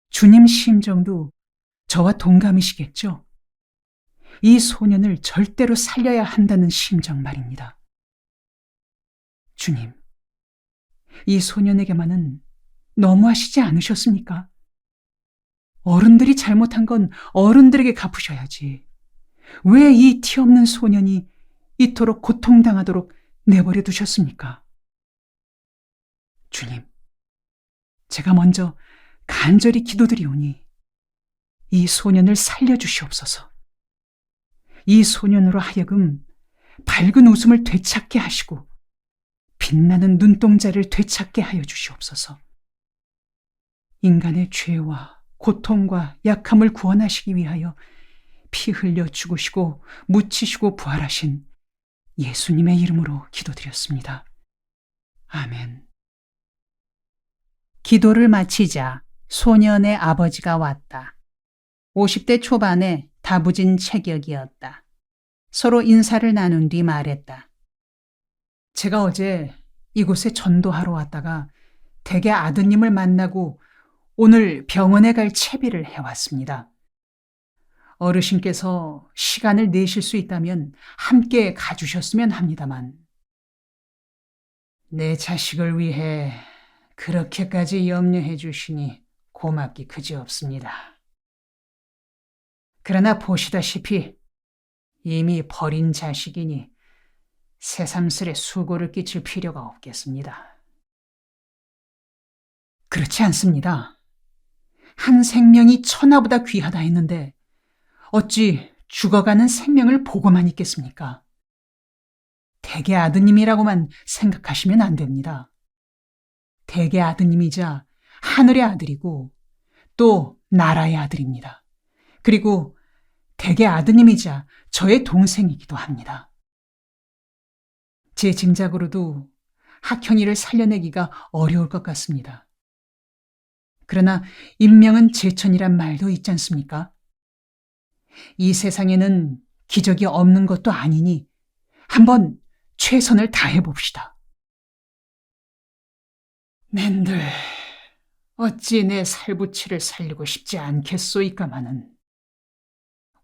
주님 심정도 저와 동감이시겠죠? 이 소년을 절대로 살려야 한다는 심정 말입니다. 주님, 이 소년에게만은 너무하시지 않으셨습니까? 어른들이 잘못한 건 어른들에게 갚으셔야지. 왜 이 티 없는 소년이 이토록 고통당하도록 내버려 두셨습니까? 주님, 제가 먼저 간절히 기도드리오니 이 소년을 살려주시옵소서. 이 소년으로 하여금 밝은 웃음을 되찾게 하시고 빛나는 눈동자를 되찾게 하여 주시옵소서. 인간의 죄와 고통과 약함을 구원하시기 위하여 피 흘려 죽으시고 묻히시고 부활하신 예수님의 이름으로 기도드렸습니다. 아멘. 기도를 마치자 소년의 아버지가 왔다. 50대 초반에 다부진 체격이었다. 서로 인사를 나눈 뒤 말했다. 제가 어제 이곳에 전도하러 왔다가 댁에 아드님을 만나고 오늘 병원에 갈 채비를 해왔습니다. 어르신께서 시간을 내실 수 있다면 함께 가주셨으면 합니다만. 내 자식을 위해 그렇게까지 염려해 주시니 고맙기 그지없습니다. 그러나 보시다시피 이미 버린 자식이니 새삼스레 수고를 끼칠 필요가 없겠습니다. 그렇지 않습니다. 한 생명이 천하보다 귀하다 했는데 어찌 죽어가는 생명을 보고만 있겠습니까? 대개 아드님이라고만 생각하시면 안 됩니다. 대개 아드님이자 하늘의 아들이고 또 나라의 아들입니다. 그리고 대개 아드님이자 저의 동생이기도 합니다. 제 짐작으로도 학현이를 살려내기가 어려울 것 같습니다. 그러나 인명은 제천이란 말도 있지 않습니까? 이 세상에는 기적이 없는 것도 아니니 한번 최선을 다해봅시다. 맨들 어찌 내 살부치를 살리고 싶지 않겠소이까마는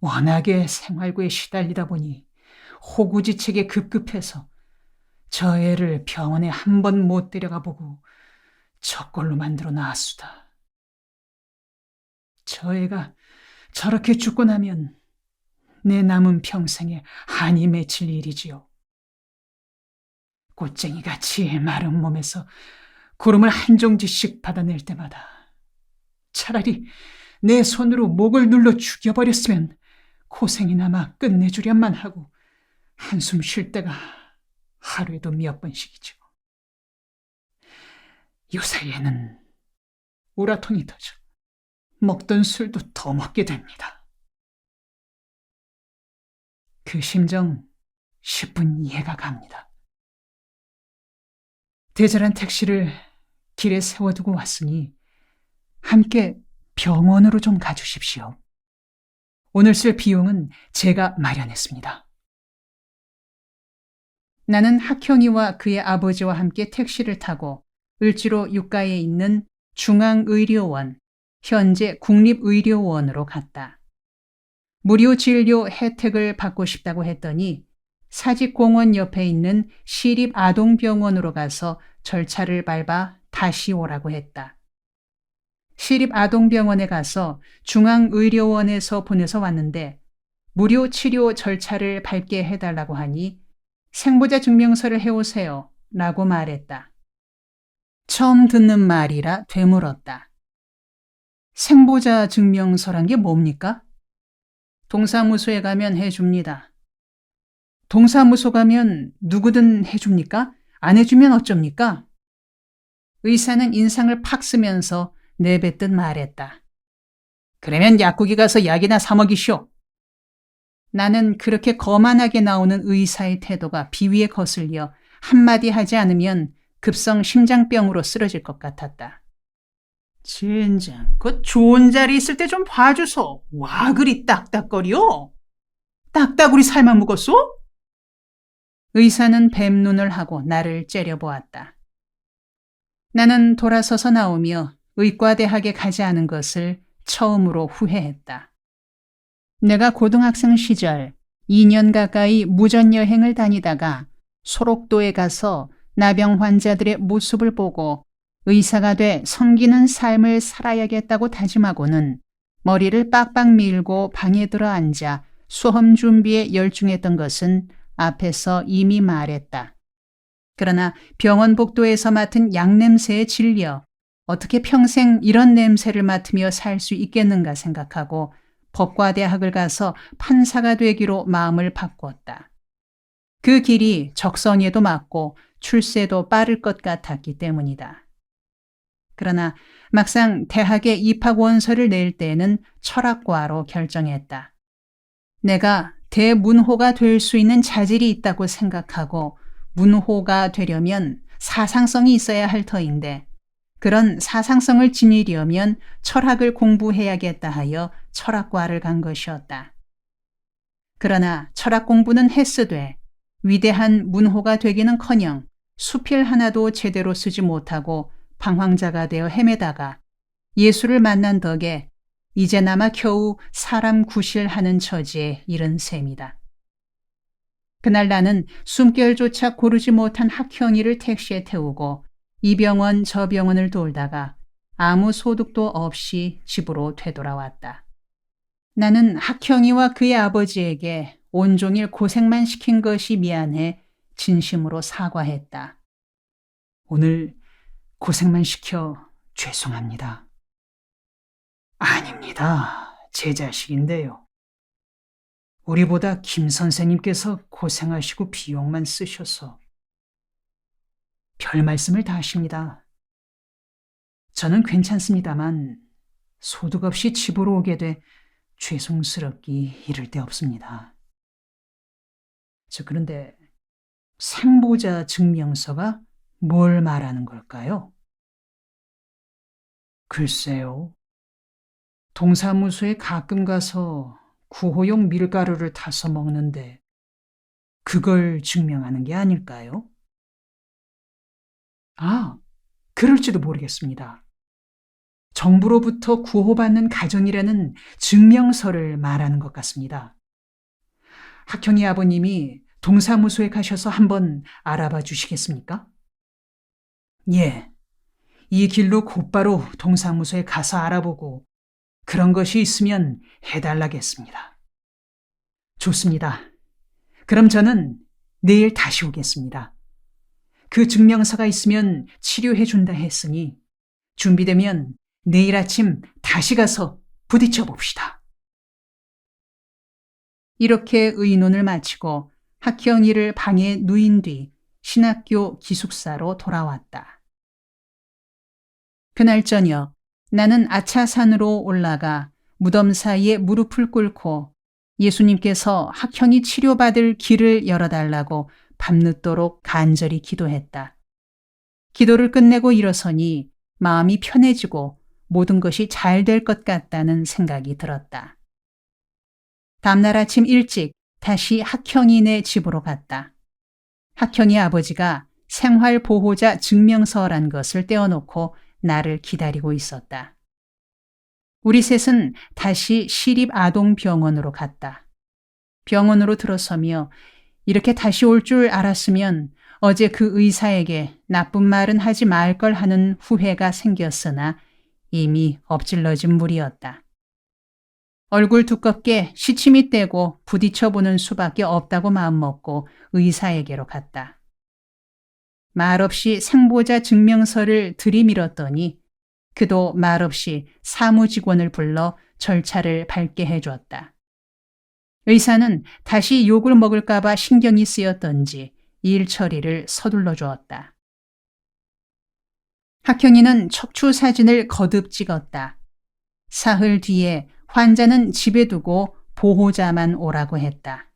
워낙에 생활고에 시달리다 보니 호구지책에 급급해서 저 애를 병원에 한 번 못 데려가 보고 저꼴로 만들어 놨수다. 저 애가 저렇게 죽고 나면 내 남은 평생에 한이 맺힐 일이지요. 꽃쟁이같이 마른 몸에서 구름을 한 종지씩 받아낼 때마다 차라리 내 손으로 목을 눌러 죽여버렸으면 고생이나마 끝내주련만 하고 한숨 쉴 때가 하루에도 몇 번씩이죠. 요사이에는 우라통이 터져 먹던 술도 더 먹게 됩니다. 그 심정 10분 이해가 갑니다. 대절한 택시를 길에 세워두고 왔으니 함께 병원으로 좀 가주십시오. 오늘 쓸 비용은 제가 마련했습니다. 나는 학현이와 그의 아버지와 함께 택시를 타고 을지로 육가에 있는 중앙의료원, 현재 국립의료원으로 갔다. 무료 진료 혜택을 받고 싶다고 했더니 사직공원 옆에 있는 시립아동병원으로 가서 절차를 밟아 다시 오라고 했다. 시립아동병원에 가서 중앙의료원에서 보내서 왔는데 무료 치료 절차를 밟게 해달라고 하니 생보자 증명서를 해오세요 라고 말했다. 처음 듣는 말이라 되물었다. 생보자 증명서란 게 뭡니까? 동사무소에 가면 해줍니다. 동사무소 가면 누구든 해줍니까? 안 해주면 어쩝니까? 의사는 인상을 팍 쓰면서 내뱉듯 말했다. 그러면 약국에 가서 약이나 사 먹이시오. 나는 그렇게 거만하게 나오는 의사의 태도가 비위에 거슬려 한마디 하지 않으면 급성 심장병으로 쓰러질 것 같았다. 젠장, 그 좋은 자리 있을 때 좀 봐주소. 와 그리 딱딱거려? 딱따구리 살만 묵었소? 의사는 뱀눈을 하고 나를 째려보았다. 나는 돌아서서 나오며 의과대학에 가지 않은 것을 처음으로 후회했다. 내가 고등학생 시절 2년 가까이 무전여행을 다니다가 소록도에 가서 나병 환자들의 모습을 보고 의사가 돼 섬기는 삶을 살아야겠다고 다짐하고는 머리를 빡빡 밀고 방에 들어 앉아 수험 준비에 열중했던 것은 앞에서 이미 말했다. 그러나 병원 복도에서 맡은 약 냄새에 질려 어떻게 평생 이런 냄새를 맡으며 살 수 있겠는가 생각하고 법과대학을 가서 판사가 되기로 마음을 바꿨다. 그 길이 적성에도 맞고 출세도 빠를 것 같았기 때문이다. 그러나 막상 대학에 입학 원서를 낼 때에는 철학과로 결정했다. 내가 대문호가 될 수 있는 자질이 있다고 생각하고 문호가 되려면 사상성이 있어야 할 터인데 그런 사상성을 지니려면 철학을 공부해야겠다 하여 철학과를 간 것이었다. 그러나 철학 공부는 햇쓰되 위대한 문호가 되기는커녕 수필 하나도 제대로 쓰지 못하고 방황자가 되어 헤매다가 예수를 만난 덕에 이제나마 겨우 사람 구실하는 처지에 이른 셈이다. 그날 나는 숨결조차 고르지 못한 학형이를 택시에 태우고 이 병원 저 병원을 돌다가 아무 소득도 없이 집으로 되돌아왔다. 나는 학형이와 그의 아버지에게 온종일 고생만 시킨 것이 미안해 진심으로 사과했다. 오늘 고생만 시켜 죄송합니다. 아닙니다. 제 자식인데요. 우리보다 김 선생님께서 고생하시고 비용만 쓰셔서 별 말씀을 다 하십니다. 저는 괜찮습니다만 소득 없이 집으로 오게 돼 죄송스럽기 이를 데 없습니다. 그런데 생보자 증명서가 뭘 말하는 걸까요? 글쎄요. 동사무소에 가끔 가서 구호용 밀가루를 타서 먹는데 그걸 증명하는 게 아닐까요? 아, 그럴지도 모르겠습니다. 정부로부터 구호받는 가정이라는 증명서를 말하는 것 같습니다. 학형이 아버님이 동사무소에 가셔서 한번 알아봐 주시겠습니까? 예, 이 길로 곧바로 동사무소에 가서 알아보고 그런 것이 있으면 해달라겠습니다. 좋습니다. 그럼 저는 내일 다시 오겠습니다. 그 증명서가 있으면 치료해 준다 했으니 준비되면 내일 아침 다시 가서 부딪혀 봅시다. 이렇게 의논을 마치고 학형이를 방에 누인 뒤 신학교 기숙사로 돌아왔다. 그날 저녁 나는 아차산으로 올라가 무덤 사이에 무릎을 꿇고 예수님께서 학형이 치료받을 길을 열어달라고 밤늦도록 간절히 기도했다. 기도를 끝내고 일어서니 마음이 편해지고 모든 것이 잘 될 것 같다는 생각이 들었다. 다음날 아침 일찍 다시 학형이네 집으로 갔다. 학형이 아버지가 생활보호자 증명서란 것을 떼어놓고 나를 기다리고 있었다. 우리 셋은 다시 시립아동병원으로 갔다. 병원으로 들어서며 이렇게 다시 올 줄 알았으면 어제 그 의사에게 나쁜 말은 하지 말 걸 하는 후회가 생겼으나 이미 엎질러진 물이었다. 얼굴 두껍게 시침이 떼고 부딪혀보는 수밖에 없다고 마음먹고 의사에게로 갔다. 말없이 생보자 증명서를 들이밀었더니 그도 말없이 사무직원을 불러 절차를 밟게 해주었다. 의사는 다시 욕을 먹을까봐 신경이 쓰였던지 일 처리를 서둘러 주었다. 학형이는 척추 사진을 거듭 찍었다. 사흘 뒤에 환자는 집에 두고 보호자만 오라고 했다.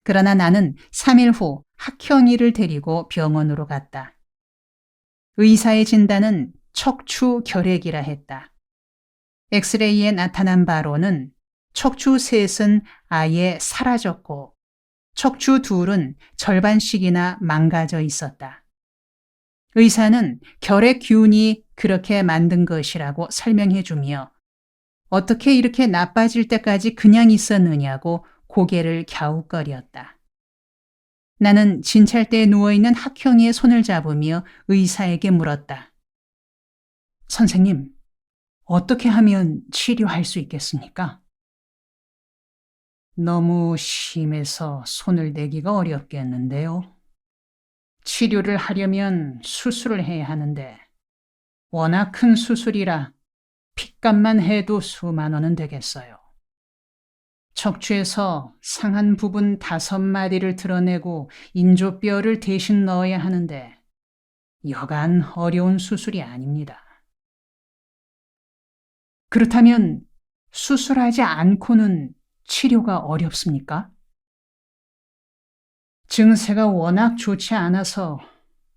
그러나 나는 3일 후 학형이를 데리고 병원으로 갔다. 의사의 진단은 척추 결핵이라 했다. 엑스레이에 나타난 바로는 척추 셋은 아예 사라졌고 척추 둘은 절반씩이나 망가져 있었다. 의사는 결핵균이 그렇게 만든 것이라고 설명해 주며 어떻게 이렇게 나빠질 때까지 그냥 있었느냐고 고개를 갸웃거렸다. 나는 진찰대에 누워있는 학형이의 손을 잡으며 의사에게 물었다. 선생님, 어떻게 하면 치료할 수 있겠습니까? 너무 심해서 손을 대기가 어렵겠는데요. 치료를 하려면 수술을 해야 하는데 워낙 큰 수술이라 핏값만 해도 수만 원은 되겠어요. 척추에서 상한 부분 5마디를 드러내고 인조뼈를 대신 넣어야 하는데 여간 어려운 수술이 아닙니다. 그렇다면 수술하지 않고는 치료가 어렵습니까? 증세가 워낙 좋지 않아서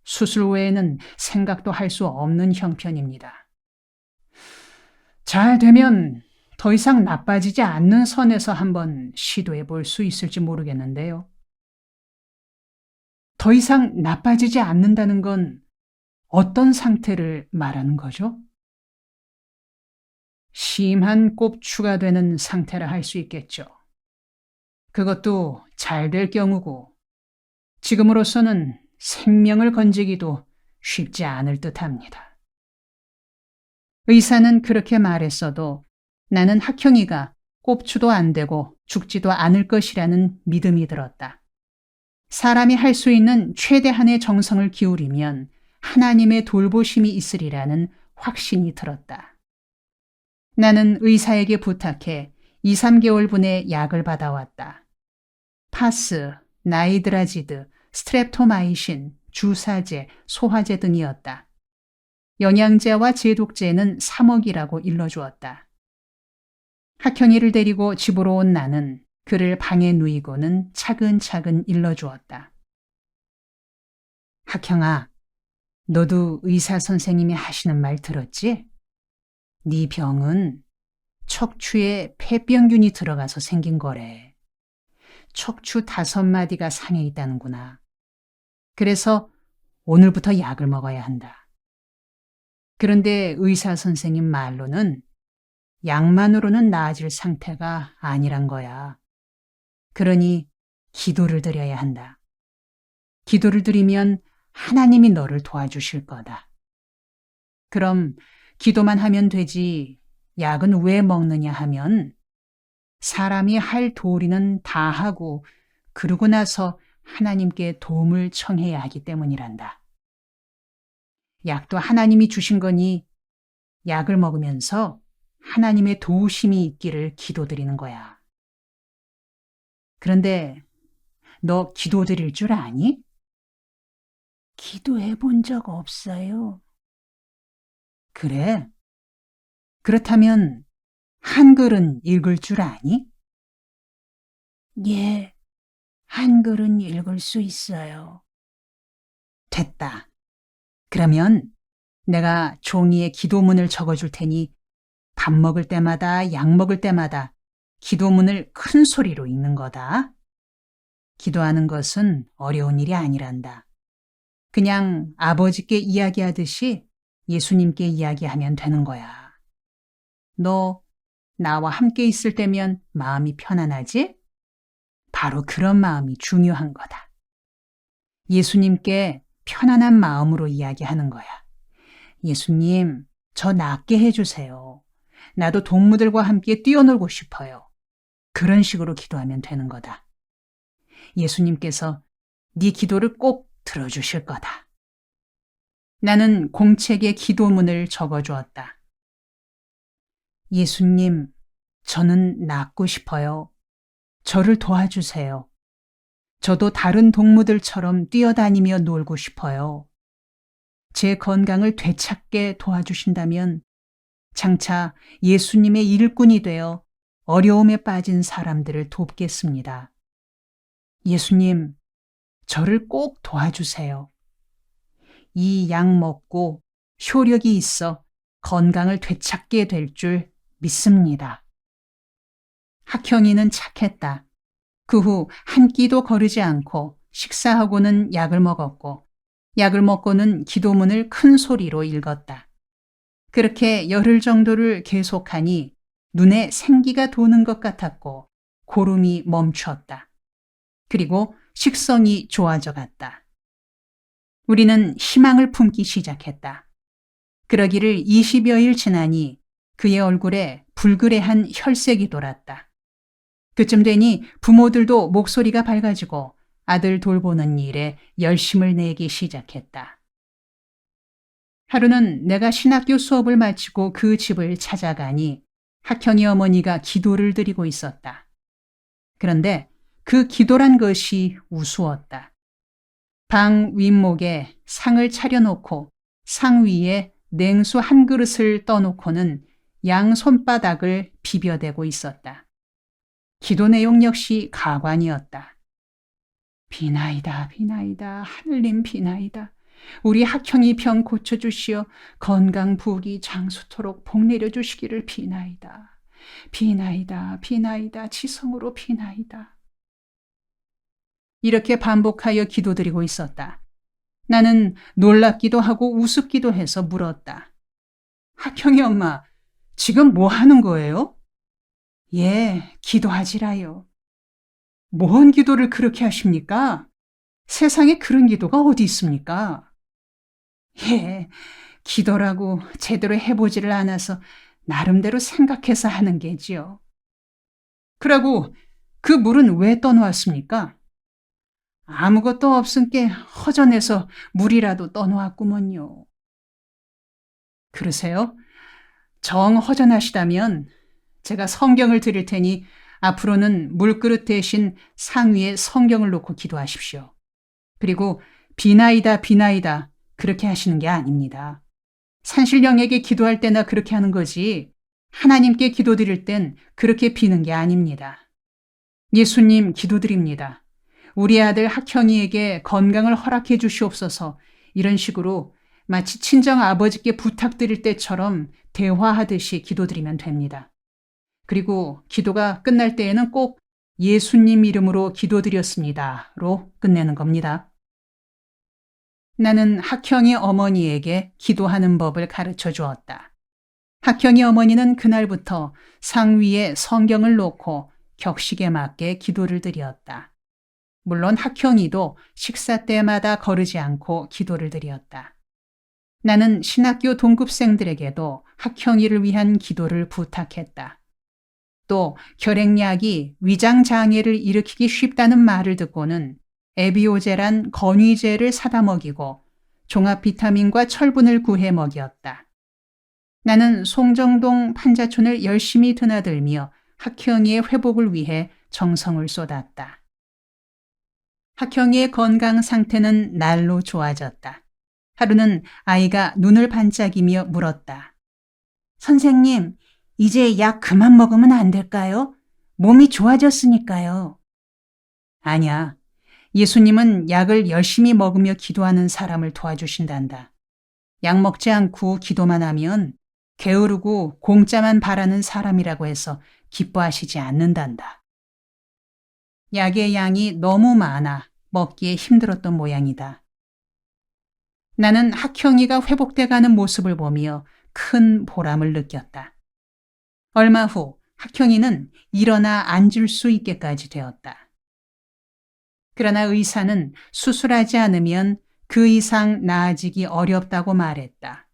수술 외에는 생각도 할 수 없는 형편입니다. 잘 되면 더 이상 나빠지지 않는 선에서 한번 시도해 볼 수 있을지 모르겠는데요. 더 이상 나빠지지 않는다는 건 어떤 상태를 말하는 거죠? 심한 꼽추가 되는 상태라 할 수 있겠죠. 그것도 잘 될 경우고 지금으로서는 생명을 건지기도 쉽지 않을 듯합니다. 의사는 그렇게 말했어도 나는 학형이가 꼽추도 안 되고 죽지도 않을 것이라는 믿음이 들었다. 사람이 할 수 있는 최대한의 정성을 기울이면 하나님의 돌보심이 있으리라는 확신이 들었다. 나는 의사에게 부탁해 2, 3개월분의 약을 받아왔다. 파스, 나이드라지드, 스트랩토마이신, 주사제, 소화제 등이었다. 영양제와 제독제는 3억이라고 일러주었다. 학형이를 데리고 집으로 온 나는 그를 방에 누이고는 차근차근 일러주었다. 학형아, 너도 의사 선생님이 하시는 말 들었지? 네 병은 척추에 폐병균이 들어가서 생긴 거래. 척추 5마디가 상해 있다는구나. 그래서 오늘부터 약을 먹어야 한다. 그런데 의사 선생님 말로는 약만으로는 나아질 상태가 아니란 거야. 그러니 기도를 드려야 한다. 기도를 드리면 하나님이 너를 도와주실 거다. 그럼 기도만 하면 되지 약은 왜 먹느냐 하면 사람이 할 도리는 다 하고 그러고 나서 하나님께 도움을 청해야 하기 때문이란다. 약도 하나님이 주신 거니 약을 먹으면서 하나님의 도우심이 있기를 기도드리는 거야. 그런데 너 기도드릴 줄 아니? 기도해 본 적 없어요. 그래? 그렇다면 한글은 읽을 줄 아니? 예, 한글은 읽을 수 있어요. 됐다. 그러면 내가 종이에 기도문을 적어줄 테니 밥 먹을 때마다 약 먹을 때마다 기도문을 큰 소리로 읽는 거다. 기도하는 것은 어려운 일이 아니란다. 그냥 아버지께 이야기하듯이 예수님께 이야기하면 되는 거야. 너 나와 함께 있을 때면 마음이 편안하지? 바로 그런 마음이 중요한 거다. 예수님께 편안한 마음으로 이야기하는 거야. 예수님, 저 낫게 해주세요. 나도 동무들과 함께 뛰어놀고 싶어요. 그런 식으로 기도하면 되는 거다. 예수님께서 네 기도를 꼭 들어주실 거다. 나는 공책에 기도문을 적어주었다. 예수님, 저는 낫고 싶어요. 저를 도와주세요. 저도 다른 동무들처럼 뛰어다니며 놀고 싶어요. 제 건강을 되찾게 도와주신다면 장차 예수님의 일꾼이 되어 어려움에 빠진 사람들을 돕겠습니다. 예수님, 저를 꼭 도와주세요. 이 약 먹고 효력이 있어 건강을 되찾게 될 줄 믿습니다. 학형이는 착했다. 그 후 한 끼도 거르지 않고 식사하고는 약을 먹었고 약을 먹고는 기도문을 큰 소리로 읽었다. 그렇게 열흘 정도를 계속하니 눈에 생기가 도는 것 같았고 고름이 멈추었다. 그리고 식성이 좋아져 갔다. 우리는 희망을 품기 시작했다. 그러기를 20여일 지나니 그의 얼굴에 불그레한 혈색이 돌았다. 그쯤 되니 부모들도 목소리가 밝아지고 아들 돌보는 일에 열심을 내기 시작했다. 하루는 내가 신학교 수업을 마치고 그 집을 찾아가니 학형이 어머니가 기도를 드리고 있었다. 그런데 그 기도란 것이 우스웠다. 방 윗목에 상을 차려놓고 상 위에 냉수 한 그릇을 떠놓고는 양 손바닥을 비벼대고 있었다. 기도 내용 역시 가관이었다. 비나이다, 비나이다, 하늘님 비나이다. 우리 학형이 병 고쳐주시어 건강 부귀 장수토록 복 내려주시기를 비나이다. 비나이다, 비나이다, 지성으로 비나이다. 이렇게 반복하여 기도드리고 있었다. 나는 놀랍기도 하고 우습기도 해서 물었다. 학형이 엄마, 지금 뭐 하는 거예요? 예, 기도하지라요. 뭔 기도를 그렇게 하십니까? 세상에 그런 기도가 어디 있습니까? 예, 기도라고 제대로 해보지를 않아서 나름대로 생각해서 하는 게지요. 그러고 그 물은 왜 떠놓았습니까? 아무것도 없은 게 허전해서 물이라도 떠놓았구먼요. 그러세요? 정 허전하시다면 제가 성경을 드릴 테니 앞으로는 물그릇 대신 상위에 성경을 놓고 기도하십시오. 그리고 비나이다 비나이다 그렇게 하시는 게 아닙니다. 산신령에게 기도할 때나 그렇게 하는 거지 하나님께 기도드릴 땐 그렇게 비는 게 아닙니다. 예수님 기도드립니다. 우리 아들 학형이에게 건강을 허락해 주시옵소서. 이런 식으로 마치 친정 아버지께 부탁드릴 때처럼 대화하듯이 기도드리면 됩니다. 그리고 기도가 끝날 때에는 꼭 예수님 이름으로 기도드렸습니다로 끝내는 겁니다. 나는 학형이 어머니에게 기도하는 법을 가르쳐 주었다. 학형이 어머니는 그날부터 상위에 성경을 놓고 격식에 맞게 기도를 드렸다. 물론 학형이도 식사 때마다 거르지 않고 기도를 드렸다. 나는 신학교 동급생들에게도 학형이를 위한 기도를 부탁했다. 또 결핵약이 위장장애를 일으키기 쉽다는 말을 듣고는 에비오제란 건위제를 사다 먹이고 종합 비타민과 철분을 구해 먹였다. 나는 송정동 판자촌을 열심히 드나들며 학형이의 회복을 위해 정성을 쏟았다. 학형이의 건강 상태는 날로 좋아졌다. 하루는 아이가 눈을 반짝이며 물었다. 선생님, 이제 약 그만 먹으면 안 될까요? 몸이 좋아졌으니까요. 아니야. 예수님은 약을 열심히 먹으며 기도하는 사람을 도와주신단다. 약 먹지 않고 기도만 하면 게으르고 공짜만 바라는 사람이라고 해서 기뻐하시지 않는단다. 약의 양이 너무 많아 먹기에 힘들었던 모양이다. 나는 학형이가 회복돼가는 모습을 보며 큰 보람을 느꼈다. 얼마 후 학형이는 일어나 앉을 수 있게까지 되었다. 그러나 의사는 수술하지 않으면 그 이상 나아지기 어렵다고 말했다.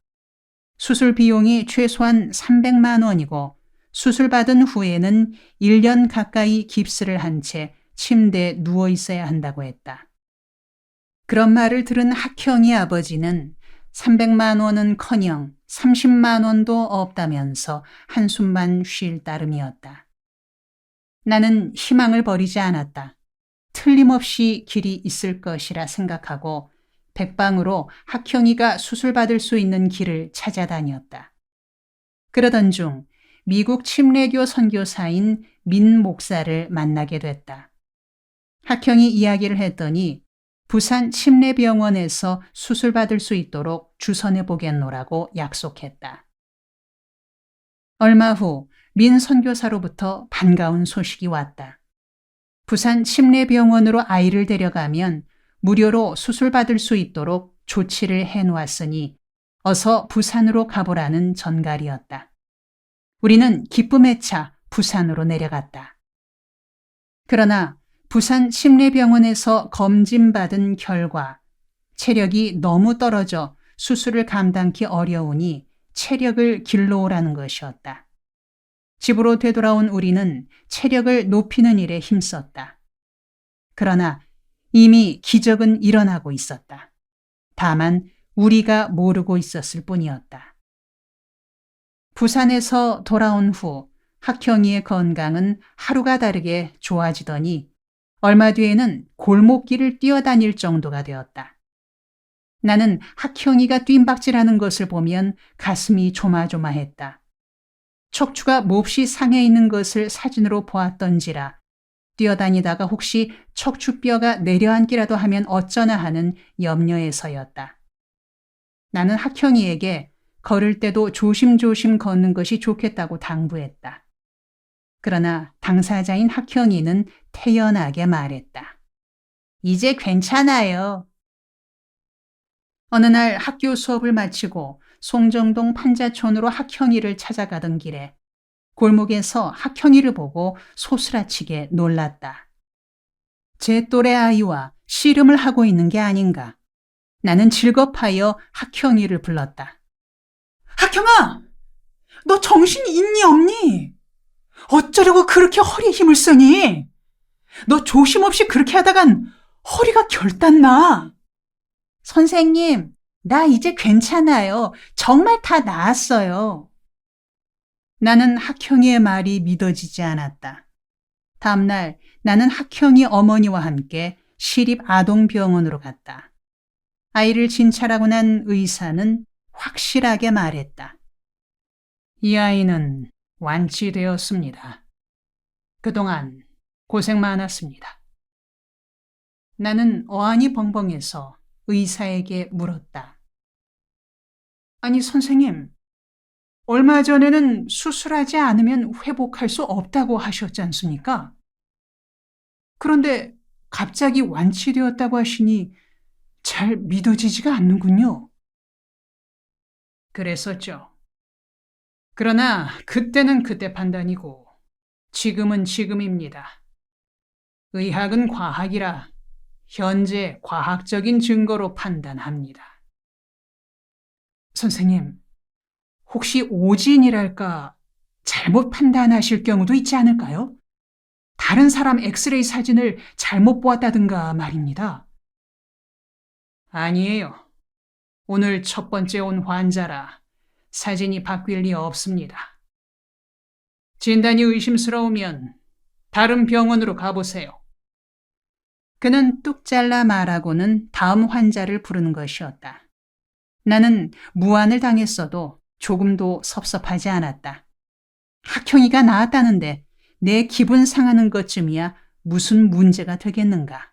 수술 비용이 최소한 300만 원이고 수술받은 후에는 1년 가까이 깁스를 한 채 침대에 누워 있어야 한다고 했다. 그런 말을 들은 학형이 아버지는 300만 원은커녕 30만 원도 없다면서 한숨만 쉴 따름이었다. 나는 희망을 버리지 않았다. 틀림없이 길이 있을 것이라 생각하고 백방으로 학형이가 수술받을 수 있는 길을 찾아다녔다. 그러던 중 미국 침례교 선교사인 민 목사를 만나게 됐다. 학형이 이야기를 했더니 부산 침례병원에서 수술받을 수 있도록 주선해 보겠노라고 약속했다. 얼마 후 민 선교사로부터 반가운 소식이 왔다. 부산 침례병원으로 아이를 데려가면 무료로 수술받을 수 있도록 조치를 해놓았으니 어서 부산으로 가보라는 전갈이었다. 우리는 기쁨에 차 부산으로 내려갔다. 그러나 부산 침례병원에서 검진받은 결과 체력이 너무 떨어져 수술을 감당하기 어려우니 체력을 길러오라는 것이었다. 집으로 되돌아온 우리는 체력을 높이는 일에 힘썼다. 그러나 이미 기적은 일어나고 있었다. 다만 우리가 모르고 있었을 뿐이었다. 부산에서 돌아온 후 학형이의 건강은 하루가 다르게 좋아지더니 얼마 뒤에는 골목길을 뛰어다닐 정도가 되었다. 나는 학형이가 뜀박질하는 것을 보면 가슴이 조마조마했다. 척추가 몹시 상해 있는 것을 사진으로 보았던지라 뛰어다니다가 혹시 척추뼈가 내려앉기라도 하면 어쩌나 하는 염려에서였다. 나는 학형이에게 걸을 때도 조심조심 걷는 것이 좋겠다고 당부했다. 그러나 당사자인 학형이는 태연하게 말했다. 이제 괜찮아요. 어느 날 학교 수업을 마치고 송정동 판자촌으로 학형이를 찾아가던 길에 골목에서 학형이를 보고 소스라치게 놀랐다. 제 또래 아이와 씨름을 하고 있는 게 아닌가. 나는 질겁하여 학형이를 불렀다. 학형아! 너 정신 있니 없니? 어쩌려고 그렇게 허리에 힘을 쓰니? 너 조심 없이 그렇게 하다간 허리가 결단나. 선생님, 나 이제 괜찮아요. 정말 다 나았어요. 나는 학형이의 말이 믿어지지 않았다. 다음날 나는 학형이 어머니와 함께 시립 아동병원으로 갔다. 아이를 진찰하고 난 의사는 확실하게 말했다. 이 아이는 완치되었습니다. 그동안 고생 많았습니다. 나는 어안이 벙벙해서 의사에게 물었다. 아니, 선생님, 얼마 전에는 수술하지 않으면 회복할 수 없다고 하셨지 않습니까? 그런데 갑자기 완치되었다고 하시니 잘 믿어지지가 않는군요. 그랬었죠. 그러나 그때는 그때 판단이고 지금은 지금입니다. 의학은 과학이라 현재 과학적인 증거로 판단합니다. 선생님, 혹시 오진이랄까 잘못 판단하실 경우도 있지 않을까요? 다른 사람 엑스레이 사진을 잘못 보았다든가 말입니다. 아니에요. 오늘 첫 번째 온 환자라 사진이 바뀔 리 없습니다. 진단이 의심스러우면 다른 병원으로 가보세요. 그는 뚝 잘라 말하고는 다음 환자를 부르는 것이었다. 나는 무안을 당했어도 조금도 섭섭하지 않았다. 학형이가 나았다는데 내 기분 상하는 것쯤이야 무슨 문제가 되겠는가.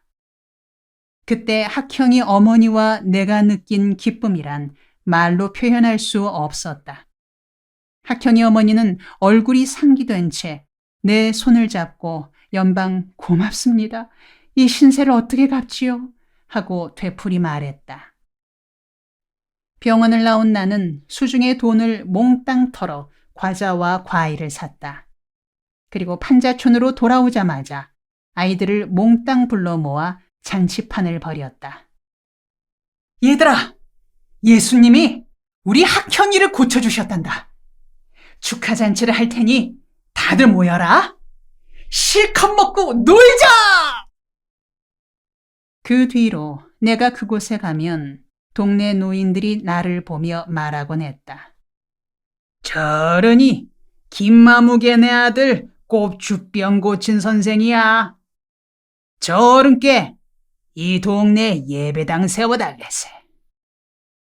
그때 학형이 어머니와 내가 느낀 기쁨이란 말로 표현할 수 없었다. 학형이 어머니는 얼굴이 상기된 채 내 손을 잡고 연방 고맙습니다. 이 신세를 어떻게 갚지요? 하고 되풀이 말했다. 병원을 나온 나는 수중에 돈을 몽땅 털어 과자와 과일을 샀다. 그리고 판자촌으로 돌아오자마자 아이들을 몽땅 불러 모아 잔치판을 벌였다. 얘들아, 예수님이 우리 학형이를 고쳐주셨단다. 축하 잔치를 할 테니 다들 모여라. 실컷 먹고 놀자! 그 뒤로 내가 그곳에 가면 동네 노인들이 나를 보며 말하곤 했다. 저러니 김마무개 내 아들 꼽주병 고친 선생이야. 저른께 이 동네 예배당 세워달래세.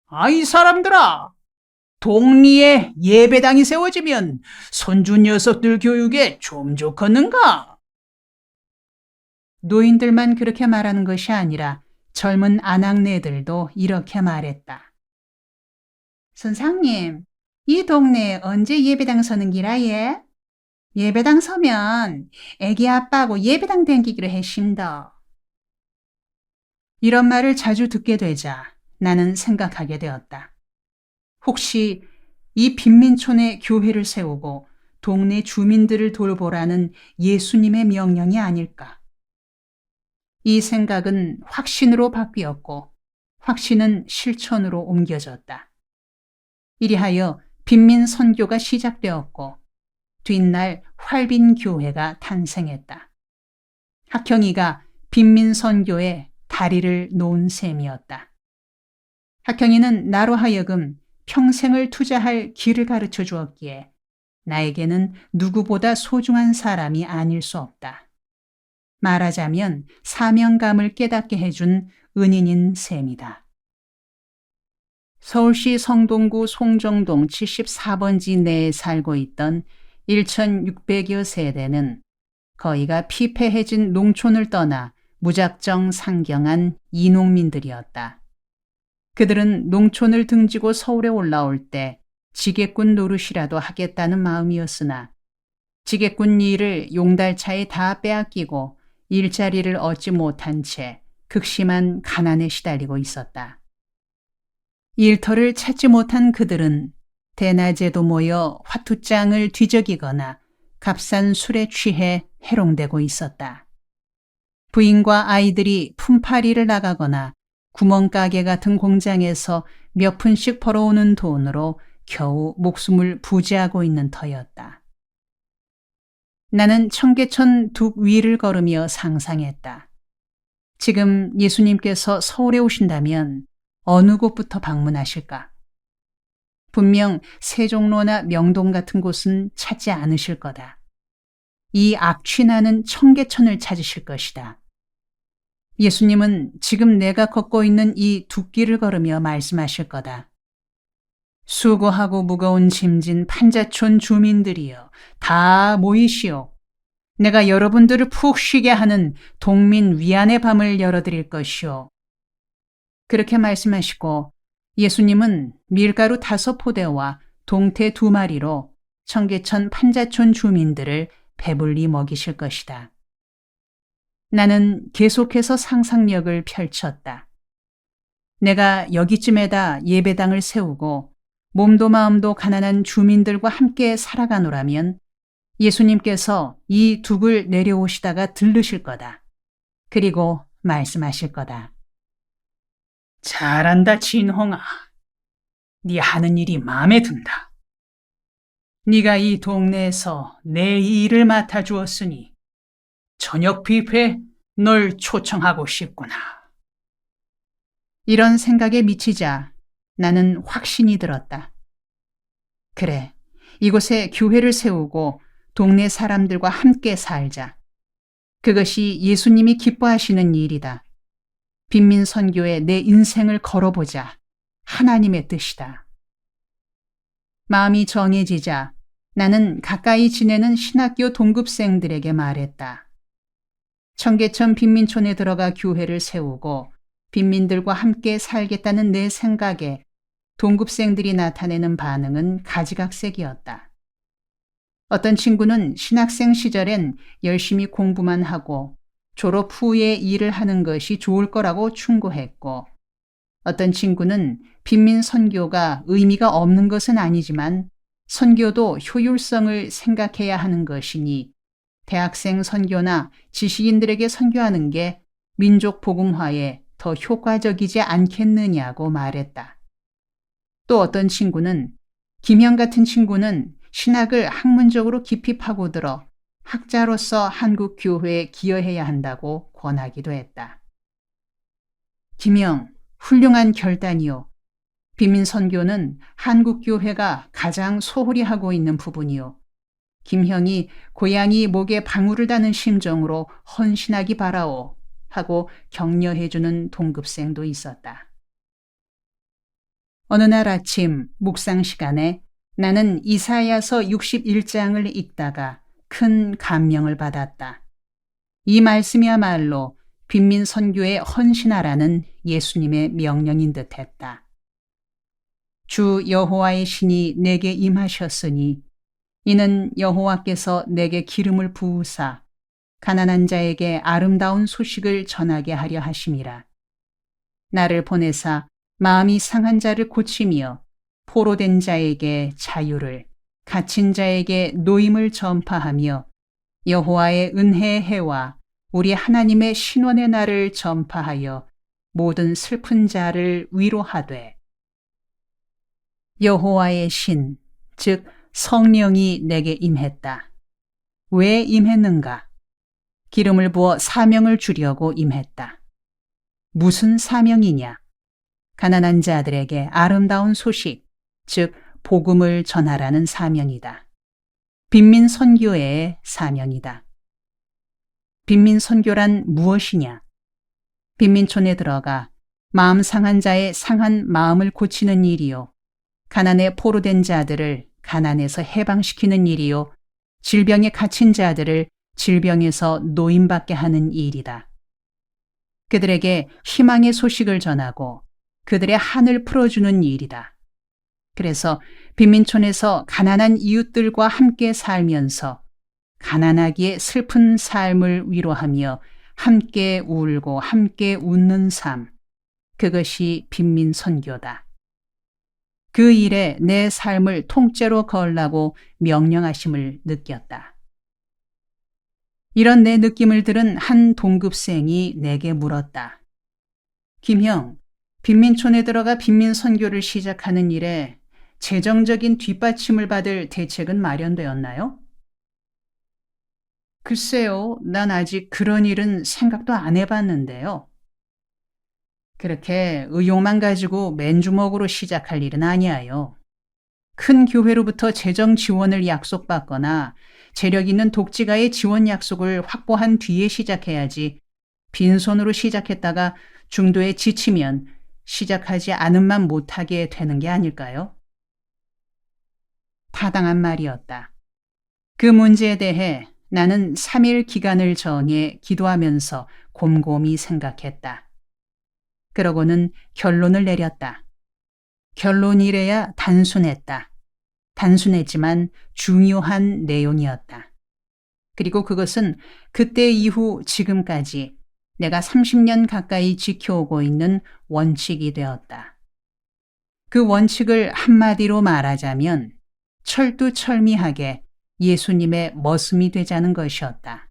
아이 사람들아, 동리에 예배당이 세워지면 손주 녀석들 교육에 좀 좋겠는가? 노인들만 그렇게 말하는 것이 아니라 젊은 아낙네들도 이렇게 말했다. 선생님, 이 동네에 언제 예배당 서는 기라예? 예배당 서면 애기 아빠하고 예배당 댕기기로 했심더. 이런 말을 자주 듣게 되자 나는 생각하게 되었다. 혹시 이 빈민촌에 교회를 세우고 동네 주민들을 돌보라는 예수님의 명령이 아닐까? 이 생각은 확신으로 바뀌었고 확신은 실천으로 옮겨졌다. 이리하여 빈민 선교가 시작되었고 뒷날 활빈 교회가 탄생했다. 학형이가 빈민 선교에 다리를 놓은 셈이었다. 학형이는 나로 하여금 평생을 투자할 길을 가르쳐 주었기에 나에게는 누구보다 소중한 사람이 아닐 수 없다. 말하자면 사명감을 깨닫게 해준 은인인 셈이다. 서울시 성동구 송정동 74번지 내에 살고 있던 1,600여 세대는 거의가 피폐해진 농촌을 떠나 무작정 상경한 이농민들이었다. 그들은 농촌을 등지고 서울에 올라올 때 지게꾼 노릇이라도 하겠다는 마음이었으나 지게꾼 일을 용달차에 다 빼앗기고 일자리를 얻지 못한 채 극심한 가난에 시달리고 있었다. 일터를 찾지 못한 그들은 대낮에도 모여 화투장을 뒤적이거나 값싼 술에 취해 해롱되고 있었다. 부인과 아이들이 품팔이를 나가거나 구멍가게 같은 공장에서 몇 푼씩 벌어오는 돈으로 겨우 목숨을 부지하고 있는 터였다. 나는 청계천 둑 위를 걸으며 상상했다. 지금 예수님께서 서울에 오신다면 어느 곳부터 방문하실까? 분명 세종로나 명동 같은 곳은 찾지 않으실 거다. 이 악취나는 청계천을 찾으실 것이다. 예수님은 지금 내가 걷고 있는 이 둑길을 걸으며 말씀하실 거다. 수고하고 무거운 짐진 판자촌 주민들이여, 다 모이시오. 내가 여러분들을 푹 쉬게 하는 동민 위안의 밤을 열어드릴 것이오. 그렇게 말씀하시고 예수님은 밀가루 5포대와 동태 2마리로 청계천 판자촌 주민들을 배불리 먹이실 것이다. 나는 계속해서 상상력을 펼쳤다. 내가 여기쯤에다 예배당을 세우고 몸도 마음도 가난한 주민들과 함께 살아가노라면 예수님께서 이 둑을 내려오시다가 들르실 거다. 그리고 말씀하실 거다. 잘한다, 진홍아. 네 하는 일이 마음에 든다. 네가 이 동네에서 내 일을 맡아주었으니 저녁 뷔페에 널 초청하고 싶구나. 이런 생각에 미치자 나는 확신이 들었다. 그래, 이곳에 교회를 세우고 동네 사람들과 함께 살자. 그것이 예수님이 기뻐하시는 일이다. 빈민 선교에 내 인생을 걸어보자. 하나님의 뜻이다. 마음이 정해지자 나는 가까이 지내는 신학교 동급생들에게 말했다. 청계천 빈민촌에 들어가 교회를 세우고 빈민들과 함께 살겠다는 내 생각에 동급생들이 나타내는 반응은 가지각색이었다. 어떤 친구는 신학생 시절엔 열심히 공부만 하고 졸업 후에 일을 하는 것이 좋을 거라고 충고했고, 어떤 친구는 빈민 선교가 의미가 없는 것은 아니지만 선교도 효율성을 생각해야 하는 것이니 대학생 선교나 지식인들에게 선교하는 게 민족 복음화에 더 효과적이지 않겠느냐고 말했다. 또 어떤 친구는, 김형 같은 친구는 신학을 학문적으로 깊이 파고들어 학자로서 한국 교회에 기여해야 한다고 권하기도 했다. 김형, 훌륭한 결단이요. 빈민 선교는 한국 교회가 가장 소홀히 하고 있는 부분이요. 김형이 고양이 목에 방울을 다는 심정으로 헌신하기 바라오 하고 격려해주는 동급생도 있었다. 어느 날 아침 묵상 시간에 나는 이사야서 61장을 읽다가 큰 감명을 받았다. 이 말씀이야말로 빈민 선교에 헌신하라는 예수님의 명령인 듯했다. 주 여호와의 신이 내게 임하셨으니 이는 여호와께서 내게 기름을 부으사 가난한 자에게 아름다운 소식을 전하게 하려 하심이라. 나를 보내사 마음이 상한 자를 고치며 포로된 자에게 자유를, 갇힌 자에게 노임을 전파하며 여호와의 은혜의 해와 우리 하나님의 신원의 날을 전파하여 모든 슬픈 자를 위로하되. 여호와의 신, 즉 성령이 내게 임했다. 왜 임했는가? 기름을 부어 사명을 주려고 임했다. 무슨 사명이냐? 가난한 자들에게 아름다운 소식, 즉 복음을 전하라는 사명이다. 빈민 선교의 사명이다. 빈민 선교란 무엇이냐? 빈민촌에 들어가 마음 상한 자의 상한 마음을 고치는 일이요. 가난에 포로된 자들을 가난에서 해방시키는 일이요. 질병에 갇힌 자들을 질병에서 노임받게 하는 일이다. 그들에게 희망의 소식을 전하고 그들의 한을 풀어주는 일이다. 그래서 빈민촌에서 가난한 이웃들과 함께 살면서 가난하기에 슬픈 삶을 위로하며 함께 울고 함께 웃는 삶, 그것이 빈민 선교다. 그 일에 내 삶을 통째로 걸라고 명령하심을 느꼈다. 이런 내 느낌을 들은 한 동급생이 내게 물었다. 김형, 빈민촌에 들어가 빈민 선교를 시작하는 일에 재정적인 뒷받침을 받을 대책은 마련되었나요? 글쎄요, 난 아직 그런 일은 생각도 안 해봤는데요. 그렇게 의욕만 가지고 맨주먹으로 시작할 일은 아니에요. 큰 교회로부터 재정 지원을 약속받거나 재력 있는 독지가의 지원 약속을 확보한 뒤에 시작해야지 빈손으로 시작했다가 중도에 지치면 시작하지 않음만 못하게 되는 게 아닐까요? 타당한 말이었다. 그 문제에 대해 나는 3일 기간을 정해 기도하면서 곰곰이 생각했다. 그러고는 결론을 내렸다. 결론이래야 단순했다. 단순했지만 중요한 내용이었다. 그리고 그것은 그때 이후 지금까지 내가 30년 가까이 지켜오고 있는 원칙이 되었다. 그 원칙을 한마디로 말하자면 철두철미하게 예수님의 머슴이 되자는 것이었다.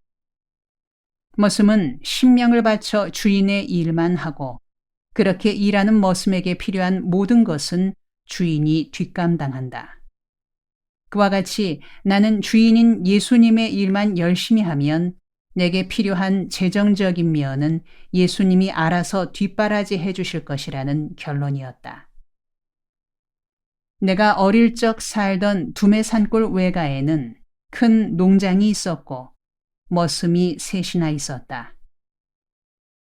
머슴은 신명을 바쳐 주인의 일만 하고 그렇게 일하는 머슴에게 필요한 모든 것은 주인이 뒷감당한다. 그와 같이 나는 주인인 예수님의 일만 열심히 하면 내게 필요한 재정적인 면은 예수님이 알아서 뒷바라지 해주실 것이라는 결론이었다. 내가 어릴 적 살던 두메산골 외가에는 큰 농장이 있었고 머슴이 셋이나 있었다.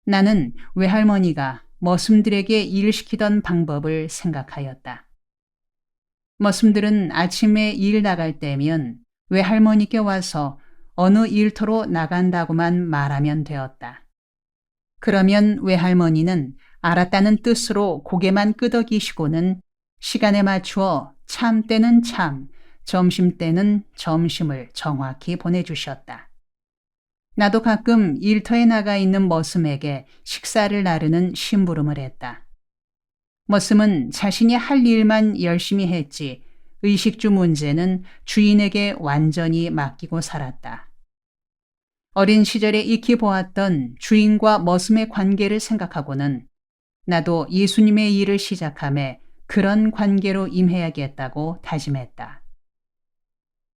나는 외할머니가 머슴들에게 일을 시키던 방법을 생각하였다. 머슴들은 아침에 일 나갈 때면 외할머니께 와서 어느 일터로 나간다고만 말하면 되었다. 그러면 외할머니는 알았다는 뜻으로 고개만 끄덕이시고는 시간에 맞추어 참 때는 참, 점심 때는 점심을 정확히 보내주셨다. 나도 가끔 일터에 나가 있는 머슴에게 식사를 나르는 심부름을 했다. 머슴은 자신이 할 일만 열심히 했지 의식주 문제는 주인에게 완전히 맡기고 살았다. 어린 시절에 익히 보았던 주인과 머슴의 관계를 생각하고는 나도 예수님의 일을 시작함에 그런 관계로 임해야겠다고 다짐했다.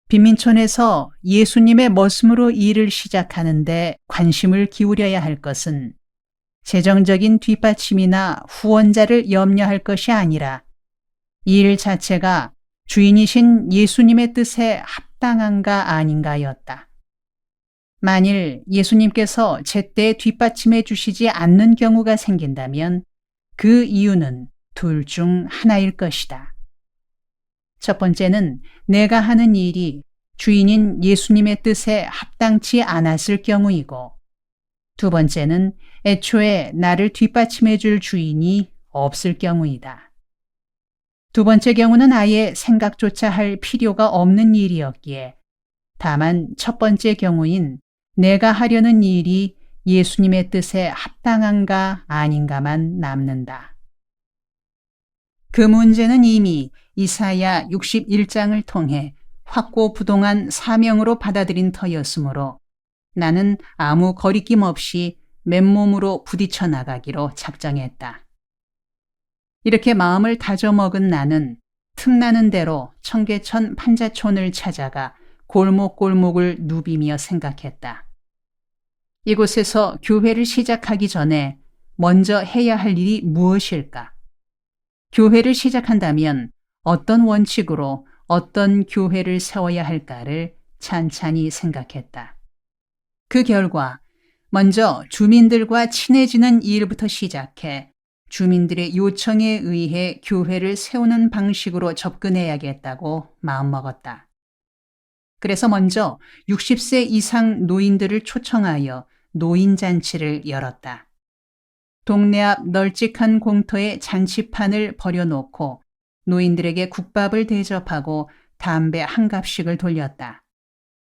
빈민촌에서 예수님의 머슴으로 일을 시작하는데 관심을 기울여야 할 것은 재정적인 뒷받침이나 후원자를 염려할 것이 아니라 일 자체가 주인이신 예수님의 뜻에 합당한가 아닌가였다. 만일 예수님께서 제때 뒷받침해 주시지 않는 경우가 생긴다면 그 이유는 둘 중 하나일 것이다. 첫 번째는 내가 하는 일이 주인인 예수님의 뜻에 합당치 않았을 경우이고, 두 번째는 애초에 나를 뒷받침해 줄 주인이 없을 경우이다. 두 번째 경우는 아예 생각조차 할 필요가 없는 일이었기에 다만 첫 번째 경우인 내가 하려는 일이 예수님의 뜻에 합당한가 아닌가만 남는다. 그 문제는 이미 이사야 61장을 통해 확고부동한 사명으로 받아들인 터였으므로 나는 아무 거리낌 없이 맨몸으로 부딪혀 나가기로 작정했다. 이렇게 마음을 다져먹은 나는 틈나는 대로 청계천 판자촌을 찾아가 골목골목을 누비며 생각했다. 이곳에서 교회를 시작하기 전에 먼저 해야 할 일이 무엇일까? 교회를 시작한다면 어떤 원칙으로 어떤 교회를 세워야 할까를 찬찬히 생각했다. 그 결과 먼저 주민들과 친해지는 일부터 시작해 주민들의 요청에 의해 교회를 세우는 방식으로 접근해야겠다고 마음먹었다. 그래서 먼저 60세 이상 노인들을 초청하여 노인잔치를 열었다. 동네 앞 널찍한 공터에 잔치판을 버려놓고 노인들에게 국밥을 대접하고 담배 한 갑씩을 돌렸다.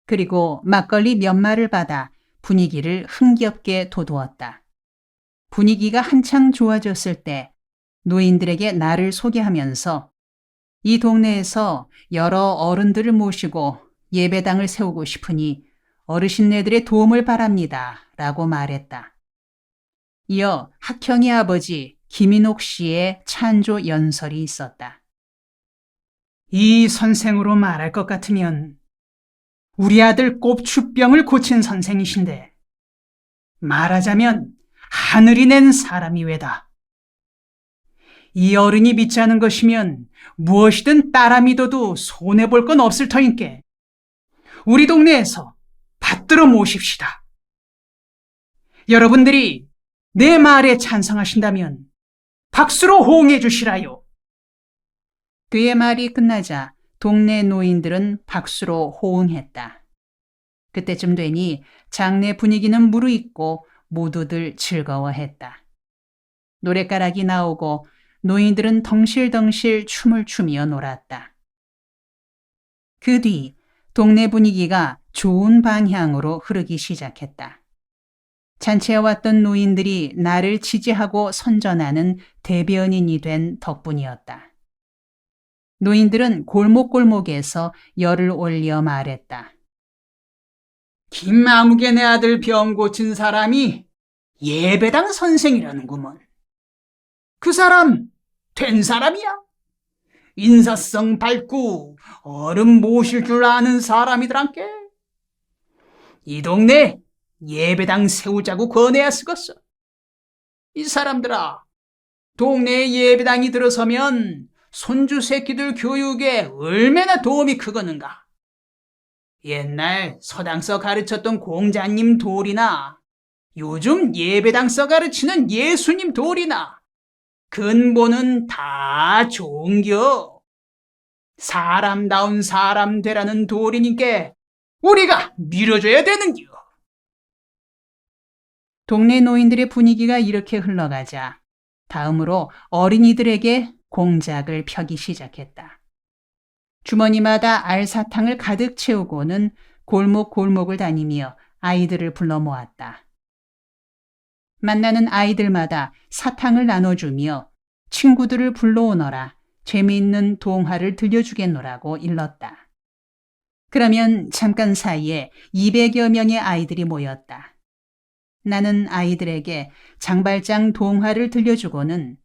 그리고 막걸리 몇 마를 받아 분위기를 흥겹게 돋우었다. 분위기가 한창 좋아졌을 때 노인들에게 나를 소개하면서 이 동네에서 여러 어른들을 모시고 예배당을 세우고 싶으니 어르신네들의 도움을 바랍니다. 라고 말했다. 이어 학형의 아버지 김인옥 씨의 찬조 연설이 있었다. 이 선생으로 말할 것 같으면 우리 아들 꼽추병을 고친 선생이신데 말하자면 하늘이 낸 사람이 외다. 이 어른이 믿지 않은 것이면 무엇이든 따라 믿어도 손해볼 건 없을 터인께 우리 동네에서 받들어 모십시다. 여러분들이 내 말에 찬성하신다면 박수로 호응해 주시라요. 그의 말이 끝나자 동네 노인들은 박수로 호응했다. 그때쯤 되니 장내 분위기는 무르익고 모두들 즐거워했다. 노랫가락이 나오고 노인들은 덩실덩실 춤을 추며 놀았다. 그 뒤 동네 분위기가 좋은 방향으로 흐르기 시작했다. 잔치에 왔던 노인들이 나를 지지하고 선전하는 대변인이 된 덕분이었다. 노인들은 골목골목에서 열을 올려 말했다. 김아무개 내 아들 병 고친 사람이 예배당 선생이라는구먼. 그 사람 된 사람이야. 인사성 밝고 어른 모실 줄 아는 사람이더란께. 이 동네 예배당 세우자고 권해야 쓰겄어. 이 사람들아, 동네에 예배당이 들어서면 손주 새끼들 교육에 얼마나 도움이 크거는가. 옛날 서당서 가르쳤던 공자님 돌이나 요즘 예배당서 가르치는 예수님 돌이나 근본은 다 좋은겨. 사람다운 사람 되라는 도리니께 우리가 밀어줘야 되는겨. 동네 노인들의 분위기가 이렇게 흘러가자 다음으로 어린이들에게 공작을 펴기 시작했다. 주머니마다 알사탕을 가득 채우고는 골목골목을 다니며 아이들을 불러 모았다. 만나는 아이들마다 사탕을 나눠주며 친구들을 불러오너라 재미있는 동화를 들려주겠노라고 일렀다. 그러면 잠깐 사이에 200여 명의 아이들이 모였다. 나는 아이들에게 장발장 동화를 들려주고는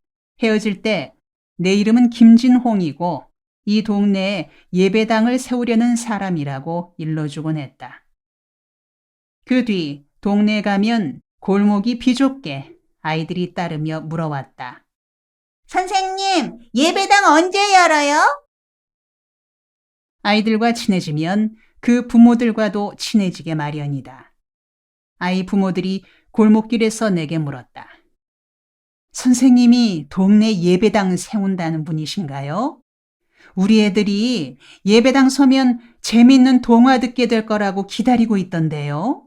헤어질 때 내 이름은 김진홍이고 이 동네에 예배당을 세우려는 사람이라고 일러주곤 했다. 그 뒤 동네에 가면 골목이 비좁게 아이들이 따르며 물어왔다. 선생님, 예배당 언제 열어요? 아이들과 친해지면 그 부모들과도 친해지게 마련이다. 아이 부모들이 골목길에서 내게 물었다. 선생님이 동네 예배당 세운다는 분이신가요? 우리 애들이 예배당 서면 재밌는 동화 듣게 될 거라고 기다리고 있던데요.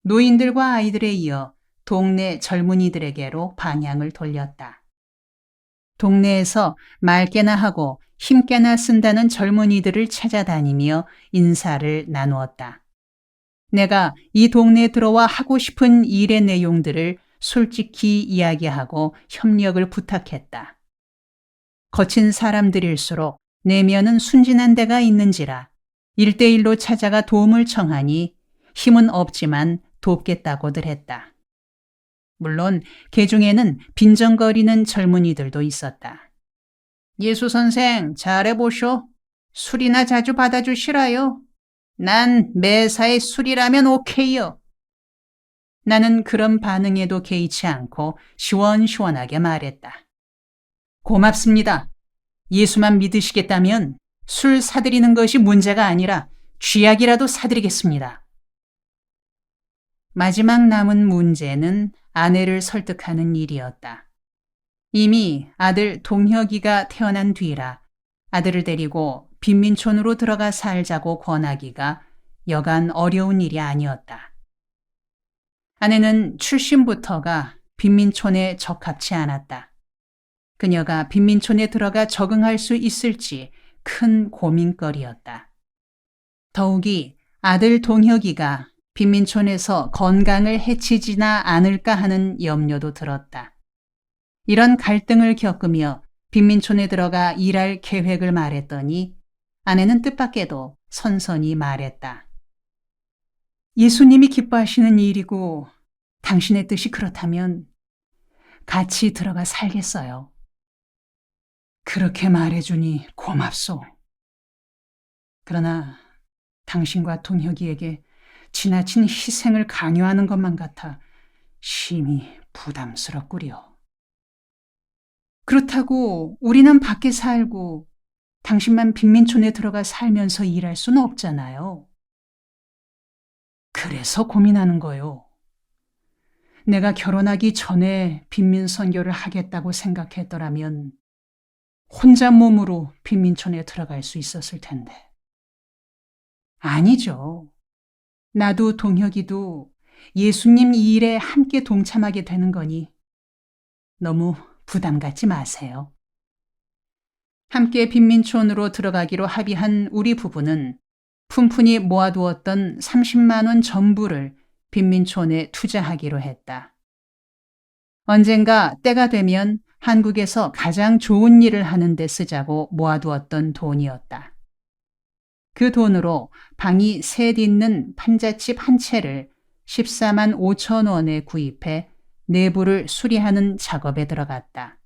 노인들과 아이들에 이어 동네 젊은이들에게로 방향을 돌렸다. 동네에서 맑게나 하고 힘께나 쓴다는 젊은이들을 찾아다니며 인사를 나누었다. 내가 이 동네에 들어와 하고 싶은 일의 내용들을 솔직히 이야기하고 협력을 부탁했다. 거친 사람들일수록 내면은 순진한 데가 있는지라 1대1로 찾아가 도움을 청하니 힘은 없지만 돕겠다고들 했다. 물론 개 중에는 빈정거리는 젊은이들도 있었다. 예수 선생 잘해보쇼. 술이나 자주 받아주시라요. 난 매사에 술이라면 오케이요. 나는 그런 반응에도 개의치 않고 시원시원하게 말했다. 고맙습니다. 예수만 믿으시겠다면 술 사드리는 것이 문제가 아니라 쥐약이라도 사드리겠습니다. 마지막 남은 문제는 아내를 설득하는 일이었다. 이미 아들 동혁이가 태어난 뒤라 아들을 데리고 빈민촌으로 들어가 살자고 권하기가 여간 어려운 일이 아니었다. 아내는 출신부터가 빈민촌에 적합치 않았다. 그녀가 빈민촌에 들어가 적응할 수 있을지 큰 고민거리였다. 더욱이 아들 동혁이가 빈민촌에서 건강을 해치지나 않을까 하는 염려도 들었다. 이런 갈등을 겪으며 빈민촌에 들어가 일할 계획을 말했더니 아내는 뜻밖에도 선선히 말했다. 예수님이 기뻐하시는 일이고 당신의 뜻이 그렇다면 같이 들어가 살겠어요. 그렇게 말해주니 고맙소. 그러나 당신과 동혁이에게 지나친 희생을 강요하는 것만 같아 심히 부담스럽구려. 그렇다고 우리는 밖에 살고 당신만 빈민촌에 들어가 살면서 일할 수는 없잖아요. 그래서 고민하는 거요. 내가 결혼하기 전에 빈민 선교를 하겠다고 생각했더라면 혼자 몸으로 빈민촌에 들어갈 수 있었을 텐데. 아니죠. 나도 동혁이도 예수님 이 일에 함께 동참하게 되는 거니 너무 부담 갖지 마세요. 함께 빈민촌으로 들어가기로 합의한 우리 부부는 푼푼히 모아두었던 30만 원 전부를 빈민촌에 투자하기로 했다. 언젠가 때가 되면 한국에서 가장 좋은 일을 하는 데 쓰자고 모아두었던 돈이었다. 그 돈으로 방이 셋 있는 판잣집 한 채를 14만 5천 원에 구입해 내부를 수리하는 작업에 들어갔다.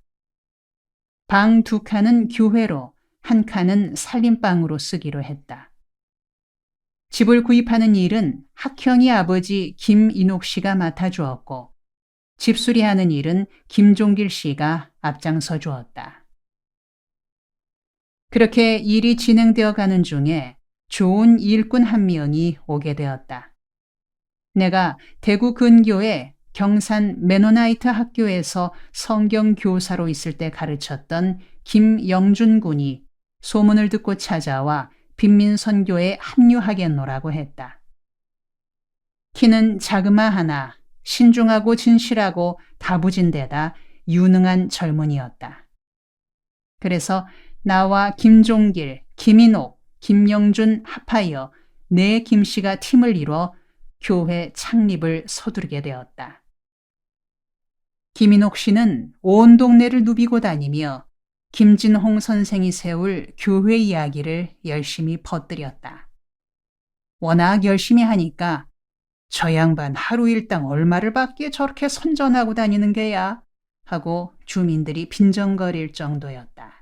방 2칸은 교회로, 1칸은 살림방으로 쓰기로 했다. 집을 구입하는 일은 학형이 아버지 김인옥 씨가 맡아주었고 집 수리하는 일은 김종길 씨가 앞장서 주었다. 그렇게 일이 진행되어 가는 중에 좋은 일꾼 한 명이 오게 되었다. 내가 대구 근교의 경산 메노나이트 학교에서 성경 교사로 있을 때 가르쳤던 김영준 군이 소문을 듣고 찾아와 빈민선교에 합류하겠노라고 했다. 키는 자그마하나 신중하고 진실하고 다부진데다 유능한 젊은이였다. 그래서 나와 김종길, 김인옥, 김영준 합하여 네 김씨가 팀을 이뤄 교회 창립을 서두르게 되었다. 김인옥 씨는 온 동네를 누비고 다니며 김진홍 선생이 세울 교회 이야기를 열심히 퍼뜨렸다. 워낙 열심히 하니까 저 양반 하루 일당 얼마를 받기에 저렇게 선전하고 다니는 게야 하고 주민들이 빈정거릴 정도였다.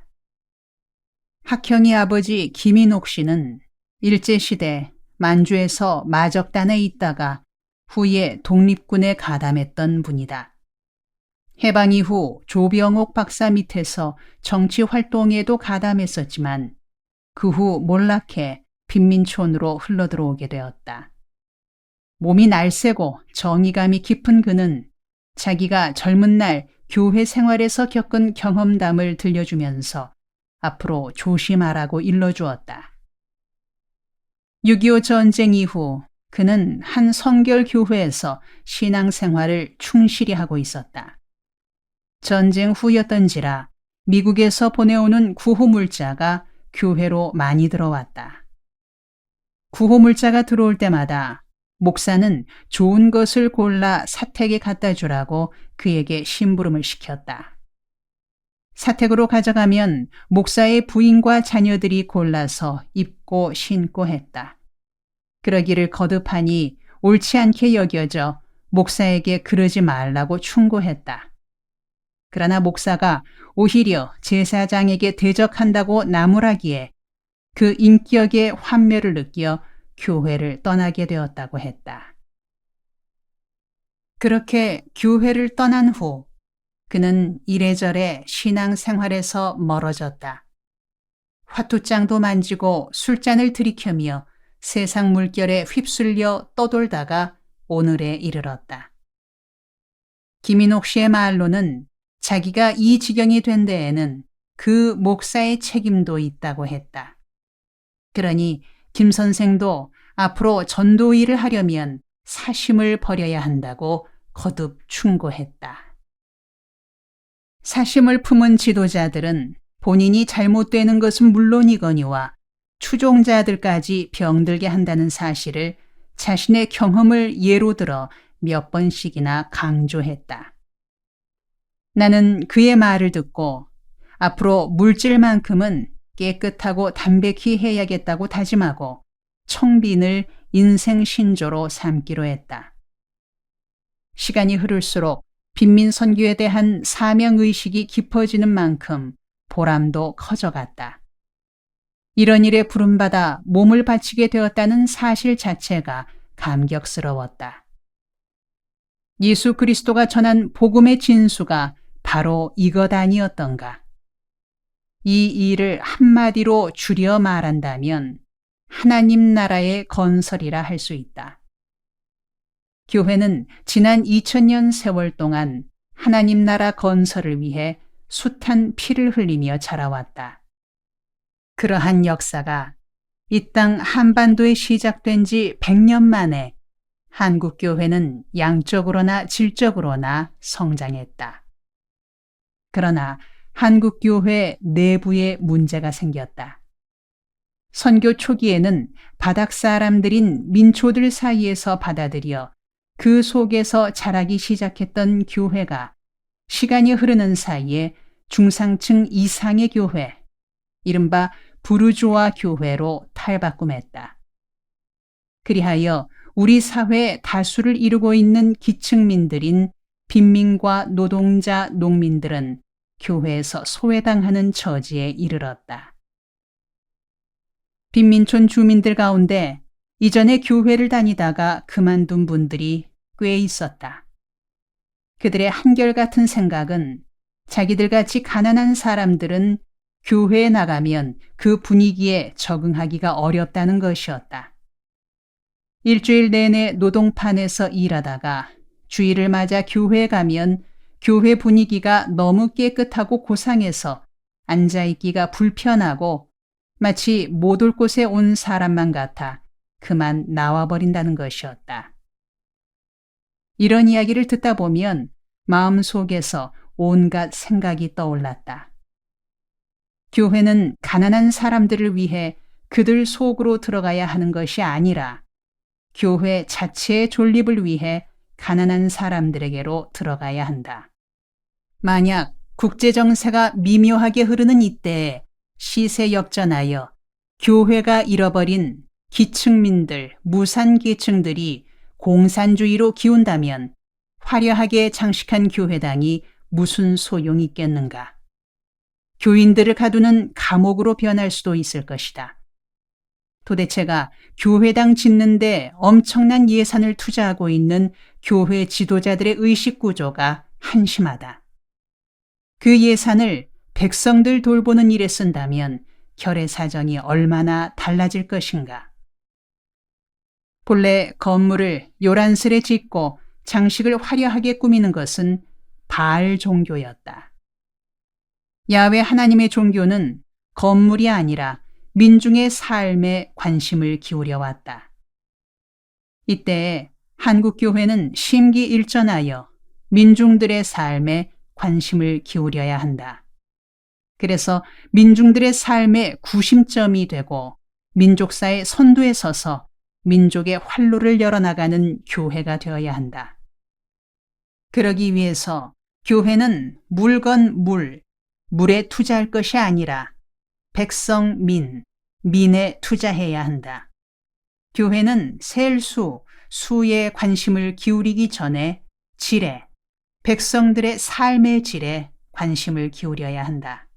학형이 아버지 김인옥 씨는 일제시대 만주에서 마적단에 있다가 후에 독립군에 가담했던 분이다. 해방 이후 조병옥 박사 밑에서 정치 활동에도 가담했었지만 그 후 몰락해 빈민촌으로 흘러들어오게 되었다. 몸이 날쌔고 정의감이 깊은 그는 자기가 젊은 날 교회 생활에서 겪은 경험담을 들려주면서 앞으로 조심하라고 일러주었다. 6.25 전쟁 이후 그는 한 성결교회에서 신앙생활을 충실히 하고 있었다. 전쟁 후였던지라 미국에서 보내오는 구호물자가 교회로 많이 들어왔다. 구호물자가 들어올 때마다 목사는 좋은 것을 골라 사택에 갖다 주라고 그에게 심부름을 시켰다. 사택으로 가져가면 목사의 부인과 자녀들이 골라서 입고 신고 했다. 그러기를 거듭하니 옳지 않게 여겨져 목사에게 그러지 말라고 충고했다. 그러나 목사가 오히려 제사장에게 대적한다고 나무라기에 그 인격의 환멸을 느껴 교회를 떠나게 되었다고 했다. 그렇게 교회를 떠난 후 그는 이래저래 신앙생활에서 멀어졌다. 화투장도 만지고 술잔을 들이켜며 세상 물결에 휩쓸려 떠돌다가 오늘에 이르렀다. 김인옥 씨의 말로는 자기가 이 지경이 된 데에는 그 목사의 책임도 있다고 했다. 그러니 김 선생도 앞으로 전도 일을 하려면 사심을 버려야 한다고 거듭 충고했다. 사심을 품은 지도자들은 본인이 잘못되는 것은 물론이거니와 추종자들까지 병들게 한다는 사실을 자신의 경험을 예로 들어 몇 번씩이나 강조했다. 나는 그의 말을 듣고 앞으로 물질만큼은 깨끗하고 담백히 해야겠다고 다짐하고 청빈을 인생 신조로 삼기로 했다. 시간이 흐를수록 빈민 선교에 대한 사명의식이 깊어지는 만큼 보람도 커져갔다. 이런 일에 부름받아 몸을 바치게 되었다는 사실 자체가 감격스러웠다. 예수 그리스도가 전한 복음의 진수가 바로 이것 아니었던가. 이 일을 한마디로 줄여 말한다면 하나님 나라의 건설이라 할 수 있다. 교회는 지난 2000년 세월 동안 하나님 나라 건설을 위해 숱한 피를 흘리며 자라왔다. 그러한 역사가 이 땅 한반도에 시작된 지 100년 만에 한국교회는 양적으로나 질적으로나 성장했다. 그러나 한국교회 내부에 문제가 생겼다. 선교 초기에는 바닥 사람들인 민초들 사이에서 받아들여 그 속에서 자라기 시작했던 교회가 시간이 흐르는 사이에 중상층 이상의 교회, 이른바 부르주아 교회로 탈바꿈했다. 그리하여 우리 사회의 다수를 이루고 있는 기층민들인 빈민과 노동자, 농민들은 교회에서 소외당하는 처지에 이르렀다. 빈민촌 주민들 가운데 이전에 교회를 다니다가 그만둔 분들이 꽤 있었다. 그들의 한결같은 생각은 자기들 같이 가난한 사람들은 교회에 나가면 그 분위기에 적응하기가 어렵다는 것이었다. 일주일 내내 노동판에서 일하다가 주일을 맞아 교회에 가면 교회 분위기가 너무 깨끗하고 고상해서 앉아있기가 불편하고 마치 못 올 곳에 온 사람만 같아 그만 나와버린다는 것이었다. 이런 이야기를 듣다 보면 마음속에서 온갖 생각이 떠올랐다. 교회는 가난한 사람들을 위해 그들 속으로 들어가야 하는 것이 아니라 교회 자체의 존립을 위해 가난한 사람들에게로 들어가야 한다. 만약 국제정세가 미묘하게 흐르는 이때에 시세 역전하여 교회가 잃어버린 기층민들, 무산계층들이 공산주의로 기운다면 화려하게 장식한 교회당이 무슨 소용이 있겠는가. 교인들을 가두는 감옥으로 변할 수도 있을 것이다. 도대체가 교회당 짓는데 엄청난 예산을 투자하고 있는 교회 지도자들의 의식 구조가 한심하다. 그 예산을 백성들 돌보는 일에 쓴다면 결의 사정이 얼마나 달라질 것인가. 본래 건물을 요란스레 짓고 장식을 화려하게 꾸미는 것은 바알 종교였다. 야훼 하나님의 종교는 건물이 아니라 민중의 삶에 관심을 기울여 왔다. 이때 한국교회는 심기일전하여 민중들의 삶에 관심을 기울여야 한다. 그래서 민중들의 삶의 구심점이 되고 민족사의 선두에 서서 민족의 활로를 열어나가는 교회가 되어야 한다. 그러기 위해서 교회는 물건 물에 투자할 것이 아니라 백성 민에 투자해야 한다. 교회는 수에 관심을 기울이기 전에 질에, 백성들의 삶의 질에 관심을 기울여야 한다.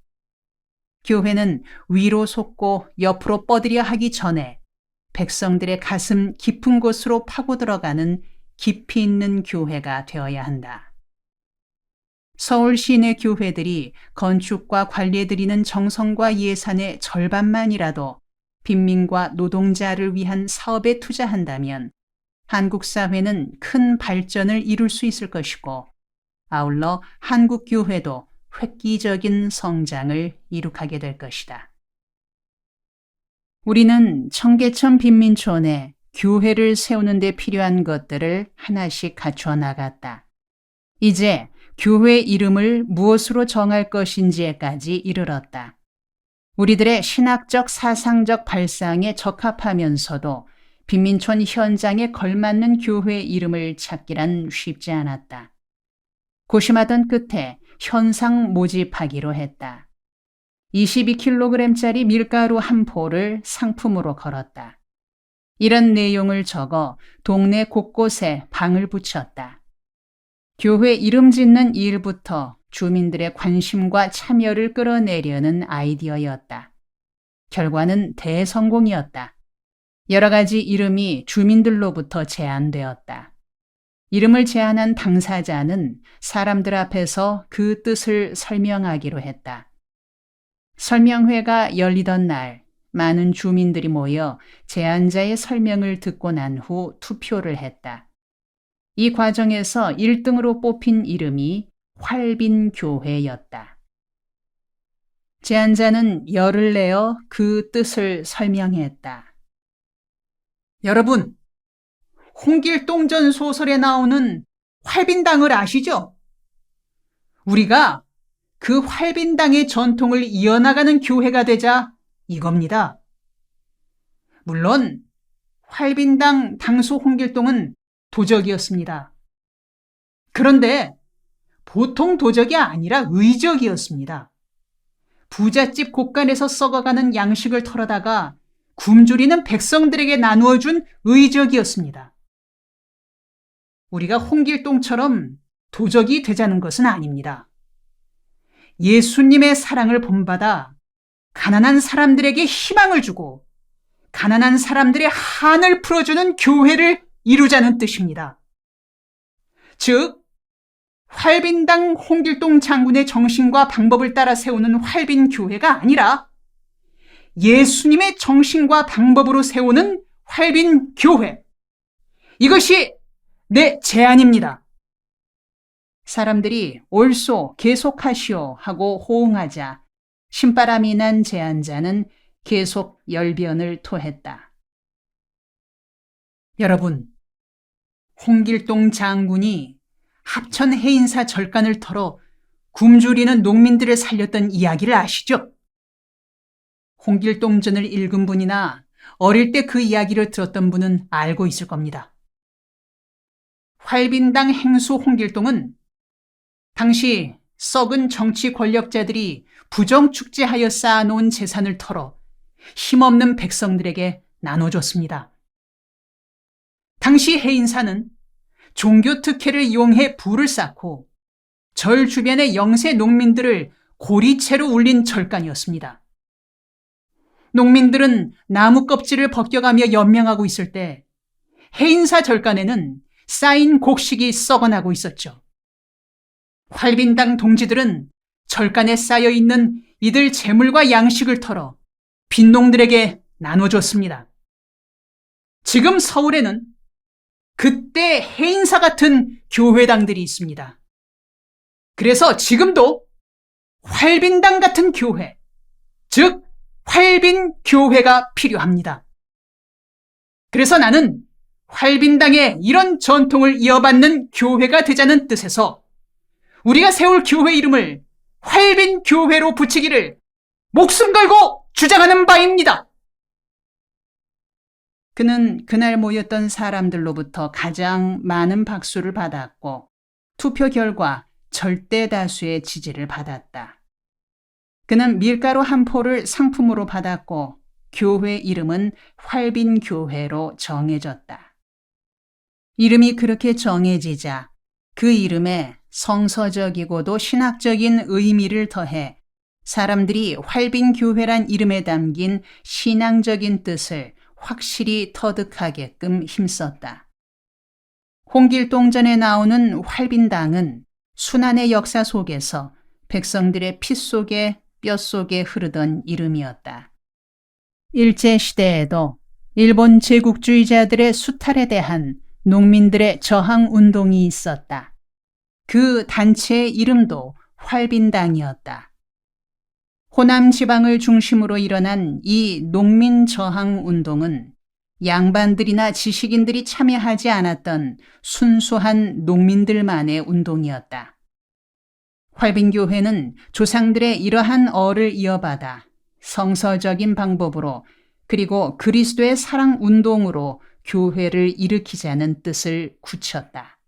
교회는 위로 솟고 옆으로 뻗으려 하기 전에 백성들의 가슴 깊은 곳으로 파고 들어가는 깊이 있는 교회가 되어야 한다. 서울 시내 교회들이 건축과 관리에 들이는 정성과 예산의 절반만이라도 빈민과 노동자를 위한 사업에 투자한다면 한국 사회는 큰 발전을 이룰 수 있을 것이고 아울러 한국 교회도 획기적인 성장을 이룩하게 될 것이다. 우리는 청계천 빈민촌에 교회를 세우는 데 필요한 것들을 하나씩 갖추어 나갔다. 이제 교회 이름을 무엇으로 정할 것인지에까지 이르렀다. 우리들의 신학적 사상적 발상에 적합하면서도 빈민촌 현장에 걸맞는 교회 이름을 찾기란 쉽지 않았다. 고심하던 끝에 현상 모집하기로 했다. 22kg짜리 밀가루 한 포를 상품으로 걸었다. 이런 내용을 적어 동네 곳곳에 방을 붙였다. 교회 이름 짓는 일부터 주민들의 관심과 참여를 끌어내려는 아이디어였다. 결과는 대성공이었다. 여러 가지 이름이 주민들로부터 제안되었다. 이름을 제안한 당사자는 사람들 앞에서 그 뜻을 설명하기로 했다. 설명회가 열리던 날, 많은 주민들이 모여 제안자의 설명을 듣고 난 후 투표를 했다. 이 과정에서 1등으로 뽑힌 이름이 활빈교회였다. 제안자는 열을 내어 그 뜻을 설명했다. 여러분, 홍길동전 소설에 나오는 활빈당을 아시죠? 우리가 그 활빈당의 전통을 이어나가는 교회가 되자 이겁니다. 물론 활빈당 당소 홍길동은 도적이었습니다. 그런데 보통 도적이 아니라 의적이었습니다. 부잣집 곳간에서 썩어가는 양식을 털어다가 굶주리는 백성들에게 나누어준 의적이었습니다. 우리가 홍길동처럼 도적이 되자는 것은 아닙니다. 예수님의 사랑을 본받아 가난한 사람들에게 희망을 주고 가난한 사람들의 한을 풀어주는 교회를 이루자는 뜻입니다. 즉, 활빈당 홍길동 장군의 정신과 방법을 따라 세우는 활빈교회가 아니라 예수님의 정신과 방법으로 세우는 활빈교회. 이것이 내 제안입니다. 사람들이 옳소, 계속하시오 하고 호응하자 신바람이 난 제안자는 계속 열변을 토했다. 여러분, 홍길동 장군이 합천 해인사 절간을 털어 굶주리는 농민들을 살렸던 이야기를 아시죠? 홍길동전을 읽은 분이나 어릴 때 그 이야기를 들었던 분은 알고 있을 겁니다. 활빈당 행수 홍길동은 당시 썩은 정치 권력자들이 부정축제하여 쌓아놓은 재산을 털어 힘없는 백성들에게 나눠줬습니다. 당시 해인사는 종교 특혜를 이용해 불을 쌓고 절 주변의 영세 농민들을 고리채로 울린 절간이었습니다. 농민들은 나무 껍질을 벗겨가며 연명하고 있을 때 해인사 절간에는 쌓인 곡식이 썩어나고 있었죠. 활빈당 동지들은 절간에 쌓여있는 이들 재물과 양식을 털어 빈농들에게 나눠줬습니다. 지금 서울에는 그때 해인사 같은 교회당들이 있습니다. 그래서 지금도 활빈당 같은 교회, 즉 활빈교회가 필요합니다. 그래서 나는 활빈당의 이런 전통을 이어받는 교회가 되자는 뜻에서 우리가 세울 교회 이름을 활빈교회로 붙이기를 목숨 걸고 주장하는 바입니다. 그는 그날 모였던 사람들로부터 가장 많은 박수를 받았고 투표 결과 절대 다수의 지지를 받았다. 그는 밀가루 한 포를 상품으로 받았고 교회 이름은 활빈교회로 정해졌다. 이름이 그렇게 정해지자 그 이름에 성서적이고도 신학적인 의미를 더해 사람들이 활빈교회란 이름에 담긴 신앙적인 뜻을 확실히 터득하게끔 힘썼다. 홍길동전에 나오는 활빈당은 순환의 역사 속에서 백성들의 피 속에 뼈 속에 흐르던 이름이었다. 일제시대에도 일본 제국주의자들의 수탈에 대한 농민들의 저항운동이 있었다. 그 단체의 이름도 활빈당이었다. 호남 지방을 중심으로 일어난 이 농민 저항 운동은 양반들이나 지식인들이 참여하지 않았던 순수한 농민들만의 운동이었다. 활빈교회는 조상들의 이러한 어를 이어받아 성서적인 방법으로 그리고 그리스도의 사랑 운동으로 교회를 일으키자는 뜻을 굳혔다.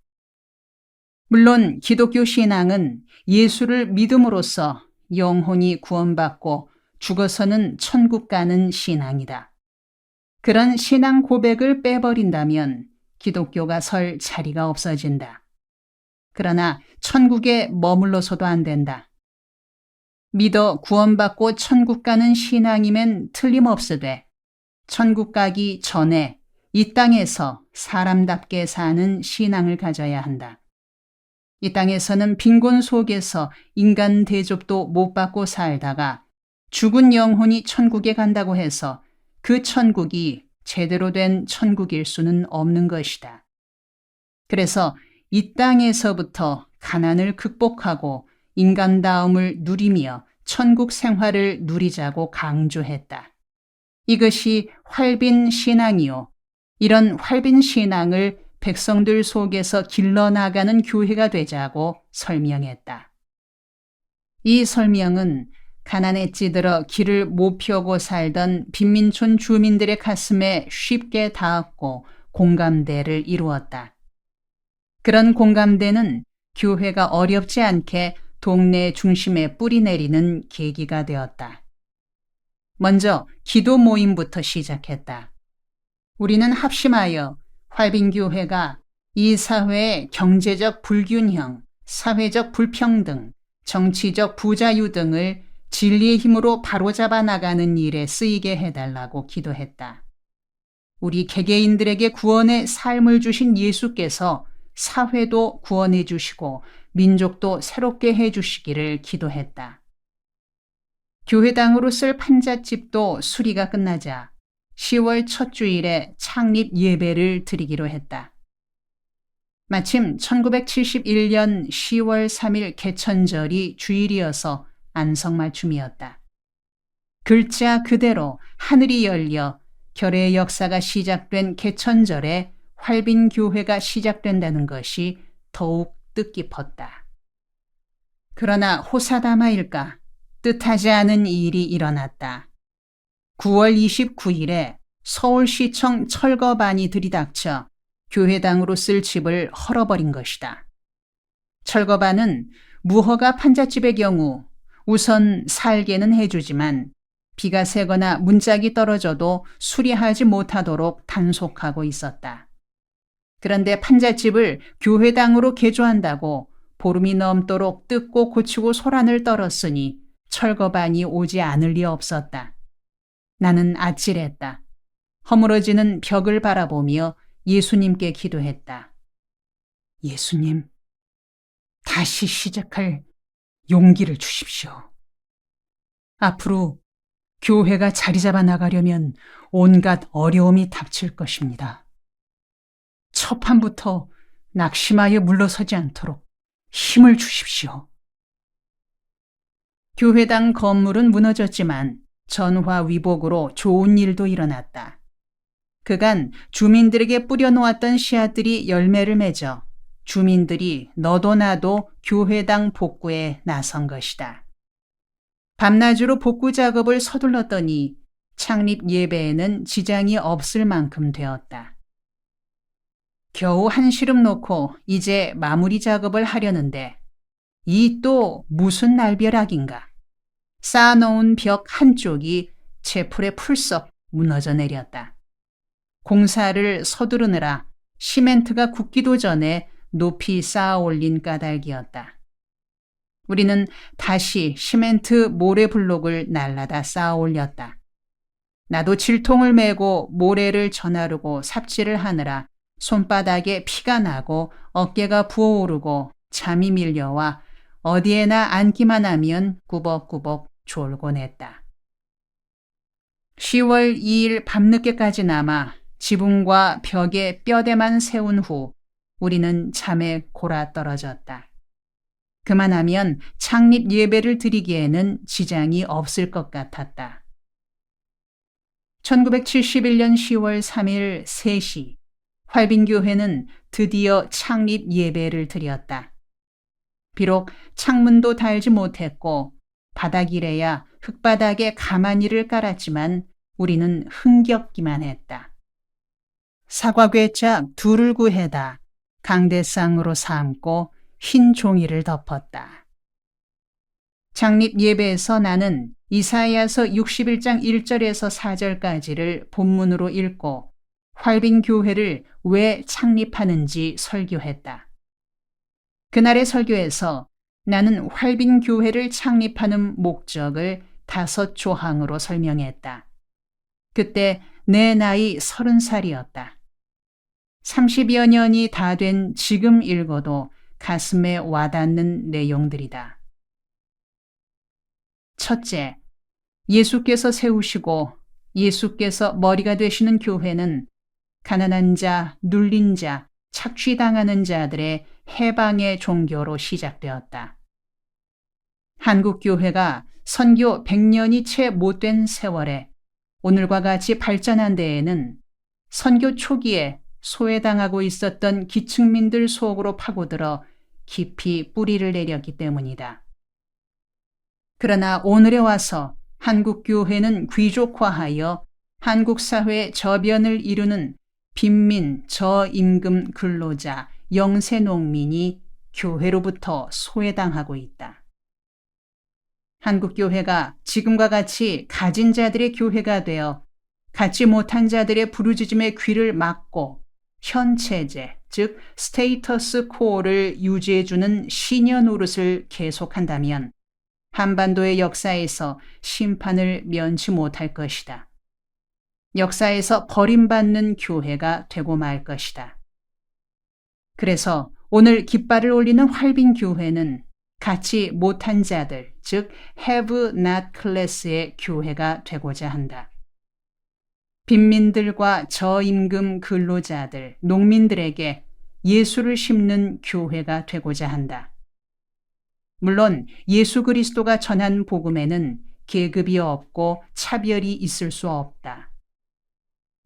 물론 기독교 신앙은 예수를 믿음으로써 영혼이 구원받고 죽어서는 천국 가는 신앙이다. 그런 신앙 고백을 빼버린다면 기독교가 설 자리가 없어진다. 그러나 천국에 머물러서도 안 된다. 믿어 구원받고 천국 가는 신앙이면 틀림없으되 천국 가기 전에 이 땅에서 사람답게 사는 신앙을 가져야 한다. 이 땅에서는 빈곤 속에서 인간 대접도 못 받고 살다가 죽은 영혼이 천국에 간다고 해서 그 천국이 제대로 된 천국일 수는 없는 것이다. 그래서 이 땅에서부터 가난을 극복하고 인간다움을 누리며 천국 생활을 누리자고 강조했다. 이것이 활빈 신앙이요. 이런 활빈 신앙을 백성들 속에서 길러나가는 교회가 되자고 설명했다. 이 설명은 가난에 찌들어 길을 못 펴고 살던 빈민촌 주민들의 가슴에 쉽게 닿았고 공감대를 이루었다. 그런 공감대는 교회가 어렵지 않게 동네 중심에 뿌리내리는 계기가 되었다. 먼저 기도 모임부터 시작했다. 우리는 합심하여 활빈교회가 이 사회의 경제적 불균형, 사회적 불평등, 정치적 부자유 등을 진리의 힘으로 바로잡아 나가는 일에 쓰이게 해달라고 기도했다. 우리 개개인들에게 구원의 삶을 주신 예수께서 사회도 구원해 주시고 민족도 새롭게 해 주시기를 기도했다. 교회당으로 쓸 판잣집도 수리가 끝나자 10월 첫 주일에 창립 예배를 드리기로 했다. 마침 1971년 10월 3일 개천절이 주일이어서 안성맞춤이었다. 글자 그대로 하늘이 열려 결의 역사가 시작된 개천절에 활빈교회가 시작된다는 것이 더욱 뜻깊었다. 그러나 호사다마일까 뜻하지 않은 일이 일어났다. 9월 29일에 서울시청 철거반이 들이닥쳐 교회당으로 쓸 집을 헐어버린 것이다. 철거반은 무허가 판잣집의 경우 우선 살게는 해주지만 비가 새거나 문짝이 떨어져도 수리하지 못하도록 단속하고 있었다. 그런데 판잣집을 교회당으로 개조한다고 보름이 넘도록 뜯고 고치고 소란을 떨었으니 철거반이 오지 않을 리 없었다. 나는 아찔했다. 허물어지는 벽을 바라보며 예수님께 기도했다. 예수님, 다시 시작할 용기를 주십시오. 앞으로 교회가 자리 잡아 나가려면 온갖 어려움이 닥칠 것입니다. 첫 판부터 낙심하여 물러서지 않도록 힘을 주십시오. 교회당 건물은 무너졌지만 전화위복으로 좋은 일도 일어났다. 그간 주민들에게 뿌려놓았던 씨앗들이 열매를 맺어 주민들이 너도 나도 교회당 복구에 나선 것이다. 밤낮으로 복구 작업을 서둘렀더니 창립 예배에는 지장이 없을 만큼 되었다. 겨우 한시름 놓고 이제 마무리 작업을 하려는데 이 또 무슨 날벼락인가. 쌓아놓은 벽 한쪽이 제풀에 풀썩 무너져 내렸다. 공사를 서두르느라 시멘트가 굳기도 전에 높이 쌓아 올린 까닭이었다. 우리는 다시 시멘트 모래블록을 날라다 쌓아 올렸다. 나도 질통을 메고 모래를 전하르고 삽질을 하느라 손바닥에 피가 나고 어깨가 부어오르고 잠이 밀려와 어디에나 앉기만 하면 꾸벅꾸벅 졸곤 했다. 10월 2일 밤늦게까지 남아 지붕과 벽에 뼈대만 세운 후 우리는 잠에 골아 떨어졌다. 그만하면 창립 예배를 드리기에는 지장이 없을 것 같았다. 1971년 10월 3일 3시 활빈교회는 드디어 창립 예배를 드렸다. 비록 창문도 달지 못했고 바닥이래야 흙바닥에 가마니를 깔았지만 우리는 흥겹기만 했다. 사과괴짝 둘을 구해다 강대상으로 삼고 흰 종이를 덮었다. 창립 예배에서 나는 이사야서 61장 1절에서 4절까지를 본문으로 읽고 활빈 교회를 왜 창립하는지 설교했다. 그날의 설교에서 나는 활빈 교회를 창립하는 목적을 5조항으로 설명했다. 그때 내 나이 30살이었다. 30여 년이 다 된 지금 읽어도 가슴에 와닿는 내용들이다. 첫째, 예수께서 세우시고 예수께서 머리가 되시는 교회는 가난한 자, 눌린 자, 착취당하는 자들의 해방의 종교로 시작되었다. 한국 교회가 선교 100년이 채 못된 세월에 오늘과 같이 발전한 데에는 선교 초기에 소외당하고 있었던 기층민들 속으로 파고들어 깊이 뿌리를 내렸기 때문이다. 그러나 오늘에 와서 한국 교회는 귀족화하여 한국 사회의 저변을 이루는 빈민, 저임금 근로자, 영세농민이 교회로부터 소외당하고 있다. 한국 교회가 지금과 같이 가진 자들의 교회가 되어 갖지 못한 자들의 부르짖음의 귀를 막고 현체제, 즉 스테이터스 코어를 유지해주는 시녀 노릇을 계속한다면 한반도의 역사에서 심판을 면치 못할 것이다. 역사에서 버림받는 교회가 되고 말 것이다. 그래서 오늘 깃발을 올리는 활빈 교회는 갖지 못한 자들, 즉 have not class의 교회가 되고자 한다. 빈민들과 저임금 근로자들, 농민들에게 예수를 심는 교회가 되고자 한다. 물론 예수 그리스도가 전한 복음에는 계급이 없고 차별이 있을 수 없다.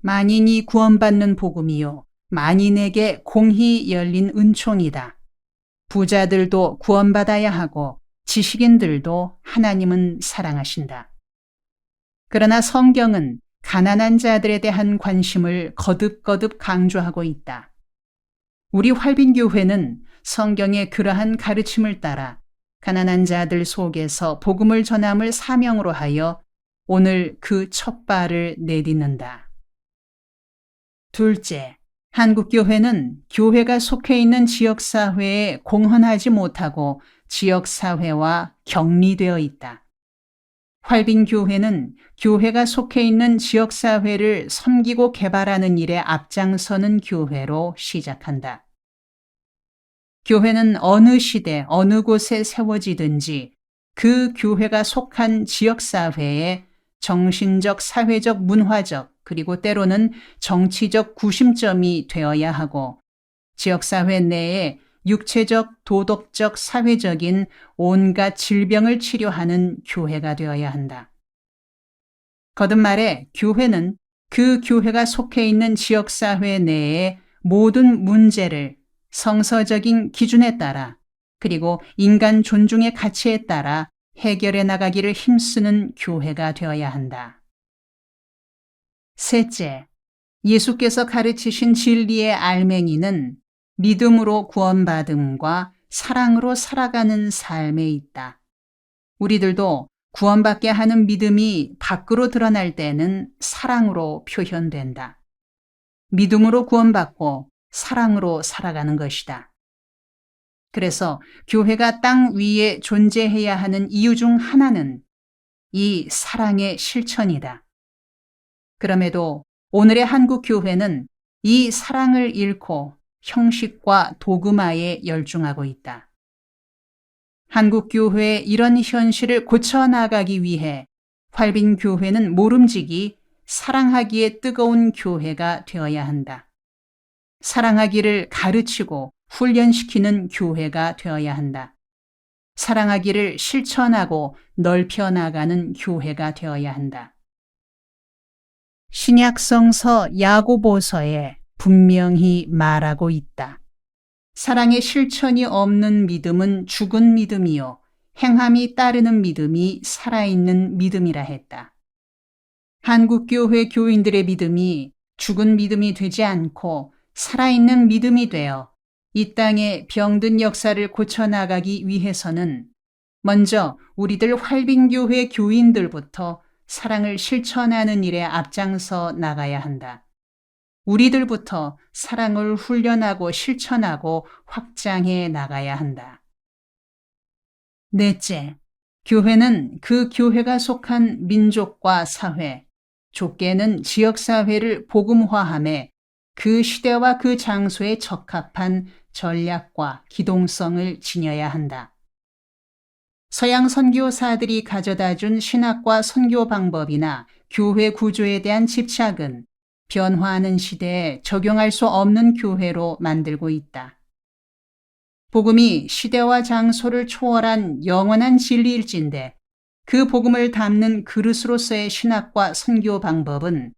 만인이 구원받는 복음이요 만인에게 공히 열린 은총이다. 부자들도 구원받아야 하고 지식인들도 하나님은 사랑하신다. 그러나 성경은 가난한 자들에 대한 관심을 거듭거듭 강조하고 있다. 우리 활빈교회는 성경의 그러한 가르침을 따라 가난한 자들 속에서 복음을 전함을 사명으로 하여 오늘 그 첫 발을 내딛는다. 둘째, 한국교회는 교회가 속해 있는 지역사회에 공헌하지 못하고 지역사회와 격리되어 있다. 활빈교회는 교회가 속해 있는 지역사회를 섬기고 개발하는 일에 앞장서는 교회로 시작한다. 교회는 어느 시대, 어느 곳에 세워지든지 그 교회가 속한 지역사회에 정신적, 사회적, 문화적, 그리고 때로는 정치적 구심점이 되어야 하고 지역사회 내에 육체적, 도덕적, 사회적인 온갖 질병을 치료하는 교회가 되어야 한다. 거듭 말해 교회는 그 교회가 속해 있는 지역사회 내의 모든 문제를 성서적인 기준에 따라 그리고 인간 존중의 가치에 따라 해결해 나가기를 힘쓰는 교회가 되어야 한다. 셋째, 예수께서 가르치신 진리의 알맹이는 믿음으로 구원받음과 사랑으로 살아가는 삶에 있다. 우리들도 구원받게 하는 믿음이 밖으로 드러날 때는 사랑으로 표현된다. 믿음으로 구원받고 사랑으로 살아가는 것이다. 그래서 교회가 땅 위에 존재해야 하는 이유 중 하나는 이 사랑의 실천이다. 그럼에도 오늘의 한국 교회는 이 사랑을 잃고 형식과 도그마에 열중하고 있다. 한국 교회의 이런 현실을 고쳐나가기 위해 활빈 교회는 모름지기 사랑하기에 뜨거운 교회가 되어야 한다. 사랑하기를 가르치고 훈련시키는 교회가 되어야 한다. 사랑하기를 실천하고 넓혀나가는 교회가 되어야 한다. 신약성서 야고보서에 분명히 말하고 있다. 사랑의 실천이 없는 믿음은 죽은 믿음이요 행함이 따르는 믿음이 살아있는 믿음이라 했다. 한국교회 교인들의 믿음이 죽은 믿음이 되지 않고 살아있는 믿음이 되어 이 땅의 병든 역사를 고쳐나가기 위해서는 먼저 우리들 활빈교회 교인들부터 사랑을 실천하는 일에 앞장서 나가야 한다. 우리들부터 사랑을 훈련하고 실천하고 확장해 나가야 한다. 넷째, 교회는 그 교회가 속한 민족과 사회, 좁게는 지역사회를 복음화함에 그 시대와 그 장소에 적합한 전략과 기동성을 지녀야 한다. 서양 선교사들이 가져다 준 신학과 선교 방법이나 교회 구조에 대한 집착은 변화하는 시대에 적용할 수 없는 교회로 만들고 있다. 복음이 시대와 장소를 초월한 영원한 진리일진데 그 복음을 담는 그릇으로서의 신학과 선교 방법은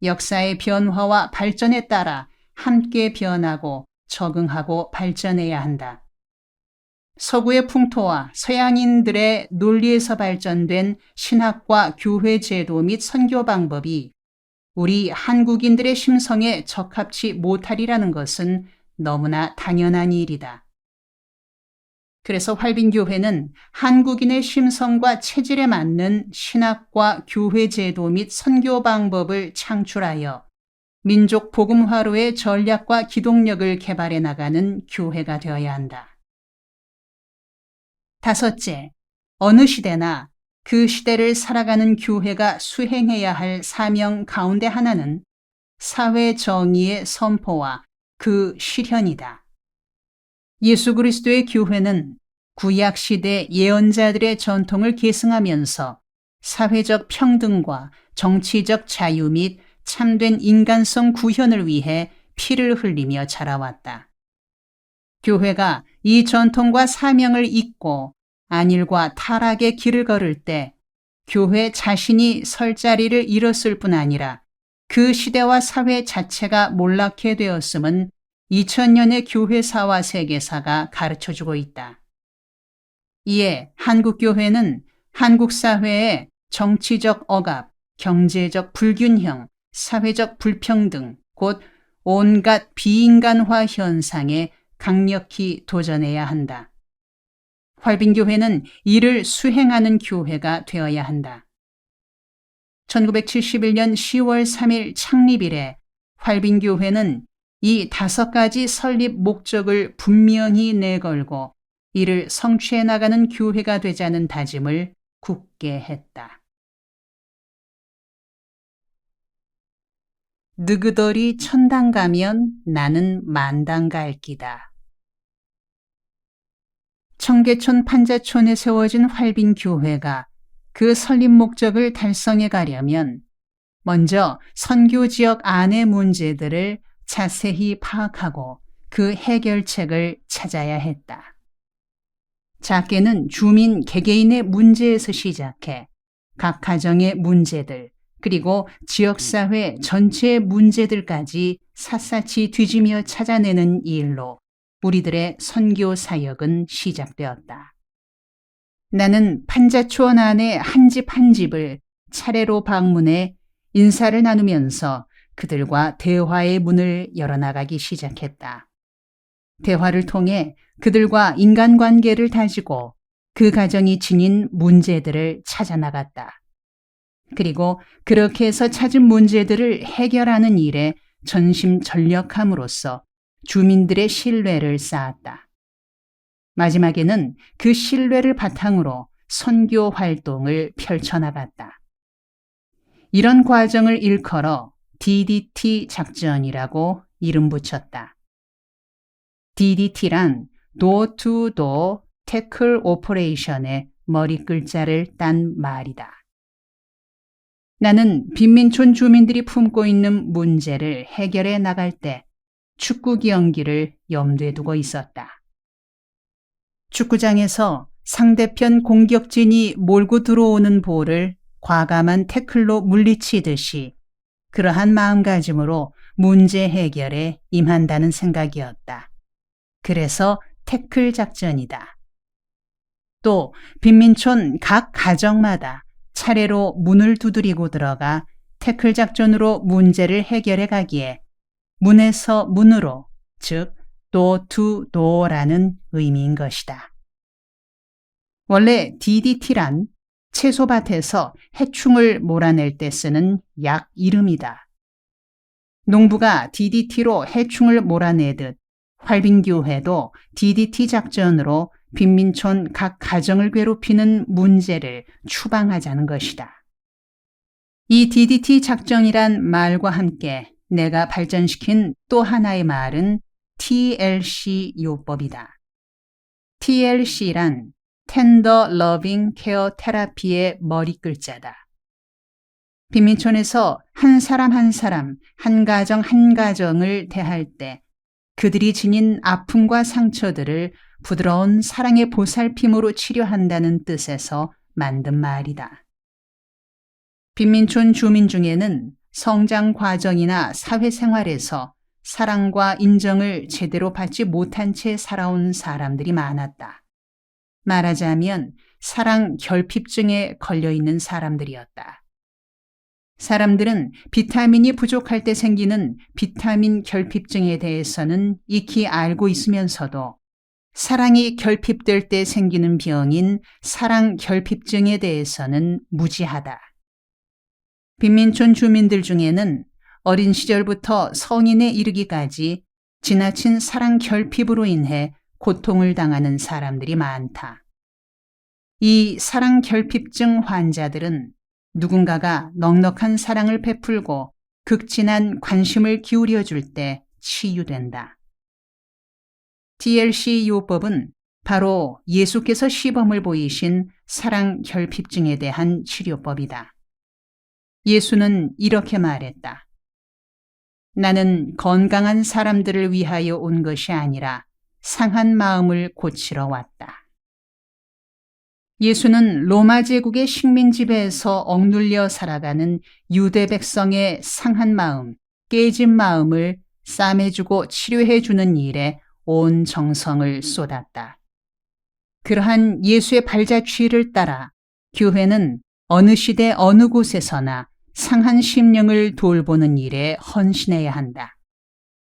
역사의 변화와 발전에 따라 함께 변하고 적응하고 발전해야 한다. 서구의 풍토와 서양인들의 논리에서 발전된 신학과 교회 제도 및 선교 방법이 우리 한국인들의 심성에 적합치 못하리라는 것은 너무나 당연한 일이다. 그래서 활빈교회는 한국인의 심성과 체질에 맞는 신학과 교회 제도 및 선교 방법을 창출하여 민족 복음화로의 전략과 기동력을 개발해 나가는 교회가 되어야 한다. 다섯째, 어느 시대나 그 시대를 살아가는 교회가 수행해야 할 사명 가운데 하나는 사회 정의의 선포와 그 실현이다. 예수 그리스도의 교회는 구약 시대 예언자들의 전통을 계승하면서 사회적 평등과 정치적 자유 및 참된 인간성 구현을 위해 피를 흘리며 자라왔다. 교회가 이 전통과 사명을 잊고 안일과 타락의 길을 걸을 때 교회 자신이 설 자리를 잃었을 뿐 아니라 그 시대와 사회 자체가 몰락해 되었음은 2000년의 교회사와 세계사가 가르쳐주고 있다. 이에 한국교회는 한국 사회의 정치적 억압, 경제적 불균형, 사회적 불평등, 곧 온갖 비인간화 현상에 강력히 도전해야 한다. 활빈교회는 이를 수행하는 교회가 되어야 한다. 1971년 10월 3일 창립 이래 활빈교회는 이 5가지 설립 목적을 분명히 내걸고 이를 성취해 나가는 교회가 되자는 다짐을 굳게 했다. 느그더리 천당 가면 나는 만당 갈 기다. 청계천 판자촌에 세워진 활빈교회가 그 설립 목적을 달성해 가려면 먼저 선교 지역 안의 문제들을 자세히 파악하고 그 해결책을 찾아야 했다. 작게는 주민 개개인의 문제에서 시작해 각 가정의 문제들, 그리고 지역사회 전체의 문제들까지 샅샅이 뒤지며 찾아내는 일로 우리들의 선교 사역은 시작되었다. 나는 판자촌 안의 한 집 한 집을 차례로 방문해 인사를 나누면서 그들과 대화의 문을 열어나가기 시작했다. 대화를 통해 그들과 인간관계를 다지고 그 가정이 지닌 문제들을 찾아나갔다. 그리고 그렇게 해서 찾은 문제들을 해결하는 일에 전심전력함으로써 주민들의 신뢰를 쌓았다. 마지막에는 그 신뢰를 바탕으로 선교 활동을 펼쳐나갔다. 이런 과정을 일컬어 DDT 작전이라고 이름 붙였다. DDT란 Door to Door Tackle Operation의 머리 글자를 딴 말이다. 나는 빈민촌 주민들이 품고 있는 문제를 해결해 나갈 때 축구 경기를 염두에 두고 있었다. 축구장에서 상대편 공격진이 몰고 들어오는 볼을 과감한 태클로 물리치듯이 그러한 마음가짐으로 문제 해결에 임한다는 생각이었다. 그래서 태클 작전이다. 또 빈민촌 각 가정마다 차례로 문을 두드리고 들어가 태클 작전으로 문제를 해결해 가기에 문에서 문으로, 즉 door to door라는 의미인 것이다. 원래 DDT란 채소밭에서 해충을 몰아낼 때 쓰는 약 이름이다. 농부가 DDT로 해충을 몰아내듯 활빈교회도 DDT 작전으로 빈민촌 각 가정을 괴롭히는 문제를 추방하자는 것이다. 이 DDT 작전이란 말과 함께 내가 발전시킨 또 하나의 말은 TLC 요법이다. TLC란 Tender Loving Care Therapy의 머리 글자다. 빈민촌에서 한 사람 한 사람, 한 가정 한 가정을 대할 때 그들이 지닌 아픔과 상처들을 부드러운 사랑의 보살핌으로 치료한다는 뜻에서 만든 말이다. 빈민촌 주민 중에는 성장 과정이나 사회생활에서 사랑과 인정을 제대로 받지 못한 채 살아온 사람들이 많았다. 말하자면 사랑 결핍증에 걸려있는 사람들이었다. 사람들은 비타민이 부족할 때 생기는 비타민 결핍증에 대해서는 익히 알고 있으면서도 사랑이 결핍될 때 생기는 병인 사랑 결핍증에 대해서는 무지하다. 빈민촌 주민들 중에는 어린 시절부터 성인에 이르기까지 지나친 사랑 결핍으로 인해 고통을 당하는 사람들이 많다. 이 사랑 결핍증 환자들은 누군가가 넉넉한 사랑을 베풀고 극진한 관심을 기울여 줄 때 치유된다. TLC 요법은 바로 예수께서 시범을 보이신 사랑 결핍증에 대한 치료법이다. 예수는 이렇게 말했다. 나는 건강한 사람들을 위하여 온 것이 아니라 상한 마음을 고치러 왔다. 예수는 로마 제국의 식민 지배에서 억눌려 살아가는 유대 백성의 상한 마음, 깨진 마음을 싸매주고 치료해주는 일에 온 정성을 쏟았다. 그러한 예수의 발자취를 따라 교회는 어느 시대 어느 곳에서나 상한 심령을 돌보는 일에 헌신해야 한다.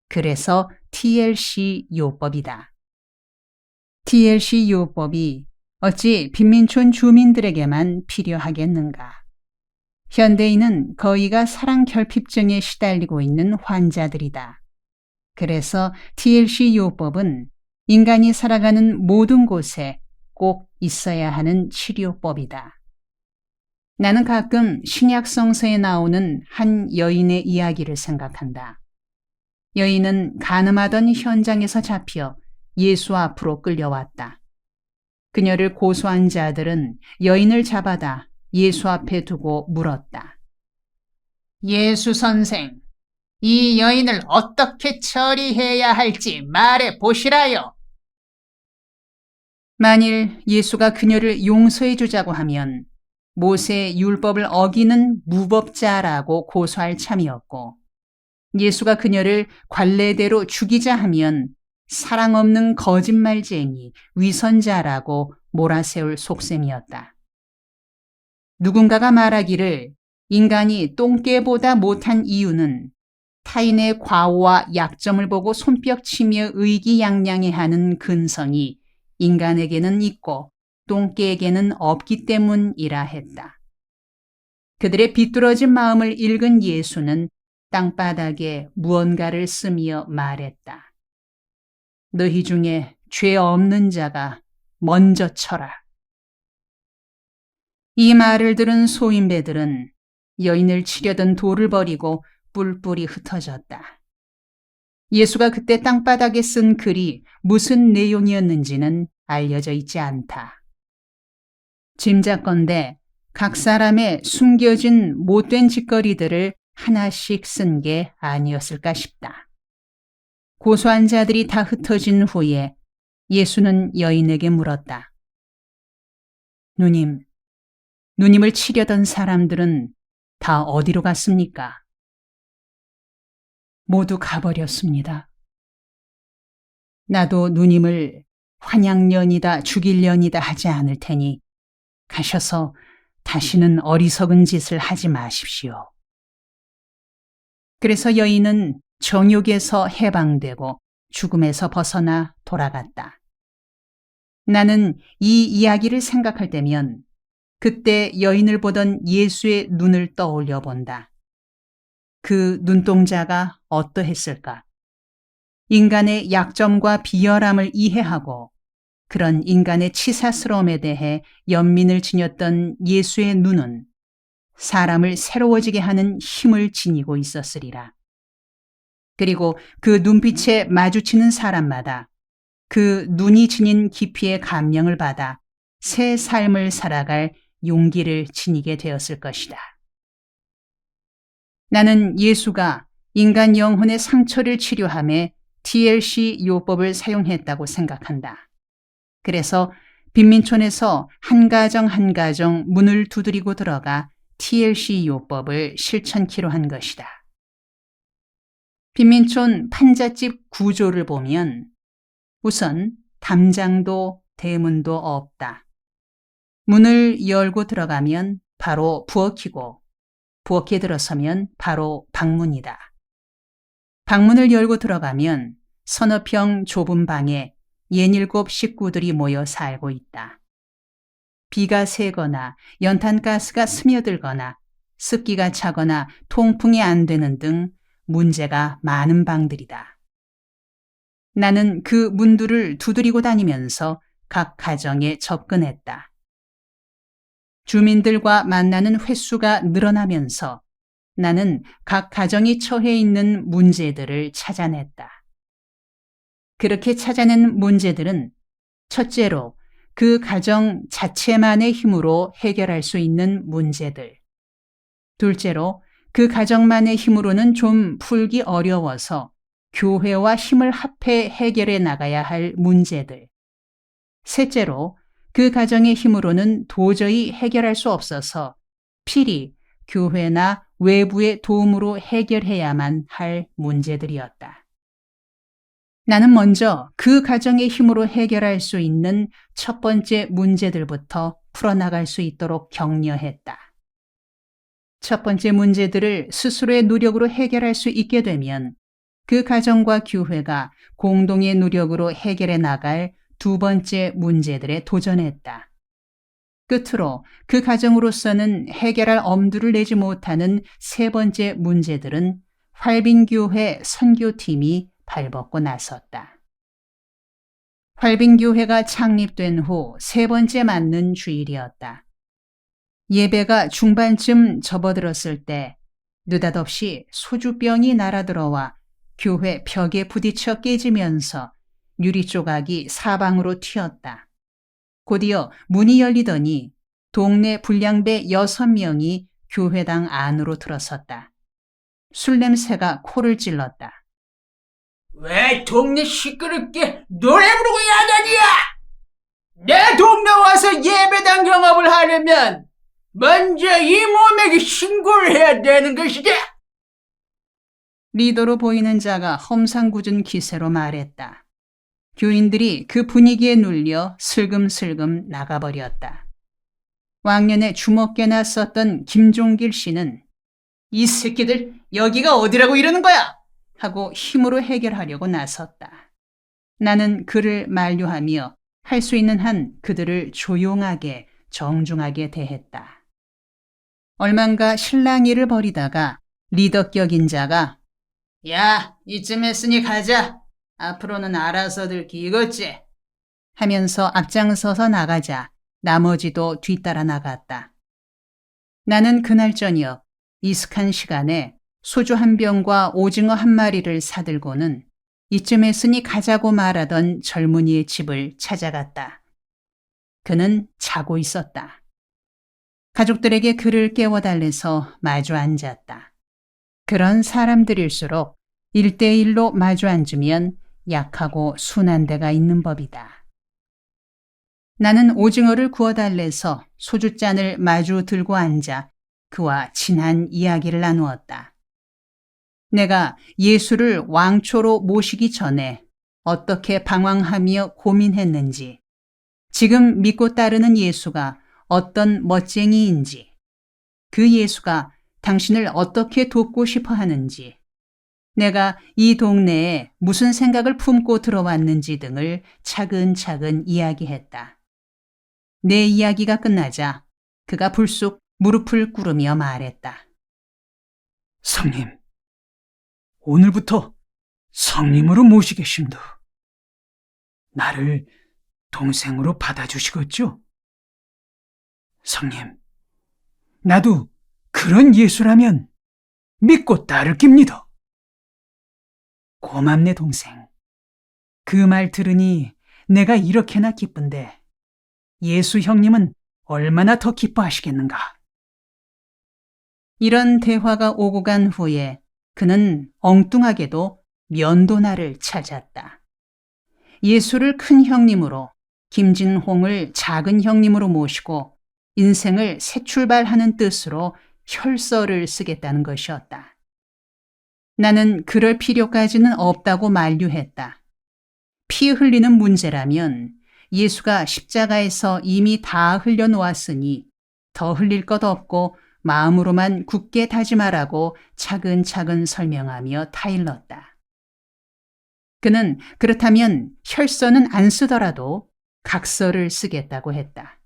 그래서 TLC 요법이다. TLC 요법이 어찌 빈민촌 주민들에게만 필요하겠는가? 현대인은 거의가 사랑 결핍증에 시달리고 있는 환자들이다. 그래서 TLC 요법은 인간이 살아가는 모든 곳에 꼭 있어야 하는 치료법이다. 나는 가끔 신약 성서에 나오는 한 여인의 이야기를 생각한다. 여인은 간음하던 현장에서 잡혀 예수 앞으로 끌려왔다. 그녀를 고소한 자들은 여인을 잡아다 예수 앞에 두고 물었다. 예수 선생, 이 여인을 어떻게 처리해야 할지 말해 보시라요. 만일 예수가 그녀를 용서해 주자고 하면 모세의 율법을 어기는 무법자라고 고소할 참이었고, 예수가 그녀를 관례대로 죽이자 하면 사랑 없는 거짓말쟁이, 위선자라고 몰아세울 속셈이었다. 누군가가 말하기를 인간이 똥개보다 못한 이유는 타인의 과오와 약점을 보고 손뼉치며 의기양양해하는 근성이 인간에게는 있고 똥개에게는 없기 때문이라 했다. 그들의 비뚤어진 마음을 읽은 예수는 땅바닥에 무언가를 쓰며 말했다. 너희 중에 죄 없는 자가 먼저 쳐라. 이 말을 들은 소인배들은 여인을 치려던 돌을 버리고 뿔뿔이 흩어졌다. 예수가 그때 땅바닥에 쓴 글이 무슨 내용이었는지는 알려져 있지 않다. 짐작건대 각 사람의 숨겨진 못된 짓거리들을 하나씩 쓴 게 아니었을까 싶다. 고소한 자들이 다 흩어진 후에 예수는 여인에게 물었다. 누님을 치려던 사람들은 다 어디로 갔습니까? 모두 가버렸습니다. 나도 누님을 환양년이다 죽일년이다 하지 않을 테니 가셔서 다시는 어리석은 짓을 하지 마십시오. 그래서 여인은 정욕에서 해방되고 죽음에서 벗어나 돌아갔다. 나는 이 이야기를 생각할 때면 그때 여인을 보던 예수의 눈을 떠올려 본다. 그 눈동자가 어떠했을까? 인간의 약점과 비열함을 이해하고 그런 인간의 치사스러움에 대해 연민을 지녔던 예수의 눈은 사람을 새로워지게 하는 힘을 지니고 있었으리라. 그리고 그 눈빛에 마주치는 사람마다 그 눈이 지닌 깊이의 감명을 받아 새 삶을 살아갈 용기를 지니게 되었을 것이다. 나는 예수가 인간 영혼의 상처를 치료함에 TLC 요법을 사용했다고 생각한다. 그래서 빈민촌에서 한 가정 한 가정 문을 두드리고 들어가 TLC 요법을 실천키로 한 것이다. 빈민촌 판잣집 구조를 보면 우선 담장도 대문도 없다. 문을 열고 들어가면 바로 부엌이고 부엌에 들어서면 바로 방문이다. 방문을 열고 들어가면 서너 평 좁은 방에 67 식구들이 모여 살고 있다. 비가 새거나 연탄가스가 스며들거나 습기가 차거나 통풍이 안 되는 등 문제가 많은 방들이다. 나는 그 문들을 두드리고 다니면서 각 가정에 접근했다. 주민들과 만나는 횟수가 늘어나면서 나는 각 가정이 처해 있는 문제들을 찾아냈다. 그렇게 찾아낸 문제들은 첫째로 그 가정 자체만의 힘으로 해결할 수 있는 문제들. 둘째로 그 가정만의 힘으로는 좀 풀기 어려워서 교회와 힘을 합해 해결해 나가야 할 문제들. 셋째로 그 가정의 힘으로는 도저히 해결할 수 없어서 필히 교회나 외부의 도움으로 해결해야만 할 문제들이었다. 나는 먼저 그 가정의 힘으로 해결할 수 있는 첫 번째 문제들부터 풀어나갈 수 있도록 격려했다. 첫 번째 문제들을 스스로의 노력으로 해결할 수 있게 되면 그 가정과 교회가 공동의 노력으로 해결해 나갈 두 번째 문제들에 도전했다. 끝으로 그 가정으로서는 해결할 엄두를 내지 못하는 세 번째 문제들은 활빈교회 선교팀이 발벗고 나섰다. 활빈교회가 창립된 후 세 번째 맞는 주일이었다. 예배가 중반쯤 접어들었을 때 느닷없이 소주병이 날아들어와 교회 벽에 부딪혀 깨지면서 유리 조각이 사방으로 튀었다. 곧이어 문이 열리더니 동네 불량배 6명이 교회당 안으로 들어섰다. 술 냄새가 코를 찔렀다. 왜 동네 시끄럽게 노래 부르고 야단이야? 내 동네 와서 예배당 영업을 하려면 먼저 이 몸에게 신고를 해야 되는 것이지. 리더로 보이는 자가 험상궂은 기세로 말했다. 교인들이 그 분위기에 눌려 슬금슬금 나가버렸다. 왕년에 주먹개나 썼던 김종길 씨는 이 새끼들 여기가 어디라고 이러는 거야? 하고 힘으로 해결하려고 나섰다. 나는 그를 만류하며 할 수 있는 한 그들을 조용하게 정중하게 대했다. 얼만가 실랑이를 벌이다가 리더격인 자가 야, 이쯤 했으니 가자. 앞으로는 알아서들 기겠지. 하면서 앞장서서 나가자 나머지도 뒤따라 나갔다. 나는 그날 저녁 이슥한 시간에 소주 한 병과 오징어 한 마리를 사들고는 이쯤 했으니 가자고 말하던 젊은이의 집을 찾아갔다. 그는 자고 있었다. 가족들에게 그를 깨워달래서 마주 앉았다. 그런 사람들일수록 1대1로 마주 앉으면 약하고 순한 데가 있는 법이다. 나는 오징어를 구워달래서 소주잔을 마주 들고 앉아 그와 친한 이야기를 나누었다. 내가 예수를 왕초로 모시기 전에 어떻게 방황하며 고민했는지, 지금 믿고 따르는 예수가 어떤 멋쟁이인지, 그 예수가 당신을 어떻게 돕고 싶어 하는지, 내가 이 동네에 무슨 생각을 품고 들어왔는지 등을 차근차근 이야기했다. 내 이야기가 끝나자 그가 불쑥 무릎을 꿇으며 말했다. 성님, 오늘부터 성님으로 모시겠습니다. 나를 동생으로 받아주시겠죠? 성님, 나도 그런 예수라면 믿고 따를 깁니다. 고맙네, 동생. 그 말 들으니 내가 이렇게나 기쁜데 예수 형님은 얼마나 더 기뻐하시겠는가. 이런 대화가 오고 간 후에 그는 엉뚱하게도 면도날을 찾았다. 예수를 큰 형님으로, 김진홍을 작은 형님으로 모시고 인생을 새 출발하는 뜻으로 혈서를 쓰겠다는 것이었다. 나는 그럴 필요까지는 없다고 만류했다. 피 흘리는 문제라면 예수가 십자가에서 이미 다 흘려놓았으니 더 흘릴 것 없고 마음으로만 굳게 다짐하라고 차근차근 설명하며 타일렀다. 그는 그렇다면 혈서는 안 쓰더라도 각서를 쓰겠다고 했다.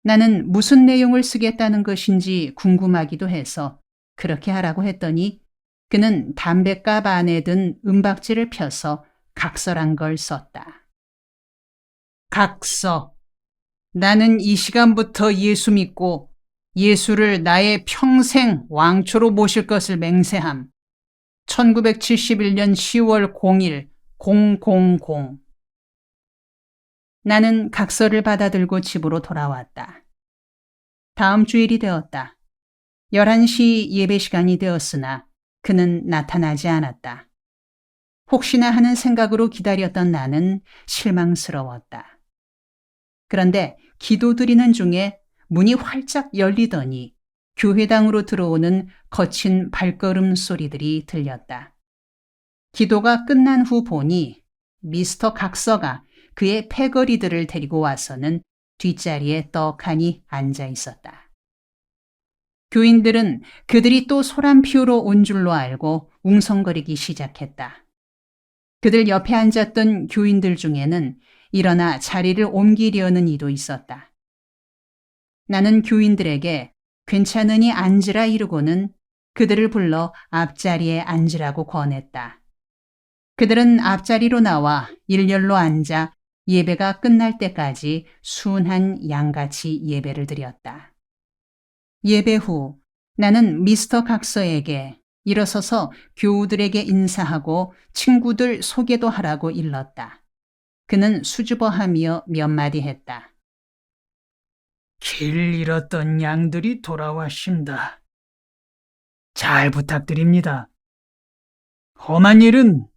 나는 무슨 내용을 쓰겠다는 것인지 궁금하기도 해서 그렇게 하라고 했더니 그는 담뱃갑 안에 든 은박지를 펴서 각서란 걸 썼다. 각서. 나는 이 시간부터 예수 믿고 예수를 나의 평생 왕초로 모실 것을 맹세함. 1971년 10월 0일 000. 나는 각서를 받아들고 집으로 돌아왔다. 다음 주일이 되었다. 11시 예배 시간이 되었으나 그는 나타나지 않았다. 혹시나 하는 생각으로 기다렸던 나는 실망스러웠다. 그런데 기도드리는 중에 문이 활짝 열리더니 교회당으로 들어오는 거친 발걸음 소리들이 들렸다. 기도가 끝난 후 보니 미스터 각서가 그의 패거리들을 데리고 와서는 뒷자리에 떡하니 앉아 있었다. 교인들은 그들이 또 소란 피우러 온 줄로 알고 웅성거리기 시작했다. 그들 옆에 앉았던 교인들 중에는 일어나 자리를 옮기려는 이도 있었다. 나는 교인들에게 괜찮으니 앉으라 이르고는 그들을 불러 앞자리에 앉으라고 권했다. 그들은 앞자리로 나와 일렬로 앉아 예배가 끝날 때까지 순한 양같이 예배를 드렸다. 예배 후 나는 미스터 각서에게 일어서서 교우들에게 인사하고 친구들 소개도 하라고 일렀다. 그는 수줍어하며 몇 마디 했다. 길 잃었던 양들이 돌아왔습니다. 잘 부탁드립니다. 험한 일은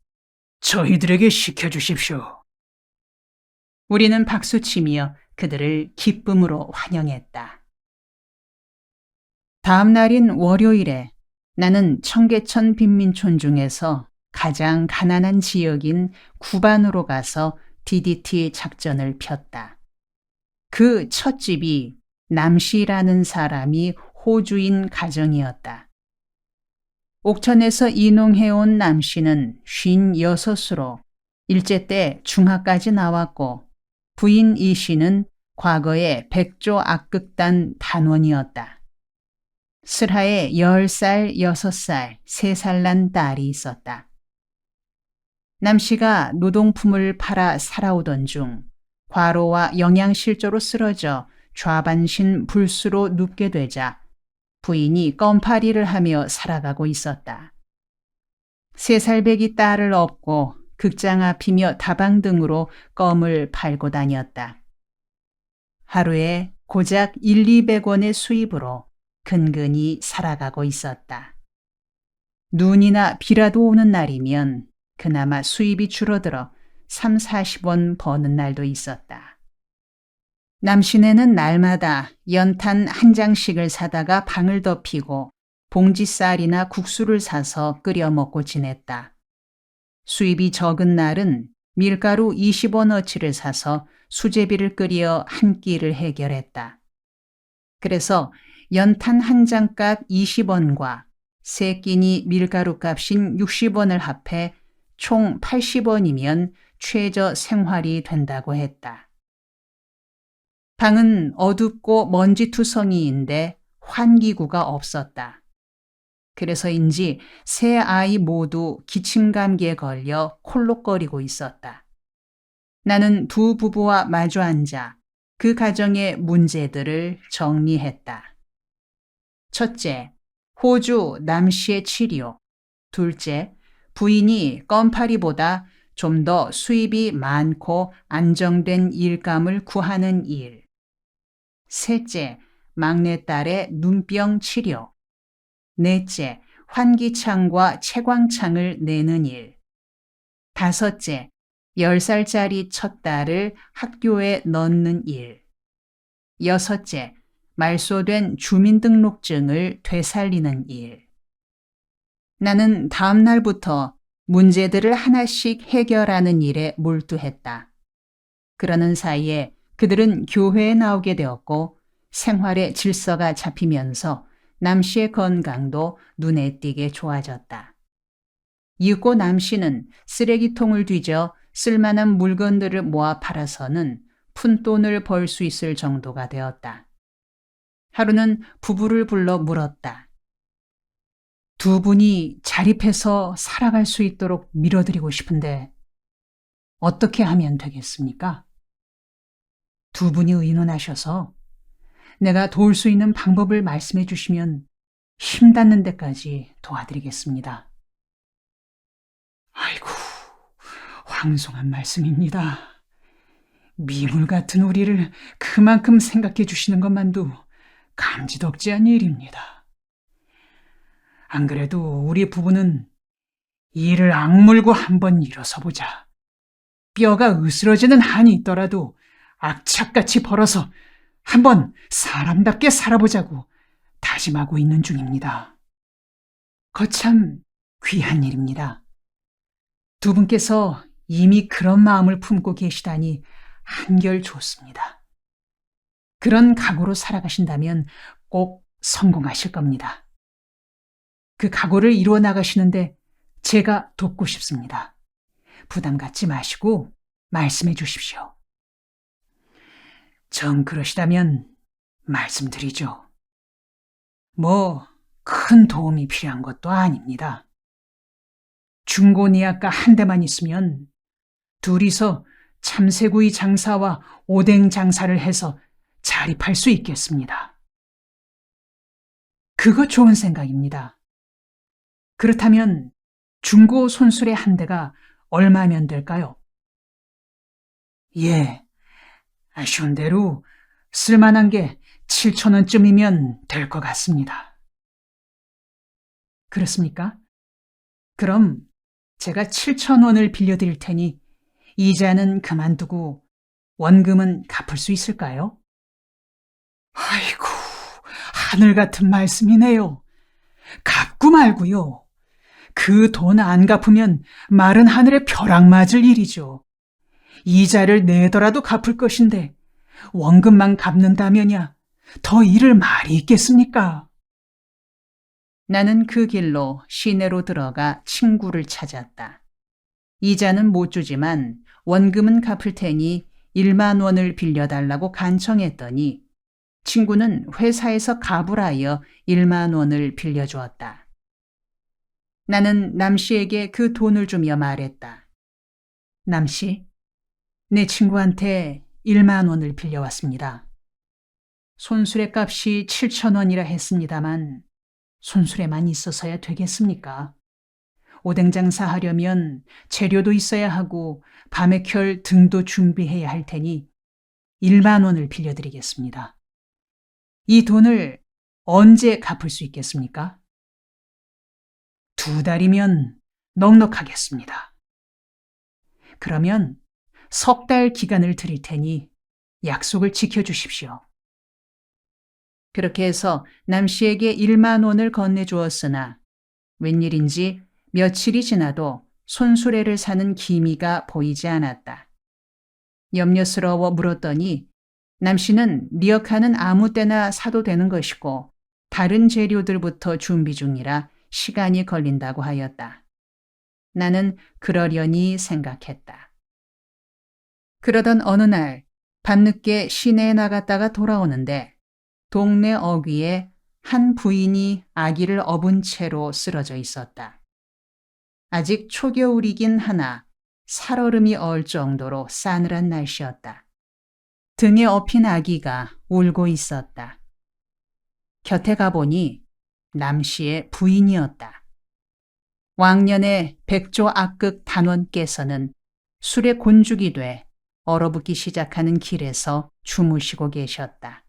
저희들에게 시켜주십시오. 우리는 박수치며 그들을 기쁨으로 환영했다. 다음 날인 월요일에 나는 청계천 빈민촌 중에서 가장 가난한 지역인 구반으로 가서 DDT 작전을 폈다. 그 첫 집이 남씨라는 사람이 호주인 가정이었다. 옥천에서 이농해온 남씨는 56으로 일제 때 중학까지 나왔고 부인 이씨는 과거에 백조 악극단 단원이었다. 슬하에 10살, 6살, 3살 난 딸이 있었다. 남씨가 노동품을 팔아 살아오던 중 과로와 영양실조로 쓰러져 좌반신 불수로 눕게 되자 부인이 껌파리를 하며 살아가고 있었다. 3살배기 딸을 업고 극장 앞이며 다방 등으로 껌을 팔고 다녔다. 하루에 고작 100~200원의 수입으로 근근히 살아가고 있었다. 눈이나 비라도 오는 날이면 그나마 수입이 줄어들어 30~40원 버는 날도 있었다. 남신네는 날마다 연탄 한 장씩을 사다가 방을 덮이고 봉지쌀이나 국수를 사서 끓여 먹고 지냈다. 수입이 적은 날은 밀가루 20원어치를 사서 수제비를 끓여 한 끼를 해결했다. 그래서 연탄 한 장값 20원과 세 끼니 밀가루 값인 60원을 합해 총 80원이면 최저 생활이 된다고 했다. 방은 어둡고 먼지투성이인데 환기구가 없었다. 그래서인지 세 아이 모두 기침감기에 걸려 콜록거리고 있었다. 나는 두 부부와 마주 앉아 그 가정의 문제들을 정리했다. 첫째, 호주 남씨의 치료. 둘째, 부인이 껌파리보다 좀 더 수입이 많고 안정된 일감을 구하는 일. 셋째, 막내딸의 눈병 치료. 넷째, 환기창과 채광창을 내는 일. 다섯째, 10살짜리 첫 딸을 학교에 넣는 일. 여섯째, 말소된 주민등록증을 되살리는 일. 나는 다음 날부터 문제들을 하나씩 해결하는 일에 몰두했다. 그러는 사이에 그들은 교회에 나오게 되었고 생활의 질서가 잡히면서 남씨의 건강도 눈에 띄게 좋아졌다. 이윽고 남씨는 쓰레기통을 뒤져 쓸만한 물건들을 모아 팔아서는 푼돈을 벌 수 있을 정도가 되었다. 하루는 부부를 불러 물었다. 두 분이 자립해서 살아갈 수 있도록 밀어드리고 싶은데 어떻게 하면 되겠습니까? 두 분이 의논하셔서 내가 도울 수 있는 방법을 말씀해 주시면 힘 닿는 데까지 도와드리겠습니다. 아이고, 황송한 말씀입니다. 미물 같은 우리를 그만큼 생각해 주시는 것만도 감지덕지한 일입니다. 안 그래도 우리 부부는 이를 악물고 한번 일어서 보자. 뼈가 으스러지는 한이 있더라도 악착같이 벌어서 한번 사람답게 살아보자고 다짐하고 있는 중입니다. 거참 귀한 일입니다. 두 분께서 이미 그런 마음을 품고 계시다니 한결 좋습니다. 그런 각오로 살아가신다면 꼭 성공하실 겁니다. 그 각오를 이루어 나가시는데 제가 돕고 싶습니다. 부담 갖지 마시고 말씀해 주십시오. 정 그러시다면 말씀드리죠. 뭐 큰 도움이 필요한 것도 아닙니다. 중고니아과 한 대만 있으면 둘이서 참새구이 장사와 오뎅 장사를 해서 자립할 수 있겠습니다. 그거 좋은 생각입니다. 그렇다면 중고 손수레 한 대가 얼마면 될까요? 예, 아쉬운 대로 쓸만한 게 7,000원쯤이면 될 것 같습니다. 그렇습니까? 그럼 제가 7,000원을 빌려드릴 테니 이자는 그만두고 원금은 갚을 수 있을까요? 아이고, 하늘 같은 말씀이네요. 갚고 말고요. 그 돈 안 갚으면 마른 하늘에 벼락 맞을 일이죠. 이자를 내더라도 갚을 것인데 원금만 갚는다면야 더 잃을 말이 있겠습니까? 나는 그 길로 시내로 들어가 친구를 찾았다. 이자는 못 주지만 원금은 갚을 테니 1만 원을 빌려달라고 간청했더니 친구는 회사에서 가불하여 1만 원을 빌려주었다. 나는 남씨에게 그 돈을 주며 말했다. 남씨, 내 친구한테 1만 원을 빌려왔습니다. 손수레 값이 7,000원이라 했습니다만 손수레만 있어서야 되겠습니까? 오뎅 장사 하려면 재료도 있어야 하고 밤에 켤 등도 준비해야 할 테니 1만 원을 빌려드리겠습니다. 이 돈을 언제 갚을 수 있겠습니까? 2달이면 넉넉하겠습니다. 그러면 3달 기간을 드릴 테니 약속을 지켜주십시오. 그렇게 해서 남씨에게 1만 원을 건네주었으나 웬일인지 며칠이 지나도 손수레를 사는 기미가 보이지 않았다. 염려스러워 물었더니 남씨는 리어카는 아무 때나 사도 되는 것이고 다른 재료들부터 준비 중이라 시간이 걸린다고 하였다. 나는 그러려니 생각했다. 그러던 어느 날 밤늦게 시내에 나갔다가 돌아오는데 동네 어귀에 한 부인이 아기를 업은 채로 쓰러져 있었다. 아직 초겨울이긴 하나 살얼음이 얼 정도로 싸늘한 날씨였다. 등에 업힌 아기가 울고 있었다. 곁에 가보니 남씨의 부인이었다. 왕년에 백조 악극 단원께서는 술에 곤죽이 돼 얼어붙기 시작하는 길에서 주무시고 계셨다.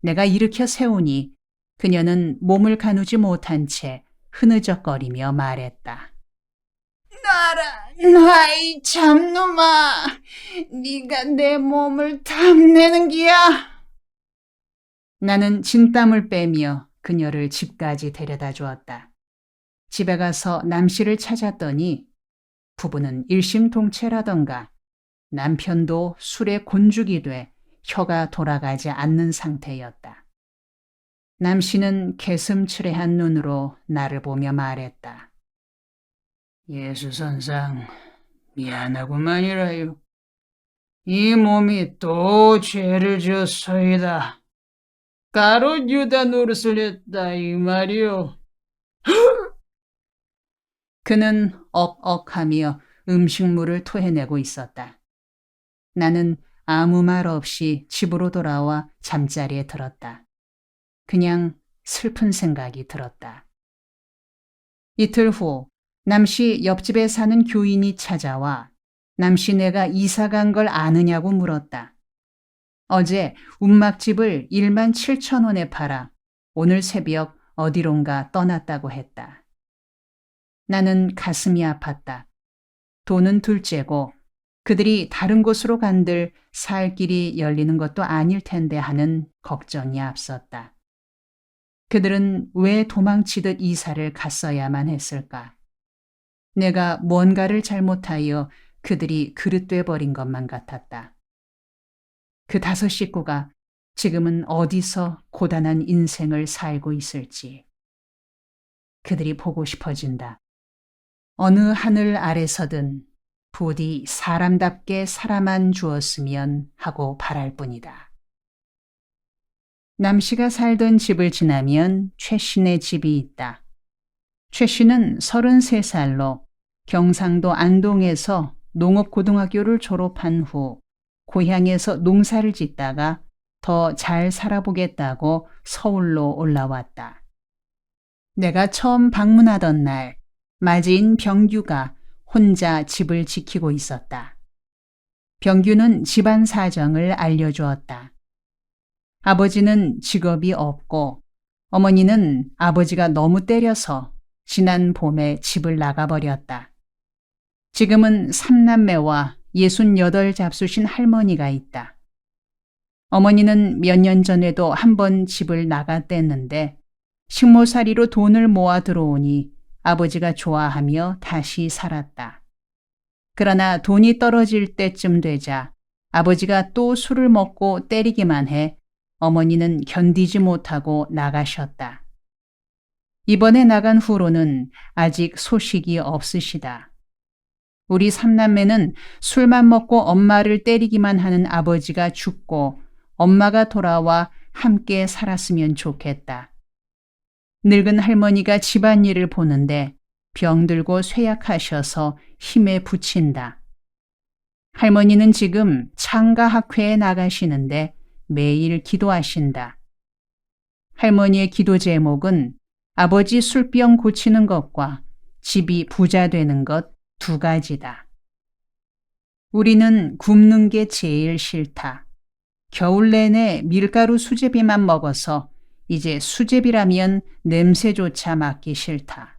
내가 일으켜 세우니 그녀는 몸을 가누지 못한 채 흐느적거리며 말했다. 나이 참놈아, 네가 내 몸을 탐내는 기야. 나는 진땀을 빼며 그녀를 집까지 데려다 주었다. 집에 가서 남씨를 찾았더니 부부는 일심동체라던가 남편도 술에 곤죽이 돼 혀가 돌아가지 않는 상태였다. 남씨는 개슴츠레한 눈으로 나를 보며 말했다. 예수선상, 미안하구만이라요. 이 몸이 또 죄를 지었소이다. 가롯 유다 노릇을 했다 이 말이오. 그는 억억하며 음식물을 토해내고 있었다. 나는 아무 말 없이 집으로 돌아와 잠자리에 들었다. 그냥 슬픈 생각이 들었다. 이틀 후 남씨 옆집에 사는 교인이 찾아와 남씨 내가 이사 간 걸 아느냐고 물었다. 어제 움막집을 17,000원에 팔아 오늘 새벽 어디론가 떠났다고 했다. 나는 가슴이 아팠다. 돈은 둘째고 그들이 다른 곳으로 간들 살 길이 열리는 것도 아닐 텐데 하는 걱정이 앞섰다. 그들은 왜 도망치듯 이사를 갔어야만 했을까? 내가 뭔가를 잘못하여 그들이 그릇돼 버린 것만 같았다. 그 5 식구가 지금은 어디서 고단한 인생을 살고 있을지. 그들이 보고 싶어진다. 어느 하늘 아래서든 부디 사람답게 살아만 주었으면 하고 바랄 뿐이다. 남씨가 살던 집을 지나면 최 씨네 집이 있다. 최 씨는 33살로 경상도 안동에서 농업고등학교를 졸업한 후 고향에서 농사를 짓다가 더 잘 살아보겠다고 서울로 올라왔다. 내가 처음 방문하던 날 맞이인 병규가 혼자 집을 지키고 있었다. 병규는 집안 사정을 알려주었다. 아버지는 직업이 없고 어머니는 아버지가 너무 때려서 지난 봄에 집을 나가버렸다. 지금은 3남매와 68 잡수신 할머니가 있다. 어머니는 몇 년 전에도 한 번 집을 나갔댔는데 식모살이로 돈을 모아 들어오니 아버지가 좋아하며 다시 살았다. 그러나 돈이 떨어질 때쯤 되자 아버지가 또 술을 먹고 때리기만 해 어머니는 견디지 못하고 나가셨다. 이번에 나간 후로는 아직 소식이 없으시다. 우리 3남매는 술만 먹고 엄마를 때리기만 하는 아버지가 죽고 엄마가 돌아와 함께 살았으면 좋겠다. 늙은 할머니가 집안일을 보는데 병들고 쇠약하셔서 힘에 부친다. 할머니는 지금 창가학회에 나가시는데 매일 기도하신다. 할머니의 기도 제목은 아버지 술병 고치는 것과 집이 부자 되는 것 2가지다. 우리는 굶는 게 제일 싫다. 겨울 내내 밀가루 수제비만 먹어서 이제 수제비라면 냄새조차 맡기 싫다.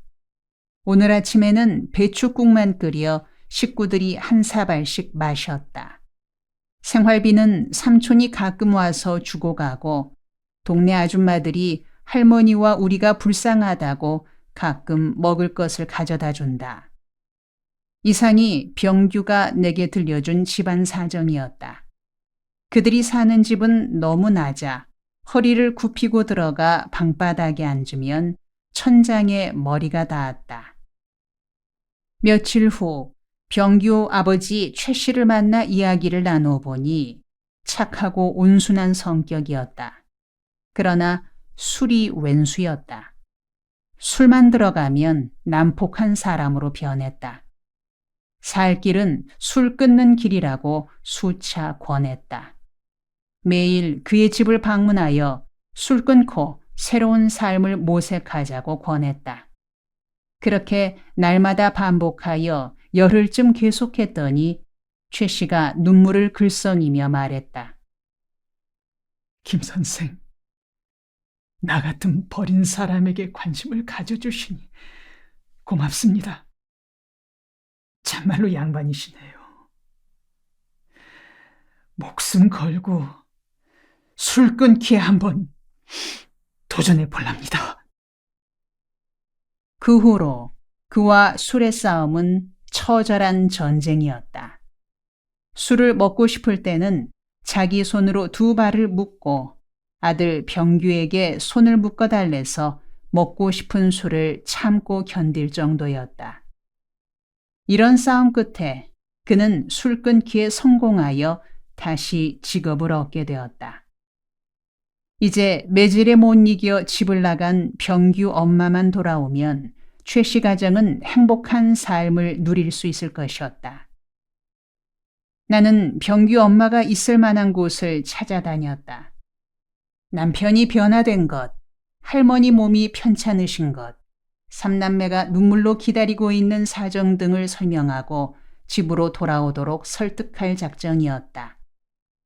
오늘 아침에는 배춧국만 끓여 식구들이 한 사발씩 마셨다. 생활비는 삼촌이 가끔 와서 주고 가고 동네 아줌마들이 할머니와 우리가 불쌍하다고 가끔 먹을 것을 가져다 준다. 이상이 병규가 내게 들려준 집안 사정이었다. 그들이 사는 집은 너무 낮아 허리를 굽히고 들어가 방바닥에 앉으면 천장에 머리가 닿았다. 며칠 후 병규 아버지 최 씨를 만나 이야기를 나누어 보니 착하고 온순한 성격이었다. 그러나 술이 왼수였다. 술만 들어가면 난폭한 사람으로 변했다. 살 길은 술 끊는 길이라고 수차 권했다. 매일 그의 집을 방문하여 술 끊고 새로운 삶을 모색하자고 권했다. 그렇게 날마다 반복하여 열흘쯤 계속했더니 최 씨가 눈물을 글썽이며 말했다. 김 선생, 나 같은 버린 사람에게 관심을 가져주시니 고맙습니다. 참말로 양반이시네요. 목숨 걸고 술 끊기에 한번 도전해 볼랍니다. 그 후로 그와 술의 싸움은 처절한 전쟁이었다. 술을 먹고 싶을 때는 자기 손으로 두 발을 묶고 아들 병규에게 손을 묶어달래서 먹고 싶은 술을 참고 견딜 정도였다. 이런 싸움 끝에 그는 술 끊기에 성공하여 다시 직업을 얻게 되었다. 이제 매질에 못 이겨 집을 나간 병규 엄마만 돌아오면 최 씨 가정은 행복한 삶을 누릴 수 있을 것이었다. 나는 병규 엄마가 있을 만한 곳을 찾아다녔다. 남편이 변화된 것, 할머니 몸이 편찮으신 것, 삼남매가 눈물로 기다리고 있는 사정 등을 설명하고 집으로 돌아오도록 설득할 작정이었다.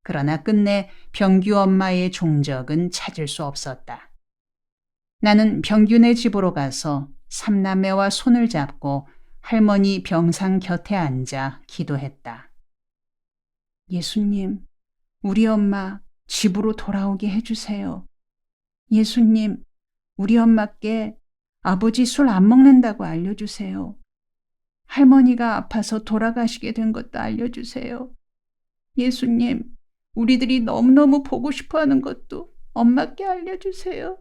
그러나 끝내 병규 엄마의 종적은 찾을 수 없었다. 나는 병규네 집으로 가서 삼남매와 손을 잡고 할머니 병상 곁에 앉아 기도했다. 예수님, 우리 엄마 집으로 돌아오게 해주세요. 예수님, 우리 엄마께 아버지 술 안 먹는다고 알려주세요. 할머니가 아파서 돌아가시게 된 것도 알려주세요. 예수님, 우리들이 너무너무 보고 싶어하는 것도 엄마께 알려주세요.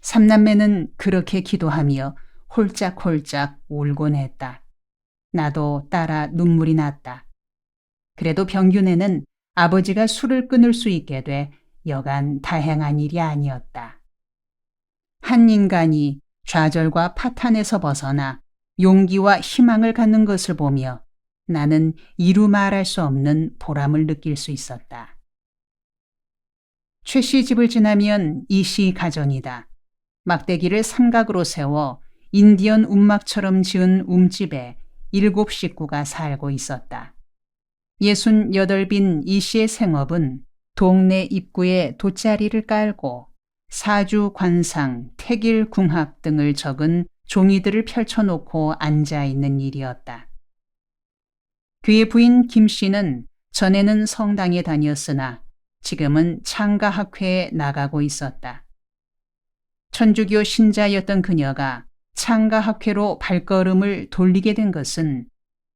삼남매는 그렇게 기도하며 홀짝홀짝 울곤 했다. 나도 따라 눈물이 났다. 그래도 병규네는 아버지가 술을 끊을 수 있게 돼 여간 다행한 일이 아니었다. 한 인간이 좌절과 파탄에서 벗어나 용기와 희망을 갖는 것을 보며 나는 이루 말할 수 없는 보람을 느낄 수 있었다. 최 씨 집을 지나면 이씨 가정이다. 막대기를 삼각으로 세워 인디언 움막처럼 지은 움집에 7 식구가 살고 있었다. 68빈 이씨의 생업은 동네 입구에 돗자리를 깔고 사주, 관상, 태길, 궁합 등을 적은 종이들을 펼쳐놓고 앉아있는 일이었다. 그의 부인 김 씨는 전에는 성당에 다녔으나 지금은 창가학회에 나가고 있었다. 천주교 신자였던 그녀가 창가학회로 발걸음을 돌리게 된 것은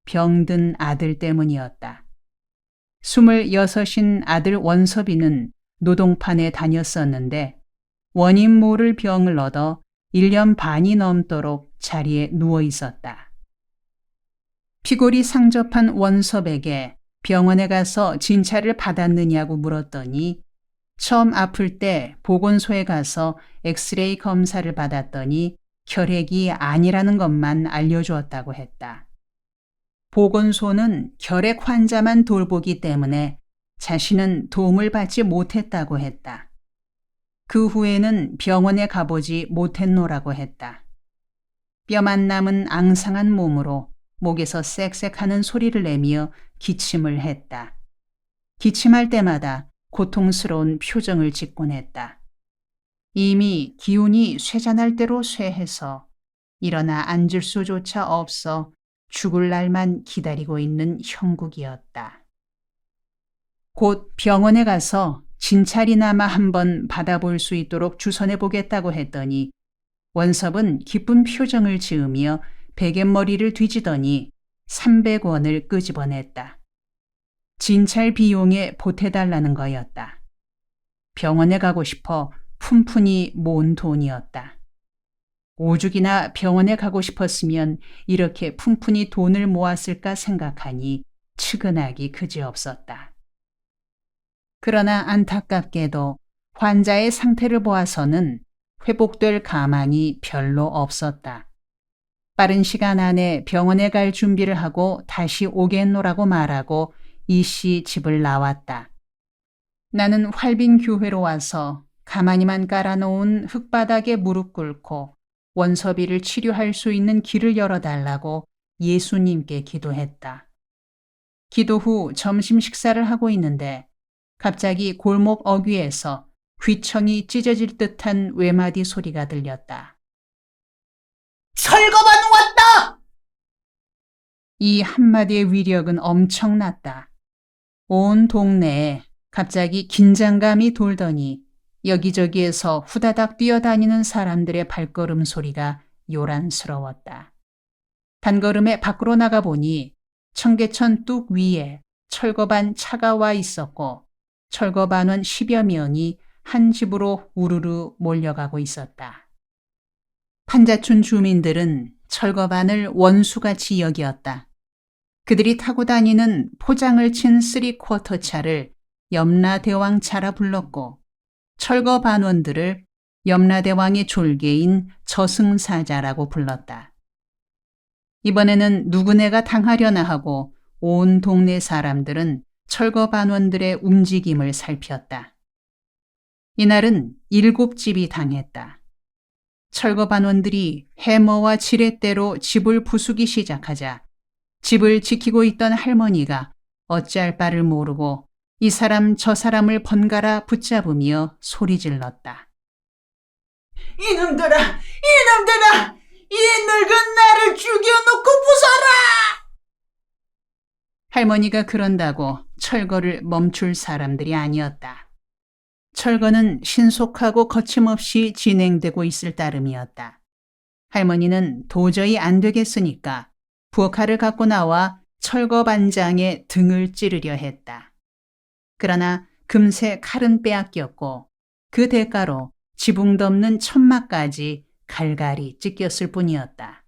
병든 아들 때문이었다. 26인 아들 원섭이는 노동판에 다녔었는데 원인 모를 병을 얻어 1년 반이 넘도록 자리에 누워 있었다. 피골이 상접한 원섭에게 병원에 가서 진찰을 받았느냐고 물었더니 처음 아플 때 보건소에 가서 엑스레이 검사를 받았더니 결핵이 아니라는 것만 알려주었다고 했다. 보건소는 결핵 환자만 돌보기 때문에 자신은 도움을 받지 못했다고 했다. 그 후에는 병원에 가보지 못했노라고 했다. 뼈만 남은 앙상한 몸으로 목에서 쌕쌕하는 소리를 내며 기침을 했다. 기침할 때마다 고통스러운 표정을 짓곤 했다. 이미 기운이 쇠잔할 대로 쇠해서 일어나 앉을 수조차 없어 죽을 날만 기다리고 있는 형국이었다. 곧 병원에 가서 진찰이나마 한번 받아볼 수 있도록 주선해 보겠다고 했더니 원섭은 기쁜 표정을 지으며 베갯머리를 뒤지더니 300원을 끄집어냈다. 진찰 비용에 보태달라는 거였다. 병원에 가고 싶어 푼푼이 모은 돈이었다. 오죽이나 병원에 가고 싶었으면 이렇게 풍푼히 돈을 모았을까 생각하니 측은하기 그지없었다. 그러나 안타깝게도 환자의 상태를 보아서는 회복될 가망이 별로 없었다. 빠른 시간 안에 병원에 갈 준비를 하고 다시 오겠노라고 말하고 이씨 집을 나왔다. 나는 활빈 교회로 와서 가만히만 깔아놓은 흙바닥에 무릎 꿇고 원섭이를 치료할 수 있는 길을 열어달라고 예수님께 기도했다. 기도 후 점심 식사를 하고 있는데 갑자기 골목 어귀에서 귀청이 찢어질 듯한 외마디 소리가 들렸다. 철거반 왔다! 이 한마디의 위력은 엄청났다. 온 동네에 갑자기 긴장감이 돌더니 여기저기에서 후다닥 뛰어다니는 사람들의 발걸음 소리가 요란스러웠다. 단걸음에 밖으로 나가보니 청계천 뚝 위에 철거반 차가 와 있었고 철거반원 10여 명이 한 집으로 우르르 몰려가고 있었다. 판자촌 주민들은 철거반을 원수같이 여기었다. 그들이 타고 다니는 포장을 친 3쿼터 차를 염라대왕차라 불렀고 철거반원들을 염라대왕의 졸개인 저승사자라고 불렀다. 이번에는 누구네가 당하려나 하고 온 동네 사람들은 철거반원들의 움직임을 살폈다. 이날은 7집이 당했다. 철거반원들이 해머와 지렛대로 집을 부수기 시작하자 집을 지키고 있던 할머니가 어찌할 바를 모르고 이 사람 저 사람을 번갈아 붙잡으며 소리질렀다. 이놈들아! 이놈들아! 이 늙은 나를 죽여놓고 부숴라! 할머니가 그런다고 철거를 멈출 사람들이 아니었다. 철거는 신속하고 거침없이 진행되고 있을 따름이었다. 할머니는 도저히 안 되겠으니까 부엌칼을 갖고 나와 철거 반장의 등을 찌르려 했다. 그러나 금세 칼은 빼앗겼고 그 대가로 지붕 덮는 천막까지 갈갈이 찢겼을 뿐이었다.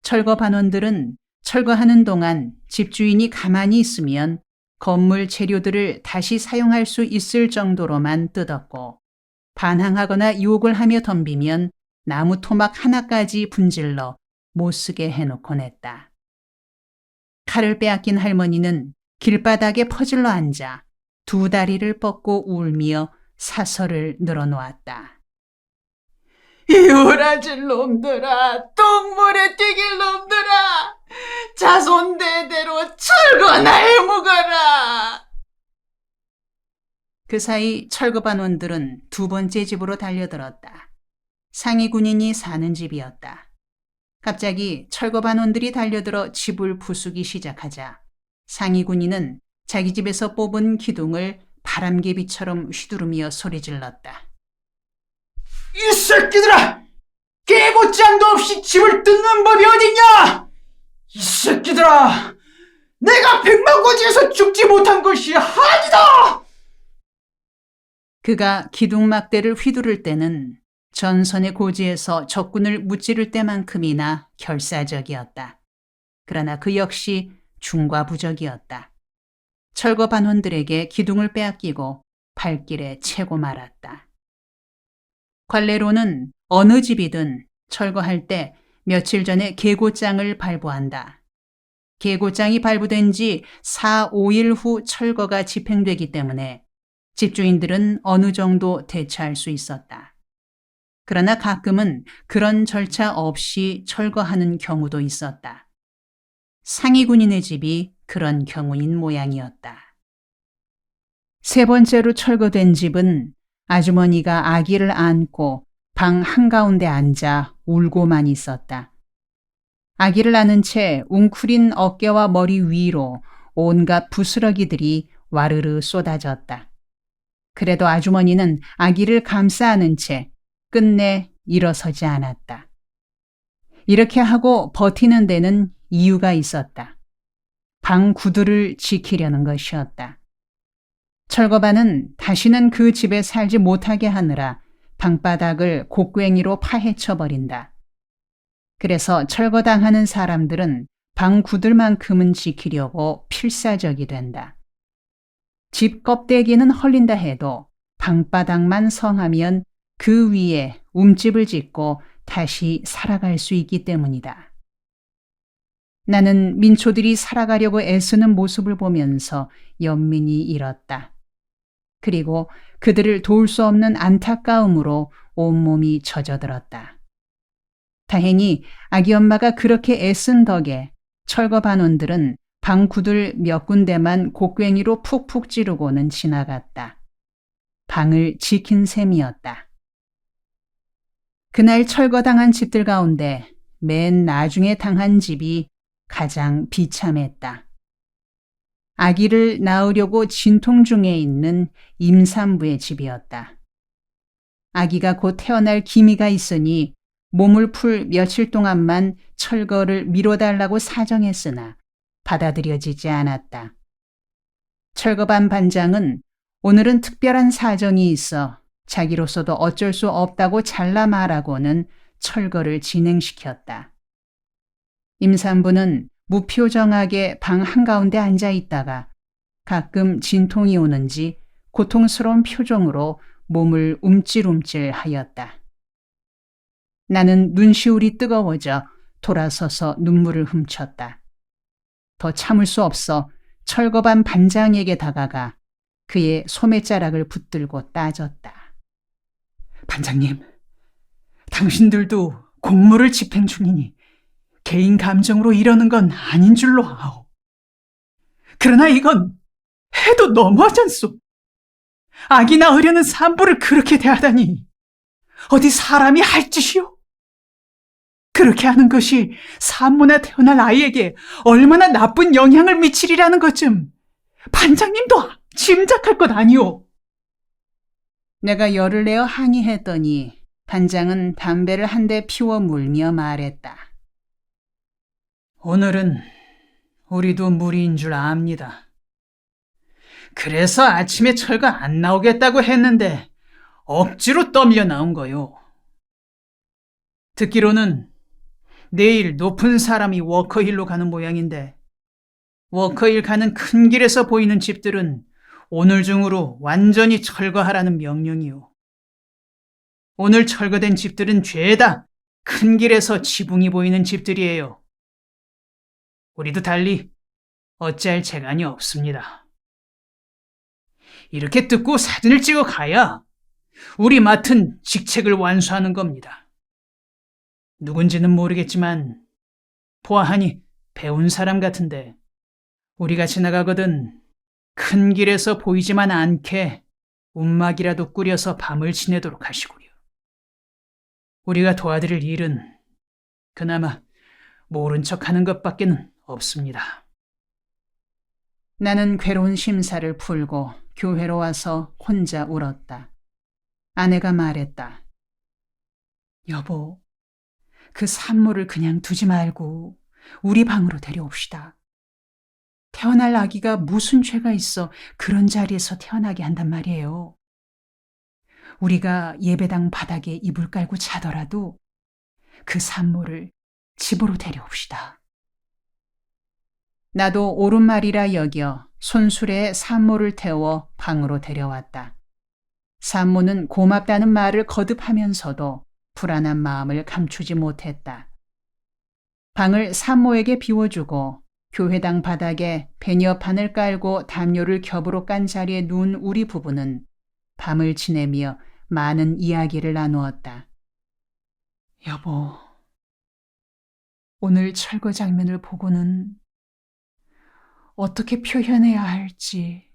철거 반원들은 철거하는 동안 집주인이 가만히 있으면 건물 재료들을 다시 사용할 수 있을 정도로만 뜯었고 반항하거나 유혹을 하며 덤비면 나무 토막 하나까지 분질러 못쓰게 해놓곤 했다. 칼을 빼앗긴 할머니는 길바닥에 퍼질러 앉아 두 다리를 뻗고 울며 사설을 늘어놓았다. 이 오라질 놈들아, 똥물에 튀길 놈들아, 자손대대로 철거나에 묵어라. 그 사이 철거반원들은 두 번째 집으로 달려들었다. 상위 군인이 사는 집이었다. 갑자기 철거반원들이 달려들어 집을 부수기 시작하자 상위 군인은 자기 집에서 뽑은 기둥을 바람개비처럼 휘두르며 소리질렀다. 이 새끼들아! 깨보장도 없이 집을 뜯는 법이 어딨냐! 이 새끼들아! 내가 백만고지에서 죽지 못한 것이 한이다! 그가 기둥막대를 휘두를 때는 전선의 고지에서 적군을 무찌를 때만큼이나 결사적이었다. 그러나 그 역시 중과부적이었다. 철거반원들에게 기둥을 빼앗기고 발길에 채고 말았다. 관례로는 어느 집이든 철거할 때 며칠 전에 계고장을 발부한다. 계고장이 발부된 지 4, 5일 후 철거가 집행되기 때문에 집주인들은 어느 정도 대처할 수 있었다. 그러나 가끔은 그런 절차 없이 철거하는 경우도 있었다. 상위 군인의 집이 그런 경우인 모양이었다. 세 번째로 철거된 집은 아주머니가 아기를 안고 방 한가운데 앉아 울고만 있었다. 아기를 안은 채 웅크린 어깨와 머리 위로 온갖 부스러기들이 와르르 쏟아졌다. 그래도 아주머니는 아기를 감싸 안은 채 끝내 일어서지 않았다. 이렇게 하고 버티는 데는 이유가 있었다. 방 구두를 지키려는 것이었다. 철거반은 다시는 그 집에 살지 못하게 하느라 방바닥을 곡괭이로 파헤쳐 버린다. 그래서 철거당하는 사람들은 방 구들만큼은 지키려고 필사적이 된다. 집 껍데기는 헐린다 해도 방바닥만 성하면 그 위에 움집을 짓고 다시 살아갈 수 있기 때문이다. 나는 민초들이 살아가려고 애쓰는 모습을 보면서 연민이 일었다. 그리고 그들을 도울 수 없는 안타까움으로 온몸이 젖어들었다. 다행히 아기 엄마가 그렇게 애쓴 덕에 철거 반원들은 방구들 몇 군데만 곡괭이로 푹푹 찌르고는 지나갔다. 방을 지킨 셈이었다. 그날 철거당한 집들 가운데 맨 나중에 당한 집이 가장 비참했다. 아기를 낳으려고 진통 중에 있는 임산부의 집이었다. 아기가 곧 태어날 기미가 있으니 몸을 풀 며칠 동안만 철거를 미뤄달라고 사정했으나 받아들여지지 않았다. 철거반 반장은 오늘은 특별한 사정이 있어 자기로서도 어쩔 수 없다고 잘라 말하고는 철거를 진행시켰다. 임산부는 무표정하게 방 한가운데 앉아 있다가 가끔 진통이 오는지 고통스러운 표정으로 몸을 움찔움찔 하였다. 나는 눈시울이 뜨거워져 돌아서서 눈물을 훔쳤다. 더 참을 수 없어 철거반 반장에게 다가가 그의 소매자락을 붙들고 따졌다. 반장님, 당신들도 공무를 집행 중이니 개인 감정으로 이러는 건 아닌 줄로 아오. 그러나 이건 해도 너무하지 않소? 아기 낳으려는 산부를 그렇게 대하다니 어디 사람이 할 짓이오? 그렇게 하는 것이 산모나 태어날 아이에게 얼마나 나쁜 영향을 미치리라는 것 좀 반장님도 짐작할 것 아니오. 내가 열을 내어 항의했더니 반장은 담배를 한 대 피워 물며 말했다. 오늘은 우리도 무리인 줄 압니다. 그래서 아침에 철거 안 나오겠다고 했는데 억지로 떠밀려 나온 거요. 듣기로는 내일 높은 사람이 워커힐로 가는 모양인데 워커힐 가는 큰 길에서 보이는 집들은 오늘 중으로 완전히 철거하라는 명령이요. 오늘 철거된 집들은 죄다 큰 길에서 지붕이 보이는 집들이에요. 우리도 달리 어찌할 재간이 없습니다. 이렇게 듣고 사진을 찍어 가야 우리 맡은 직책을 완수하는 겁니다. 누군지는 모르겠지만 보아하니 배운 사람 같은데 우리가 지나가거든 큰 길에서 보이지만 않게 움막이라도 꾸려서 밤을 지내도록 하시구려. 우리가 도와드릴 일은 그나마 모른 척하는 것밖에는 없습니다. 나는 괴로운 심사를 풀고 교회로 와서 혼자 울었다. 아내가 말했다. 여보, 그 산모를 그냥 두지 말고 우리 방으로 데려옵시다. 태어날 아기가 무슨 죄가 있어 그런 자리에서 태어나게 한단 말이에요. 우리가 예배당 바닥에 이불 깔고 자더라도 그 산모를 집으로 데려옵시다. 나도 옳은 말이라 여겨 손수레에 산모를 태워 방으로 데려왔다. 산모는 고맙다는 말을 거듭하면서도 불안한 마음을 감추지 못했다. 방을 산모에게 비워주고 교회당 바닥에 배녀판을 깔고 담요를 겹으로 깐 자리에 누운 우리 부부는 밤을 지내며 많은 이야기를 나누었다. 여보, 오늘 철거 장면을 보고는 어떻게 표현해야 할지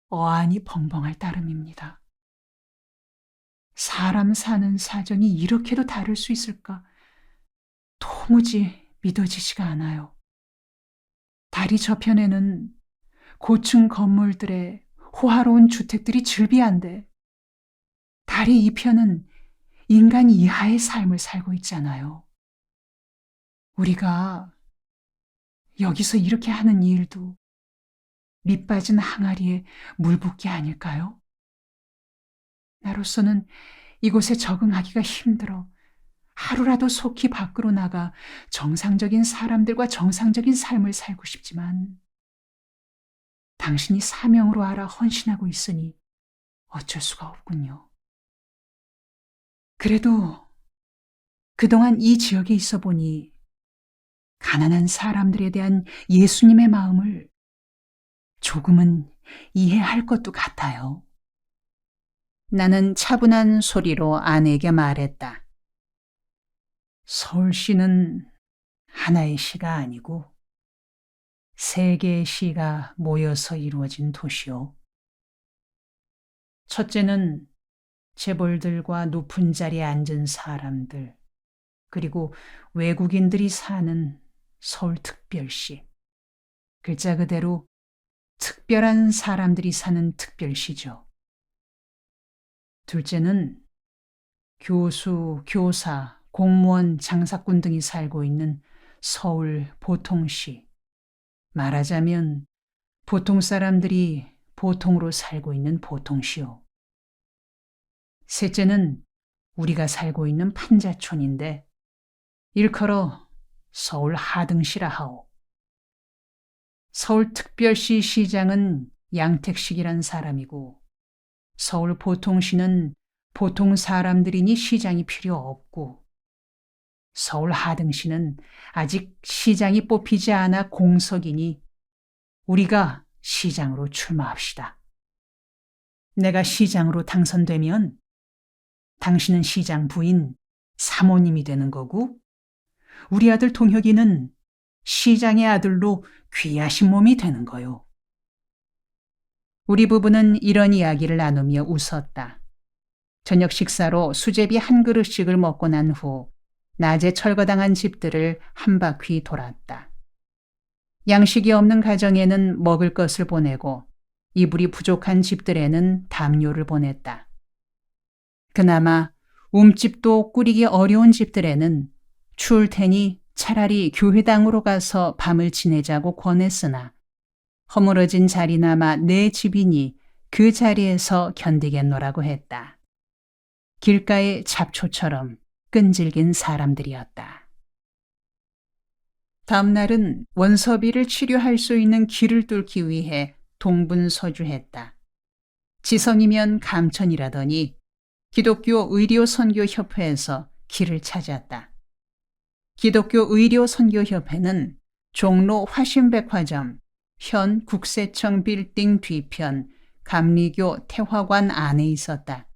어안이 벙벙할 따름입니다. 사람 사는 사정이 이렇게도 다를 수 있을까? 도무지 믿어지지가 않아요. 다리 저편에는 고층 건물들의 호화로운 주택들이 즐비한데 다리 이편은 인간 이하의 삶을 살고 있잖아요. 우리가 여기서 이렇게 하는 일도 밑 빠진 항아리에 물 붓기 아닐까요? 나로서는 이곳에 적응하기가 힘들어. 하루라도 속히 밖으로 나가 정상적인 사람들과 정상적인 삶을 살고 싶지만 당신이 사명으로 알아 헌신하고 있으니 어쩔 수가 없군요. 그래도 그동안 이 지역에 있어 보니 가난한 사람들에 대한 예수님의 마음을 조금은 이해할 것도 같아요. 나는 차분한 소리로 아내에게 말했다. 서울시는 하나의 시가 아니고 세 개의 시가 모여서 이루어진 도시요. 첫째는 재벌들과 높은 자리에 앉은 사람들, 그리고 외국인들이 사는 서울특별시. 글자 그대로 특별한 사람들이 사는 특별시죠. 둘째는 교수, 교사, 공무원, 장사꾼 등이 살고 있는 서울 보통시. 말하자면 보통 사람들이 보통으로 살고 있는 보통시요. 셋째는 우리가 살고 있는 판자촌인데 일컬어 서울 하등시라 하오. 서울특별시 시장은 양택식이란 사람이고 서울 보통시는 보통 사람들이니 시장이 필요 없고 서울 하등시는 아직 시장이 뽑히지 않아 공석이니 우리가 시장으로 출마합시다. 내가 시장으로 당선되면 당신은 시장 부인 사모님이 되는 거고 우리 아들 동혁이는 시장의 아들로 귀하신 몸이 되는 거요. 우리 부부는 이런 이야기를 나누며 웃었다. 저녁 식사로 수제비 한 그릇씩을 먹고 난 후 낮에 철거당한 집들을 한 바퀴 돌았다. 양식이 없는 가정에는 먹을 것을 보내고 이불이 부족한 집들에는 담요를 보냈다. 그나마 움집도 꾸리기 어려운 집들에는 추울 테니 차라리 교회당으로 가서 밤을 지내자고 권했으나 허물어진 자리나마 내 집이니 그 자리에서 견디겠노라고 했다. 길가의 잡초처럼 끈질긴 사람들이었다. 다음 날은 원섭이를 치료할 수 있는 길을 뚫기 위해 동분서주했다. 지선이면 감천이라더니 기독교 의료선교협회에서 길을 찾았다. 기독교 의료선교협회는 종로 화신백화점 현 국세청 빌딩 뒤편 감리교 태화관 안에 있었다.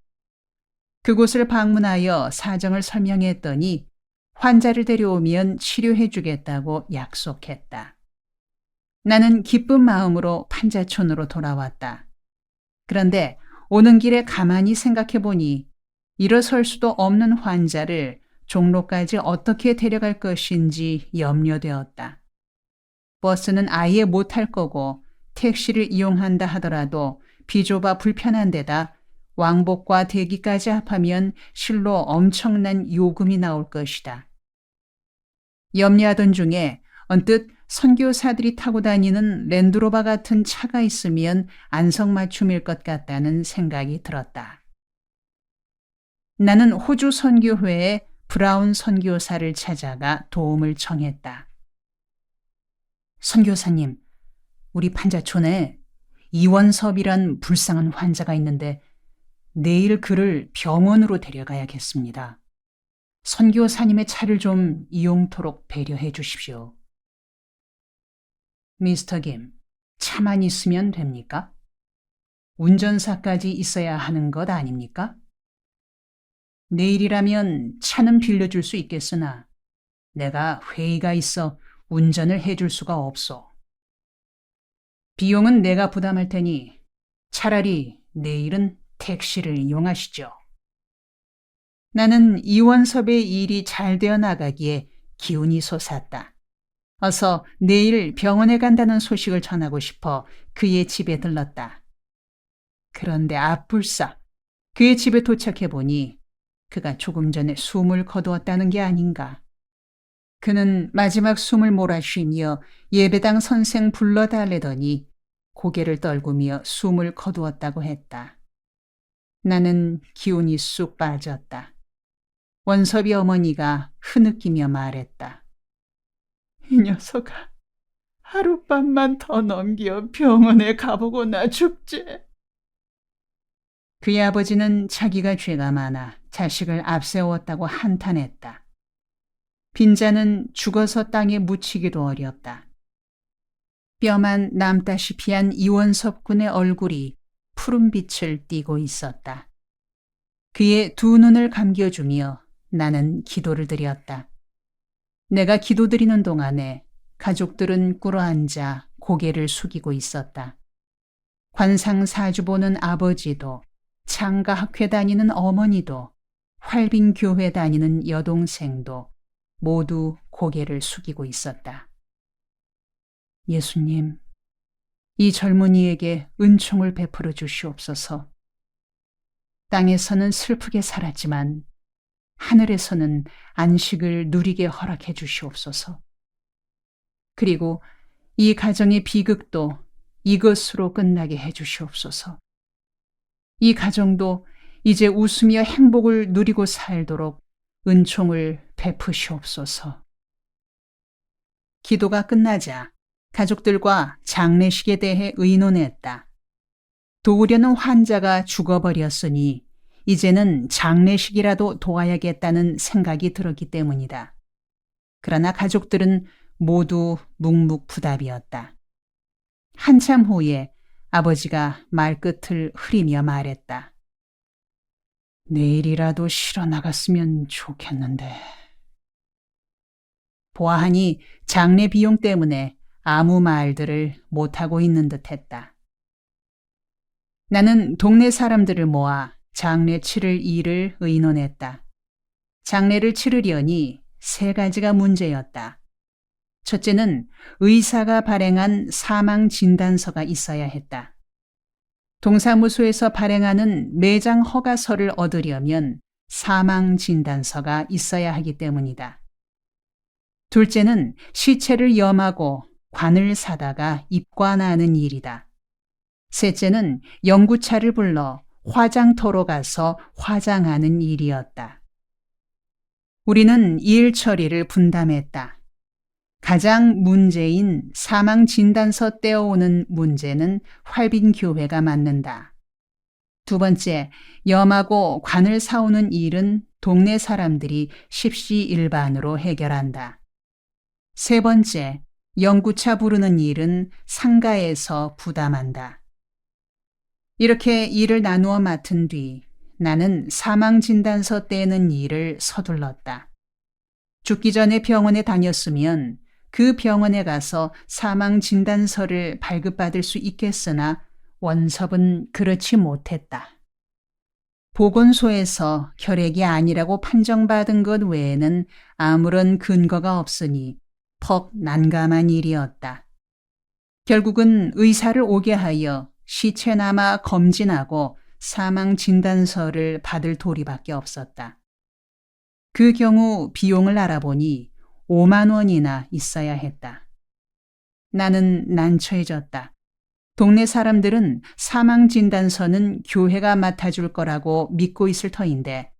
그곳을 방문하여 사정을 설명했더니 환자를 데려오면 치료해 주겠다고 약속했다. 나는 기쁜 마음으로 판자촌으로 돌아왔다. 그런데 오는 길에 가만히 생각해 보니 일어설 수도 없는 환자를 종로까지 어떻게 데려갈 것인지 염려되었다. 버스는 아예 못 탈 거고 택시를 이용한다 하더라도 비좁아 불편한 데다 왕복과 대기까지 합하면 실로 엄청난 요금이 나올 것이다. 염려하던 중에 언뜻 선교사들이 타고 다니는 랜드로버 같은 차가 있으면 안성맞춤일 것 같다는 생각이 들었다. 나는 호주 선교회의 브라운 선교사를 찾아가 도움을 청했다. 선교사님, 우리 판자촌에 이원섭이란 불쌍한 환자가 있는데 내일 그를 병원으로 데려가야겠습니다. 선교사님의 차를 좀 이용토록 배려해 주십시오. 미스터 김, 차만 있으면 됩니까? 운전사까지 있어야 하는 것 아닙니까? 내일이라면 차는 빌려줄 수 있겠으나 내가 회의가 있어 운전을 해줄 수가 없소. 비용은 내가 부담할 테니 차라리 내일은 택시를 이용하시죠. 나는 이원섭의 일이 잘 되어 나가기에 기운이 솟았다. 어서 내일 병원에 간다는 소식을 전하고 싶어 그의 집에 들렀다. 그런데 앞불싸 그의 집에 도착해 보니 그가 조금 전에 숨을 거두었다는 게 아닌가. 그는 마지막 숨을 몰아쉬며 예배당 선생 불러달래더니 고개를 떨구며 숨을 거두었다고 했다. 나는 기운이 쑥 빠졌다. 원섭이 어머니가 흐느끼며 말했다. 이 녀석아, 하룻밤만 더 넘겨 병원에 가보고 나 죽지. 그의 아버지는 자기가 죄가 많아 자식을 앞세웠다고 한탄했다. 빈자는 죽어서 땅에 묻히기도 어렵다. 뼈만 남다시피 한 이원섭 군의 얼굴이 푸른 빛을 띠고 있었다. 그의 두 눈을 감겨주며 나는 기도를 드렸다. 내가 기도드리는 동안에 가족들은 꿇어앉아 고개를 숙이고 있었다. 관상사주 보는 아버지도, 창가학회 다니는 어머니도, 활빈교회 다니는 여동생도 모두 고개를 숙이고 있었다. 예수님, 이 젊은이에게 은총을 베풀어 주시옵소서. 땅에서는 슬프게 살았지만 하늘에서는 안식을 누리게 허락해 주시옵소서. 그리고 이 가정의 비극도 이것으로 끝나게 해 주시옵소서. 이 가정도 이제 웃으며 행복을 누리고 살도록 은총을 베푸시옵소서. 기도가 끝나자 가족들과 장례식에 대해 의논했다. 도우려는 환자가 죽어버렸으니 이제는 장례식이라도 도와야겠다는 생각이 들었기 때문이다. 그러나 가족들은 모두 묵묵부답이었다. 한참 후에 아버지가 말끝을 흐리며 말했다. 내일이라도 실어 나갔으면 좋겠는데. 보아하니 장례 비용 때문에 아무 말들을 못하고 있는 듯했다. 나는 동네 사람들을 모아 장례 치를 일을 의논했다. 장례를 치르려니 세 가지가 문제였다. 첫째는 의사가 발행한 사망 진단서가 있어야 했다. 동사무소에서 발행하는 매장 허가서를 얻으려면 사망 진단서가 있어야 하기 때문이다. 둘째는 시체를 염하고 관을 사다가 입관하는 일이다. 셋째는 연구차를 불러 화장터로 가서 화장하는 일이었다. 우리는 일 처리를 분담했다. 가장 문제인 사망 진단서 떼어오는 문제는 활빈교회가 맡는다. 두 번째, 염하고 관을 사오는 일은 동네 사람들이 십시일반으로 해결한다. 세 번째, 연구차 부르는 일은 상가에서 부담한다. 이렇게 일을 나누어 맡은 뒤 나는 사망 진단서 떼는 일을 서둘렀다. 죽기 전에 병원에 다녔으면 그 병원에 가서 사망 진단서를 발급받을 수 있겠으나 원섭은 그렇지 못했다. 보건소에서 결핵이 아니라고 판정받은 것 외에는 아무런 근거가 없으니 퍽 난감한 일이었다. 결국은 의사를 오게 하여 시체나마 검진하고 사망 진단서를 받을 도리밖에 없었다. 그 경우 비용을 알아보니 5만 원이나 있어야 했다. 나는 난처해졌다. 동네 사람들은 사망 진단서는 교회가 맡아줄 거라고 믿고 있을 터인데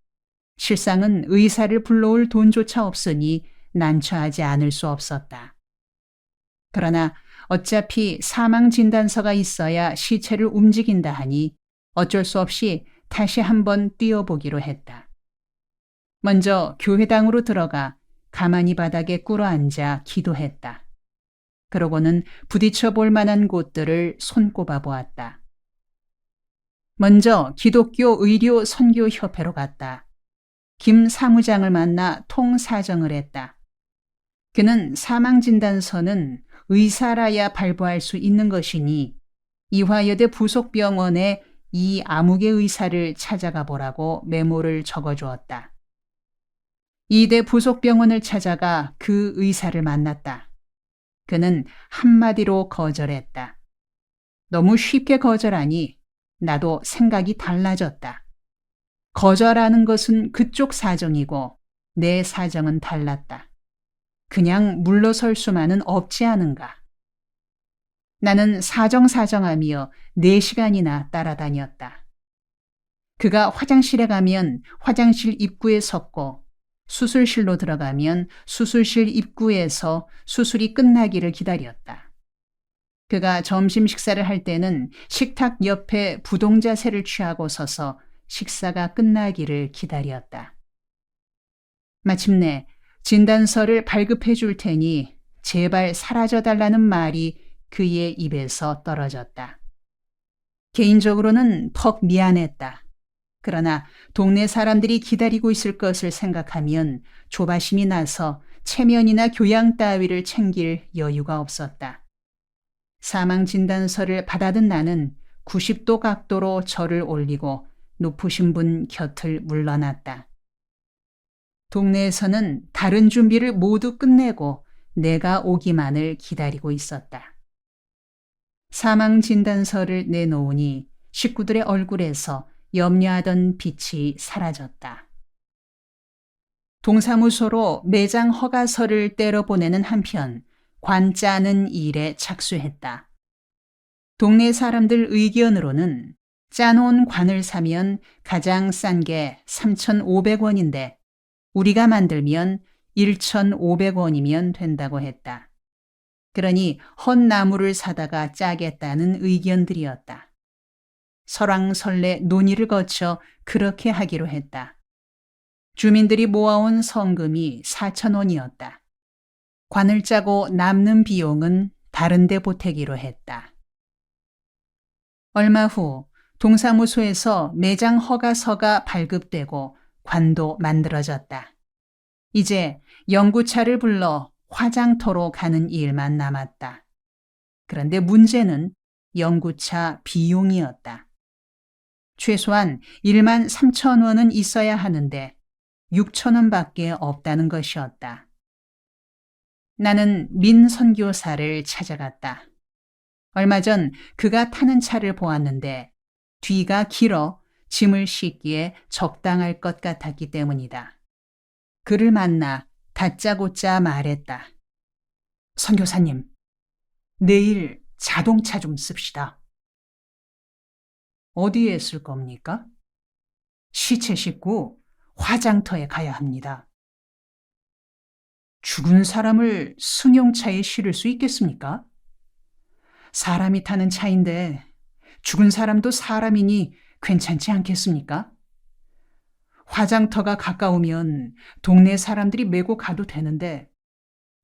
실상은 의사를 불러올 돈조차 없으니 난처하지 않을 수 없었다. 그러나 어차피 사망 진단서가 있어야 시체를 움직인다 하니 어쩔 수 없이 다시 한번 뛰어보기로 했다. 먼저 교회당으로 들어가 가만히 바닥에 꿇어앉아 기도했다. 그러고는 부딪혀 볼 만한 곳들을 손꼽아 보았다. 먼저 기독교 의료 선교협회로 갔다. 김 사무장을 만나 통사정을 했다. 그는 사망진단서는 의사라야 발부할 수 있는 것이니 이화여대 부속병원에 이 암흑의 의사를 찾아가 보라고 메모를 적어주었다. 이대 부속병원을 찾아가 그 의사를 만났다. 그는 한마디로 거절했다. 너무 쉽게 거절하니 나도 생각이 달라졌다. 거절하는 것은 그쪽 사정이고 내 사정은 달랐다. 그냥 물러설 수만은 없지 않은가. 나는 사정사정하며 4시간이나 따라다녔다. 그가 화장실에 가면 화장실 입구에 섰고 수술실로 들어가면 수술실 입구에서 수술이 끝나기를 기다렸다. 그가 점심 식사를 할 때는 식탁 옆에 부동자세를 취하고 서서 식사가 끝나기를 기다렸다. 마침내 진단서를 발급해 줄 테니 제발 사라져 달라는 말이 그의 입에서 떨어졌다. 개인적으로는 퍽 미안했다. 그러나 동네 사람들이 기다리고 있을 것을 생각하면 조바심이 나서 체면이나 교양 따위를 챙길 여유가 없었다. 사망 진단서를 받아든 나는 90도 각도로 절을 올리고 높으신 분 곁을 물러났다. 동네에서는 다른 준비를 모두 끝내고 내가 오기만을 기다리고 있었다. 사망 진단서를 내놓으니 식구들의 얼굴에서 염려하던 빛이 사라졌다. 동사무소로 매장 허가서를 때려보내는 한편 관짜는 일에 착수했다. 동네 사람들 의견으로는 짜놓은 관을 사면 가장 싼 게 3,500원인데 우리가 만들면 1,500원이면 된다고 했다. 그러니 헛나무를 사다가 짜겠다는 의견들이었다. 설왕설래 논의를 거쳐 그렇게 하기로 했다. 주민들이 모아온 성금이 4,000원이었다. 관을 짜고 남는 비용은 다른 데 보태기로 했다. 얼마 후 동사무소에서 매장 허가서가 발급되고 관도 만들어졌다. 이제 연구차를 불러 화장터로 가는 일만 남았다. 그런데 문제는 연구차 비용이었다. 최소한 13,000원은 있어야 하는데 6,000원밖에 없다는 것이었다. 나는 민 선교사를 찾아갔다. 얼마 전 그가 타는 차를 보았는데 뒤가 길어 짐을 싣기에 적당할 것 같았기 때문이다. 그를 만나 다짜고짜 말했다. 선교사님, 내일 자동차 좀 씁시다. 어디에 쓸 겁니까? 시체 싣고 화장터에 가야 합니다. 죽은 사람을 승용차에 실을 수 있겠습니까? 사람이 타는 차인데 죽은 사람도 사람이니 괜찮지 않겠습니까? 화장터가 가까우면 동네 사람들이 메고 가도 되는데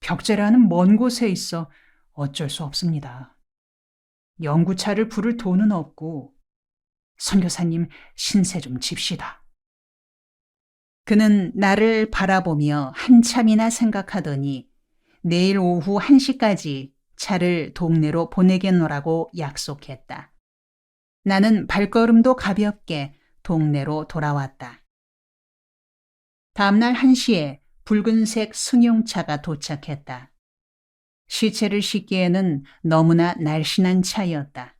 벽제라는 먼 곳에 있어 어쩔 수 없습니다. 연구차를 부를 돈은 없고 선교사님 신세 좀 집시다. 그는 나를 바라보며 한참이나 생각하더니 내일 오후 1시까지 차를 동네로 보내겠노라고 약속했다. 나는 발걸음도 가볍게 동네로 돌아왔다. 다음날 1시에 붉은색 승용차가 도착했다. 시체를 싣기에는 너무나 날씬한 차였다.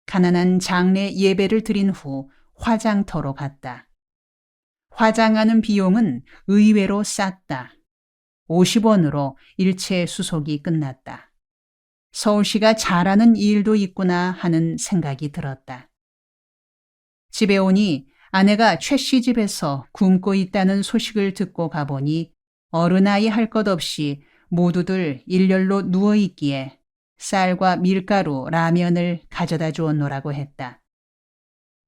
가난한 장례 예배를 드린 후 화장터로 갔다. 화장하는 비용은 의외로 쌌다. 50원으로 일체 수속이 끝났다. 서울시가 잘하는 일도 있구나 하는 생각이 들었다. 집에 오니 아내가 최 씨 집에서 굶고 있다는 소식을 듣고 가보니 어른아이 할 것 없이 모두들 일렬로 누워있기에 쌀과 밀가루, 라면을 가져다 주었노라고 했다.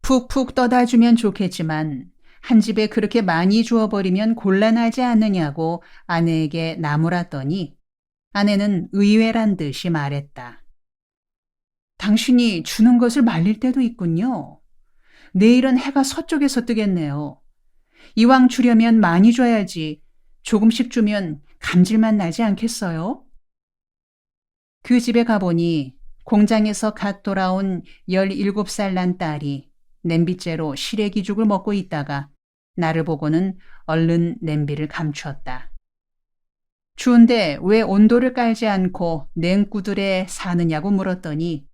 푹푹 떠다 주면 좋겠지만 한 집에 그렇게 많이 주어버리면 곤란하지 않느냐고 아내에게 나무랐더니 아내는 의외란 듯이 말했다. 당신이 주는 것을 말릴 때도 있군요. 내일은 해가 서쪽에서 뜨겠네요. 이왕 주려면 많이 줘야지. 조금씩 주면 감질만 나지 않겠어요? 그 집에 가보니 공장에서 갓 돌아온 17살 난 딸이 냄비째로 시래기죽을 먹고 있다가 나를 보고는 얼른 냄비를 감추었다. 추운데 왜 온도를 깔지 않고 냉구들에 사느냐고 물었더니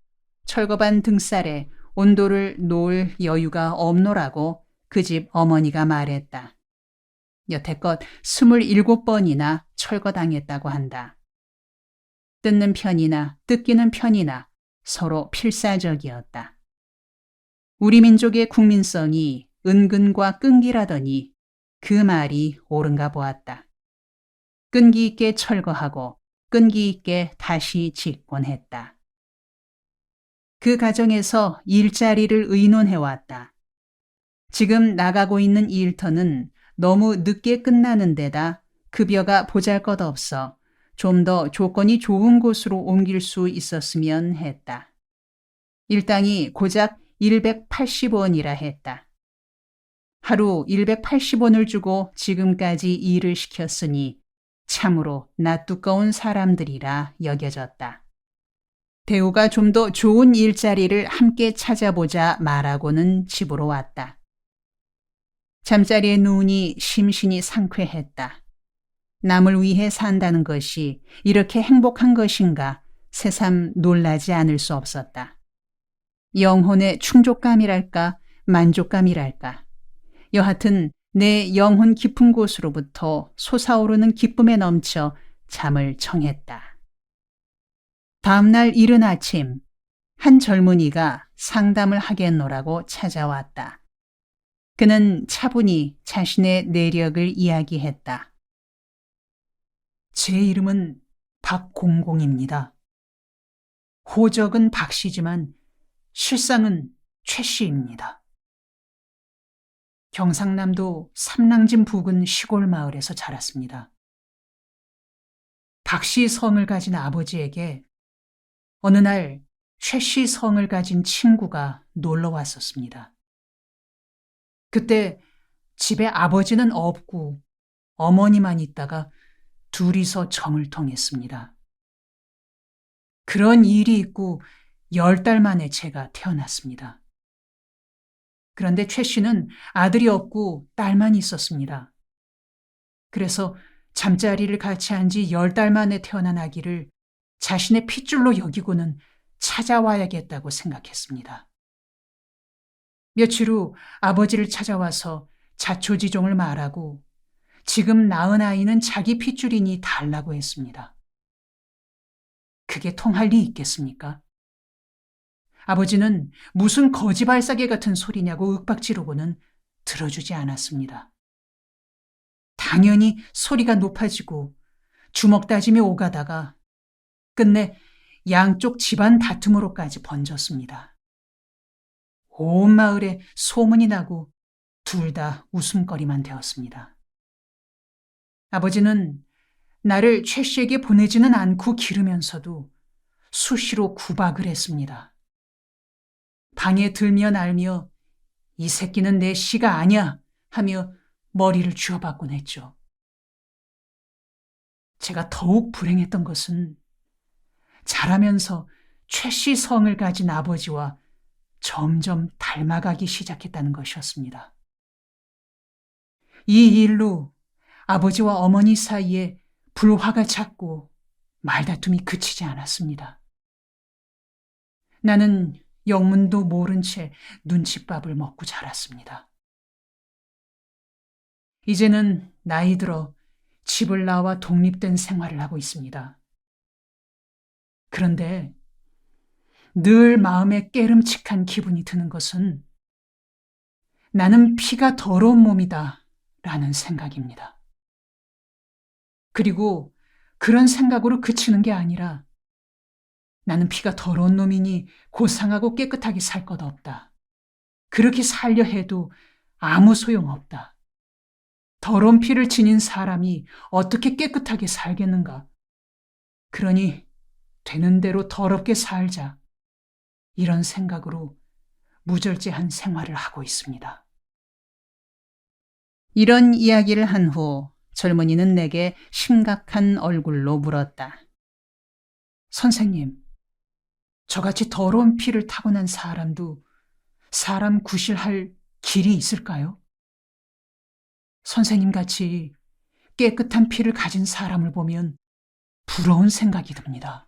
철거반 등살에 온도를 놓을 여유가 없노라고 그 집 어머니가 말했다. 여태껏 27번이나 철거당했다고 한다. 뜯는 편이나 뜯기는 편이나 서로 필사적이었다. 우리 민족의 국민성이 은근과 끈기라더니 그 말이 옳은가 보았다. 끈기 있게 철거하고 끈기 있게 다시 집권했다. 그 과정에서 일자리를 의논해왔다. 지금 나가고 있는 이 일터는 너무 늦게 끝나는 데다 급여가 보잘것없어 좀 더 조건이 좋은 곳으로 옮길 수 있었으면 했다. 일당이 고작 180원이라 했다. 하루 180원을 주고 지금까지 일을 시켰으니 참으로 낯두꺼운 사람들이라 여겨졌다. 대우가 좀 더 좋은 일자리를 함께 찾아보자 말하고는 집으로 왔다. 잠자리에 누우니 심신이 상쾌했다. 남을 위해 산다는 것이 이렇게 행복한 것인가 새삼 놀라지 않을 수 없었다. 영혼의 충족감이랄까 만족감이랄까 여하튼 내 영혼 깊은 곳으로부터 솟아오르는 기쁨에 넘쳐 잠을 청했다. 다음날 이른 아침 한 젊은이가 상담을 하겠노라고 찾아왔다. 그는 차분히 자신의 내력을 이야기했다. 제 이름은 박공공입니다. 호적은 박씨지만 실상은 최씨입니다. 경상남도 삼랑진 부근 시골 마을에서 자랐습니다. 박씨 성을 가진 아버지에게 어느 날 최씨 성을 가진 친구가 놀러 왔었습니다. 그때 집에 아버지는 없고 어머니만 있다가 둘이서 정을 통했습니다. 그런 일이 있고 10달 만에 제가 태어났습니다. 그런데 최 씨는 아들이 없고 딸만 있었습니다. 그래서 잠자리를 같이 한 지 10달 만에 태어난 아기를 자신의 핏줄로 여기고는 찾아와야겠다고 생각했습니다. 며칠 후 아버지를 찾아와서 자초지종을 말하고 지금 낳은 아이는 자기 핏줄이니 달라고 했습니다. 그게 통할 리 있겠습니까? 아버지는 무슨 거지발사계 같은 소리냐고 윽박지르고는 들어주지 않았습니다. 당연히 소리가 높아지고 주먹 다짐이 오가다가 끝내 양쪽 집안 다툼으로까지 번졌습니다. 온 마을에 소문이 나고 둘 다 웃음거리만 되었습니다. 아버지는 나를 최 씨에게 보내지는 않고 기르면서도 수시로 구박을 했습니다. 방에 들며 날며 이 새끼는 내 씨가 아니야 하며 머리를 쥐어박곤 했죠. 제가 더욱 불행했던 것은 자라면서 최 씨 성을 가진 아버지와 점점 닮아가기 시작했다는 것이었습니다. 이 일로 아버지와 어머니 사이에 불화가 찼고 말다툼이 그치지 않았습니다. 나는 영문도 모른 채 눈칫밥을 먹고 자랐습니다. 이제는 나이 들어 집을 나와 독립된 생활을 하고 있습니다. 그런데 늘 마음에 깨름칙한 기분이 드는 것은 나는 피가 더러운 몸이다 라는 생각입니다. 그리고 그런 생각으로 그치는 게 아니라 나는 피가 더러운 놈이니 고상하고 깨끗하게 살 것 없다. 그렇게 살려 해도 아무 소용없다. 더러운 피를 지닌 사람이 어떻게 깨끗하게 살겠는가? 그러니 되는 대로 더럽게 살자. 이런 생각으로 무절제한 생활을 하고 있습니다. 이런 이야기를 한 후 젊은이는 내게 심각한 얼굴로 물었다. 선생님, 저같이 더러운 피를 타고난 사람도 사람 구실할 길이 있을까요? 선생님같이 깨끗한 피를 가진 사람을 보면 부러운 생각이 듭니다.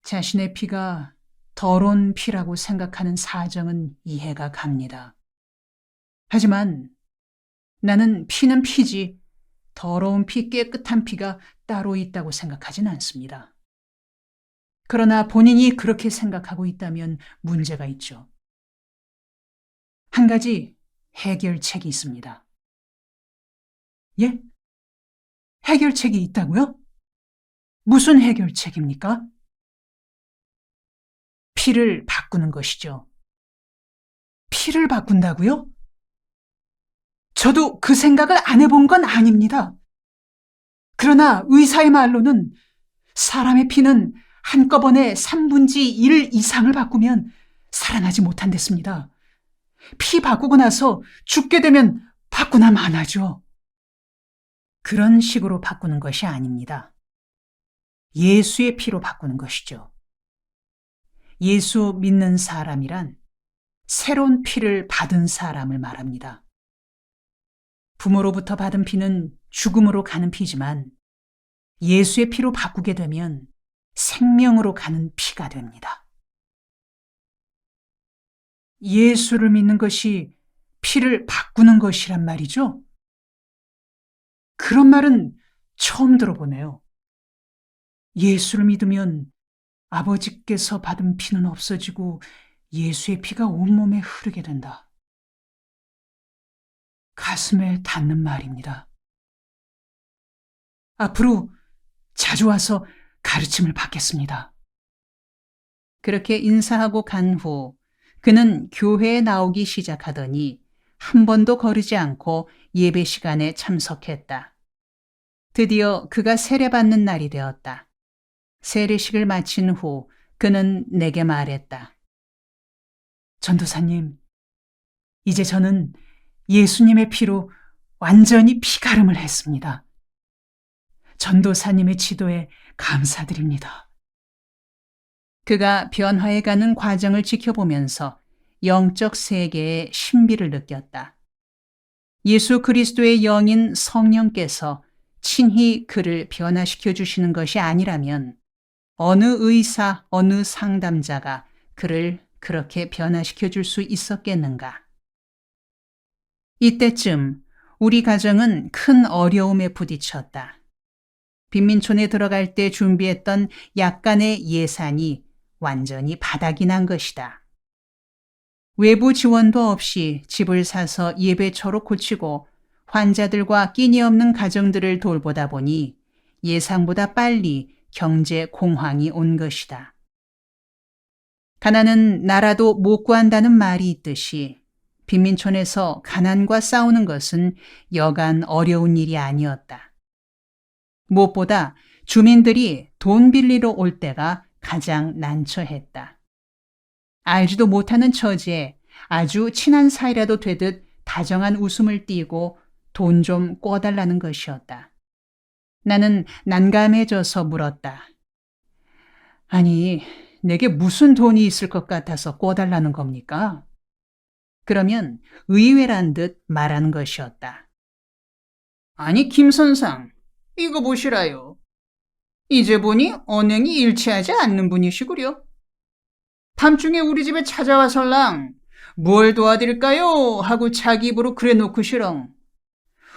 자신의 피가 더러운 피라고 생각하는 사정은 이해가 갑니다. 하지만 나는 피는 피지 더러운 피, 깨끗한 피가 따로 있다고 생각하진 않습니다. 그러나 본인이 그렇게 생각하고 있다면 문제가 있죠. 한 가지 해결책이 있습니다. 예? 해결책이 있다고요? 무슨 해결책입니까? 피를 바꾸는 것이죠. 피를 바꾼다고요? 저도 그 생각을 안 해본 건 아닙니다. 그러나 의사의 말로는 사람의 피는 한꺼번에 3분의 1 이상을 바꾸면 살아나지 못한댔습니다. 피 바꾸고 나서 죽게 되면 바꾸나 마나죠. 그런 식으로 바꾸는 것이 아닙니다. 예수의 피로 바꾸는 것이죠. 예수 믿는 사람이란 새로운 피를 받은 사람을 말합니다. 부모로부터 받은 피는 죽음으로 가는 피지만 예수의 피로 바꾸게 되면 생명으로 가는 피가 됩니다. 예수를 믿는 것이 피를 바꾸는 것이란 말이죠? 그런 말은 처음 들어보네요. 예수를 믿으면 아버지께서 받은 피는 없어지고 예수의 피가 온몸에 흐르게 된다. 가슴에 닿는 말입니다. 앞으로 자주 와서 가르침을 받겠습니다. 그렇게 인사하고 간 후 그는 교회에 나오기 시작하더니 한 번도 거르지 않고 예배 시간에 참석했다. 드디어 그가 세례받는 날이 되었다. 세례식을 마친 후 그는 내게 말했다. 전도사님, 이제 저는 예수님의 피로 완전히 피가름을 했습니다. 전도사님의 지도에 감사드립니다. 그가 변화해가는 과정을 지켜보면서 영적 세계의 신비를 느꼈다. 예수 그리스도의 영인 성령께서 친히 그를 변화시켜 주시는 것이 아니라면 어느 의사, 어느 상담자가 그를 그렇게 변화시켜 줄 수 있었겠는가? 이때쯤 우리 가정은 큰 어려움에 부딪혔다. 빈민촌에 들어갈 때 준비했던 약간의 예산이 완전히 바닥이 난 것이다. 외부 지원도 없이 집을 사서 예배처로 고치고 환자들과 끼니 없는 가정들을 돌보다 보니 예상보다 빨리 경제 공황이 온 것이다. 가난은 나라도 못 구한다는 말이 있듯이 빈민촌에서 가난과 싸우는 것은 여간 어려운 일이 아니었다. 무엇보다 주민들이 돈 빌리러 올 때가 가장 난처했다. 알지도 못하는 처지에 아주 친한 사이라도 되듯 다정한 웃음을 띠고 돈 좀 꿔달라는 것이었다. 나는 난감해져서 물었다. 아니, 내게 무슨 돈이 있을 것 같아서 꿔달라는 겁니까? 그러면 의외란 듯 말한 것이었다. 아니, 김선상, 이거 보시라요. 이제 보니 언행이 일치하지 않는 분이시구려. 밤중에 우리 집에 찾아와설랑 뭘 도와드릴까요? 하고 자기 입으로 그래 놓고시렁.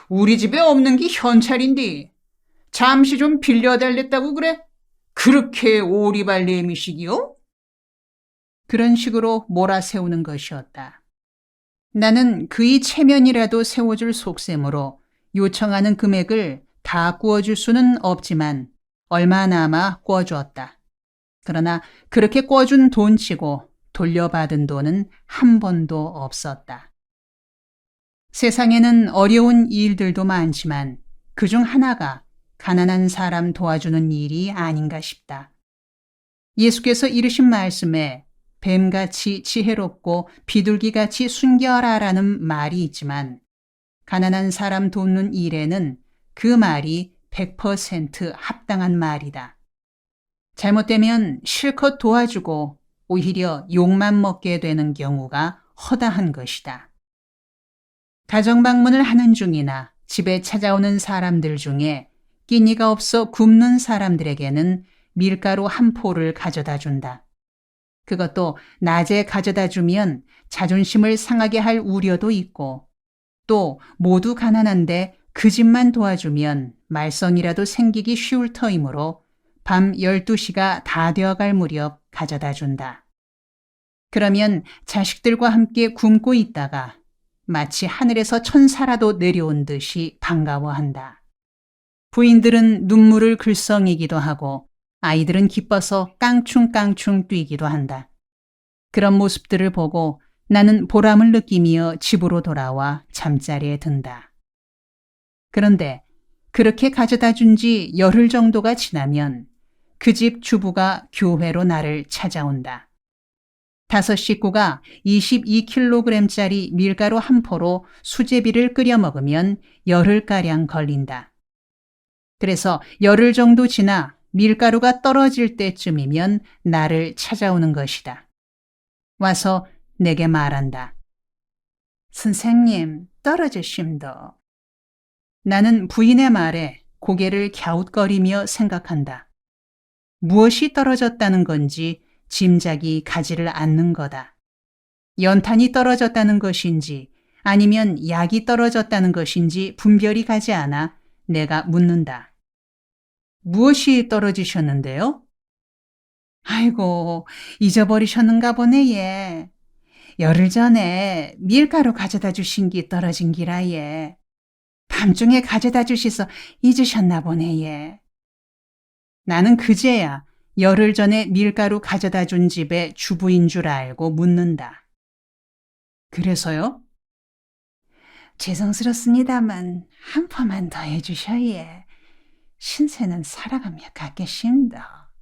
우리 집에 없는 게 현찰인데 잠시 좀 빌려달랬다고 그래? 그렇게 오리발내미시기요? 그런 식으로 몰아세우는 것이었다. 나는 그의 체면이라도 세워줄 속셈으로 요청하는 금액을 다 구워줄 수는 없지만 얼마나마 구워주었다. 그러나 그렇게 구워준 돈치고 돌려받은 돈은 한 번도 없었다. 세상에는 어려운 일들도 많지만 그중 하나가 가난한 사람 도와주는 일이 아닌가 싶다. 예수께서 이르신 말씀에 뱀같이 지혜롭고 비둘기같이 순결하라는 말이 있지만 가난한 사람 돕는 일에는 그 말이 100% 합당한 말이다. 잘못되면 실컷 도와주고 오히려 욕만 먹게 되는 경우가 허다한 것이다. 가정방문을 하는 중이나 집에 찾아오는 사람들 중에 끼니가 없어 굶는 사람들에게는 밀가루 한 포를 가져다 준다. 그것도 낮에 가져다 주면 자존심을 상하게 할 우려도 있고 또 모두 가난한데 그 집만 도와주면 말썽이라도 생기기 쉬울 터이므로 밤 12시가 다 되어갈 무렵 가져다 준다. 그러면 자식들과 함께 굶고 있다가 마치 하늘에서 천사라도 내려온 듯이 반가워한다. 부인들은 눈물을 글썽이기도 하고 아이들은 기뻐서 깡충깡충 뛰기도 한다. 그런 모습들을 보고 나는 보람을 느끼며 집으로 돌아와 잠자리에 든다. 그런데 그렇게 가져다 준 지 열흘 정도가 지나면 그 집 주부가 교회로 나를 찾아온다. 5 식구가 22kg짜리 밀가루 한 포로 수제비를 끓여 먹으면 열흘가량 걸린다. 그래서 열흘 정도 지나 밀가루가 떨어질 때쯤이면 나를 찾아오는 것이다. 와서 내게 말한다. 선생님, 떨어지심도. 나는 부인의 말에 고개를 갸웃거리며 생각한다. 무엇이 떨어졌다는 건지 짐작이 가지를 않는 거다. 연탄이 떨어졌다는 것인지 아니면 약이 떨어졌다는 것인지 분별이 가지 않아 내가 묻는다. 무엇이 떨어지셨는데요? 아이고, 잊어버리셨는가 보네, 예. 열흘 전에 밀가루 가져다 주신 기 떨어진 기라, 예. 밤중에 가져다 주셔서 잊으셨나 보네, 예. 나는 그제야 열흘 전에 밀가루 가져다 준 집의 주부인 줄 알고 묻는다. 그래서요? 죄송스럽습니다만 한 포만 더 해주셔, 예. 신세는 살아가며 갖겠습니다.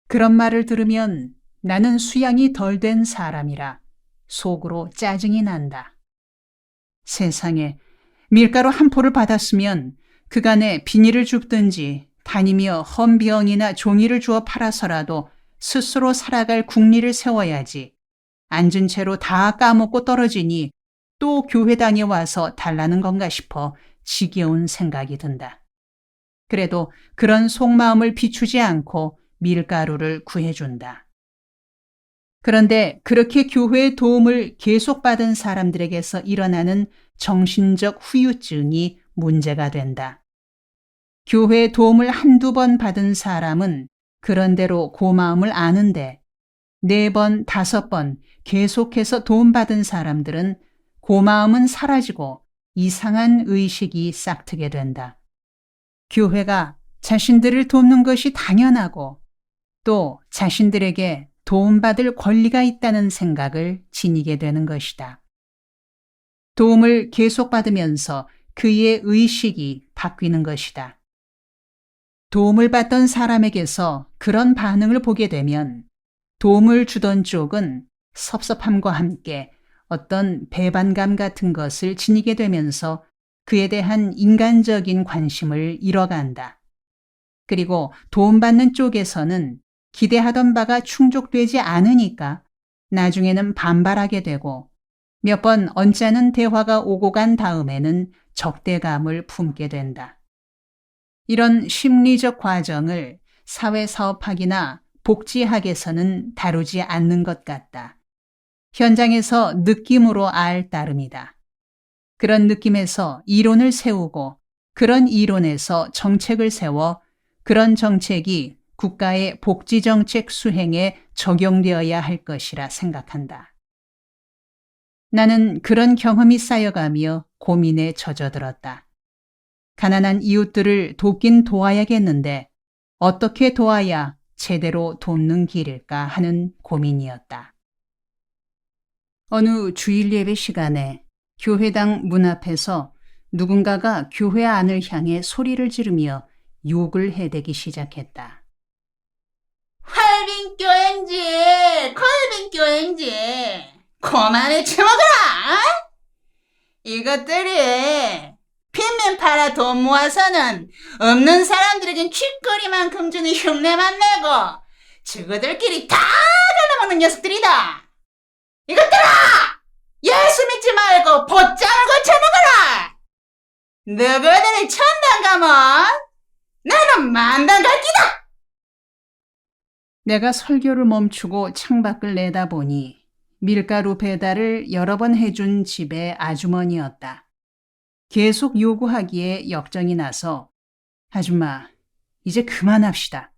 그런 말을 들으면 나는 수양이 덜 된 사람이라 속으로 짜증이 난다. 세상에 밀가루 한 포를 받았으면 그간에 비닐을 줍든지 다니며 헌병이나 종이를 주어 팔아서라도 스스로 살아갈 국리를 세워야지. 앉은 채로 다 까먹고 떨어지니 또 교회당에 와서 달라는 건가 싶어 지겨운 생각이 든다. 그래도 그런 속마음을 비추지 않고 밀가루를 구해준다. 그런데 그렇게 교회의 도움을 계속 받은 사람들에게서 일어나는 정신적 후유증이 문제가 된다. 교회의 도움을 한두 번 받은 사람은 그런대로 고마움을 아는데 4번, 5번 계속해서 도움받은 사람들은 고마움은 사라지고 이상한 의식이 싹트게 된다. 교회가 자신들을 돕는 것이 당연하고 또 자신들에게 도움받을 권리가 있다는 생각을 지니게 되는 것이다. 도움을 계속 받으면서 그의 의식이 바뀌는 것이다. 도움을 받던 사람에게서 그런 반응을 보게 되면 도움을 주던 쪽은 섭섭함과 함께 어떤 배반감 같은 것을 지니게 되면서 그에 대한 인간적인 관심을 잃어간다. 그리고 도움받는 쪽에서는 기대하던 바가 충족되지 않으니까 나중에는 반발하게 되고 몇 번 언짢은 대화가 오고 간 다음에는 적대감을 품게 된다. 이런 심리적 과정을 사회사업학이나 복지학에서는 다루지 않는 것 같다. 현장에서 느낌으로 알 따름이다. 그런 느낌에서 이론을 세우고 그런 이론에서 정책을 세워 그런 정책이 국가의 복지정책 수행에 적용되어야 할 것이라 생각한다. 나는 그런 경험이 쌓여가며 고민에 젖어들었다. 가난한 이웃들을 돕긴 도와야겠는데 어떻게 도와야 제대로 돕는 길일까 하는 고민이었다. 어느 주일 예배 시간에 교회당 문 앞에서 누군가가 교회 안을 향해 소리를 지르며 욕을 해대기 시작했다. 콜빈교행지 그만해 처먹어라. 이것들이 빈면 팔아 돈 모아서는 없는 사람들에겐 칡거리만큼 주는 흉내만 내고 저거들끼리 다 갈라먹는 녀석들이다. 이것들아! 예수 믿지 말고 보장을 고쳐먹어라. 너희들이 천당 가면 나는 만당 갈 기다. 내가 설교를 멈추고 창밖을 내다보니 밀가루 배달을 여러 번 해준 집의 아주머니였다. 계속 요구하기에 역정이 나서 아줌마, 이제 그만합시다.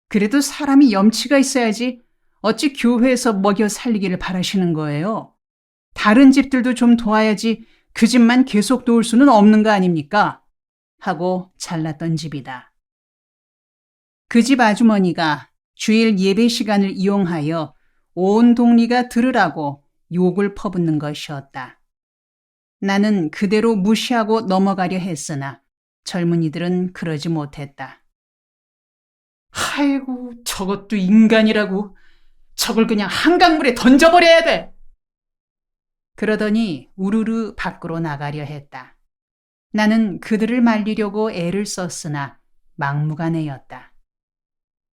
그래도 사람이 염치가 있어야지 어찌 교회에서 먹여 살리기를 바라시는 거예요? 다른 집들도 좀 도와야지 그 집만 계속 도울 수는 없는 거 아닙니까? 하고 잘났던 집이다. 그 집 아주머니가 주일 예배 시간을 이용하여 온 동리가 들으라고 욕을 퍼붓는 것이었다. 나는 그대로 무시하고 넘어가려 했으나 젊은이들은 그러지 못했다. 아이고, 저것도 인간이라고. 저걸 그냥 한강물에 던져버려야 돼. 그러더니 우르르 밖으로 나가려 했다. 나는 그들을 말리려고 애를 썼으나 막무가내였다.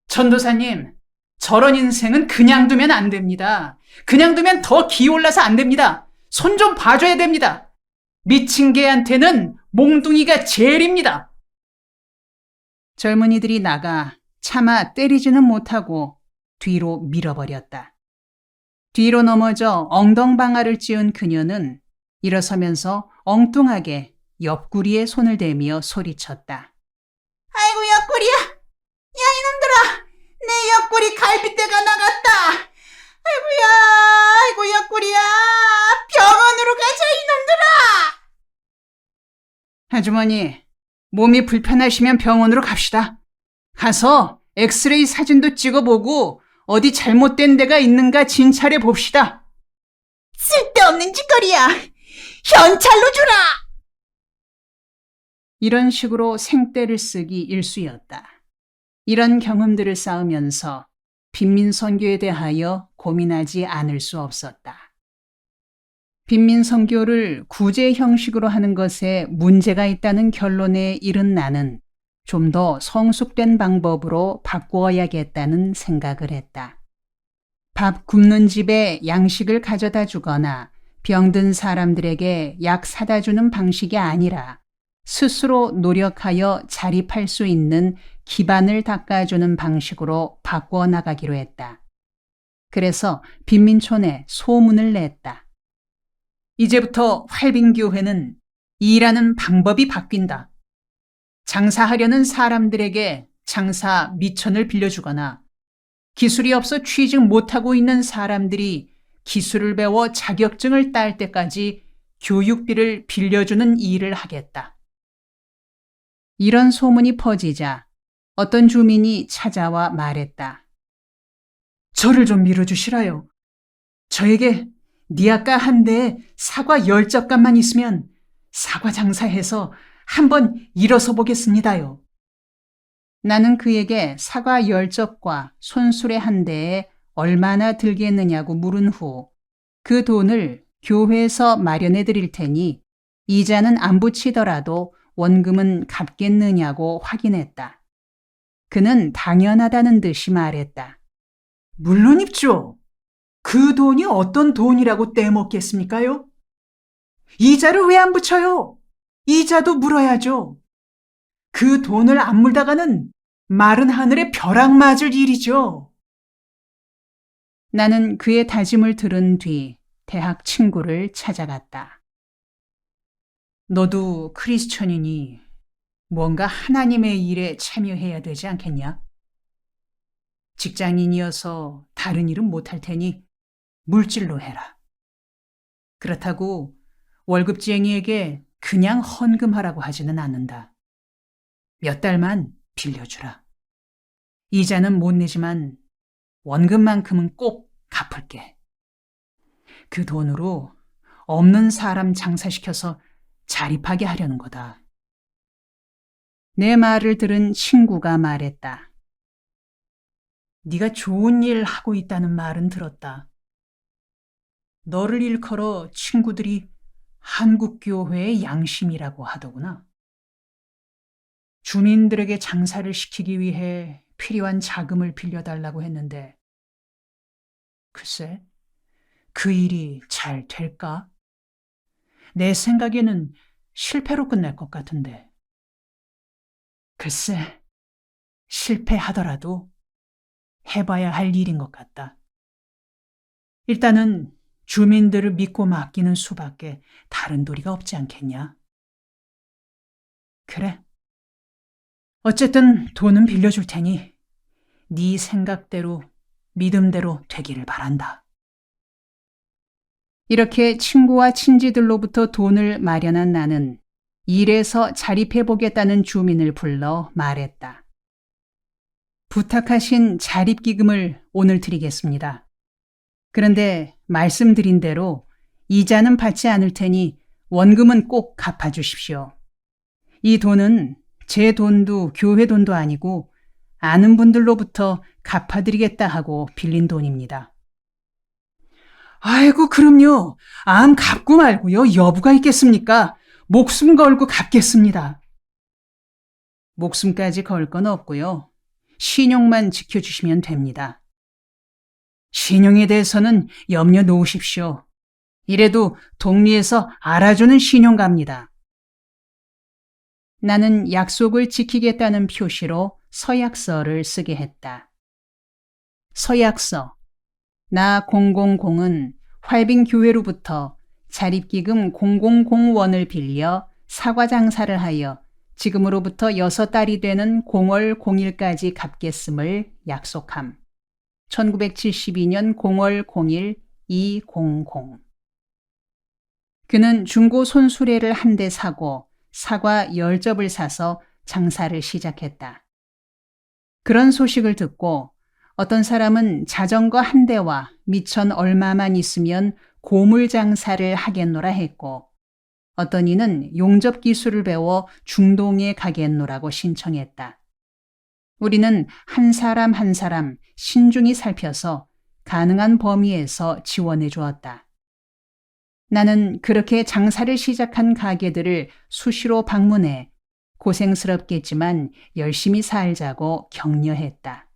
전도사님, 저런 인생은 그냥 두면 안 됩니다. 그냥 두면 더 기올라서 안 됩니다. 손 좀 봐줘야 됩니다. 미친 개한테는 몽둥이가 제일입니다. 젊은이들이 나가 차마 때리지는 못하고 뒤로 밀어버렸다. 뒤로 넘어져 엉덩방아를 찧은 그녀는 일어서면서 엉뚱하게 옆구리에 손을 대며 소리쳤다. 아이고, 옆구리야. 야, 이놈들아. 내 옆구리 갈빗대가 나갔다. 아이고야, 아이고, 옆구리야. 병원으로 가자, 이놈들아. 아주머니, 몸이 불편하시면 병원으로 갑시다. 가서 엑스레이 사진도 찍어보고 어디 잘못된 데가 있는가 진찰해 봅시다. 쓸데없는 짓거리야. 현찰로 주라. 이런 식으로 생떼를 쓰기 일쑤였다. 이런 경험들을 쌓으면서 빈민선교에 대하여 고민하지 않을 수 없었다. 빈민선교를 구제 형식으로 하는 것에 문제가 있다는 결론에 이른 나는 좀 더 성숙된 방법으로 바꾸어야겠다는 생각을 했다. 밥 굽는 집에 양식을 가져다 주거나 병든 사람들에게 약 사다 주는 방식이 아니라 스스로 노력하여 자립할 수 있는 기반을 닦아주는 방식으로 바꾸어 나가기로 했다. 그래서 빈민촌에 소문을 냈다. 이제부터 활빈교회는 일하는 방법이 바뀐다. 장사하려는 사람들에게 장사 미천을 빌려주거나 기술이 없어 취직 못하고 있는 사람들이 기술을 배워 자격증을 딸 때까지 교육비를 빌려주는 일을 하겠다. 이런 소문이 퍼지자 어떤 주민이 찾아와 말했다. 저를 좀 밀어주시라요. 저에게 니아까 한 대에 사과 10젓간만 있으면 사과 장사해서 한번 일어서 보겠습니다요. 나는 그에게 사과 10접과 손수레 한 대에 얼마나 들겠느냐고 물은 후 그 돈을 교회에서 마련해 드릴 테니 이자는 안 붙이더라도 원금은 갚겠느냐고 확인했다. 그는 당연하다는 듯이 말했다. 물론 입죠. 그 돈이 어떤 돈이라고 떼먹겠습니까요? 이자를 왜 안 붙여요? 이자도 물어야죠. 그 돈을 안 물다가는 마른 하늘에 벼락 맞을 일이죠. 나는 그의 다짐을 들은 뒤 대학 친구를 찾아갔다. 너도 크리스천이니 뭔가 하나님의 일에 참여해야 되지 않겠냐? 직장인이어서 다른 일은 못할 테니 물질로 해라. 그렇다고 월급쟁이에게 그냥 헌금하라고 하지는 않는다. 몇 달만 빌려주라. 이자는 못 내지만 원금만큼은 꼭 갚을게. 그 돈으로 없는 사람 장사시켜서 자립하게 하려는 거다. 내 말을 들은 친구가 말했다. 네가 좋은 일 하고 있다는 말은 들었다. 너를 일컬어 친구들이 한국교회의 양심이라고 하더구나. 주민들에게 장사를 시키기 위해 필요한 자금을 빌려달라고 했는데 글쎄, 그 일이 잘 될까? 내 생각에는 실패로 끝날 것 같은데. 글쎄, 실패하더라도 해봐야 할 일인 것 같다. 일단은 주민들을 믿고 맡기는 수밖에 다른 도리가 없지 않겠냐? 그래. 어쨌든 돈은 빌려줄 테니 네 생각대로 믿음대로 되기를 바란다. 이렇게 친구와 친지들로부터 돈을 마련한 나는 일에서 자립해보겠다는 주민을 불러 말했다. 부탁하신 자립기금을 오늘 드리겠습니다. 그런데 말씀드린 대로 이자는 받지 않을 테니 원금은 꼭 갚아주십시오. 이 돈은 제 돈도 교회 돈도 아니고 아는 분들로부터 갚아드리겠다 하고 빌린 돈입니다. 아이고, 그럼요. 암 갚고 말고요. 여부가 있겠습니까? 목숨 걸고 갚겠습니다. 목숨까지 걸 건 없고요. 신용만 지켜주시면 됩니다. 신용에 대해서는 염려 놓으십시오. 이래도 동리에서 알아주는 신용가입니다. 나는 약속을 지키겠다는 표시로 서약서를 쓰게 했다. 서약서. 나 000은 활빈교회로부터 자립기금 000원을 빌려 사과 장사를 하여 지금으로부터 6달이 되는 0월 0일까지 갚겠음을 약속함. 1972년 0월 0일 200. 그는 중고 손수레를 한 대 사고 사과 10접을 사서 장사를 시작했다. 그런 소식을 듣고 어떤 사람은 자전거 한 대와 미천 얼마만 있으면 고물 장사를 하겠노라 했고, 어떤 이는 용접 기술을 배워 중동에 가겠노라고 신청했다. 우리는 한 사람 한 사람 신중히 살펴서 가능한 범위에서 지원해 주었다. 나는 그렇게 장사를 시작한 가게들을 수시로 방문해 고생스럽겠지만 열심히 살자고 격려했다.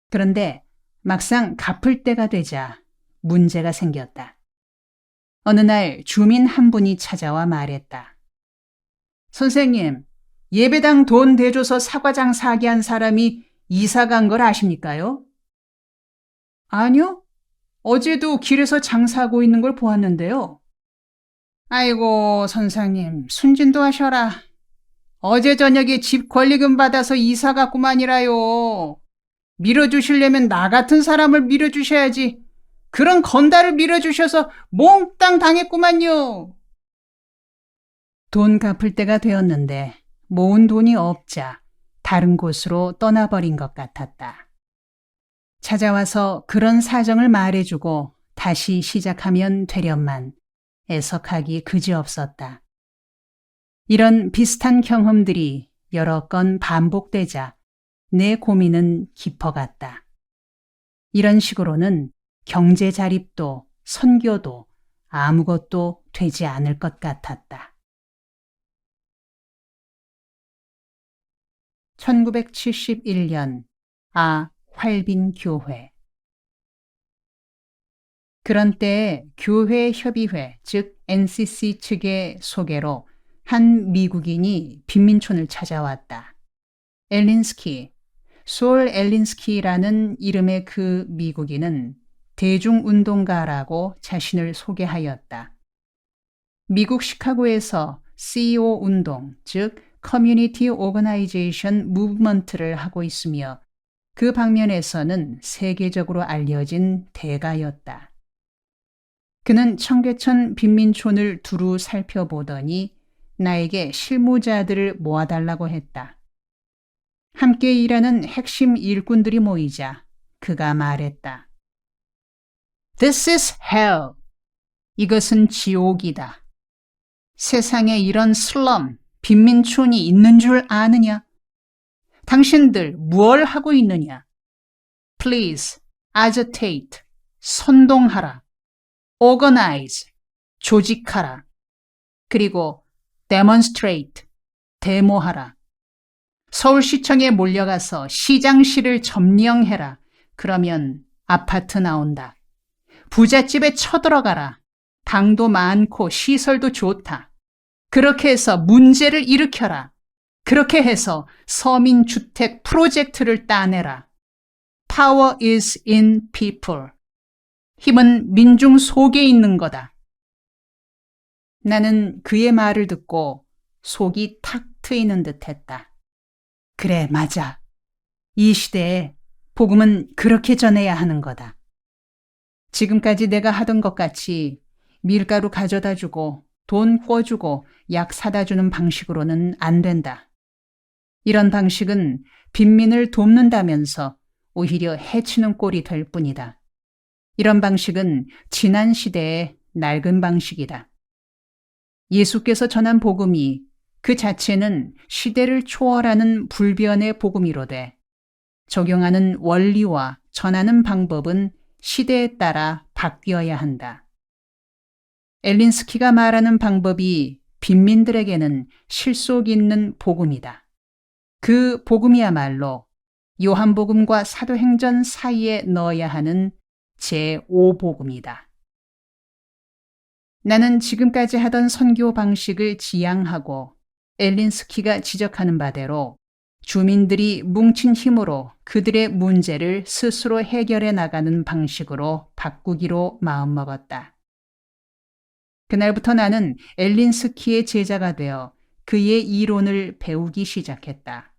그런데 막상 갚을 때가 되자 문제가 생겼다. 어느 날 주민 한 분이 찾아와 말했다. 선생님, 예배당 돈 대줘서 사과 장사하게 한 사람이 이사 간 걸 아십니까요? 아니요. 어제도 길에서 장사하고 있는 걸 보았는데요. 아이고 선생님, 순진도 하셔라. 어제 저녁에 집 권리금 받아서 이사 갔구만이라요. 밀어주시려면 나 같은 사람을 밀어주셔야지. 그런 건달을 밀어주셔서 몽땅 당했구만요. 돈 갚을 때가 되었는데 모은 돈이 없자 다른 곳으로 떠나버린 것 같았다. 찾아와서 그런 사정을 말해주고 다시 시작하면 되련만 애석하기 그지없었다. 이런 비슷한 경험들이 여러 건 반복되자 내 고민은 깊어갔다. 이런 식으로는 경제 자립도 선교도 아무것도 되지 않을 것 같았다. 1971년 활빈교회. 그런 때에 교회협의회, 즉 NCC 측의 소개로 한 미국인이 빈민촌을 찾아왔다. 엘린스키, 소울 엘린스키라는 이름의 그 미국인은 대중운동가라고 자신을 소개하였다. 미국 시카고에서 CEO 운동, 즉 커뮤니티 오거나이제이션 무브먼트를 하고 있으며 그 방면에서는 세계적으로 알려진 대가였다. 그는 청계천 빈민촌을 두루 살펴보더니 나에게 실무자들을 모아달라고 했다. 함께 일하는 핵심 일꾼들이 모이자 그가 말했다. This is hell. 이것은 지옥이다. 세상에 이런 슬럼, 빈민촌이 있는 줄 아느냐? 당신들 무얼 하고 있느냐? Please, agitate, 선동하라. Organize, 조직하라. 그리고 demonstrate, 데모하라. 서울시청에 몰려가서 시장실을 점령해라. 그러면 아파트 나온다. 부잣집에 쳐들어가라. 방도 많고 시설도 좋다. 그렇게 해서 문제를 일으켜라. 그렇게 해서 서민주택 프로젝트를 따내라. Power is in people. 힘은 민중 속에 있는 거다. 나는 그의 말을 듣고 속이 탁 트이는 듯 했다. 그래, 맞아. 이 시대에 복음은 그렇게 전해야 하는 거다. 지금까지 내가 하던 것 같이 밀가루 가져다 주고 돈 꿔주고 약 사다 주는 방식으로는 안 된다. 이런 방식은 빈민을 돕는다면서 오히려 해치는 꼴이 될 뿐이다. 이런 방식은 지난 시대의 낡은 방식이다. 예수께서 전한 복음이 그 자체는 시대를 초월하는 불변의 복음이로되 적용하는 원리와 전하는 방법은 시대에 따라 바뀌어야 한다. 엘린스키가 말하는 방법이 빈민들에게는 실속 있는 복음이다. 그 복음이야말로 요한복음과 사도행전 사이에 넣어야 하는 제5복음이다. 나는 지금까지 하던 선교 방식을 지향하고 엘린스키가 지적하는 바대로 주민들이 뭉친 힘으로 그들의 문제를 스스로 해결해 나가는 방식으로 바꾸기로 마음먹었다. 그날부터 나는 엘린스키의 제자가 되어 그의 이론을 배우기 시작했다.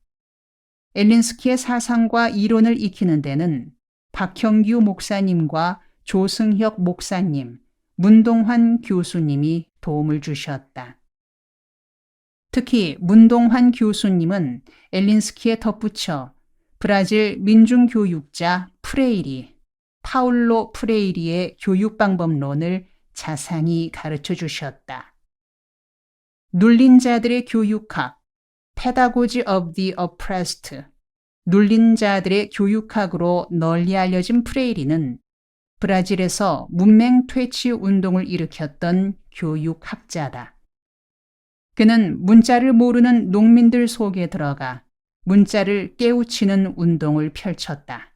엘린스키의 사상과 이론을 익히는 데는 박형규 목사님과 조승혁 목사님, 문동환 교수님이 도움을 주셨다. 특히 문동환 교수님은 엘린스키에 덧붙여 브라질 민중교육자 프레이리, 파울로 프레이리의 교육방법론을 자상히 가르쳐 주셨다. 눌린 자들의 교육학, Pedagogy of the Oppressed, 눌린 자들의 교육학으로 널리 알려진 프레이리는 브라질에서 문맹 퇴치 운동을 일으켰던 교육학자다. 그는 문자를 모르는 농민들 속에 들어가 문자를 깨우치는 운동을 펼쳤다.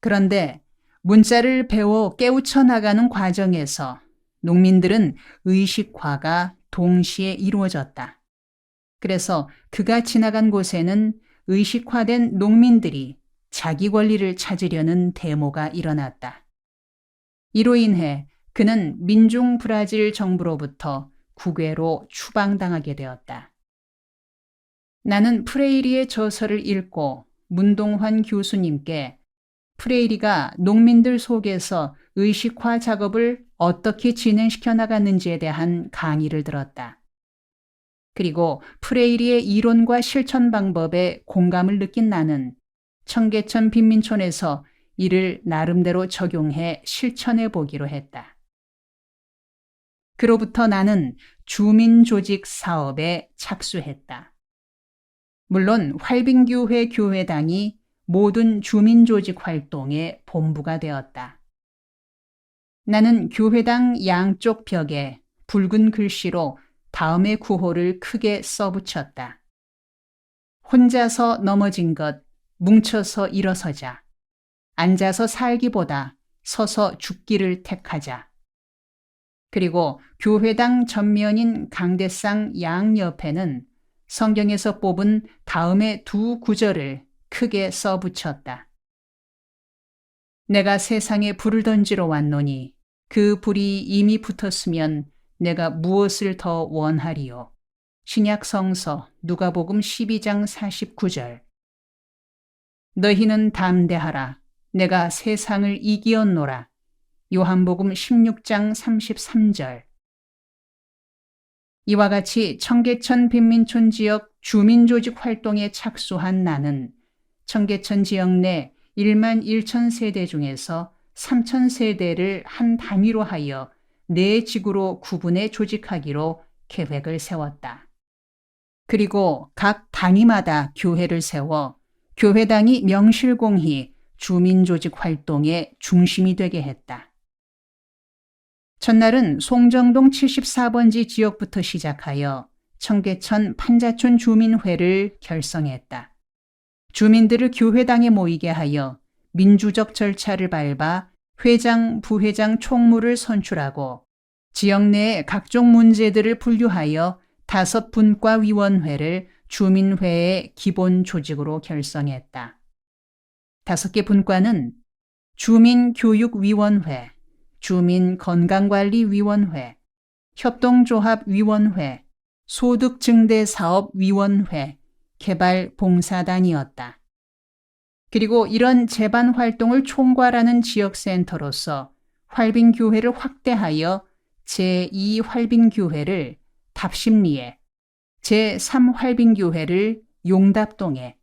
그런데 문자를 배워 깨우쳐 나가는 과정에서 농민들은 의식화가 동시에 이루어졌다. 그래서 그가 지나간 곳에는 의식화된 농민들이 자기 권리를 찾으려는 데모가 일어났다. 이로 인해 그는 민중 브라질 정부로부터 국외로 추방당하게 되었다. 나는 프레이리의 저서를 읽고 문동환 교수님께 프레이리가 농민들 속에서 의식화 작업을 어떻게 진행시켜 나갔는지에 대한 강의를 들었다. 그리고 프레이리의 이론과 실천 방법에 공감을 느낀 나는 청계천 빈민촌에서 이를 나름대로 적용해 실천해 보기로 했다. 그로부터 나는 주민조직 사업에 착수했다. 물론 활빈교회 교회당이 모든 주민조직 활동의 본부가 되었다. 나는 교회당 양쪽 벽에 붉은 글씨로 다음의 구호를 크게 써붙였다. 혼자서 넘어진 것, 뭉쳐서 일어서자. 앉아서 살기보다 서서 죽기를 택하자. 그리고 교회당 전면인 강대상 양옆에는 성경에서 뽑은 다음의 두 구절을 크게 써붙였다. 내가 세상에 불을 던지러 왔노니 그 불이 이미 붙었으면 내가 무엇을 더 원하리요. 신약 성서 누가복음 12장 49절. 너희는 담대하라. 내가 세상을 이기었노라. 요한복음 16장 33절. 이와 같이 청계천 빈민촌 지역 주민조직 활동에 착수한 나는 청계천 지역 내 1만 1천 세대 중에서 3천 세대를 한 단위로 하여 4지구로 구분해 조직하기로 계획을 세웠다. 그리고 각 단위마다 교회를 세워 교회당이 명실공히 주민조직 활동의 중심이 되게 했다. 첫날은 송정동 74번지 지역부터 시작하여 청계천 판자촌 주민회를 결성했다. 주민들을 교회당에 모이게 하여 민주적 절차를 밟아 회장, 부회장 총무를 선출하고 지역 내의 각종 문제들을 분류하여 5분과위원회를 주민회의 기본 조직으로 결성했다. 5개 분과는 주민교육위원회, 주민건강관리위원회, 협동조합위원회, 소득증대사업위원회, 개발봉사단이었다. 그리고 이런 재반 활동을 총괄하는 지역센터로서 활빈교회를 확대하여 제2활빈교회를 답심리에, 제3활빈교회를 용답동에,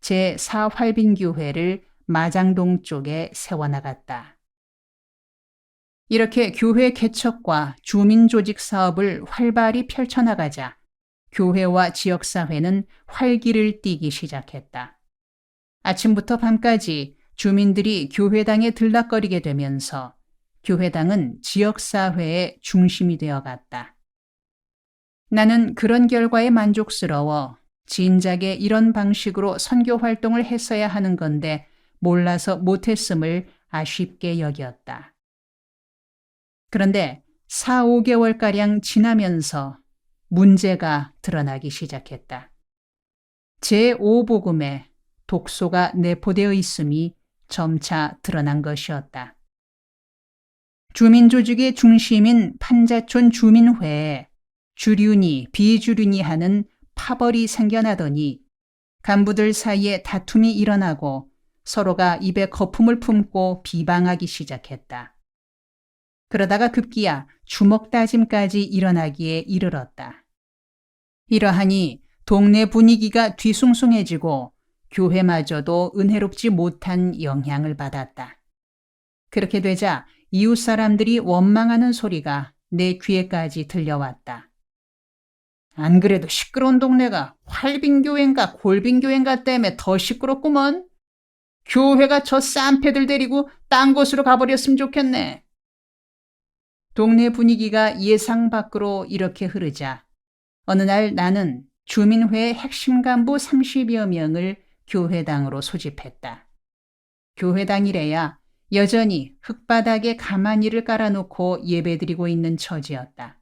제4활빈교회를 마장동 쪽에 세워나갔다. 이렇게 교회 개척과 주민조직 사업을 활발히 펼쳐나가자 교회와 지역사회는 활기를 띠기 시작했다. 아침부터 밤까지 주민들이 교회당에 들락거리게 되면서 교회당은 지역사회의 중심이 되어갔다. 나는 그런 결과에 만족스러워 진작에 이런 방식으로 선교 활동을 했어야 하는 건데 몰라서 못했음을 아쉽게 여겼다. 그런데 4, 5개월가량 지나면서 문제가 드러나기 시작했다. 제5복음에 독소가 내포되어 있음이 점차 드러난 것이었다. 주민조직의 중심인 판자촌 주민회에 주륜이, 비주륜이 하는 파벌이 생겨나더니 간부들 사이에 다툼이 일어나고 서로가 입에 거품을 품고 비방하기 시작했다. 그러다가 급기야 주먹 다짐까지 일어나기에 이르렀다. 이러하니 동네 분위기가 뒤숭숭해지고 교회마저도 은혜롭지 못한 영향을 받았다. 그렇게 되자 이웃 사람들이 원망하는 소리가 내 귀에까지 들려왔다. 안 그래도 시끄러운 동네가 활빈교회인가 골빈교회인가 때문에 더 시끄럽구먼. 교회가 저 쌈패들 데리고 딴 곳으로 가버렸으면 좋겠네. 동네 분위기가 예상 밖으로 이렇게 흐르자 어느 날 나는 주민회 핵심 간부 30여 명을 교회당으로 소집했다. 교회당이래야 여전히 흙바닥에 가마니를 깔아놓고 예배드리고 있는 처지였다.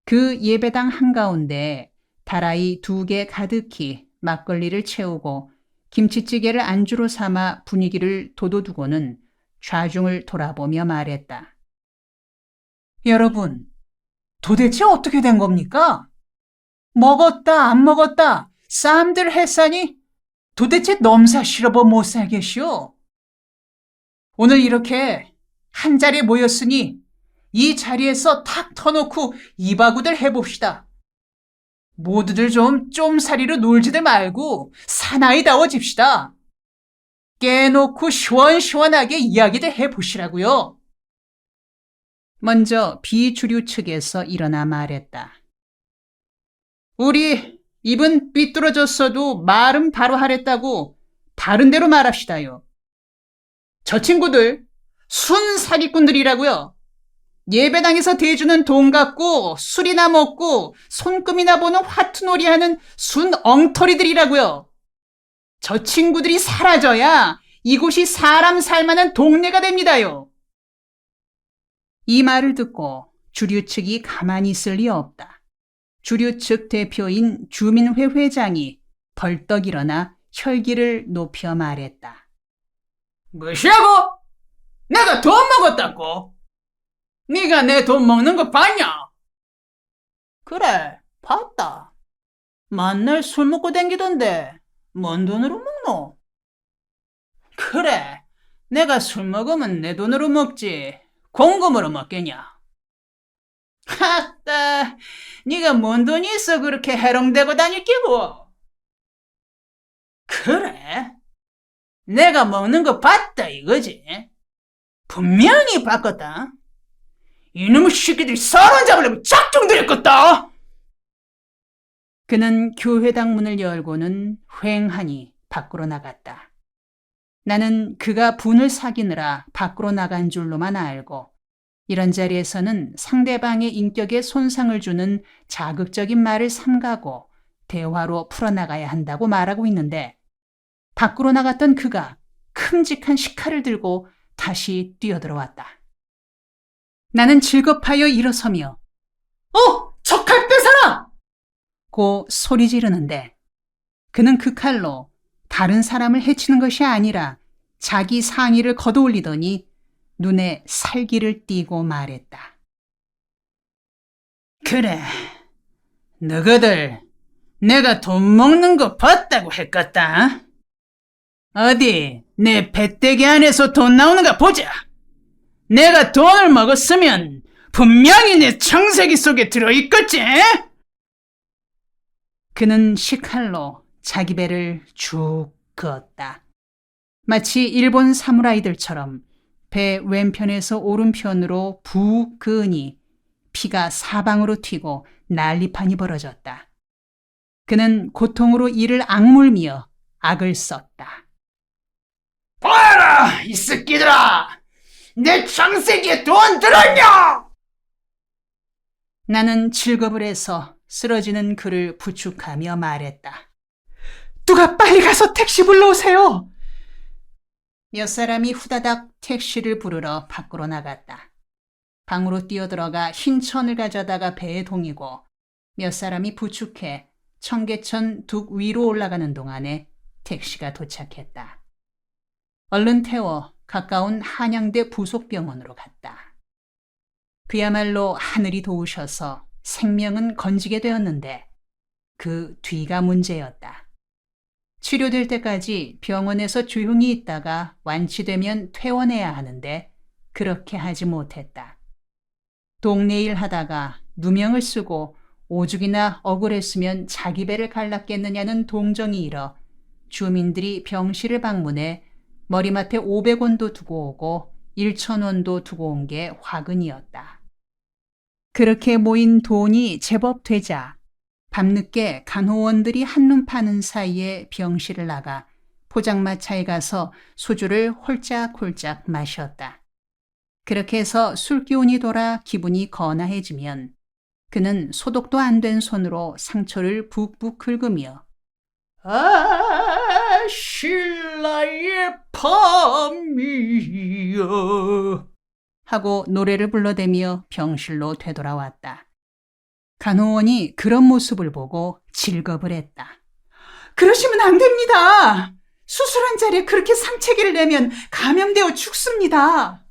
그 예배당 한가운데 다라이 2개 가득히 막걸리를 채우고 김치찌개를 안주로 삼아 분위기를 돋워두고는 좌중을 돌아보며 말했다. 여러분, 도대체 어떻게 된 겁니까? 먹었다 안 먹었다 쌈들 했사니 도대체 넘사 실어버 못 살겠시오. 오늘 이렇게 한 자리에 모였으니 이 자리에서 탁 터놓고 이바구들 해봅시다. 모두들 좀 쫌사리로 놀지들 말고 사나이다워집시다. 깨놓고 시원시원하게 이야기들 해보시라고요. 먼저 비주류 측에서 일어나 말했다. 우리 입은 삐뚤어졌어도 말은 바로 하랬다고 바른 대로 말합시다요. 저 친구들 순사기꾼들이라고요. 예배당에서 대주는 돈 갖고 술이나 먹고 손금이나 보는 화투놀이하는 순 엉터리들이라고요. 저 친구들이 사라져야 이곳이 사람 살만한 동네가 됩니다요. 이 말을 듣고 주류 측이 가만히 있을 리 없다. 주류 측 대표인 주민회 회장이 벌떡 일어나 혈기를 높여 말했다. 무시하고? 내가 돈 먹었다고? 네가 내 돈 먹는 거 봤냐? 그래, 봤다. 만날 술 먹고 댕기던데 뭔 돈으로 먹노? 그래, 내가 술 먹으면 내 돈으로 먹지 공금으로 먹겠냐? 하따, 네가 뭔 돈이 있어 그렇게 해롱대고 다닐 끼고? 그래, 내가 먹는 거 봤다 이거지? 분명히 봤거든. 이놈의 새끼들이 사람 잡으려고 작정들였겠다. 그는 교회당 문을 열고는 휑하니 밖으로 나갔다. 나는 그가 분을 사귀느라 밖으로 나간 줄로만 알고 이런 자리에서는 상대방의 인격에 손상을 주는 자극적인 말을 삼가고 대화로 풀어나가야 한다고 말하고 있는데 밖으로 나갔던 그가 큼직한 식칼을 들고 다시 뛰어들어왔다. 나는 질겁하여 일어서며 저 칼 뺏어라! 고 소리 지르는데 그는 그 칼로 다른 사람을 해치는 것이 아니라 자기 상의를 걷어올리더니 눈에 살기를 띠고 말했다. 그래, 너희들 내가 돈 먹는 거 봤다고 했겠다. 어디 내 배때기 안에서 돈 나오는가 보자. 내가 돈을 먹었으면 분명히 내 청세기 속에 들어있겠지? 그는 식칼로 자기 배를 쭉 그었다. 마치 일본 사무라이들처럼 배 왼편에서 오른편으로 푹 그으니 피가 사방으로 튀고 난리판이 벌어졌다. 그는 고통으로 이를 악물며 악을 썼다. 봐라, 이 새끼들아! 내 청세기에 돈 들었냐? 나는 질겁을 해서 쓰러지는 그를 부축하며 말했다. 누가 빨리 가서 택시 불러오세요. 몇 사람이 후다닥 택시를 부르러 밖으로 나갔다. 방으로 뛰어들어가 흰 천을 가져다가 배에 동이고 몇 사람이 부축해 청계천 둑 위로 올라가는 동안에 택시가 도착했다. 얼른 태워 가까운 한양대 부속병원으로 갔다. 그야말로 하늘이 도우셔서 생명은 건지게 되었는데 그 뒤가 문제였다. 치료될 때까지 병원에서 조용히 있다가 완치되면 퇴원해야 하는데 그렇게 하지 못했다. 동네 일 하다가 누명을 쓰고 오죽이나 억울했으면 자기 배를 갈랐겠느냐는 동정이 일어 주민들이 병실을 방문해 머리맡에 500원도 두고 오고 1,000원도 두고 온 게 화근이었다. 그렇게 모인 돈이 제법 되자 밤늦게 간호원들이 한눈 파는 사이에 병실을 나가 포장마차에 가서 소주를 홀짝홀짝 마셨다. 그렇게 해서 술기운이 돌아 기분이 거나해지면 그는 소독도 안 된 손으로 상처를 북북 긁으며 아, 신라의 밤이여 하고 노래를 불러대며 병실로 되돌아왔다. 간호원이 그런 모습을 보고 질겁을 했다. 그러시면 안 됩니다. 수술한 자리에 그렇게 상체기를 내면 감염되어 죽습니다.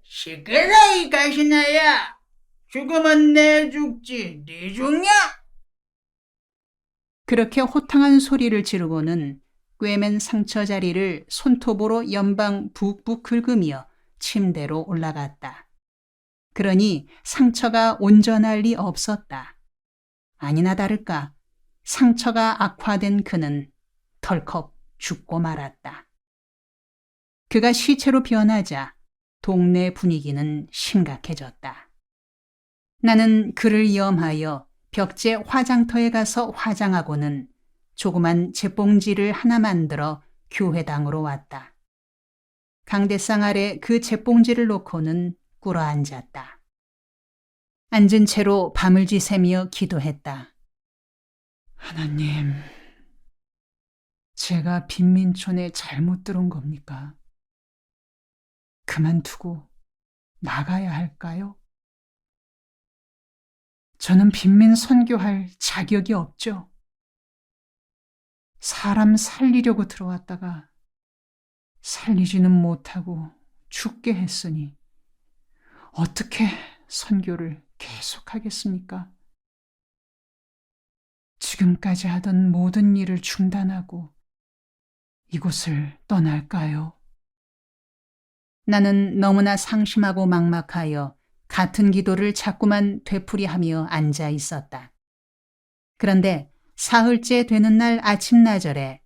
시끄러 이 가시나야. 죽으면 내 죽지 네 죽냐? 그렇게 호탕한 소리를 지르고는 꿰맨 상처 자리를 손톱으로 연방 북북 긁으며 침대로 올라갔다. 그러니 상처가 온전할 리 없었다. 아니나 다를까 상처가 악화된 그는 덜컥 죽고 말았다. 그가 시체로 변하자 동네 분위기는 심각해졌다. 나는 그를 염하여 벽제 화장터에 가서 화장하고는 조그만 잿봉지를 하나 만들어 교회당으로 왔다. 강대상 아래 그 잿봉지를 놓고는 꿇어 앉았다. 앉은 채로 밤을 지새며 기도했다. 하나님, 제가 빈민촌에 잘못 들어온 겁니까? 그만두고 나가야 할까요? 저는 빈민 선교할 자격이 없죠. 사람 살리려고 들어왔다가 살리지는 못하고 죽게 했으니 어떻게 선교를 계속하겠습니까? 지금까지 하던 모든 일을 중단하고 이곳을 떠날까요? 나는 너무나 상심하고 막막하여 같은 기도를 자꾸만 되풀이하며 앉아 있었다. 그런데 사흘째 되는 날 아침나절에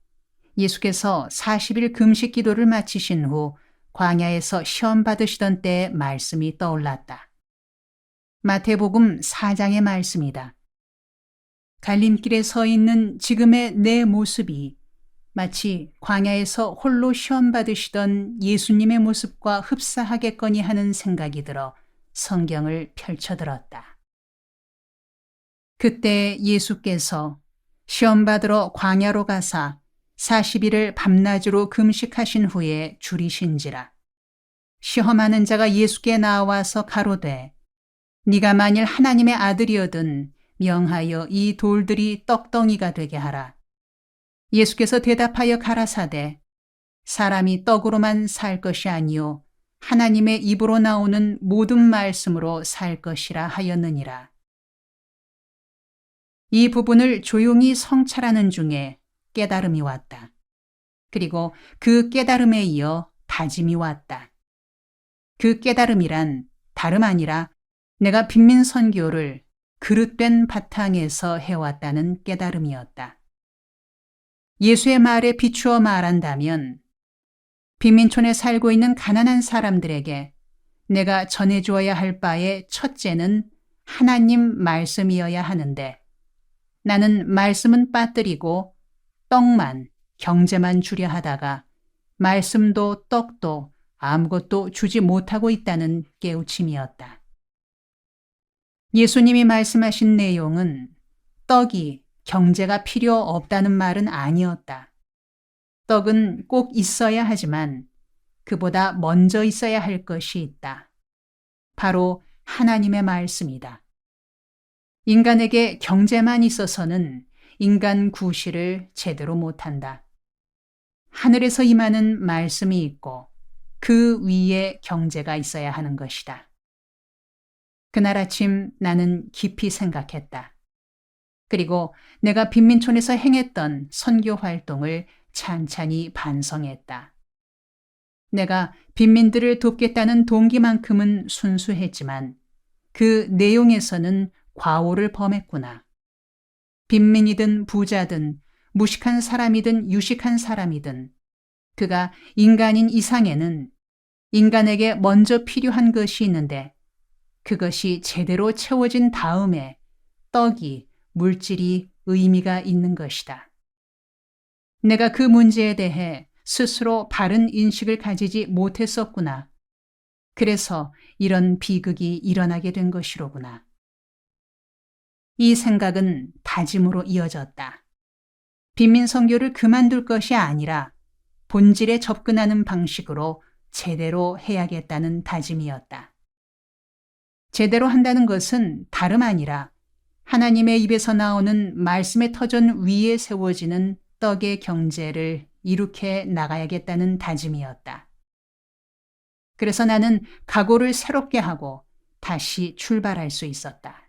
예수께서 40일 금식 기도를 마치신 후 광야에서 시험 받으시던 때의 말씀이 떠올랐다. 마태복음 4장의 말씀이다. 갈림길에 서 있는 지금의 내 모습이 마치 광야에서 홀로 시험 받으시던 예수님의 모습과 흡사하겠거니 하는 생각이 들어 성경을 펼쳐들었다. 그때 예수께서 시험 받으러 광야로 가사 40일을 밤낮으로 금식하신 후에 줄이신지라. 시험하는 자가 예수께 나와서 가로되 네가 만일 하나님의 아들이어든 명하여 이 돌들이 떡덩이가 되게 하라. 예수께서 대답하여 가라사대 사람이 떡으로만 살 것이 아니요 하나님의 입으로 나오는 모든 말씀으로 살 것이라 하였느니라. 이 부분을 조용히 성찰하는 중에 깨달음이 왔다. 그리고 그 깨달음에 이어 다짐이 왔다. 그 깨달음이란 다름 아니라 내가 빈민 선교를 그릇된 바탕에서 해왔다는 깨달음이었다. 예수의 말에 비추어 말한다면 빈민촌에 살고 있는 가난한 사람들에게 내가 전해주어야 할 바의 첫째는 하나님 말씀이어야 하는데 나는 말씀은 빠뜨리고 떡만, 경제만 주려 하다가 말씀도 떡도 아무것도 주지 못하고 있다는 깨우침이었다. 예수님이 말씀하신 내용은 떡이 경제가 필요 없다는 말은 아니었다. 떡은 꼭 있어야 하지만 그보다 먼저 있어야 할 것이 있다. 바로 하나님의 말씀이다. 인간에게 경제만 있어서는 인간 구실을 제대로 못한다. 하늘에서 임하는 말씀이 있고 그 위에 경제가 있어야 하는 것이다. 그날 아침 나는 깊이 생각했다. 그리고 내가 빈민촌에서 행했던 선교 활동을 찬찬히 반성했다. 내가 빈민들을 돕겠다는 동기만큼은 순수했지만 그 내용에서는 과오를 범했구나. 빈민이든 부자든 무식한 사람이든 유식한 사람이든 그가 인간인 이상에는 인간에게 먼저 필요한 것이 있는데 그것이 제대로 채워진 다음에 떡이, 물질이 의미가 있는 것이다. 내가 그 문제에 대해 스스로 바른 인식을 가지지 못했었구나. 그래서 이런 비극이 일어나게 된 것이로구나. 이 생각은 다짐으로 이어졌다. 빈민 선교를 그만둘 것이 아니라 본질에 접근하는 방식으로 제대로 해야겠다는 다짐이었다. 제대로 한다는 것은 다름 아니라 하나님의 입에서 나오는 말씀의 터전 위에 세워지는 떡의 경제를 이룩해 나가야겠다는 다짐이었다. 그래서 나는 각오를 새롭게 하고 다시 출발할 수 있었다.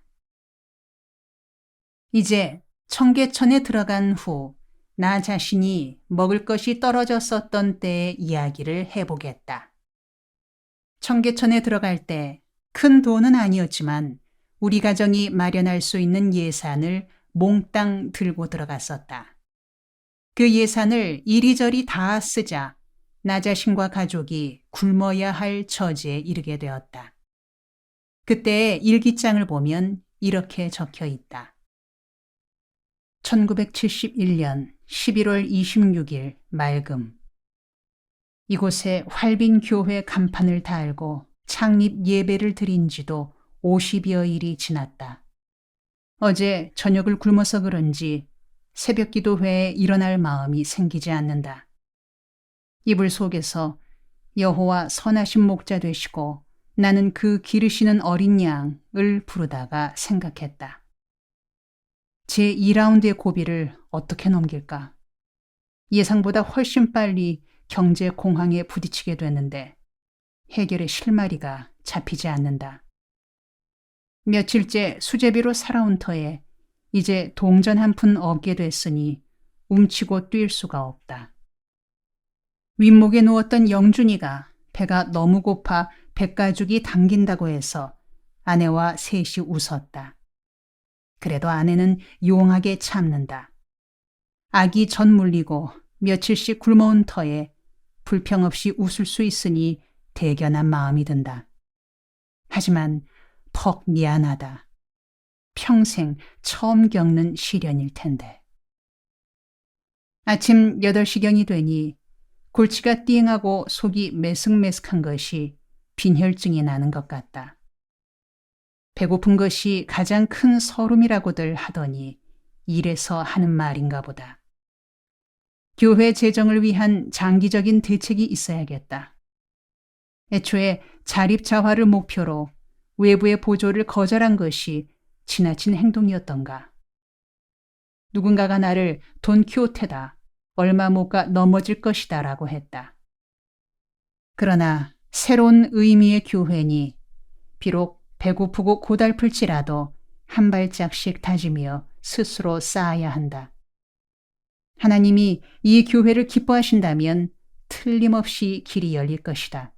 이제 청계천에 들어간 후 나 자신이 먹을 것이 떨어졌었던 때의 이야기를 해보겠다. 청계천에 들어갈 때 큰 돈은 아니었지만 우리 가정이 마련할 수 있는 예산을 몽땅 들고 들어갔었다. 그 예산을 이리저리 다 쓰자 나 자신과 가족이 굶어야 할 처지에 이르게 되었다. 그때의 일기장을 보면 이렇게 적혀 있다. 1971년 11월 26일 맑음. 이곳에 활빈 교회 간판을 달고 창립 예배를 드린 지도 50여 일이 지났다. 어제 저녁을 굶어서 그런지 새벽 기도회에 일어날 마음이 생기지 않는다. 이불 속에서 여호와 선하신 목자 되시고 나는 그 기르시는 어린 양을 부르다가 생각했다. 제 2라운드의 고비를 어떻게 넘길까? 예상보다 훨씬 빨리 경제 공황에 부딪히게 됐는데 해결의 실마리가 잡히지 않는다. 며칠째 수제비로 살아온 터에 이제 동전 한 푼 얻게 됐으니 움치고 뛸 수가 없다. 윗목에 누웠던 영준이가 배가 너무 고파 백가죽이 당긴다고 해서 아내와 셋이 웃었다. 그래도 아내는 용하게 참는다. 아기 젖 물리고 며칠씩 굶어온 터에 불평 없이 웃을 수 있으니 대견한 마음이 든다. 하지만 퍽 미안하다. 평생 처음 겪는 시련일 텐데. 아침 8시경이 되니 골치가 띵하고 속이 메슥메슥한 것이 빈혈증이 나는 것 같다. 배고픈 것이 가장 큰 서름이라고들 하더니 이래서 하는 말인가 보다. 교회 재정을 위한 장기적인 대책이 있어야겠다. 애초에 자립자활을 목표로 외부의 보조를 거절한 것이 지나친 행동이었던가. 누군가가 나를 돈키호테다, 얼마 못 가 넘어질 것이다 라고 했다. 그러나 새로운 의미의 교회니 비록 배고프고 고달플지라도 한 발짝씩 다지며 스스로 쌓아야 한다. 하나님이 이 교회를 기뻐하신다면 틀림없이 길이 열릴 것이다.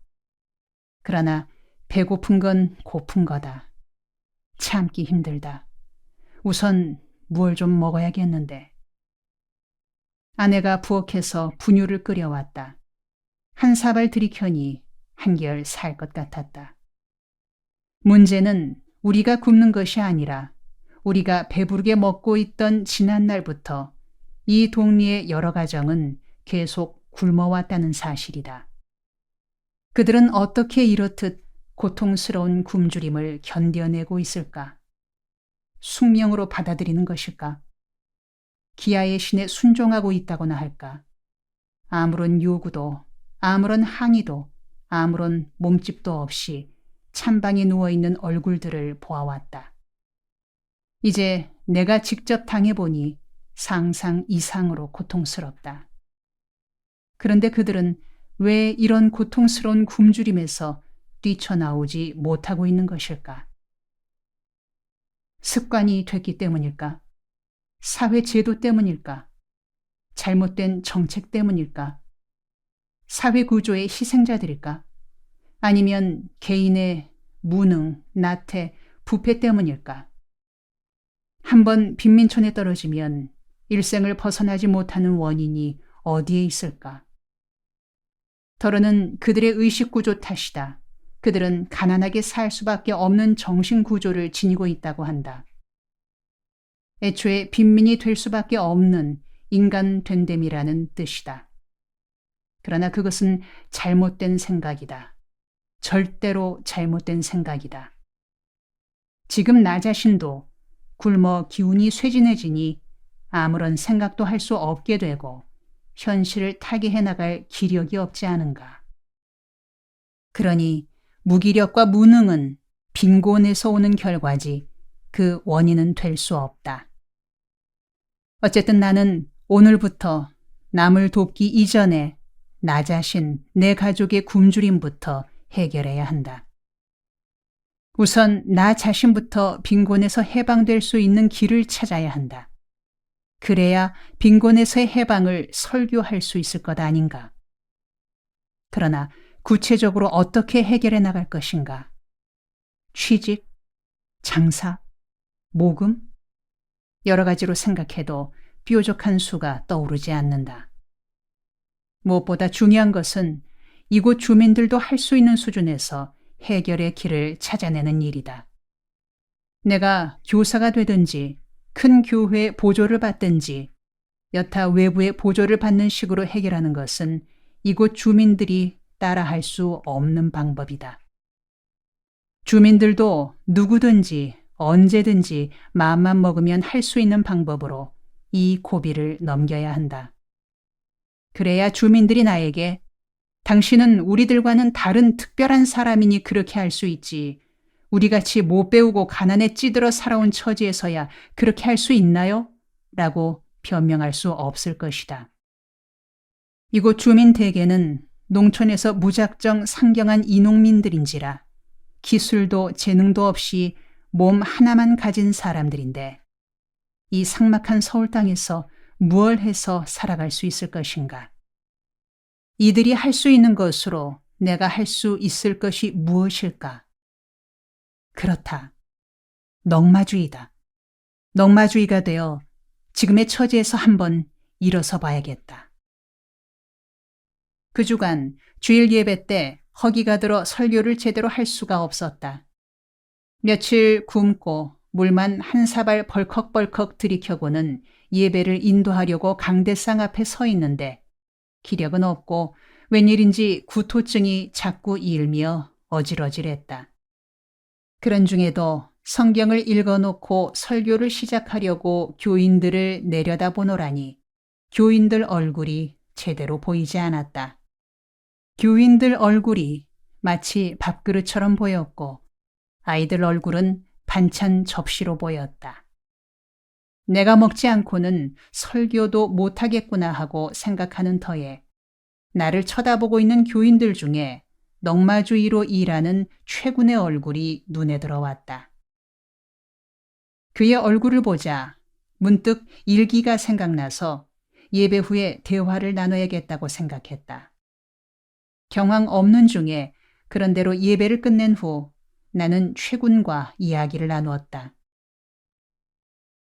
그러나 배고픈 건 고픈 거다. 참기 힘들다. 우선 뭘 좀 먹어야겠는데. 아내가 부엌에서 분유를 끓여왔다. 한 사발 들이켜니 한결 살 것 같았다. 문제는 우리가 굶는 것이 아니라 우리가 배부르게 먹고 있던 지난날부터 이 동리의 여러 가정은 계속 굶어왔다는 사실이다. 그들은 어떻게 이렇듯 고통스러운 굶주림을 견뎌내고 있을까? 숙명으로 받아들이는 것일까? 기아의 신에 순종하고 있다고나 할까? 아무런 요구도, 아무런 항의도, 아무런 몸집도 없이 찬방에 누워있는 얼굴들을 보아왔다. 이제 내가 직접 당해보니 상상 이상으로 고통스럽다. 그런데 그들은 왜 이런 고통스러운 굶주림에서 뛰쳐나오지 못하고 있는 것일까? 습관이 됐기 때문일까? 사회 제도 때문일까? 잘못된 정책 때문일까? 사회 구조의 희생자들일까? 아니면 개인의 무능, 나태, 부패 때문일까? 한번 빈민촌에 떨어지면 일생을 벗어나지 못하는 원인이 어디에 있을까? 더러는 그들의 의식구조 탓이다. 그들은 가난하게 살 수밖에 없는 정신구조를 지니고 있다고 한다. 애초에 빈민이 될 수밖에 없는 인간 된됨이라는 뜻이다. 그러나 그것은 잘못된 생각이다. 절대로 잘못된 생각이다. 지금 나 자신도 굶어 기운이 쇠진해지니 아무런 생각도 할 수 없게 되고 현실을 타개해 나갈 기력이 없지 않은가. 그러니 무기력과 무능은 빈곤에서 오는 결과지 그 원인은 될 수 없다. 어쨌든 나는 오늘부터 남을 돕기 이전에 나 자신, 내 가족의 굶주림부터 해결해야 한다. 우선 나 자신부터 빈곤에서 해방될 수 있는 길을 찾아야 한다. 그래야 빈곤에서의 해방을 설교할 수 있을 것 아닌가. 그러나 구체적으로 어떻게 해결해 나갈 것인가? 취직, 장사, 모금? 여러 가지로 생각해도 뾰족한 수가 떠오르지 않는다. 무엇보다 중요한 것은 이곳 주민들도 할 수 있는 수준에서 해결의 길을 찾아내는 일이다. 내가 교사가 되든지 큰 교회의 보조를 받든지 여타 외부의 보조를 받는 식으로 해결하는 것은 이곳 주민들이 따라할 수 없는 방법이다. 주민들도 누구든지 언제든지 마음만 먹으면 할 수 있는 방법으로 이 고비를 넘겨야 한다. 그래야 주민들이 나에게 당신은 우리들과는 다른 특별한 사람이니 그렇게 할 수 있지. 우리같이 못 배우고 가난에 찌들어 살아온 처지에서야 그렇게 할 수 있나요? 라고 변명할 수 없을 것이다. 이곳 주민 대개는 농촌에서 무작정 상경한 이농민들인지라 기술도 재능도 없이 몸 하나만 가진 사람들인데 이 삭막한 서울 땅에서 무얼 해서 살아갈 수 있을 것인가? 이들이 할 수 있는 것으로 내가 할 수 있을 것이 무엇일까? 그렇다. 넉마주의다. 넉마주의가 되어 지금의 처지에서 한번 일어서 봐야겠다. 그 주간 주일 예배 때 허기가 들어 설교를 제대로 할 수가 없었다. 며칠 굶고 물만 한 사발 벌컥벌컥 들이켜고는 예배를 인도하려고 강대상 앞에 서 있는데 기력은 없고 웬일인지 구토증이 자꾸 일며 어질어질했다. 그런 중에도 성경을 읽어놓고 설교를 시작하려고 교인들을 내려다보노라니 교인들 얼굴이 제대로 보이지 않았다. 교인들 얼굴이 마치 밥그릇처럼 보였고 아이들 얼굴은 반찬 접시로 보였다. 내가 먹지 않고는 설교도 못하겠구나 하고 생각하는 터에 나를 쳐다보고 있는 교인들 중에 넉마주의로 일하는 최군의 얼굴이 눈에 들어왔다. 그의 얼굴을 보자 문득 일기가 생각나서 예배 후에 대화를 나눠야겠다고 생각했다. 경황 없는 중에 그런대로 예배를 끝낸 후 나는 최군과 이야기를 나누었다.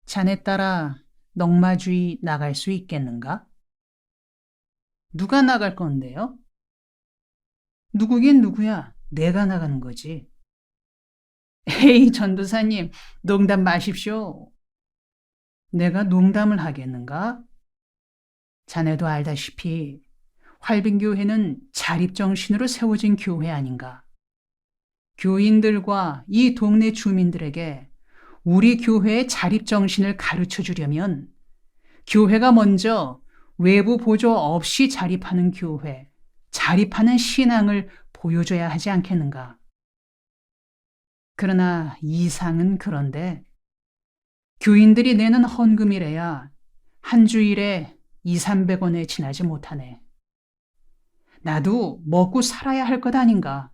자네 따라 넝마주의 나갈 수 있겠는가? 누가 나갈 건데요? 누구긴 누구야. 내가 나가는 거지. 에이, 전도사님, 농담 마십시오. 내가 농담을 하겠는가? 자네도 알다시피 활빈교회는 자립정신으로 세워진 교회 아닌가? 교인들과 이 동네 주민들에게 우리 교회의 자립정신을 가르쳐 주려면 교회가 먼저 외부 보조 없이 자립하는 교회, 자립하는 신앙을 보여줘야 하지 않겠는가? 그러나 이상은 그런데 교인들이 내는 헌금이래야 한 주일에 200~300원에 지나지 못하네. 나도 먹고 살아야 할 것 아닌가?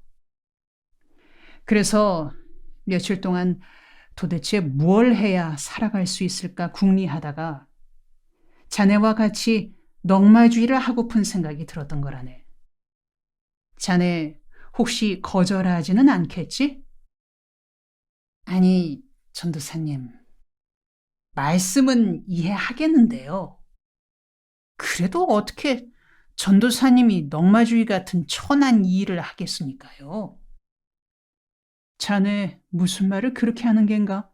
그래서 며칠 동안 도대체 뭘 해야 살아갈 수 있을까 궁리하다가 자네와 같이 넝마주의를 하고픈 생각이 들었던 거라네. 자네 혹시 거절하지는 않겠지? 아니, 전도사님. 말씀은 이해하겠는데요. 그래도 어떻게 전도사님이 넝마주의 같은 천한 일을 하겠습니까요? 자네 무슨 말을 그렇게 하는 겐가?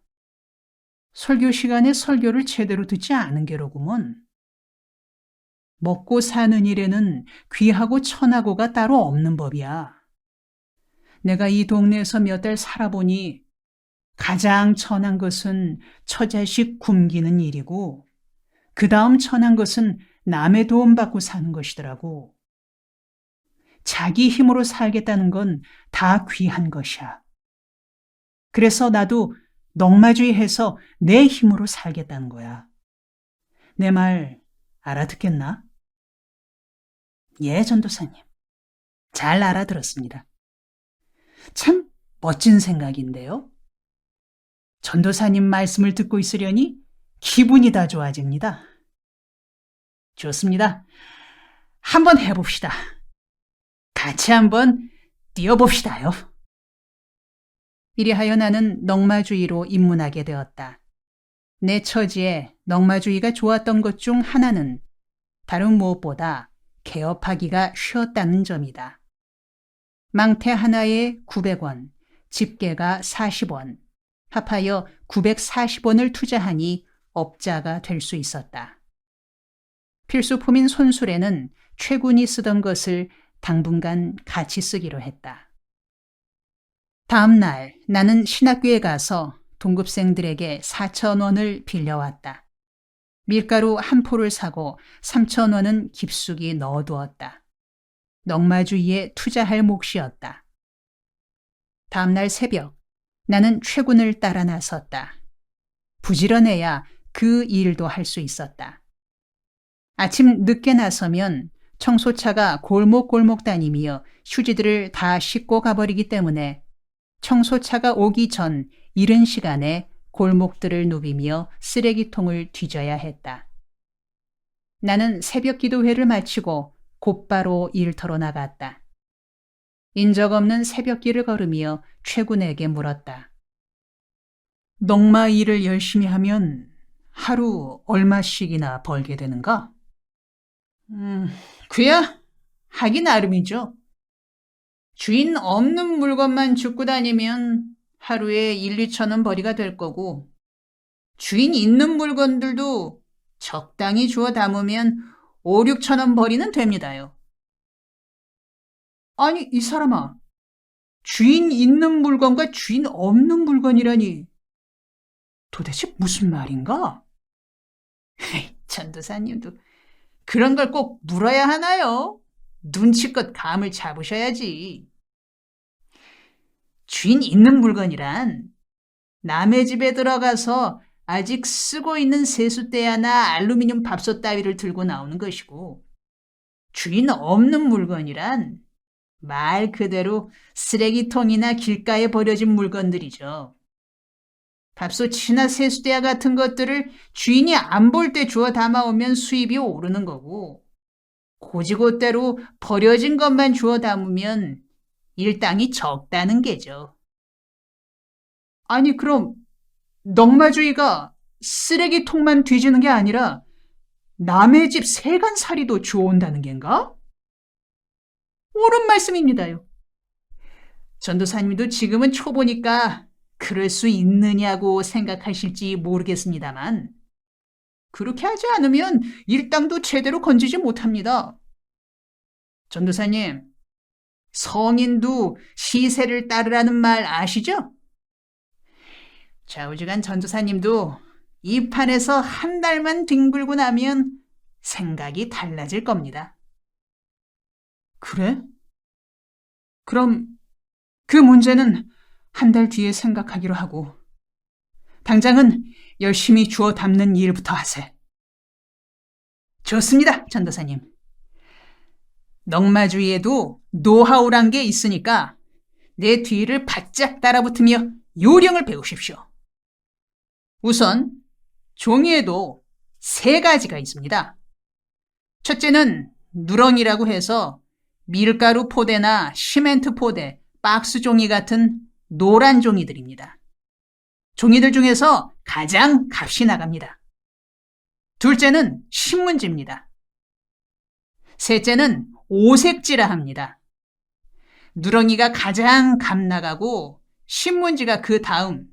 설교 시간에 설교를 제대로 듣지 않은 게로구먼. 먹고 사는 일에는 귀하고 천하고가 따로 없는 법이야. 내가 이 동네에서 몇 달 살아보니 가장 천한 것은 처자식 굶기는 일이고 그 다음 천한 것은 남의 도움받고 사는 것이더라고. 자기 힘으로 살겠다는 건 다 귀한 것이야. 그래서 나도 넝마주의 해서 내 힘으로 살겠다는 거야. 내 말 알아듣겠나? 예, 전도사님. 잘 알아들었습니다. 참 멋진 생각인데요. 전도사님 말씀을 듣고 있으려니 기분이 다 좋아집니다. 좋습니다. 한번 해봅시다. 같이 한번 뛰어봅시다요. 이리하여 나는 넝마주의로 입문하게 되었다. 내 처지에 넝마주의가 좋았던 것 중 하나는 다른 무엇보다 개업하기가 쉬웠다는 점이다. 망태 하나에 900원, 집게가 40원, 합하여 940원을 투자하니 업자가 될 수 있었다. 필수품인 손수레는 최군이 쓰던 것을 당분간 같이 쓰기로 했다. 다음 날 나는 신학교에 가서 동급생들에게 4,000원을 빌려왔다. 밀가루 한 포를 사고 3,000원은 깊숙이 넣어두었다. 넝마주의에 투자할 몫이었다. 다음 날 새벽 나는 최군을 따라 나섰다. 부지런해야 그 일도 할 수 있었다. 아침 늦게 나서면 청소차가 골목골목 다니며 휴지들을 다 싣고 가버리기 때문에 청소차가 오기 전 이른 시간에 골목들을 누비며 쓰레기통을 뒤져야 했다. 나는 새벽 기도회를 마치고 곧바로 일터로 나갔다. 인적 없는 새벽길을 걸으며 최군에게 물었다. 넝마 일을 열심히 하면 하루 얼마씩이나 벌게 되는가? 그야 하기 나름이죠. 주인 없는 물건만 줍고 다니면 하루에 1~2천 원 벌이가 될 거고 주인 있는 물건들도 적당히 주워 담으면 5~6천 원 벌이는 됩니다요. 아니, 이 사람아. 주인 있는 물건과 주인 없는 물건이라니 도대체 무슨 말인가? 전도사님도 그런 걸 꼭 물어야 하나요? 눈치껏 감을 잡으셔야지. 주인 있는 물건이란 남의 집에 들어가서 아직 쓰고 있는 세숫대야나 알루미늄 밥솥 따위를 들고 나오는 것이고, 주인 없는 물건이란 말 그대로 쓰레기통이나 길가에 버려진 물건들이죠. 밥솥이나 세수대야 같은 것들을 주인이 안 볼 때 주워 담아오면 수입이 오르는 거고, 고지고대로 버려진 것만 주워 담으면 일당이 적다는 게죠. 아니, 그럼 넉마주의가 쓰레기통만 뒤지는 게 아니라 남의 집 세간살이도 주워온다는 겐가? 옳은 말씀입니다요. 전도사님도 지금은 초보니까 그럴 수 있느냐고 생각하실지 모르겠습니다만, 그렇게 하지 않으면 일당도 제대로 건지지 못합니다. 전도사님, 성인도 시세를 따르라는 말 아시죠? 좌우지간 전도사님도 이 판에서 한 달만 뒹굴고 나면 생각이 달라질 겁니다. 그래? 그럼 그 문제는 한 달 뒤에 생각하기로 하고, 당장은 열심히 주워 담는 일부터 하세. 좋습니다, 전도사님. 넉마주의에도 노하우란 게 있으니까 내 뒤를 바짝 따라붙으며 요령을 배우십시오. 우선 종이에도 3가지가 있습니다. 첫째는 누렁이라고 해서 밀가루 포대나 시멘트 포대, 박스 종이 같은 노란 종이들입니다. 종이들 중에서 가장 값이 나갑니다. 둘째는 신문지입니다. 셋째는 오색지라 합니다. 누렁이가 가장 값 나가고 신문지가 그 다음,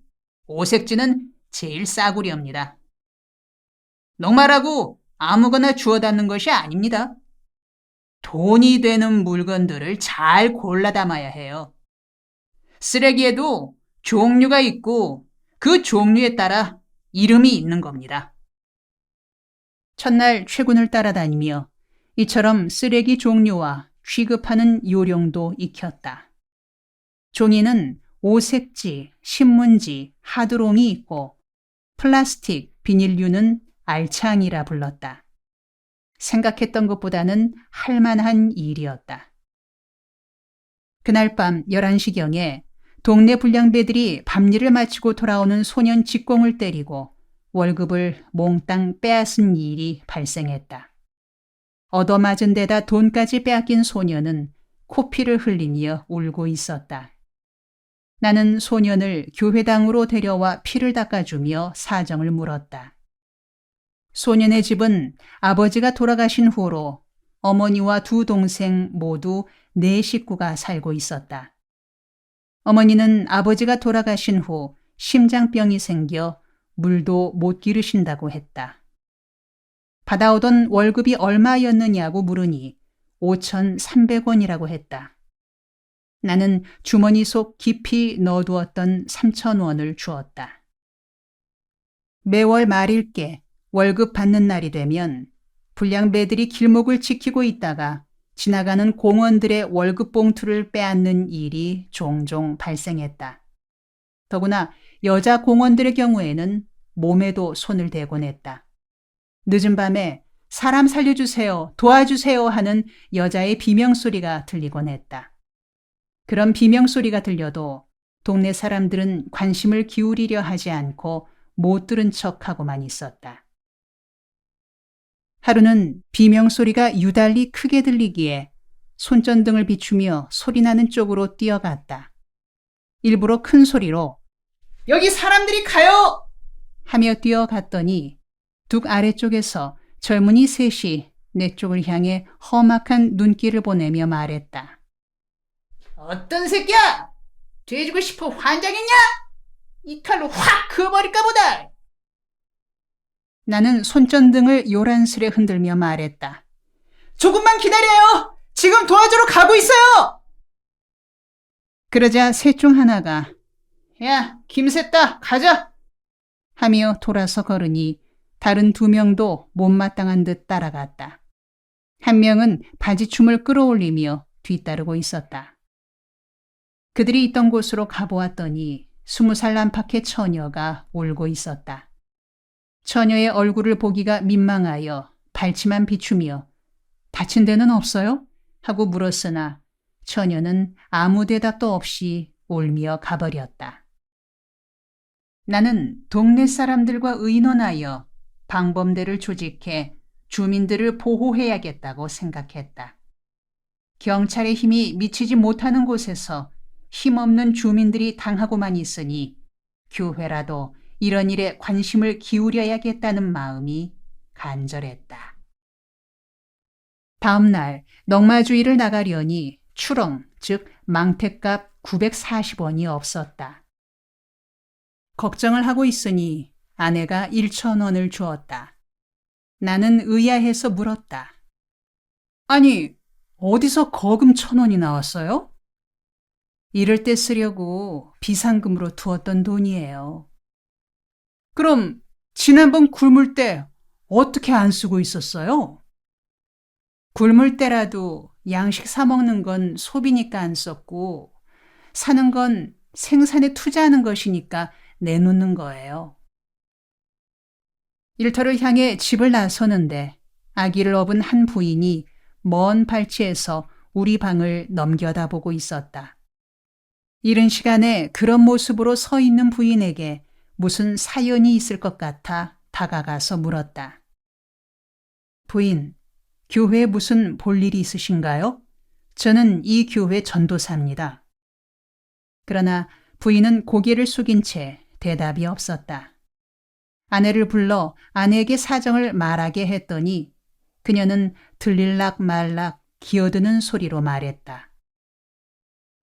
오색지는 제일 싸구려입니다. 넉마라고 아무거나 주워 담는 것이 아닙니다. 돈이 되는 물건들을 잘 골라 담아야 해요. 쓰레기에도 종류가 있고 그 종류에 따라 이름이 있는 겁니다. 첫날 최군을 따라다니며 이처럼 쓰레기 종류와 취급하는 요령도 익혔다. 종이는 오색지, 신문지, 하드롱이 있고 플라스틱, 비닐류는 알창이라 불렀다. 생각했던 것보다는 할만한 일이었다. 그날 밤 11시경에 동네 불량배들이 밤일을 마치고 돌아오는 소년 직공을 때리고 월급을 몽땅 빼앗은 일이 발생했다. 얻어맞은 데다 돈까지 빼앗긴 소년은 코피를 흘리며 울고 있었다. 나는 소년을 교회당으로 데려와 피를 닦아주며 사정을 물었다. 소년의 집은 아버지가 돌아가신 후로 어머니와 2 동생 모두 4식구가 살고 있었다. 어머니는 아버지가 돌아가신 후 심장병이 생겨 물도 못 기르신다고 했다. 받아오던 월급이 얼마였느냐고 물으니 5,300원이라고 했다. 나는 주머니 속 깊이 넣어두었던 3,000원을 주었다. 매월 말일께 월급 받는 날이 되면 불량배들이 길목을 지키고 있다가 지나가는 공원들의 월급 봉투를 빼앗는 일이 종종 발생했다. 더구나 여자 공원들의 경우에는 몸에도 손을 대곤 했다. 늦은 밤에 사람 살려주세요, 도와주세요 하는 여자의 비명소리가 들리곤 했다. 그런 비명소리가 들려도 동네 사람들은 관심을 기울이려 하지 않고 못 들은 척하고만 있었다. 하루는 비명소리가 유달리 크게 들리기에 손전등을 비추며 소리나는 쪽으로 뛰어갔다. 일부러 큰 소리로 여기 사람들이 가요! 하며 뛰어갔더니 둑 아래쪽에서 젊은이 3이 내 쪽을 향해 험악한 눈길을 보내며 말했다. 어떤 새끼야! 돼지고 싶어 환장했냐? 이 칼로 확 그어버릴까 보다! 나는 손전등을 요란스레 흔들며 말했다. 조금만 기다려요! 지금 도와주러 가고 있어요! 그러자 셋 중 하나가 야, 김새따, 가자! 하며 돌아서 걸으니 다른 2명도 못마땅한 듯 따라갔다. 한 명은 바지춤을 끌어올리며 뒤따르고 있었다. 그들이 있던 곳으로 가보았더니 20살 안팎의 처녀가 울고 있었다. 처녀의 얼굴을 보기가 민망하여 발치만 비추며 다친 데는 없어요? 하고 물었으나 처녀는 아무 대답도 없이 울며 가버렸다. 나는 동네 사람들과 의논하여 방범대를 조직해 주민들을 보호해야겠다고 생각했다. 경찰의 힘이 미치지 못하는 곳에서 힘없는 주민들이 당하고만 있으니 교회라도 이런 일에 관심을 기울여야겠다는 마음이 간절했다. 다음 날 넉마주의를 나가려니 추렁, 즉 망태값 940원이 없었다. 걱정을 하고 있으니 아내가 1,000원을 주었다. 나는 의아해서 물었다. 아니, 어디서 거금 1,000원이 나왔어요? 이럴 때 쓰려고 비상금으로 두었던 돈이에요. 그럼 지난번 굶을 때 어떻게 안 쓰고 있었어요? 굶을 때라도 양식 사 먹는 건 소비니까 안 썼고 사는 건 생산에 투자하는 것이니까 내놓는 거예요. 일터를 향해 집을 나서는데 아기를 업은 한 부인이 먼 발치에서 우리 방을 넘겨다보고 있었다. 이른 시간에 그런 모습으로 서 있는 부인에게 무슨 사연이 있을 것 같아 다가가서 물었다. 부인, 교회에 무슨 볼일이 있으신가요? 저는 이 교회 전도사입니다. 그러나 부인은 고개를 숙인 채 대답이 없었다. 아내를 불러 아내에게 사정을 말하게 했더니 그녀는 들릴락 말락 기어드는 소리로 말했다.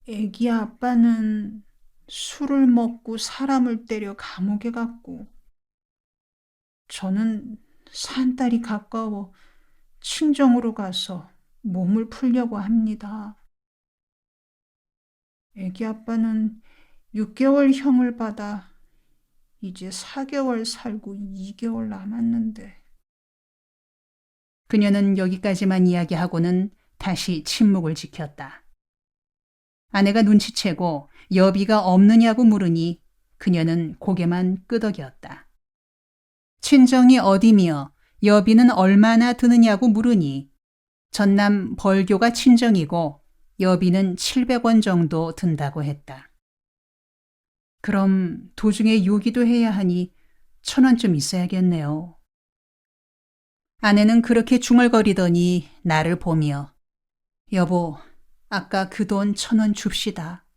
애기 아빠는 술을 먹고 사람을 때려 감옥에 갔고, 저는 산딸이 가까워 친정으로 가서 몸을 풀려고 합니다. 애기 아빠는 6개월 형을 받아 이제 4개월 살고 2개월 남았는데. 그녀는 여기까지만 이야기하고는 다시 침묵을 지켰다. 아내가 눈치채고 여비가 없느냐고 물으니 그녀는 고개만 끄덕였다. 친정이 어디며 여비는 얼마나 드느냐고 물으니 전남 벌교가 친정이고 여비는 700원 정도 든다고 했다. 그럼 도중에 요기도 해야 하니 1,000원쯤 있어야겠네요. 아내는 그렇게 중얼거리더니 나를 보며 여보, 아까 그 돈 1,000원 줍시다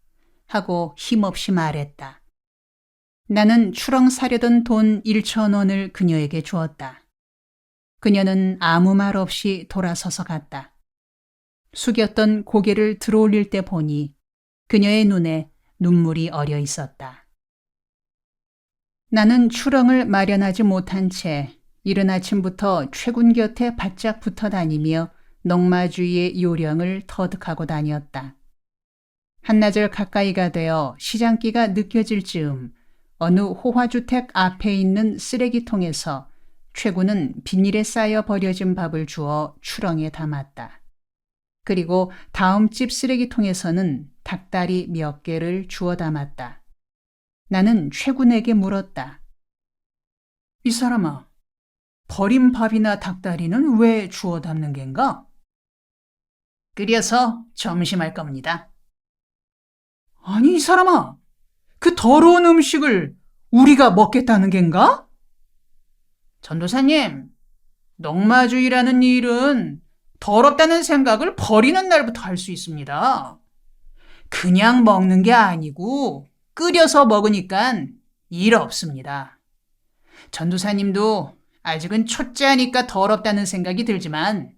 하고 힘없이 말했다. 나는 추렁 사려던 돈 1,000원을 그녀에게 주었다. 그녀는 아무 말 없이 돌아서서 갔다. 숙였던 고개를 들어올릴 때 보니 그녀의 눈에 눈물이 어려 있었다. 나는 추렁을 마련하지 못한 채 이른 아침부터 최군 곁에 바짝 붙어 다니며 넉마주의의 요령을 터득하고 다녔다. 한나절 가까이가 되어 시장기가 느껴질 즈음 어느 호화주택 앞에 있는 쓰레기통에서 최군은 비닐에 쌓여 버려진 밥을 주어 추렁에 담았다. 그리고 다음 집 쓰레기통에서는 닭다리 몇 개를 주워 담았다. 나는 최군에게 물었다. 이 사람아, 버린 밥이나 닭다리는 왜 주워 담는 겐가? 끓여서 점심할 겁니다. 아니, 이 사람아, 그 더러운 음식을 우리가 먹겠다는 겐가? 전도사님, 넉마주의라는 일은 더럽다는 생각을 버리는 날부터 할 수 있습니다. 그냥 먹는 게 아니고 끓여서 먹으니까 일 없습니다. 전도사님도 아직은 초짜니까 더럽다는 생각이 들지만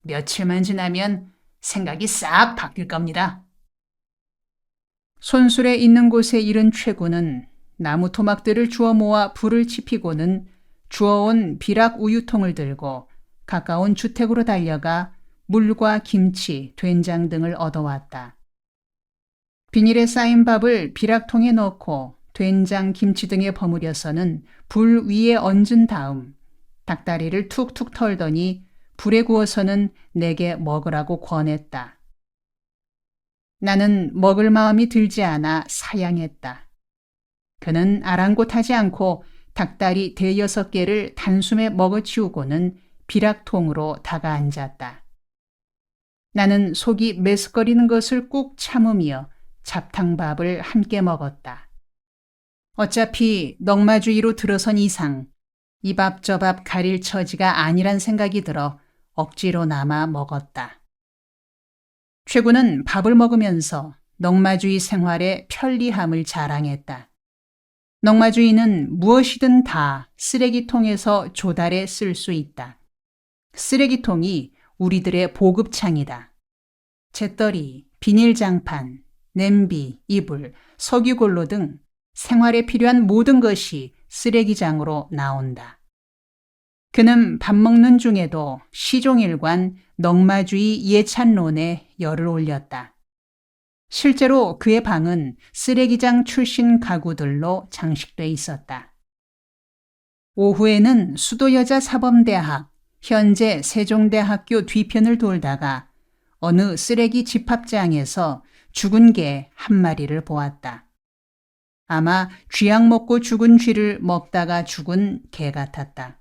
며칠만 지나면 생각이 싹 바뀔 겁니다. 손술에 있는 곳에 이른 최군은 나무 토막들을 주워 모아 불을 지피고는 주워온 비락 우유통을 들고 가까운 주택으로 달려가 물과 김치, 된장 등을 얻어왔다. 비닐에 쌓인 밥을 비락통에 넣고 된장, 김치 등에 버무려서는 불 위에 얹은 다음 닭다리를 툭툭 털더니 불에 구워서는 내게 먹으라고 권했다. 나는 먹을 마음이 들지 않아 사양했다. 그는 아랑곳하지 않고 닭다리 5-6개를 단숨에 먹어치우고는 비락통으로 다가앉았다. 나는 속이 메스꺼리는 것을 꾹 참으며 잡탕밥을 함께 먹었다. 어차피 넝마주의로 들어선 이상 이 밥 저 밥 가릴 처지가 아니란 생각이 들어 억지로나마 먹었다. 최군은 밥을 먹으면서 넝마주의 생활의 편리함을 자랑했다. 넝마주의는 무엇이든 다 쓰레기통에서 조달해 쓸 수 있다. 쓰레기통이 우리들의 보급창이다. 재떨이, 비닐장판, 냄비, 이불, 석유골로 등 생활에 필요한 모든 것이 쓰레기장으로 나온다. 그는 밥 먹는 중에도 시종일관 넝마주의 예찬론에 열을 올렸다. 실제로 그의 방은 쓰레기장 출신 가구들로 장식돼 있었다. 오후에는 수도여자사범대학, 현재 세종대학교 뒤편을 돌다가 어느 쓰레기 집합장에서 죽은 개 한 마리를 보았다. 아마 쥐약 먹고 죽은 쥐를 먹다가 죽은 개 같았다.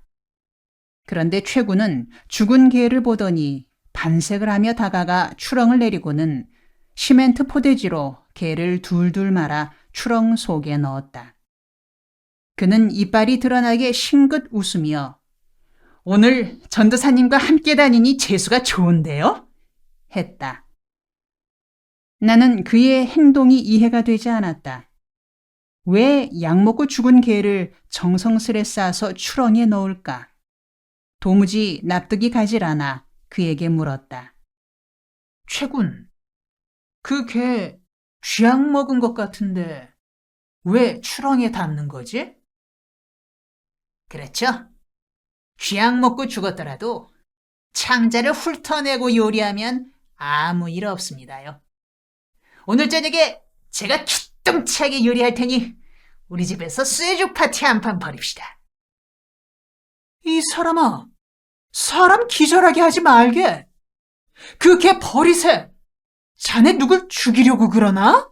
그런데 최군은 죽은 개를 보더니 반색을 하며 다가가 추렁을 내리고는 시멘트 포대지로 개를 둘둘 말아 추렁 속에 넣었다. 그는 이빨이 드러나게 싱긋 웃으며 오늘 전도사님과 함께 다니니 재수가 좋은데요? 했다. 나는 그의 행동이 이해가 되지 않았다. 왜 약 먹고 죽은 개를 정성스레 싸서 추렁에 넣을까? 도무지 납득이 가질 않아 그에게 물었다. 최군, 그 개 쥐약 먹은 것 같은데 왜 추렁에 담는 거지? 그렇죠. 쥐약 먹고 죽었더라도 창자를 훑어내고 요리하면 아무 일 없습니다요. 오늘 저녁에 제가 기똥차게 요리할 테니 우리 집에서 쇠죽 파티 한 판 벌입시다. 이 사람아, 사람 기절하게 하지 말게. 그 개 버리세. 자네 누굴 죽이려고 그러나?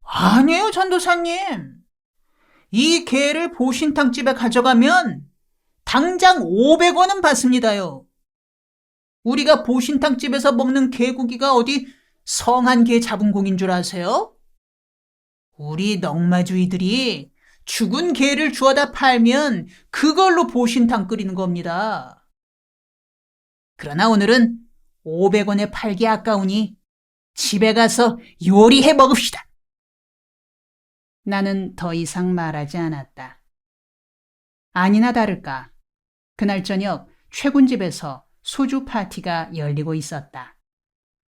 아니에요, 전도사님. 이 개를 보신탕집에 가져가면 당장 500원은 받습니다요. 우리가 보신탕집에서 먹는 개고기가 어디 성한 개 잡은 고기인 줄 아세요? 우리 넝마주의들이 죽은 개를 주워다 팔면 그걸로 보신탕 끓이는 겁니다. 그러나 오늘은 500원에 팔기 아까우니 집에 가서 요리해 먹읍시다. 나는 더 이상 말하지 않았다. 아니나 다를까 그날 저녁 최군 집에서 소주 파티가 열리고 있었다.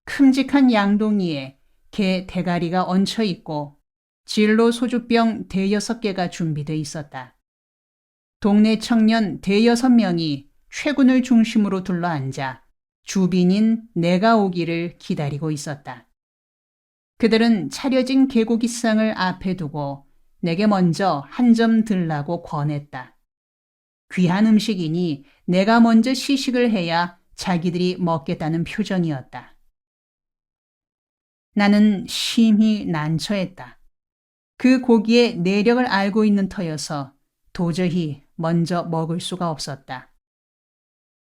큼직한 양동이에 개 대가리가 얹혀 있고 진로 소주병 5-6개가 준비돼 있었다. 동네 청년 5-6명이 최군을 중심으로 둘러앉아 주빈인 내가 오기를 기다리고 있었다. 그들은 차려진 개고기상을 앞에 두고 내게 먼저 한 점 들라고 권했다. 귀한 음식이니 내가 먼저 시식을 해야 자기들이 먹겠다는 표정이었다. 나는 심히 난처했다. 그 고기의 내력을 알고 있는 터여서 도저히 먼저 먹을 수가 없었다.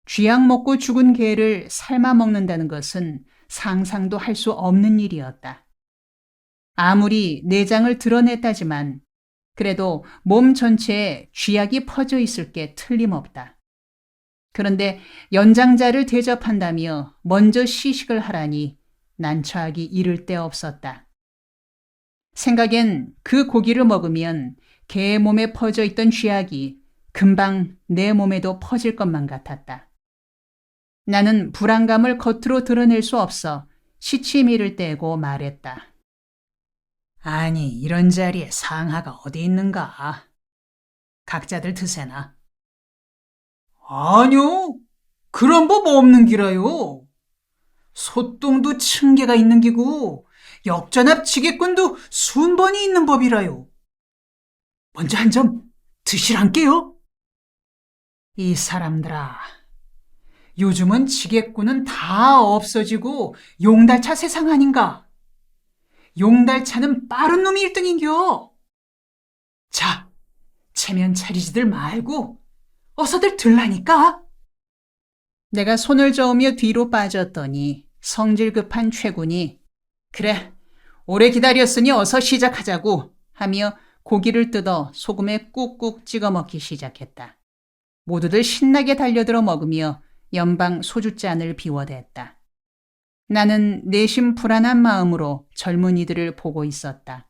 쥐약 먹고 죽은 개를 삶아 먹는다는 것은 상상도 할 수 없는 일이었다. 아무리 내장을 드러냈다지만 그래도 몸 전체에 쥐약이 퍼져 있을 게 틀림없다. 그런데 연장자를 대접한다며 먼저 시식을 하라니 난처하기 이를 데 없었다. 생각엔 그 고기를 먹으면 개 몸에 퍼져 있던 쥐약이 금방 내 몸에도 퍼질 것만 같았다. 나는 불안감을 겉으로 드러낼 수 없어 시치미를 떼고 말했다. 아니, 이런 자리에 상하가 어디 있는가? 각자들 드세나. 아니요, 그런 법 없는 기라요. 소똥도 층계가 있는 기고 역전압 지게꾼도 순번이 있는 법이라요. 먼저 한 점 드시란께요. 이 사람들아, 요즘은 지게꾼은 다 없어지고 용달차 세상 아닌가? 용달차는 빠른 놈이 1등인겨. 자, 체면 차리지들 말고 어서들 들라니까. 내가 손을 저으며 뒤로 빠졌더니 성질 급한 최군이 그래, 오래 기다렸으니 어서 시작하자고 하며 고기를 뜯어 소금에 꾹꾹 찍어 먹기 시작했다. 모두들 신나게 달려들어 먹으며 연방 소주잔을 비워댔다. 나는 내심 불안한 마음으로 젊은이들을 보고 있었다.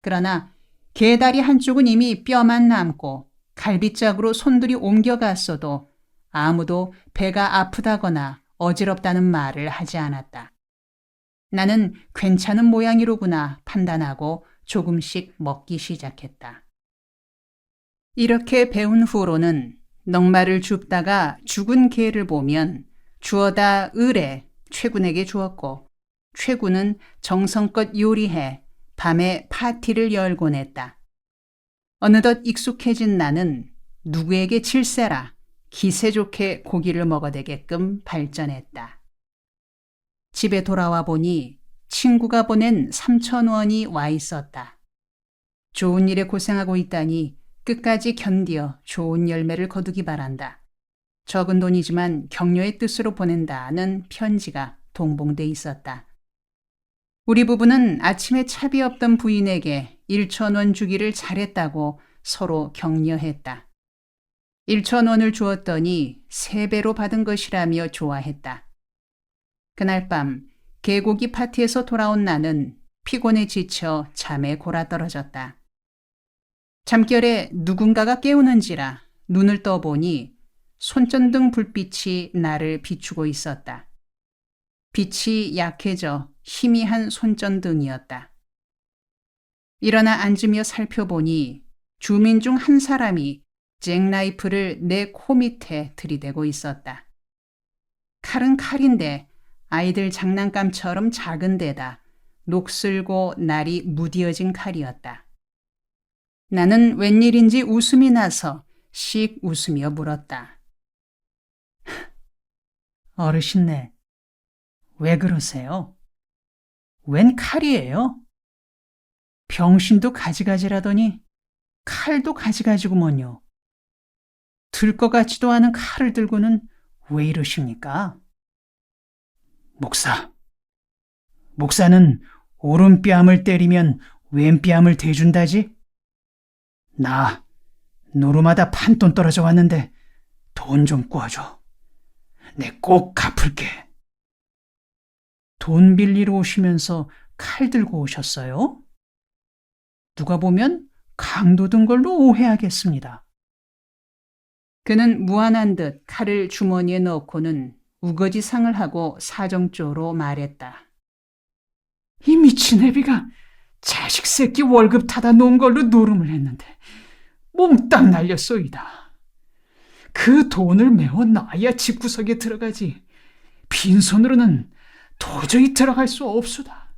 그러나 개다리 한쪽은 이미 뼈만 남고 갈비짝으로 손들이 옮겨갔어도 아무도 배가 아프다거나 어지럽다는 말을 하지 않았다. 나는 괜찮은 모양이로구나 판단하고 조금씩 먹기 시작했다. 이렇게 배운 후로는 넉마를 줍다가 죽은 개를 보면 주어다 을에 최군에게 주었고 최군은 정성껏 요리해 밤에 파티를 열곤 했다. 어느덧 익숙해진 나는 누구에게 질세라 기세 좋게 고기를 먹어대게끔 발전했다. 집에 돌아와 보니 친구가 보낸 3,000원이 와 있었다. 좋은 일에 고생하고 있다니 끝까지 견디어 좋은 열매를 거두기 바란다. 적은 돈이지만 격려의 뜻으로 보낸다는 편지가 동봉돼 있었다. 우리 부부는 아침에 차비 없던 부인에게 1,000원 주기를 잘했다고 서로 격려했다. 1,000원을 주었더니 3배로 받은 것이라며 좋아했다. 그날 밤 개고기 파티에서 돌아온 나는 피곤에 지쳐 잠에 골아떨어졌다. 잠결에 누군가가 깨우는지라 눈을 떠보니 손전등 불빛이 나를 비추고 있었다. 빛이 약해져 희미한 손전등이었다. 일어나 앉으며 살펴보니 주민 중 한 사람이 잭나이프를 내 코 밑에 들이대고 있었다. 칼은 칼인데 아이들 장난감처럼 작은 데다 녹슬고 날이 무디어진 칼이었다. 나는 웬일인지 웃음이 나서 씩 웃으며 물었다. 어르신네, 왜 그러세요? 웬 칼이에요? 병신도 가지가지라더니 칼도 가지가지구먼요. 들 것 같지도 않은 칼을 들고는 왜 이러십니까? 목사는 오른뺨을 때리면 왼뺨을 대준다지? 나 노루마다 판돈 떨어져 왔는데 돈 좀 꿔줘. 내 꼭 갚을게. 돈 빌리러 오시면서 칼 들고 오셨어요? 누가 보면 강도 든 걸로 오해하겠습니다. 그는 무안한 듯 칼을 주머니에 넣고는 우거지상을 하고 사정조로 말했다. 이 미친 애비가 자식 새끼 월급 타다 놓은 걸로 노름을 했는데 몽땅 날렸소이다. 그 돈을 메워 놔야 집구석에 들어가지 빈손으로는 도저히 들어갈 수 없수다.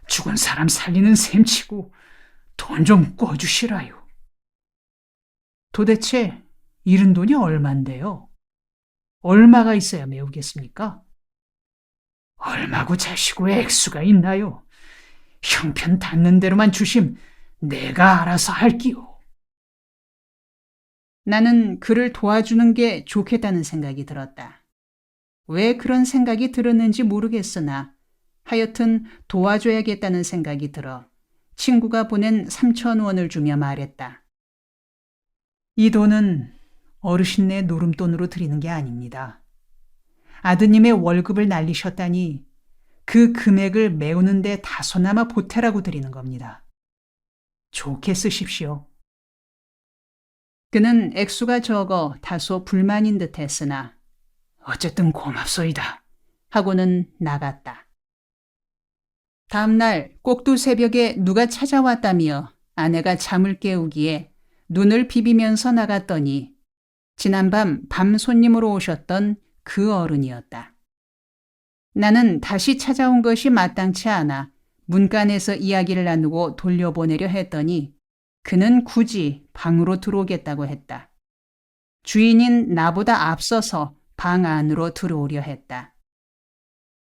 죽은 사람 살리는 셈치고 돈 좀 꿔주시라요. 도대체 잃은 돈이 얼만데요? 얼마가 있어야 메우겠습니까? 얼마고 자시고 액수가 있나요? 형편 닿는 대로만 주심 내가 알아서 할기요. 나는 그를 도와주는 게 좋겠다는 생각이 들었다. 왜 그런 생각이 들었는지 모르겠으나 하여튼 도와줘야겠다는 생각이 들어 친구가 보낸 3,000원을 주며 말했다. 이 돈은 어르신네 노름돈으로 드리는 게 아닙니다. 아드님의 월급을 날리셨다니 그 금액을 메우는데 다소나마 보태라고 드리는 겁니다. 좋게 쓰십시오. 그는 액수가 적어 다소 불만인 듯 했으나 어쨌든 고맙소이다 하고는 나갔다. 다음 날 꼭두 새벽에 누가 찾아왔다며 아내가 잠을 깨우기에 눈을 비비면서 나갔더니 지난밤 밤 손님으로 오셨던 그 어른이었다. 나는 다시 찾아온 것이 마땅치 않아 문간에서 이야기를 나누고 돌려보내려 했더니 그는 굳이 방으로 들어오겠다고 했다. 주인인 나보다 앞서서 방 안으로 들어오려 했다.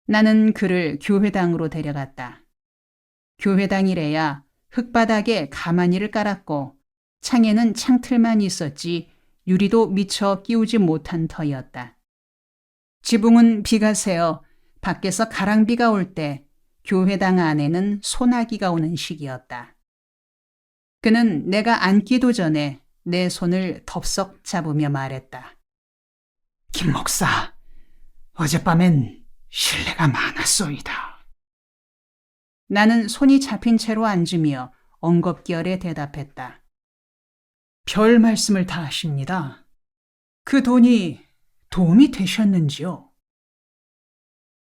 나는 그를 교회당으로 데려갔다. 교회당이래야 흙바닥에 가마니를 깔았고 창에는 창틀만 있었지 유리도 미처 끼우지 못한 터였다. 지붕은 비가 새어 밖에서 가랑비가 올 때 교회당 안에는 소나기가 오는 시기였다. 그는 내가 앉기도 전에 내 손을 덥석 잡으며 말했다. 김 목사, 어젯밤엔 실례가 많았소이다. 나는 손이 잡힌 채로 앉으며 엉겁결에 대답했다. 별 말씀을 다 하십니다. 그 돈이 도움이 되셨는지요?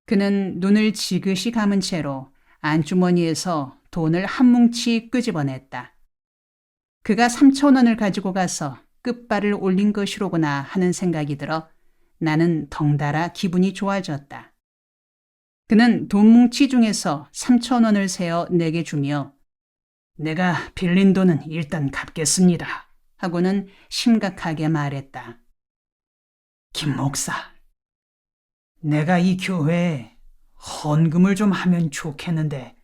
그는 눈을 지그시 감은 채로 안주머니에서 돈을 한 뭉치 끄집어냈다. 그가 3,000원을 가지고 가서 끝발을 올린 것이로구나 하는 생각이 들어 나는 덩달아 기분이 좋아졌다. 그는 돈 뭉치 중에서 3,000원을 세어 내게 주며 내가 빌린 돈은 일단 갚겠습니다. 하고는 심각하게 말했다. 김 목사, 내가 이 교회에 헌금을 좀 하면 좋겠는데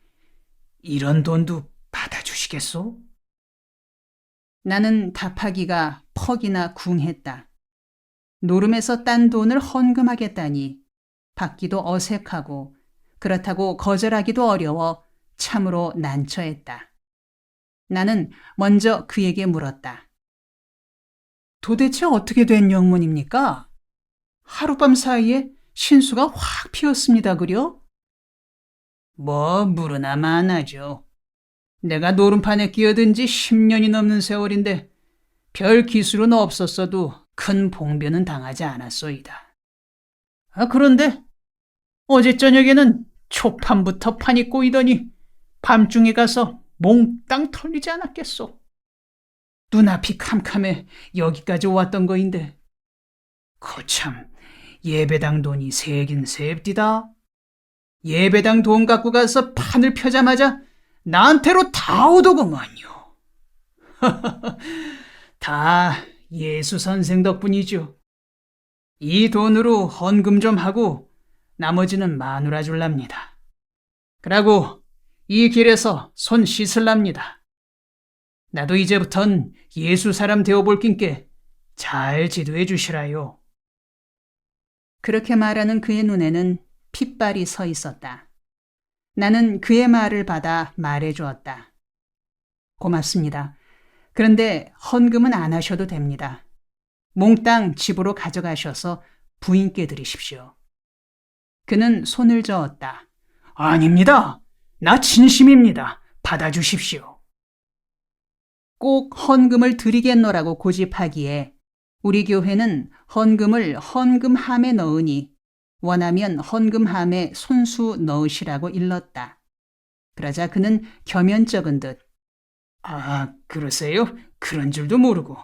이런 돈도 받아주시겠소? 나는 답하기가 퍽이나 궁했다. 노름에서 딴 돈을 헌금하겠다니 받기도 어색하고 그렇다고 거절하기도 어려워 참으로 난처했다. 나는 먼저 그에게 물었다. 도대체 어떻게 된 영문입니까? 하룻밤 사이에 신수가 확 피었습니다, 그려? 뭐 물으나 마나죠. 내가 노름판에 끼어든 지 10년이 넘는 세월인데 별 기술은 없었어도 큰 봉변은 당하지 않았소이다. 그런데 어제 저녁에는 초판부터 판이 꼬이더니 밤중에 가서 몽땅 털리지 않았겠소. 눈앞이 캄캄해 여기까지 왔던 거인데. 거참, 예배당 돈이 세긴 세입디다. 예배당 돈 갖고 가서 판을 펴자마자 나한테로 다 오더구먼요. 다 예수 선생 덕분이죠. 이 돈으로 헌금 좀 하고 나머지는 마누라 줄랍니다. 그러고 이 길에서 손 씻을랍니다. 나도 이제부턴 예수 사람 되어볼 낀께 잘 지도해 주시라요. 그렇게 말하는 그의 눈에는 핏발이 서 있었다. 나는 그의 말을 받아 말해주었다. 고맙습니다. 그런데 헌금은 안 하셔도 됩니다. 몽땅 집으로 가져가셔서 부인께 드리십시오. 그는 손을 저었다. 아닙니다. 나 진심입니다. 받아주십시오. 꼭 헌금을 드리겠노라고 고집하기에 우리 교회는 헌금을 헌금함에 넣으니 원하면 헌금함에 손수 넣으시라고 일렀다. 그러자 그는 겸연쩍은 듯 아, 그러세요? 그런 줄도 모르고.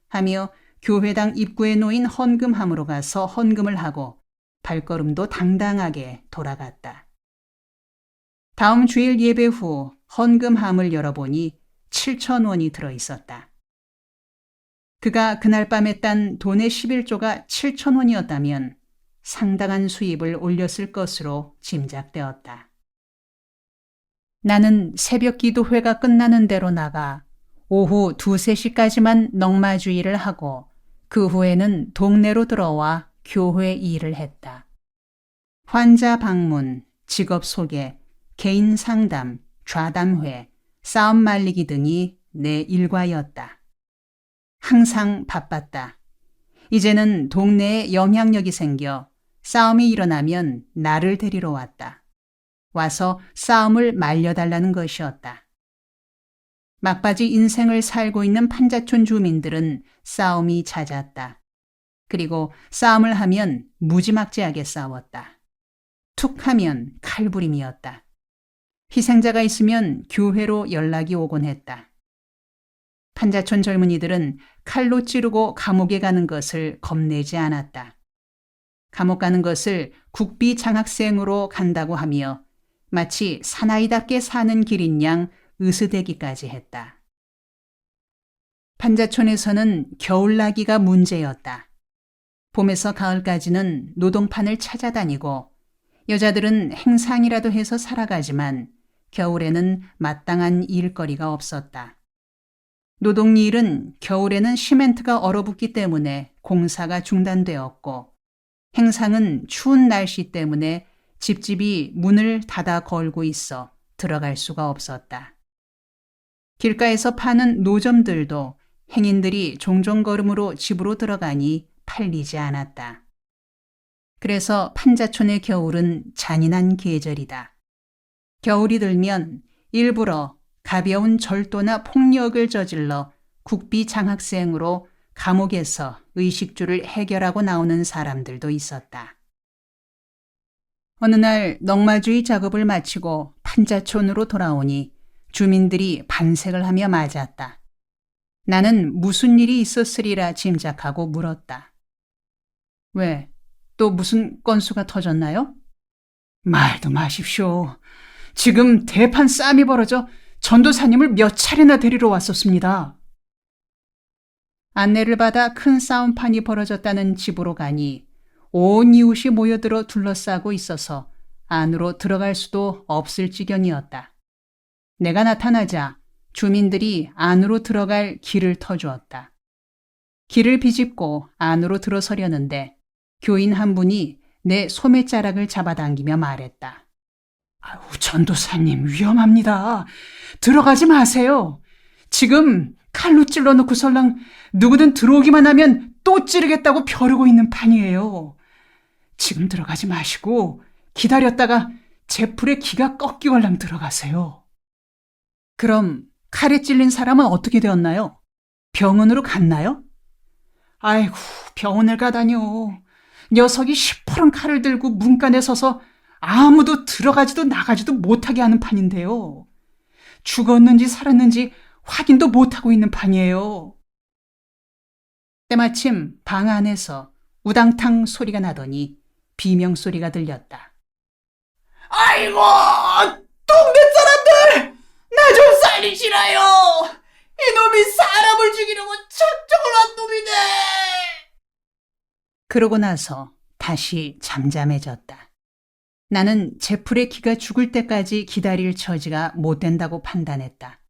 하며 교회당 입구에 놓인 헌금함으로 가서 헌금을 하고 발걸음도 당당하게 돌아갔다. 다음 주일 예배 후 헌금함을 열어보니 7,000원이 들어있었다. 그가 그날 밤에 딴 돈의 11조가 7,000원이었다면 상당한 수입을 올렸을 것으로 짐작되었다. 나는 새벽 기도회가 끝나는 대로 나가 오후 2, 3시까지만 넝마주의를 하고 그 후에는 동네로 들어와 교회 일을 했다. 환자 방문, 직업 소개, 개인 상담, 좌담회, 싸움 말리기 등이 내 일과였다. 항상 바빴다. 이제는 동네에 영향력이 생겨 싸움이 일어나면 나를 데리러 왔다. 와서 싸움을 말려달라는 것이었다. 막바지 인생을 살고 있는 판자촌 주민들은 싸움이 잦았다. 그리고 싸움을 하면 무지막지하게 싸웠다. 툭 하면 칼부림이었다. 희생자가 있으면 교회로 연락이 오곤 했다. 판자촌 젊은이들은 칼로 찌르고 감옥에 가는 것을 겁내지 않았다. 감옥 가는 것을 국비 장학생으로 간다고 하며 마치 사나이답게 사는 길인 양 으스대기까지 했다. 판자촌에서는 겨울나기가 문제였다. 봄에서 가을까지는 노동판을 찾아다니고 여자들은 행상이라도 해서 살아가지만 겨울에는 마땅한 일거리가 없었다. 노동일은 겨울에는 시멘트가 얼어붙기 때문에 공사가 중단되었고 행상은 추운 날씨 때문에 집집이 문을 닫아 걸고 있어 들어갈 수가 없었다. 길가에서 파는 노점들도 행인들이 종종 걸음으로 집으로 들어가니 팔리지 않았다. 그래서 판자촌의 겨울은 잔인한 계절이다. 겨울이 들면 일부러 가벼운 절도나 폭력을 저질러 국비 장학생으로 감옥에서 의식주를 해결하고 나오는 사람들도 있었다. 어느 날 넉마주의 작업을 마치고 판자촌으로 돌아오니 주민들이 반색을 하며 맞았다. 나는 무슨 일이 있었으리라 짐작하고 물었다. 왜? 또 무슨 건수가 터졌나요? 말도 마십시오. 지금 대판 싸움이 벌어져 전도사님을 몇 차례나 데리러 왔었습니다. 안내를 받아 큰 싸움판이 벌어졌다는 집으로 가니 온 이웃이 모여들어 둘러싸고 있어서 안으로 들어갈 수도 없을 지경이었다. 내가 나타나자 주민들이 안으로 들어갈 길을 터주었다. 길을 비집고 안으로 들어서려는데 교인 한 분이 내 소매자락을 잡아당기며 말했다. 아유, 전도사님 위험합니다. 들어가지 마세요. 지금 칼로 찔러놓고설랑 누구든 들어오기만 하면 또 찌르겠다고 벼르고 있는 판이에요. 지금 들어가지 마시고 기다렸다가 제풀에 기가 꺾이걸랑 들어가세요. 그럼 칼에 찔린 사람은 어떻게 되었나요? 병원으로 갔나요? 아이고, 병원을 가다뇨. 녀석이 시퍼런 칼을 들고 문간에 서서 아무도 들어가지도 나가지도 못하게 하는 판인데요. 죽었는지 살았는지 확인도 못하고 있는 판이에요. 때마침 방 안에서 우당탕 소리가 나더니 비명 소리가 들렸다. 아이고, 동네 사람들! 나 좀 살리시라요! 이놈이 사람을 죽이려고 작정을 한 놈이네! 그러고 나서 다시 잠잠해졌다. 나는 제풀의 기가 죽을 때까지 기다릴 처지가 못 된다고 판단했다.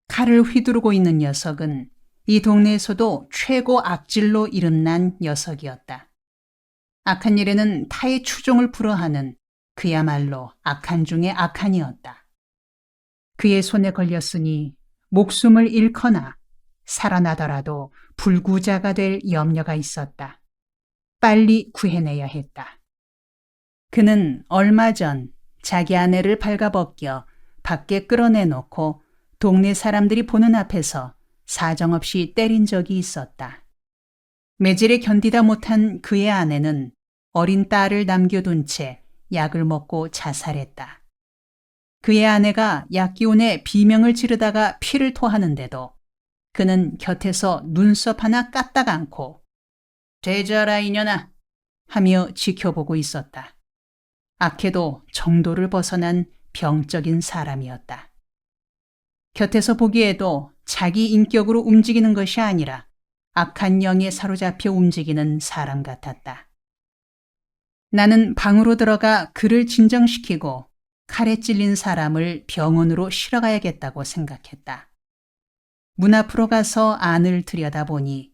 칼을 휘두르고 있는 녀석은 이 동네에서도 최고 악질로 이름난 녀석이었다. 악한 일에는 타의 추종을 불허하는 그야말로 악한 중의 악한이었다. 그의 손에 걸렸으니 목숨을 잃거나 살아나더라도 불구자가 될 염려가 있었다. 빨리 구해내야 했다. 그는 얼마 전 자기 아내를 발가벗겨 밖에 끌어내놓고 동네 사람들이 보는 앞에서 사정없이 때린 적이 있었다. 매질에 견디다 못한 그의 아내는 어린 딸을 남겨둔 채 약을 먹고 자살했다. 그의 아내가 약기운에 비명을 지르다가 피를 토하는데도 그는 곁에서 눈썹 하나 까딱 않고 되져라 이년아 하며 지켜보고 있었다. 악해도 정도를 벗어난 병적인 사람이었다. 곁에서 보기에도 자기 인격으로 움직이는 것이 아니라 악한 영에 사로잡혀 움직이는 사람 같았다. 나는 방으로 들어가 그를 진정시키고 칼에 찔린 사람을 병원으로 실어가야겠다고 생각했다. 문 앞으로 가서 안을 들여다보니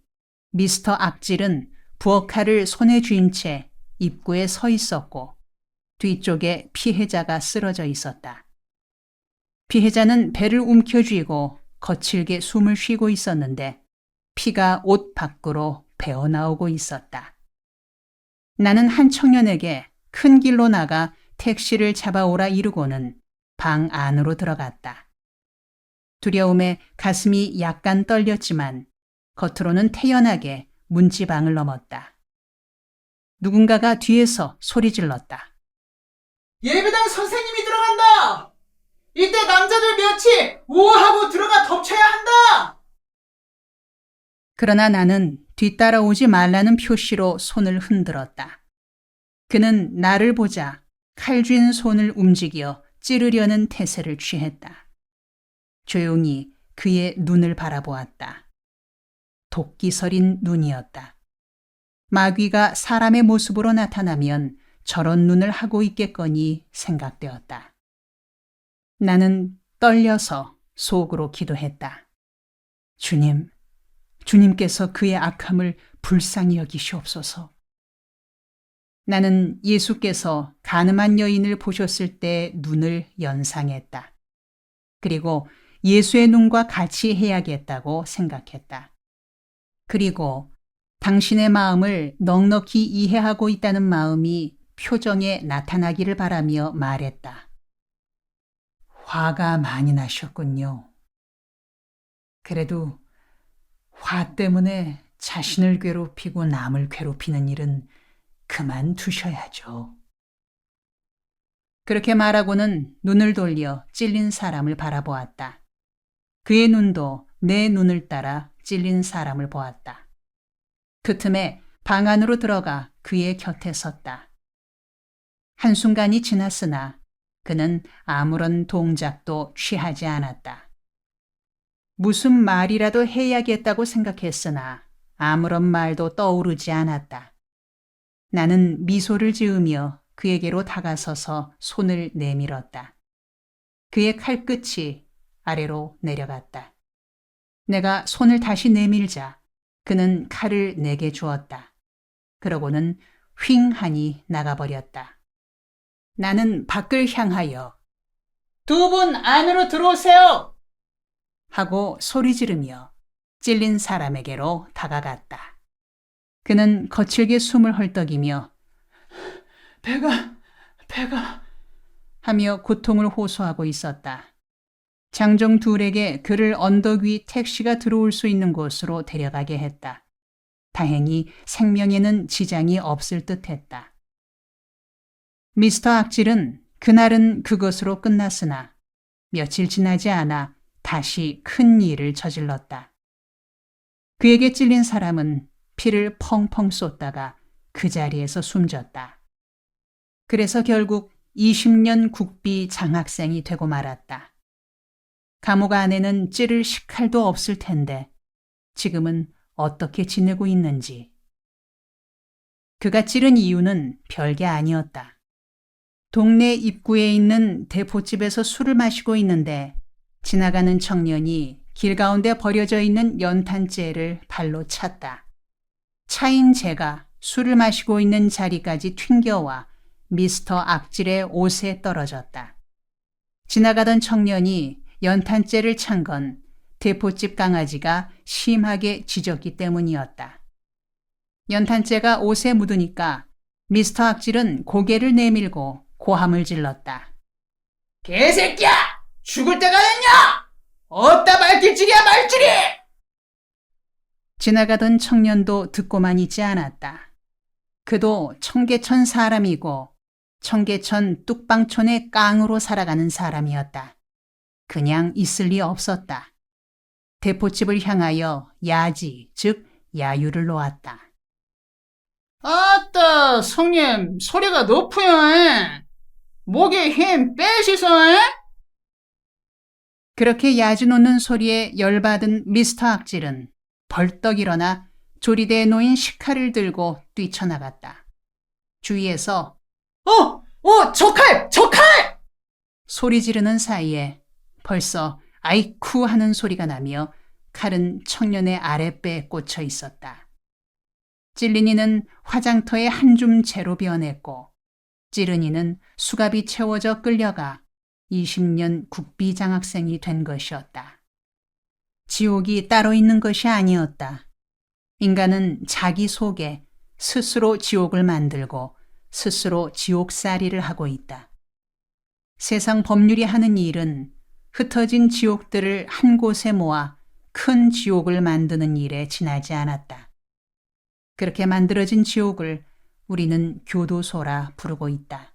미스터 악질은 부엌칼을 손에 쥔 채 입구에 서 있었고 뒤쪽에 피해자가 쓰러져 있었다. 피해자는 배를 움켜쥐고 거칠게 숨을 쉬고 있었는데 피가 옷 밖으로 배어나오고 있었다. 나는 한 청년에게 큰 길로 나가 택시를 잡아오라 이르고는 방 안으로 들어갔다. 두려움에 가슴이 약간 떨렸지만 겉으로는 태연하게 문지방을 넘었다. 누군가가 뒤에서 소리 질렀다. 예배당 선생님이 들어간다! 이때 남자들 몇이 우하고 들어가 덮쳐야 한다! 그러나 나는 뒤따라오지 말라는 표시로 손을 흔들었다. 그는 나를 보자 칼 쥔 손을 움직여 찌르려는 태세를 취했다. 조용히 그의 눈을 바라보았다. 도끼 서린 눈이었다. 마귀가 사람의 모습으로 나타나면 저런 눈을 하고 있겠거니 생각되었다. 나는 떨려서 속으로 기도했다. 주님, 주님께서 그의 악함을 불쌍히 여기시옵소서. 나는 예수께서 가늠한 여인을 보셨을 때 눈을 연상했다. 그리고 예수의 눈과 같이 해야겠다고 생각했다. 그리고 당신의 마음을 넉넉히 이해하고 있다는 마음이 표정에 나타나기를 바라며 말했다. 화가 많이 나셨군요. 그래도 화 때문에 자신을 괴롭히고 남을 괴롭히는 일은 그만두셔야죠. 그렇게 말하고는 눈을 돌려 찔린 사람을 바라보았다. 그의 눈도 내 눈을 따라 찔린 사람을 보았다. 그 틈에 방 안으로 들어가 그의 곁에 섰다. 한순간이 지났으나 그는 아무런 동작도 취하지 않았다. 무슨 말이라도 해야겠다고 생각했으나 아무런 말도 떠오르지 않았다. 나는 미소를 지으며 그에게로 다가서서 손을 내밀었다. 그의 칼끝이 아래로 내려갔다. 내가 손을 다시 내밀자 그는 칼을 내게 주었다. 그러고는 휑 하니 나가버렸다. 나는 밖을 향하여 두 분 안으로 들어오세요. 하고 소리 지르며 찔린 사람에게로 다가갔다. 그는 거칠게 숨을 헐떡이며 배가 하며 고통을 호소하고 있었다. 장정 둘에게 그를 언덕 위 택시가 들어올 수 있는 곳으로 데려가게 했다. 다행히 생명에는 지장이 없을 듯했다. 미스터 악질은 그날은 그것으로 끝났으나 며칠 지나지 않아 다시 큰 일을 저질렀다. 그에게 찔린 사람은 피를 펑펑 쏟다가 그 자리에서 숨졌다. 그래서 결국 20년 국비 장학생이 되고 말았다. 감옥 안에는 찌를 식칼도 없을 텐데 지금은 어떻게 지내고 있는지. 그가 찌른 이유는 별게 아니었다. 동네 입구에 있는 대포집에서 술을 마시고 있는데 지나가는 청년이 길 가운데 버려져 있는 연탄재를 발로 찼다. 차인 재가 술을 마시고 있는 자리까지 튕겨와 미스터 악질의 옷에 떨어졌다. 지나가던 청년이 연탄재를 찬 건 대포집 강아지가 심하게 짖었기 때문이었다. 연탄재가 옷에 묻으니까 미스터 악질은 고개를 내밀고 고함을 질렀다. 개새끼야! 죽을 때가 됐냐? 어디다 말길질이야 말줄이! 지나가던 청년도 듣고만 있지 않았다. 그도 청계천 사람이고 청계천 뚝방촌의 깡으로 살아가는 사람이었다. 그냥 있을 리 없었다. 대포집을 향하여 야지, 즉 야유를 놓았다. 아따, 성님, 소리가 높으요. 목에 힘 빼시소. 그렇게 야지 놓는 소리에 열받은 미스터 악질은 벌떡 일어나 조리대에 놓인 식칼을 들고 뛰쳐나갔다. 주위에서 저 칼! 소리 지르는 사이에 벌써 아이쿠 하는 소리가 나며 칼은 청년의 아랫배에 꽂혀 있었다. 찔린 이는 화장터에 한 줌 재로 변했고 찌른 이는 수갑이 채워져 끌려가 20년 국비 장학생이 된 것이었다. 지옥이 따로 있는 것이 아니었다. 인간은 자기 속에 스스로 지옥을 만들고 스스로 지옥살이를 하고 있다. 세상 법률이 하는 일은 흩어진 지옥들을 한 곳에 모아 큰 지옥을 만드는 일에 지나지 않았다. 그렇게 만들어진 지옥을 우리는 교도소라 부르고 있다.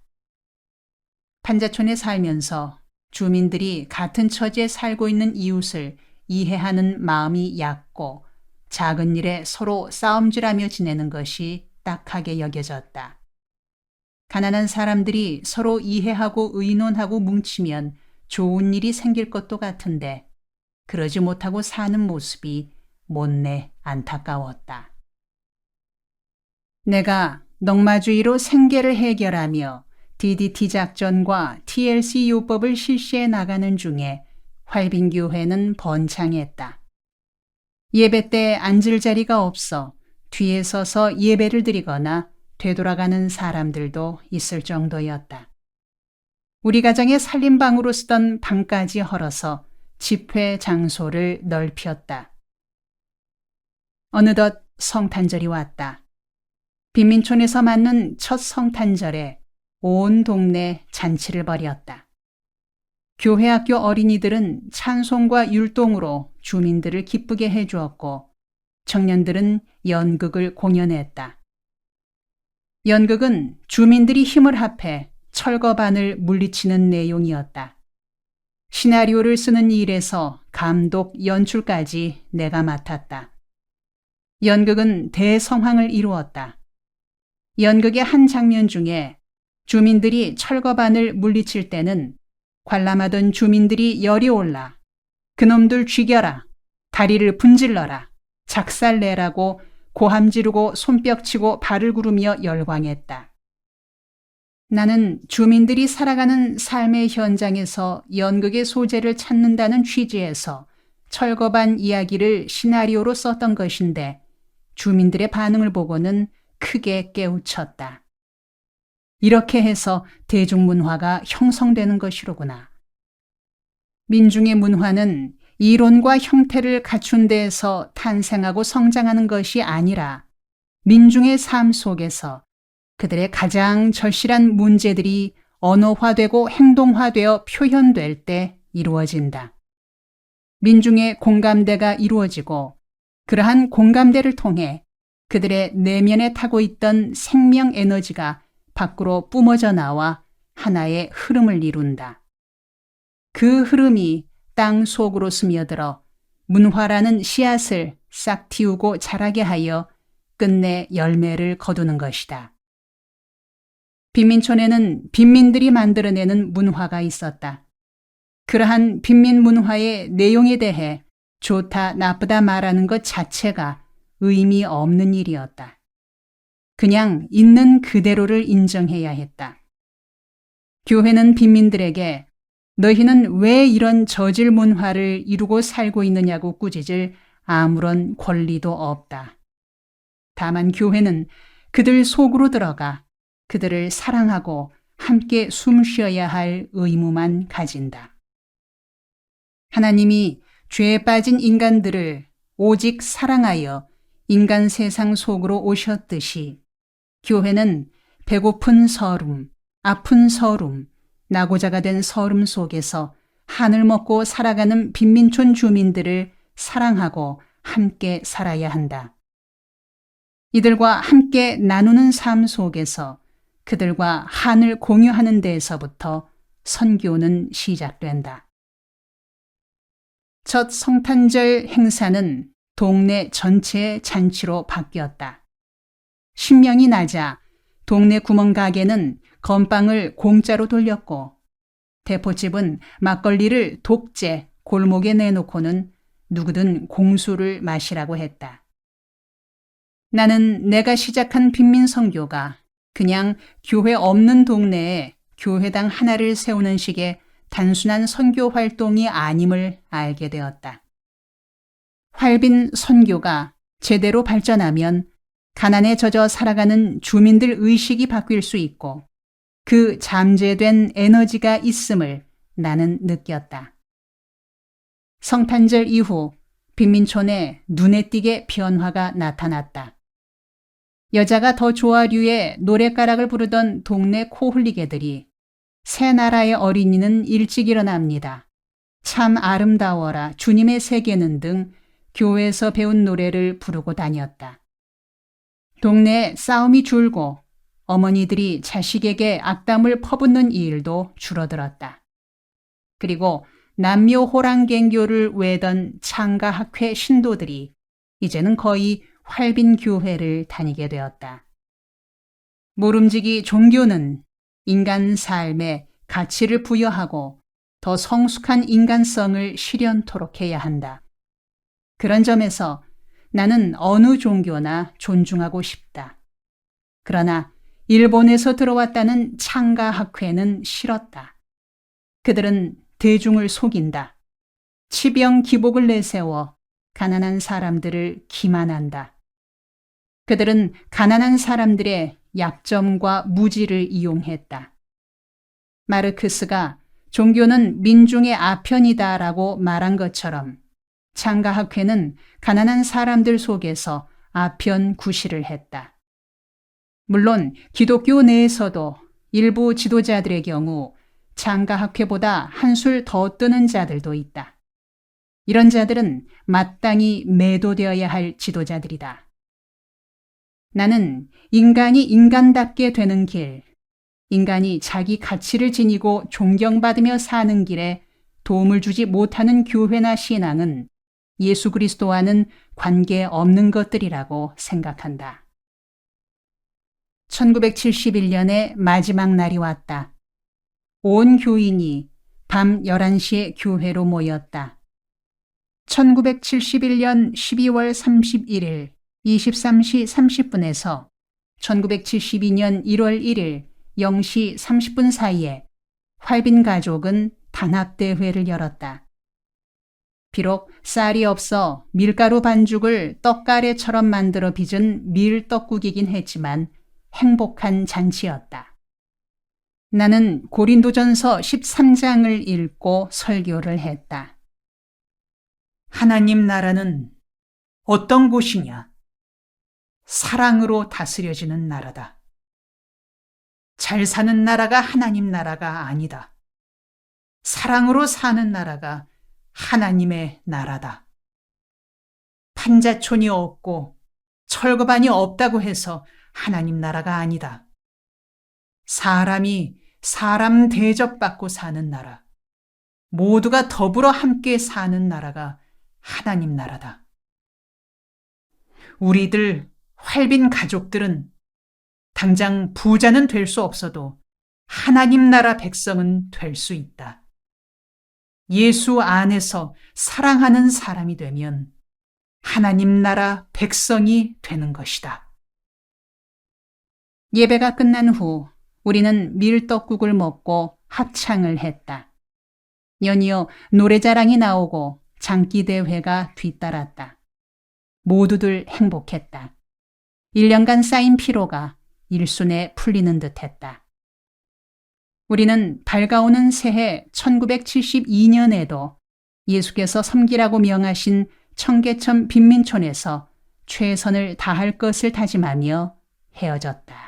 판자촌에 살면서 주민들이 같은 처지에 살고 있는 이웃을 이해하는 마음이 얕고 작은 일에 서로 싸움질하며 지내는 것이 딱하게 여겨졌다. 가난한 사람들이 서로 이해하고 의논하고 뭉치면 좋은 일이 생길 것도 같은데 그러지 못하고 사는 모습이 못내 안타까웠다. 내가 넉마주의로 생계를 해결하며 DDT 작전과 TLC 요법을 실시해 나가는 중에 활빈교회는 번창했다. 예배 때 앉을 자리가 없어 뒤에 서서 예배를 드리거나 되돌아가는 사람들도 있을 정도였다. 우리 가정의 살림방으로 쓰던 방까지 헐어서 집회 장소를 넓혔다. 어느덧 성탄절이 왔다. 빈민촌에서 맞는 첫 성탄절에 온 동네 잔치를 벌였다. 교회학교 어린이들은 찬송과 율동으로 주민들을 기쁘게 해주었고 청년들은 연극을 공연했다. 연극은 주민들이 힘을 합해 철거반을 물리치는 내용이었다. 시나리오를 쓰는 일에서 감독, 연출까지 내가 맡았다. 연극은 대성황을 이루었다. 연극의 한 장면 중에 주민들이 철거반을 물리칠 때는 관람하던 주민들이 열이 올라 그놈들 죽여라, 다리를 분질러라, 작살내라고 고함 지르고 손뼉치고 발을 구르며 열광했다. 나는 주민들이 살아가는 삶의 현장에서 연극의 소재를 찾는다는 취지에서 철거반 이야기를 시나리오로 썼던 것인데 주민들의 반응을 보고는 크게 깨우쳤다. 이렇게 해서 대중문화가 형성되는 것이로구나. 민중의 문화는 이론과 형태를 갖춘 데에서 탄생하고 성장하는 것이 아니라 민중의 삶 속에서 그들의 가장 절실한 문제들이 언어화되고 행동화되어 표현될 때 이루어진다. 민중의 공감대가 이루어지고 그러한 공감대를 통해 그들의 내면에 타고 있던 생명 에너지가 밖으로 뿜어져 나와 하나의 흐름을 이룬다. 그 흐름이 땅 속으로 스며들어 문화라는 씨앗을 싹 틔우고 자라게 하여 끝내 열매를 거두는 것이다. 빈민촌에는 빈민들이 만들어내는 문화가 있었다. 그러한 빈민 문화의 내용에 대해 좋다 나쁘다 말하는 것 자체가 의미 없는 일이었다. 그냥 있는 그대로를 인정해야 했다. 교회는 빈민들에게 너희는 왜 이런 저질 문화를 이루고 살고 있느냐고 꾸짖을 아무런 권리도 없다. 다만 교회는 그들 속으로 들어가 그들을 사랑하고 함께 숨쉬어야 할 의무만 가진다. 하나님이 죄에 빠진 인간들을 오직 사랑하여 인간 세상 속으로 오셨듯이 교회는 배고픈 서름, 아픈 서름, 낙오자가 된 서름 속에서 한을 먹고 살아가는 빈민촌 주민들을 사랑하고 함께 살아야 한다. 이들과 함께 나누는 삶 속에서 그들과 한을 공유하는 데에서부터 선교는 시작된다. 첫 성탄절 행사는 동네 전체의 잔치로 바뀌었다. 신명이 나자 동네 구멍가게는 건빵을 공짜로 돌렸고 대포집은 막걸리를 독재 골목에 내놓고는 누구든 공수를 마시라고 했다. 나는 내가 시작한 빈민선교가 그냥 교회 없는 동네에 교회당 하나를 세우는 식의 단순한 선교 활동이 아님을 알게 되었다. 활빈 선교가 제대로 발전하면 가난에 젖어 살아가는 주민들 의식이 바뀔 수 있고 그 잠재된 에너지가 있음을 나는 느꼈다. 성탄절 이후 빈민촌에 눈에 띄게 변화가 나타났다. 여자가 더 좋아류의 노랫가락을 부르던 동네 코흘리개들이 새 나라의 어린이는 일찍 일어납니다. 참 아름다워라 주님의 세계는 등 교회에서 배운 노래를 부르고 다녔다. 동네에 싸움이 줄고 어머니들이 자식에게 악담을 퍼붓는 일도 줄어들었다. 그리고 남묘 호랑갱교를 외던 창가학회 신도들이 이제는 거의 활빈 교회를 다니게 되었다. 모름지기 종교는 인간 삶에 가치를 부여하고 더 성숙한 인간성을 실현토록 해야 한다. 그런 점에서 나는 어느 종교나 존중하고 싶다. 그러나 일본에서 들어왔다는 창가학회는 싫었다. 그들은 대중을 속인다. 치병 기복을 내세워 가난한 사람들을 기만한다. 그들은 가난한 사람들의 약점과 무지를 이용했다. 마르크스가 종교는 민중의 아편이다라고 말한 것처럼 창가학회는 가난한 사람들 속에서 아편 구실을 했다. 물론 기독교 내에서도 일부 지도자들의 경우 창가학회보다 한술 더 뜨는 자들도 있다. 이런 자들은 마땅히 매도되어야 할 지도자들이다. 나는 인간이 인간답게 되는 길, 인간이 자기 가치를 지니고 존경받으며 사는 길에 도움을 주지 못하는 교회나 신앙은 예수 그리스도와는 관계없는 것들이라고 생각한다. 1971년의 마지막 날이 왔다. 온 교인이 밤 11시에 교회로 모였다. 1971년 12월 31일 23시 30분에서 1972년 1월 1일 0시 30분 사이에 활빈 가족은 단합대회를 열었다. 비록 쌀이 없어 밀가루 반죽을 떡가래처럼 만들어 빚은 밀떡국이긴 했지만 행복한 잔치였다. 나는 고린도전서 13장을 읽고 설교를 했다. 하나님 나라는 어떤 곳이냐? 사랑으로 다스려지는 나라다. 잘 사는 나라가 하나님 나라가 아니다. 사랑으로 사는 나라가 하나님의 나라다. 판자촌이 없고 철거반이 없다고 해서 하나님 나라가 아니다. 사람이 사람 대접받고 사는 나라, 모두가 더불어 함께 사는 나라가 하나님 나라다. 우리들 활빈 가족들은 당장 부자는 될 수 없어도 하나님 나라 백성은 될 수 있다. 예수 안에서 사랑하는 사람이 되면 하나님 나라 백성이 되는 것이다. 예배가 끝난 후 우리는 밀떡국을 먹고 합창을 했다. 연이어 노래자랑이 나오고 장기대회가 뒤따랐다. 모두들 행복했다. 1년간 쌓인 피로가 일순에 풀리는 듯했다. 우리는 밝아오는 새해 1972년에도 예수께서 섬기라고 명하신 청계천 빈민촌에서 최선을 다할 것을 다짐하며 헤어졌다.